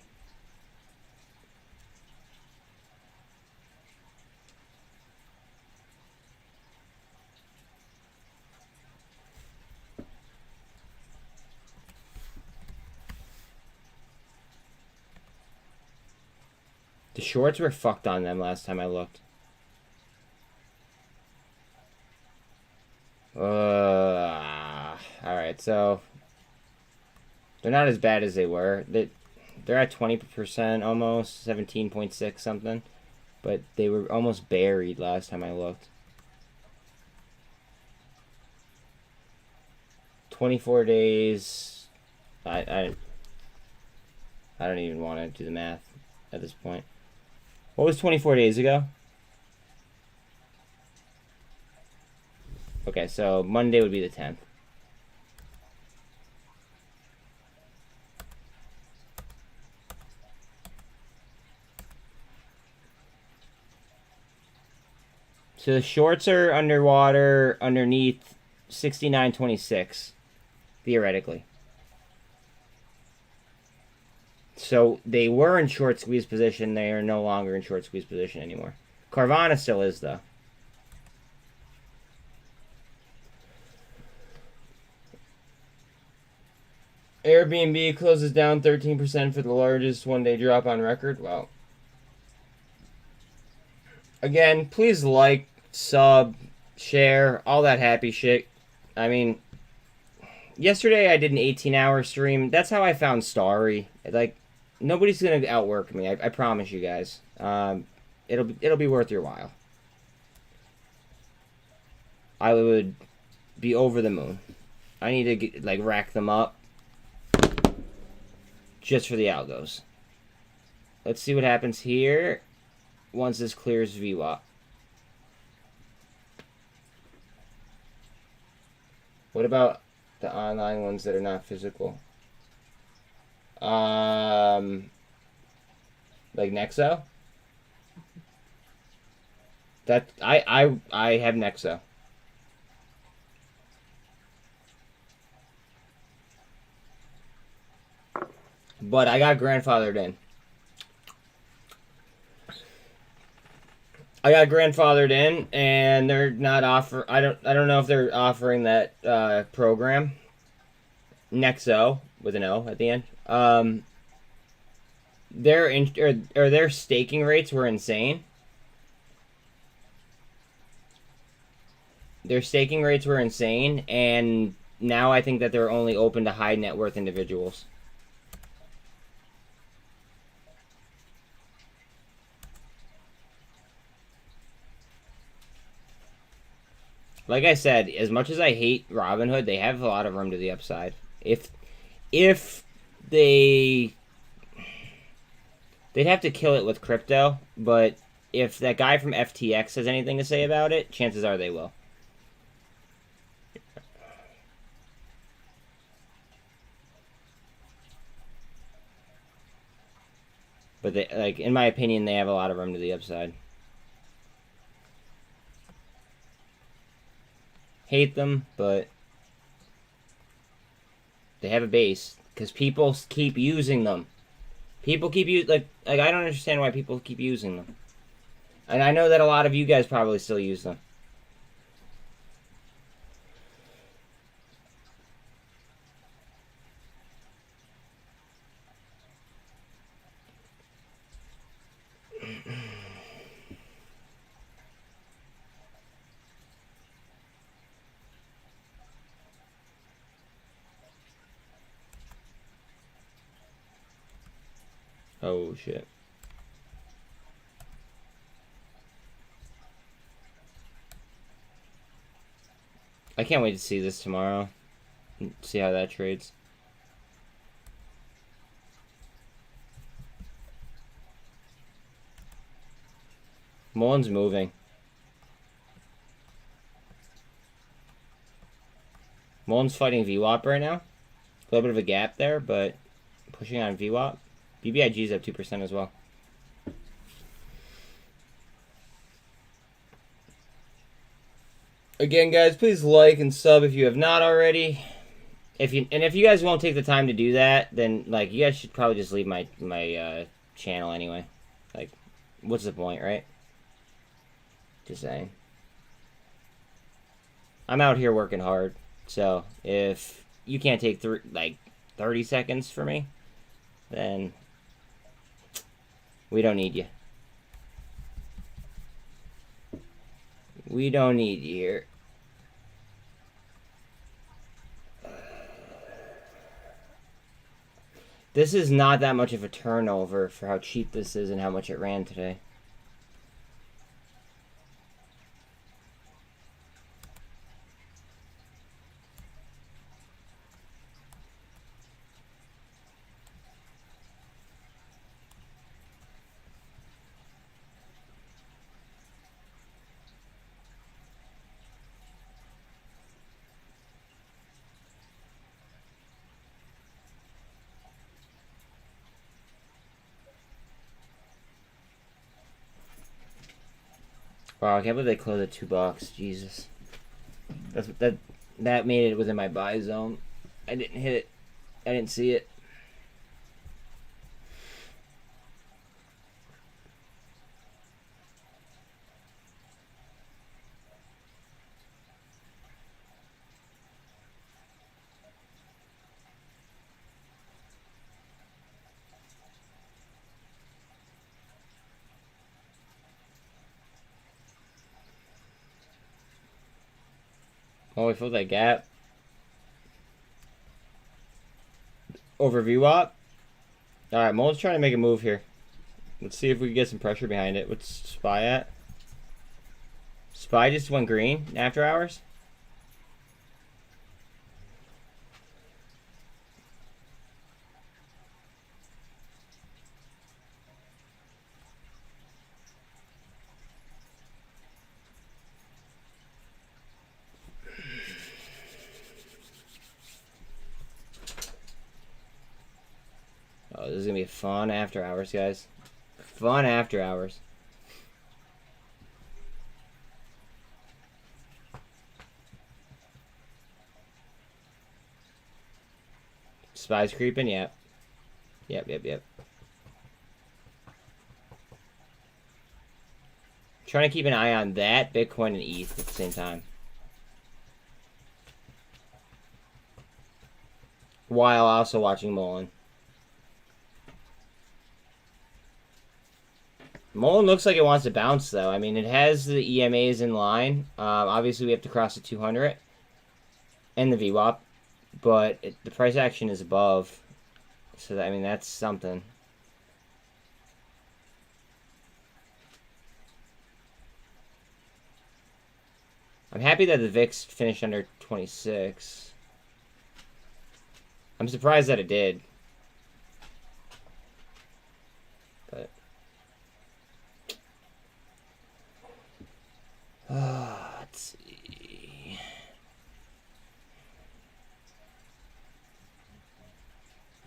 The shorts were fucked on them last time I looked. Alright, so they're not as bad as they were. They're at 20% almost, 17.6 something. But they were almost buried last time I looked. 24 days. I don't even want to do the math at this point. What was 24 days ago? Okay, so Monday would be the 10th. So the shorts are underwater underneath 69.26, theoretically. So they were in short squeeze position. They are no longer in short squeeze position anymore. Carvana still is, though. Airbnb closes down 13% for the largest one-day drop on record. Wow. Again, please like, sub, share, all that happy shit. I mean, yesterday I did an 18-hour stream. That's how I found STRY. Like, nobody's gonna outwork me. I promise you guys. It'll be worth your while. I would be over the moon. I need to get, like, rack them up just for the algos. Let's see what happens here once this clears VWAP. What about the online ones that are not physical? Like Nexo? That I have Nexo. But I got grandfathered in. And they're not I don't know if they're offering that program. Nexo with an O at the end. Their staking rates were insane. Their staking rates were insane, and now I think that they're only open to high net worth individuals. Like I said, as much as I hate Robinhood, they have a lot of room to the upside. If they'd have to kill it with crypto, but if that guy from FTX has anything to say about it, chances are they will. But they, like, in my opinion, they have a lot of room to the upside. Hate them, but they have a base because people keep using them. People keep like I don't understand why people keep using them. And I know that a lot of you guys probably still use them. Oh, shit. I can't wait to see this tomorrow. See how that trades. MULN's moving. MULN's fighting VWAP right now. A little bit of a gap there, but pushing on VWAP. BBIG's up 2% as well. Again, guys, please like and sub if you have not already. If you guys won't take the time to do that, then like you guys should probably just leave my channel anyway. Like, what's the point, right? Just saying. I'm out here working hard, so if you can't take 30 seconds for me, then we don't need you. We don't need you here. This is not that much of a turnover for how cheap this is and how much it ran today. Wow, I can't believe they closed at $2. Jesus, that made it within my buy zone. I didn't hit it. I didn't see it. Oh, we filled that gap. Over VWAP. Alright, MULN's trying to make a move here. Let's see if we can get some pressure behind it. What's SPY at? SPY just went green after hours. Oh, this is gonna be fun after hours, guys. Fun after hours. SPY's creeping, yep. Yep. Trying to keep an eye on that, Bitcoin and ETH at the same time. While also watching MULN. MULN looks like it wants to bounce, though. I mean, it has the EMAs in line. Obviously, we have to cross the 200 and the VWAP, but the price action is above. So, that, I mean, that's something. I'm happy that the VIX finished under 26. I'm surprised that it did. But let's see.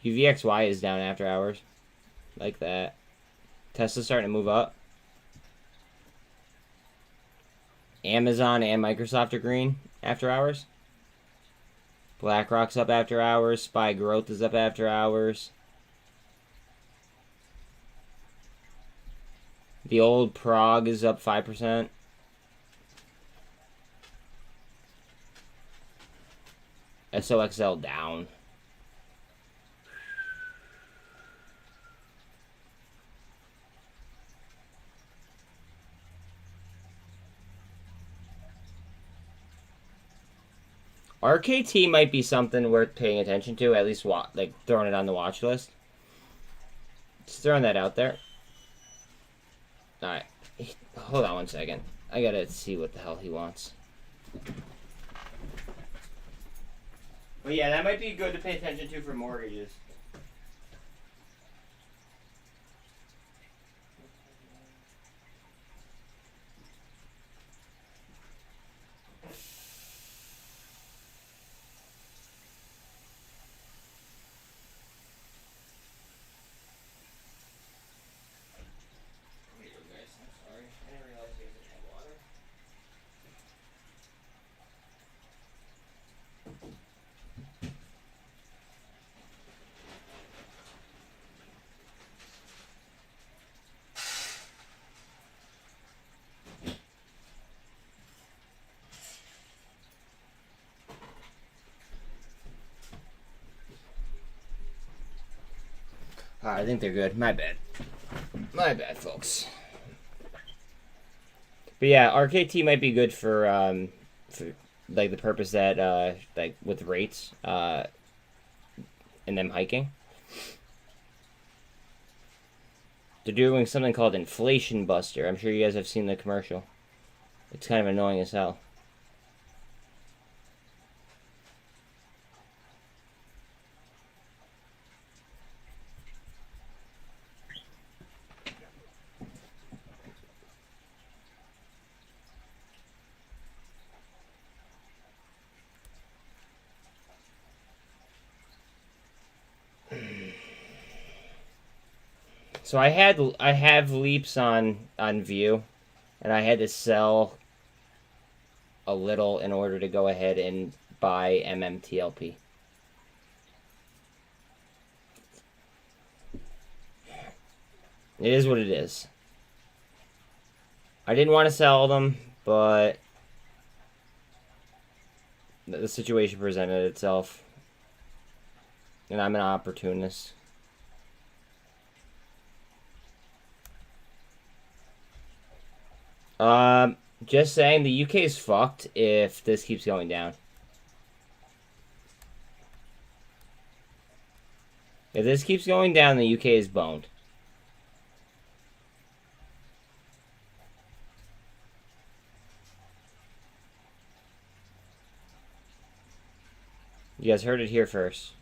UVXY is down after hours. Like that. Tesla's starting to move up. Amazon and Microsoft are green after hours. BlackRock's up after hours. SPY Growth is up after hours. The old Prague is up 5%. SOXL down. RKT might be something worth paying attention to, at least like throwing it on the watch list. Just throwing that out there. Alright. Hold on one second. I gotta see what the hell he wants. But yeah, that might be good to pay attention to for mortgages. I think they're good. My bad. My bad, folks. But yeah, RKT might be good for like the purpose that like with rates and them hiking. They're doing something called Inflation Buster. I'm sure you guys have seen the commercial. It's kind of annoying as hell. So I have leaps on view, and I had to sell a little in order to go ahead and buy MMTLP. It is what it is. I didn't want to sell them, but the situation presented itself, and I'm an opportunist. Just saying, the UK is fucked if this keeps going down. If this keeps going down, the UK is boned. You guys heard it here first.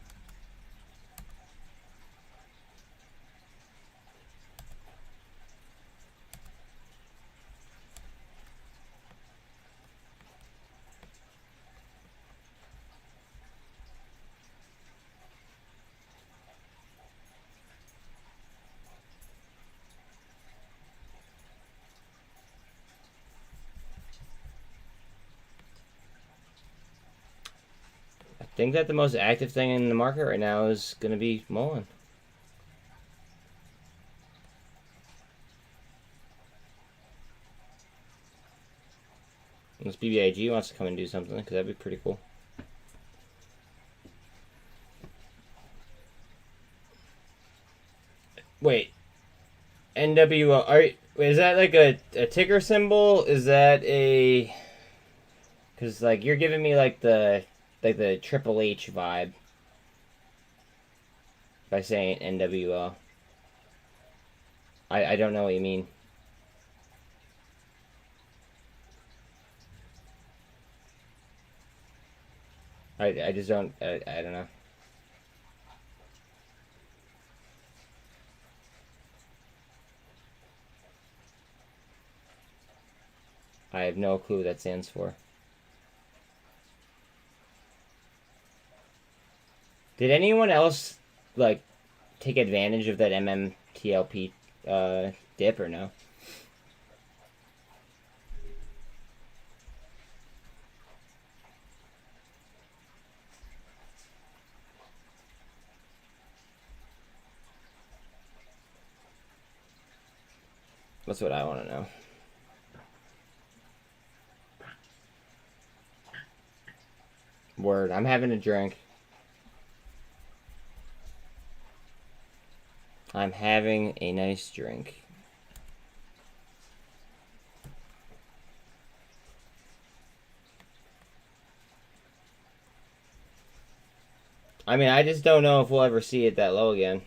I think that the most active thing in the market right now is going to be MULN. Unless BBIG wants to come and do something, because that'd be pretty cool. Wait. NWO. Is that like a ticker symbol? Is that a... Because, like, you're giving me, like the Triple H vibe. By saying NWO. I don't know what you mean. I just don't... I don't know. I have no clue what that stands for. Did anyone else, like, take advantage of that MMTLP dip or no? That's what I want to know. Word, I'm having a drink. I'm having a nice drink. I mean, I just don't know if we'll ever see it that low again.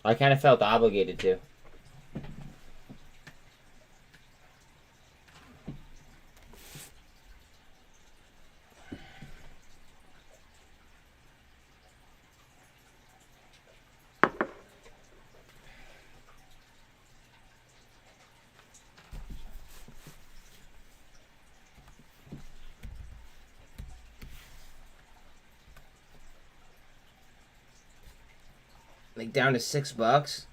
I kind of felt obligated to. Like down to $6.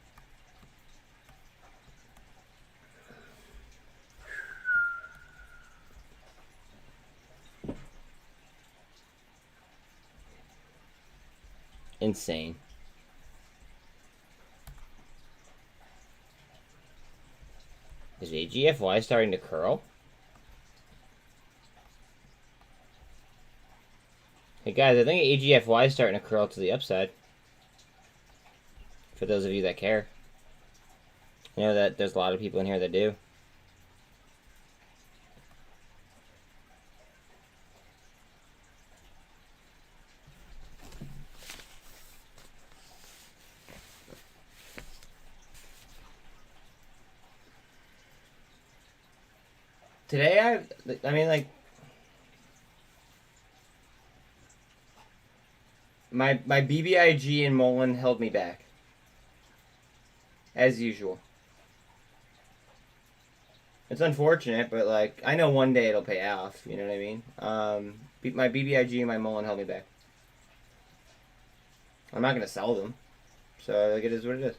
Insane. Is AGFY starting to curl? Hey guys, I think AGFY is starting to curl to the upside. For those of you that care. I know that there's a lot of people in here that do. Today, I mean, like, my BBIG and MULN held me back. As usual. It's unfortunate, but, like, I know one day it'll pay off, you know what I mean? My BBIG and my MULN held me back. I'm not going to sell them. So, like, it is what it is.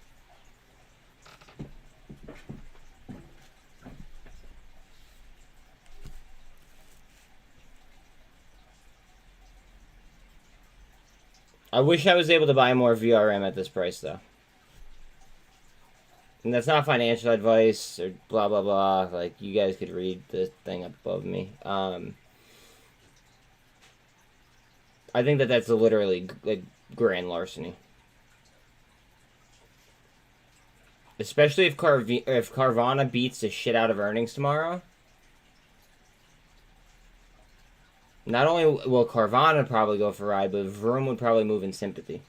I wish I was able to buy more VRM at this price, though. And that's not financial advice or blah, blah, blah. Like, you guys could read the thing up above me. I think that that's literally like grand larceny. Especially if Carvana beats the shit out of earnings tomorrow. Not only will Carvana probably go for a ride, but Vroom would probably move in sympathy.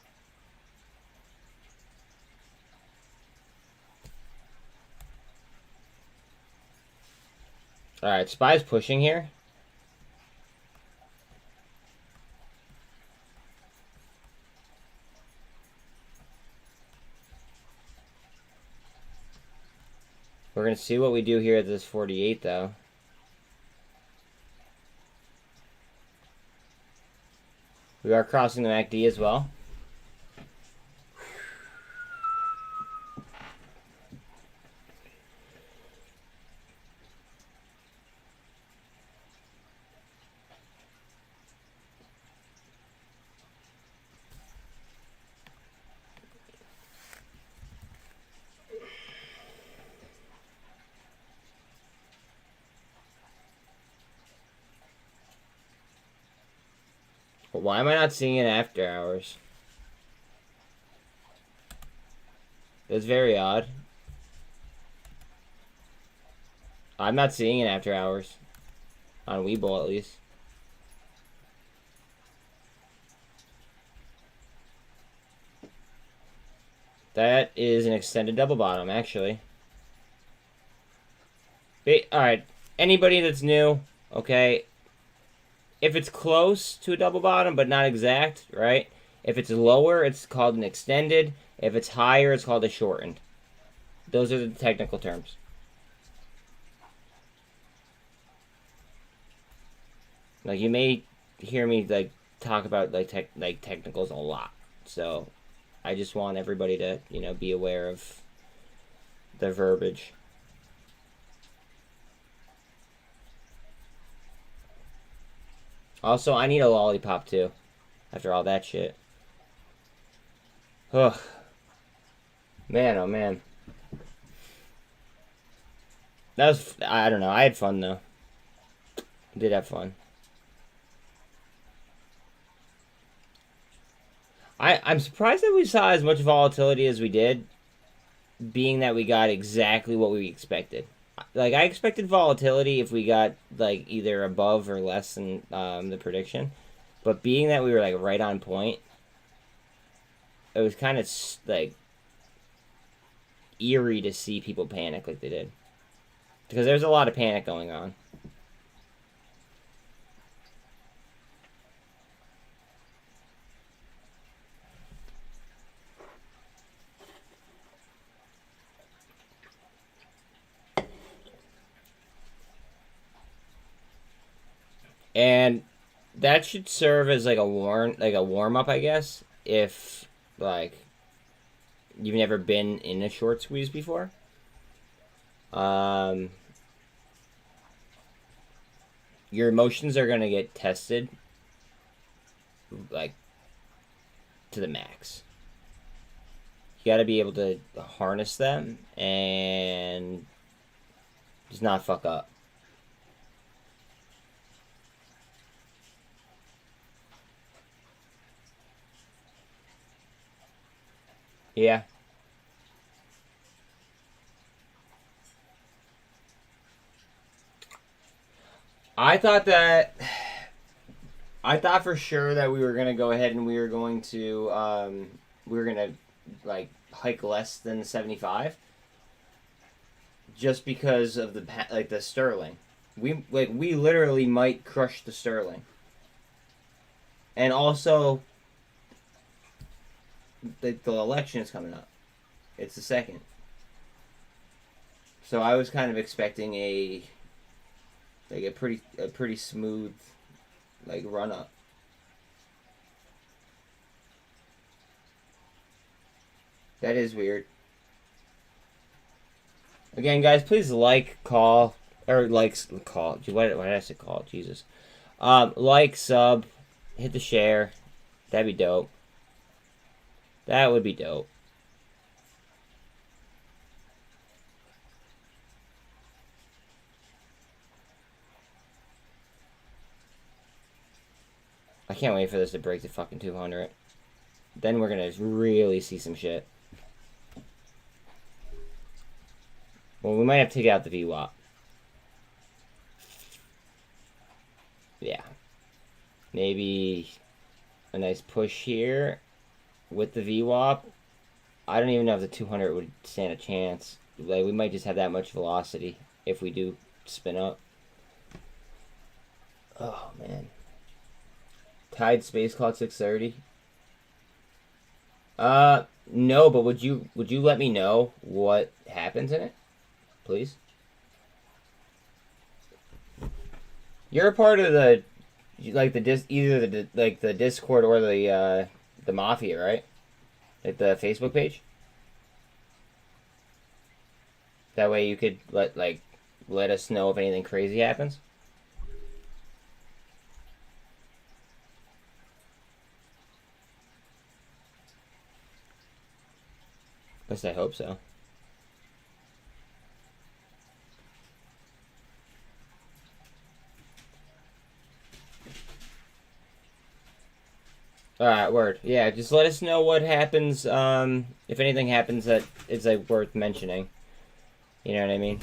Alright, SPY's pushing here. We're going to see what we do here at this 48, though. We are crossing the MACD as well. But why am I not seeing it after hours? That's very odd. I'm not seeing it after hours. On webull, at least. That is an extended double bottom, actually. Alright, anybody that's new, okay, if it's close to a double bottom, but not exact, right? If it's lower, it's called an extended. If it's higher, it's called a shortened. Those are the technical terms. Like, you may hear me, like, talk about, like, technicals a lot. So, I just want everybody to, you know, be aware of the verbiage. Also, I need a lollipop, too. After all that shit. Ugh. Man, oh man. That was, I don't know, I had fun, though. I did have fun. I'm surprised that we saw as much volatility as we did, being that we got exactly what we expected. Like, I expected volatility if we got, like, either above or less than the prediction. But being that we were, like, right on point, it was kind of, like, eerie to see people panic like they did. Because there's a lot of panic going on. And that should serve as like a warm up, I guess, if like you've never been in a short squeeze before. Your emotions are gonna get tested like to the max. You gotta be able to harness them and just not fuck up. Yeah. I thought for sure that we were going to go ahead and we were going to, like, hike less than 75. Just because of the sterling. We literally might crush the sterling. And also, the election is coming up. It's the 2nd. So I was kind of expecting a pretty smooth like run up. That is weird. Again, guys, please call. Why did I say call? Jesus. Like, sub, hit the share. That'd be dope. That would be dope. I can't wait for this to break the fucking 200. Then we're gonna really see some shit. Well, we might have to take out the VWAP. Yeah. Maybe a nice push here with the VWAP. I don't even know if the 200 would stand a chance. Like, we might just have that much velocity if we do spin up. Oh, man. Tide Space Clock 630. No, but would you let me know what happens in it? Please? You're a part of the, like, either the Discord or the Mafia, right? Like the Facebook page? That way you could let us know if anything crazy happens. At least I hope so. Alright, word. Yeah, just let us know what happens, if anything happens that is, like, worth mentioning. You know what I mean?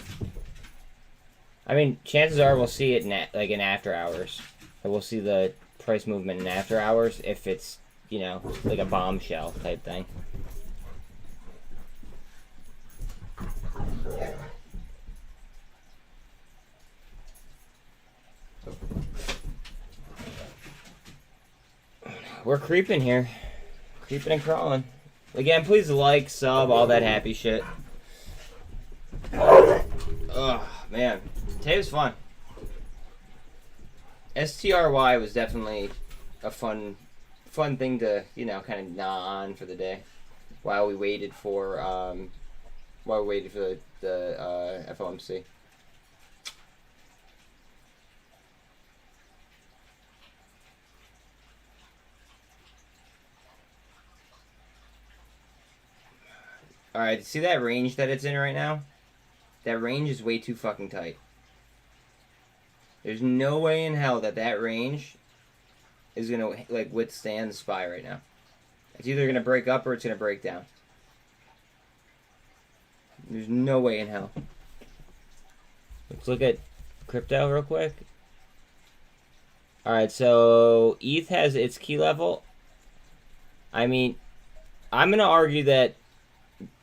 I mean, chances are we'll see it in after hours. We'll see the price movement in after hours if it's, you know, like a bombshell type thing. We're creeping here. Creeping and crawling. Again, please like, sub, all that happy shit. Oh, man. Today was fun. STRY was definitely a fun thing to, you know, kind of gnaw on for the day. While we waited for, the FOMC. Alright, see that range that it's in right now? That range is way too fucking tight. There's no way in hell that range is gonna, like, withstand the SPY right now. It's either gonna break up or it's gonna break down. There's no way in hell. Let's look at crypto real quick. Alright, so ETH has its key level. I mean, I'm gonna argue that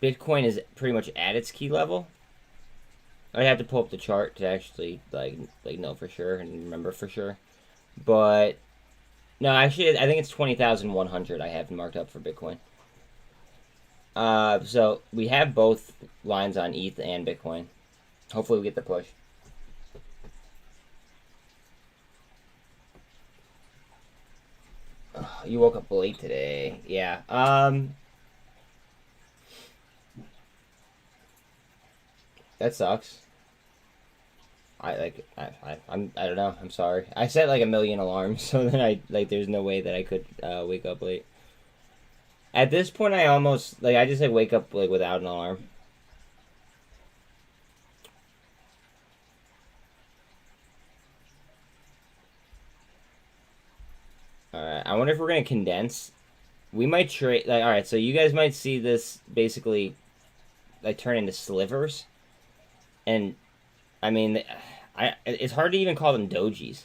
Bitcoin is pretty much at its key level. I'd have to pull up the chart to actually like know for sure and remember for sure. But no, actually, I think it's 20,100 I have marked up for Bitcoin. So we have both lines on ETH and Bitcoin. Hopefully we get the push. Oh, you woke up late today. Yeah. That sucks. I don't know. I'm sorry. I set like 1,000,000 alarms, so then there's no way that I could wake up late. At this point, I almost I just wake up without an alarm. All right. I wonder if we're gonna condense. We might trade. All right. So you guys might see this basically turn into slivers. And, I mean, it's hard to even call them dojis.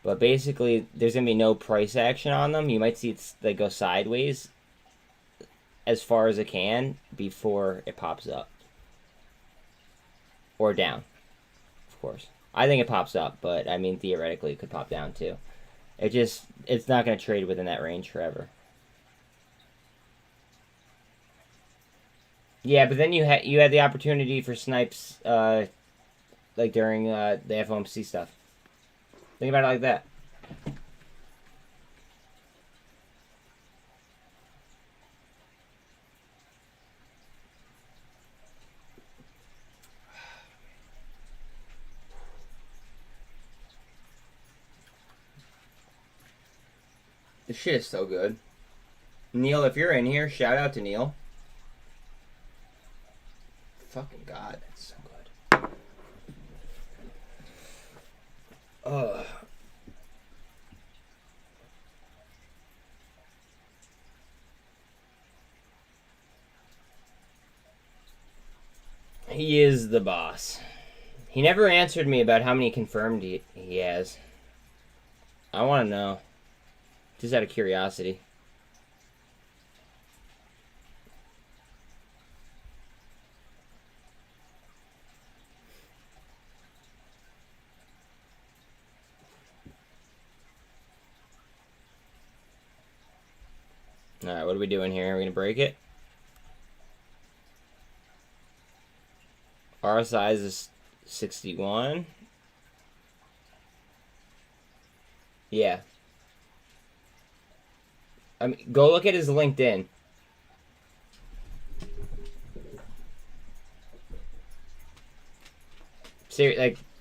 But basically, there's going to be no price action on them. You might see they go sideways as far as it can before it pops up. Or down, of course. I think it pops up, but, I mean, theoretically, it could pop down, too. It's not going to trade within that range forever. Yeah, but then you had the opportunity for snipes, during the FOMC stuff. Think about it like that. This shit is so good. Neil, if you're in here, shout out to Neil. Fucking God, that's so good. He is the boss. He never answered me about how many confirmed he has. I want to know. Just out of curiosity. Alright, what are we doing here? Are we going to break it? Our size is 61. Yeah. I mean, go look at his LinkedIn.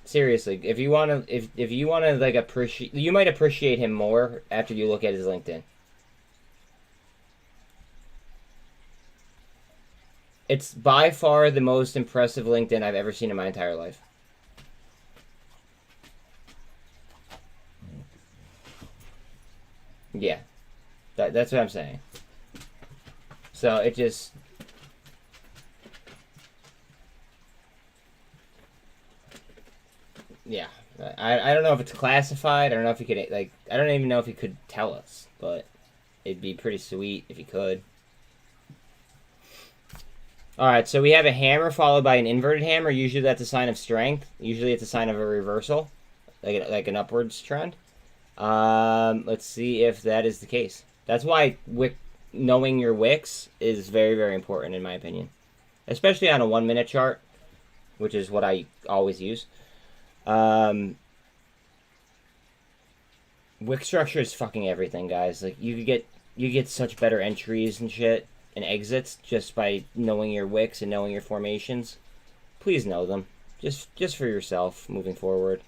Seriously, if you want to, if you want to like appreciate, you might appreciate him more after you look at his LinkedIn. It's by far the most impressive LinkedIn I've ever seen in my entire life. Yeah. That's what I'm saying. So it just... Yeah. I don't know if it's classified. I don't know if he could, like... I don't even know if he could tell us. But it'd be pretty sweet if he could. Alright, so we have a hammer followed by an inverted hammer. Usually that's a sign of strength. Usually it's a sign of a reversal. Like an upwards trend. Let's see if that is the case. That's why knowing your wicks is very, very important in my opinion. Especially on a 1 minute chart, which is what I always use. Wick structure is fucking everything, guys. Like you get such better entries and shit and exits just by knowing your wicks and knowing your formations. Please know them. Just for yourself moving forward.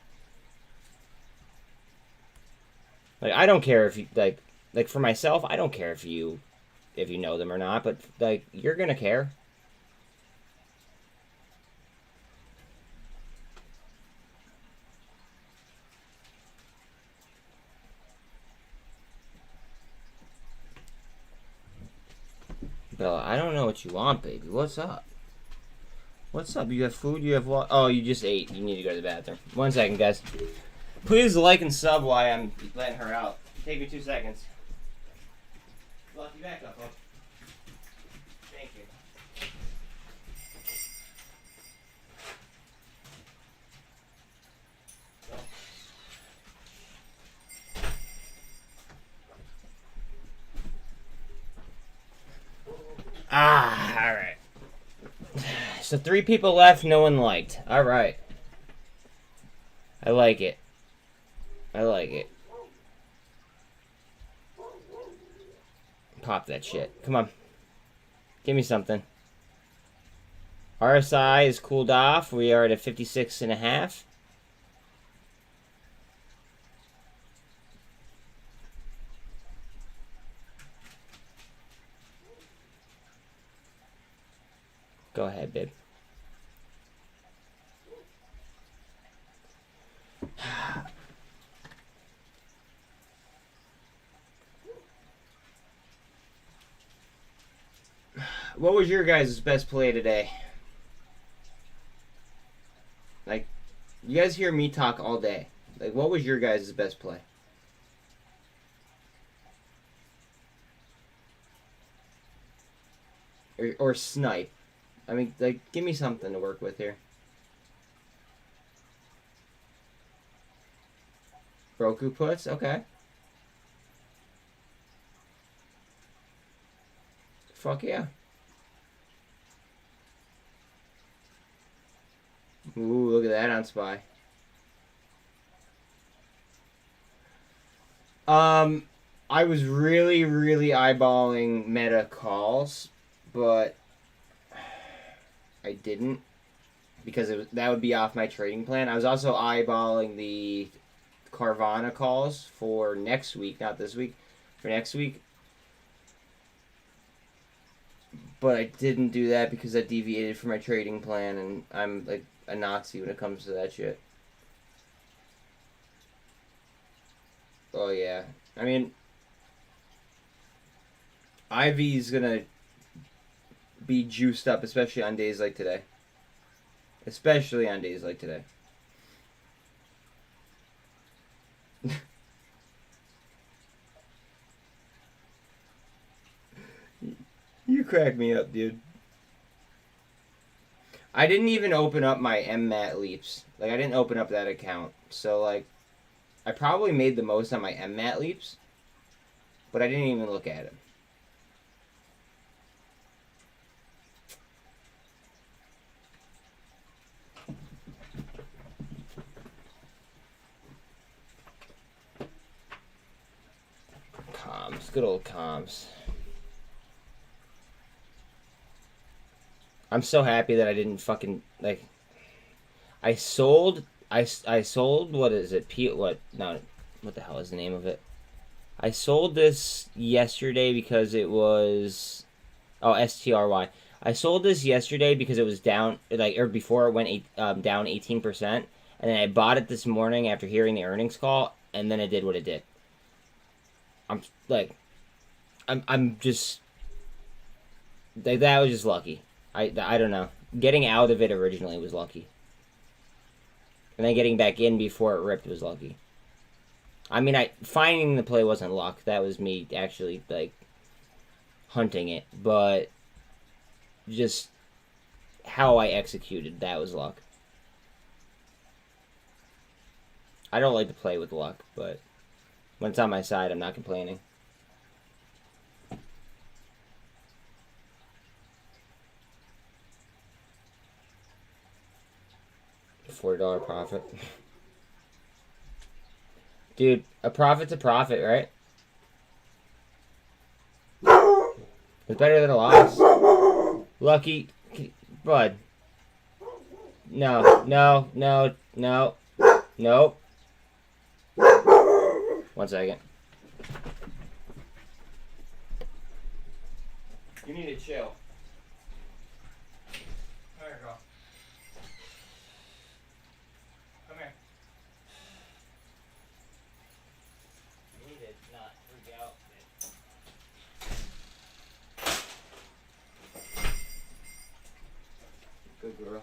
Like I don't care if you like for myself, I don't care if you know them or not, but like you're gonna care. Bella, I don't know what you want, baby. What's up? What's up? You have food? You have what? Oh, you just ate. You need to go to the bathroom. 1 second, guys. Please like and sub while I'm letting her out. Take me 2 seconds. Lock you back up, huh? Thank you. Alright. So 3 people left, no one liked. Alright. I like it. I like it. Pop that shit. Come on. Give me something. RSI is cooled off. We are at a 56.5. Go ahead, babe. What was your guys' best play today? Like, you guys hear me talk all day. Like, what was your guys' best play? Or snipe. I mean, like, give me something to work with here. Roku puts? Okay. Fuck yeah. Ooh, look at that on SPY. I was really, really eyeballing meta calls, but I didn't because that would be off my trading plan. I was also eyeballing the Carvana calls for next week, not this week, for next week. But I didn't do that because I deviated from my trading plan, and I'm like a Nazi when it comes to that shit. Oh yeah. I mean, Ivy's gonna be juiced up, especially on days like today. Especially on days like today. You crack me up, dude. I didn't even open up my MMAT leaps. Like, I didn't open up that account. So, like, I probably made the most on my MMAT leaps, but I didn't even look at it. Comms. Good old comms. I'm so happy that I didn't fucking, like, I sold, what is it, what the hell is the name of it? I sold this yesterday because it was, STRY. I sold this yesterday because it was down, like, or before it went down 18%, and then I bought it this morning after hearing the earnings call, and then it did what it did. I'm just, like, that was just lucky. I don't know. Getting out of it originally was lucky. And then getting back in before it ripped was lucky. I mean, finding the play wasn't luck. That was me actually, like, hunting it. But just how I executed, that was luck. I don't like to play with luck, but when it's on my side, I'm not complaining. $40 profit. Dude, a profit's a profit, right? It's better than a loss. Lucky, bud. No. Nope. 1 second. You need to chill. Come here, girl. Come here. You need to not freak out, man. Good girl.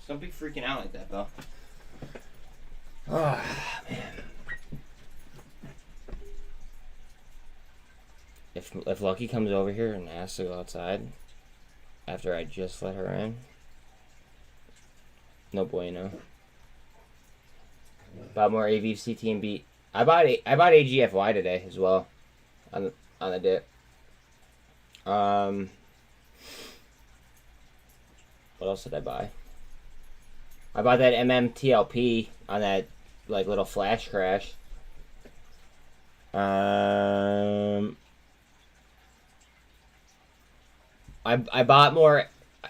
Don't be freaking out like that, though. Oh, man. If Lucky comes over here and asks to go outside after I just let her in, no bueno. Bought more AV, CT, and B. I bought AGFY today as well on the dip. What else did I buy? I bought that MMTLP on that, like, little flash crash. I bought more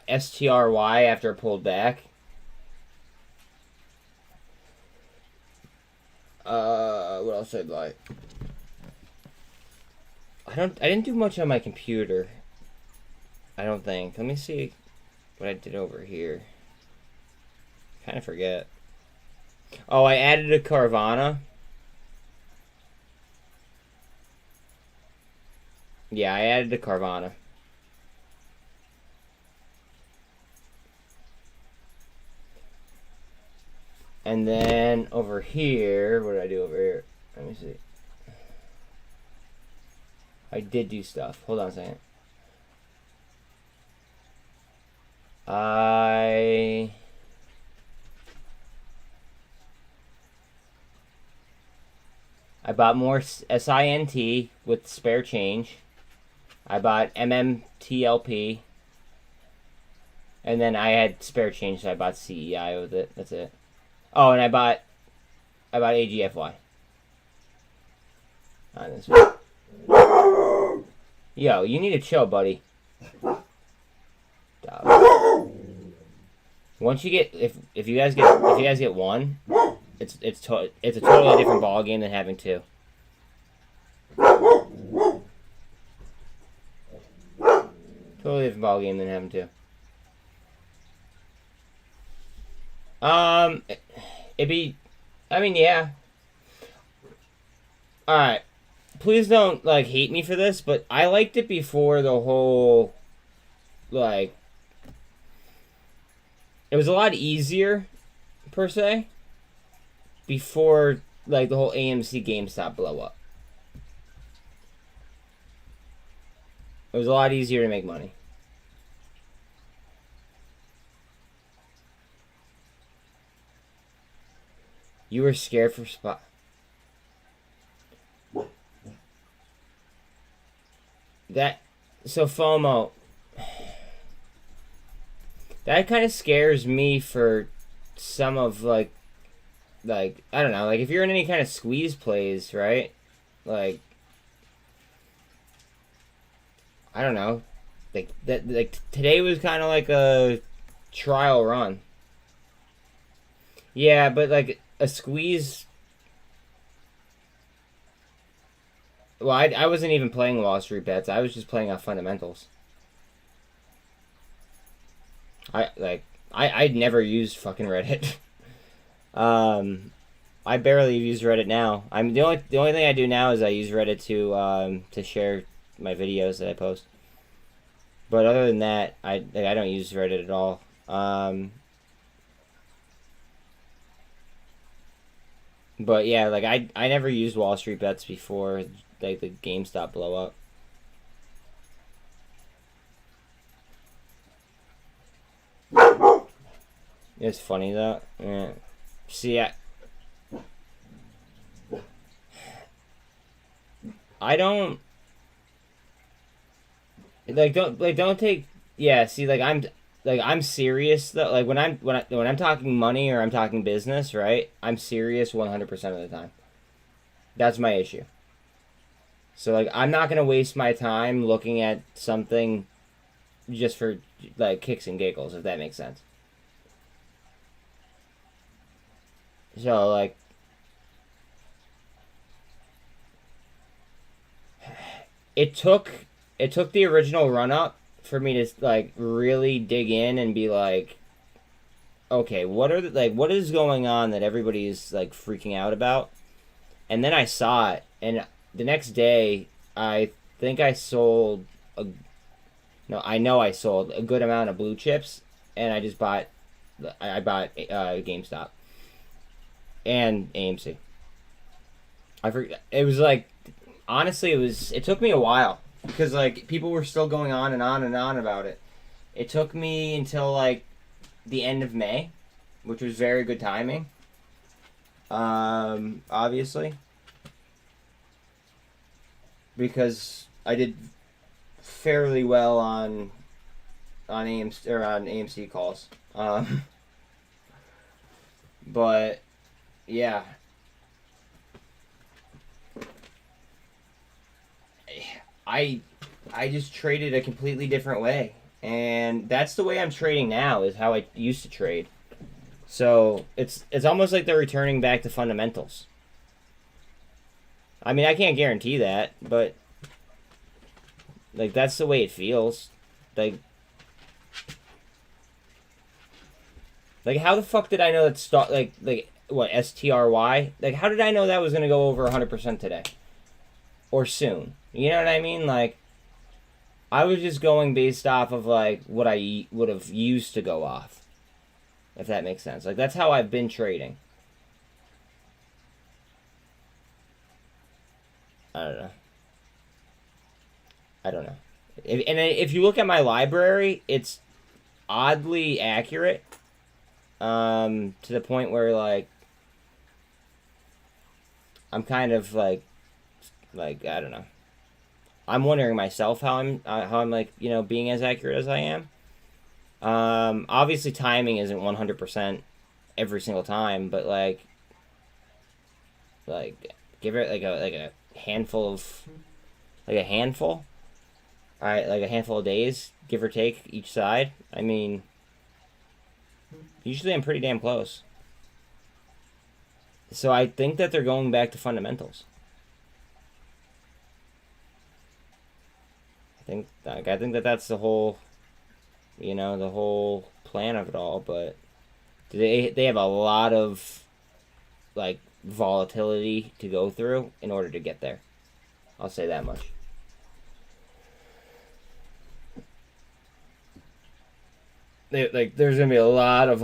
STRY after it pulled back. What else did I buy? I didn't do much on my computer. I don't think. Let me see what I did over here. Kind of forget. Oh, I added a Carvana. Yeah, I added a Carvana. And then over here, what did I do over here? Let me see. I did do stuff. Hold on a second. I bought more SINT with spare change. I bought MMTLP. And then I had spare change, so I bought CEI with it. That's it. Oh, and I bought AGFY. On this one. Yo, you need to chill, buddy. Dog. Once you get, if you guys get one, it's a totally different ball game than having two. Totally different ball game than having two. Yeah. Alright. Please don't, like, hate me for this, but I liked it before the whole, like, it was a lot easier, per se, before, like, the whole AMC GameStop blow up. It was a lot easier to make money. You were scared for spot. So FOMO, that kind of scares me for some of, like, I don't know, like, if you're in any kind of squeeze plays, right? Like, I don't know, like, today was kind of like a trial run. Yeah, but, like, a squeeze... Well, I wasn't even playing Wall Street bets. I was just playing off fundamentals. I'd never used fucking Reddit. I barely use Reddit now. The only thing I do now is I use Reddit to share my videos that I post. But other than that, I don't use Reddit at all. But yeah, like, I never used Wall Street bets before, like, the GameStop blow up. It's funny though. Yeah. See, I don't don't take, yeah, see, like, I'm serious though. Like, when I'm talking money or I'm talking business, right? I'm serious 100% of the time. That's my issue. So, like, I'm not gonna waste my time looking at something just for, like, kicks and giggles, if that makes sense. So, like, it took the original run up for me to, like, really dig in and be like, okay, what is going on that everybody is, like, freaking out about? And then I saw it, and the next day, I think I sold I know I sold a good amount of blue chips, and I just bought GameStop and AMC. I forget. It was like, honestly, it took me a while because, like, people were still going on and on and on about it. It took me until, like, the end of May, which was very good timing. Obviously, because I did fairly well on AMC calls. But yeah, I just traded a completely different way, and that's the way I'm trading now, is how I used to trade. So it's almost like they're returning back to fundamentals. I mean, I can't guarantee that, but, like, that's the way it feels. Like how the fuck did I know that like what, STRY? Like, how did I know that was gonna go over 100% today or soon? You know what I mean? Like, I was just going based off of, like, what I would have used to go off, if that makes sense. Like, that's how I've been trading. I don't know. If you look at my library, it's oddly accurate, to the point where, like, I'm kind of like I don't know. I'm wondering myself how I'm like, you know, being as accurate as I am. Obviously timing isn't 100% every single time, but, like give it like a handful of, like, a handful. All right, like a handful of days, give or take, each side. I mean, usually I'm pretty damn close. So I think that they're going back to fundamentals. I think that that's the whole, you know, the whole plan of it all. But they have a lot of, like, volatility to go through in order to get there. I'll say that much. there's gonna be a lot of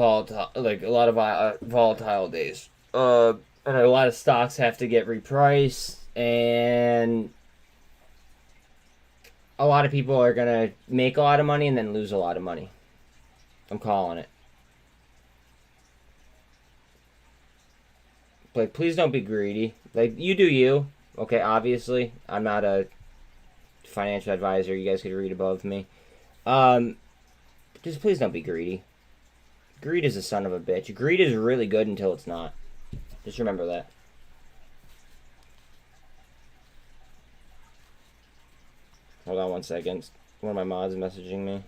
volatile days. And a lot of stocks have to get repriced, and a lot of people are gonna make a lot of money and then lose a lot of money. I'm calling it. Like, please don't be greedy. Like, you do you. Okay, obviously, I'm not a financial advisor. You guys could read above me. Just please don't be greedy. Greed is a son of a bitch. Greed is really good until it's not. Just remember that. Hold on one second. One of my mods is messaging me.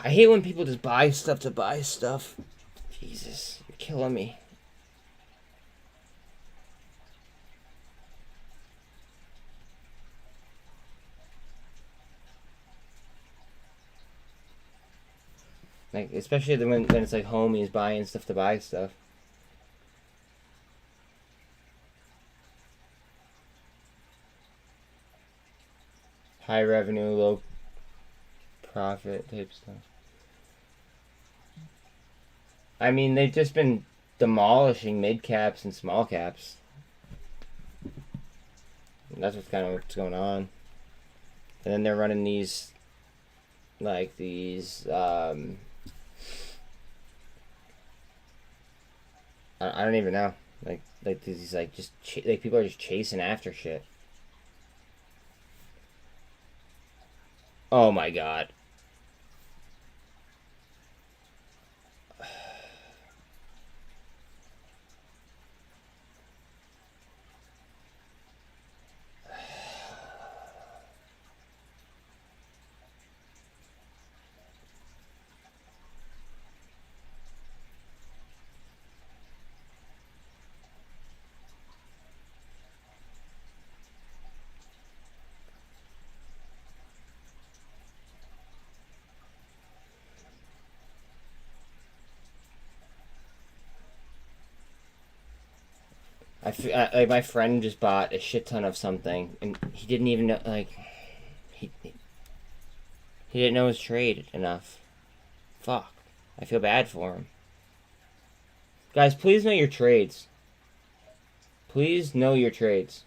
I hate when people just buy stuff to buy stuff. Jesus, you're killing me. Like, especially when it's like homies buying stuff to buy stuff. High revenue, low profit type stuff. I mean, they've just been demolishing mid caps and small caps. And that's what's going on. And then they're running these, like these, I don't even know. Like these, like just like people are just chasing after shit. Oh my god. Like my friend just bought a shit ton of something, and he didn't even know, like, he didn't know his trade enough. Fuck. I feel bad for him. Guys, please know your trades. Please know your trades.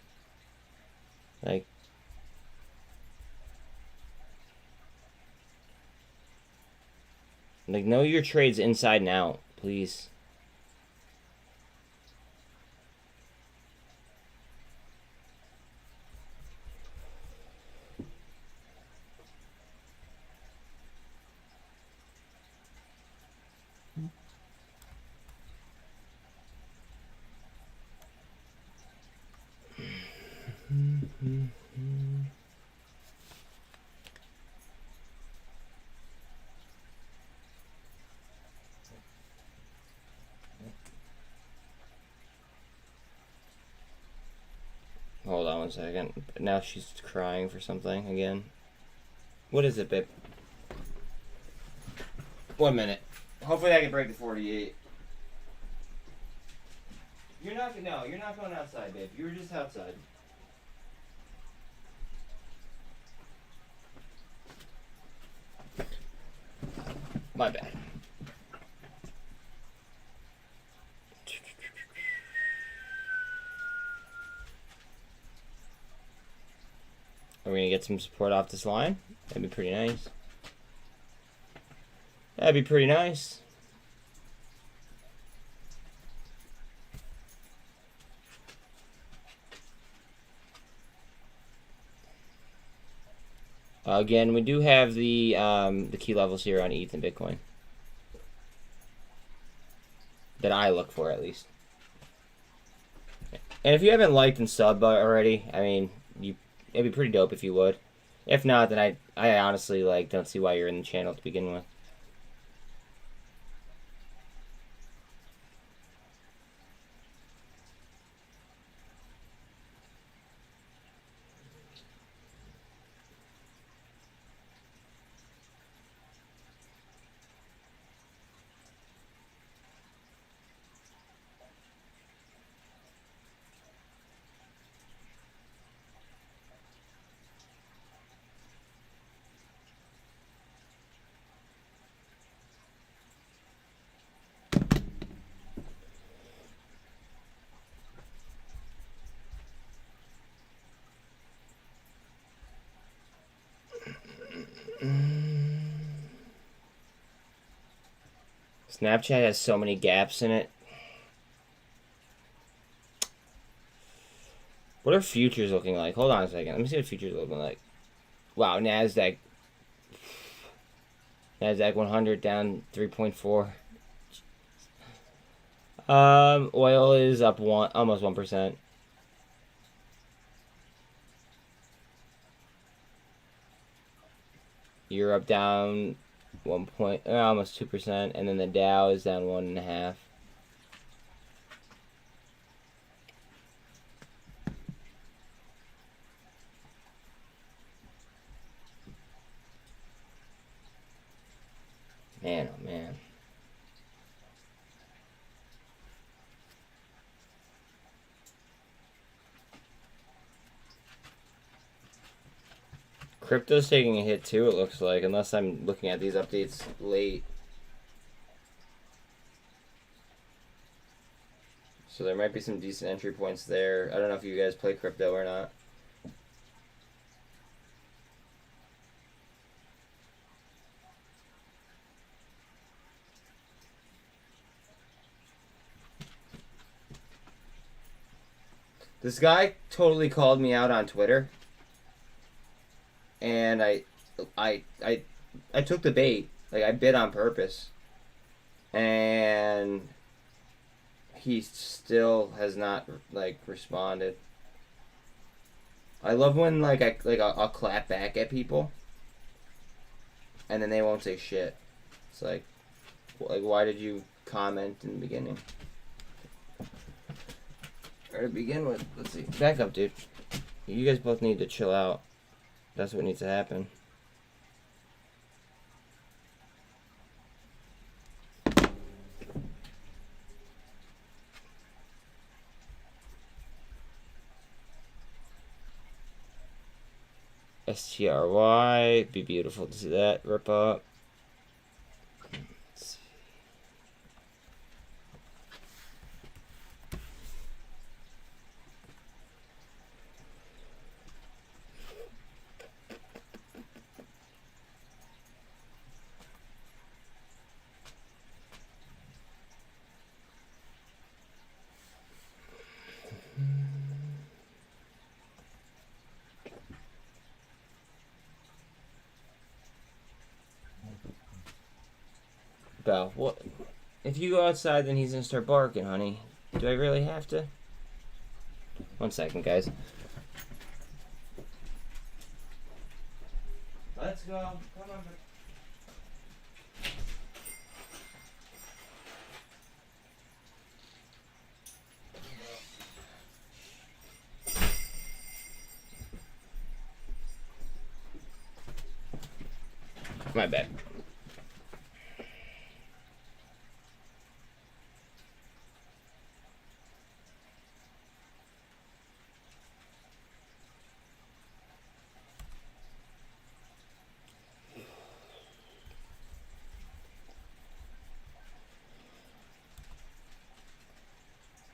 Like, know your trades inside and out, please. Hold on one second. Now she's crying for something again. What is it, babe? 1 minute. Hopefully I can break the 48. You're not going outside, babe. You were just outside. My bad. Are we gonna get some support off this line? That'd be pretty nice. That'd be pretty nice. Again, we do have the key levels here on ETH and Bitcoin that I look for, at least. And if you haven't liked and subbed already, I mean, it'd be pretty dope if you would. If not, then I honestly don't see why you're in the channel to begin with. Snapchat has so many gaps in it. What are futures looking like? Hold on a second. Let me see what futures are looking like. Wow, NASDAQ 100 down 3.4. Oil is up almost 1%. Europe down almost 2%, and then the Dow is down 1.5%. Man, oh man. Crypto's taking a hit too, it looks like, unless I'm looking at these updates late. So there might be some decent entry points there. I don't know if you guys play crypto or not. This guy totally called me out on Twitter, and I took the bait. Like, I bid on purpose, and he still has not like responded. I love when I'll clap back at people, and then they won't say shit. It's like why did you comment in the beginning? Or to begin with, let's see. Back up, dude. You guys both need to chill out. That's what needs to happen. STRY. Be beautiful to see that. Rip up. Belle, what? If you go outside, then he's gonna start barking, honey. Do I really have to? 1 second, guys. Let's go. Come on. My bad.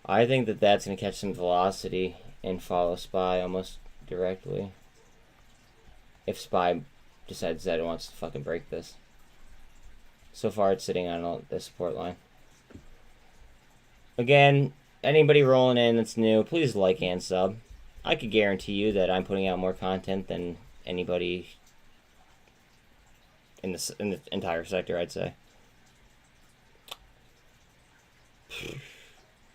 I think that that's going to catch some velocity and follow SPY almost directly. If SPY decides that it wants to fucking break this. So far it's sitting on the support line. Again, anybody rolling in that's new, please like and sub. I could guarantee you that I'm putting out more content than anybody in the entire sector, I'd say.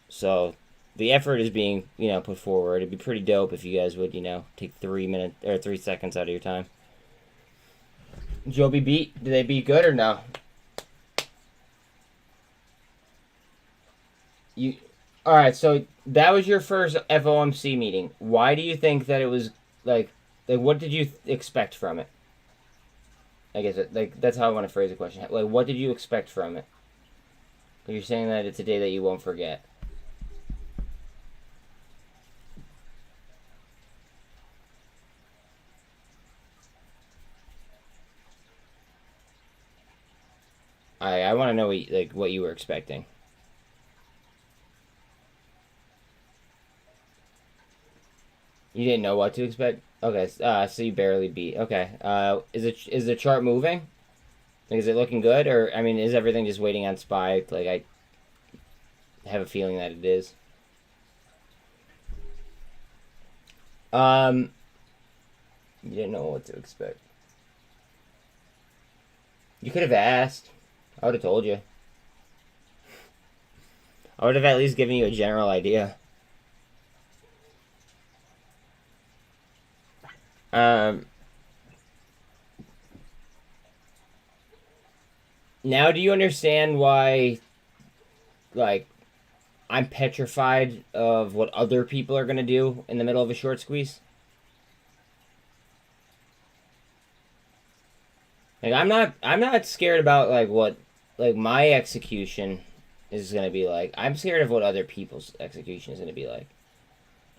So the effort is being, put forward. It'd be pretty dope if you guys would, take 3 seconds out of your time. Joby beat? Did they beat good or no? Alright, so that was your first FOMC meeting. Why do you think that it was like what did you expect from it? I guess that's how I want to phrase the question. Like, what did you expect from it? You're saying that it's a day that you won't forget. I want to know what you were expecting. You didn't know what to expect? Okay, so you barely beat. Okay. Is the chart moving? Like, is it looking good, or I mean, is everything just waiting on SPY? Like, I have a feeling that it is. You didn't know what to expect. You could have asked. I would have told you. I would have at least given you a general idea. Now do you understand why, like, I'm petrified of what other people are going to do in the middle of a short squeeze? Like, I'm not scared about, like, what, like, my execution is going to be like. I'm scared of what other people's execution is going to be like.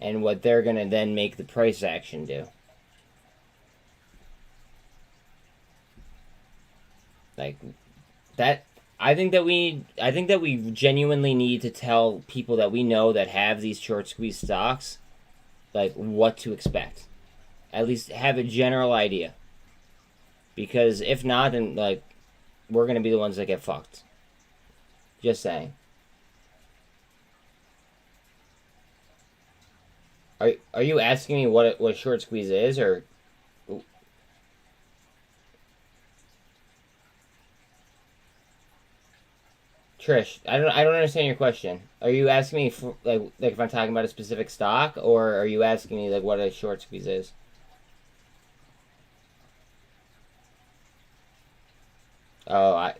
And what they're going to then make the price action do. Like, that, I think that we genuinely need to tell people that we know that have these short squeeze stocks, like, what to expect. At least have a general idea. Because if not, then, like, we're going to be the ones that get fucked. Just saying. Are you asking me what a short squeeze is, or... Trish, I don't understand your question. Are you asking me for, like if I'm talking about a specific stock, or are you asking me like what a short squeeze is? Oh,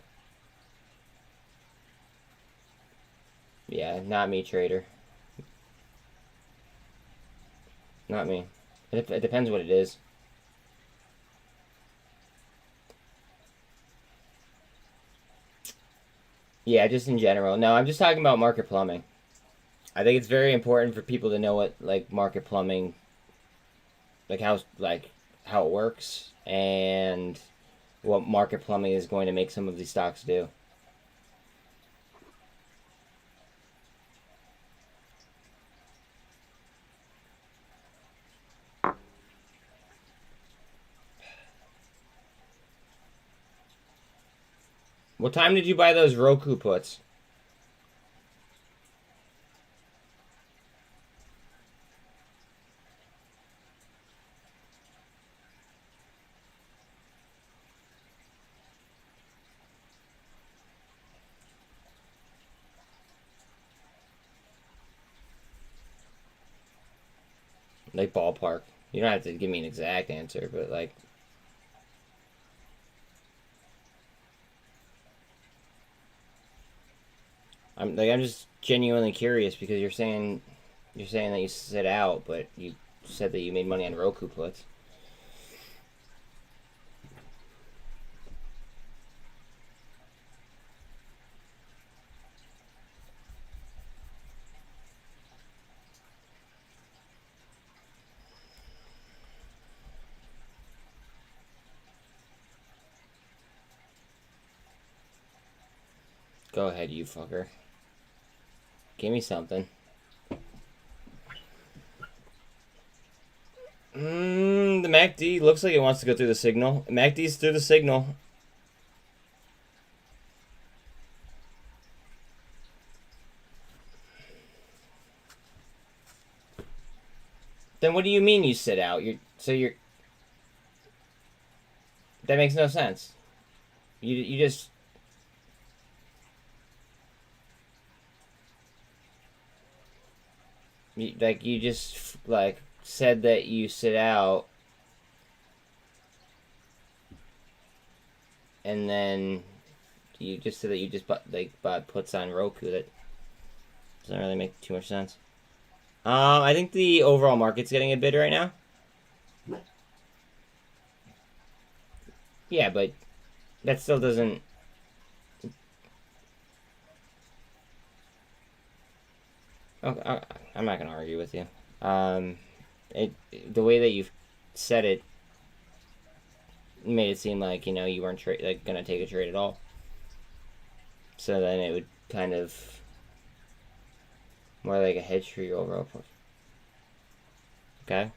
yeah, not me, trader. Not me. It depends what it is. Yeah, just in general. No, I'm just talking about market plumbing. I think it's very important for people to know what, like, market plumbing, like how it works, and what market plumbing is going to make some of these stocks do. What time did you buy those Roku puts? Like, ballpark. You don't have to give me an exact answer, but like... I'm just genuinely curious, because you're saying that you sit out, but you said that you made money on Roku puts. Go ahead, you fucker. Give me something. The MACD looks like it wants to go through the signal. MACD's through the signal. Then what do you mean you sit out? That makes no sense. You just... You just, like, said that you sit out, and then you just said that you just bought puts on Roku. That doesn't really make too much sense. I think the overall market's getting a bid right now. Yeah, but that still doesn't... Okay, I'm not gonna argue with you. The way that you've said it made it seem like, you know, you weren't gonna take a trade at all. So then it would kind of more like a hedge for your overall portfolio. Okay.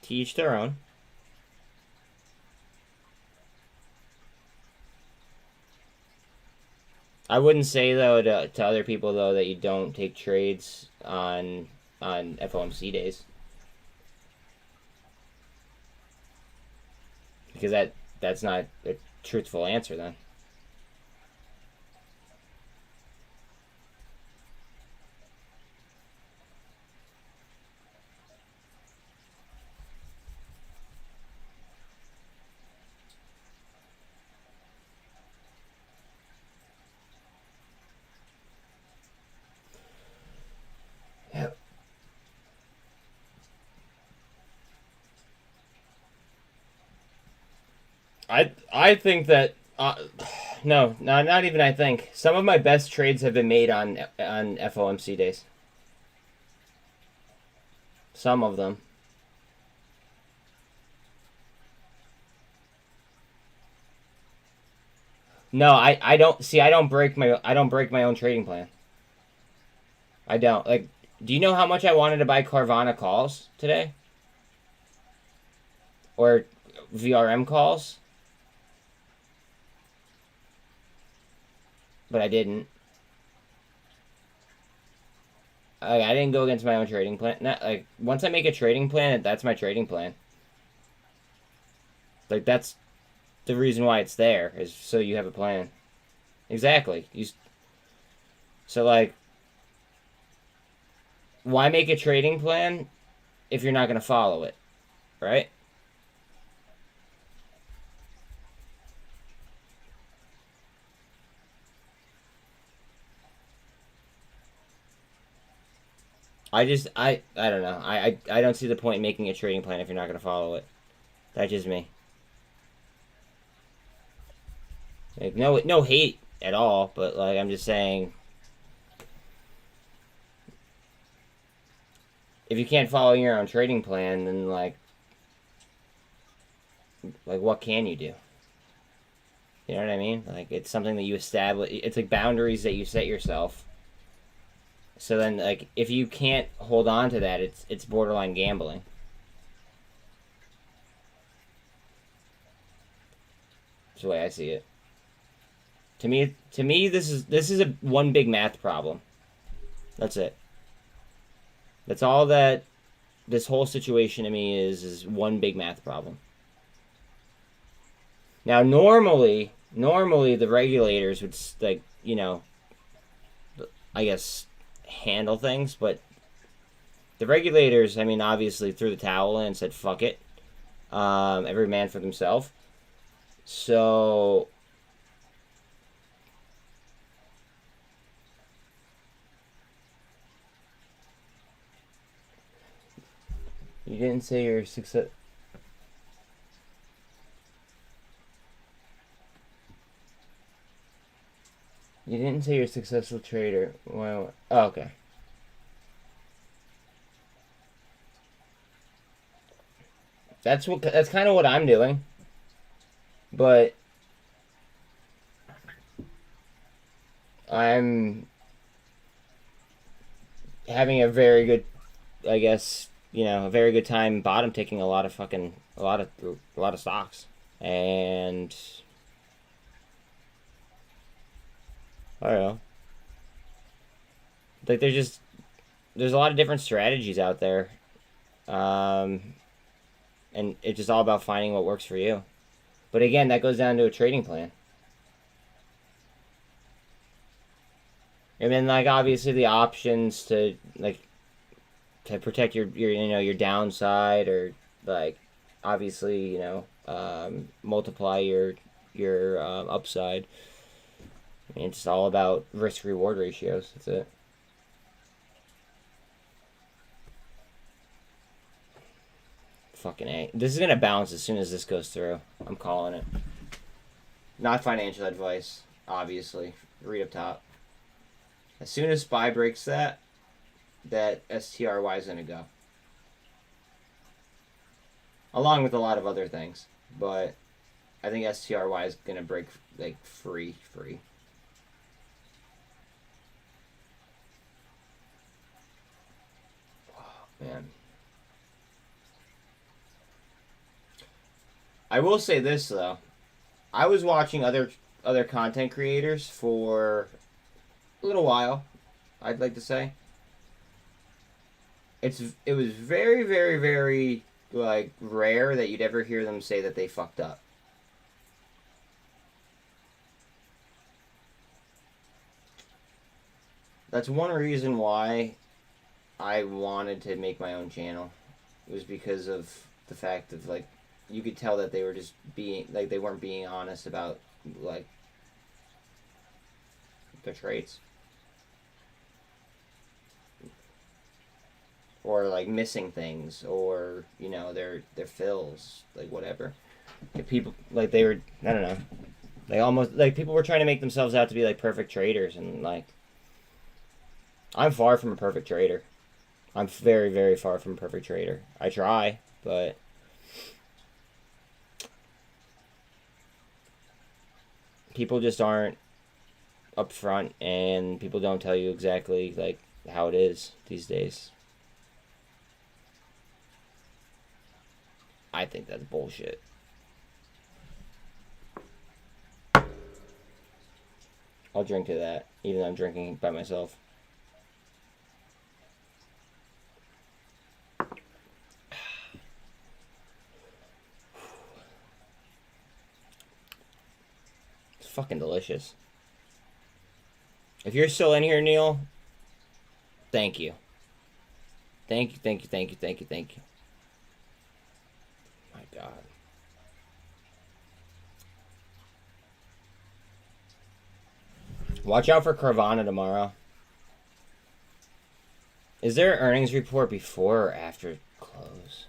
To each their own. I wouldn't say though to other people though that you don't take trades on FOMC days, because that's not a truthful answer then. I think that no, not even I think. Some of my best trades have been made on FOMC days. Some of them. No, I don't see. I don't break my own trading plan. I don't. Like, do you know how much I wanted to buy Carvana calls today? Or VRM calls? But I didn't. I didn't go against my own trading plan. Not, like, once I make a trading plan, that's my trading plan. Like, that's the reason why it's there, is so you have a plan. Exactly. So, like, why make a trading plan if you're not going to follow it, right? I don't know. I don't see the point in making a trading plan if you're not going to follow it. That's just me. Like, no hate at all, but, like, I'm just saying, if you can't follow your own trading plan, then, like what can you do? You know what I mean? Like, it's something that you establish. It's like boundaries that you set yourself. So then, like, if you can't hold on to that, it's borderline gambling. That's the way I see it. To me, this is a one big math problem. That's it. That's all that this whole situation to me is one big math problem. Now, normally the regulators would, like, you know, I guess, handle things, but the regulators, I mean, obviously threw the towel in and said, fuck it. Every man for themselves. So you didn't say your success. You didn't say you're a successful trader. Well, oh, okay. That's kind of what I'm doing. But I'm having a very good, I guess, you know, a very good time bottom taking a lot of stocks. And I don't know. Like, there's a lot of different strategies out there. And it's just all about finding what works for you. But again, that goes down to a trading plan. And then, like, obviously the options to, like, to protect your you know, your downside, or, like, obviously, you know, multiply your upside. I mean, it's all about risk-reward ratios. That's it. Fucking A. This is going to bounce as soon as this goes through. I'm calling it. Not financial advice, obviously. Read up top. As soon as SPY breaks that STRY is going to go. Along with a lot of other things. But I think STRY is going to break, like, free. Man. I will say this though. I was watching other content creators for a little while, I'd like to say. It was very, very, very like rare that you'd ever hear them say that they fucked up. That's one reason why I wanted to make my own channel. It was because of the fact of like you could tell that they were just being like they weren't being honest about like their traits. Or like missing things, or you know their fills, like whatever. If people like they were, I don't know, they almost like people were trying to make themselves out to be like perfect traders, and like I'm far from a perfect trader. I'm very, very far from a perfect trader. I try, but people just aren't upfront, and people don't tell you exactly like how it is these days. I think that's bullshit. I'll drink to that, even though I'm drinking by myself. It's fucking delicious. If you're still in here, Neil, thank you. Thank you, thank you, thank you, thank you, thank you. My God. Watch out for Carvana tomorrow. Is there an earnings report before or after close?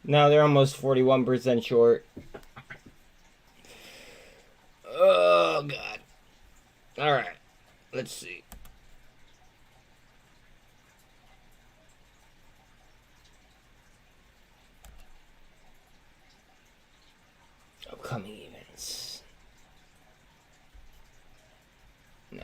No, they're almost 41% short. Oh, God. All right. Let's see. Upcoming events. No.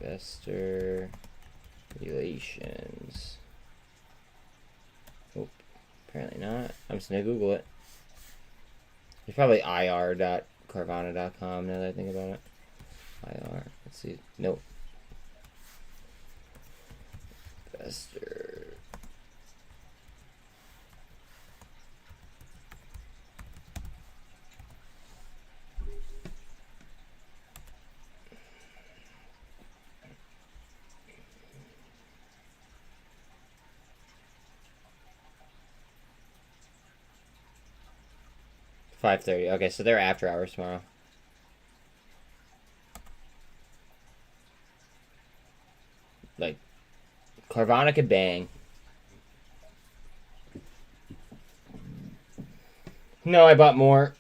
Investor relations. Oh, apparently not. I'm just gonna Google it. It's probably ir.carvana.com now that I think about it. IR. Let's see. Nope. Investor. $5:30. Okay, so they're after hours tomorrow. Like, Carvana could bang. No, I bought more.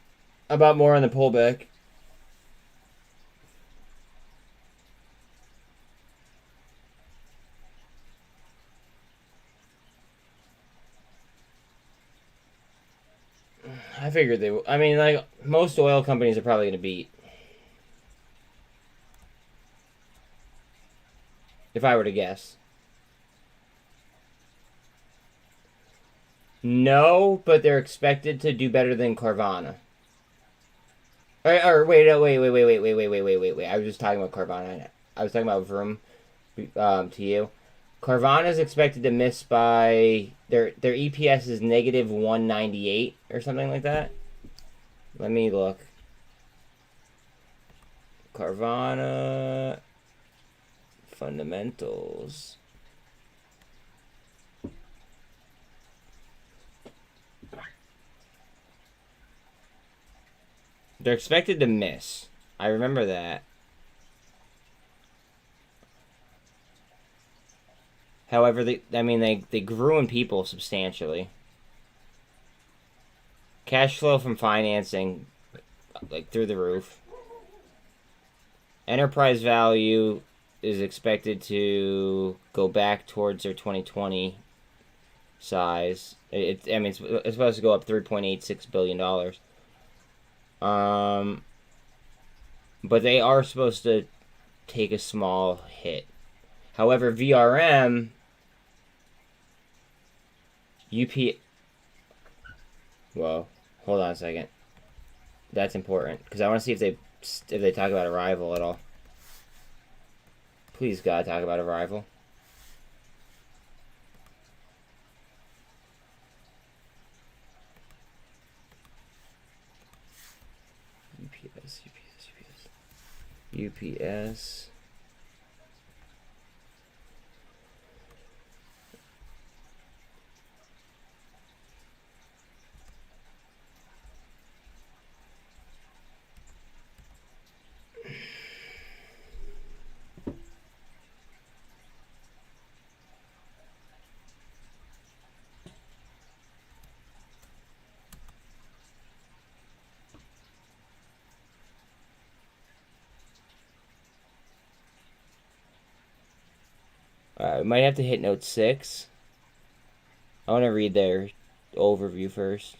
I bought more on the pullback. I figured they would. I mean, like, most oil companies are probably going to beat. If I were to guess. No, but they're expected to do better than Carvana. Or wait. I was just talking about Carvana. I was talking about Vroom to you. Carvana's expected to miss by their EPS is negative 198 or something like that. Let me look. Carvana fundamentals. They're expected to miss. I remember that. However, they grew in people substantially. Cash flow from financing, like, through the roof. Enterprise value is expected to go back towards their 2020 size. It's supposed to go up $3.86 billion. But they are supposed to take a small hit. However, VRM, Whoa, hold on a second. That's important because I want to see if they talk about Arrival at all. Please, God, talk about Arrival. UPS. We might have to hit note 6. I want to read their overview first.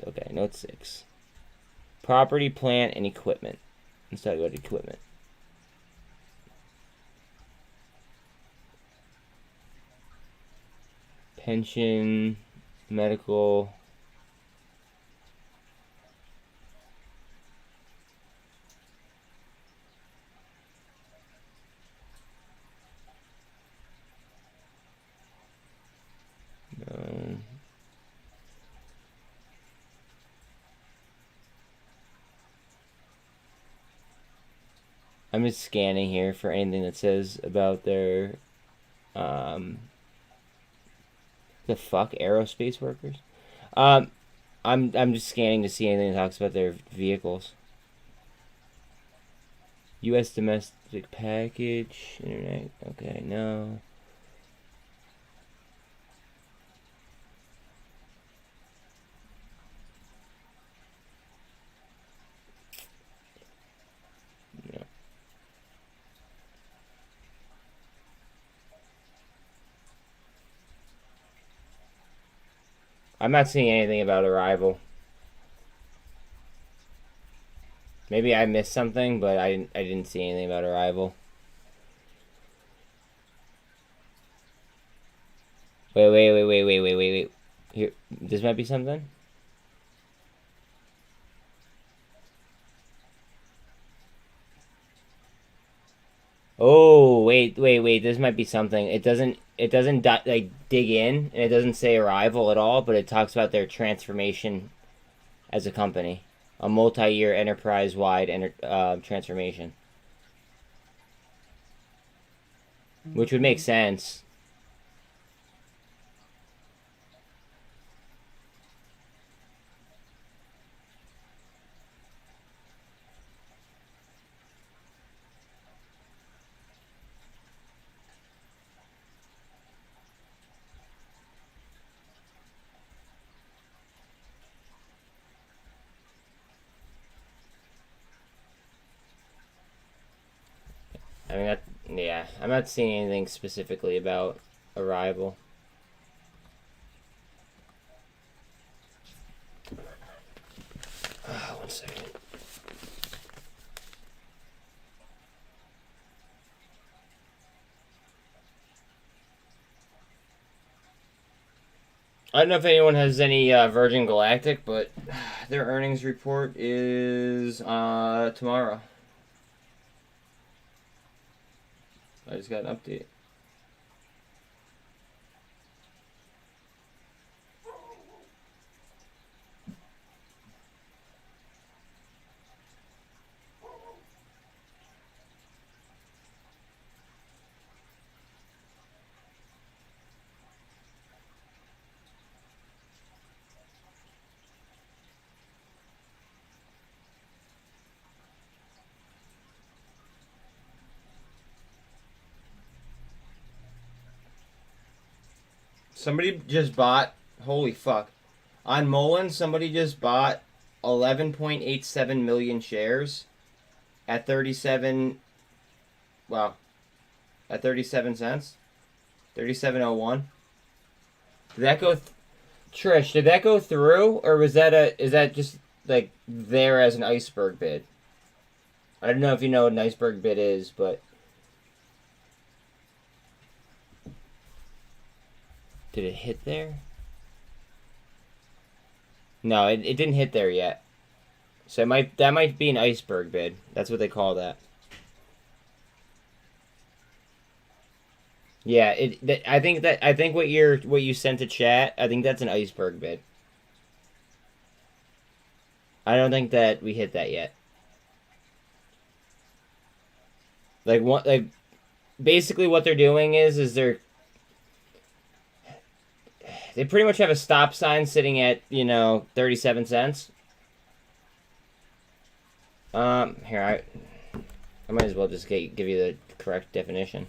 Okay, note 6. Property, plant, and equipment. Let's talk about equipment. Pension, medical. No. I'm just scanning here for anything that says about their the fuck aerospace workers. I'm just scanning to see anything that talks about their vehicles. U.S. domestic package, internet. Okay, no. I'm not seeing anything about Arrival. Maybe I missed something, but I didn't see anything about Arrival. Wait. Here, this might be something. Oh, wait. This might be something. It doesn't like dig in, and it doesn't say Arrival at all, but it talks about their transformation as a company, a multi-year enterprise-wide transformation, which would make sense. I mean, yeah, I'm not seeing anything specifically about Arrival. One second. I don't know if anyone has any Virgin Galactic, but their earnings report is tomorrow. I just got an update. Somebody just bought, holy fuck. On MULN, somebody just bought 11.87 million shares at 37, wow, at 37 cents? 37.01. Did that go, Trish, did that go through, or was that is that just, like, there as an iceberg bid? I don't know if you know what an iceberg bid is, but... Did it hit there? No, it didn't hit there yet. So that might be an iceberg bid. That's what they call that. Yeah, I think what you sent to chat, I think that's an iceberg bid. I don't think that we hit that yet. Basically what they're doing is they pretty much have a stop sign sitting at, 37 cents. Here, I might as well just give you the correct definition.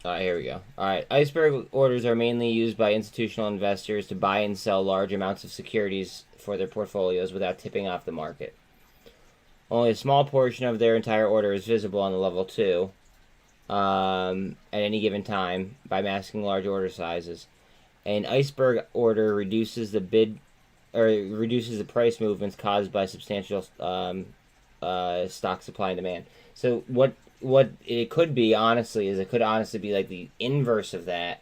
Here we go. Alright, iceberg orders are mainly used by institutional investors to buy and sell large amounts of securities for their portfolios without tipping off the market. Only a small portion of their entire order is visible on the level 2 at any given time by masking large order sizes. An iceberg order reduces the price movements caused by substantial stock supply and demand. So what it could be, honestly, is it could honestly be like the inverse of that,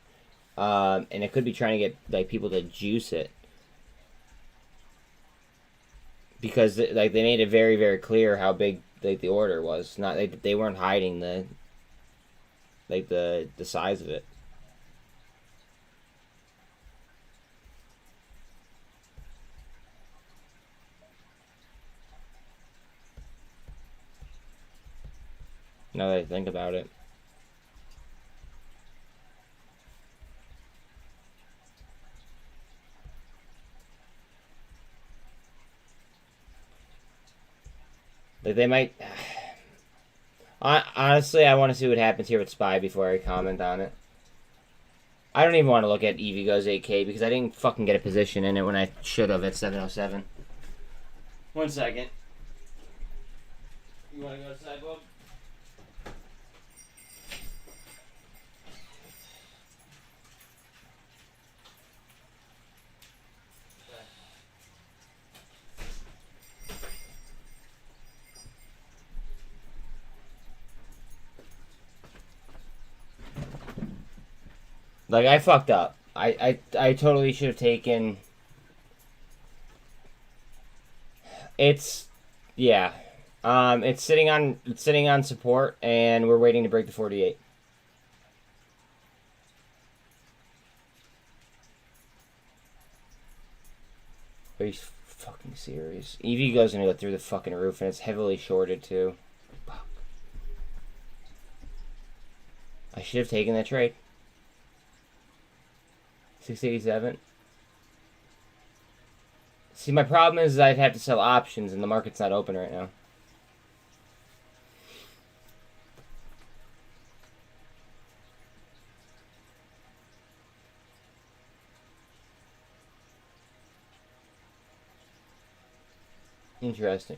and it could be trying to get like people to juice it, because like they made it very, very clear how big like the order was. Not they weren't hiding the size of it. Now that I think about it. Like they might... Honestly, I want to see what happens here with SPY before I comment on it. I don't even want to look at EVGo's 8K because I didn't fucking get a position in it when I should have at 707. 1 second. You want to go outside, Bob? Like, I fucked up. I totally should have taken... It's... Yeah. It's sitting on support, and we're waiting to break the 48. Are you fucking serious? EV goes gonna go through the fucking roof, and it's heavily shorted, too. Fuck. I should have taken that trade. 687. See, my problem is I'd have to sell options, and the market's not open right now. Interesting.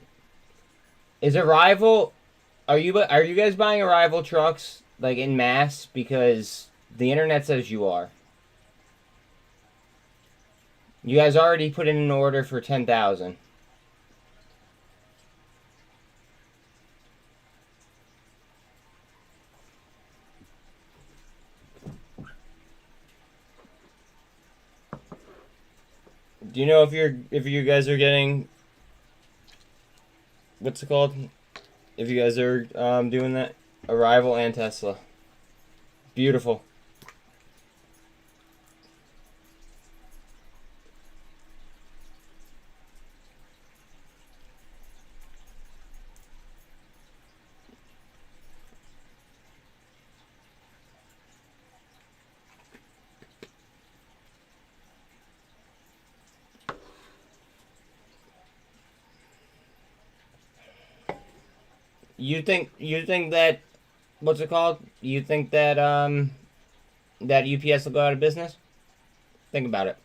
Is Arrival? Are you guys buying Arrival trucks like in mass? Because the internet says you are. You guys already put in an order for 10,000. Do you know if you guys are getting, what's it called? If you guys are doing that? Arrival and Tesla. Beautiful. You think that, what's it called? You think that that UPS will go out of business? Think about it.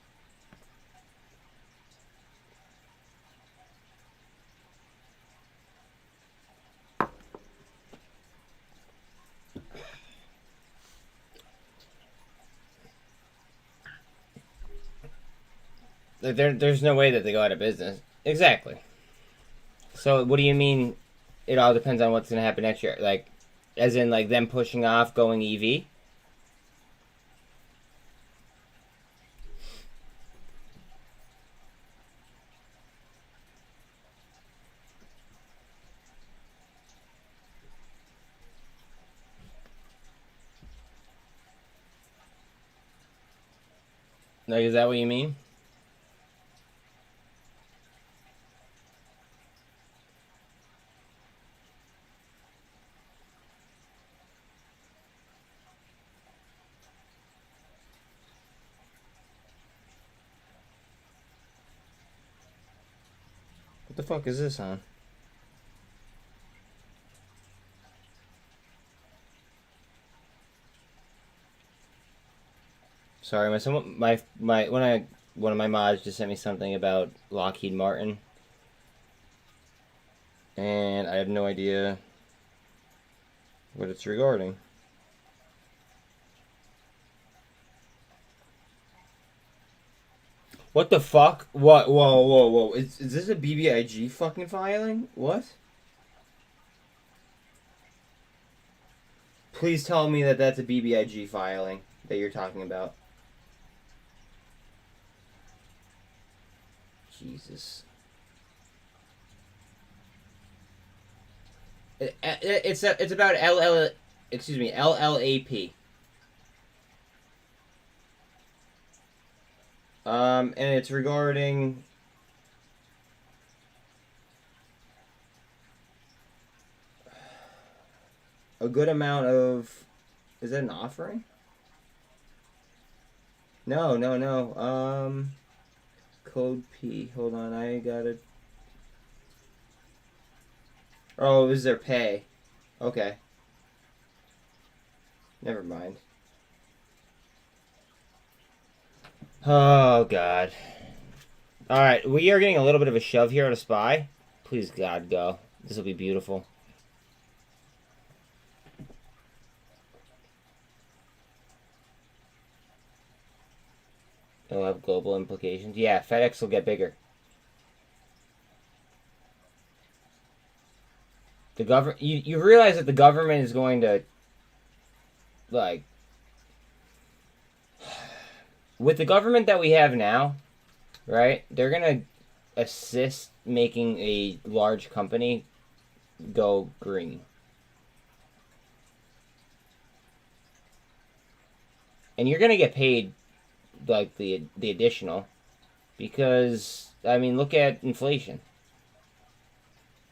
There's no way that they go out of business. Exactly. So what do you mean? It all depends on what's going to happen next year. Like, as in, like, them pushing off going EV? Like, is that what you mean? What the fuck is this on? Sorry, one of my mods just sent me something about Lockheed Martin, and I have no idea what it's regarding. What the fuck? What? Whoa. Is this a BBIG fucking filing? What? Please tell me that that's a BBIG filing that you're talking about. Jesus. It's about LLAP. And it's regarding a good amount of, is that an offering? No. Code P. Hold on, I got it. Oh, it was their pay. Okay. Never mind. Oh, God. Alright, we are getting a little bit of a shove here at a SPY. Please, God, go. This will be beautiful. It'll have global implications. Yeah, FedEx will get bigger. The government, you realize that the government is going to, like, with the government that we have now, right? They're gonna assist making a large company go green. And you're gonna get paid like the additional, because I mean, look at inflation.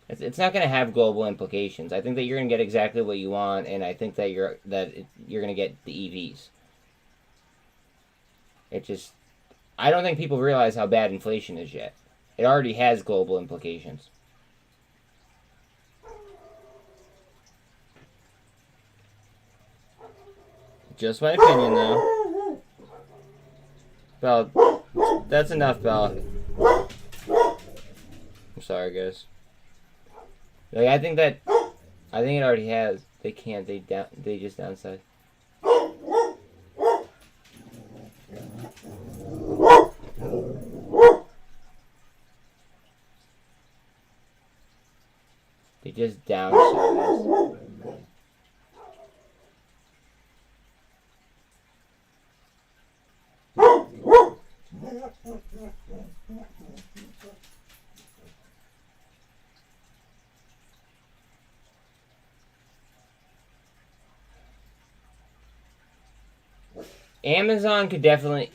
It's not going to have global implications. I think that you're going to get exactly what you want, and I think that you're going to get the EVs. It just, I don't think people realize how bad inflation is yet. It already has global implications. Just my opinion, though. Bella, that's enough, Bella. I'm sorry, guys. Like, I think it already has. They can't. They just downside. They just downsized. Amazon could definitely.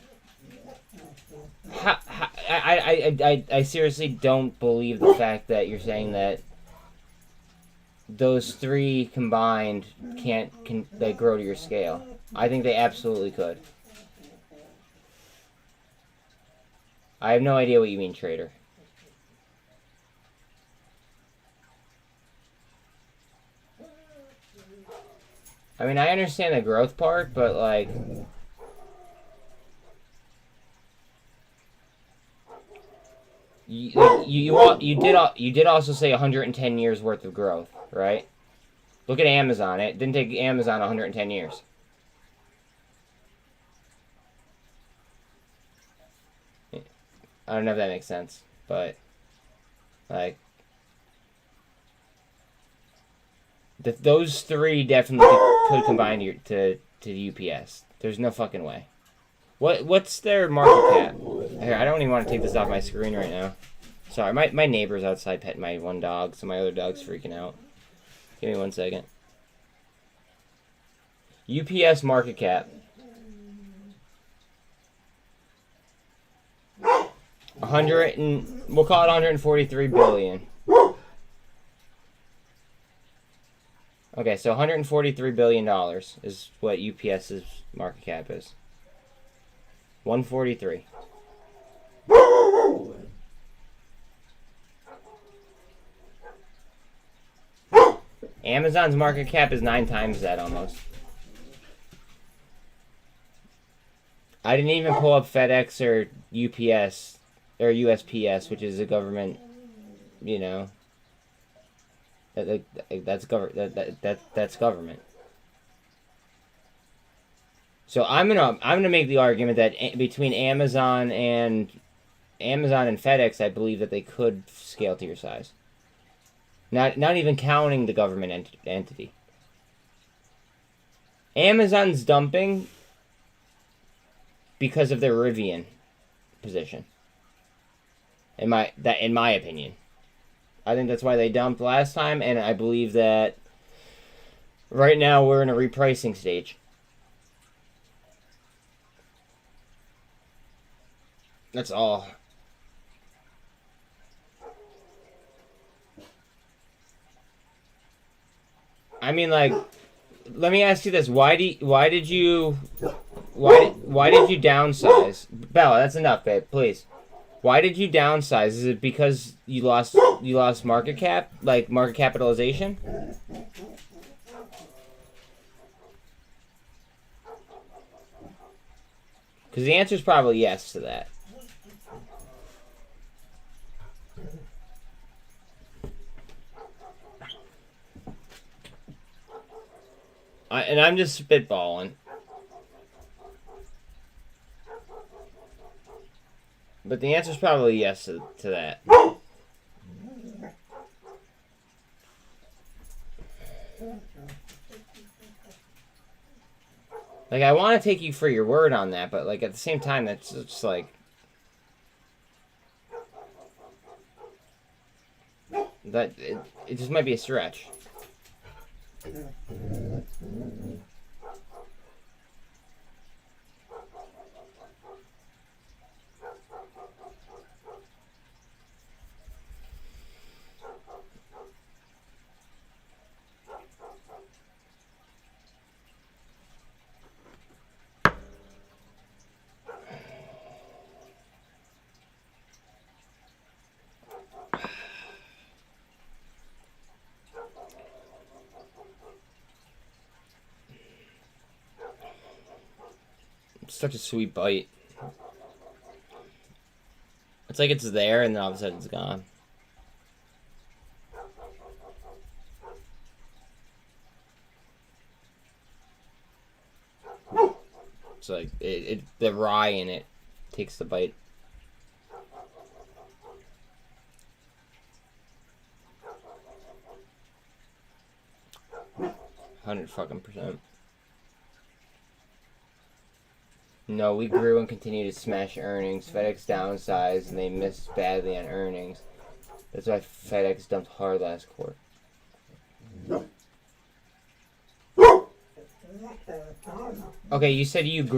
I seriously don't believe the fact that you're saying that those three combined can they grow to your scale. I think they absolutely could. I have no idea what you mean, trader. I mean, I understand the growth part, but like, you did also say 110 years worth of growth, right? Look at Amazon. It didn't take Amazon 110 years. I don't know if that makes sense, but like those three definitely could combine to UPS. There's no fucking way. What's their market cap? Here, I don't even want to take this off my screen right now. Sorry, my neighbor's outside petting my one dog, so my other dog's freaking out. Give me 1 second. UPS market cap. 100 we'll call it 143 billion. Okay, so 143 billion dollars is what UPS's market cap is. 143. Amazon's market cap is 9 times that almost. I didn't even pull up FedEx or UPS or USPS, which is a government, you know. That's government. So I'm gonna make the argument that between Amazon and FedEx, I believe that they could scale to your size. Not even counting the government entity. Amazon's dumping because of their Rivian position. In my opinion. I think that's why they dumped last time, and I believe that right now we're in a repricing stage. That's all. I mean, like, let me ask you this: why did you downsize? Bella, that's enough, babe. Please. Why did you downsize? Is it because you lost market cap, like market capitalization? Because the answer is probably yes to that. And I'm just spitballing. But the answer is probably yes to that. Like, I want to take you for your word on that, but, like, at the same time, that's just, like... it just might be a stretch. Such a sweet bite. It's like it's there and then all of a sudden it's gone. It's like the rye in it takes the bite. %. No, we grew and continue to smash earnings. FedEx downsized and they missed badly on earnings. That's why FedEx dumped hard last quarter. Okay, you said you grew.